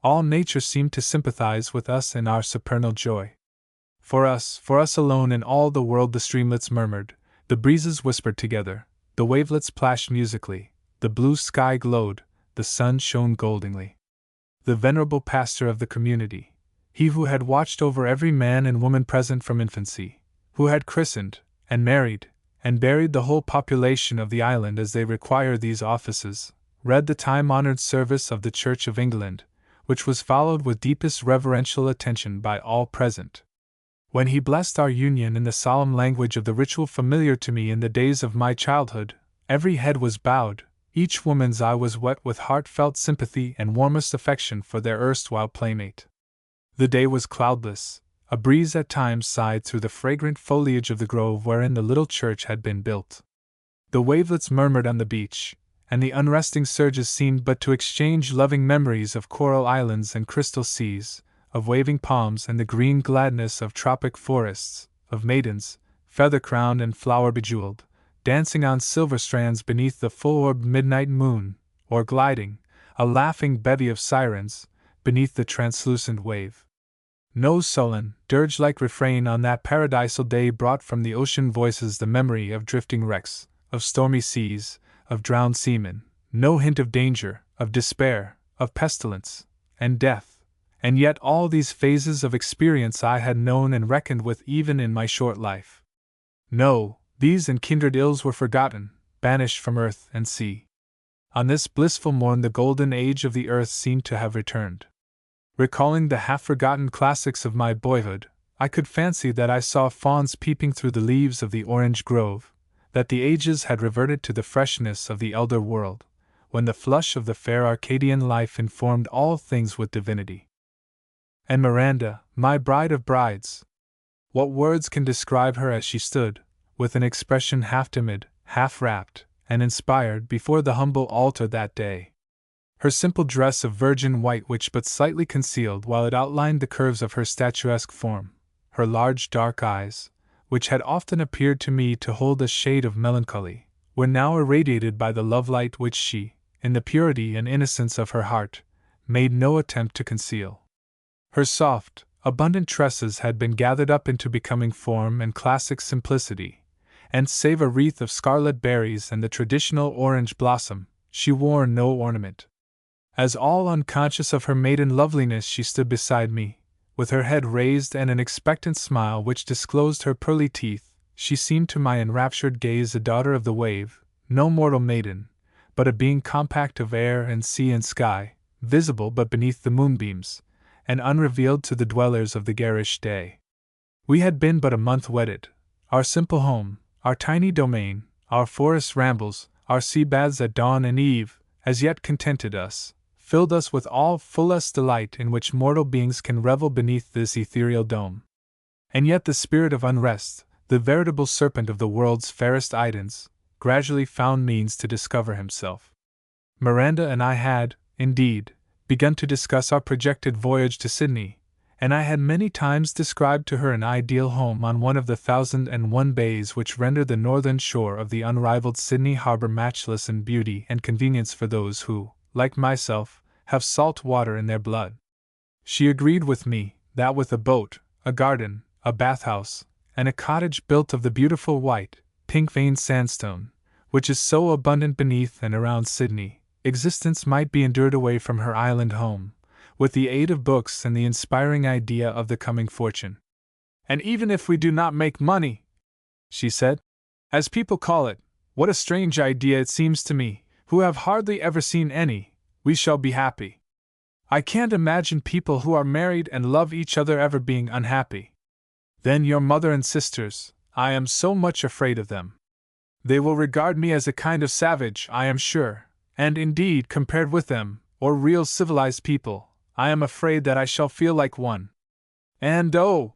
All nature seemed to sympathize with us in our supernal joy. For us alone in all the world the streamlets murmured, the breezes whispered together, the wavelets plashed musically, the blue sky glowed, the sun shone goldenly. The venerable pastor of the community, he who had watched over every man and woman present from infancy, who had christened, and married, and buried the whole population of the island as they require these offices, read the time-honored service of the Church of England, which was followed with deepest reverential attention by all present. When he blessed our union in the solemn language of the ritual familiar to me in the days of my childhood, every head was bowed, each woman's eye was wet with heartfelt sympathy and warmest affection for their erstwhile playmate. The day was cloudless. A breeze at times sighed through the fragrant foliage of the grove wherein the little church had been built. The wavelets murmured on the beach, and the unresting surges seemed but to exchange loving memories of coral islands and crystal seas, of waving palms and the green gladness of tropic forests, of maidens, feather-crowned and flower-bejeweled, dancing on silver strands beneath the full-orbed midnight moon, or gliding, a laughing bevy of sirens, beneath the translucent wave. No sullen, dirge-like refrain on that paradisal day brought from the ocean voices the memory of drifting wrecks, of stormy seas, of drowned seamen, no hint of danger, of despair, of pestilence, and death, and yet all these phases of experience I had known and reckoned with even in my short life. No, these and kindred ills were forgotten, banished from earth and sea. On this blissful morn the golden age of the earth seemed to have returned. Recalling the half-forgotten classics of my boyhood, I could fancy that I saw fawns peeping through the leaves of the orange grove, that the ages had reverted to the freshness of the elder world, when the flush of the fair Arcadian life informed all things with divinity. And Miranda, my bride of brides! What words can describe her as she stood, with an expression half timid, half rapt, and inspired before the humble altar that day? Her simple dress of virgin white which but slightly concealed while it outlined the curves of her statuesque form, her large dark eyes, which had often appeared to me to hold a shade of melancholy, were now irradiated by the love-light which she, in the purity and innocence of her heart, made no attempt to conceal. Her soft, abundant tresses had been gathered up into becoming form and classic simplicity, and save a wreath of scarlet berries and the traditional orange blossom, she wore no ornament. As all unconscious of her maiden loveliness she stood beside me, with her head raised and an expectant smile which disclosed her pearly teeth. She seemed to my enraptured gaze a daughter of the wave, no mortal maiden, but a being compact of air and sea and sky, visible but beneath the moonbeams, and unrevealed to the dwellers of the garish day. We had been but a month wedded. Our simple home, our tiny domain, our forest rambles, our sea baths at dawn and eve, as yet contented us, filled us with all fullest delight in which mortal beings can revel beneath this ethereal dome. And yet the spirit of unrest, the veritable serpent of the world's fairest Idens, gradually found means to discover himself. Miranda and I had, indeed, begun to discuss our projected voyage to Sydney, and I had many times described to her an ideal home on one of the 1,001 bays which render the northern shore of the unrivaled Sydney harbour matchless in beauty and convenience for those who, like myself, have salt water in their blood. She agreed with me that with a boat, a garden, a bathhouse, and a cottage built of the beautiful white, pink-veined sandstone, which is so abundant beneath and around Sydney, existence might be endured away from her island home, with the aid of books and the inspiring idea of the coming fortune. And even if we do not make money, she said, as people call it, what a strange idea it seems to me, who have hardly ever seen any, We shall be happy. I can't imagine people who are married and love each other ever being unhappy. Then your mother and sisters, I am so much afraid of them. They will regard me as a kind of savage, I am sure, and indeed, compared with them, or real civilized people, I am afraid that I shall feel like one. And oh!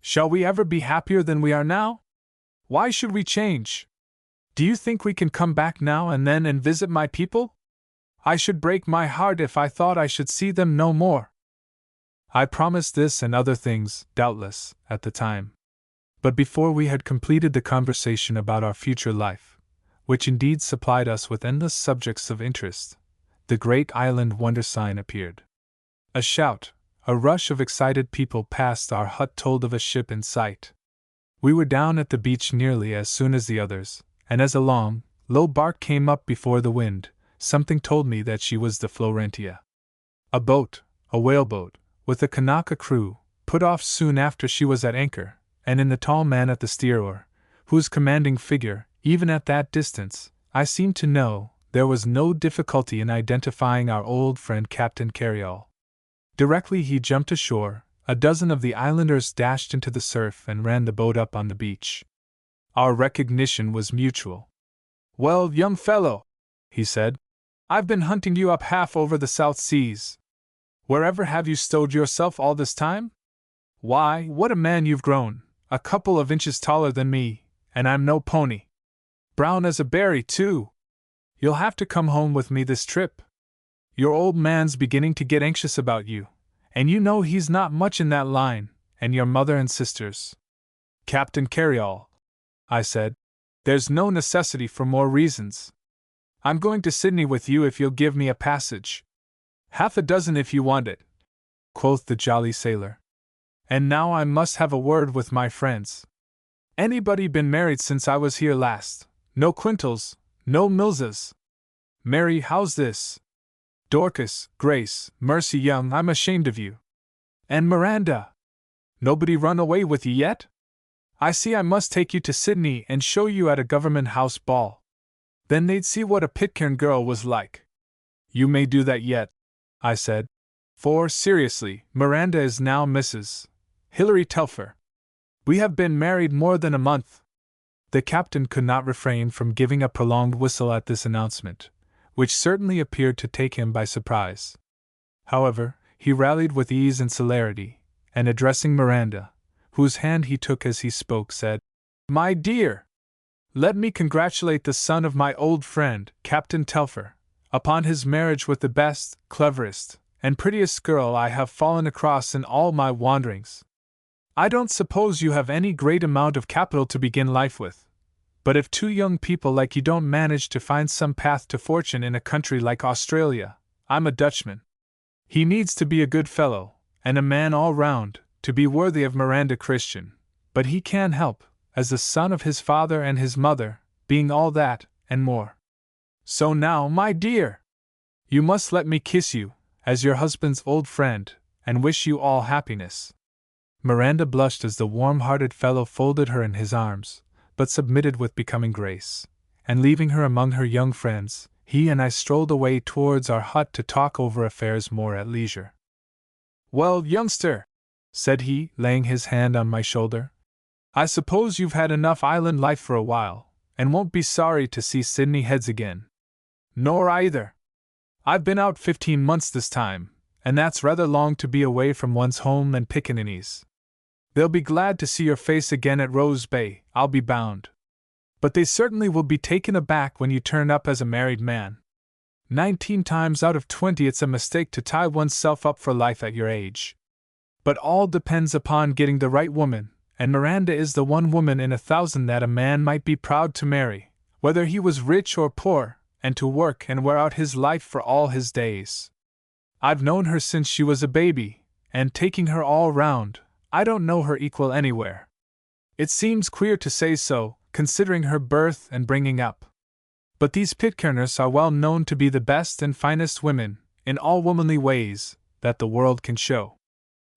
Shall we ever be happier than we are now? Why should we change? Do you think we can come back now and then and visit my people? I should break my heart if I thought I should see them no more. I promised this and other things, doubtless, at the time. But before we had completed the conversation about our future life, which indeed supplied us with endless subjects of interest, the great island wonder sign appeared. A shout, a rush of excited people past our hut told of a ship in sight. We were down at the beach nearly as soon as the others, and as a long, low bark came up before the wind, something told me that she was the Florentia. A boat, a whaleboat, with a Kanaka crew, put off soon after she was at anchor, and in the tall man at the steer-oar, whose commanding figure, even at that distance, I seemed to know, there was no difficulty in identifying our old friend Captain Carryall. Directly he jumped ashore, a dozen of the islanders dashed into the surf and ran the boat up on the beach. Our recognition was mutual. "Well, young fellow," he said, "I've been hunting you up half over the South Seas. Wherever have you stowed yourself all this time? Why, what a man you've grown, a couple of inches taller than me, and I'm no pony. Brown as a berry, too. You'll have to come home with me this trip. Your old man's beginning to get anxious about you, and you know he's not much in that line, and your mother and sisters." "Captain Carryall," I said, "there's no necessity for more reasons. I'm going to Sydney with you if you'll give me a passage." "Half a dozen if you want it," quoth the jolly sailor. "And now I must have a word with my friends. Anybody been married since I was here last? No Quintles, no Millses? Mary, how's this? Dorcas, Grace, Mercy Young, I'm ashamed of you. And Miranda? Nobody run away with you yet? I see I must take you to Sydney and show you at a government house ball. Then they'd see what a Pitcairn girl was like." "You may do that yet," I said. "For, seriously, Miranda is now Mrs. Hilary Telfer. We have been married more than a month." The captain could not refrain from giving a prolonged whistle at this announcement, which certainly appeared to take him by surprise. However, he rallied with ease and celerity, and addressing Miranda, whose hand he took as he spoke, said, "My dear, let me congratulate the son of my old friend, Captain Telfer, upon his marriage with the best, cleverest, and prettiest girl I have fallen across in all my wanderings. I don't suppose you have any great amount of capital to begin life with, but if two young people like you don't manage to find some path to fortune in a country like Australia, I'm a Dutchman. He needs to be a good fellow, and a man all round, to be worthy of Miranda Christian, but he can't help, as the son of his father and his mother, being all that, and more. So now, my dear, you must let me kiss you, as your husband's old friend, and wish you all happiness." Miranda blushed as the warm-hearted fellow folded her in his arms, but submitted with becoming grace, and leaving her among her young friends, he and I strolled away towards our hut to talk over affairs more at leisure. "Well, youngster," said he, laying his hand on my shoulder, "I suppose you've had enough island life for a while, and won't be sorry to see Sydney Heads again." "Nor I either. I've been out 15 months this time, and that's rather long to be away from one's home and pickaninnies. They'll be glad to see your face again at Rose Bay, I'll be bound. But they certainly will be taken aback when you turn up as a married man. 19 times out of 20 it's a mistake to tie oneself up for life at your age. But all depends upon getting the right woman, and Miranda is the one woman in 1,000 that a man might be proud to marry, whether he was rich or poor, and to work and wear out his life for all his days. I've known her since she was a baby, and taking her all round, I don't know her equal anywhere. It seems queer to say so, considering her birth and bringing up. But these Pitcairners are well known to be the best and finest women, in all womanly ways, that the world can show.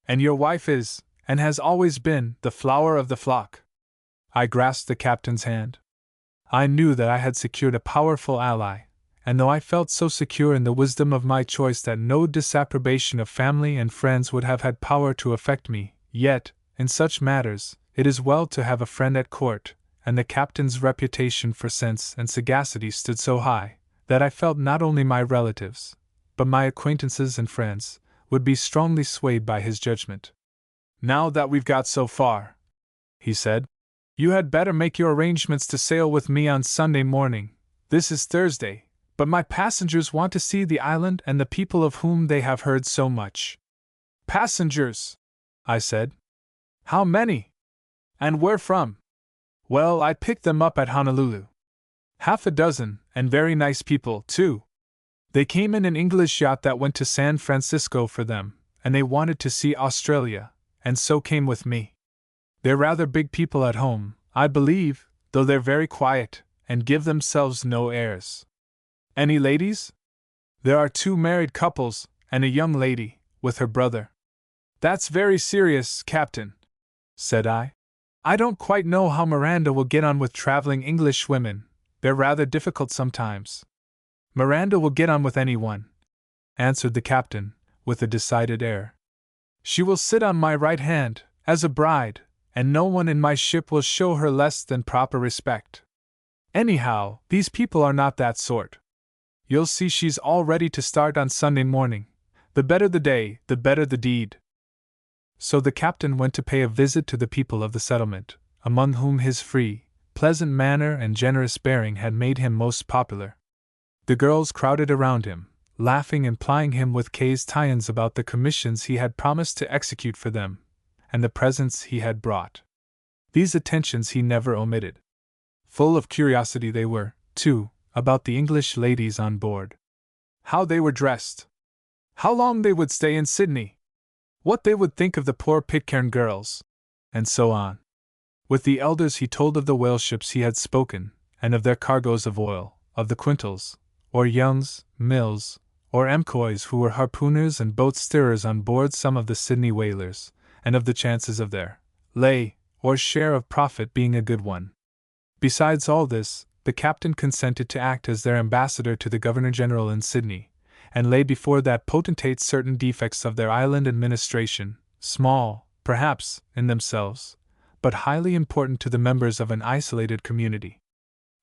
And your wife is, and has always been, the flower of the flock." I grasped the captain's hand. I knew that I had secured a powerful ally, and though I felt so secure in the wisdom of my choice that no disapprobation of family and friends would have had power to affect me, yet, in such matters, it is well to have a friend at court, and the captain's reputation for sense and sagacity stood so high, that I felt not only my relatives, but my acquaintances and friends, would be strongly swayed by his judgment. "Now that we've got so far," he said, "you had better make your arrangements to sail with me on Sunday morning. This is Thursday, but my passengers want to see the island and the people of whom they have heard so much." "Passengers?" I said. "How many? And where from?" "Well, I picked them up at Honolulu. Half a dozen, and very nice people, too. They came in an English yacht that went to San Francisco for them, and they wanted to see Australia, and so came with me. They're rather big people at home, I believe, though they're very quiet, and give themselves no airs." "Any ladies?" "There are 2 married couples, and a young lady, with her brother." "That's very serious, Captain," said I. "I don't quite know how Miranda will get on with traveling English women. They're rather difficult sometimes." "Miranda will get on with anyone," answered the captain, with a decided air. "She will sit on my right hand, as a bride, and no one in my ship will show her less than proper respect. Anyhow, these people are not that sort. You'll see she's all ready to start on Sunday morning. The better the day, the better the deed." So the captain went to pay a visit to the people of the settlement, among whom his free, pleasant manner and generous bearing had made him most popular. The girls crowded around him, laughing and plying him with tie-ins about the commissions he had promised to execute for them, and the presents he had brought. These attentions he never omitted. Full of curiosity they were, too, about the English ladies on board. How they were dressed. How long they would stay in Sydney. What they would think of the poor Pitcairn girls. And so on. With the elders he told of the whale ships he had spoken, and of their cargoes of oil, of the Quintals, or Youngs, Mills, or Mcoys who were harpooners and boat steerers on board some of the Sydney whalers, and of the chances of their lay, or share of profit being a good one. Besides all this, the captain consented to act as their ambassador to the Governor-General in Sydney, and lay before that potentate certain defects of their island administration, small, perhaps, in themselves, but highly important to the members of an isolated community.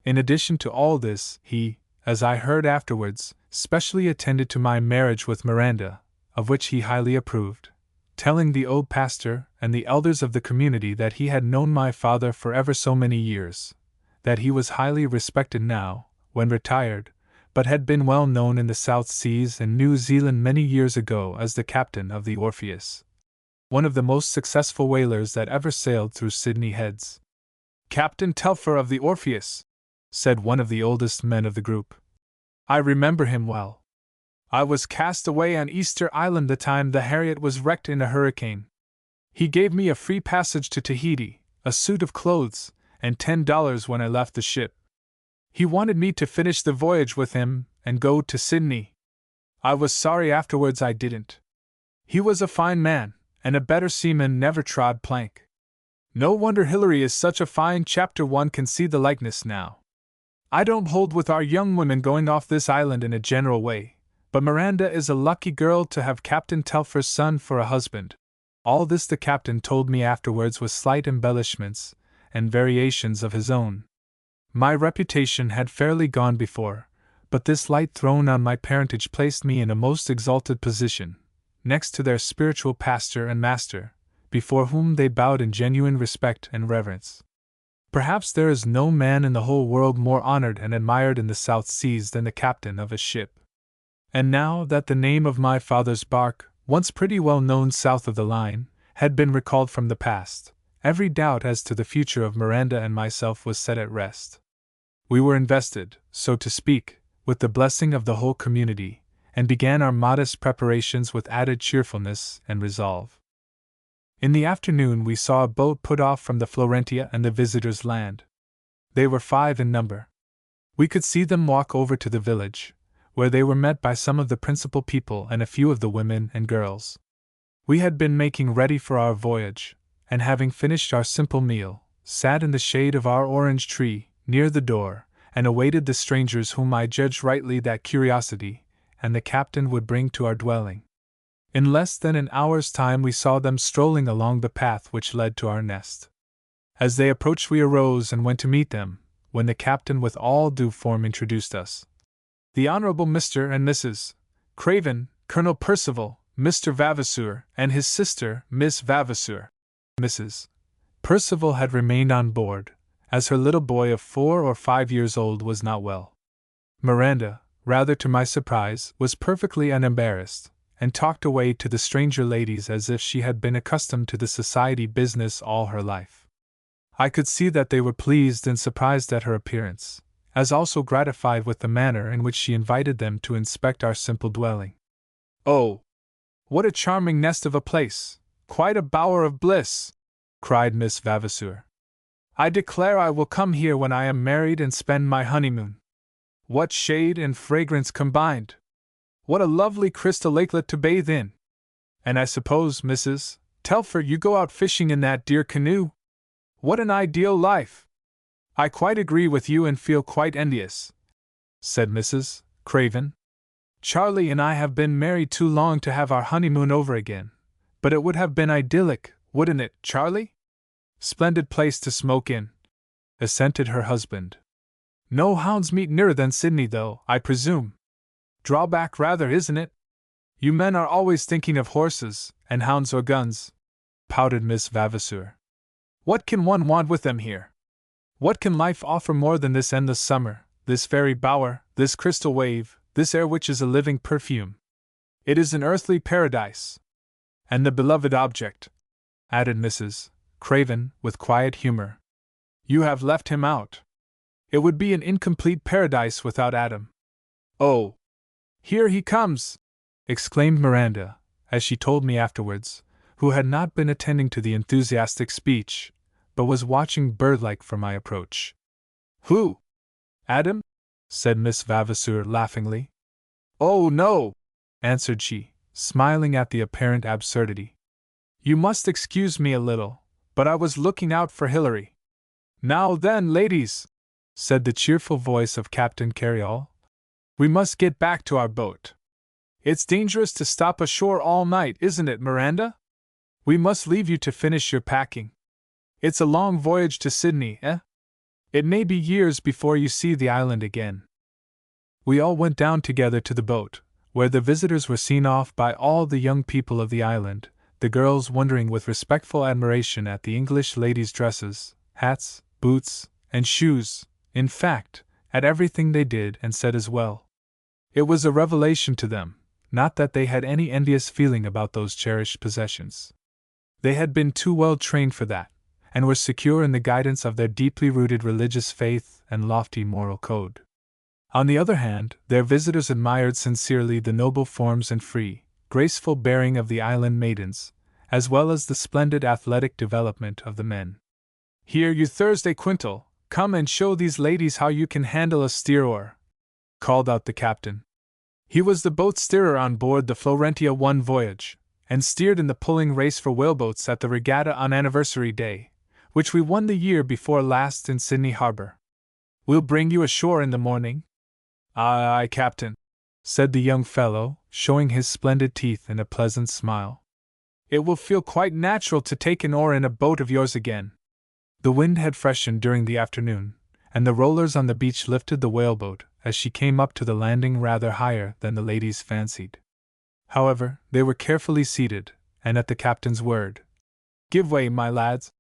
In addition to all this, he, as I heard afterwards, specially attended to my marriage with Miranda, of which he highly approved, telling the old pastor and the elders of the community that he had known my father for ever so many years, that he was highly respected now, when retired, but had been well known in the South Seas and New Zealand many years ago as the captain of the Orpheus, one of the most successful whalers that ever sailed through Sydney Heads. "Captain Telfer of the Orpheus," said one of the oldest men of the group. "I remember him well. I was cast away on Easter Island the time the Harriet was wrecked in a hurricane. He gave me a free passage to Tahiti, a suit of clothes, and $10 when I left the ship. He wanted me to finish the voyage with him and go to Sydney. I was sorry afterwards I didn't. He was a fine man, and a better seaman never trod plank. No wonder Hilary is such a fine chap. One can see the likeness now. I don't hold with our young women going off this island in a general way, but Miranda is a lucky girl to have Captain Telfer's son for a husband." All this the captain told me afterwards with slight embellishments and variations of his own. My reputation had fairly gone before, but this light thrown on my parentage placed me in a most exalted position, next to their spiritual pastor and master, before whom they bowed in genuine respect and reverence. Perhaps there is no man in the whole world more honored and admired in the South Seas than the captain of a ship. And now that the name of my father's bark, once pretty well known south of the line, had been recalled from the past, every doubt as to the future of Miranda and myself was set at rest. We were invested, so to speak, with the blessing of the whole community, and began our modest preparations with added cheerfulness and resolve. In the afternoon we saw a boat put off from the Florentia and the visitors land. They were 5 in number. We could see them walk over to the village, where they were met by some of the principal people and a few of the women and girls. We had been making ready for our voyage, and having finished our simple meal, sat in the shade of our orange tree, near the door, and awaited the strangers whom I judged rightly that curiosity and the captain would bring to our dwelling. In less than an hour's time we saw them strolling along the path which led to our nest. As they approached we arose and went to meet them, when the captain with all due form introduced us. The Honorable Mr. and Mrs. Craven, Colonel Percival, Mr. Vavasour, and his sister, Miss Vavasour. Mrs. Percival had remained on board, as her little boy of 4 or 5 years old was not well. Miranda, rather to my surprise, was perfectly unembarrassed, and talked away to the stranger ladies as if she had been accustomed to the society business all her life. I could see that they were pleased and surprised at her appearance, as also gratified with the manner in which she invited them to inspect our simple dwelling. "Oh, what a charming nest of a place! Quite a bower of bliss!" cried Miss Vavasour. "I declare I will come here when I am married and spend my honeymoon. What shade and fragrance combined! What a lovely crystal lakelet to bathe in! And I suppose, Mrs. Telfer, you go out fishing in that dear canoe? What an ideal life! I quite agree with you and feel quite envious," said Mrs. Craven. "Charlie and I have been married too long to have our honeymoon over again, but it would have been idyllic, wouldn't it, Charlie?" "Splendid place to smoke in," assented her husband. "No hounds meet nearer than Sydney, though, I presume. Drawback rather, isn't it? You men are always thinking of horses, and hounds or guns," pouted Miss Vavasour. "What can one want with them here? What can life offer more than this endless summer, this fairy bower, this crystal wave, this air which is a living perfume? It is an earthly paradise. And the beloved object," added Mrs. Craven, with quiet humor. "You have left him out. It would be an incomplete paradise without Adam." "Oh, here he comes!" exclaimed Miranda, as she told me afterwards, who had not been attending to the enthusiastic speech, but was watching bird-like for my approach. "Who? Adam?" said Miss Vavasour laughingly. "Oh, no," answered she, smiling at the apparent absurdity. "You must excuse me a little, but I was looking out for Hilary." "Now then, ladies," said the cheerful voice of Captain Carryall, "we must get back to our boat. It's dangerous to stop ashore all night, isn't it, Miranda? We must leave you to finish your packing. It's a long voyage to Sydney, eh? It may be years before you see the island again." We all went down together to the boat, where the visitors were seen off by all the young people of the island, the girls wondering with respectful admiration at the English ladies' dresses, hats, boots, and shoes, in fact, at everything they did and said as well. It was a revelation to them, not that they had any envious feeling about those cherished possessions. They had been too well trained for that, and were secure in the guidance of their deeply rooted religious faith and lofty moral code. On the other hand, their visitors admired sincerely the noble forms and free, graceful bearing of the island maidens, as well as the splendid athletic development of the men. "Here, you Thursday Quintal, come and show these ladies how you can handle a steer-oar," called out the captain. He was the boat steerer on board the Florentia one voyage, and steered in the pulling race for whaleboats at the regatta on Anniversary Day, which we won the year before last in Sydney Harbour. "We'll bring you ashore in the morning." "Aye, Captain," said the young fellow, showing his splendid teeth in a pleasant smile. "It will feel quite natural to take an oar in a boat of yours again." The wind had freshened during the afternoon, and the rollers on the beach lifted the whaleboat as she came up to the landing rather higher than the ladies fancied. However, they were carefully seated, and at the captain's word, "Give way, my lads,"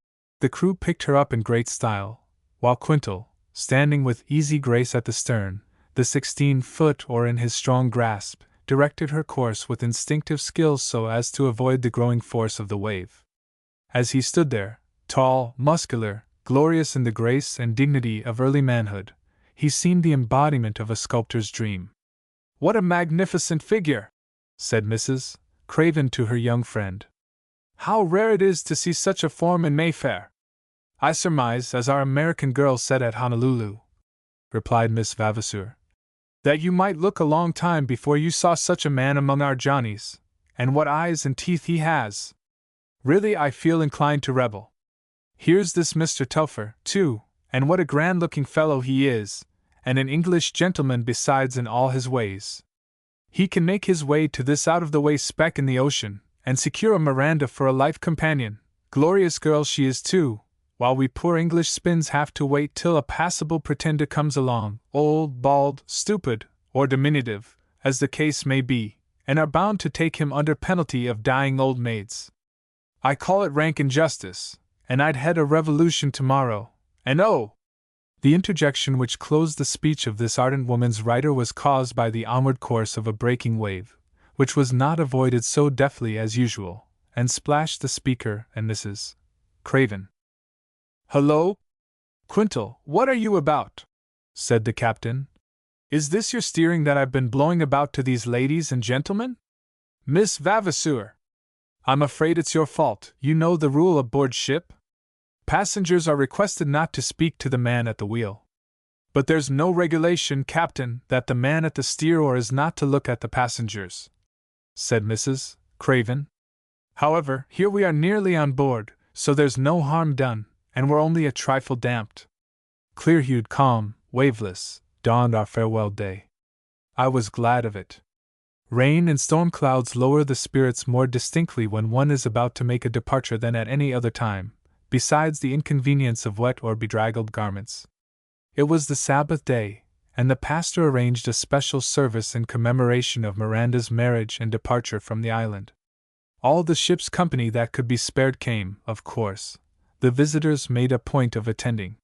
the crew picked her up in great style, while Quintal, standing with easy grace at the stern, the 16-foot oar in his strong grasp, directed her course with instinctive skill so as to avoid the growing force of the wave. As he stood there, tall, muscular, glorious in the grace and dignity of early manhood, he seemed the embodiment of a sculptor's dream. "What a magnificent figure!" said Mrs. Craven to her young friend. "How rare it is to see such a form in Mayfair!" "I surmise, as our American girl said at Honolulu," replied Miss Vavasour, "that you might look a long time before you saw such a man among our Johnnies, and what eyes and teeth he has! Really, I feel inclined to rebel. Here's this Mr. Telfer, too, and what a grand-looking fellow he is, and an English gentleman besides in all his ways. He can make his way to this out-of-the-way speck in the ocean, and secure a Miranda for a life companion. Glorious girl she is too, while we poor English spins have to wait till a passable pretender comes along, old, bald, stupid, or diminutive, as the case may be, and are bound to take him under penalty of dying old maids. I call it rank injustice, and I'd head a revolution tomorrow, and oh! The interjection which closed the speech of this ardent woman's writer was caused by the onward course of a breaking wave, which was not avoided so deftly as usual, and splashed the speaker and Mrs. Craven. "Hullo! Quintal, what are you about?" said the captain. "Is this your steering that I've been blowing about to these ladies and gentlemen? Miss Vavasour, I'm afraid it's your fault. You know the rule aboard ship? Passengers are requested not to speak to the man at the wheel. But there's no regulation, Captain, that the man at the steer-oar is not to look at the passengers," said Mrs. Craven. "However, here we are nearly on board, so there's no harm done, and we're only a trifle damped." Clear-hued, calm, waveless, dawned our farewell day. I was glad of it. Rain and storm clouds lower the spirits more distinctly when one is about to make a departure than at any other time, besides the inconvenience of wet or bedraggled garments. It was the Sabbath day, and the pastor arranged a special service in commemoration of Miranda's marriage and departure from the island. All the ship's company that could be spared came, of course. The visitors made a point of attending.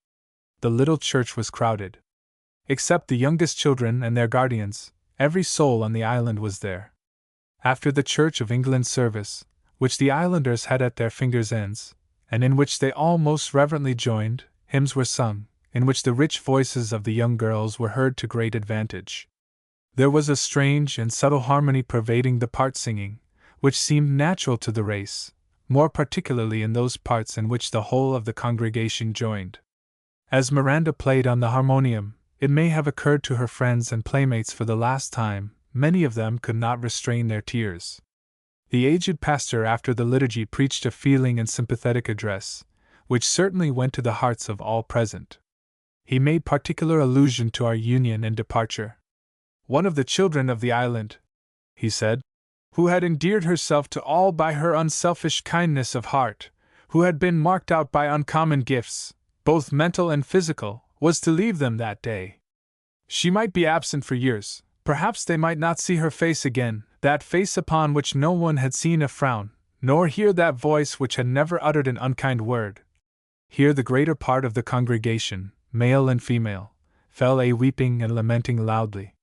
The little church was crowded. Except the youngest children and their guardians, every soul on the island was there. After the Church of England service, which the islanders had at their fingers' ends, and in which they all most reverently joined, hymns were sung, in which the rich voices of the young girls were heard to great advantage. There was a strange and subtle harmony pervading the part-singing, which seemed natural to the race, more particularly in those parts in which the whole of the congregation joined. As Miranda played on the harmonium, it may have occurred to her friends and playmates for the last time, many of them could not restrain their tears. The aged pastor after the liturgy preached a feeling and sympathetic address, which certainly went to the hearts of all present. He made particular allusion to our union and departure. "One of the children of the island," he said, "who had endeared herself to all by her unselfish kindness of heart, who had been marked out by uncommon gifts, both mental and physical, was to leave them that day. She might be absent for years, perhaps they might not see her face again, that face upon which no one had seen a frown, nor hear that voice which had never uttered an unkind word." Here the greater part of the congregation, male and female, fell a weeping and lamenting loudly.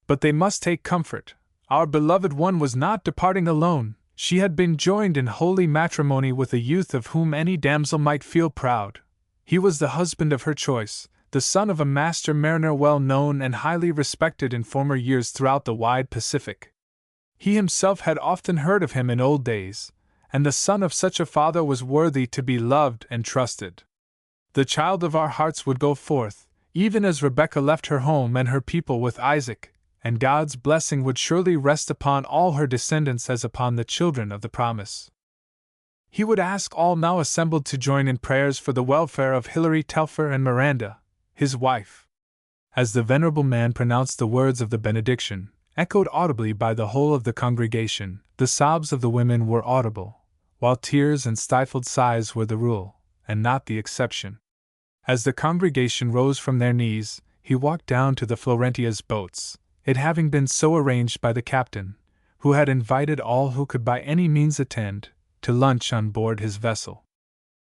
But they must take comfort. Our beloved one was not departing alone, she had been joined in holy matrimony with a youth of whom any damsel might feel proud. He was the husband of her choice, the son of a master mariner well known and highly respected in former years throughout the wide Pacific. He himself had often heard of him in old days, and the son of such a father was worthy to be loved and trusted. The child of our hearts would go forth, even as Rebekah left her home and her people with Isaac, and God's blessing would surely rest upon all her descendants as upon the children of the promise. He would ask all now assembled to join in prayers for the welfare of Hilary Telfer and Miranda, his wife. As the venerable man pronounced the words of the benediction, echoed audibly by the whole of the congregation, the sobs of the women were audible, while tears and stifled sighs were the rule, and not the exception. As the congregation rose from their knees, he walked down to the Florentia's boats, it having been so arranged by the captain, who had invited all who could by any means attend, to lunch on board his vessel.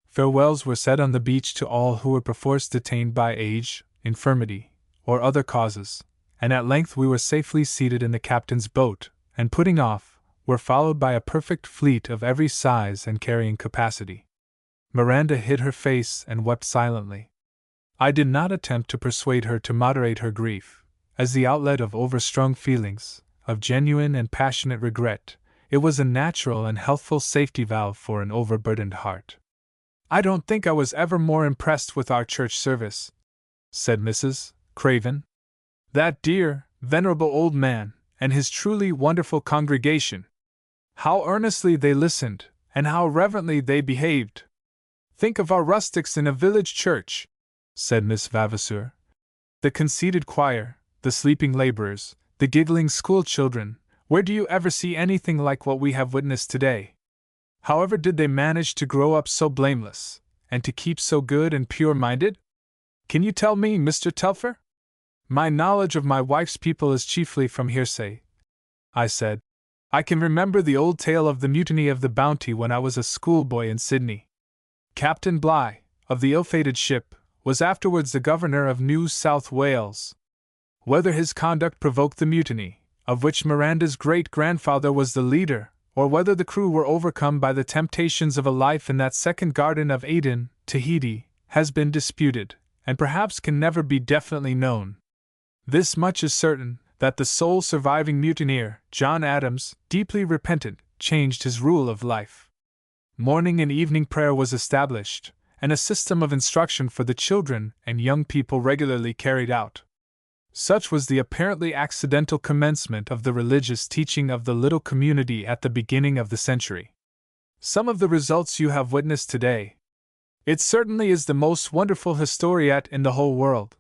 Farewells were said on the beach to all who were perforce detained by age, infirmity, or other causes, and at length we were safely seated in the captain's boat, and putting off, were followed by a perfect fleet of every size and carrying capacity. Miranda hid her face and wept silently. I did not attempt to persuade her to moderate her grief, as the outlet of overstrung feelings, of genuine and passionate regret. It was a natural and healthful safety valve for an overburdened heart. "I don't think I was ever more impressed with our church service," said Mrs. Craven. "That dear, venerable old man, and his truly wonderful congregation. How earnestly they listened, and how reverently they behaved. Think of our rustics in a village church," said Miss Vavasour. The conceited choir, the sleeping laborers, the giggling school children, where do you ever see anything like what we have witnessed today? However did they manage to grow up so blameless, and to keep so good and pure-minded? Can you tell me, Mr. Telfer? My knowledge of my wife's people is chiefly from hearsay, I said. I can remember the old tale of the mutiny of the Bounty when I was a schoolboy in Sydney. Captain Bligh, of the ill-fated ship, was afterwards the governor of New South Wales. Whether his conduct provoked the mutiny, of which Miranda's great-grandfather was the leader, or whether the crew were overcome by the temptations of a life in that second garden of Aden, Tahiti, has been disputed, and perhaps can never be definitely known. This much is certain, that the sole surviving mutineer, John Adams, deeply repentant, changed his rule of life. Morning and evening prayer was established, and a system of instruction for the children and young people regularly carried out. Such was the apparently accidental commencement of the religious teaching of the little community at the beginning of the century. Some of the results you have witnessed today. It certainly is the most wonderful historiette in the whole world,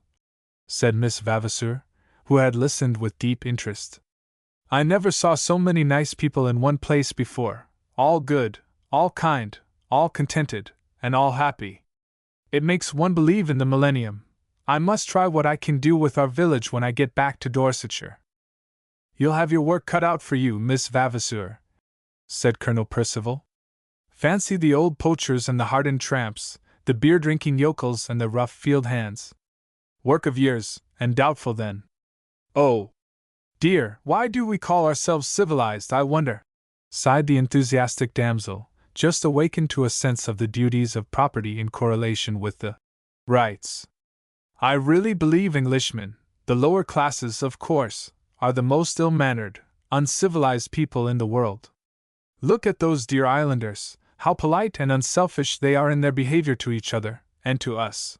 said Miss Vavasour, who had listened with deep interest. I never saw so many nice people in one place before, all good, all kind, all contented, and all happy. It makes one believe in the millennium. I must try what I can do with our village when I get back to Dorsetshire. You'll have your work cut out for you, Miss Vavasour, said Colonel Percival. Fancy the old poachers and the hardened tramps, the beer-drinking yokels and the rough field hands. Work of years, and doubtful then. Oh, dear, why do we call ourselves civilized, I wonder? Sighed the enthusiastic damsel, just awakened to a sense of the duties of property in correlation with the rights. I really believe Englishmen, the lower classes, of course, are the most ill-mannered, uncivilized people in the world. Look at those dear islanders, how polite and unselfish they are in their behavior to each other, and to us.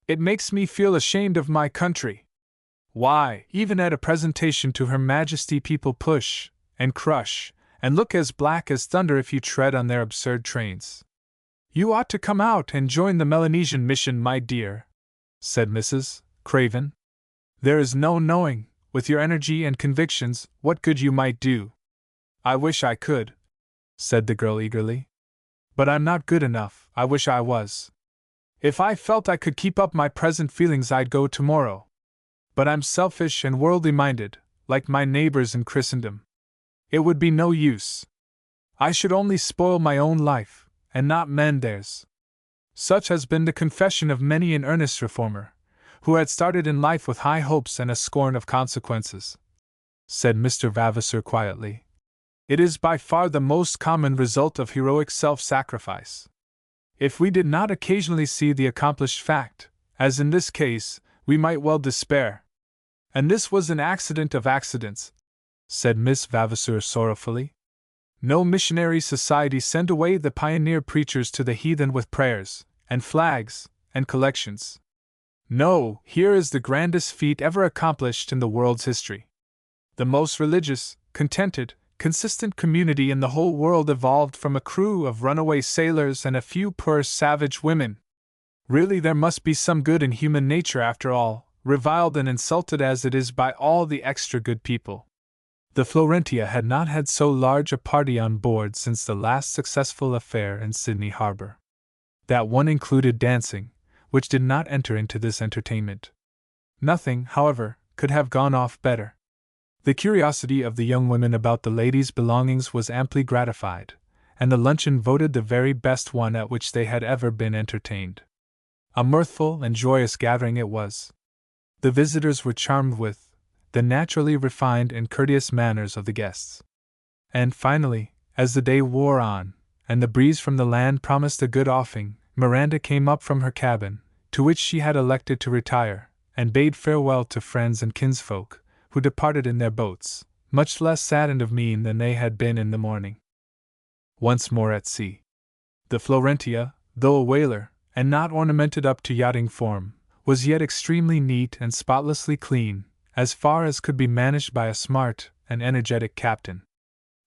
It makes me feel ashamed of my country. Why, even at a presentation to Her Majesty people push, and crush, and look as black as thunder if you tread on their absurd trains. You ought to come out and join the Melanesian mission, my dear, said Mrs. Craven. There is no knowing, with your energy and convictions, what good you might do. I wish I could, said the girl eagerly. But I'm not good enough, I wish I was. If I felt I could keep up my present feelings I'd go tomorrow. But I'm selfish and worldly-minded, like my neighbors in Christendom. It would be no use. I should only spoil my own life, and not mend theirs. Such has been the confession of many an earnest reformer, who had started in life with high hopes and a scorn of consequences, said Mr. Vavasour quietly. It is by far the most common result of heroic self-sacrifice. If we did not occasionally see the accomplished fact, as in this case, we might well despair. And this was an accident of accidents, said Miss Vavasour sorrowfully. No missionary society sent away the pioneer preachers to the heathen with prayers, and flags, and collections. No, here is the grandest feat ever accomplished in the world's history. The most religious, contented, consistent community in the whole world evolved from a crew of runaway sailors and a few poor savage women. Really, there must be some good in human nature after all, reviled and insulted as it is by all the extra good people. The Florentia had not had so large a party on board since the last successful affair in Sydney Harbour. That one included dancing, which did not enter into this entertainment. Nothing, however, could have gone off better. The curiosity of the young women about the ladies' belongings was amply gratified, and the luncheon voted the very best one at which they had ever been entertained. A mirthful and joyous gathering it was. The visitors were charmed with the naturally refined and courteous manners of the guests. And finally, as the day wore on, and the breeze from the land promised a good offing, Miranda came up from her cabin, to which she had elected to retire, and bade farewell to friends and kinsfolk, who departed in their boats, much less saddened of mien than they had been in the morning. Once more at sea. The Florentia, though a whaler, and not ornamented up to yachting form, was yet extremely neat and spotlessly clean, as far as could be managed by a smart and energetic captain.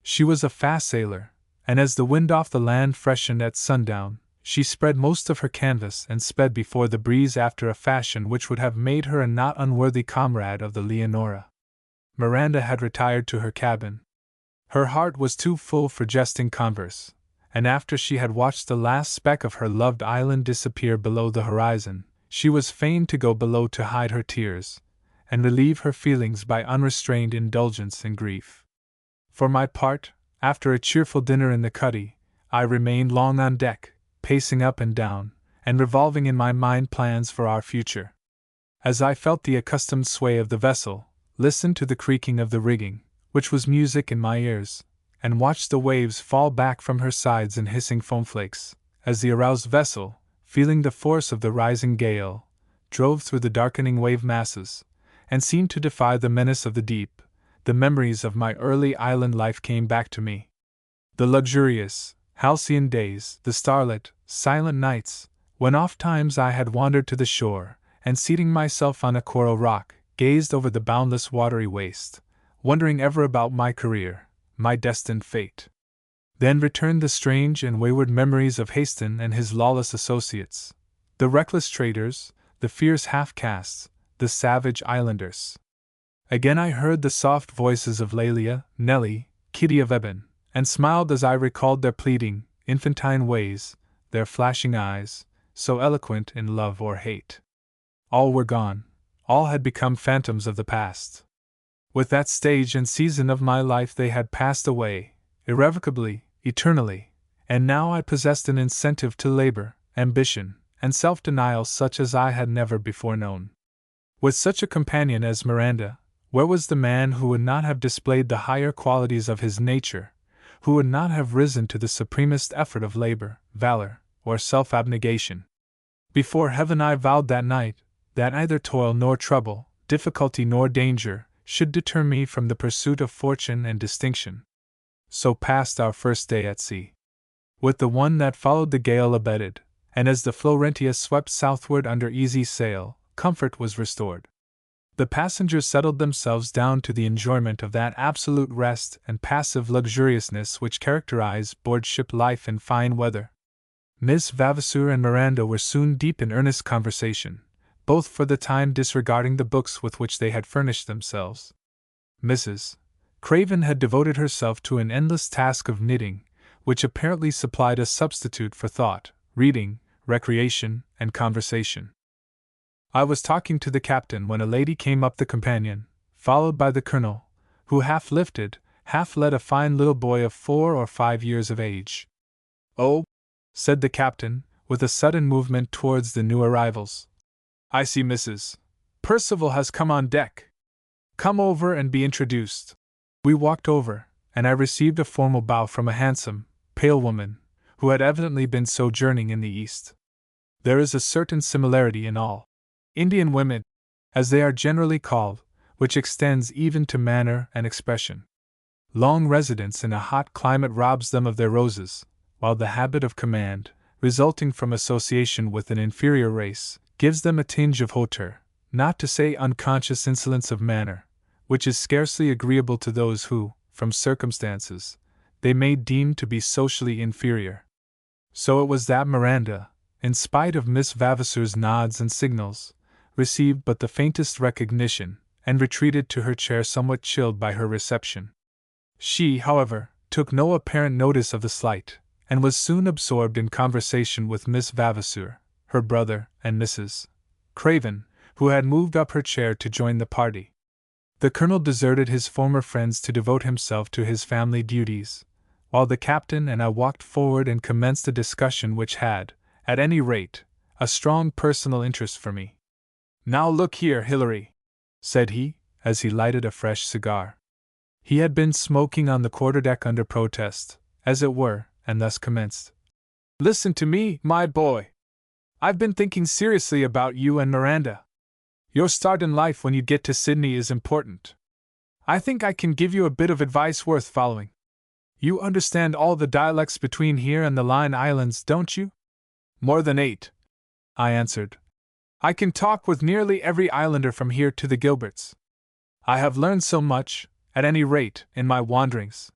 She was a fast sailor, and as the wind off the land freshened at sundown, She spread most of her canvas and sped before the breeze after a fashion which would have made her a not unworthy comrade of the Leonora. Miranda had retired to her cabin. Her heart was too full for jesting converse, and after she had watched the last speck of her loved island disappear below the horizon, she was fain to go below to hide her tears, and relieve her feelings by unrestrained indulgence in grief. For my part, after a cheerful dinner in the cuddy, I remained long on deck, pacing up and down, and revolving in my mind plans for our future. As I felt the accustomed sway of the vessel, listened to the creaking of the rigging, which was music in my ears, and watched the waves fall back from her sides in hissing foamflakes, as the aroused vessel, feeling the force of the rising gale, drove through the darkening wave masses, and seemed to defy the menace of the deep, the memories of my early island life came back to me. The luxurious, halcyon days, the starlit, silent nights, when ofttimes I had wandered to the shore, and seating myself on a coral rock, gazed over the boundless watery waste, wondering ever about my career, my destined fate. Then returned the strange and wayward memories of Haston and his lawless associates, the reckless traders, the fierce half-castes, the savage islanders. Again I heard the soft voices of Lelia, Nellie, Kitty of Eben, and smiled as I recalled their pleading, infantine ways, their flashing eyes, so eloquent in love or hate. All were gone, all had become phantoms of the past. With that stage and season of my life they had passed away, irrevocably, eternally, and now I possessed an incentive to labor, ambition, and self-denial such as I had never before known. With such a companion as Miranda, where was the man who would not have displayed the higher qualities of his nature, who would not have risen to the supremest effort of labor, valor, or self-abnegation? Before heaven I vowed that night, that neither toil nor trouble, difficulty nor danger, should deter me from the pursuit of fortune and distinction. So passed our first day at sea. With the one that followed the gale abated, and as the Florentia swept southward under easy sail, comfort was restored. The passengers settled themselves down to the enjoyment of that absolute rest and passive luxuriousness which characterize board-ship life in fine weather. Miss Vavasour and Miranda were soon deep in earnest conversation, both for the time disregarding the books with which they had furnished themselves. Mrs. Craven had devoted herself to an endless task of knitting, which apparently supplied a substitute for thought, reading, recreation, and conversation. I was talking to the captain when a lady came up the companion, followed by the colonel, who half lifted, half led a fine little boy of 4 or 5 years of age. "Oh," said the captain, with a sudden movement towards the new arrivals, "I see Mrs. Percival has come on deck. Come over and be introduced." We walked over, and I received a formal bow from a handsome, pale woman, who had evidently been sojourning in the East. There is a certain similarity in all Indian women, as they are generally called, which extends even to manner and expression. Long residence in a hot climate robs them of their roses, while the habit of command, resulting from association with an inferior race, gives them a tinge of hauteur, not to say unconscious insolence of manner, which is scarcely agreeable to those who, from circumstances, they may deem to be socially inferior. So it was that Miranda, in spite of Miss Vavasour's nods and signals, received but the faintest recognition, and retreated to her chair somewhat chilled by her reception. She, however, took no apparent notice of the slight, and was soon absorbed in conversation with Miss Vavasour, her brother, and Mrs. Craven, who had moved up her chair to join the party. The colonel deserted his former friends to devote himself to his family duties, while the captain and I walked forward and commenced a discussion which had, at any rate, a strong personal interest for me. "Now look here, Hilary," said he, as he lighted a fresh cigar. He had been smoking on the quarterdeck under protest, as it were, and thus commenced. "Listen to me, my boy. I've been thinking seriously about you and Miranda. Your start in life when you get to Sydney is important. I think I can give you a bit of advice worth following. You understand all the dialects between here and the Line Islands, don't you?" "More than 8," I answered. "I can talk with nearly every islander from here to the Gilberts. I have learned so much, at any rate, in my wanderings.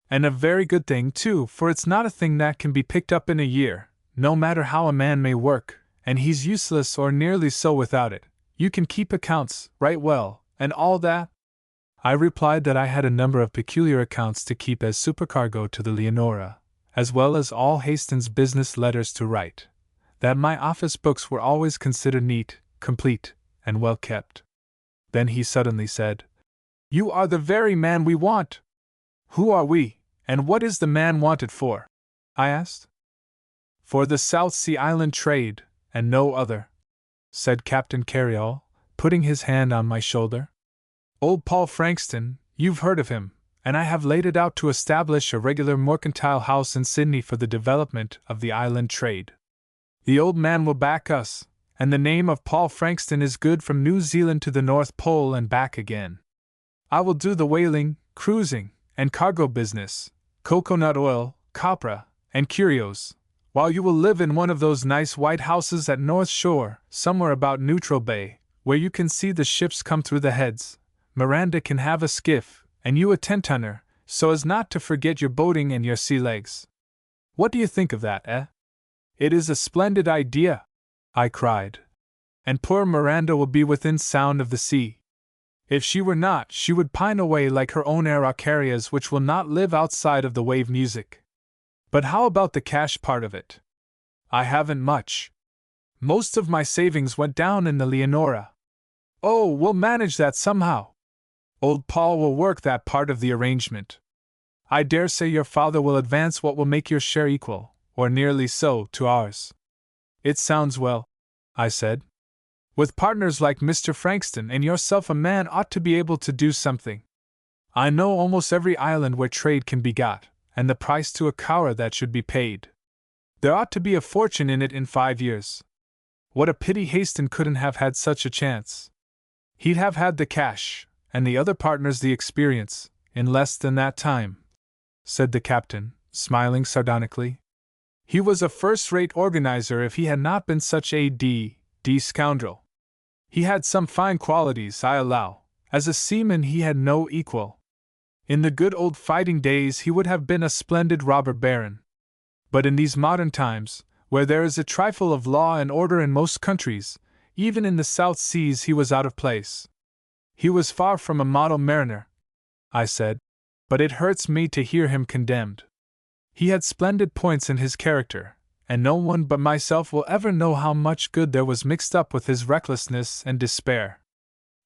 And a very good thing, too, for it's not a thing that can be picked up in a year, no matter how a man may work, and he's useless or nearly so without it, you can keep accounts, write well, and all that? I replied that I had a number of peculiar accounts to keep as supercargo to the Leonora, as well as all Hastings' business letters to write, that my office books were always considered neat, complete, and well kept. Then he suddenly said, "You are the very man we want!" "Who are we, and what is the man wanted for?" I asked. "For the South Sea Island trade, and no other," said Captain Carryall, putting his hand on my shoulder. "Old Paul Frankston, you've heard of him, and I have laid it out to establish a regular mercantile house in Sydney for the development of the island trade. The old man will back us, and the name of Paul Frankston is good from New Zealand to the North Pole and back again. I will do the whaling, cruising, and cargo business, coconut oil, copra, and curios, while you will live in one of those nice white houses at North Shore, somewhere about Neutral Bay, where you can see the ships come through the heads. Miranda can have a skiff, and you a 10-tonner, so as not to forget your boating and your sea legs. What do you think of that, eh?" "It is a splendid idea," I cried. "And poor Miranda will be within sound of the sea. If she were not, she would pine away like her own araucarias, which will not live outside of the wave music. But how about the cash part of it? I haven't much. Most of my savings went down in the Leonora." "Oh, we'll manage that somehow. Old Paul will work that part of the arrangement. I dare say your father will advance what will make your share equal, or nearly so, to ours." "It sounds well," I said. "With partners like Mr. Frankston and yourself, a man ought to be able to do something. I know almost every island where trade can be got, and the price to a cower that should be paid. There ought to be a fortune in it in 5 years. What a pity Haston couldn't have had such a chance. He'd have had the cash, and the other partners the experience, in less than that time," said the captain, smiling sardonically. "He was a first-rate organizer if he had not been such a d scoundrel. He had some fine qualities, I allow. As a seaman he had no equal. In the good old fighting days he would have been a splendid robber baron. But in these modern times, where there is a trifle of law and order in most countries, even in the South Seas, he was out of place. He was far from a model mariner," I said, "but it hurts me to hear him condemned. He had splendid points in his character, and no one but myself will ever know how much good there was mixed up with his recklessness and despair.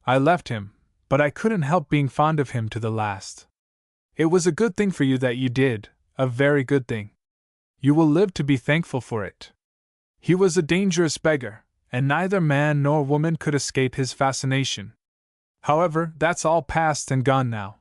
I left him, but I couldn't help being fond of him to the last. It was a good thing for you that you did, a very good thing. You will live to be thankful for it. He was a dangerous beggar, and neither man nor woman could escape his fascination. However, that's all past and gone now.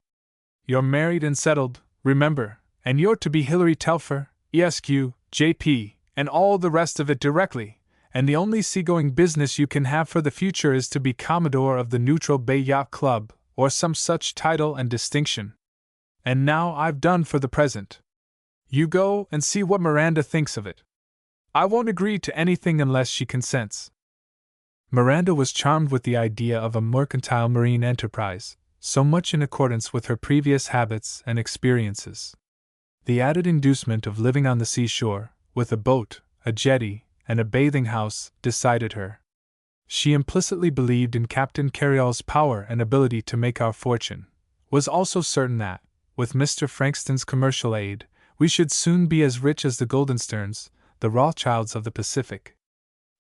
You're married and settled, remember, and you're to be Hilary Telfer, Esq, J.P., and all the rest of it directly, and the only seagoing business you can have for the future is to be Commodore of the Neutral Bay Yacht Club, or some such title and distinction. And now I've done for the present. You go and see what Miranda thinks of it. I won't agree to anything unless she consents." Miranda was charmed with the idea of a mercantile marine enterprise, so much in accordance with her previous habits and experiences. The added inducement of living on the seashore, with a boat, a jetty, and a bathing house, decided her. She implicitly believed in Captain Carryall's power and ability to make our fortune, was also certain that, with Mr. Frankston's commercial aid, we should soon be as rich as the Guildensterns, the Rothschilds of the Pacific.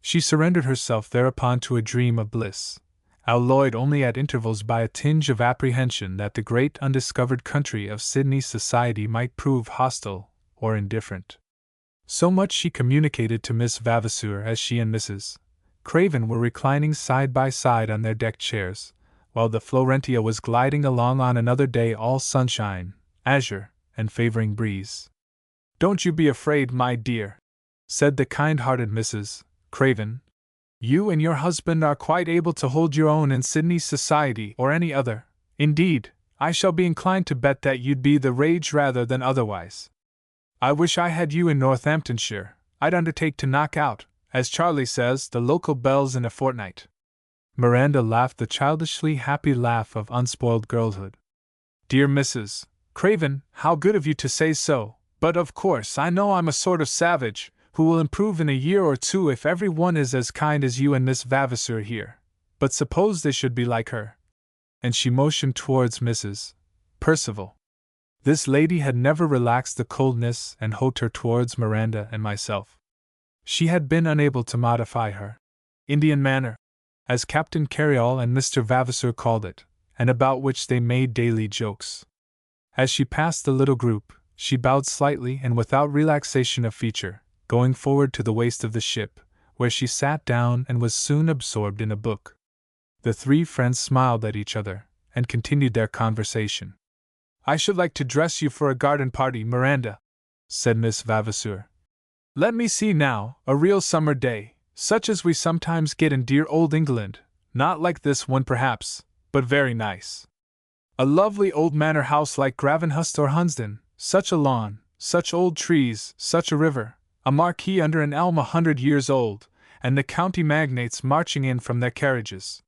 She surrendered herself thereupon to a dream of bliss, alloyed only at intervals by a tinge of apprehension that the great undiscovered country of Sydney society might prove hostile or indifferent. So much she communicated to Miss Vavasour as she and Mrs. Craven were reclining side by side on their deck chairs, while the Florentia was gliding along on another day all sunshine, azure, and favoring breeze. "Don't you be afraid, my dear," said the kind-hearted Mrs. Craven. "You and your husband are quite able to hold your own in Sydney society or any other. Indeed, I shall be inclined to bet that you'd be the rage rather than otherwise. I wish I had you in Northamptonshire. I'd undertake to knock out, as Charlie says, the local belles in a fortnight." Miranda laughed the childishly happy laugh of unspoiled girlhood. "Dear Mrs. Craven, how good of you to say so, but of course I know I'm a sort of savage, who will improve in a year or two if every one is as kind as you and Miss Vavasour here. But suppose they should be like her. And she motioned towards Mrs. Percival. This lady had never relaxed the coldness and hauteur towards Miranda and myself. She had been unable to modify her Indian manner, as Captain Carryall and Mr. Vavasour called it, and about which they made daily jokes. As she passed the little group, she bowed slightly and without relaxation of feature, going forward to the waist of the ship, where she sat down and was soon absorbed in a book. The three friends smiled at each other, and continued their conversation. "I should like to dress you for a garden party, Miranda," said Miss Vavasour. "Let me see now, a real summer day, such as we sometimes get in dear old England, not like this one perhaps, but very nice. A lovely old manor house like Gravenhurst or Hunsdon, such a lawn, such old trees, such a river, a marquee under an elm 100 years old, and the county magnates marching in from their carriages."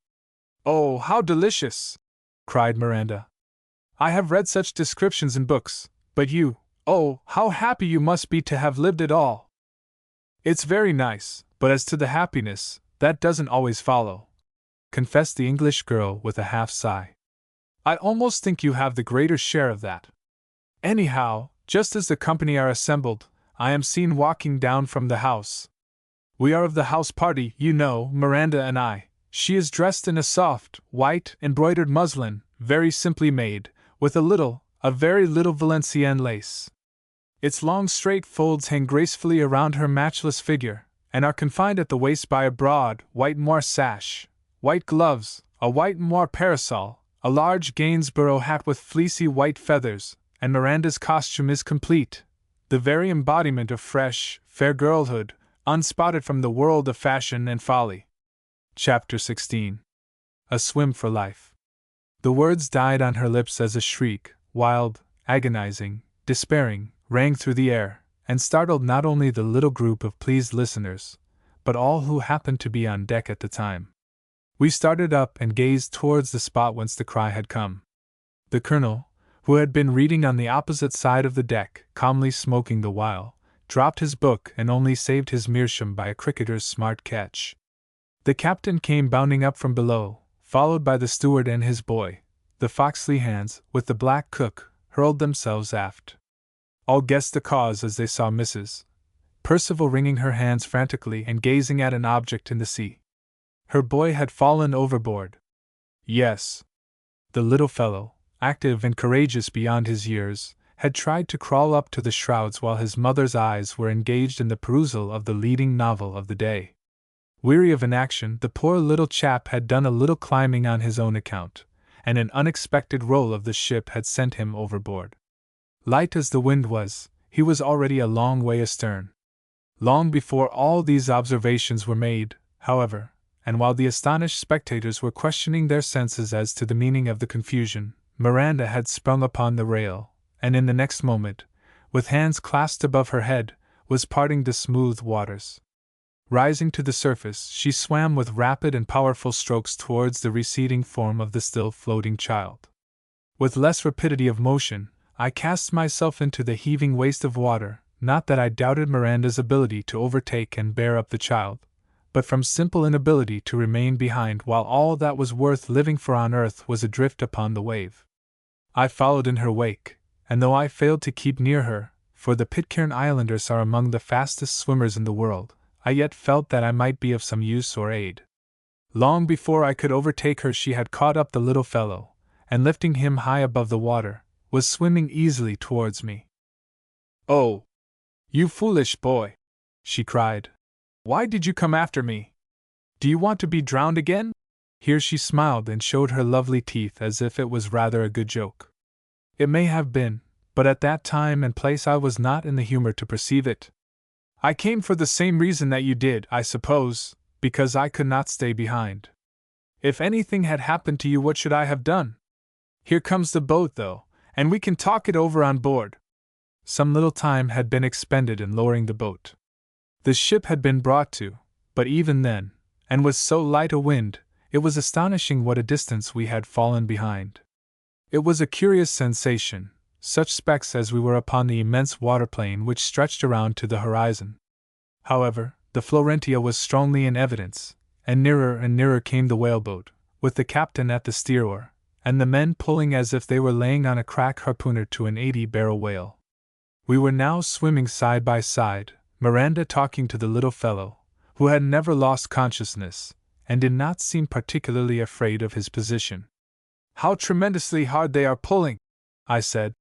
"Oh, how delicious!" cried Miranda. "I have read such descriptions in books, but oh, how happy you must be to have lived it all!" "It's very nice, but as to the happiness, that doesn't always follow," confessed the English girl with a half-sigh. "I almost think you have the greater share of that. Anyhow, just as the company are assembled, I am seen walking down from the house. We are of the house party, you know, Miranda and I. She is dressed in a soft, white, embroidered muslin, very simply made, with a very little Valenciennes lace. Its long straight folds hang gracefully around her matchless figure, and are confined at the waist by a broad, white moire sash, white gloves, a white moire parasol, a large Gainsborough hat with fleecy white feathers, and Miranda's costume is complete, the very embodiment of fresh, fair girlhood, unspotted from the world of fashion and folly." Chapter 16. A Swim for Life. The words died on her lips as a shriek, wild, agonizing, despairing, rang through the air, and startled not only the little group of pleased listeners, but all who happened to be on deck at the time. We started up and gazed towards the spot whence the cry had come. The colonel, who had been reading on the opposite side of the deck, calmly smoking the while, dropped his book and only saved his meerschaum by a cricketer's smart catch. The captain came bounding up from below, followed by the steward and his boy. The Foxley hands, with the black cook, hurled themselves aft. All guessed the cause as they saw Mrs. Percival wringing her hands frantically and gazing at an object in the sea. Her boy had fallen overboard. Yes. The little fellow, active and courageous beyond his years, had tried to crawl up to the shrouds while his mother's eyes were engaged in the perusal of the leading novel of the day. Weary of inaction, the poor little chap had done a little climbing on his own account, and an unexpected roll of the ship had sent him overboard. Light as the wind was, he was already a long way astern. Long before all these observations were made, however, and while the astonished spectators were questioning their senses as to the meaning of the confusion, Miranda had sprung upon the rail, and in the next moment, with hands clasped above her head, was parting the smooth waters. Rising to the surface, she swam with rapid and powerful strokes towards the receding form of the still floating child. With less rapidity of motion, I cast myself into the heaving waste of water, not that I doubted Miranda's ability to overtake and bear up the child, but from simple inability to remain behind while all that was worth living for on earth was adrift upon the wave. I followed in her wake, and though I failed to keep near her, for the Pitcairn Islanders are among the fastest swimmers in the world, I yet felt that I might be of some use or aid. Long before I could overtake her, she had caught up the little fellow, and lifting him high above the water, was swimming easily towards me. "Oh, you foolish boy!" she cried. "Why did you come after me? Do you want to be drowned again?" Here she smiled and showed her lovely teeth as if it was rather a good joke. It may have been, but at that time and place I was not in the humor to perceive it. "I came for the same reason that you did, I suppose, because I could not stay behind. If anything had happened to you, what should I have done? Here comes the boat, though, and we can talk it over on board." Some little time had been expended in lowering the boat. The ship had been brought to, but even then, and with so light a wind, it was astonishing what a distance we had fallen behind. It was a curious sensation, such specks as we were upon the immense waterplain which stretched around to the horizon. However, the Florentia was strongly in evidence, and nearer came the whaleboat, with the captain at the steer oar, and the men pulling as if they were laying on a crack harpooner to an 80-barrel whale. We were now swimming side by side, Miranda talking to the little fellow, who had never lost consciousness, and did not seem particularly afraid of his position. "How tremendously hard they are pulling," I said.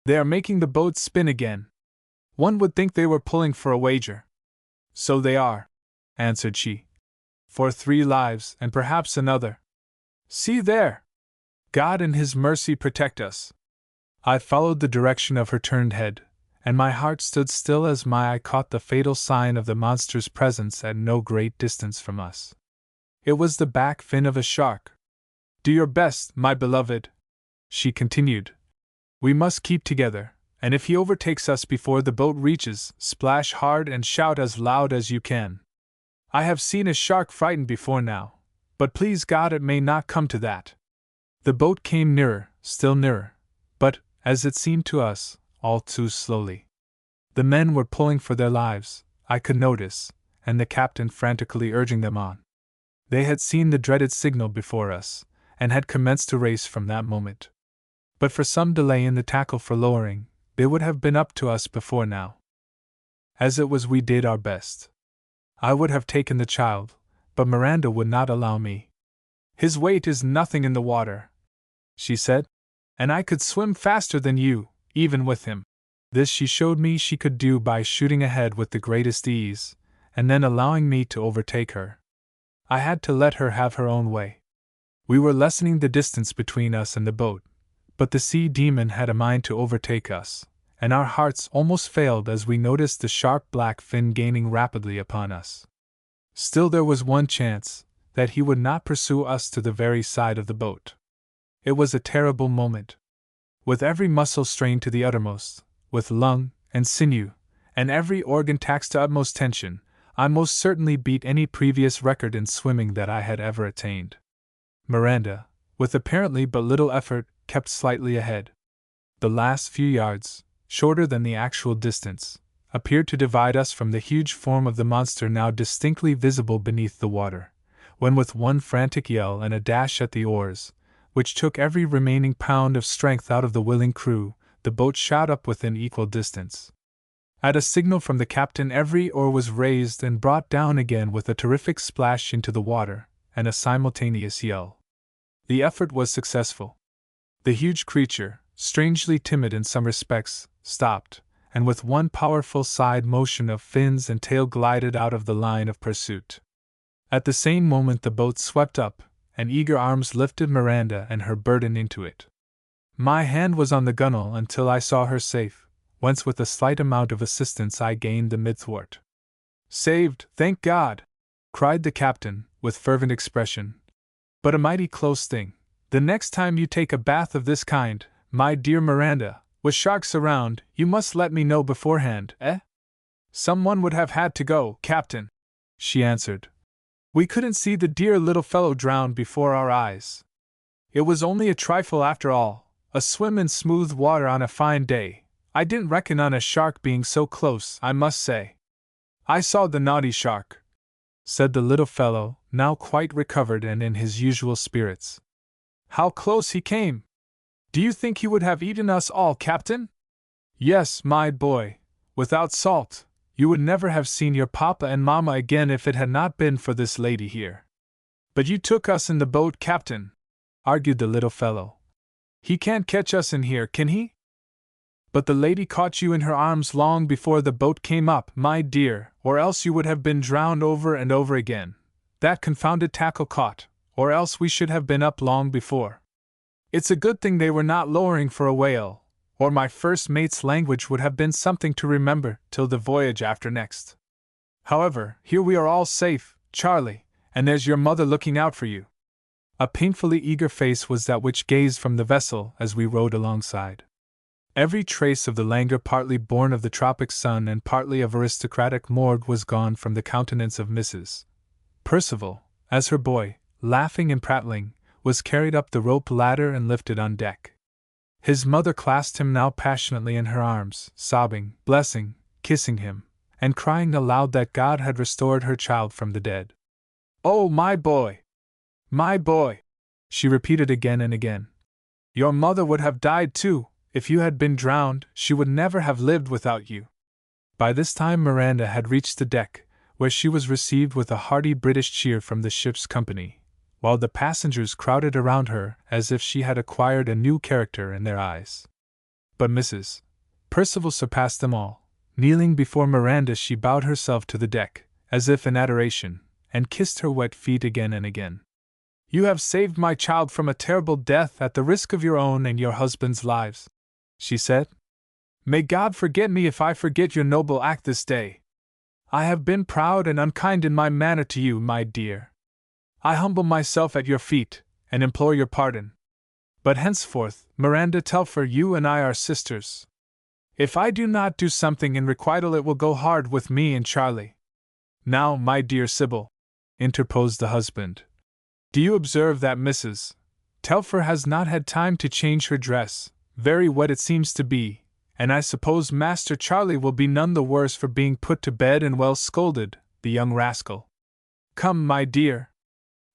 "They are making the boat spin again. One would think they were pulling for a wager." "So they are," answered she. "For 3 lives, and perhaps another. See there! God in His mercy protect us." I followed the direction of her turned head, and my heart stood still as my eye caught the fatal sign of the monster's presence at no great distance from us. It was the back fin of a shark. "Do your best, my beloved," she continued. "We must keep together, and if he overtakes us before the boat reaches, splash hard and shout as loud as you can. I have seen a shark frightened before now, but please God it may not come to that." The boat came nearer, still nearer, but, as it seemed to us, all too slowly. The men were pulling for their lives, I could notice, and the captain frantically urging them on. They had seen the dreaded signal before us, and had commenced to race from that moment. But for some delay in the tackle for lowering, they would have been up to us before now. As it was, we did our best. I would have taken the child, but Miranda would not allow me. "His weight is nothing in the water," she said, "and I could swim faster than you, even with him." This she showed me she could do by shooting ahead with the greatest ease, and then allowing me to overtake her. I had to let her have her own way. We were lessening the distance between us and the boat, but the sea demon had a mind to overtake us, and our hearts almost failed as we noticed the sharp black fin gaining rapidly upon us. Still there was one chance, that he would not pursue us to the very side of the boat. It was a terrible moment. With every muscle strained to the uttermost, with lung and sinew, and every organ taxed to utmost tension, I most certainly beat any previous record in swimming that I had ever attained. Miranda, with apparently but little effort, kept slightly ahead. The last few yards, shorter than the actual distance, appeared to divide us from the huge form of the monster now distinctly visible beneath the water, when with one frantic yell and a dash at the oars, which took every remaining pound of strength out of the willing crew, the boat shot up within equal distance. At a signal from the captain every oar was raised and brought down again with a terrific splash into the water, and a simultaneous yell. The effort was successful. The huge creature, strangely timid in some respects, stopped, and with one powerful side motion of fins and tail glided out of the line of pursuit. At the same moment the boat swept up, and eager arms lifted Miranda and her burden into it. My hand was on the gunwale until I saw her safe, whence with a slight amount of assistance I gained the mid-thwart. "Saved, thank God!" cried the captain, with fervent expression. "But a mighty close thing. The next time you take a bath of this kind, my dear Miranda, with sharks around, you must let me know beforehand, eh?" "Someone would have had to go, Captain," she answered. "We couldn't see the dear little fellow drown before our eyes. It was only a trifle after all, a swim in smooth water on a fine day. I didn't reckon on a shark being so close, I must say." "I saw the naughty shark," said the little fellow, now quite recovered and in his usual spirits. "How close he came! Do you think he would have eaten us all, Captain?" "Yes, my boy. Without salt, you would never have seen your papa and mamma again if it had not been for this lady here." "But you took us in the boat, Captain," argued the little fellow. "He can't catch us in here, can he?" "But the lady caught you in her arms long before the boat came up, my dear, or else you would have been drowned over and over again. That confounded tackle caught, or else we should have been up long before. It's a good thing they were not lowering for a whale, or my first mate's language would have been something to remember till the voyage after next. However, here we are all safe, Charlie, and there's your mother looking out for you." A painfully eager face was that which gazed from the vessel as we rowed alongside. Every trace of the languor partly born of the tropic sun and partly of aristocratic morgue was gone from the countenance of Mrs. Percival, as her boy, laughing and prattling, was carried up the rope ladder and lifted on deck. His mother clasped him now passionately in her arms, sobbing, blessing, kissing him, and crying aloud that God had restored her child from the dead. "Oh, my boy! My boy!" she repeated again and again. "Your mother would have died too. If you had been drowned, she would never have lived without you." By this time Miranda had reached the deck, where she was received with a hearty British cheer from the ship's company, while the passengers crowded around her as if she had acquired a new character in their eyes. But Mrs. Percival surpassed them all. Kneeling before Miranda, she bowed herself to the deck, as if in adoration, and kissed her wet feet again and again. "You have saved my child from a terrible death at the risk of your own and your husband's lives," she said. "May God forget me if I forget your noble act this day. I have been proud and unkind in my manner to you, my dear. I humble myself at your feet, and implore your pardon. But henceforth, Miranda Telfer, you and I are sisters. If I do not do something in requital, it will go hard with me and Charlie." "Now, my dear Sybil," interposed the husband, "do you observe that Mrs. Telfer has not had time to change her dress, very wet it seems to be, and I suppose Master Charlie will be none the worse for being put to bed and well scolded, the young rascal. Come, my dear."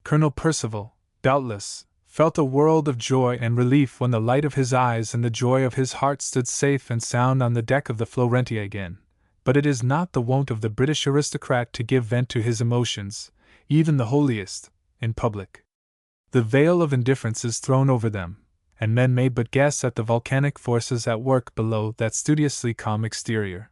Colonel Percival, doubtless, felt a world of joy and relief when the light of his eyes and the joy of his heart stood safe and sound on the deck of the Florentia again, but it is not the wont of the British aristocrat to give vent to his emotions, even the holiest, in public. The veil of indifference is thrown over them, and men may but guess at the volcanic forces at work below that studiously calm exterior.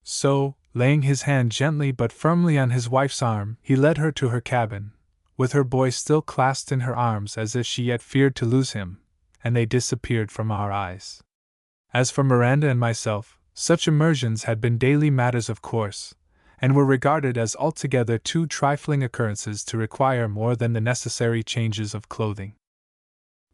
So, laying his hand gently but firmly on his wife's arm, he led her to her cabin, with her boy still clasped in her arms as if she yet feared to lose him, and they disappeared from our eyes. As for Miranda and myself, such immersions had been daily matters of course, and were regarded as altogether too trifling occurrences to require more than the necessary changes of clothing.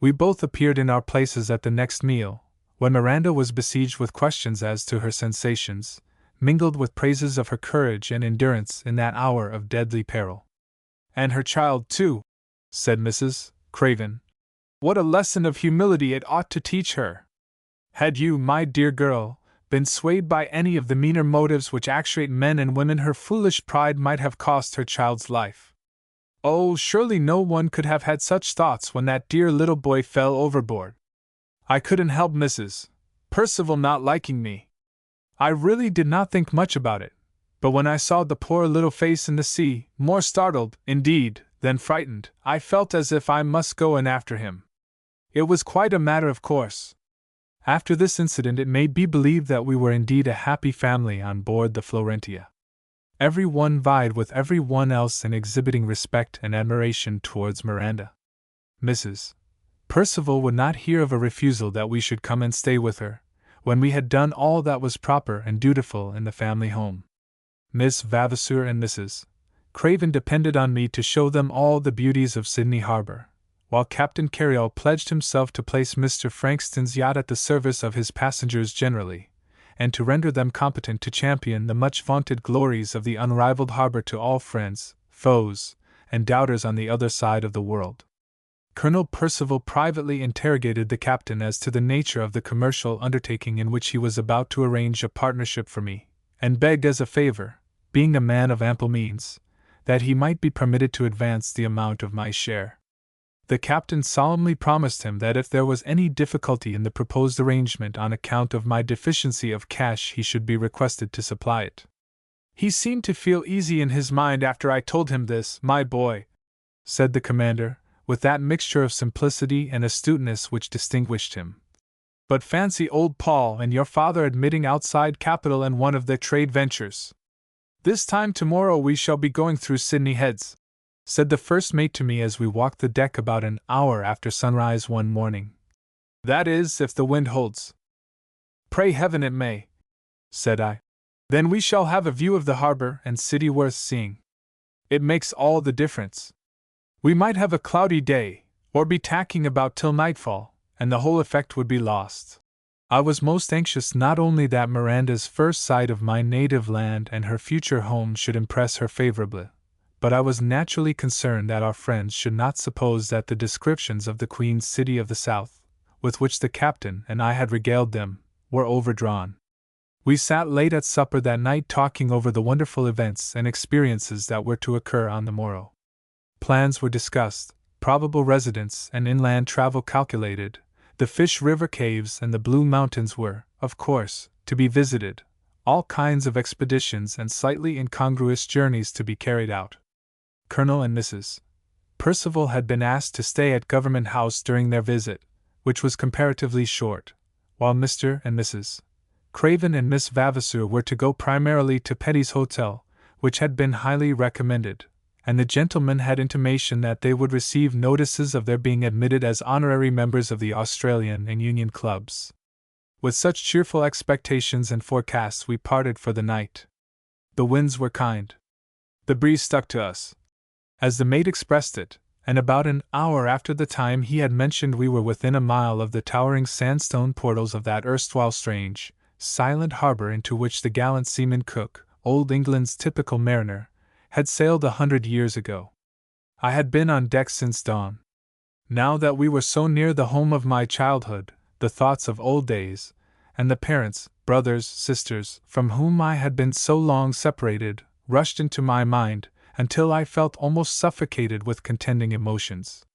We both appeared in our places at the next meal, when Miranda was besieged with questions as to her sensations, mingled with praises of her courage and endurance in that hour of deadly peril. "And her child, too," said Mrs. Craven. "What a lesson of humility it ought to teach her! Had you, my dear girl, been swayed by any of the meaner motives which actuate men and women, her foolish pride might have cost her child's life. Oh, surely no one could have had such thoughts when that dear little boy fell overboard. I couldn't help Mrs. Percival not liking me. I really did not think much about it, but when I saw the poor little face in the sea, more startled, indeed, than frightened, I felt as if I must go in after him. It was quite a matter of course." After this incident, it may be believed that we were indeed a happy family on board the Florentia. Every one vied with every one else in exhibiting respect and admiration towards Miranda. Mrs. Percival would not hear of a refusal that we should come and stay with her, when we had done all that was proper and dutiful in the family home. Miss Vavasour and Mrs. Craven depended on me to show them all the beauties of Sydney Harbor, while Captain Carryall pledged himself to place Mr. Frankston's yacht at the service of his passengers generally, and to render them competent to champion the much-vaunted glories of the unrivaled harbor to all friends, foes, and doubters on the other side of the world. Colonel Percival privately interrogated the captain as to the nature of the commercial undertaking in which he was about to arrange a partnership for me, and begged as a favor, being a man of ample means, that he might be permitted to advance the amount of my share. The captain solemnly promised him that if there was any difficulty in the proposed arrangement on account of my deficiency of cash, he should be requested to supply it. "He seemed to feel easy in his mind after I told him this, my boy," said the commander, with that mixture of simplicity and astuteness which distinguished him. "But fancy old Paul and your father admitting outside capital in one of their trade ventures. This time tomorrow we shall be going through Sydney Heads," said the first mate to me as we walked the deck about an hour after sunrise one morning. "That is, if the wind holds." "Pray heaven it may," said I. "Then we shall have a view of the harbor and city worth seeing. It makes all the difference. We might have a cloudy day, or be tacking about till nightfall, and the whole effect would be lost." I was most anxious not only that Miranda's first sight of my native land and her future home should impress her favorably, but I was naturally concerned that our friends should not suppose that the descriptions of the Queen's City of the South, with which the captain and I had regaled them, were overdrawn. We sat late at supper that night talking over the wonderful events and experiences that were to occur on the morrow. Plans were discussed, probable residence and inland travel calculated, the Fish River caves and the Blue Mountains were, of course, to be visited, all kinds of expeditions and slightly incongruous journeys to be carried out. Colonel and Mrs. Percival had been asked to stay at Government House during their visit, which was comparatively short, while Mr. and Mrs. Craven and Miss Vavasour were to go primarily to Petty's Hotel, which had been highly recommended, and the gentlemen had intimation that they would receive notices of their being admitted as honorary members of the Australian and Union Clubs. With such cheerful expectations and forecasts we parted for the night. The winds were kind. The breeze stuck to us, as the mate expressed it, and about an hour after the time he had mentioned we were within a mile of the towering sandstone portals of that erstwhile strange, silent harbor into which the gallant seaman Cook, old England's typical mariner, had sailed 100 years ago. I had been on deck since dawn. Now that we were so near the home of my childhood, the thoughts of old days, and the parents, brothers, sisters, from whom I had been so long separated, rushed into my mind, until I felt almost suffocated with contending emotions.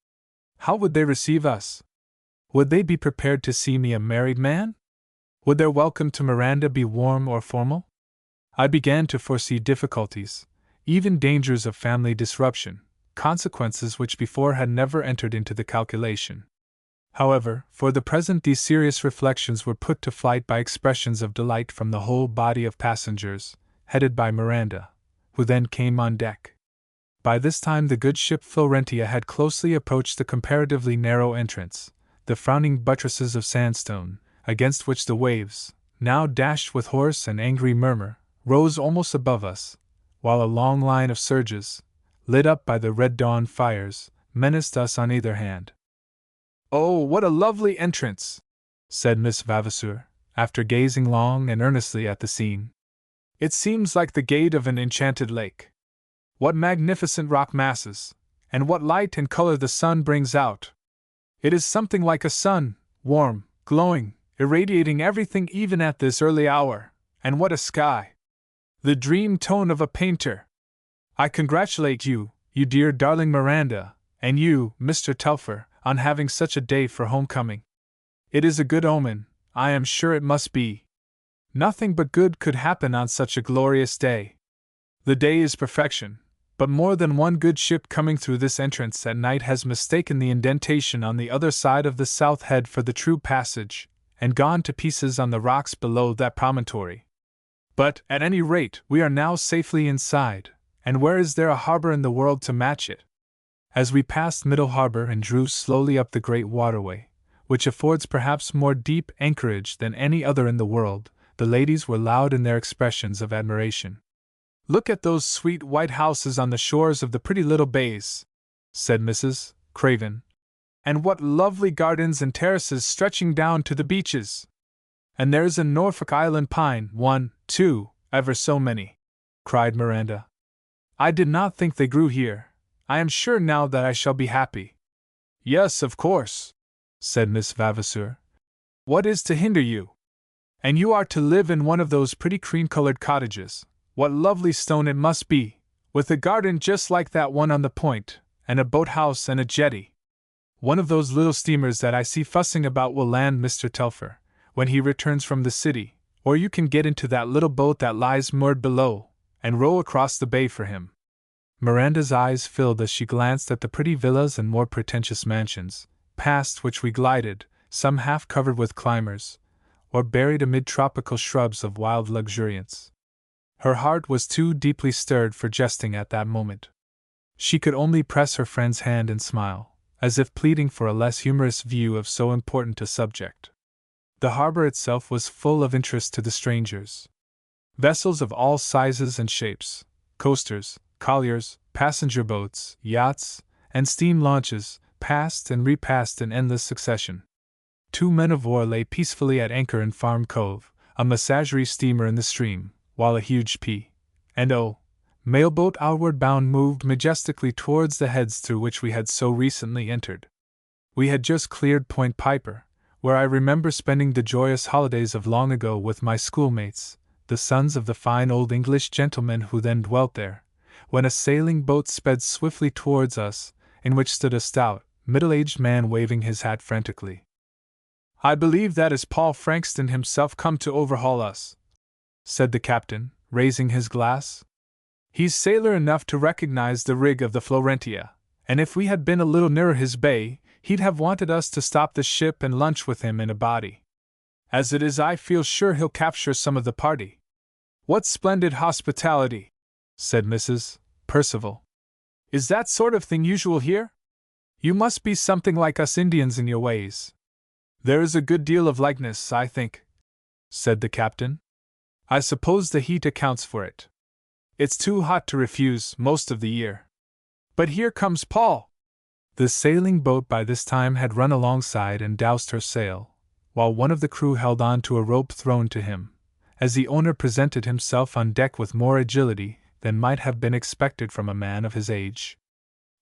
How would they receive us? Would they be prepared to see me a married man? Would their welcome to Miranda be warm or formal? I began to foresee difficulties, even dangers of family disruption, consequences which before had never entered into the calculation. However, for the present these serious reflections were put to flight by expressions of delight from the whole body of passengers, headed by Miranda, who then came on deck. By this time the good ship Florentia had closely approached the comparatively narrow entrance, the frowning buttresses of sandstone, against which the waves, now dashed with hoarse and angry murmur, rose almost above us, while a long line of surges, lit up by the red dawn fires, menaced us on either hand. "Oh, what a lovely entrance!" said Miss Vavasour, after gazing long and earnestly at the scene. "It seems like the gate of an enchanted lake. What magnificent rock masses, and what light and color the sun brings out! It is something like a sun, warm, glowing, irradiating everything even at this early hour, and what a sky! The dream tone of a painter! I congratulate you, you dear darling Miranda, and you, Mr. Telfer, on having such a day for homecoming. It is a good omen, I am sure it must be. Nothing but good could happen on such a glorious day. The day is perfection, but more than one good ship coming through this entrance at night has mistaken the indentation on the other side of the south head for the true passage, and gone to pieces on the rocks below that promontory. But, at any rate, we are now safely inside, and where is there a harbor in the world to match it? As we passed Middle Harbor and drew slowly up the great waterway, which affords perhaps more deep anchorage than any other in the world, the ladies were loud in their expressions of admiration. "Look at those sweet white houses on the shores of the pretty little bays," said Mrs. Craven. "And what lovely gardens and terraces stretching down to the beaches! And there's a Norfolk Island pine, 1, 2, ever so many," cried Miranda. "I did not think they grew here. I am sure now that I shall be happy." "Yes, of course," said Miss Vavasour. "What is to hinder you? And you are to live in one of those pretty cream-colored cottages. What lovely stone it must be, with a garden just like that one on the point, and a boathouse and a jetty. One of those little steamers that I see fussing about will land Mr. Telfer when he returns from the city, or you can get into that little boat that lies moored below, and row across the bay for him." Miranda's eyes filled as she glanced at the pretty villas and more pretentious mansions, past which we glided, some half covered with climbers, or buried amid tropical shrubs of wild luxuriance. Her heart was too deeply stirred for jesting at that moment. She could only press her friend's hand and smile, as if pleading for a less humorous view of so important a subject. The harbor itself was full of interest to the strangers. Vessels of all sizes and shapes, coasters, colliers, passenger boats, yachts, and steam launches, passed and repassed in endless succession. 2 men of war lay peacefully at anchor in Farm Cove, a massagerie steamer in the stream, while a huge P&O mailboat outward bound moved majestically towards the heads through which we had so recently entered. We had just cleared Point Piper, where I remember spending the joyous holidays of long ago with my schoolmates, the sons of the fine old English gentleman who then dwelt there, when a sailing boat sped swiftly towards us, in which stood a stout, middle-aged man waving his hat frantically. "I believe that is Paul Frankston himself come to overhaul us," said the captain, raising his glass. "He's sailor enough to recognize the rig of the Florentia, and if we had been a little nearer his bay, he'd have wanted us to stop the ship and lunch with him in a body. As it is, I feel sure he'll capture some of the party." "What splendid hospitality!" said Mrs. Percival. "Is that sort of thing usual here? You must be something like us Indians in your ways." "There is a good deal of likeness, I think," said the captain. "I suppose the heat accounts for it. It's too hot to refuse most of the year. But here comes Paul!" The sailing boat by this time had run alongside and doused her sail, while one of the crew held on to a rope thrown to him, as the owner presented himself on deck with more agility than might have been expected from a man of his age.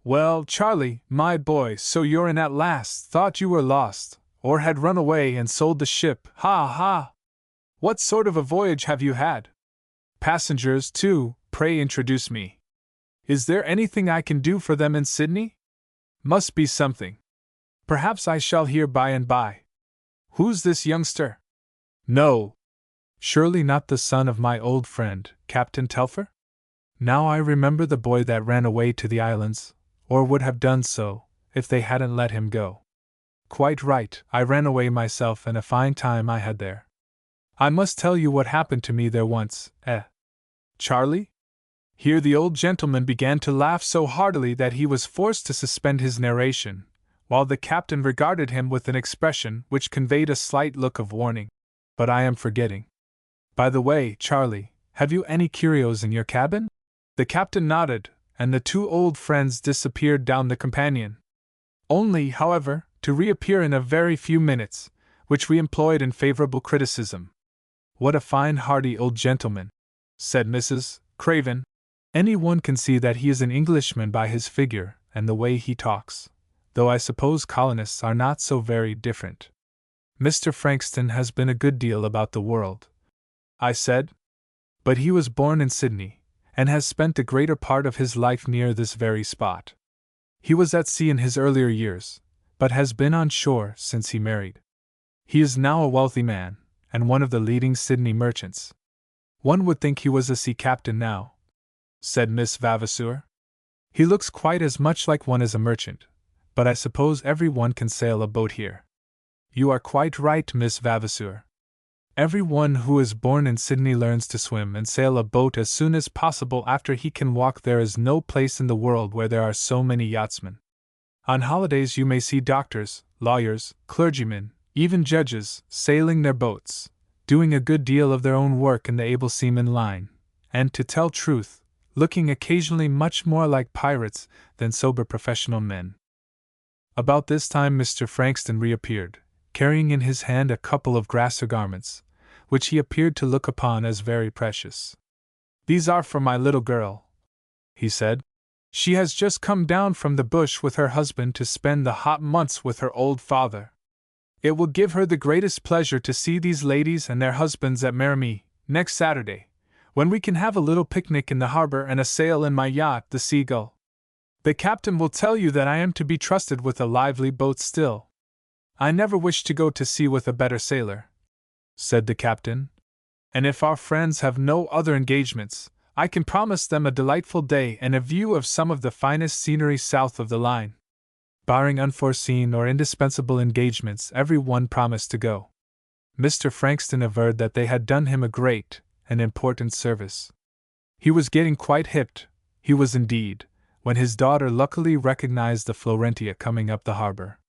"Well, Charlie, my boy, so you're in at last. Thought you were lost, or had run away and sold the ship. Ha ha! What sort of a voyage have you had? Passengers, too, pray introduce me. Is there anything I can do for them in Sydney? Must be something. Perhaps I shall hear by and by. Who's this youngster? No. Surely not the son of my old friend, Captain Telfer? Now I remember the boy that ran away to the islands, or would have done so, if they hadn't let him go. Quite right, I ran away myself, and a fine time I had there. I must tell you what happened to me there once, Charlie?" Here the old gentleman began to laugh so heartily that he was forced to suspend his narration, while the captain regarded him with an expression which conveyed a slight look of warning. "But I am forgetting. By the way, Charlie, have you any curios in your cabin?" The captain nodded, and the two old friends disappeared down the companion. Only, however, to reappear in a very few minutes, which we employed in favorable criticism. "What a fine hearty old gentleman," said Mrs. Craven. "Any one can see that he is an Englishman by his figure and the way he talks, though I suppose colonists are not so very different." "Mr. Frankston has been a good deal about the world," I said. "But he was born in Sydney, and has spent the greater part of his life near this very spot. He was at sea in his earlier years, but has been on shore since he married. He is now a wealthy man, and one of the leading Sydney merchants." "One would think he was a sea captain now," said Miss Vavasour. "He looks quite as much like one as a merchant, but I suppose every one can sail a boat here." "You are quite right, Miss Vavasour. Every one who is born in Sydney learns to swim and sail a boat as soon as possible after he can walk. There is no place in the world where there are so many yachtsmen. On holidays you may see doctors, lawyers, clergymen, even judges, sailing their boats, doing a good deal of their own work in the able seaman line, and, to tell truth, looking occasionally much more like pirates than sober professional men." About this time Mr. Frankston reappeared, carrying in his hand a couple of grasser garments, which he appeared to look upon as very precious. "These are for my little girl," he said. "She has just come down from the bush with her husband to spend the hot months with her old father. It will give her the greatest pleasure to see these ladies and their husbands at Merrimee next Saturday, when we can have a little picnic in the harbor and a sail in my yacht, the Seagull. The captain will tell you that I am to be trusted with a lively boat still. I never wish to go to sea with a better sailor," said the captain, "and if our friends have no other engagements, I can promise them a delightful day and a view of some of the finest scenery south of the line." Barring unforeseen or indispensable engagements, every one promised to go. Mr. Frankston averred that they had done him a great and important service. He was getting quite hipped, he was indeed, when his daughter luckily recognized the Florentia coming up the harbor.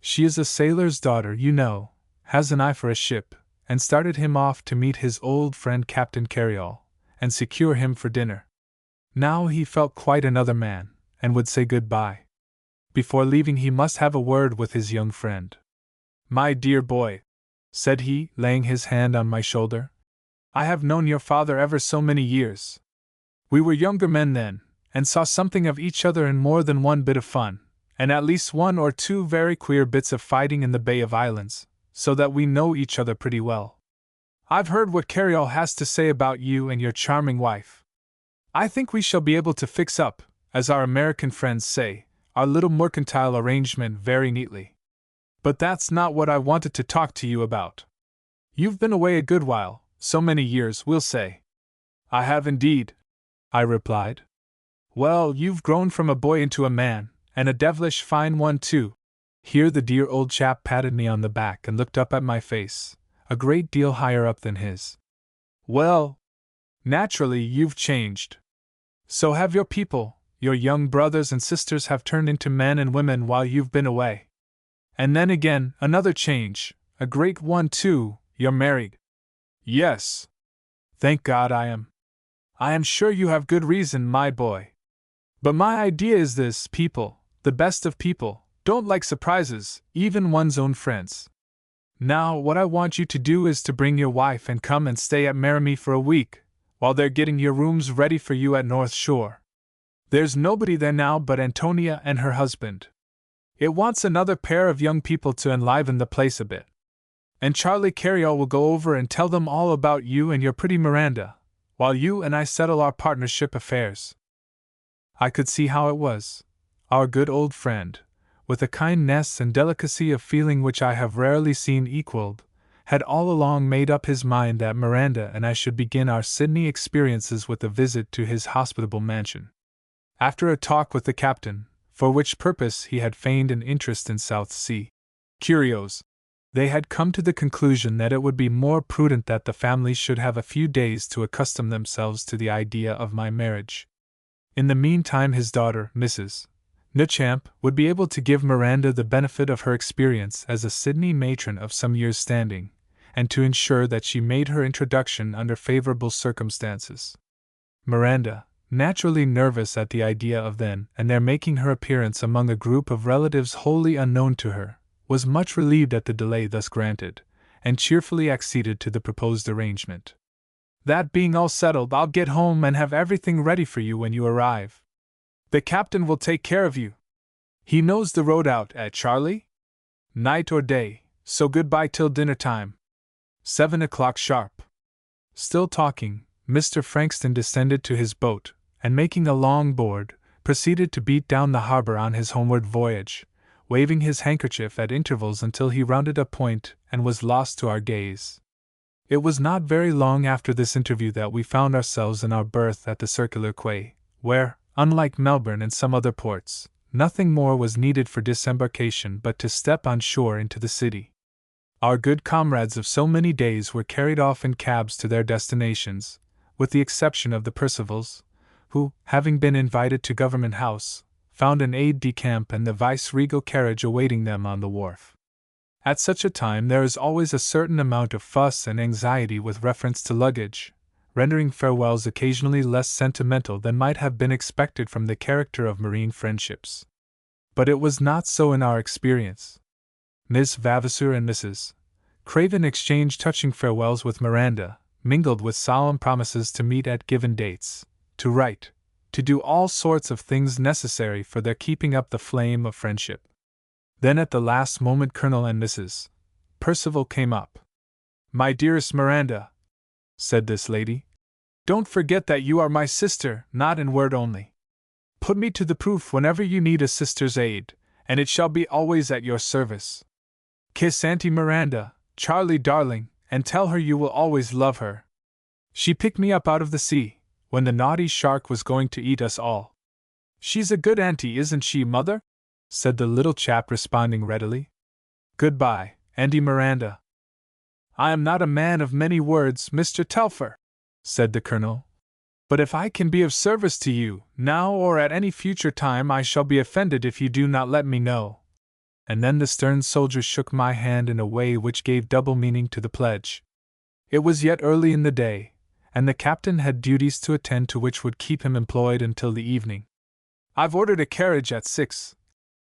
She is a sailor's daughter, you know, has an eye for a ship, and started him off to meet his old friend Captain Carryall, and secure him for dinner. Now he felt quite another man, and would say good-bye. Before leaving he must have a word with his young friend. "My dear boy," said he, laying his hand on my shoulder, "I have known your father ever so many years. We were younger men then, and saw something of each other in more than one bit of fun, and at least one or two very queer bits of fighting in the Bay of Islands, so that we know each other pretty well. I've heard what Carryall has to say about you and your charming wife. I think we shall be able to fix up, as our American friends say, our little mercantile arrangement very neatly. But that's not what I wanted to talk to you about. You've been away a good while, so many years, we'll say. I have indeed, I replied. Well, you've grown from a boy into a man, and a devilish fine one too. Here the dear old chap patted me on the back and looked up at my face, a great deal higher up than his. Well, naturally you've changed. So have your people. Your young brothers and sisters have turned into men and women while you've been away. And then again, another change, a great one too, you're married. Yes. Thank God I am. I am sure you have good reason, my boy. But my idea is this: people, the best of people, don't like surprises, even one's own friends. Now, what I want you to do is to bring your wife and come and stay at Maramy for a week, while they're getting your rooms ready for you at North Shore. There's nobody there now but Antonia and her husband. It wants another pair of young people to enliven the place a bit. And Charlie Carryall will go over and tell them all about you and your pretty Miranda, while you and I settle our partnership affairs. I could see how it was. Our good old friend, with a kindness and delicacy of feeling which I have rarely seen equaled, had all along made up his mind that Miranda and I should begin our Sydney experiences with a visit to his hospitable mansion. After a talk with the captain, for which purpose he had feigned an interest in South Sea curios, they had come to the conclusion that it would be more prudent that the family should have a few days to accustom themselves to the idea of my marriage. In the meantime his daughter, Mrs. Nechamp, would be able to give Miranda the benefit of her experience as a Sydney matron of some years' standing, and to ensure that she made her introduction under favorable circumstances. Miranda, naturally nervous at the idea of then and there making her appearance among a group of relatives wholly unknown to her, was much relieved at the delay thus granted, and cheerfully acceded to the proposed arrangement. That being all settled, I'll get home and have everything ready for you when you arrive. The captain will take care of you. He knows the road out, Charlie? Night or day, so goodbye till dinner time. 7 o'clock sharp. Still talking, Mr. Frankston descended to his boat, and making a long board, proceeded to beat down the harbor on his homeward voyage, waving his handkerchief at intervals until he rounded a point and was lost to our gaze. It was not very long after this interview that we found ourselves in our berth at the Circular Quay, where, unlike Melbourne and some other ports, nothing more was needed for disembarkation but to step on shore into the city. Our good comrades of so many days were carried off in cabs to their destinations, with the exception of the Percivals, who, having been invited to Government House, found an aide-de-camp and the vice-regal carriage awaiting them on the wharf. At such a time there is always a certain amount of fuss and anxiety with reference to luggage, rendering farewells occasionally less sentimental than might have been expected from the character of marine friendships. But it was not so in our experience. Miss Vavasour and Mrs. Craven exchanged touching farewells with Miranda, mingled with solemn promises to meet at given dates, to write, to do all sorts of things necessary for their keeping up the flame of friendship. Then at the last moment Colonel and Mrs. Percival came up. "My dearest Miranda," said this lady, "don't forget that you are my sister, not in word only. Put me to the proof whenever you need a sister's aid, and it shall be always at your service. Kiss Auntie Miranda, Charlie darling, and tell her you will always love her. She picked me up out of the sea, when the naughty shark was going to eat us all. She's a good auntie, isn't she, mother?" said the little chap, responding readily. "Goodbye, Auntie Miranda." "I am not a man of many words, Mr. Telfer," said the colonel. "But if I can be of service to you, now or at any future time, I shall be offended if you do not let me know." And then the stern soldier shook my hand in a way which gave double meaning to the pledge. It was yet early in the day, and the captain had duties to attend to which would keep him employed until the evening. "I've ordered a carriage at 6,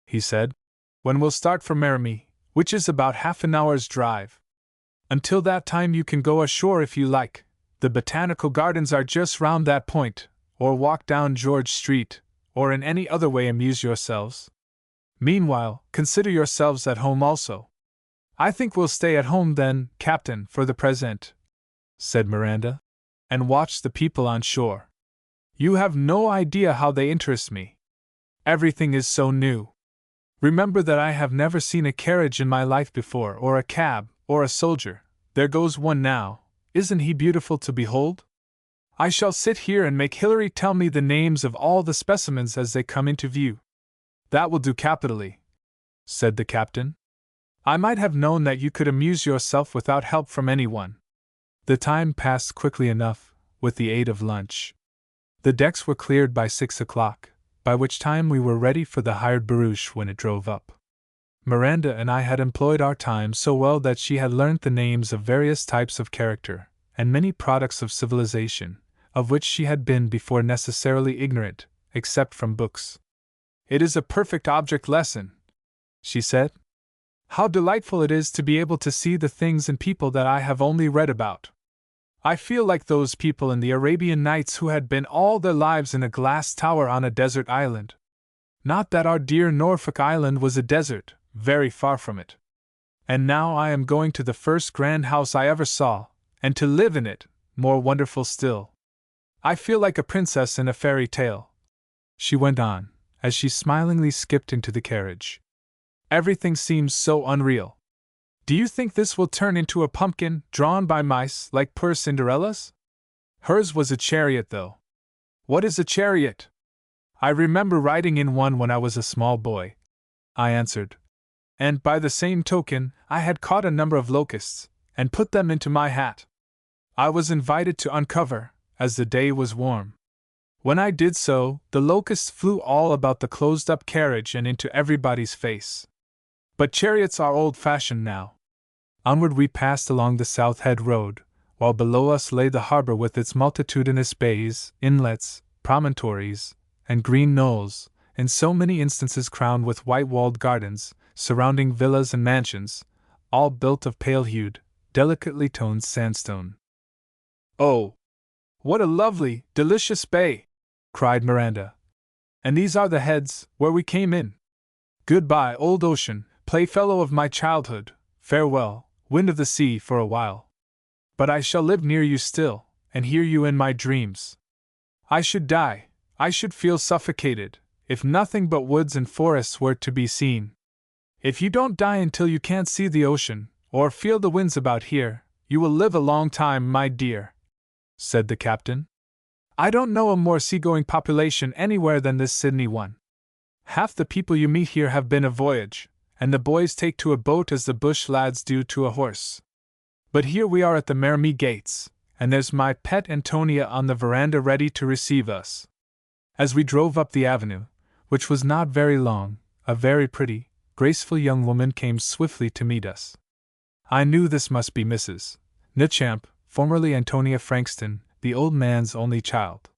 he said, "when we'll start for Maramy, which is about half an hour's drive. Until that time you can go ashore if you like. The botanical gardens are just round that point, or walk down George Street, or in any other way amuse yourselves. Meanwhile, consider yourselves at home also." "I think we'll stay at home then, Captain, for the present," said Miranda, and watch the people on shore. You have no idea how they interest me. Everything is so new. Remember that I have never seen a carriage in my life before, or a cab, or a soldier. There goes one now. Isn't he beautiful to behold? I shall sit here and make Hilary tell me the names of all the specimens as they come into view. That will do capitally, said the captain. I might have known that you could amuse yourself without help from anyone. The time passed quickly enough, with the aid of lunch. The decks were cleared by 6 o'clock, by which time we were ready for the hired barouche when it drove up. Miranda and I had employed our time so well that she had learnt the names of various types of character, and many products of civilization, of which she had been before necessarily ignorant, except from books. It is a perfect object lesson, she said. How delightful it is to be able to see the things and people that I have only read about. I feel like those people in the Arabian Nights who had been all their lives in a glass tower on a desert island. Not that our dear Norfolk Island was a desert, very far from it. And now I am going to the first grand house I ever saw, and to live in it, more wonderful still. I feel like a princess in a fairy tale, she went on, as she smilingly skipped into the carriage. Everything seems so unreal. Do you think this will turn into a pumpkin, drawn by mice, like poor Cinderella's? Hers was a chariot, though. What is a chariot? I remember riding in one when I was a small boy, I answered. And by the same token, I had caught a number of locusts, and put them into my hat. I was invited to uncover, as the day was warm. When I did so, the locusts flew all about the closed-up carriage and into everybody's face. But chariots are old-fashioned now. Onward we passed along the South Head Road, while below us lay the harbor with its multitudinous bays, inlets, promontories, and green knolls, in so many instances crowned with white-walled gardens, surrounding villas and mansions, all built of pale-hued, delicately toned sandstone. Oh, what a lovely, delicious bay! Cried Miranda. And these are the heads, where we came in. Goodbye, old ocean, playfellow of my childhood, farewell, wind of the sea, for a while. But I shall live near you still, and hear you in my dreams. I should die, I should feel suffocated, if nothing but woods and forests were to be seen. If you don't die until you can't see the ocean, or feel the winds about here, you will live a long time, my dear, said the captain. I don't know a more seagoing population anywhere than this Sydney one. Half the people you meet here have been a voyage, and the boys take to a boat as the bush lads do to a horse. But here we are at the Merrimy gates, and there's my pet Antonia on the veranda ready to receive us. As we drove up the avenue, which was not very long, a very pretty, graceful young woman came swiftly to meet us. I knew this must be Mrs. Nichamp, formerly Antonia Frankston, the old man's only child.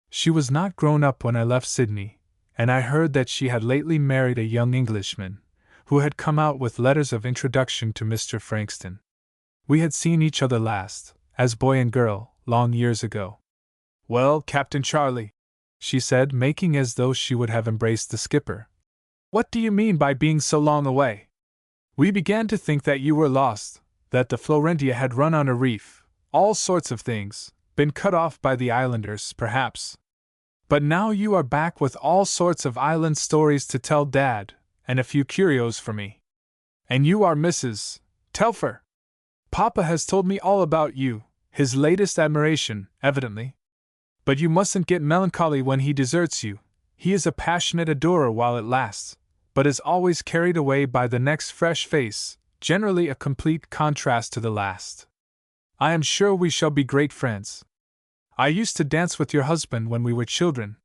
She was not grown up when I left Sydney, and I heard that she had lately married a young Englishman, who had come out with letters of introduction to Mr. Frankston. We had seen each other last, as boy and girl, long years ago. Well, Captain Charlie, she said, making as though she would have embraced the skipper. What do you mean by being so long away? We began to think that you were lost, that the Florentia had run on a reef, all sorts of things, been cut off by the islanders, perhaps. But now you are back with all sorts of island stories to tell Dad, and a few curios for me. And you are Mrs. Telfer. Papa has told me all about you, his latest admiration, evidently. But you mustn't get melancholy when he deserts you. He is a passionate adorer while it lasts, but is always carried away by the next fresh face, generally a complete contrast to the last. I am sure we shall be great friends. I used to dance with your husband when we were children.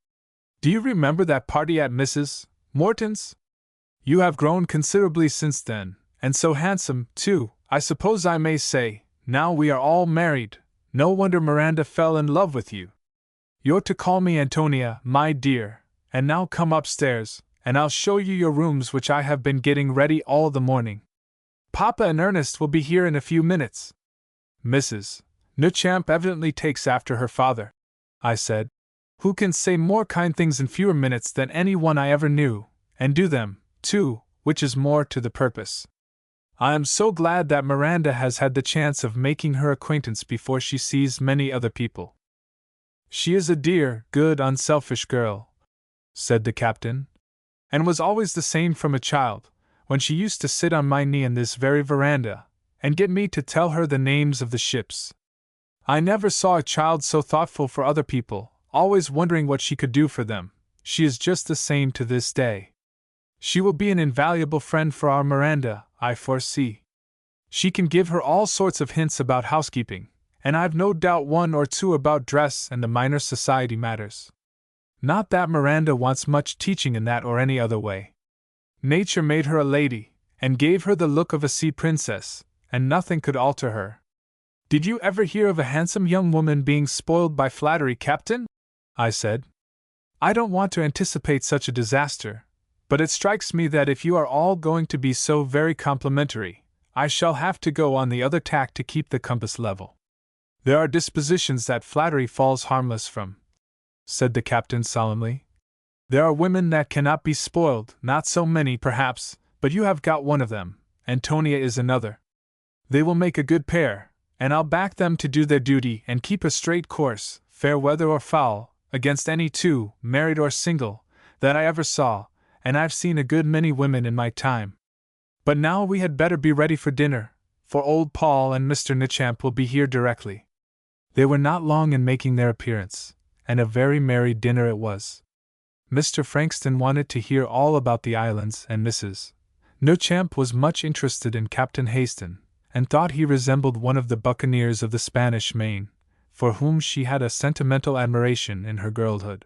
Do you remember that party at Mrs. Morton's? You have grown considerably since then, and so handsome, too, I suppose I may say. Now we are all married, no wonder Miranda fell in love with you. You're to call me Antonia, my dear, and now come upstairs, and I'll show you your rooms which I have been getting ready all the morning. Papa and Ernest will be here in a few minutes. Mrs. Nichamp evidently takes after her father, I said, who can say more kind things in fewer minutes than any one I ever knew, and do them, too, which is more to the purpose. I am so glad that Miranda has had the chance of making her acquaintance before she sees many other people. She is a dear, good, unselfish girl, said the captain, and was always the same from a child, when she used to sit on my knee in this very veranda, and get me to tell her the names of the ships. I never saw a child so thoughtful for other people, always wondering what she could do for them. She is just the same to this day. She will be an invaluable friend for our Miranda, I foresee. She can give her all sorts of hints about housekeeping, and I've no doubt one or two about dress and the minor society matters. Not that Miranda wants much teaching in that or any other way. Nature made her a lady, and gave her the look of a sea princess, and nothing could alter her. Did you ever hear of a handsome young woman being spoiled by flattery, Captain? I said. I don't want to anticipate such a disaster, but it strikes me that if you are all going to be so very complimentary, I shall have to go on the other tack to keep the compass level. There are dispositions that flattery falls harmless from, said the captain solemnly. There are women that cannot be spoiled, not so many perhaps, but you have got one of them, Antonia is another. They will make a good pair, and I'll back them to do their duty and keep a straight course, fair weather or foul, against any two, married or single, that I ever saw, and I've seen a good many women in my time. But now we had better be ready for dinner, for old Paul and Mr. Nichamp will be here directly. They were not long in making their appearance, and a very merry dinner it was. Mr. Frankston wanted to hear all about the islands, and Mrs. Nichamp was much interested in Captain Haston, and thought he resembled one of the buccaneers of the Spanish Main, for whom she had a sentimental admiration in her girlhood.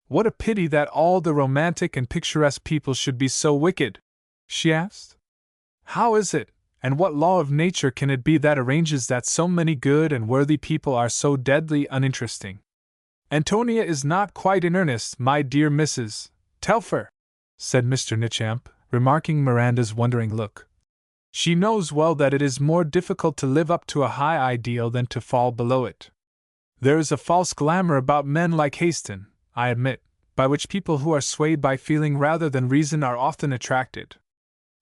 What a pity that all the romantic and picturesque people should be so wicked, she asked. How is it, and what law of nature can it be that arranges that so many good and worthy people are so deadly uninteresting? Antonia is not quite in earnest, my dear Mrs. Telfer, said Mr. Nichamp, remarking Miranda's wondering look. She knows well that it is more difficult to live up to a high ideal than to fall below it. There is a false glamour about men like Haston, I admit, by which people who are swayed by feeling rather than reason are often attracted.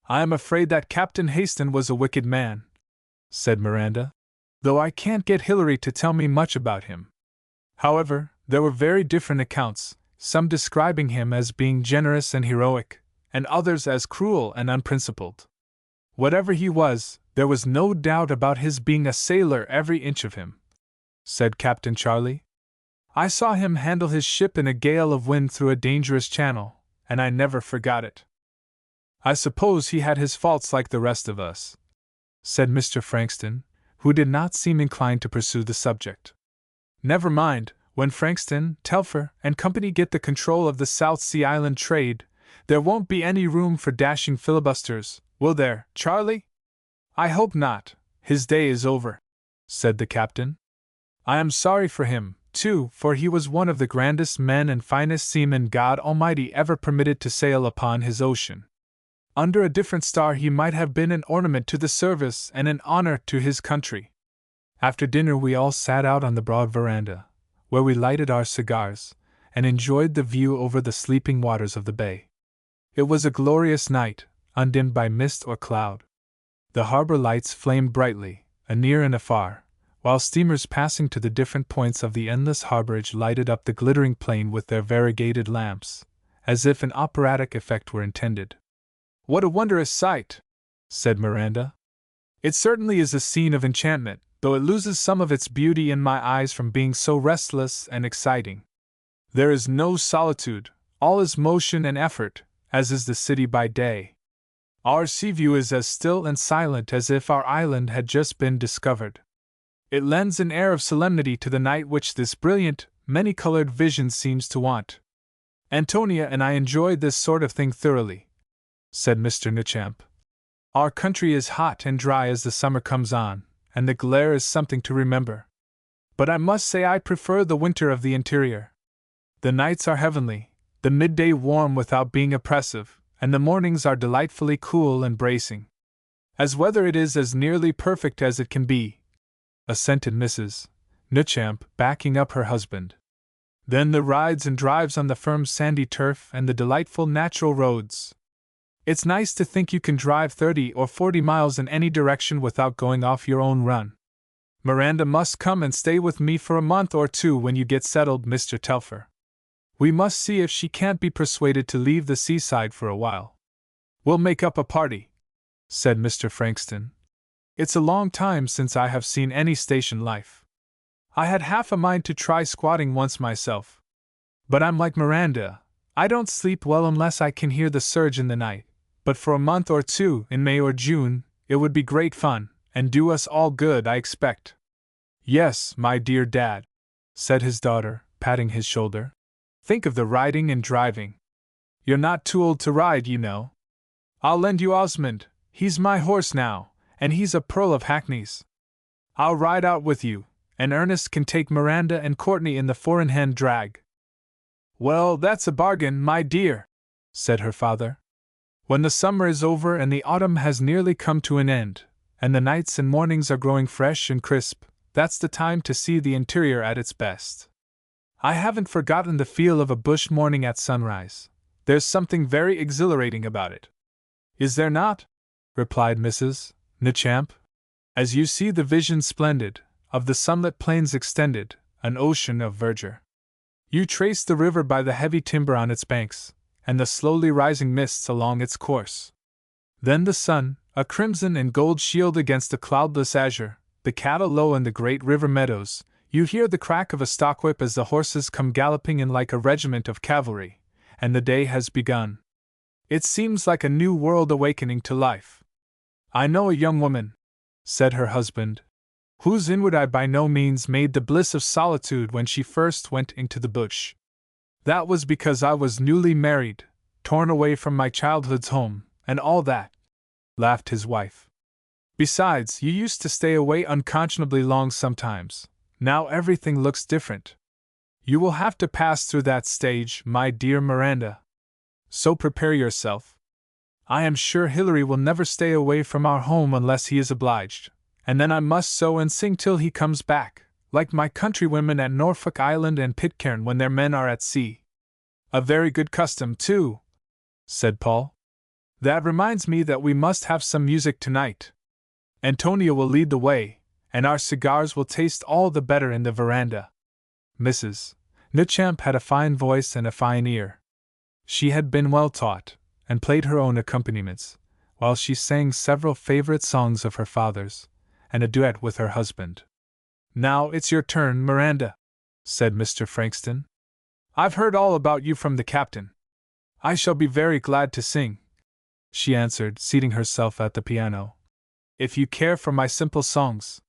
I am afraid that Captain Haston was a wicked man, said Miranda, though I can't get Hilary to tell me much about him. However, there were very different accounts, some describing him as being generous and heroic, and others as cruel and unprincipled. Whatever he was, there was no doubt about his being a sailor every inch of him, said Captain Charlie. I saw him handle his ship in a gale of wind through a dangerous channel, and I never forgot it. I suppose he had his faults like the rest of us, said Mr. Frankston, who did not seem inclined to pursue the subject. Never mind, when Frankston, Telfer, and Company get the control of the South Sea Island trade, there won't be any room for dashing filibusters, will there, Charlie? I hope not. His day is over, said the captain. I am sorry for him, too, for he was one of the grandest men and finest seamen God Almighty ever permitted to sail upon his ocean. Under a different star he might have been an ornament to the service and an honor to his country. After dinner we all sat out on the broad veranda, where we lighted our cigars, and enjoyed the view over the sleeping waters of the bay. It was a glorious night, undimmed by mist or cloud. The harbor lights flamed brightly, anear and afar, while steamers passing to the different points of the endless harborage lighted up the glittering plain with their variegated lamps, as if an operatic effect were intended. What a wondrous sight, said Miranda. It certainly is a scene of enchantment, though it loses some of its beauty in my eyes from being so restless and exciting. There is no solitude, all is motion and effort, as is the city by day. Our sea view is as still and silent as if our island had just been discovered. It lends an air of solemnity to the night which this brilliant, many-colored vision seems to want. Antonia and I enjoyed this sort of thing thoroughly, said Mr. Nichamp. Our country is hot and dry as the summer comes on, and the glare is something to remember. But I must say I prefer the winter of the interior. The nights are heavenly, the midday warm without being oppressive, and the mornings are delightfully cool and bracing. As weather it is as nearly perfect as it can be, assented Mrs. Nichamp, backing up her husband. Then the rides and drives on the firm sandy turf and the delightful natural roads. It's nice to think you can drive 30 or 40 miles in any direction without going off your own run. Miranda must come and stay with me for a month or two when you get settled, Mr. Telfer. We must see if she can't be persuaded to leave the seaside for a while. We'll make up a party, said Mr. Frankston. It's a long time since I have seen any station life. I had half a mind to try squatting once myself. But I'm like Miranda, I don't sleep well unless I can hear the surge in the night, but for a month or two, in May or June, it would be great fun, and do us all good, I expect. Yes, my dear Dad, said his daughter, patting his shoulder. Think of the riding and driving. You're not too old to ride, you know. I'll lend you Osmond, he's my horse now, and he's a pearl of hackneys. I'll ride out with you, and Ernest can take Miranda and Courtney in the four-in-hand drag. Well, that's a bargain, my dear, said her father. When the summer is over and the autumn has nearly come to an end, and the nights and mornings are growing fresh and crisp, that's the time to see the interior at its best. I haven't forgotten the feel of a bush morning at sunrise. There's something very exhilarating about it. Is there not? Replied Mrs. Nechamp. As you see the vision splendid, of the sunlit plains extended, an ocean of verdure. You trace the river by the heavy timber on its banks, and the slowly rising mists along its course. Then the sun, a crimson and gold shield against the cloudless azure, the cattle low in the great river meadows, you hear the crack of a stockwhip as the horses come galloping in like a regiment of cavalry, and the day has begun. It seems like a new world awakening to life. I know a young woman, said her husband, whose inward eye by no means made the bliss of solitude when she first went into the bush. That was because I was newly married, torn away from my childhood's home, and all that, laughed his wife. Besides, you used to stay away unconscionably long sometimes. Now everything looks different. You will have to pass through that stage, my dear Miranda. So prepare yourself. I am sure Hilary will never stay away from our home unless he is obliged, and then I must sew and sing till he comes back, like my countrywomen at Norfolk Island and Pitcairn when their men are at sea. A very good custom, too, said Paul. That reminds me that we must have some music tonight. Antonia will lead the way, and our cigars will taste all the better in the veranda. Mrs. Nechamp had a fine voice and a fine ear. She had been well taught, and played her own accompaniments, while she sang several favorite songs of her father's, and a duet with her husband. Now it's your turn, Miranda, said Mr. Frankston. I've heard all about you from the captain. I shall be very glad to sing, she answered, seating herself at the piano, if you care for my simple songs.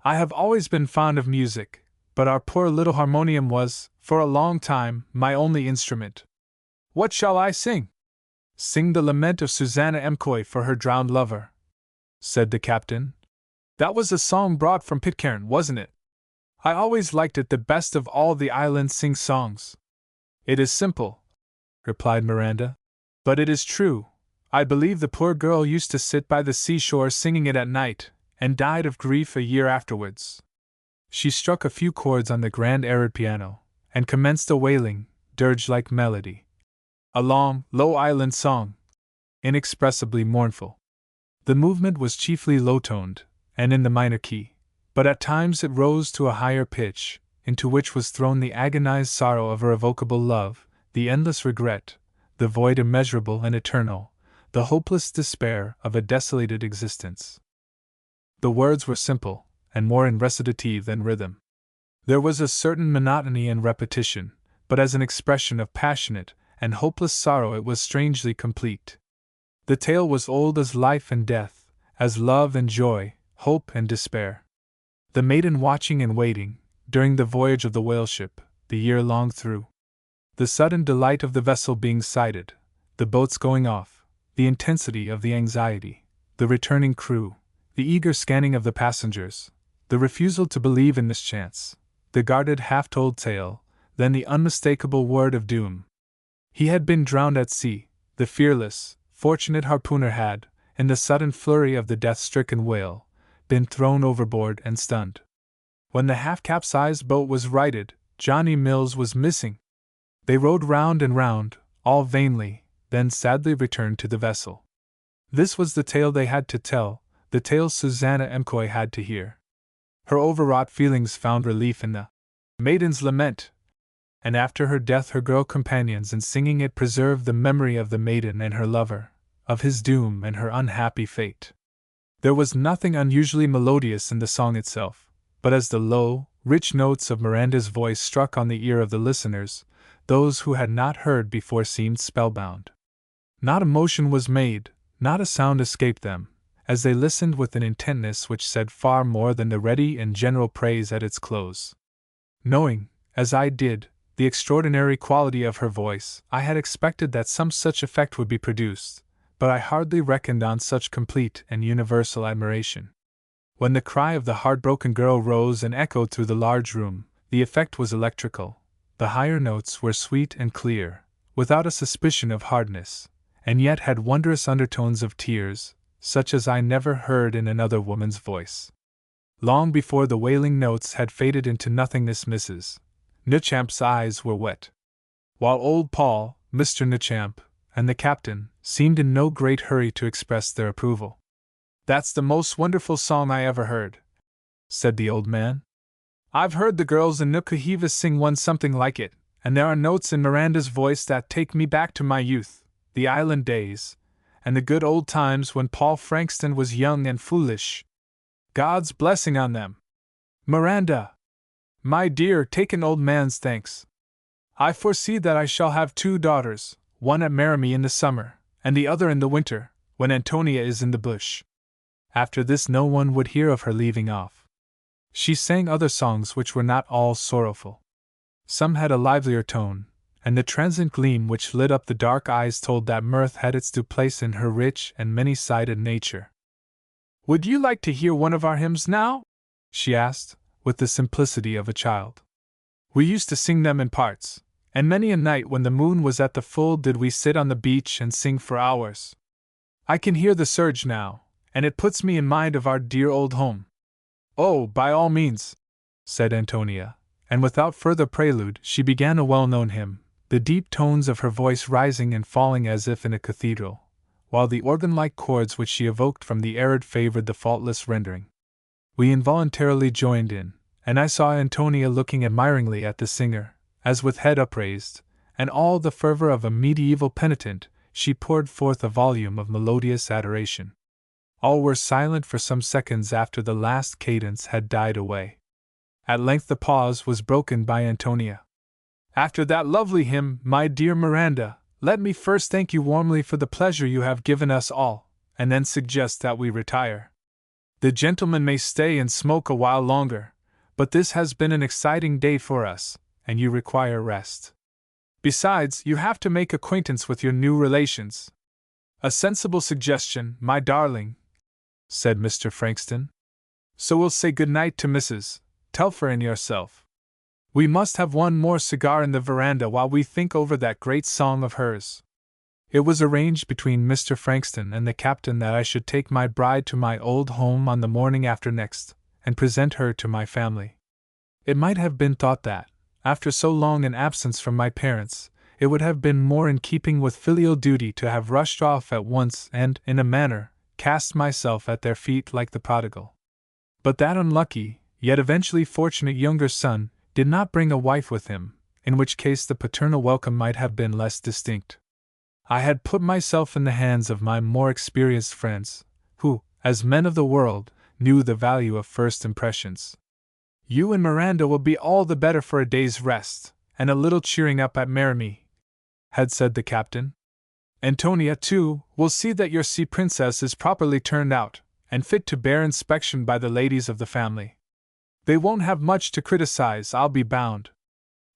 I have always been fond of music, but our poor little harmonium was, for a long time, my only instrument. What shall I sing? Sing the lament of Susanna M'Coy for her drowned lover, said the captain. That was a song brought from Pitcairn, wasn't it? I always liked it the best of all the island sing songs. It is simple, replied Miranda, but it is true. I believe the poor girl used to sit by the seashore singing it at night, and died of grief a year afterwards. She struck a few chords on the grand arid piano, and commenced a wailing, dirge-like melody. A long, low island song, inexpressibly mournful. The movement was chiefly low-toned, and in the minor key, but at times it rose to a higher pitch, into which was thrown the agonized sorrow of irrevocable love, the endless regret, the void immeasurable and eternal, the hopeless despair of a desolated existence. The words were simple, and more in recitative than rhythm. There was a certain monotony and repetition, but as an expression of passionate and hopeless sorrow it was strangely complete. The tale was old as life and death, as love and joy, hope and despair. The maiden watching and waiting, during the voyage of the whaleship, the year long through. The sudden delight of the vessel being sighted, the boats going off, the intensity of the anxiety, the returning crew, the eager scanning of the passengers, the refusal to believe in mischance, the guarded half-told tale, then the unmistakable word of doom. He had been drowned at sea, the fearless, fortunate harpooner had, in the sudden flurry of the death-stricken whale, been thrown overboard and stunned. When the half-capsized boat was righted, Johnny Mills was missing. They rowed round and round, all vainly, then sadly returned to the vessel. This was the tale they had to tell, the tale Susanna M'Coy had to hear. Her overwrought feelings found relief in the Maiden's Lament, and after her death her girl companions in singing it preserved the memory of the maiden and her lover, of his doom and her unhappy fate. There was nothing unusually melodious in the song itself, but as the low, rich notes of Miranda's voice struck on the ear of the listeners, those who had not heard before seemed spellbound. Not a motion was made, not a sound escaped them, as they listened with an intentness which said far more than the ready and general praise at its close. Knowing, as I did, the extraordinary quality of her voice, I had expected that some such effect would be produced, but I hardly reckoned on such complete and universal admiration. When the cry of the heartbroken girl rose and echoed through the large room, the effect was electrical. The higher notes were sweet and clear, without a suspicion of hardness, and yet had wondrous undertones of tears, such as I never heard in another woman's voice. Long before the wailing notes had faded into nothingness, Mrs. Newchamp's eyes were wet, while old Paul, Mr. Newchamp, and the captain seemed in no great hurry to express their approval. "That's the most wonderful song I ever heard," said the old man. "I've heard the girls in Nukuhiva sing one something like it, and there are notes in Miranda's voice that take me back to my youth, the island days, and the good old times when Paul Frankston was young and foolish. God's blessing on them! Miranda! My dear, take an old man's thanks. I foresee that I shall have 2 daughters, one at Maramy in the summer, and the other in the winter, when Antonia is in the bush." After this no one would hear of her leaving off. She sang other songs which were not all sorrowful. Some had a livelier tone, and the transient gleam which lit up the dark eyes told that mirth had its due place in her rich and many-sided nature. "Would you like to hear one of our hymns now?" she asked, with the simplicity of a child. "We used to sing them in parts, and many a night when the moon was at the full did we sit on the beach and sing for hours. I can hear the surge now, and it puts me in mind of our dear old home." "Oh, by all means," said Antonia, and without further prelude she began a well-known hymn, the deep tones of her voice rising and falling as if in a cathedral, while the organ-like chords which she evoked from the arid favored the faultless rendering. We involuntarily joined in, and I saw Antonia looking admiringly at the singer, as with head upraised, and all the fervor of a medieval penitent, she poured forth a volume of melodious adoration. All were silent for some seconds after the last cadence had died away. At length the pause was broken by Antonia. "After that lovely hymn, my dear Miranda, let me first thank you warmly for the pleasure you have given us all, and then suggest that we retire. The gentlemen may stay and smoke a while longer, but this has been an exciting day for us, and you require rest. Besides, you have to make acquaintance with your new relations." "A sensible suggestion, my darling," said Mr. Frankston. "So we'll say good night to Mrs. Telfer and yourself. We must have one more cigar in the veranda while we think over that great song of hers." It was arranged between Mr. Frankston and the captain that I should take my bride to my old home on the morning after next, and present her to my family. It might have been thought that, after so long an absence from my parents, it would have been more in keeping with filial duty to have rushed off at once and, in a manner, cast myself at their feet like the prodigal. But that unlucky, yet eventually fortunate younger son, did not bring a wife with him, in which case the paternal welcome might have been less distinct. I had put myself in the hands of my more experienced friends, who, as men of the world, knew the value of first impressions. "You and Miranda will be all the better for a day's rest, and a little cheering up at Maramy," had said the captain. "Antonia, too, will see that your sea princess is properly turned out, and fit to bear inspection by the ladies of the family. They won't have much to criticize, I'll be bound.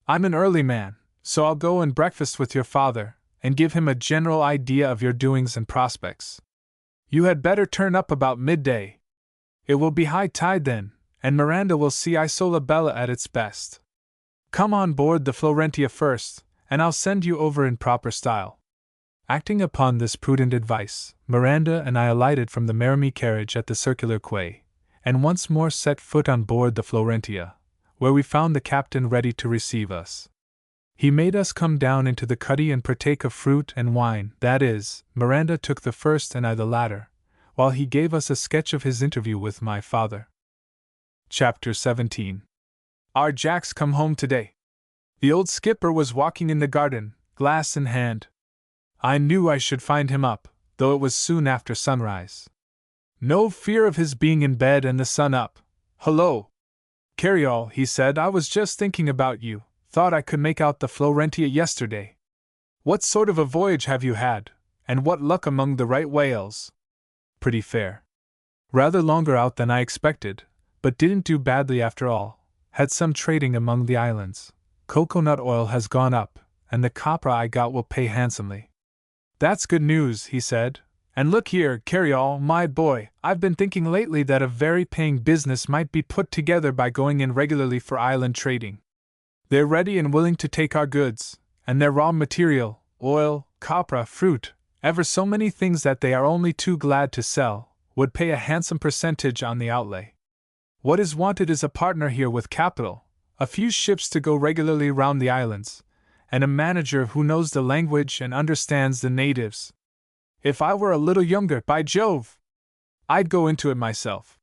I'm an early man, so I'll go and breakfast with your father, and give him a general idea of your doings and prospects. You had better turn up about midday. It will be high tide then, and Miranda will see Isola Bella at its best. Come on board the Florentia first, and I'll send you over in proper style." Acting upon this prudent advice, Miranda and I alighted from the Maramy carriage at the circular quay, and once more set foot on board the Florentia, where we found the captain ready to receive us. He made us come down into the cuddy and partake of fruit and wine, that is, Miranda took the first and I the latter, while he gave us a sketch of his interview with my father. Chapter 17. Our Jack's come home today. The old skipper was walking in the garden, glass in hand. I knew I should find him up, though it was soon after sunrise. No fear of his being in bed and the sun up. "Hullo! Carryall," he said, "I was just thinking about you, thought I could make out the Florentia yesterday. What sort of a voyage have you had, and what luck among the right whales?" "Pretty fair. Rather longer out than I expected, but didn't do badly after all. Had some trading among the islands. Coconut oil has gone up, and the copra I got will pay handsomely." "That's good news," he said. "And look here, Carryall, my boy, I've been thinking lately that a very paying business might be put together by going in regularly for island trading. They're ready and willing to take our goods, and their raw material, oil, copra, fruit, ever so many things that they are only too glad to sell, would pay a handsome percentage on the outlay. What is wanted is a partner here with capital, a few ships to go regularly round the islands, and a manager who knows the language and understands the natives. If I were a little younger, by Jove! I'd go into it myself.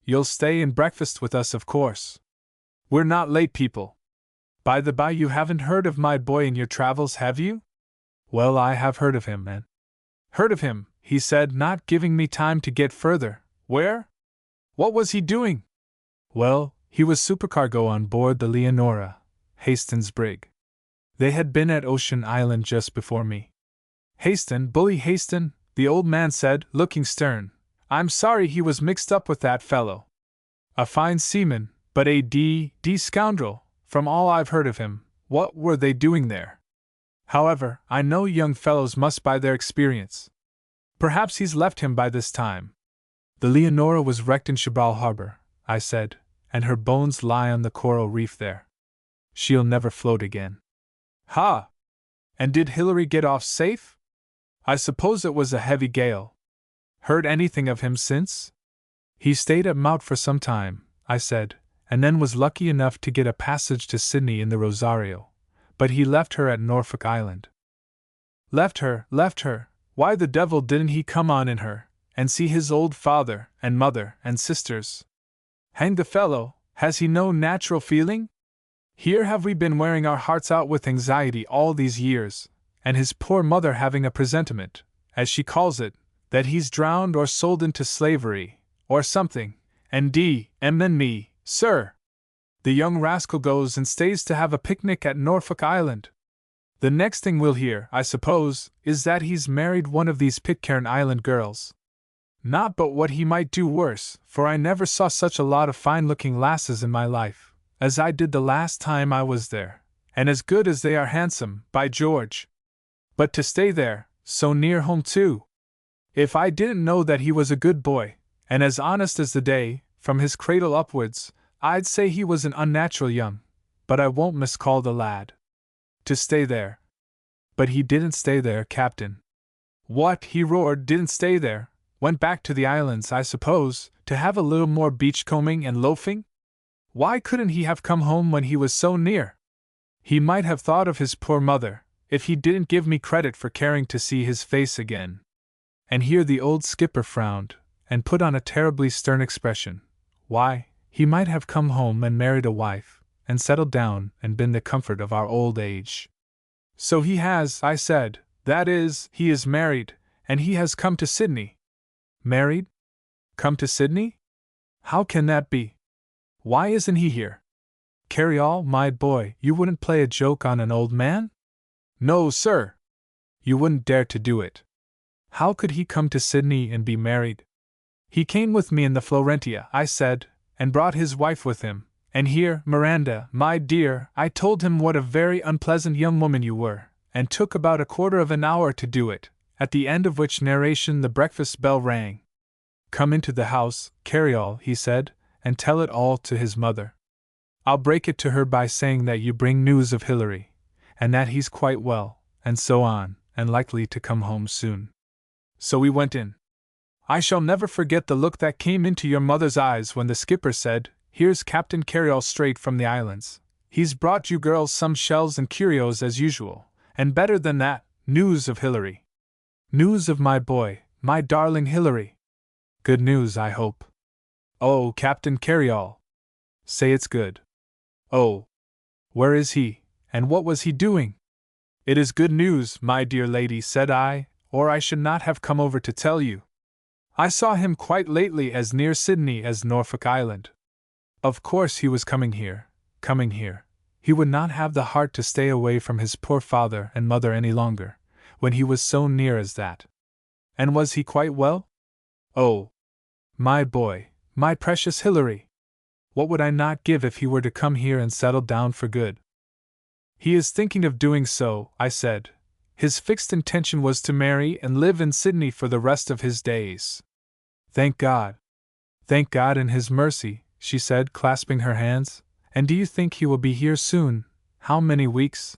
You'll stay and breakfast with us, of course. We're not late people. By the by, you haven't heard of my boy in your travels, have you?" "Well, I have heard of him, and—" "Heard of him," he said, not giving me time to get further. "Where? What was he doing?" "Well, he was supercargo on board the Leonora, Haston's brig. They had been at Ocean Island just before me." "Haston, bully Haston," the old man said, looking stern. "I'm sorry he was mixed up with that fellow. A fine seaman, but a d scoundrel, from all I've heard of him. What were they doing there? However, I know young fellows must by their experience. Perhaps he's left him by this time." "The Leonora was wrecked in Gibraltar Harbor," I said, "and her bones lie on the coral reef there. She'll never float again." "Ha! And did Hilary get off safe? I suppose it was a heavy gale. Heard anything of him since?" "He stayed at Mout for some time," I said, "and then was lucky enough to get a passage to Sydney in the Rosario, but he left her at Norfolk Island." Left her! Why the devil didn't he come on in her, and see his old father, and mother, and sisters? Hang the fellow, has he no natural feeling? Here have we been wearing our hearts out with anxiety all these years, and his poor mother having a presentiment, as she calls it, that he's drowned or sold into slavery, or something, and me, sir! The young rascal goes and stays to have a picnic at Norfolk Island. The next thing we'll hear, I suppose, is that he's married one of these Pitcairn Island girls. Not but what he might do worse, for I never saw such a lot of fine-looking lasses in my life, as I did the last time I was there, and as good as they are handsome, by George! But to stay there, so near home too! If I didn't know that he was a good boy, and as honest as the day, from his cradle upwards, I'd say he was an unnatural young, but I won't miscall the lad. To stay there. But he didn't stay there, Captain." "What?" he roared, "didn't stay there? Went back to the islands, I suppose, to have a little more beachcombing and loafing? Why couldn't he have come home when he was so near? He might have thought of his poor mother, if he didn't give me credit for caring to see his face again." And here the old skipper frowned, and put on a terribly stern expression. "Why, he might have come home and married a wife, and settled down and been the comfort of our old age." "So he has," I said, "that is, he is married, and he has come to Sydney." "Married? Come to Sydney? How can that be? Why isn't he here? Carryall, my boy, you wouldn't play a joke on an old man?" "No, sir." "You wouldn't dare to do it. How could he come to Sydney and be married?" "He came with me in the Florentia," I said, "and brought his wife with him. And here, Miranda, my dear, I told him what a very unpleasant young woman you were, and took about a quarter of an hour to do it, at the end of which narration the breakfast bell rang. 'Come into the house, Carryall,' he said, 'and tell it all to his mother. I'll break it to her by saying that you bring news of Hilary, and that he's quite well, and so on, and likely to come home soon.' So we went in. I shall never forget the look that came into your mother's eyes when the skipper said, 'Here's Captain Carryall straight from the islands, He's brought you girls some shells and curios as usual, and better than that, news of Hilary. News of my boy, my darling Hilary. Good news, I hope. Oh, Captain Carryall. Say it's good. Oh. Where is he, and what was he doing? It is good news, my dear lady, said I, or I should not have come over to tell you. I saw him quite lately as near Sydney as Norfolk Island. Of course he was coming here. He would not have the heart to stay away from his poor father and mother any longer, when he was so near as that. And was he quite well? Oh, my boy, my precious Hilary! What would I not give if he were to come here and settle down for good? He is thinking of doing so, I said. His fixed intention was to marry and live in Sydney for the rest of his days. Thank God! Thank God in His mercy, she said, clasping her hands. And do you think he will be here soon? How many weeks?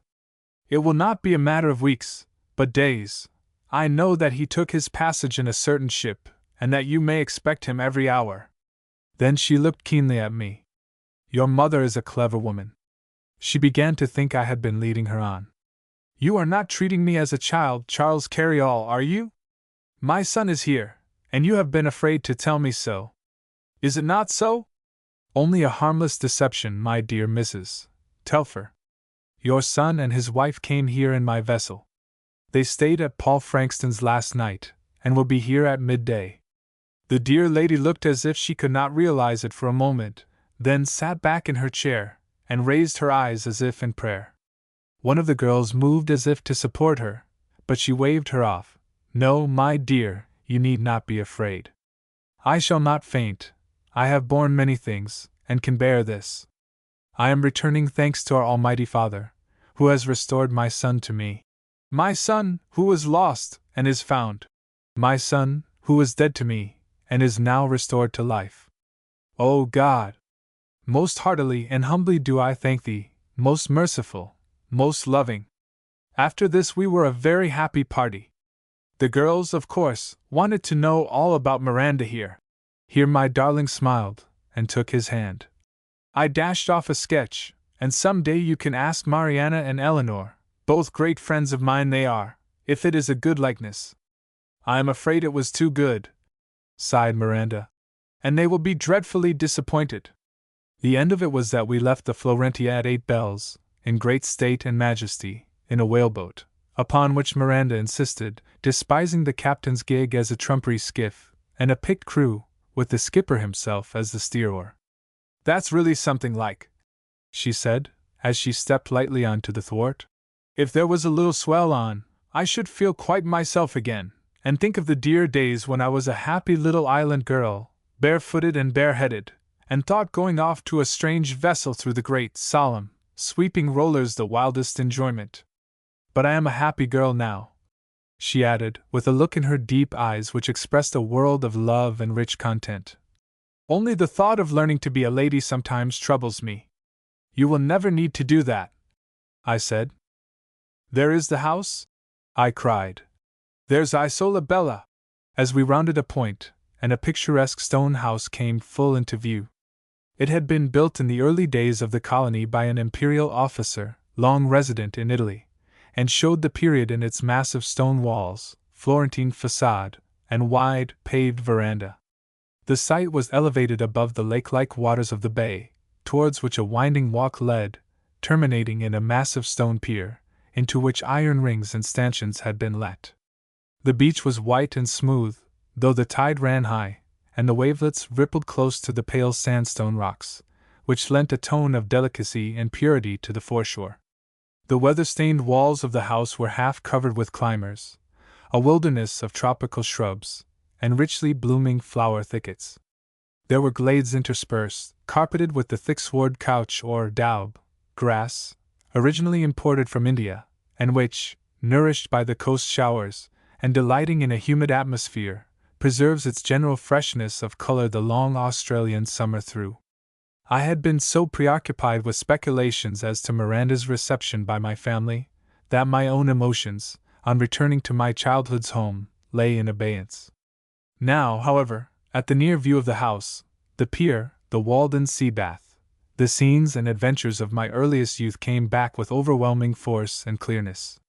It will not be a matter of weeks, but days. I know that he took his passage in a certain ship, and that you may expect him every hour. Then she looked keenly at me. Your mother is a clever woman. She began to think I had been leading her on. You are not treating me as a child, Charles Carryall, are you? My son is here, and you have been afraid to tell me so. Is it not so? Only a harmless deception, my dear Mrs. Telfer. Your son and his wife came here in my vessel. They stayed at Paul Frankston's last night, and will be here at midday. The dear lady looked as if she could not realize it for a moment, then sat back in her chair, and raised her eyes as if in prayer. One of the girls moved as if to support her, but she waved her off. No, my dear, you need not be afraid. I shall not faint. I have borne many things, and can bear this. I am returning thanks to our Almighty Father, who has restored my son to me. My son, who was lost, and is found. My son, who was dead to me, and is now restored to life. O God! Most heartily and humbly do I thank Thee, most merciful, most loving. After this we were a very happy party. The girls, of course, wanted to know all about Miranda here. Here my darling smiled, and took his hand. I dashed off a sketch, and some day you can ask Mariana and Eleanor, both great friends of mine they are, if it is a good likeness. I am afraid it was too good, sighed Miranda, and they will be dreadfully disappointed. The end of it was that we left the Florentia at 8 bells, in great state and majesty, in a whaleboat, upon which Miranda insisted, despising the captain's gig as a trumpery skiff, and a picked crew, with the skipper himself as the steeroar. That's really something like, she said, as she stepped lightly onto the thwart. If there was a little swell on, I should feel quite myself again, and think of the dear days when I was a happy little island girl, barefooted and bareheaded, and thought going off to a strange vessel through the great, solemn, sweeping rollers the wildest enjoyment. But I am a happy girl now, she added, with a look in her deep eyes which expressed a world of love and rich content. Only the thought of learning to be a lady sometimes troubles me. You will never need to do that, I said. There is the house, I cried. There's Isola Bella. As we rounded a point, and a picturesque stone house came full into view. It had been built in the early days of the colony by an imperial officer, long resident in Italy, and showed the period in its massive stone walls, Florentine facade, and wide, paved veranda. The site was elevated above the lake-like waters of the bay, towards which a winding walk led, terminating in a massive stone pier, into which iron rings and stanchions had been let. The beach was white and smooth, though the tide ran high, and the wavelets rippled close to the pale sandstone rocks, which lent a tone of delicacy and purity to the foreshore. The weather-stained walls of the house were half covered with climbers, a wilderness of tropical shrubs, and richly blooming flower thickets. There were glades interspersed, carpeted with the thick sward couch or daub, grass, originally imported from India, and which, nourished by the coast showers, and delighting in a humid atmosphere, preserves its general freshness of color the long Australian summer through. I had been so preoccupied with speculations as to Miranda's reception by my family, that my own emotions, on returning to my childhood's home, lay in abeyance. Now, however, at the near view of the house, the pier, the walled-in sea bath, The scenes and adventures of my earliest youth came back with overwhelming force and clearness.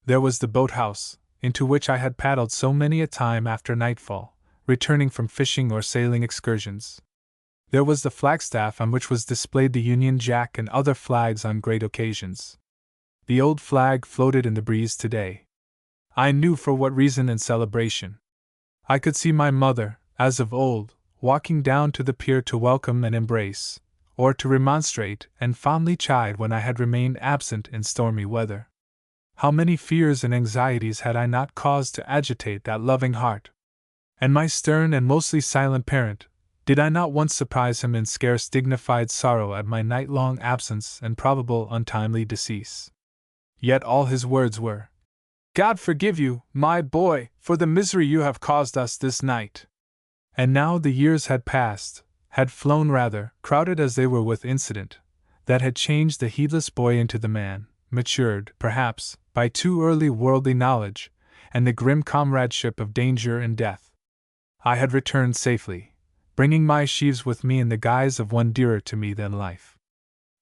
There was the boathouse, into which I had paddled so many a time after nightfall, returning from fishing or sailing excursions. There was the flagstaff on which was displayed the Union Jack and other flags on great occasions. The old flag floated in the breeze today. I knew for what reason and celebration. I could see my mother, as of old, walking down to the pier to welcome and embrace, or to remonstrate and fondly chide when I had remained absent in stormy weather. How many fears and anxieties had I not caused to agitate that loving heart? And my stern and mostly silent parent, did I not once surprise him in scarce dignified sorrow at my night-long absence and probable untimely decease? Yet all his words were, "God forgive you, my boy, for the misery you have caused us this night." And now the years had passed, had flown rather, crowded as they were with incident, that had changed the heedless boy into the man, matured, perhaps, by too early worldly knowledge, and the grim comradeship of danger and death. I had returned safely, bringing my sheaves with me in the guise of one dearer to me than life.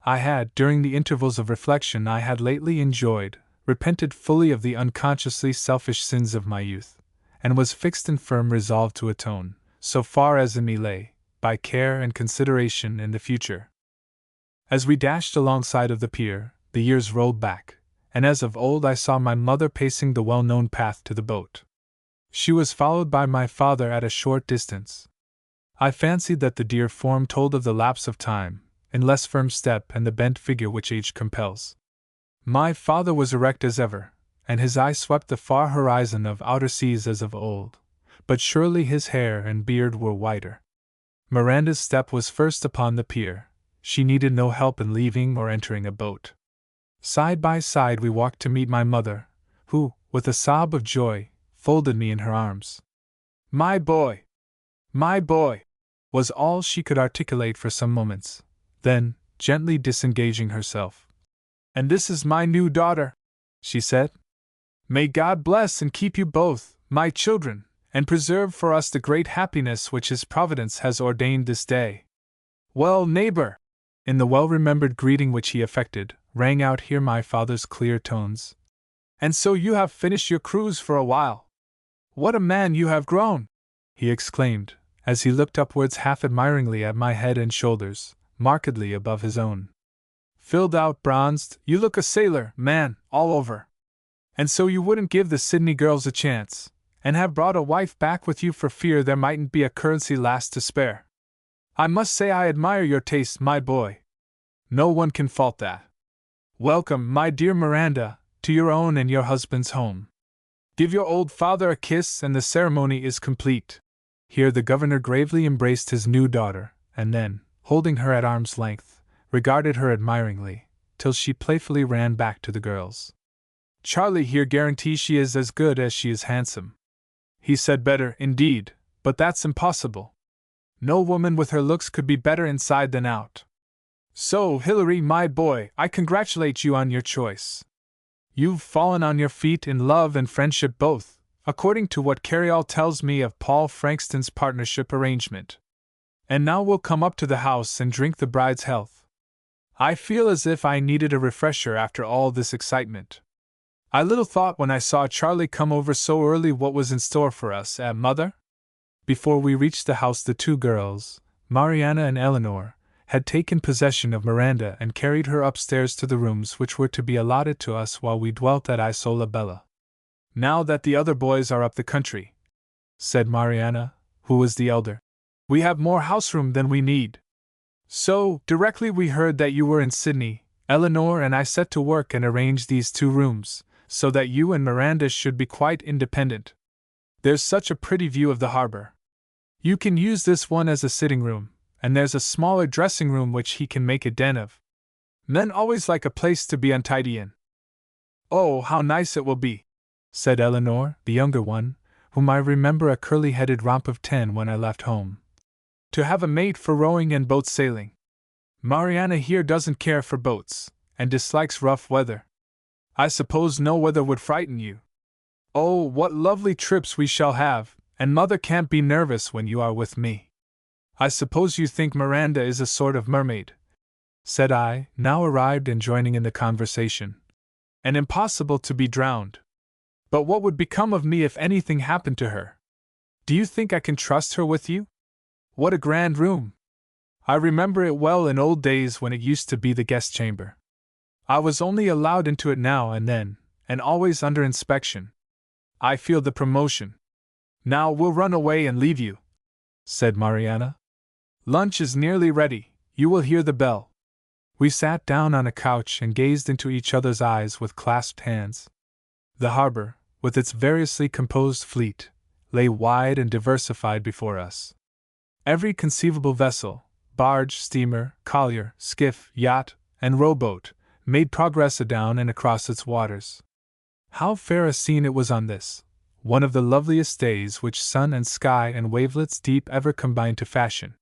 I had, during the intervals of reflection I had lately enjoyed, repented fully of the unconsciously selfish sins of my youth, and was fixed and firm resolved to atone, so far as in me lay, by care and consideration in the future. As we dashed alongside of the pier, the years rolled back, and as of old I saw my mother pacing the well-known path to the boat. She was followed by my father at a short distance. I fancied that the dear form told of the lapse of time, in less firm step and the bent figure which age compels. My father was erect as ever, and his eye swept the far horizon of outer seas as of old, but surely his hair and beard were whiter. Miranda's step was first upon the pier. She needed no help in leaving or entering a boat. Side by side we walked to meet my mother, who, with a sob of joy, folded me in her arms. "My boy! My boy!" was all she could articulate for some moments. Then, gently disengaging herself, "And this is my new daughter," she said. "May God bless and keep you both, my children, and preserve for us the great happiness which His providence has ordained this day. Well, neighbor!" In the well-remembered greeting which he affected, rang out here my father's clear tones. "And so you have finished your cruise for a while. What a man you have grown!" he exclaimed, as he looked upwards half admiringly at my head and shoulders, markedly above his own. "Filled out, bronzed, you look a sailor, man, all over. And so you wouldn't give the Sydney girls a chance, and have brought a wife back with you for fear there mightn't be a currency lass to spare. I must say I admire your taste, my boy. No one can fault that. Welcome, my dear Miranda, to your own and your husband's home. Give your old father a kiss and the ceremony is complete." Here the governor gravely embraced his new daughter, and then, holding her at arm's length, regarded her admiringly, till she playfully ran back to the girls. "Charlie here guarantees she is as good as she is handsome. He said better, indeed, but that's impossible. No woman with her looks could be better inside than out. So, Hilary, my boy, I congratulate you on your choice. You've fallen on your feet in love and friendship both, according to what Carryall tells me of Paul Frankston's partnership arrangement. And now we'll come up to the house and drink the bride's health. I feel as if I needed a refresher after all this excitement. I little thought when I saw Charlie come over so early what was in store for us, Mother?" Before we reached the house the two girls, Mariana and Eleanor, had taken possession of Miranda and carried her upstairs to the rooms which were to be allotted to us while we dwelt at Isola Bella. "Now that the other boys are up the country," said Mariana, who was the elder, "we have more house room than we need. So, directly we heard that you were in Sydney, Eleanor and I set to work and arranged these two rooms, so that you and Miranda should be quite independent. There's such a pretty view of the harbor. You can use this one as a sitting room, and there's a smaller dressing room which he can make a den of. Men always like a place to be untidy in." "Oh, how nice it will be," said Eleanor, the younger one, whom I remember a curly-headed romp of 10 when I left home, "to have a mate for rowing and boat sailing. Mariana here doesn't care for boats, and dislikes rough weather. I suppose no weather would frighten you. Oh, what lovely trips we shall have, and Mother can't be nervous when you are with me. I suppose you think Miranda is a sort of mermaid." said I, now arrived and joining in the conversation. "And impossible to be drowned. But what would become of me if anything happened to her? Do you think I can trust her with you? What a grand room! I remember it well in old days when it used to be the guest chamber. I was only allowed into it now and then, and always under inspection. I feel the promotion. Now we'll run away and leave you," said Mariana. "Lunch is nearly ready, you will hear the bell." We sat down on a couch and gazed into each other's eyes with clasped hands. The harbor, with its variously composed fleet, lay wide and diversified before us. Every conceivable vessel, barge, steamer, collier, skiff, yacht, and rowboat, made progress adown and across its waters. How fair a scene it was on this, one of the loveliest days which sun and sky and wavelets deep ever combined to fashion.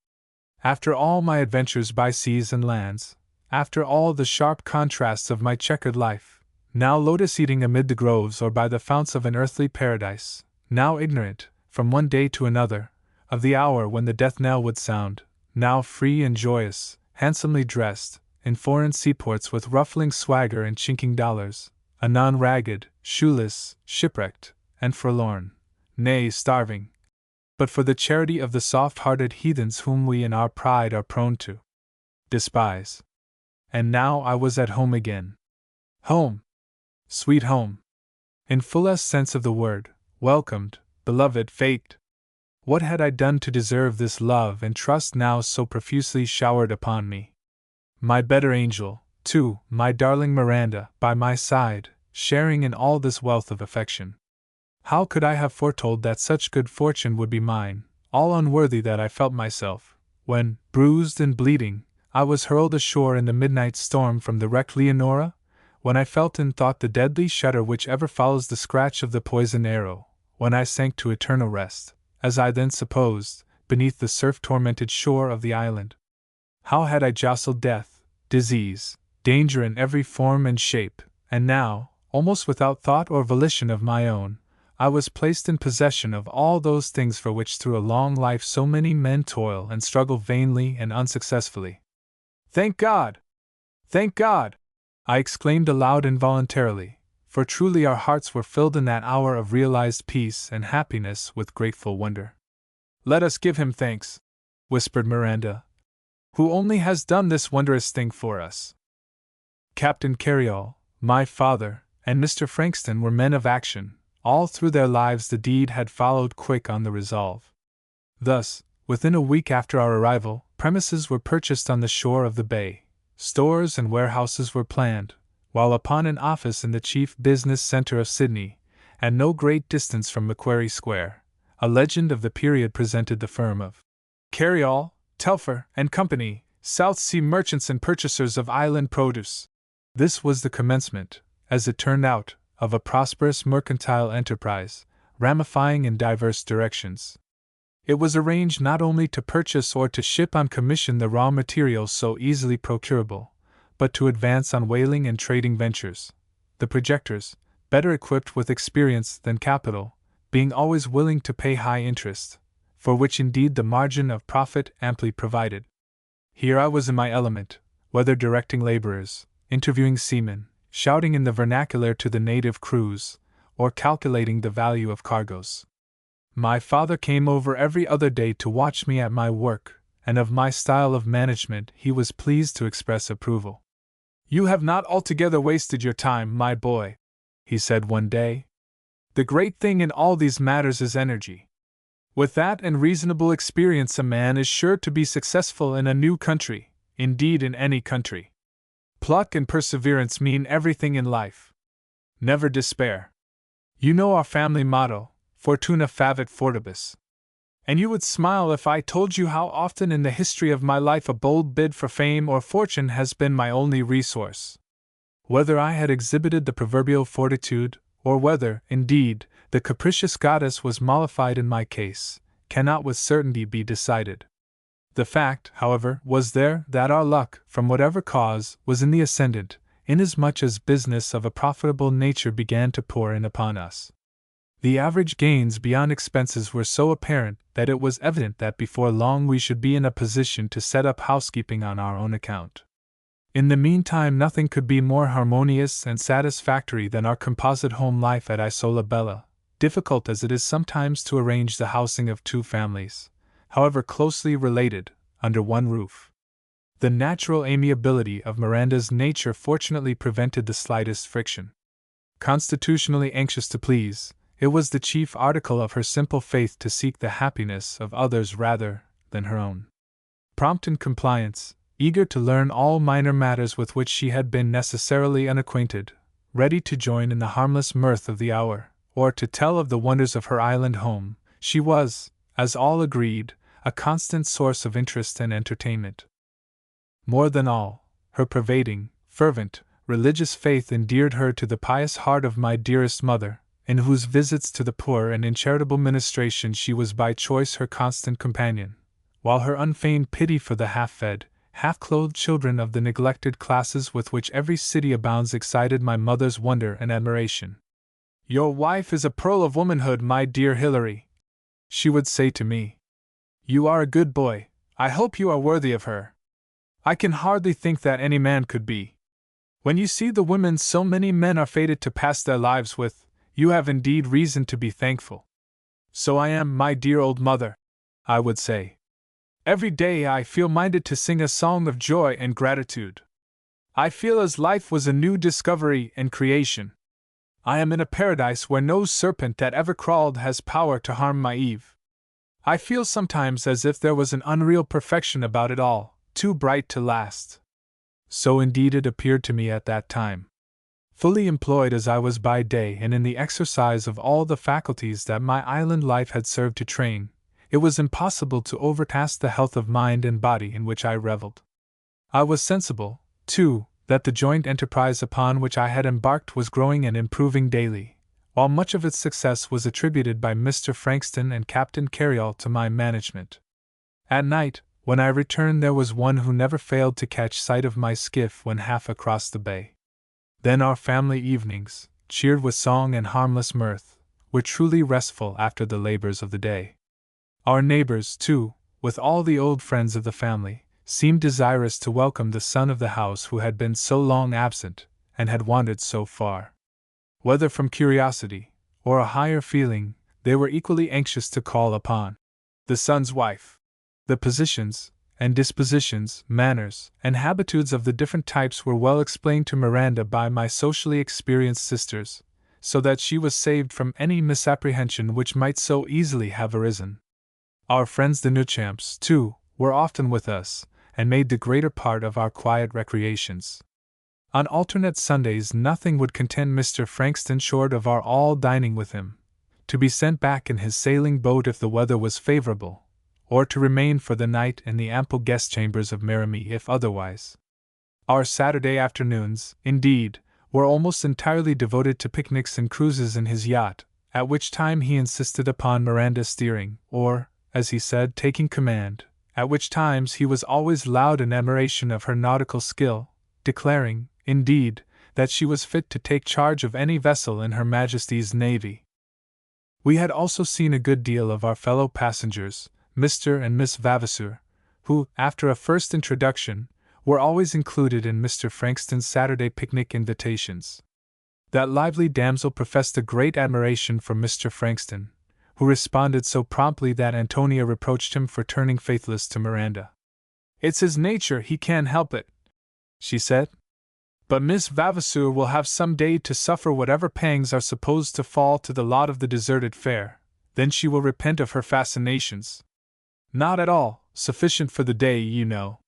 After all my adventures by seas and lands, after all the sharp contrasts of my checkered life, now lotus-eating amid the groves or by the founts of an earthly paradise, now ignorant, from one day to another, of the hour when the death knell would sound, now free and joyous, handsomely dressed, in foreign seaports with ruffling swagger and chinking dollars, anon ragged, shoeless, shipwrecked, and forlorn, nay, starving, but for the charity of the soft-hearted heathens whom we in our pride are prone to despise. And now I was at home again. Home! Sweet home! In fullest sense of the word, welcomed, beloved, fate! What had I done to deserve this love and trust now so profusely showered upon me? My better angel, too, my darling Miranda, by my side, sharing in all this wealth of affection. How could I have foretold that such good fortune would be mine, all unworthy that I felt myself, when, bruised and bleeding, I was hurled ashore in the midnight storm from the wrecked Leonora? When I felt and thought the deadly shudder which ever follows the scratch of the poisoned arrow, when I sank to eternal rest, as I then supposed, beneath the surf-tormented shore of the island? How had I jostled death, disease, danger in every form and shape, and now, almost without thought or volition of my own, I was placed in possession of all those things for which through a long life so many men toil and struggle vainly and unsuccessfully. "Thank God! Thank God!" I exclaimed aloud involuntarily, for truly our hearts were filled in that hour of realized peace and happiness with grateful wonder. "Let us give him thanks," whispered Miranda, "who only has done this wondrous thing for us." Captain Carryall, my father, and Mr. Frankston were men of action. All through their lives the deed had followed quick on the resolve. Thus, within a week after our arrival, premises were purchased on the shore of the bay, stores and warehouses were planned, while upon an office in the chief business centre of Sydney, at no great distance from Macquarie Square, a legend of the period presented the firm of Carryall, Telfer and Company, South Sea merchants and purchasers of island produce. This was the commencement, as it turned out, of a prosperous mercantile enterprise, ramifying in diverse directions. It was arranged not only to purchase or to ship on commission the raw materials so easily procurable, but to advance on whaling and trading ventures, the projectors, better equipped with experience than capital, being always willing to pay high interest, for which indeed the margin of profit amply provided. Here I was in my element, whether directing laborers, interviewing seamen, shouting in the vernacular to the native crews, or calculating the value of cargoes. My father came over every other day to watch me at my work, and of my style of management he was pleased to express approval. "You have not altogether wasted your time, my boy," he said one day. "The great thing in all these matters is energy. With that and reasonable experience a man is sure to be successful in a new country, indeed in any country. Pluck and perseverance mean everything in life. Never despair. You know our family motto, Fortuna favit fortibus. And you would smile if I told you how often in the history of my life a bold bid for fame or fortune has been my only resource. Whether I had exhibited the proverbial fortitude, or whether, indeed, the capricious goddess was mollified in my case, cannot with certainty be decided. The fact, however, was there that our luck, from whatever cause, was in the ascendant, inasmuch as business of a profitable nature began to pour in upon us. The average gains beyond expenses were so apparent that it was evident that before long we should be in a position to set up housekeeping on our own account. In the meantime, nothing could be more harmonious and satisfactory than our composite home life at Isola Bella, difficult as it is sometimes to arrange the housing of two families, however closely related, under one roof. The natural amiability of Miranda's nature fortunately prevented the slightest friction. Constitutionally anxious to please, it was the chief article of her simple faith to seek the happiness of others rather than her own. Prompt in compliance, eager to learn all minor matters with which she had been necessarily unacquainted, ready to join in the harmless mirth of the hour, or to tell of the wonders of her island home, she was, as all agreed, a constant source of interest and entertainment. More than all, her pervading, fervent, religious faith endeared her to the pious heart of my dearest mother, in whose visits to the poor and in charitable ministration she was by choice her constant companion, while her unfeigned pity for the half-fed, half-clothed children of the neglected classes with which every city abounds excited my mother's wonder and admiration. "Your wife is a pearl of womanhood, my dear Hilary," she would say to me. "You are a good boy, I hope you are worthy of her. I can hardly think that any man could be. When you see the women so many men are fated to pass their lives with, you have indeed reason to be thankful." "So I am, my dear old mother," I would say. "Every day I feel minded to sing a song of joy and gratitude. I feel as life was a new discovery and creation. I am in a paradise where no serpent that ever crawled has power to harm my Eve. I feel sometimes as if there was an unreal perfection about it all, too bright to last." So indeed it appeared to me at that time. Fully employed as I was by day and in the exercise of all the faculties that my island life had served to train, it was impossible to overtask the health of mind and body in which I reveled. I was sensible, too, that the joint enterprise upon which I had embarked was growing and improving daily, while much of its success was attributed by Mr. Frankston and Captain Carryall to my management. At night, when I returned, there was one who never failed to catch sight of my skiff when half across the bay. Then our family evenings, cheered with song and harmless mirth, were truly restful after the labors of the day. Our neighbors, too, with all the old friends of the family, seemed desirous to welcome the son of the house who had been so long absent, and had wandered so far. Whether from curiosity, or a higher feeling, they were equally anxious to call upon the son's wife. The positions, and dispositions, manners, and habitudes of the different types were well explained to Miranda by my socially experienced sisters, so that she was saved from any misapprehension which might so easily have arisen. Our friends the Newchamps, too, were often with us, and made the greater part of our quiet recreations. On alternate Sundays nothing would content Mr. Frankston short of our all dining with him, to be sent back in his sailing boat if the weather was favorable, or to remain for the night in the ample guest chambers of Merimee if otherwise. Our Saturday afternoons, indeed, were almost entirely devoted to picnics and cruises in his yacht, at which time he insisted upon Miranda steering, or, as he said, taking command, at which times he was always loud in admiration of her nautical skill, declaring, indeed, that she was fit to take charge of any vessel in Her Majesty's Navy. We had also seen a good deal of our fellow passengers, Mr. and Miss Vavasour, who, after a first introduction, were always included in Mr. Frankston's Saturday picnic invitations. That lively damsel professed a great admiration for Mr. Frankston, who responded so promptly that Antonia reproached him for turning faithless to Miranda. "It's his nature, he can't help it," she said. "But Miss Vavasour will have some day to suffer whatever pangs are supposed to fall to the lot of the deserted fair, then she will repent of her fascinations. Not at all sufficient for the day, you know.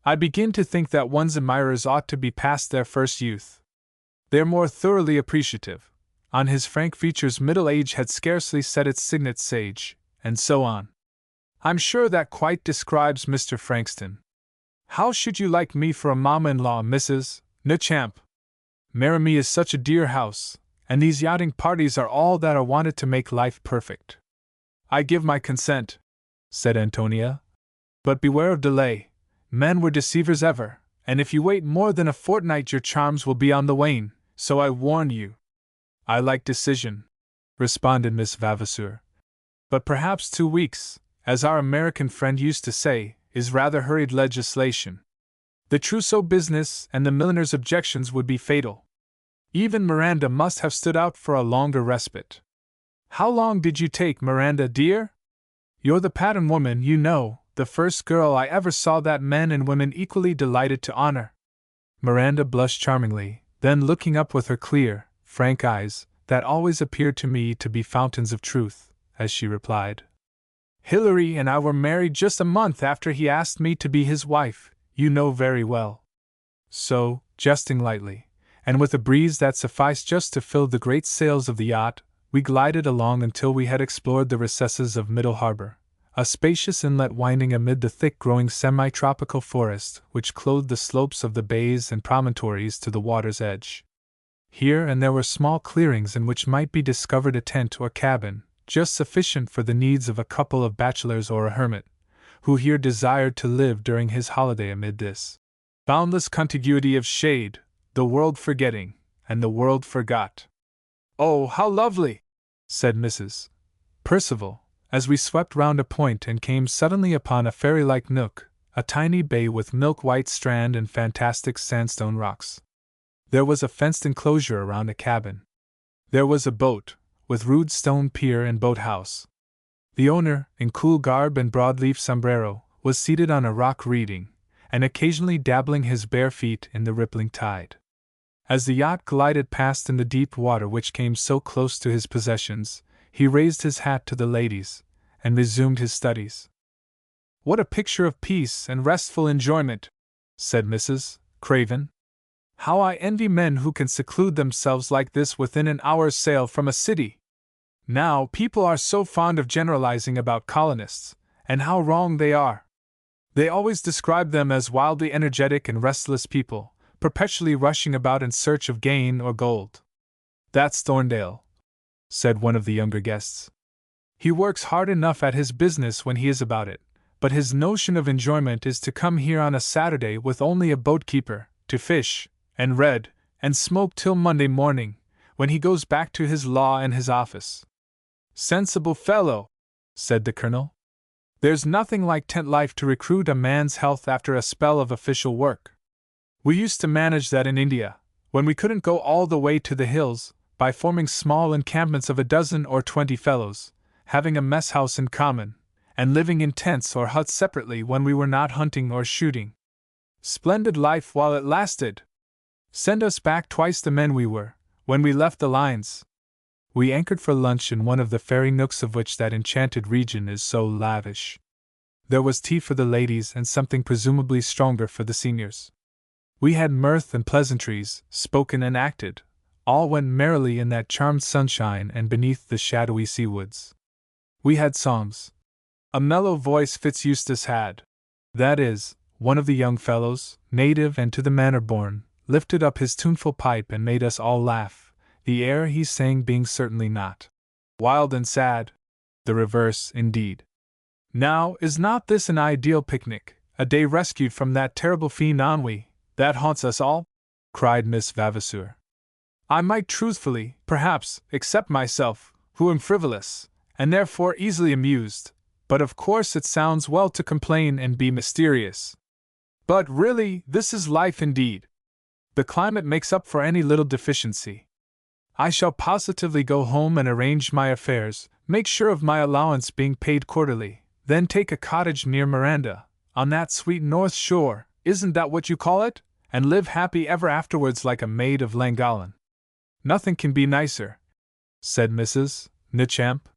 I begin to think that one's admirers ought to be past their first youth. They're more thoroughly appreciative. On his frank features middle age had scarcely set its signet sage, and so on. I'm sure that quite describes Mr. Frankston. How should you like me for a mamma-in-law, Mrs. Newchamp? Merimee is such a dear house, and these yachting parties are all that are wanted to make life perfect." "I give my consent," said Antonia. "But beware of delay. Men were deceivers ever, and if you wait more than a fortnight your charms will be on the wane, so I warn you." "I like decision," responded Miss Vavasour. "But perhaps 2 weeks, as our American friend used to say, is rather hurried legislation." The trousseau business and the milliner's objections would be fatal. Even Miranda must have stood out for a longer respite. How long did you take, Miranda, dear? You're the pattern woman, you know, the first girl I ever saw that men and women equally delighted to honor. Miranda blushed charmingly, then looking up with her clear, frank eyes, that always appeared to me to be fountains of truth, as she replied, Hilary and I were married just a month after he asked me to be his wife, you know very well. So, jesting lightly, and with a breeze that sufficed just to fill the great sails of the yacht, we glided along until we had explored the recesses of Middle Harbor, a spacious inlet winding amid the thick-growing semi-tropical forest which clothed the slopes of the bays and promontories to the water's edge. Here and there were small clearings in which might be discovered a tent or cabin, just sufficient for the needs of a couple of bachelors or a hermit, who here desired to live during his holiday amid this boundless contiguity of shade, the world forgetting, and the world forgot. Oh, how lovely! Said Mrs. Percival, as we swept round a point and came suddenly upon a fairy-like nook, a tiny bay with milk-white strand and fantastic sandstone rocks. There was a fenced enclosure around a cabin. There was a boat, with rude stone pier and boathouse. The owner, in cool garb and broadleaf sombrero, was seated on a rock reading, and occasionally dabbling his bare feet in the rippling tide. As the yacht glided past in the deep water which came so close to his possessions, he raised his hat to the ladies, and resumed his studies. What a picture of peace and restful enjoyment, said Mrs. Craven. How I envy men who can seclude themselves like this within an hour's sail from a city. Now, people are so fond of generalizing about colonists, and how wrong they are. They always describe them as wildly energetic and restless people, perpetually rushing about in search of gain or gold. That's Thorndale, said one of the younger guests. He works hard enough at his business when he is about it, but his notion of enjoyment is to come here on a Saturday with only a boat-keeper, to fish, and read, and smoke till Monday morning, when he goes back to his law and his office. Sensible fellow, said the colonel. There's nothing like tent life to recruit a man's health after a spell of official work. We used to manage that in India, when we couldn't go all the way to the hills, by forming small encampments of a dozen or 20 fellows, having a mess house in common, and living in tents or huts separately when we were not hunting or shooting. Splendid life while it lasted! Send us back twice the men we were, when we left the lines. We anchored for lunch in one of the fairy nooks of which that enchanted region is so lavish. There was tea for the ladies and something presumably stronger for the seniors. We had mirth and pleasantries, spoken and acted. All went merrily in that charmed sunshine and beneath the shadowy sea woods. We had songs. A mellow voice Fitz-Eustace had. That is, one of the young fellows, native and to the manner born, lifted up his tuneful pipe and made us all laugh, the air he sang being certainly not wild and sad. The reverse, indeed. Now, is not this an ideal picnic, a day rescued from that terrible fiend ennui that haunts us all? Cried Miss Vavasour. I might truthfully, perhaps, accept myself, who am frivolous, and therefore easily amused, but of course it sounds well to complain and be mysterious. But really, this is life indeed. The climate makes up for any little deficiency. I shall positively go home and arrange my affairs, make sure of my allowance being paid quarterly, then take a cottage near Miranda, on that sweet north shore, isn't that what you call it? And live happy ever afterwards like a maid of Llangollen. Nothing can be nicer, said Mrs. Nichamp.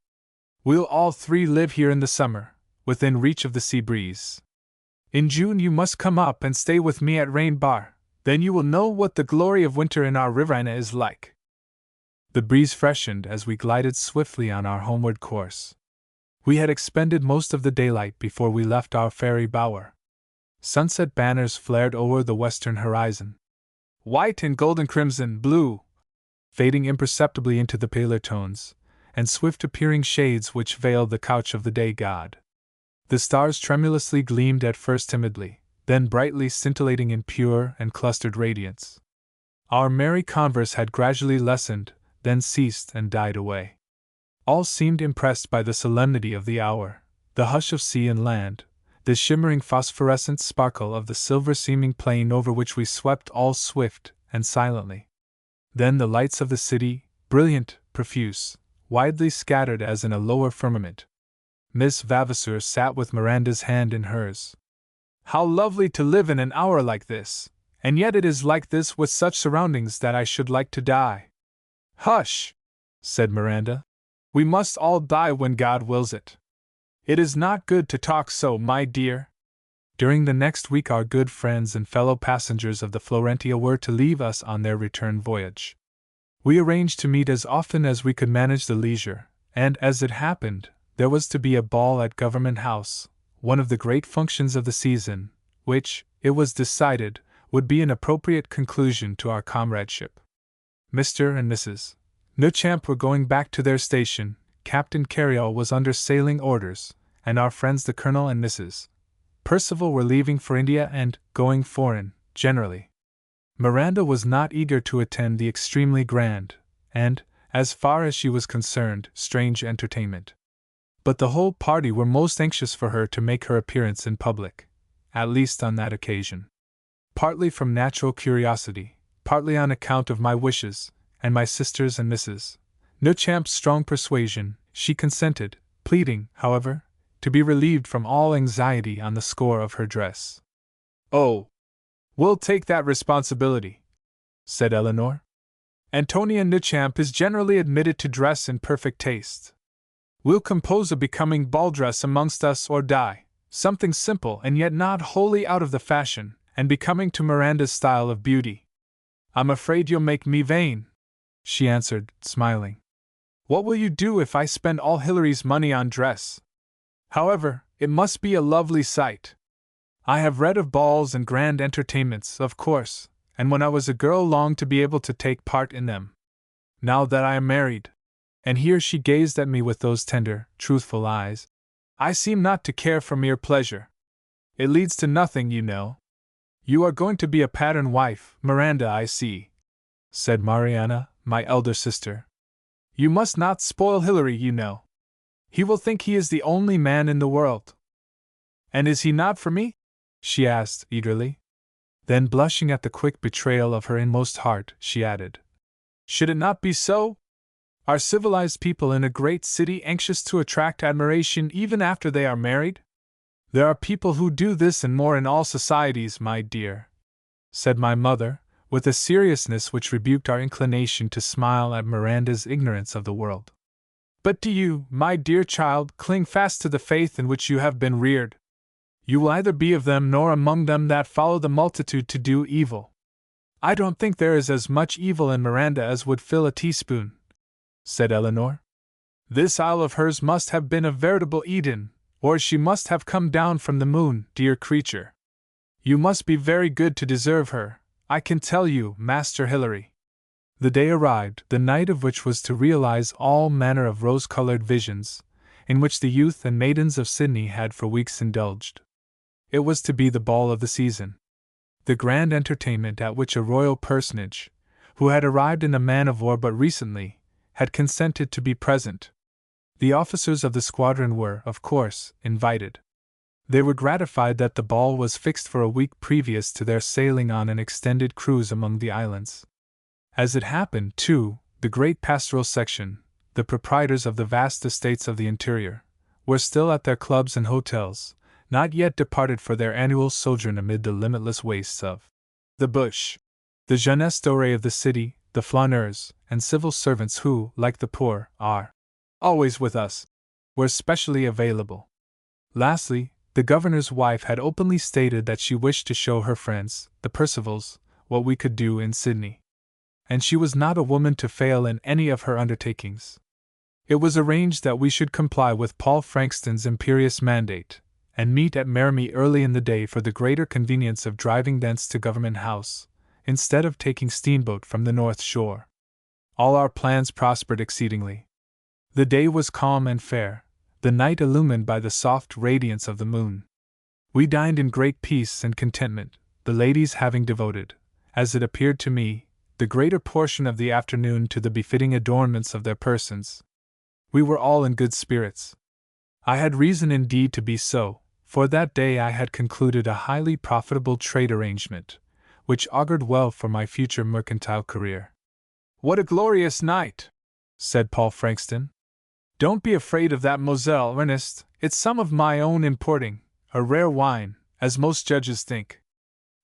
We'll all three live here in the summer, within reach of the sea breeze. In June you must come up and stay with me at Rain Bar, then you will know what the glory of winter in our Riverina is like. The breeze freshened as we glided swiftly on our homeward course. We had expended most of the daylight before we left our fairy bower. Sunset banners flared over the western horizon. White and golden crimson, blue, fading imperceptibly into the paler tones, and swift appearing shades which veiled the couch of the day god. The stars tremulously gleamed at first timidly, then brightly scintillating in pure and clustered radiance. Our merry converse had gradually lessened, then ceased and died away. All seemed impressed by the solemnity of the hour, the hush of sea and land, the shimmering phosphorescent sparkle of the silver-seeming plain over which we swept all swift and silently. Then the lights of the city, brilliant, profuse, widely scattered as in a lower firmament. Miss Vavasour sat with Miranda's hand in hers. "How lovely to live in an hour like this, and yet it is like this with such surroundings that I should like to die." "Hush!" said Miranda. "We must all die when God wills it. It is not good to talk so, my dear." During the next week our good friends and fellow passengers of the Florentia were to leave us on their return voyage. We arranged to meet as often as we could manage the leisure, and, as it happened, there was to be a ball at Government House, one of the great functions of the season, which, it was decided, would be an appropriate conclusion to our comradeship. Mr. and Mrs. Newchamp were going back to their station, Captain Carryall was under sailing orders, and our friends the Colonel and Mrs. Percival were leaving for India and going foreign, generally. Miranda was not eager to attend the extremely grand, and, as far as she was concerned, strange entertainment. But the whole party were most anxious for her to make her appearance in public, at least on that occasion. Partly from natural curiosity, partly on account of my wishes, and my sister's and Mrs. Newchamp's strong persuasion, she consented, pleading, however, to be relieved from all anxiety on the score of her dress. "Oh, we'll take that responsibility," said Eleanor. "Antonia Newchamp is generally admitted to dress in perfect taste. We'll compose a becoming ball dress amongst us or die, something simple and yet not wholly out of the fashion, and becoming to Miranda's style of beauty." "I'm afraid you'll make me vain," she answered, smiling. "What will you do if I spend all Hilary's money on dress? However, it must be a lovely sight. I have read of balls and grand entertainments, of course, and when I was a girl longed to be able to take part in them. Now that I am married," and here she gazed at me with those tender, truthful eyes, "I seem not to care for mere pleasure. It leads to nothing, you know." "You are going to be a pattern wife, Miranda, I see," said Mariana, my elder sister. "You must not spoil Hilary, you know. He will think he is the only man in the world." "And is he not for me?" she asked, eagerly. Then, blushing at the quick betrayal of her inmost heart, she added, "Should it not be so? Are civilized people in a great city anxious to attract admiration even after they are married?" "There are people who do this and more in all societies, my dear," said my mother, with a seriousness which rebuked our inclination to smile at Miranda's ignorance of the world. "But do you, my dear child, cling fast to the faith in which you have been reared. You will either be of them nor among them that follow the multitude to do evil." "I don't think there is as much evil in Miranda as would fill a teaspoon," said Eleanor. "This isle of hers must have been a veritable Eden, or she must have come down from the moon, dear creature. You must be very good to deserve her, I can tell you, Master Hilary." The day arrived, the night of which was to realize all manner of rose-colored visions, in which the youth and maidens of Sydney had for weeks indulged. It was to be the ball of the season. The grand entertainment at which a royal personage, who had arrived in the man-of-war but recently, had consented to be present. The officers of the squadron were, of course, invited. They were gratified that the ball was fixed for a week previous to their sailing on an extended cruise among the islands. As it happened, too, the great pastoral section, the proprietors of the vast estates of the interior, were still at their clubs and hotels, not yet departed for their annual sojourn amid the limitless wastes of the bush. The jeunesse dorée of the city, the flaneurs, and civil servants who, like the poor, are always with us, were specially available. Lastly, the governor's wife had openly stated that she wished to show her friends, the Percivals, what we could do in Sydney. And she was not a woman to fail in any of her undertakings. It was arranged that we should comply with Paul Frankston's imperious mandate, and meet at Merrimee early in the day for the greater convenience of driving thence to Government House, instead of taking steamboat from the North Shore. All our plans prospered exceedingly. The day was calm and fair, the night illumined by the soft radiance of the moon. We dined in great peace and contentment, the ladies having devoted, as it appeared to me, the greater portion of the afternoon to the befitting adornments of their persons. We were all in good spirits. I had reason indeed to be so, for that day I had concluded a highly profitable trade arrangement, which augured well for my future mercantile career. "What a glorious night!" said Paul Frankston. "Don't be afraid of that, Moselle, Ernest. It's some of my own importing, a rare wine, as most judges think.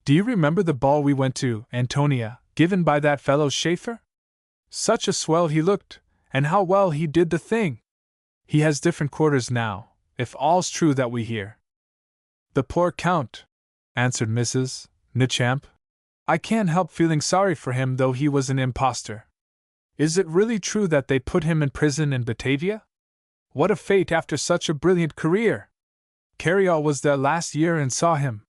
Do you remember the ball we went to, Antonia, given by that fellow Schaefer? Such a swell he looked, and how well he did the thing! He has different quarters now, if all's true that we hear." "The poor Count," answered Mrs. Nichamp. "I can't help feeling sorry for him, though he was an impostor. Is it really true that they put him in prison in Batavia? What a fate after such a brilliant career! Carriol was there last year and saw him.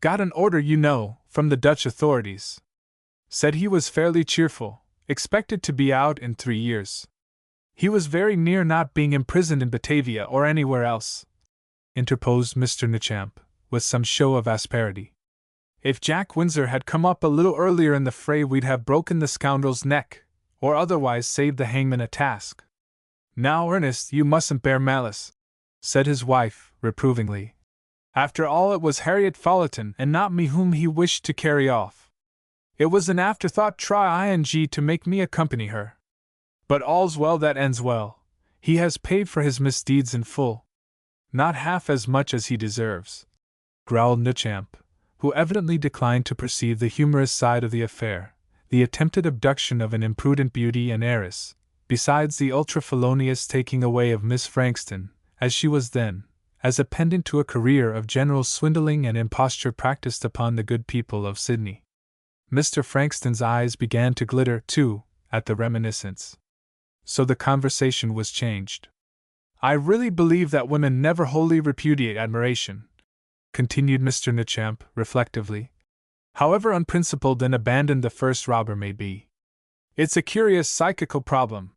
Got an order, you know, from the Dutch authorities. Said he was fairly cheerful, expected to be out in 3 years. He was very near not being imprisoned in Batavia or anywhere else," interposed Mr. Nichamp, with some show of asperity. "If Jack Windsor had come up a little earlier in the fray, we'd have broken the scoundrel's neck, or otherwise saved the hangman a task." "Now, Ernest, you mustn't bear malice," said his wife, reprovingly. "After all, it was Harriet Folleton and not me whom he wished to carry off. It was an afterthought to make me accompany her. But all's well that ends well. He has paid for his misdeeds in full." "Not half as much as he deserves," growled Nichamp, who evidently declined to perceive the humorous side of the affair, the attempted abduction of an imprudent beauty and heiress, besides the ultra-felonious taking away of Miss Frankston, as she was then, as a pendant to a career of general swindling and imposture practiced upon the good people of Sydney. Mr. Frankston's eyes began to glitter, too, at the reminiscence. So the conversation was changed. "I really believe that women never wholly repudiate admiration," continued Mr. Nichamp, reflectively, "however unprincipled and abandoned the first robber may be. It's a curious psychical problem."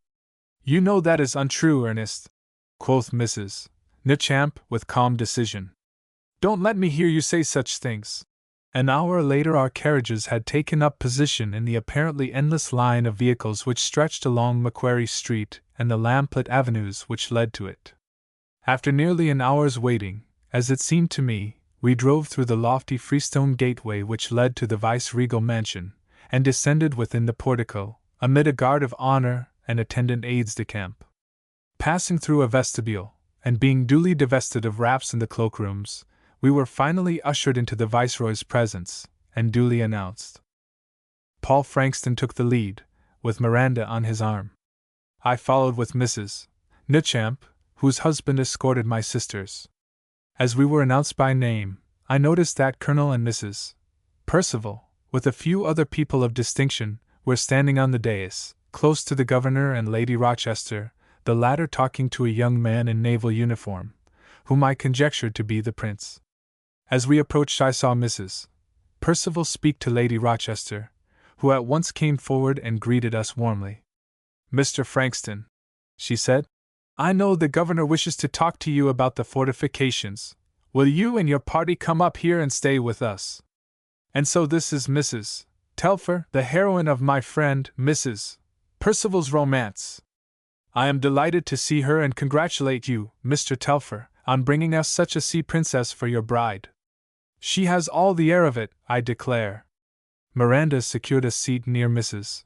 "You know that is untrue, Ernest," quoth Mrs. Nichamp, with calm decision. "Don't let me hear you say such things." An hour later our carriages had taken up position in the apparently endless line of vehicles which stretched along Macquarie Street and the lamplit avenues which led to it. After nearly an hour's waiting, as it seemed to me, we drove through the lofty freestone gateway which led to the vice-regal mansion, and descended within the portico, amid a guard of honor and attendant aides-de-camp. Passing through a vestibule, and being duly divested of wraps in the cloakrooms, we were finally ushered into the Viceroy's presence, and duly announced. Paul Frankston took the lead, with Miranda on his arm. I followed with Mrs. Nichamp, whose husband escorted my sisters. As we were announced by name, I noticed that Colonel and Mrs. Percival, with a few other people of distinction, were standing on the dais, close to the Governor and Lady Rochester, the latter talking to a young man in naval uniform, whom I conjectured to be the Prince. As we approached, I saw Mrs. Percival speak to Lady Rochester, who at once came forward and greeted us warmly. "Mr. Frankston," she said, "I know the Governor wishes to talk to you about the fortifications. Will you and your party come up here and stay with us? And so this is Mrs. Telfer, the heroine of my friend Mrs. Percival's romance. I am delighted to see her and congratulate you, Mr. Telfer, on bringing us such a sea princess for your bride. She has all the air of it, I declare." Miranda secured a seat near Mrs.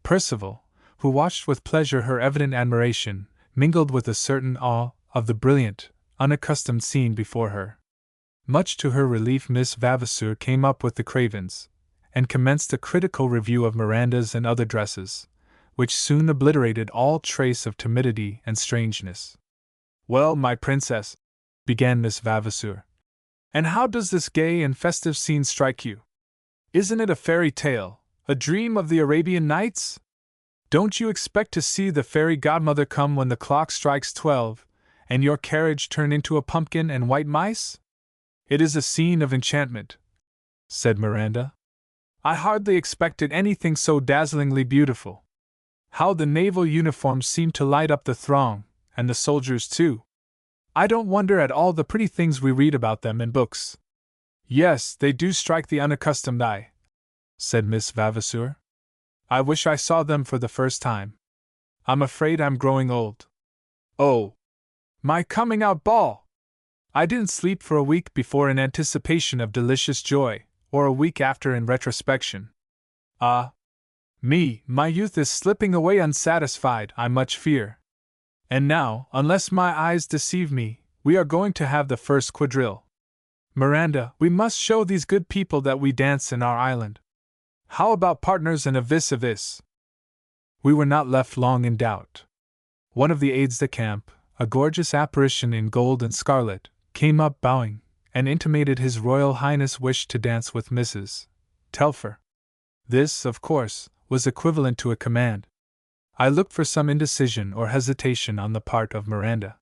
Percival, who watched with pleasure her evident admiration, mingled with a certain awe, of the brilliant, unaccustomed scene before her. Much to her relief, Miss Vavasour came up with the Cravens, and commenced a critical review of Miranda's and other dresses, which soon obliterated all trace of timidity and strangeness. "Well, my princess," began Miss Vavasour, "and how does this gay and festive scene strike you? Isn't it a fairy tale, a dream of the Arabian Nights? Don't you expect to see the fairy godmother come when the clock strikes 12, and your carriage turn into a pumpkin and white mice? It is a scene of enchantment," said Miranda. "I hardly expected anything so dazzlingly beautiful. How the naval uniforms seem to light up the throng, and the soldiers too. I don't wonder at all the pretty things we read about them in books." "Yes, they do strike the unaccustomed eye," said Miss Vavasour. "I wish I saw them for the first time. I'm afraid I'm growing old. Oh! My coming out ball! I didn't sleep for a week before in anticipation of delicious joy, or a week after in retrospection. Ah! Me, my youth is slipping away unsatisfied, I much fear. And now, unless my eyes deceive me, we are going to have the first quadrille. Miranda, we must show these good people that we dance in our island. How about partners and a vis-a-vis? We were not left long in doubt. One of the aides-de-camp, a gorgeous apparition in gold and scarlet, came up bowing, and intimated His Royal Highness wished to dance with Mrs. Telfer. This, of course, was equivalent to a command. I looked for some indecision or hesitation on the part of Miranda.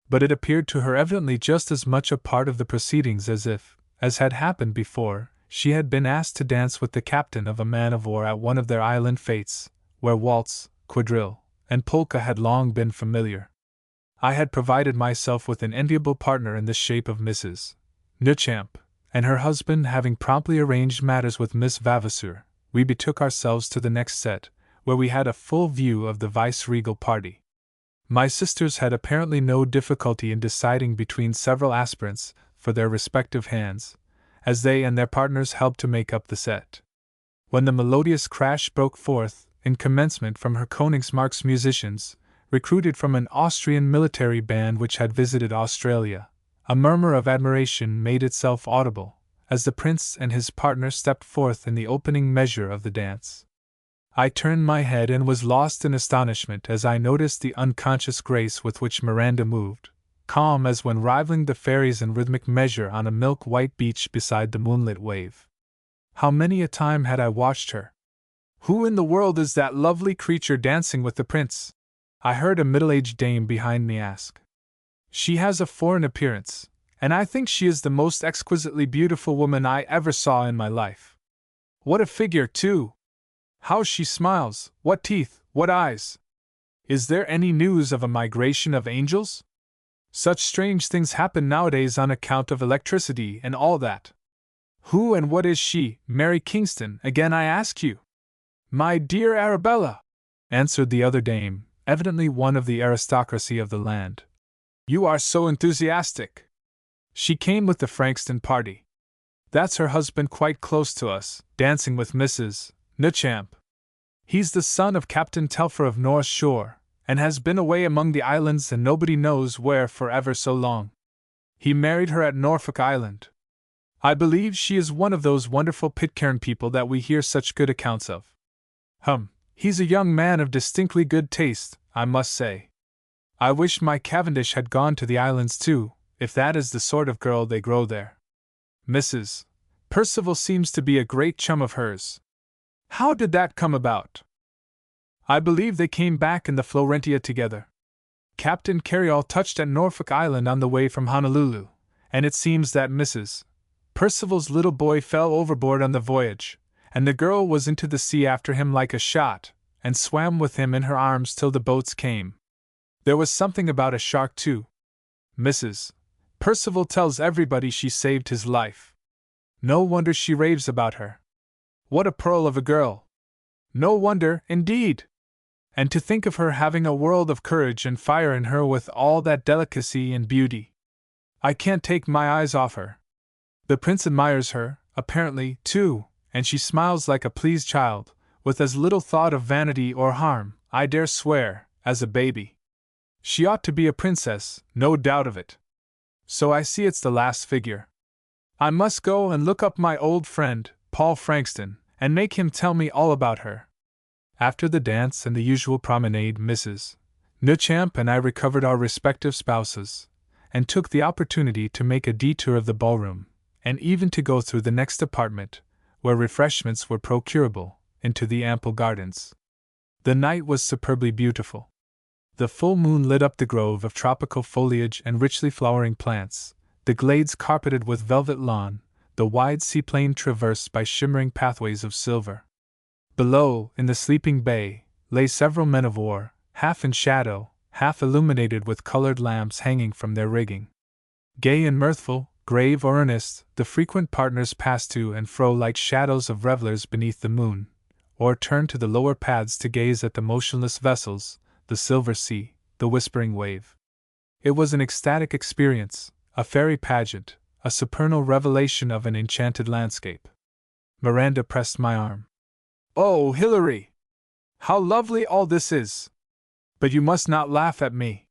But it appeared to her evidently just as much a part of the proceedings as if, as had happened before, she had been asked to dance with the captain of a man-of-war at one of their island fêtes, where waltz, quadrille, and polka had long been familiar. I had provided myself with an enviable partner in the shape of Mrs. Nuchamp, and her husband having promptly arranged matters with Miss Vavasour, we betook ourselves to the next set, where we had a full view of the vice-regal party. My sisters had apparently no difficulty in deciding between several aspirants for their respective hands, as they and their partners helped to make up the set. When the melodious crash broke forth, in commencement from her Königsmarck's musicians, recruited from an Austrian military band which had visited Australia, a murmur of admiration made itself audible, as the prince and his partner stepped forth in the opening measure of the dance. I turned my head and was lost in astonishment as I noticed the unconscious grace with which Miranda moved, calm as when rivaling the fairies in rhythmic measure on a milk-white beach beside the moonlit wave. How many a time had I watched her! "Who in the world is that lovely creature dancing with the prince?" I heard a middle-aged dame behind me ask. "She has a foreign appearance, and I think she is the most exquisitely beautiful woman I ever saw in my life. What a figure, too! How she smiles, what teeth, what eyes! Is there any news of a migration of angels? Such strange things happen nowadays on account of electricity and all that. Who and what is she, Mary Kingston, again I ask you?" "My dear Arabella," answered the other dame, evidently one of the aristocracy of the land. "You are so enthusiastic. She came with the Frankston party. That's her husband quite close to us, dancing with Mrs. Nuchamp. He's the son of Captain Telfer of North Shore, and has been away among the islands and nobody knows where for ever so long. He married her at Norfolk Island. I believe she is one of those wonderful Pitcairn people that we hear such good accounts of. He's a young man of distinctly good taste, I must say. I wish my Cavendish had gone to the islands too, if that is the sort of girl they grow there. Mrs. Percival seems to be a great chum of hers. How did that come about?" "I believe they came back in the Florentia together. Captain Carryall touched at Norfolk Island on the way from Honolulu, and it seems that Mrs. Percival's little boy fell overboard on the voyage, and the girl was into the sea after him like a shot, and swam with him in her arms till the boats came. There was something about a shark too. Mrs. Percival tells everybody she saved his life. No wonder she raves about her. What a pearl of a girl! No wonder, indeed! And to think of her having a world of courage and fire in her with all that delicacy and beauty. I can't take my eyes off her. The prince admires her, apparently, too, and she smiles like a pleased child, with as little thought of vanity or harm, I dare swear, as a baby. She ought to be a princess, no doubt of it. So I see it's the last figure. I must go and look up my old friend, Paul Frankston, and make him tell me all about her." After the dance and the usual promenade, Mrs. Nuchamp and I recovered our respective spouses, and took the opportunity to make a detour of the ballroom, and even to go through the next apartment, where refreshments were procurable, into the ample gardens. The night was superbly beautiful. The full moon lit up the grove of tropical foliage and richly flowering plants, the glades carpeted with velvet lawn, the wide seaplain traversed by shimmering pathways of silver. Below, in the sleeping bay, lay several men of war, half in shadow, half illuminated with colored lamps hanging from their rigging. Gay and mirthful, grave or earnest, the frequent partners passed to and fro like shadows of revelers beneath the moon, or turned to the lower paths to gaze at the motionless vessels, the silver sea, the whispering wave. It was an ecstatic experience, a fairy pageant, a supernal revelation of an enchanted landscape. Miranda pressed my arm. "Oh, Hilary! How lovely all this is! But you must not laugh at me.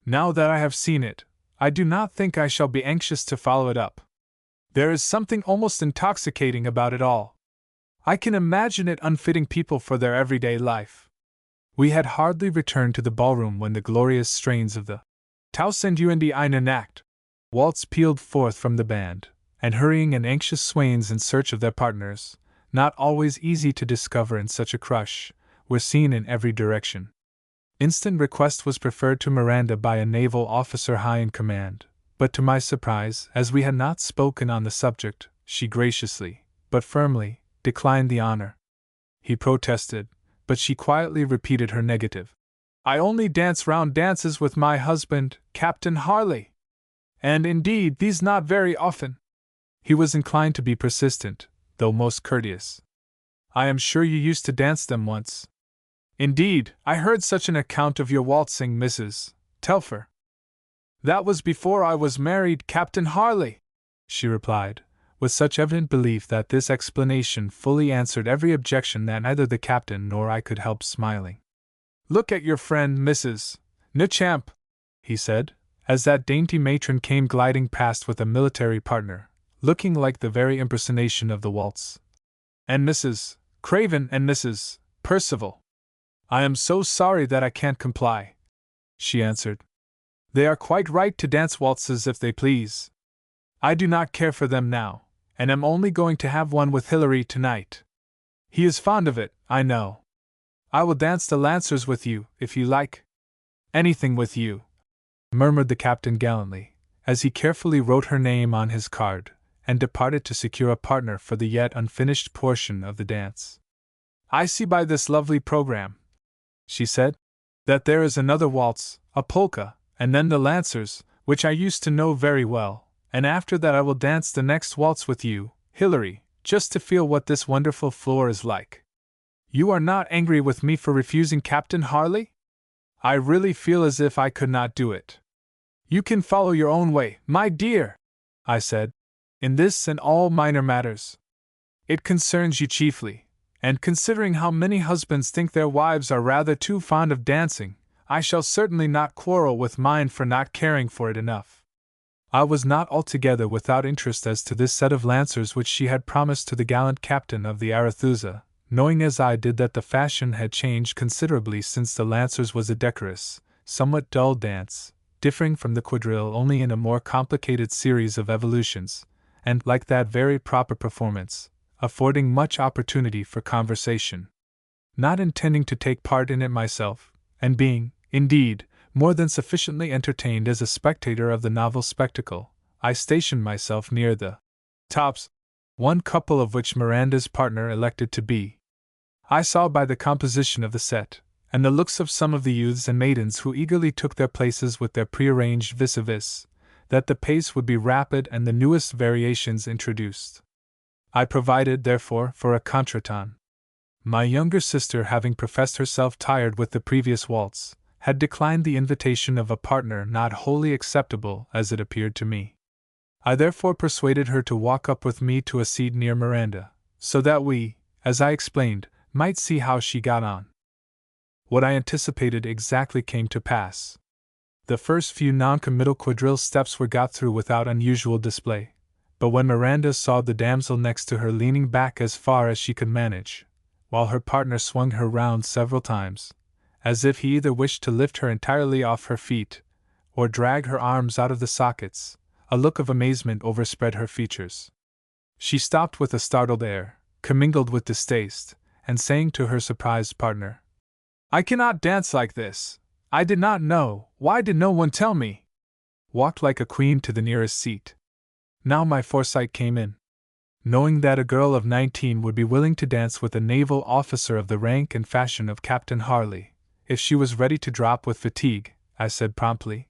Now that I have seen it, I do not think I shall be anxious to follow it up. There is something almost intoxicating about it all. I can imagine it unfitting people for their everyday life." We had hardly returned to the ballroom when the glorious strains of the Tausend und einen Nacht waltz pealed forth from the band, and hurrying and anxious swains in search of their partners, not always easy to discover in such a crush, were seen in every direction. Instant request was preferred to Miranda by a naval officer high in command, but to my surprise, as we had not spoken on the subject, she graciously, but firmly, declined the honor. He protested, but she quietly repeated her negative. "I only dance round dances with my husband, Captain Harley. And indeed, these not very often." He was inclined to be persistent, though most courteous. "I am sure you used to dance them once." "Indeed, I heard such an account of your waltzing, Mrs. Telfer." "That was before I was married, Captain Harley," she replied, with such evident belief that this explanation fully answered every objection that neither the captain nor I could help smiling. "Look at your friend, Mrs. Nechamp," he said, as that dainty matron came gliding past with a military partner, looking like the very impersonation of the waltz. "And Mrs. Craven and Mrs. Percival." "I am so sorry that I can't comply," she answered. "They are quite right to dance waltzes if they please. I do not care for them now, and am only going to have one with Hilary tonight. He is fond of it, I know. I will dance the Lancers with you, if you like." "Anything with you," murmured the captain gallantly, as he carefully wrote her name on his card, and departed to secure a partner for the yet unfinished portion of the dance. "I see by this lovely program," she said, "that there is another waltz, a polka, and then the Lancers, which I used to know very well, and after that I will dance the next waltz with you, Hilary, just to feel what this wonderful floor is like. You are not angry with me for refusing Captain Harley? I really feel as if I could not do it." "You can follow your own way, my dear," I said, "in this and all minor matters. It concerns you chiefly, and considering how many husbands think their wives are rather too fond of dancing, I shall certainly not quarrel with mine for not caring for it enough." I was not altogether without interest as to this set of Lancers which she had promised to the gallant captain of the Arethusa, knowing as I did that the fashion had changed considerably since the Lancers was a decorous, somewhat dull dance, differing from the quadrille only in a more complicated series of evolutions, and, like that very proper performance, affording much opportunity for conversation. Not intending to take part in it myself, and being, indeed, more than sufficiently entertained as a spectator of the novel spectacle, I stationed myself near the tops, one couple of which Miranda's partner elected to be. I saw by the composition of the set, and the looks of some of the youths and maidens who eagerly took their places with their prearranged vis-a-vis, that the pace would be rapid and the newest variations introduced. I provided, therefore, for a contretemps. My younger sister, having professed herself tired with the previous waltz, had declined the invitation of a partner not wholly acceptable as it appeared to me. I therefore persuaded her to walk up with me to a seat near Miranda, so that we, as I explained, might see how she got on. What I anticipated exactly came to pass. The first few non-committal quadrille steps were got through without unusual display, but when Miranda saw the damsel next to her leaning back as far as she could manage, while her partner swung her round several times, as if he either wished to lift her entirely off her feet, or drag her arms out of the sockets, a look of amazement overspread her features. She stopped with a startled air, commingled with distaste, and saying to her surprised partner, "I cannot dance like this. I did not know. Why did no one tell me?" walked like a queen to the nearest seat. Now my foresight came in. Knowing that a girl of 19 would be willing to dance with a naval officer of the rank and fashion of Captain Harley, if she was ready to drop with fatigue, I said promptly,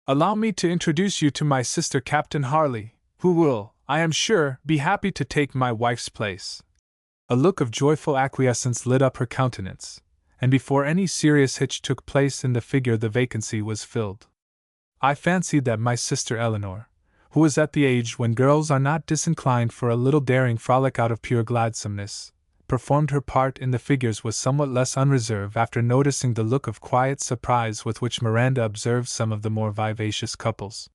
"Allow me to introduce you to my sister Captain Harley, who will, I am sure, be happy to take my wife's place." A look of joyful acquiescence lit up her countenance, and before any serious hitch took place in the figure the vacancy was filled. I fancied that my sister Eleanor, who was at the age when girls are not disinclined for a little daring frolic out of pure gladsomeness, performed her part in the figures with somewhat less unreserve after noticing the look of quiet surprise with which Miranda observed some of the more vivacious couples.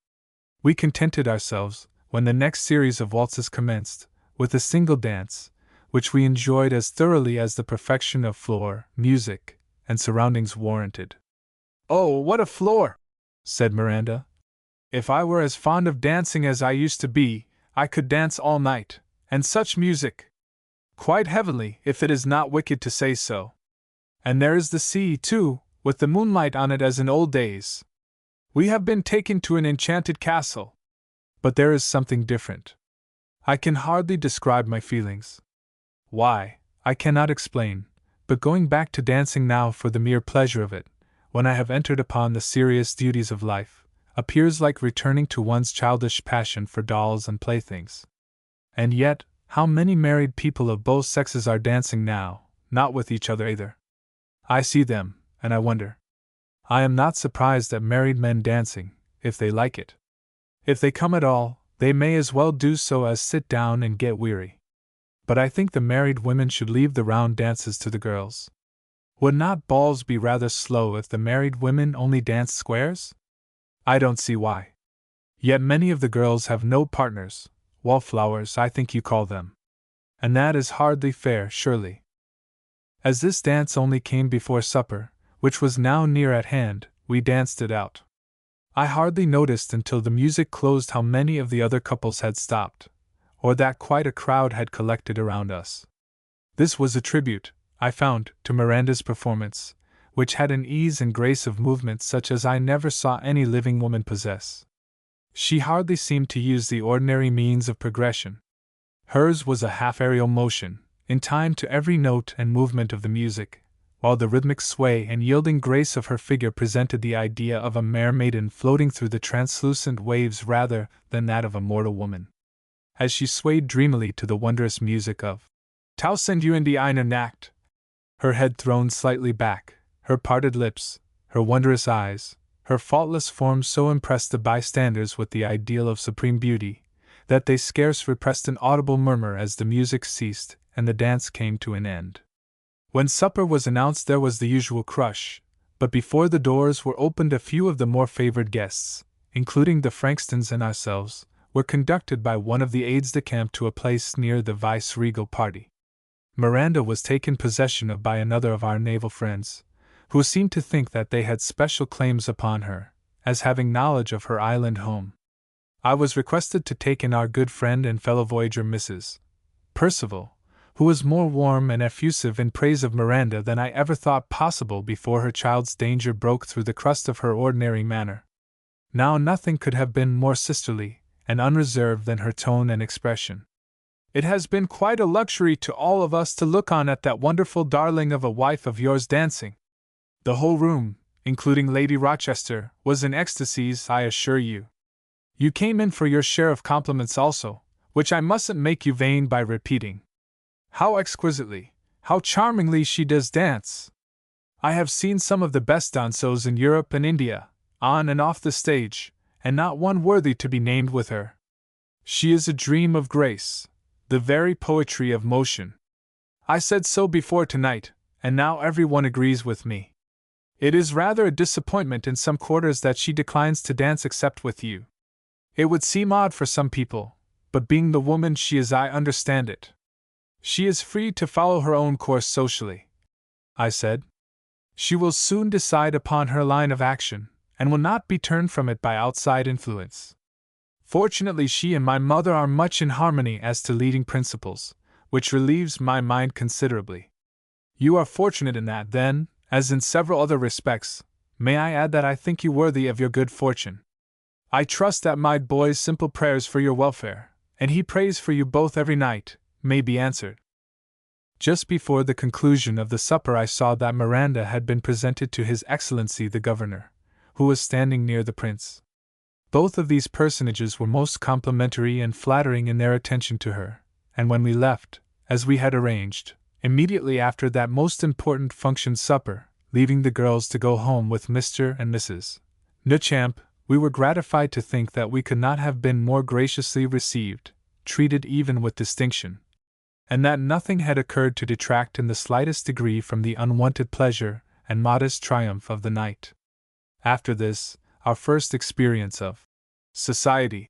We contented ourselves, when the next series of waltzes commenced, with a single dance, which we enjoyed as thoroughly as the perfection of floor, music, and surroundings warranted. "Oh, what a floor!" said Miranda. "If I were as fond of dancing as I used to be, I could dance all night, and such music! Quite heavenly, if it is not wicked to say so. And there is the sea, too, with the moonlight on it as in old days. We have been taken to an enchanted castle. But there is something different. I can hardly describe my feelings. Why, I cannot explain, but going back to dancing now for the mere pleasure of it, when I have entered upon the serious duties of life, appears like returning to one's childish passion for dolls and playthings. And yet, how many married people of both sexes are dancing now, not with each other either? I see them, and I wonder. I am not surprised at married men dancing, if they like it. If they come at all, they may as well do so as sit down and get weary. But I think the married women should leave the round dances to the girls. Would not balls be rather slow if the married women only danced squares? I don't see why. Yet many of the girls have no partners, wallflowers I think you call them. And that is hardly fair, surely. As this dance only came before supper, which was now near at hand, we danced it out. I hardly noticed until the music closed how many of the other couples had stopped, or that quite a crowd had collected around us. This was a tribute, I found, to Miranda's performance, which had an ease and grace of movement such as I never saw any living woman possess. She hardly seemed to use the ordinary means of progression. Hers was a half-aerial motion, in time to every note and movement of the music, while the rhythmic sway and yielding grace of her figure presented the idea of a mermaiden floating through the translucent waves rather than that of a mortal woman. As she swayed dreamily to the wondrous music of Tausend und die eine Nacht, her head thrown slightly back, her parted lips, her wondrous eyes, her faultless form so impressed the bystanders with the ideal of supreme beauty, that they scarce repressed an audible murmur as the music ceased and the dance came to an end. When supper was announced there was the usual crush, but before the doors were opened a few of the more favored guests, including the Frankstons and ourselves, were conducted by one of the aides-de-camp to a place near the vice-regal party. Miranda was taken possession of by another of our naval friends, who seemed to think that they had special claims upon her, as having knowledge of her island home. I was requested to take in our good friend and fellow voyager Mrs. Percival, who was more warm and effusive in praise of Miranda than I ever thought possible before her child's danger broke through the crust of her ordinary manner. Now nothing could have been more sisterly and unreserved than her tone and expression. "It has been quite a luxury to all of us to look on at that wonderful darling of a wife of yours dancing. The whole room, including Lady Rochester, was in ecstasies, I assure you. You came in for your share of compliments also, which I mustn't make you vain by repeating. How exquisitely, how charmingly she does dance! I have seen some of the best danseaux in Europe and India, on and off the stage, and not one worthy to be named with her. She is a dream of grace, the very poetry of motion. I said so before tonight, and now everyone agrees with me. It is rather a disappointment in some quarters that she declines to dance except with you. It would seem odd for some people, but being the woman she is, I understand it. She is free to follow her own course socially," I said. "She will soon decide upon her line of action, and will not be turned from it by outside influence. Fortunately, she and my mother are much in harmony as to leading principles, which relieves my mind considerably. You are fortunate in that, then, as in several other respects. May I add that I think you worthy of your good fortune? I trust that my boy's simple prayers for your welfare, and he prays for you both every night, may be answered." Just before the conclusion of the supper I saw that Miranda had been presented to His Excellency the Governor, who was standing near the Prince. Both of these personages were most complimentary and flattering in their attention to her, and when we left, as we had arranged, immediately after that most important function supper, leaving the girls to go home with Mr. and Mrs. Newchamp, We were gratified to think that we could not have been more graciously received, treated even with distinction, and that nothing had occurred to detract in the slightest degree from the unwonted pleasure and modest triumph of the night. After this, our first experience of society,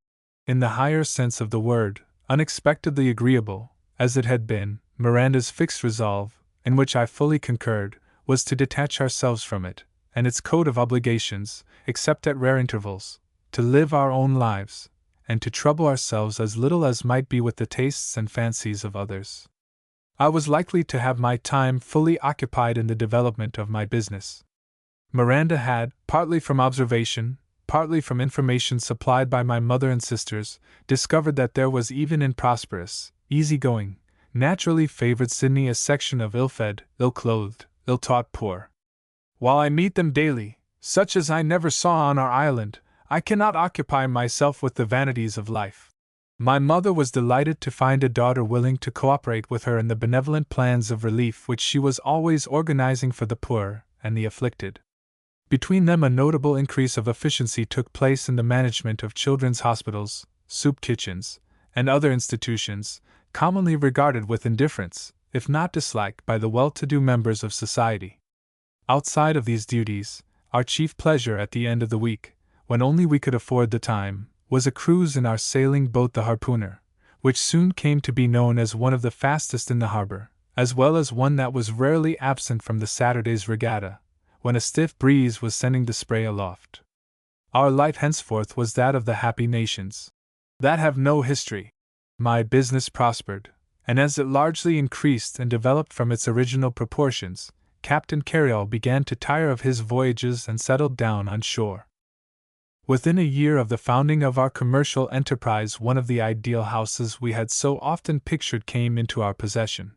in the higher sense of the word, unexpectedly agreeable, as it had been, Miranda's fixed resolve, in which I fully concurred, was to detach ourselves from it, and its code of obligations, except at rare intervals, to live our own lives, and to trouble ourselves as little as might be with the tastes and fancies of others. I was likely to have my time fully occupied in the development of my business. Miranda had, partly from observation, partly from information supplied by my mother and sisters, discovered that there was even in prosperous, easy-going, naturally favored Sydney a section of ill-fed, ill-clothed, ill-taught poor. While I meet them daily, such as I never saw on our island, I cannot occupy myself with the vanities of life. My mother was delighted to find a daughter willing to cooperate with her in the benevolent plans of relief which she was always organizing for the poor and the afflicted. Between them a notable increase of efficiency took place in the management of children's hospitals, soup kitchens, and other institutions, commonly regarded with indifference, if not dislike, by the well-to-do members of society. Outside of these duties, our chief pleasure at the end of the week, when only we could afford the time, was a cruise in our sailing boat the Harpooner, which soon came to be known as one of the fastest in the harbor, as well as one that was rarely absent from the Saturday's regatta, when a stiff breeze was sending the spray aloft. Our life henceforth was that of the happy nations that have no history. My business prospered, and as it largely increased and developed from its original proportions, Captain Carryall began to tire of his voyages and settled down on shore. Within a year of the founding of our commercial enterprise, one of the ideal houses we had so often pictured came into our possession.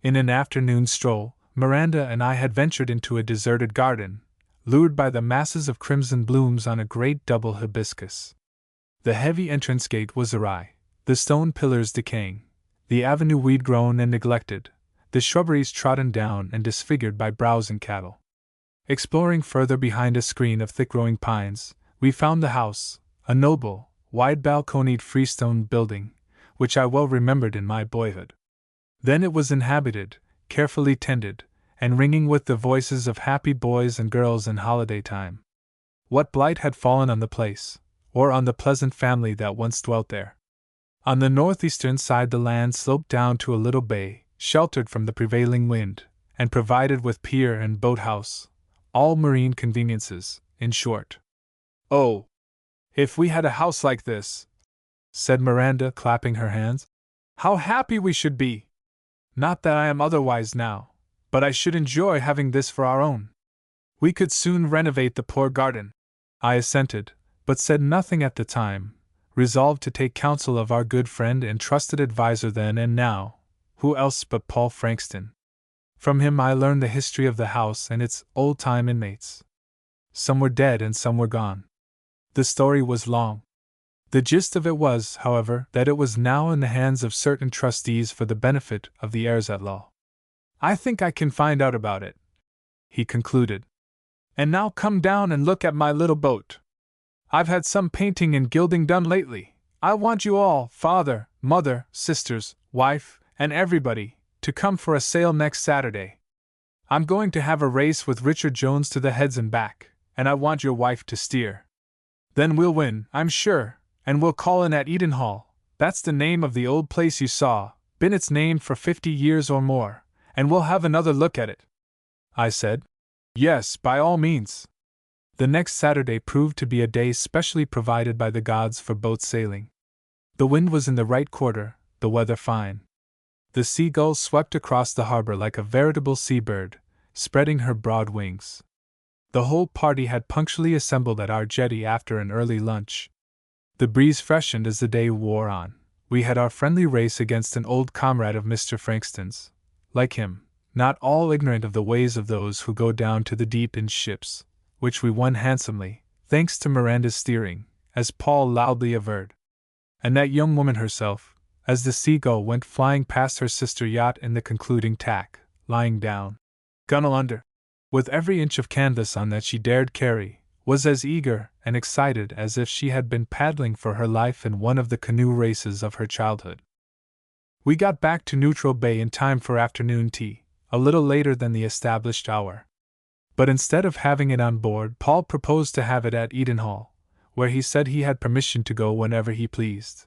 In an afternoon stroll, Miranda and I had ventured into a deserted garden, lured by the masses of crimson blooms on a great double hibiscus. The heavy entrance gate was awry, the stone pillars decaying, the avenue weed-grown and neglected, the shrubberies trodden down and disfigured by browsing cattle. Exploring further behind a screen of thick-growing pines, we found the house, a noble, wide-balconied freestone building, which I well remembered in my boyhood. Then it was inhabited, carefully tended, and ringing with the voices of happy boys and girls in holiday time. What blight had fallen on the place, or on the pleasant family that once dwelt there? On the northeastern side the land sloped down to a little bay, sheltered from the prevailing wind, and provided with pier and boathouse, all marine conveniences, in short. "Oh, if we had a house like this," said Miranda, clapping her hands, "how happy we should be! Not that I am otherwise now, but I should enjoy having this for our own. We could soon renovate the poor garden." I assented, but said nothing at the time, resolved to take counsel of our good friend and trusted adviser then and now, who else but Paul Frankston? From him I learned the history of the house and its old-time inmates. Some were dead and some were gone. The story was long. The gist of it was, however, that it was now in the hands of certain trustees for the benefit of the heirs at law. "I think I can find out about it," he concluded. "And now come down and look at my little boat. I've had some painting and gilding done lately. I want you all, father, mother, sisters, wife, and everybody, to come for a sail next Saturday. I'm going to have a race with Richard Jones to the heads and back, and I want your wife to steer. Then we'll win, I'm sure, and we'll call in at Edenhall. That's the name of the old place you saw, been its name for 50 years or more, and we'll have another look at it." I said, "Yes, by all means." The next Saturday proved to be a day specially provided by the gods for boat sailing. The wind was in the right quarter, the weather fine. The seagulls swept across the harbor like a veritable seabird, spreading her broad wings. The whole party had punctually assembled at our jetty after an early lunch. The breeze freshened as the day wore on. We had our friendly race against an old comrade of Mr. Frankston's, like him, not all ignorant of the ways of those who go down to the deep in ships, which we won handsomely, thanks to Miranda's steering, as Paul loudly averred. And that young woman herself, as the Seagull went flying past her sister yacht in the concluding tack, lying down, gunwale under, with every inch of canvas on that she dared carry, was as eager and excited as if she had been paddling for her life in one of the canoe races of her childhood. We got back to Neutral Bay in time for afternoon tea, a little later than the established hour. But instead of having it on board, Paul proposed to have it at Edenhall, where he said he had permission to go whenever he pleased.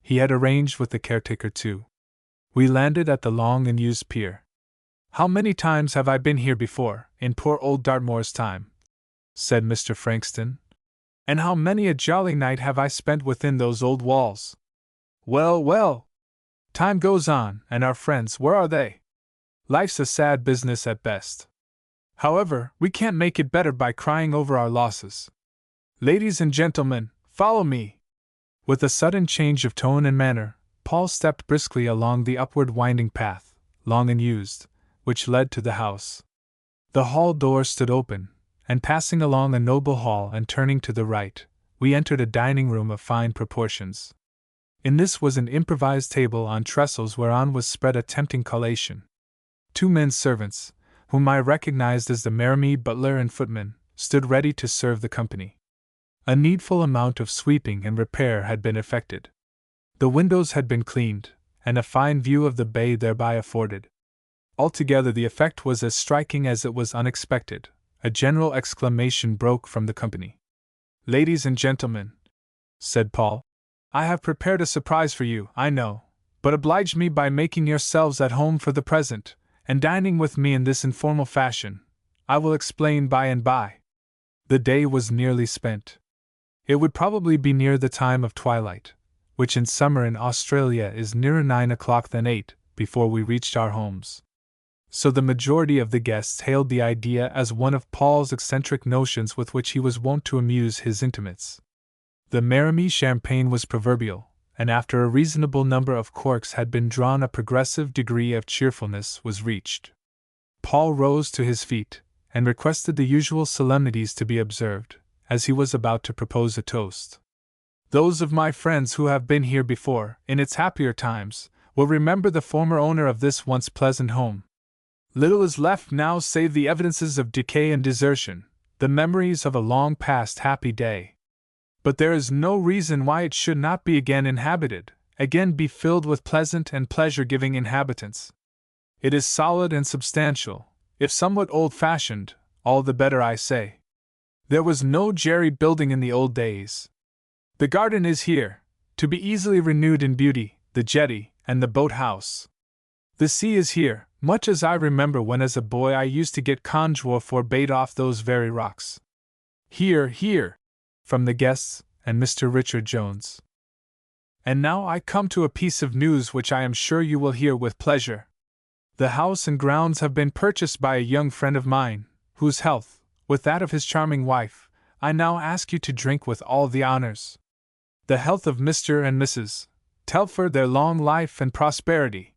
He had arranged with the caretaker too. We landed at the long and used pier. "How many times have I been here before, in poor old Dartmoor's time?" said Mr. Frankston. "And how many a jolly night have I spent within those old walls? Well, well! Time goes on, and our friends, where are they? Life's a sad business at best. However, we can't make it better by crying over our losses. Ladies and gentlemen, follow me!" With a sudden change of tone and manner, Paul stepped briskly along the upward winding path, long unused, which led to the house. The hall door stood open, and passing along a noble hall and turning to the right, we entered a dining room of fine proportions. In this was an improvised table on trestles whereon was spread a tempting collation. 2 men servants, whom I recognized as the Merrimede butler and footman, stood ready to serve the company. A needful amount of sweeping and repair had been effected. The windows had been cleaned, and a fine view of the bay thereby afforded. Altogether the effect was as striking as it was unexpected. A general exclamation broke from the company. "Ladies and gentlemen," said Paul, "I have prepared a surprise for you, I know, but oblige me by making yourselves at home for the present, and dining with me in this informal fashion. I will explain by and by." The day was nearly spent. It would probably be near the time of twilight, which in summer in Australia is nearer 9 o'clock than 8, before we reached our homes. So the majority of the guests hailed the idea as one of Paul's eccentric notions with which he was wont to amuse his intimates. The Merrimede champagne was proverbial, and after a reasonable number of corks had been drawn a progressive degree of cheerfulness was reached. Paul rose to his feet, and requested the usual solemnities to be observed, as he was about to propose a toast. "Those of my friends who have been here before, in its happier times, will remember the former owner of this once pleasant home. Little is left now save the evidences of decay and desertion, the memories of a long past happy day. But there is no reason why it should not be again inhabited, again be filled with pleasant and pleasure-giving inhabitants. It is solid and substantial, if somewhat old-fashioned, all the better I say. There was no jerry building in the old days. The garden is here, to be easily renewed in beauty, the jetty, and the boat-house. The sea is here, much as I remember when as a boy I used to get conjure for bait off those very rocks. Hear, hear!" from the guests and Mr. Richard Jones. "And now I come to a piece of news which I am sure you will hear with pleasure. The house and grounds have been purchased by a young friend of mine, whose health, with that of his charming wife, I now ask you to drink with all the honors. The health of Mr. and Mrs. Telford, their long life and prosperity.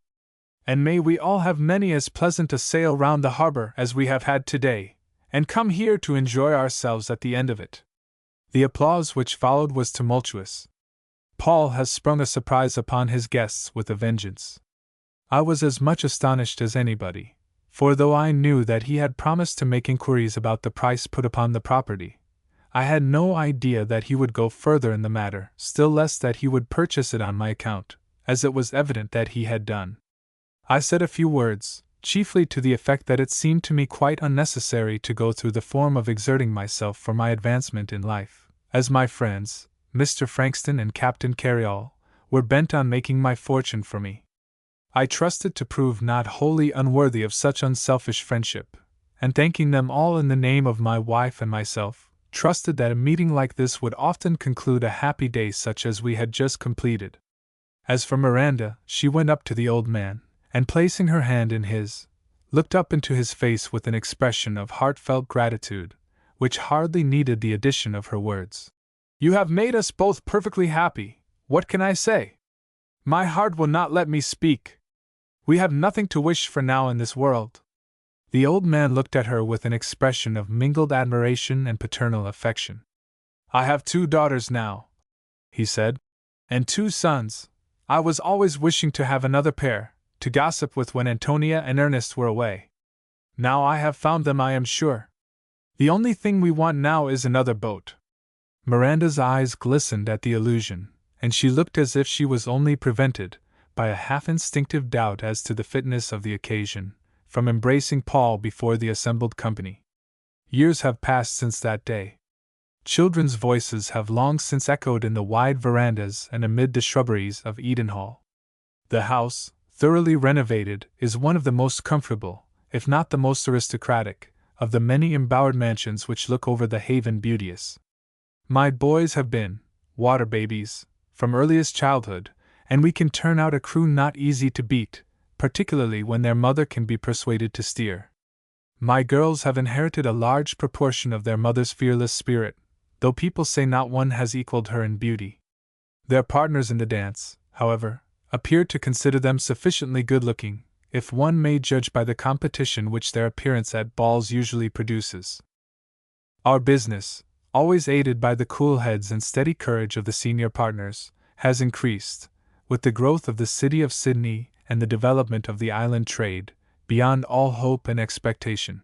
And may we all have many as pleasant a sail round the harbor as we have had today, and come here to enjoy ourselves at the end of it." The applause which followed was tumultuous. Paul has sprung a surprise upon his guests with a vengeance. I was as much astonished as anybody, for though I knew that he had promised to make inquiries about the price put upon the property, I had no idea that he would go further in the matter, still less that he would purchase it on my account, as it was evident that he had done. I said a few words, chiefly to the effect that it seemed to me quite unnecessary to go through the form of exerting myself for my advancement in life, as my friends, Mr. Frankston and Captain Carryall, were bent on making my fortune for me. I trusted to prove not wholly unworthy of such unselfish friendship, and thanking them all in the name of my wife and myself, trusted that a meeting like this would often conclude a happy day such as we had just completed. As for Miranda, she went up to the old man, and placing her hand in his, looked up into his face with an expression of heartfelt gratitude, which hardly needed the addition of her words. "You have made us both perfectly happy, what can I say? My heart will not let me speak. We have nothing to wish for now in this world." The old man looked at her with an expression of mingled admiration and paternal affection. "I have 2 daughters now," he said, "and 2 sons. I was always wishing to have another pair, to gossip with when Antonia and Ernest were away. Now I have found them, I am sure. The only thing we want now is another boat. Miranda's eyes glistened at the allusion, and she looked as if she was only prevented, by a half-instinctive doubt as to the fitness of the occasion, from embracing Paul before the assembled company. Years have passed since that day. Children's voices have long since echoed in the wide verandas and amid the shrubberies of Edenhall. The house, thoroughly renovated, is one of the most comfortable, if not the most aristocratic, of the many embowered mansions which look over the haven beauteous. My boys have been water babies from earliest childhood, and we can turn out a crew not easy to beat, particularly when their mother can be persuaded to steer. My girls have inherited a large proportion of their mother's fearless spirit, though people say not one has equaled her in beauty. Their partners in the dance, however, appear to consider them sufficiently good-looking, if one may judge by the competition which their appearance at balls usually produces. Our business, always aided by the cool heads and steady courage of the senior partners, has increased, with the growth of the city of Sydney and the development of the island trade, beyond all hope and expectation.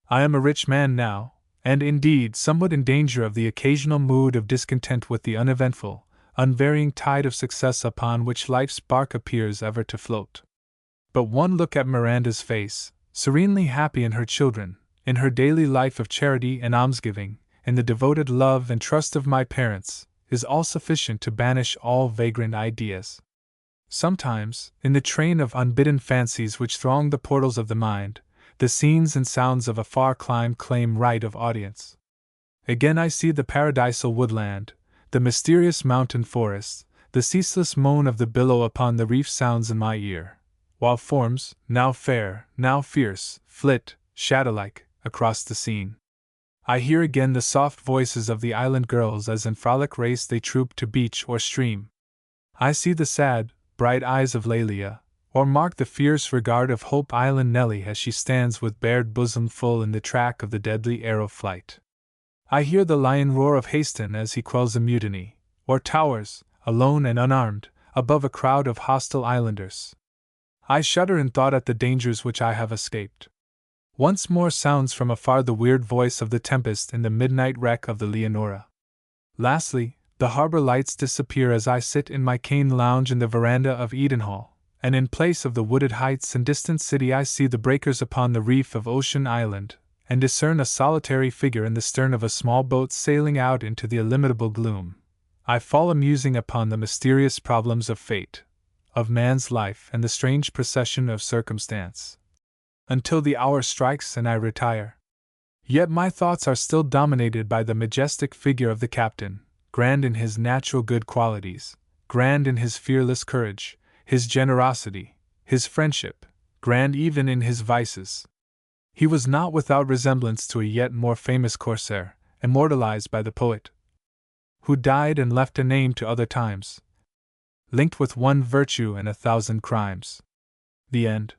I am a rich man now, and indeed somewhat in danger of the occasional mood of discontent with the uneventful, unvarying tide of success upon which life's bark appears ever to float. But one look at Miranda's face, serenely happy in her children, in her daily life of charity and almsgiving, in the devoted love and trust of my parents, is all sufficient to banish all vagrant ideas. Sometimes, in the train of unbidden fancies which throng the portals of the mind, the scenes and sounds of a far clime claim right of audience. Again I see the paradisal woodland, the mysterious mountain forests, the ceaseless moan of the billow upon the reef sounds in my ear, while forms, now fair, now fierce, flit, shadow-like, across the scene. I hear again the soft voices of the island girls as in frolic race they troop to beach or stream. I see the sad, bright eyes of Lelia, or mark the fierce regard of Hope Island Nellie as she stands with bared bosom full in the track of the deadly arrow flight. I hear the lion roar of Haston as he quells a mutiny, or towers, alone and unarmed, above a crowd of hostile islanders. I shudder in thought at the dangers which I have escaped. Once more sounds from afar the weird voice of the tempest in the midnight wreck of the Leonora. Lastly, the harbor lights disappear as I sit in my cane lounge in the veranda of Edenhall, and in place of the wooded heights and distant city I see the breakers upon the reef of Ocean Island, and discern a solitary figure in the stern of a small boat sailing out into the illimitable gloom. I fall a musing upon the mysterious problems of fate, of man's life and the strange procession of circumstance, until the hour strikes and I retire. Yet my thoughts are still dominated by the majestic figure of the captain, grand in his natural good qualities, grand in his fearless courage, his generosity, his friendship, grand even in his vices. He was not without resemblance to a yet more famous corsair, immortalized by the poet, who died and left a name to other times, linked with one virtue and 1,000 crimes. The end.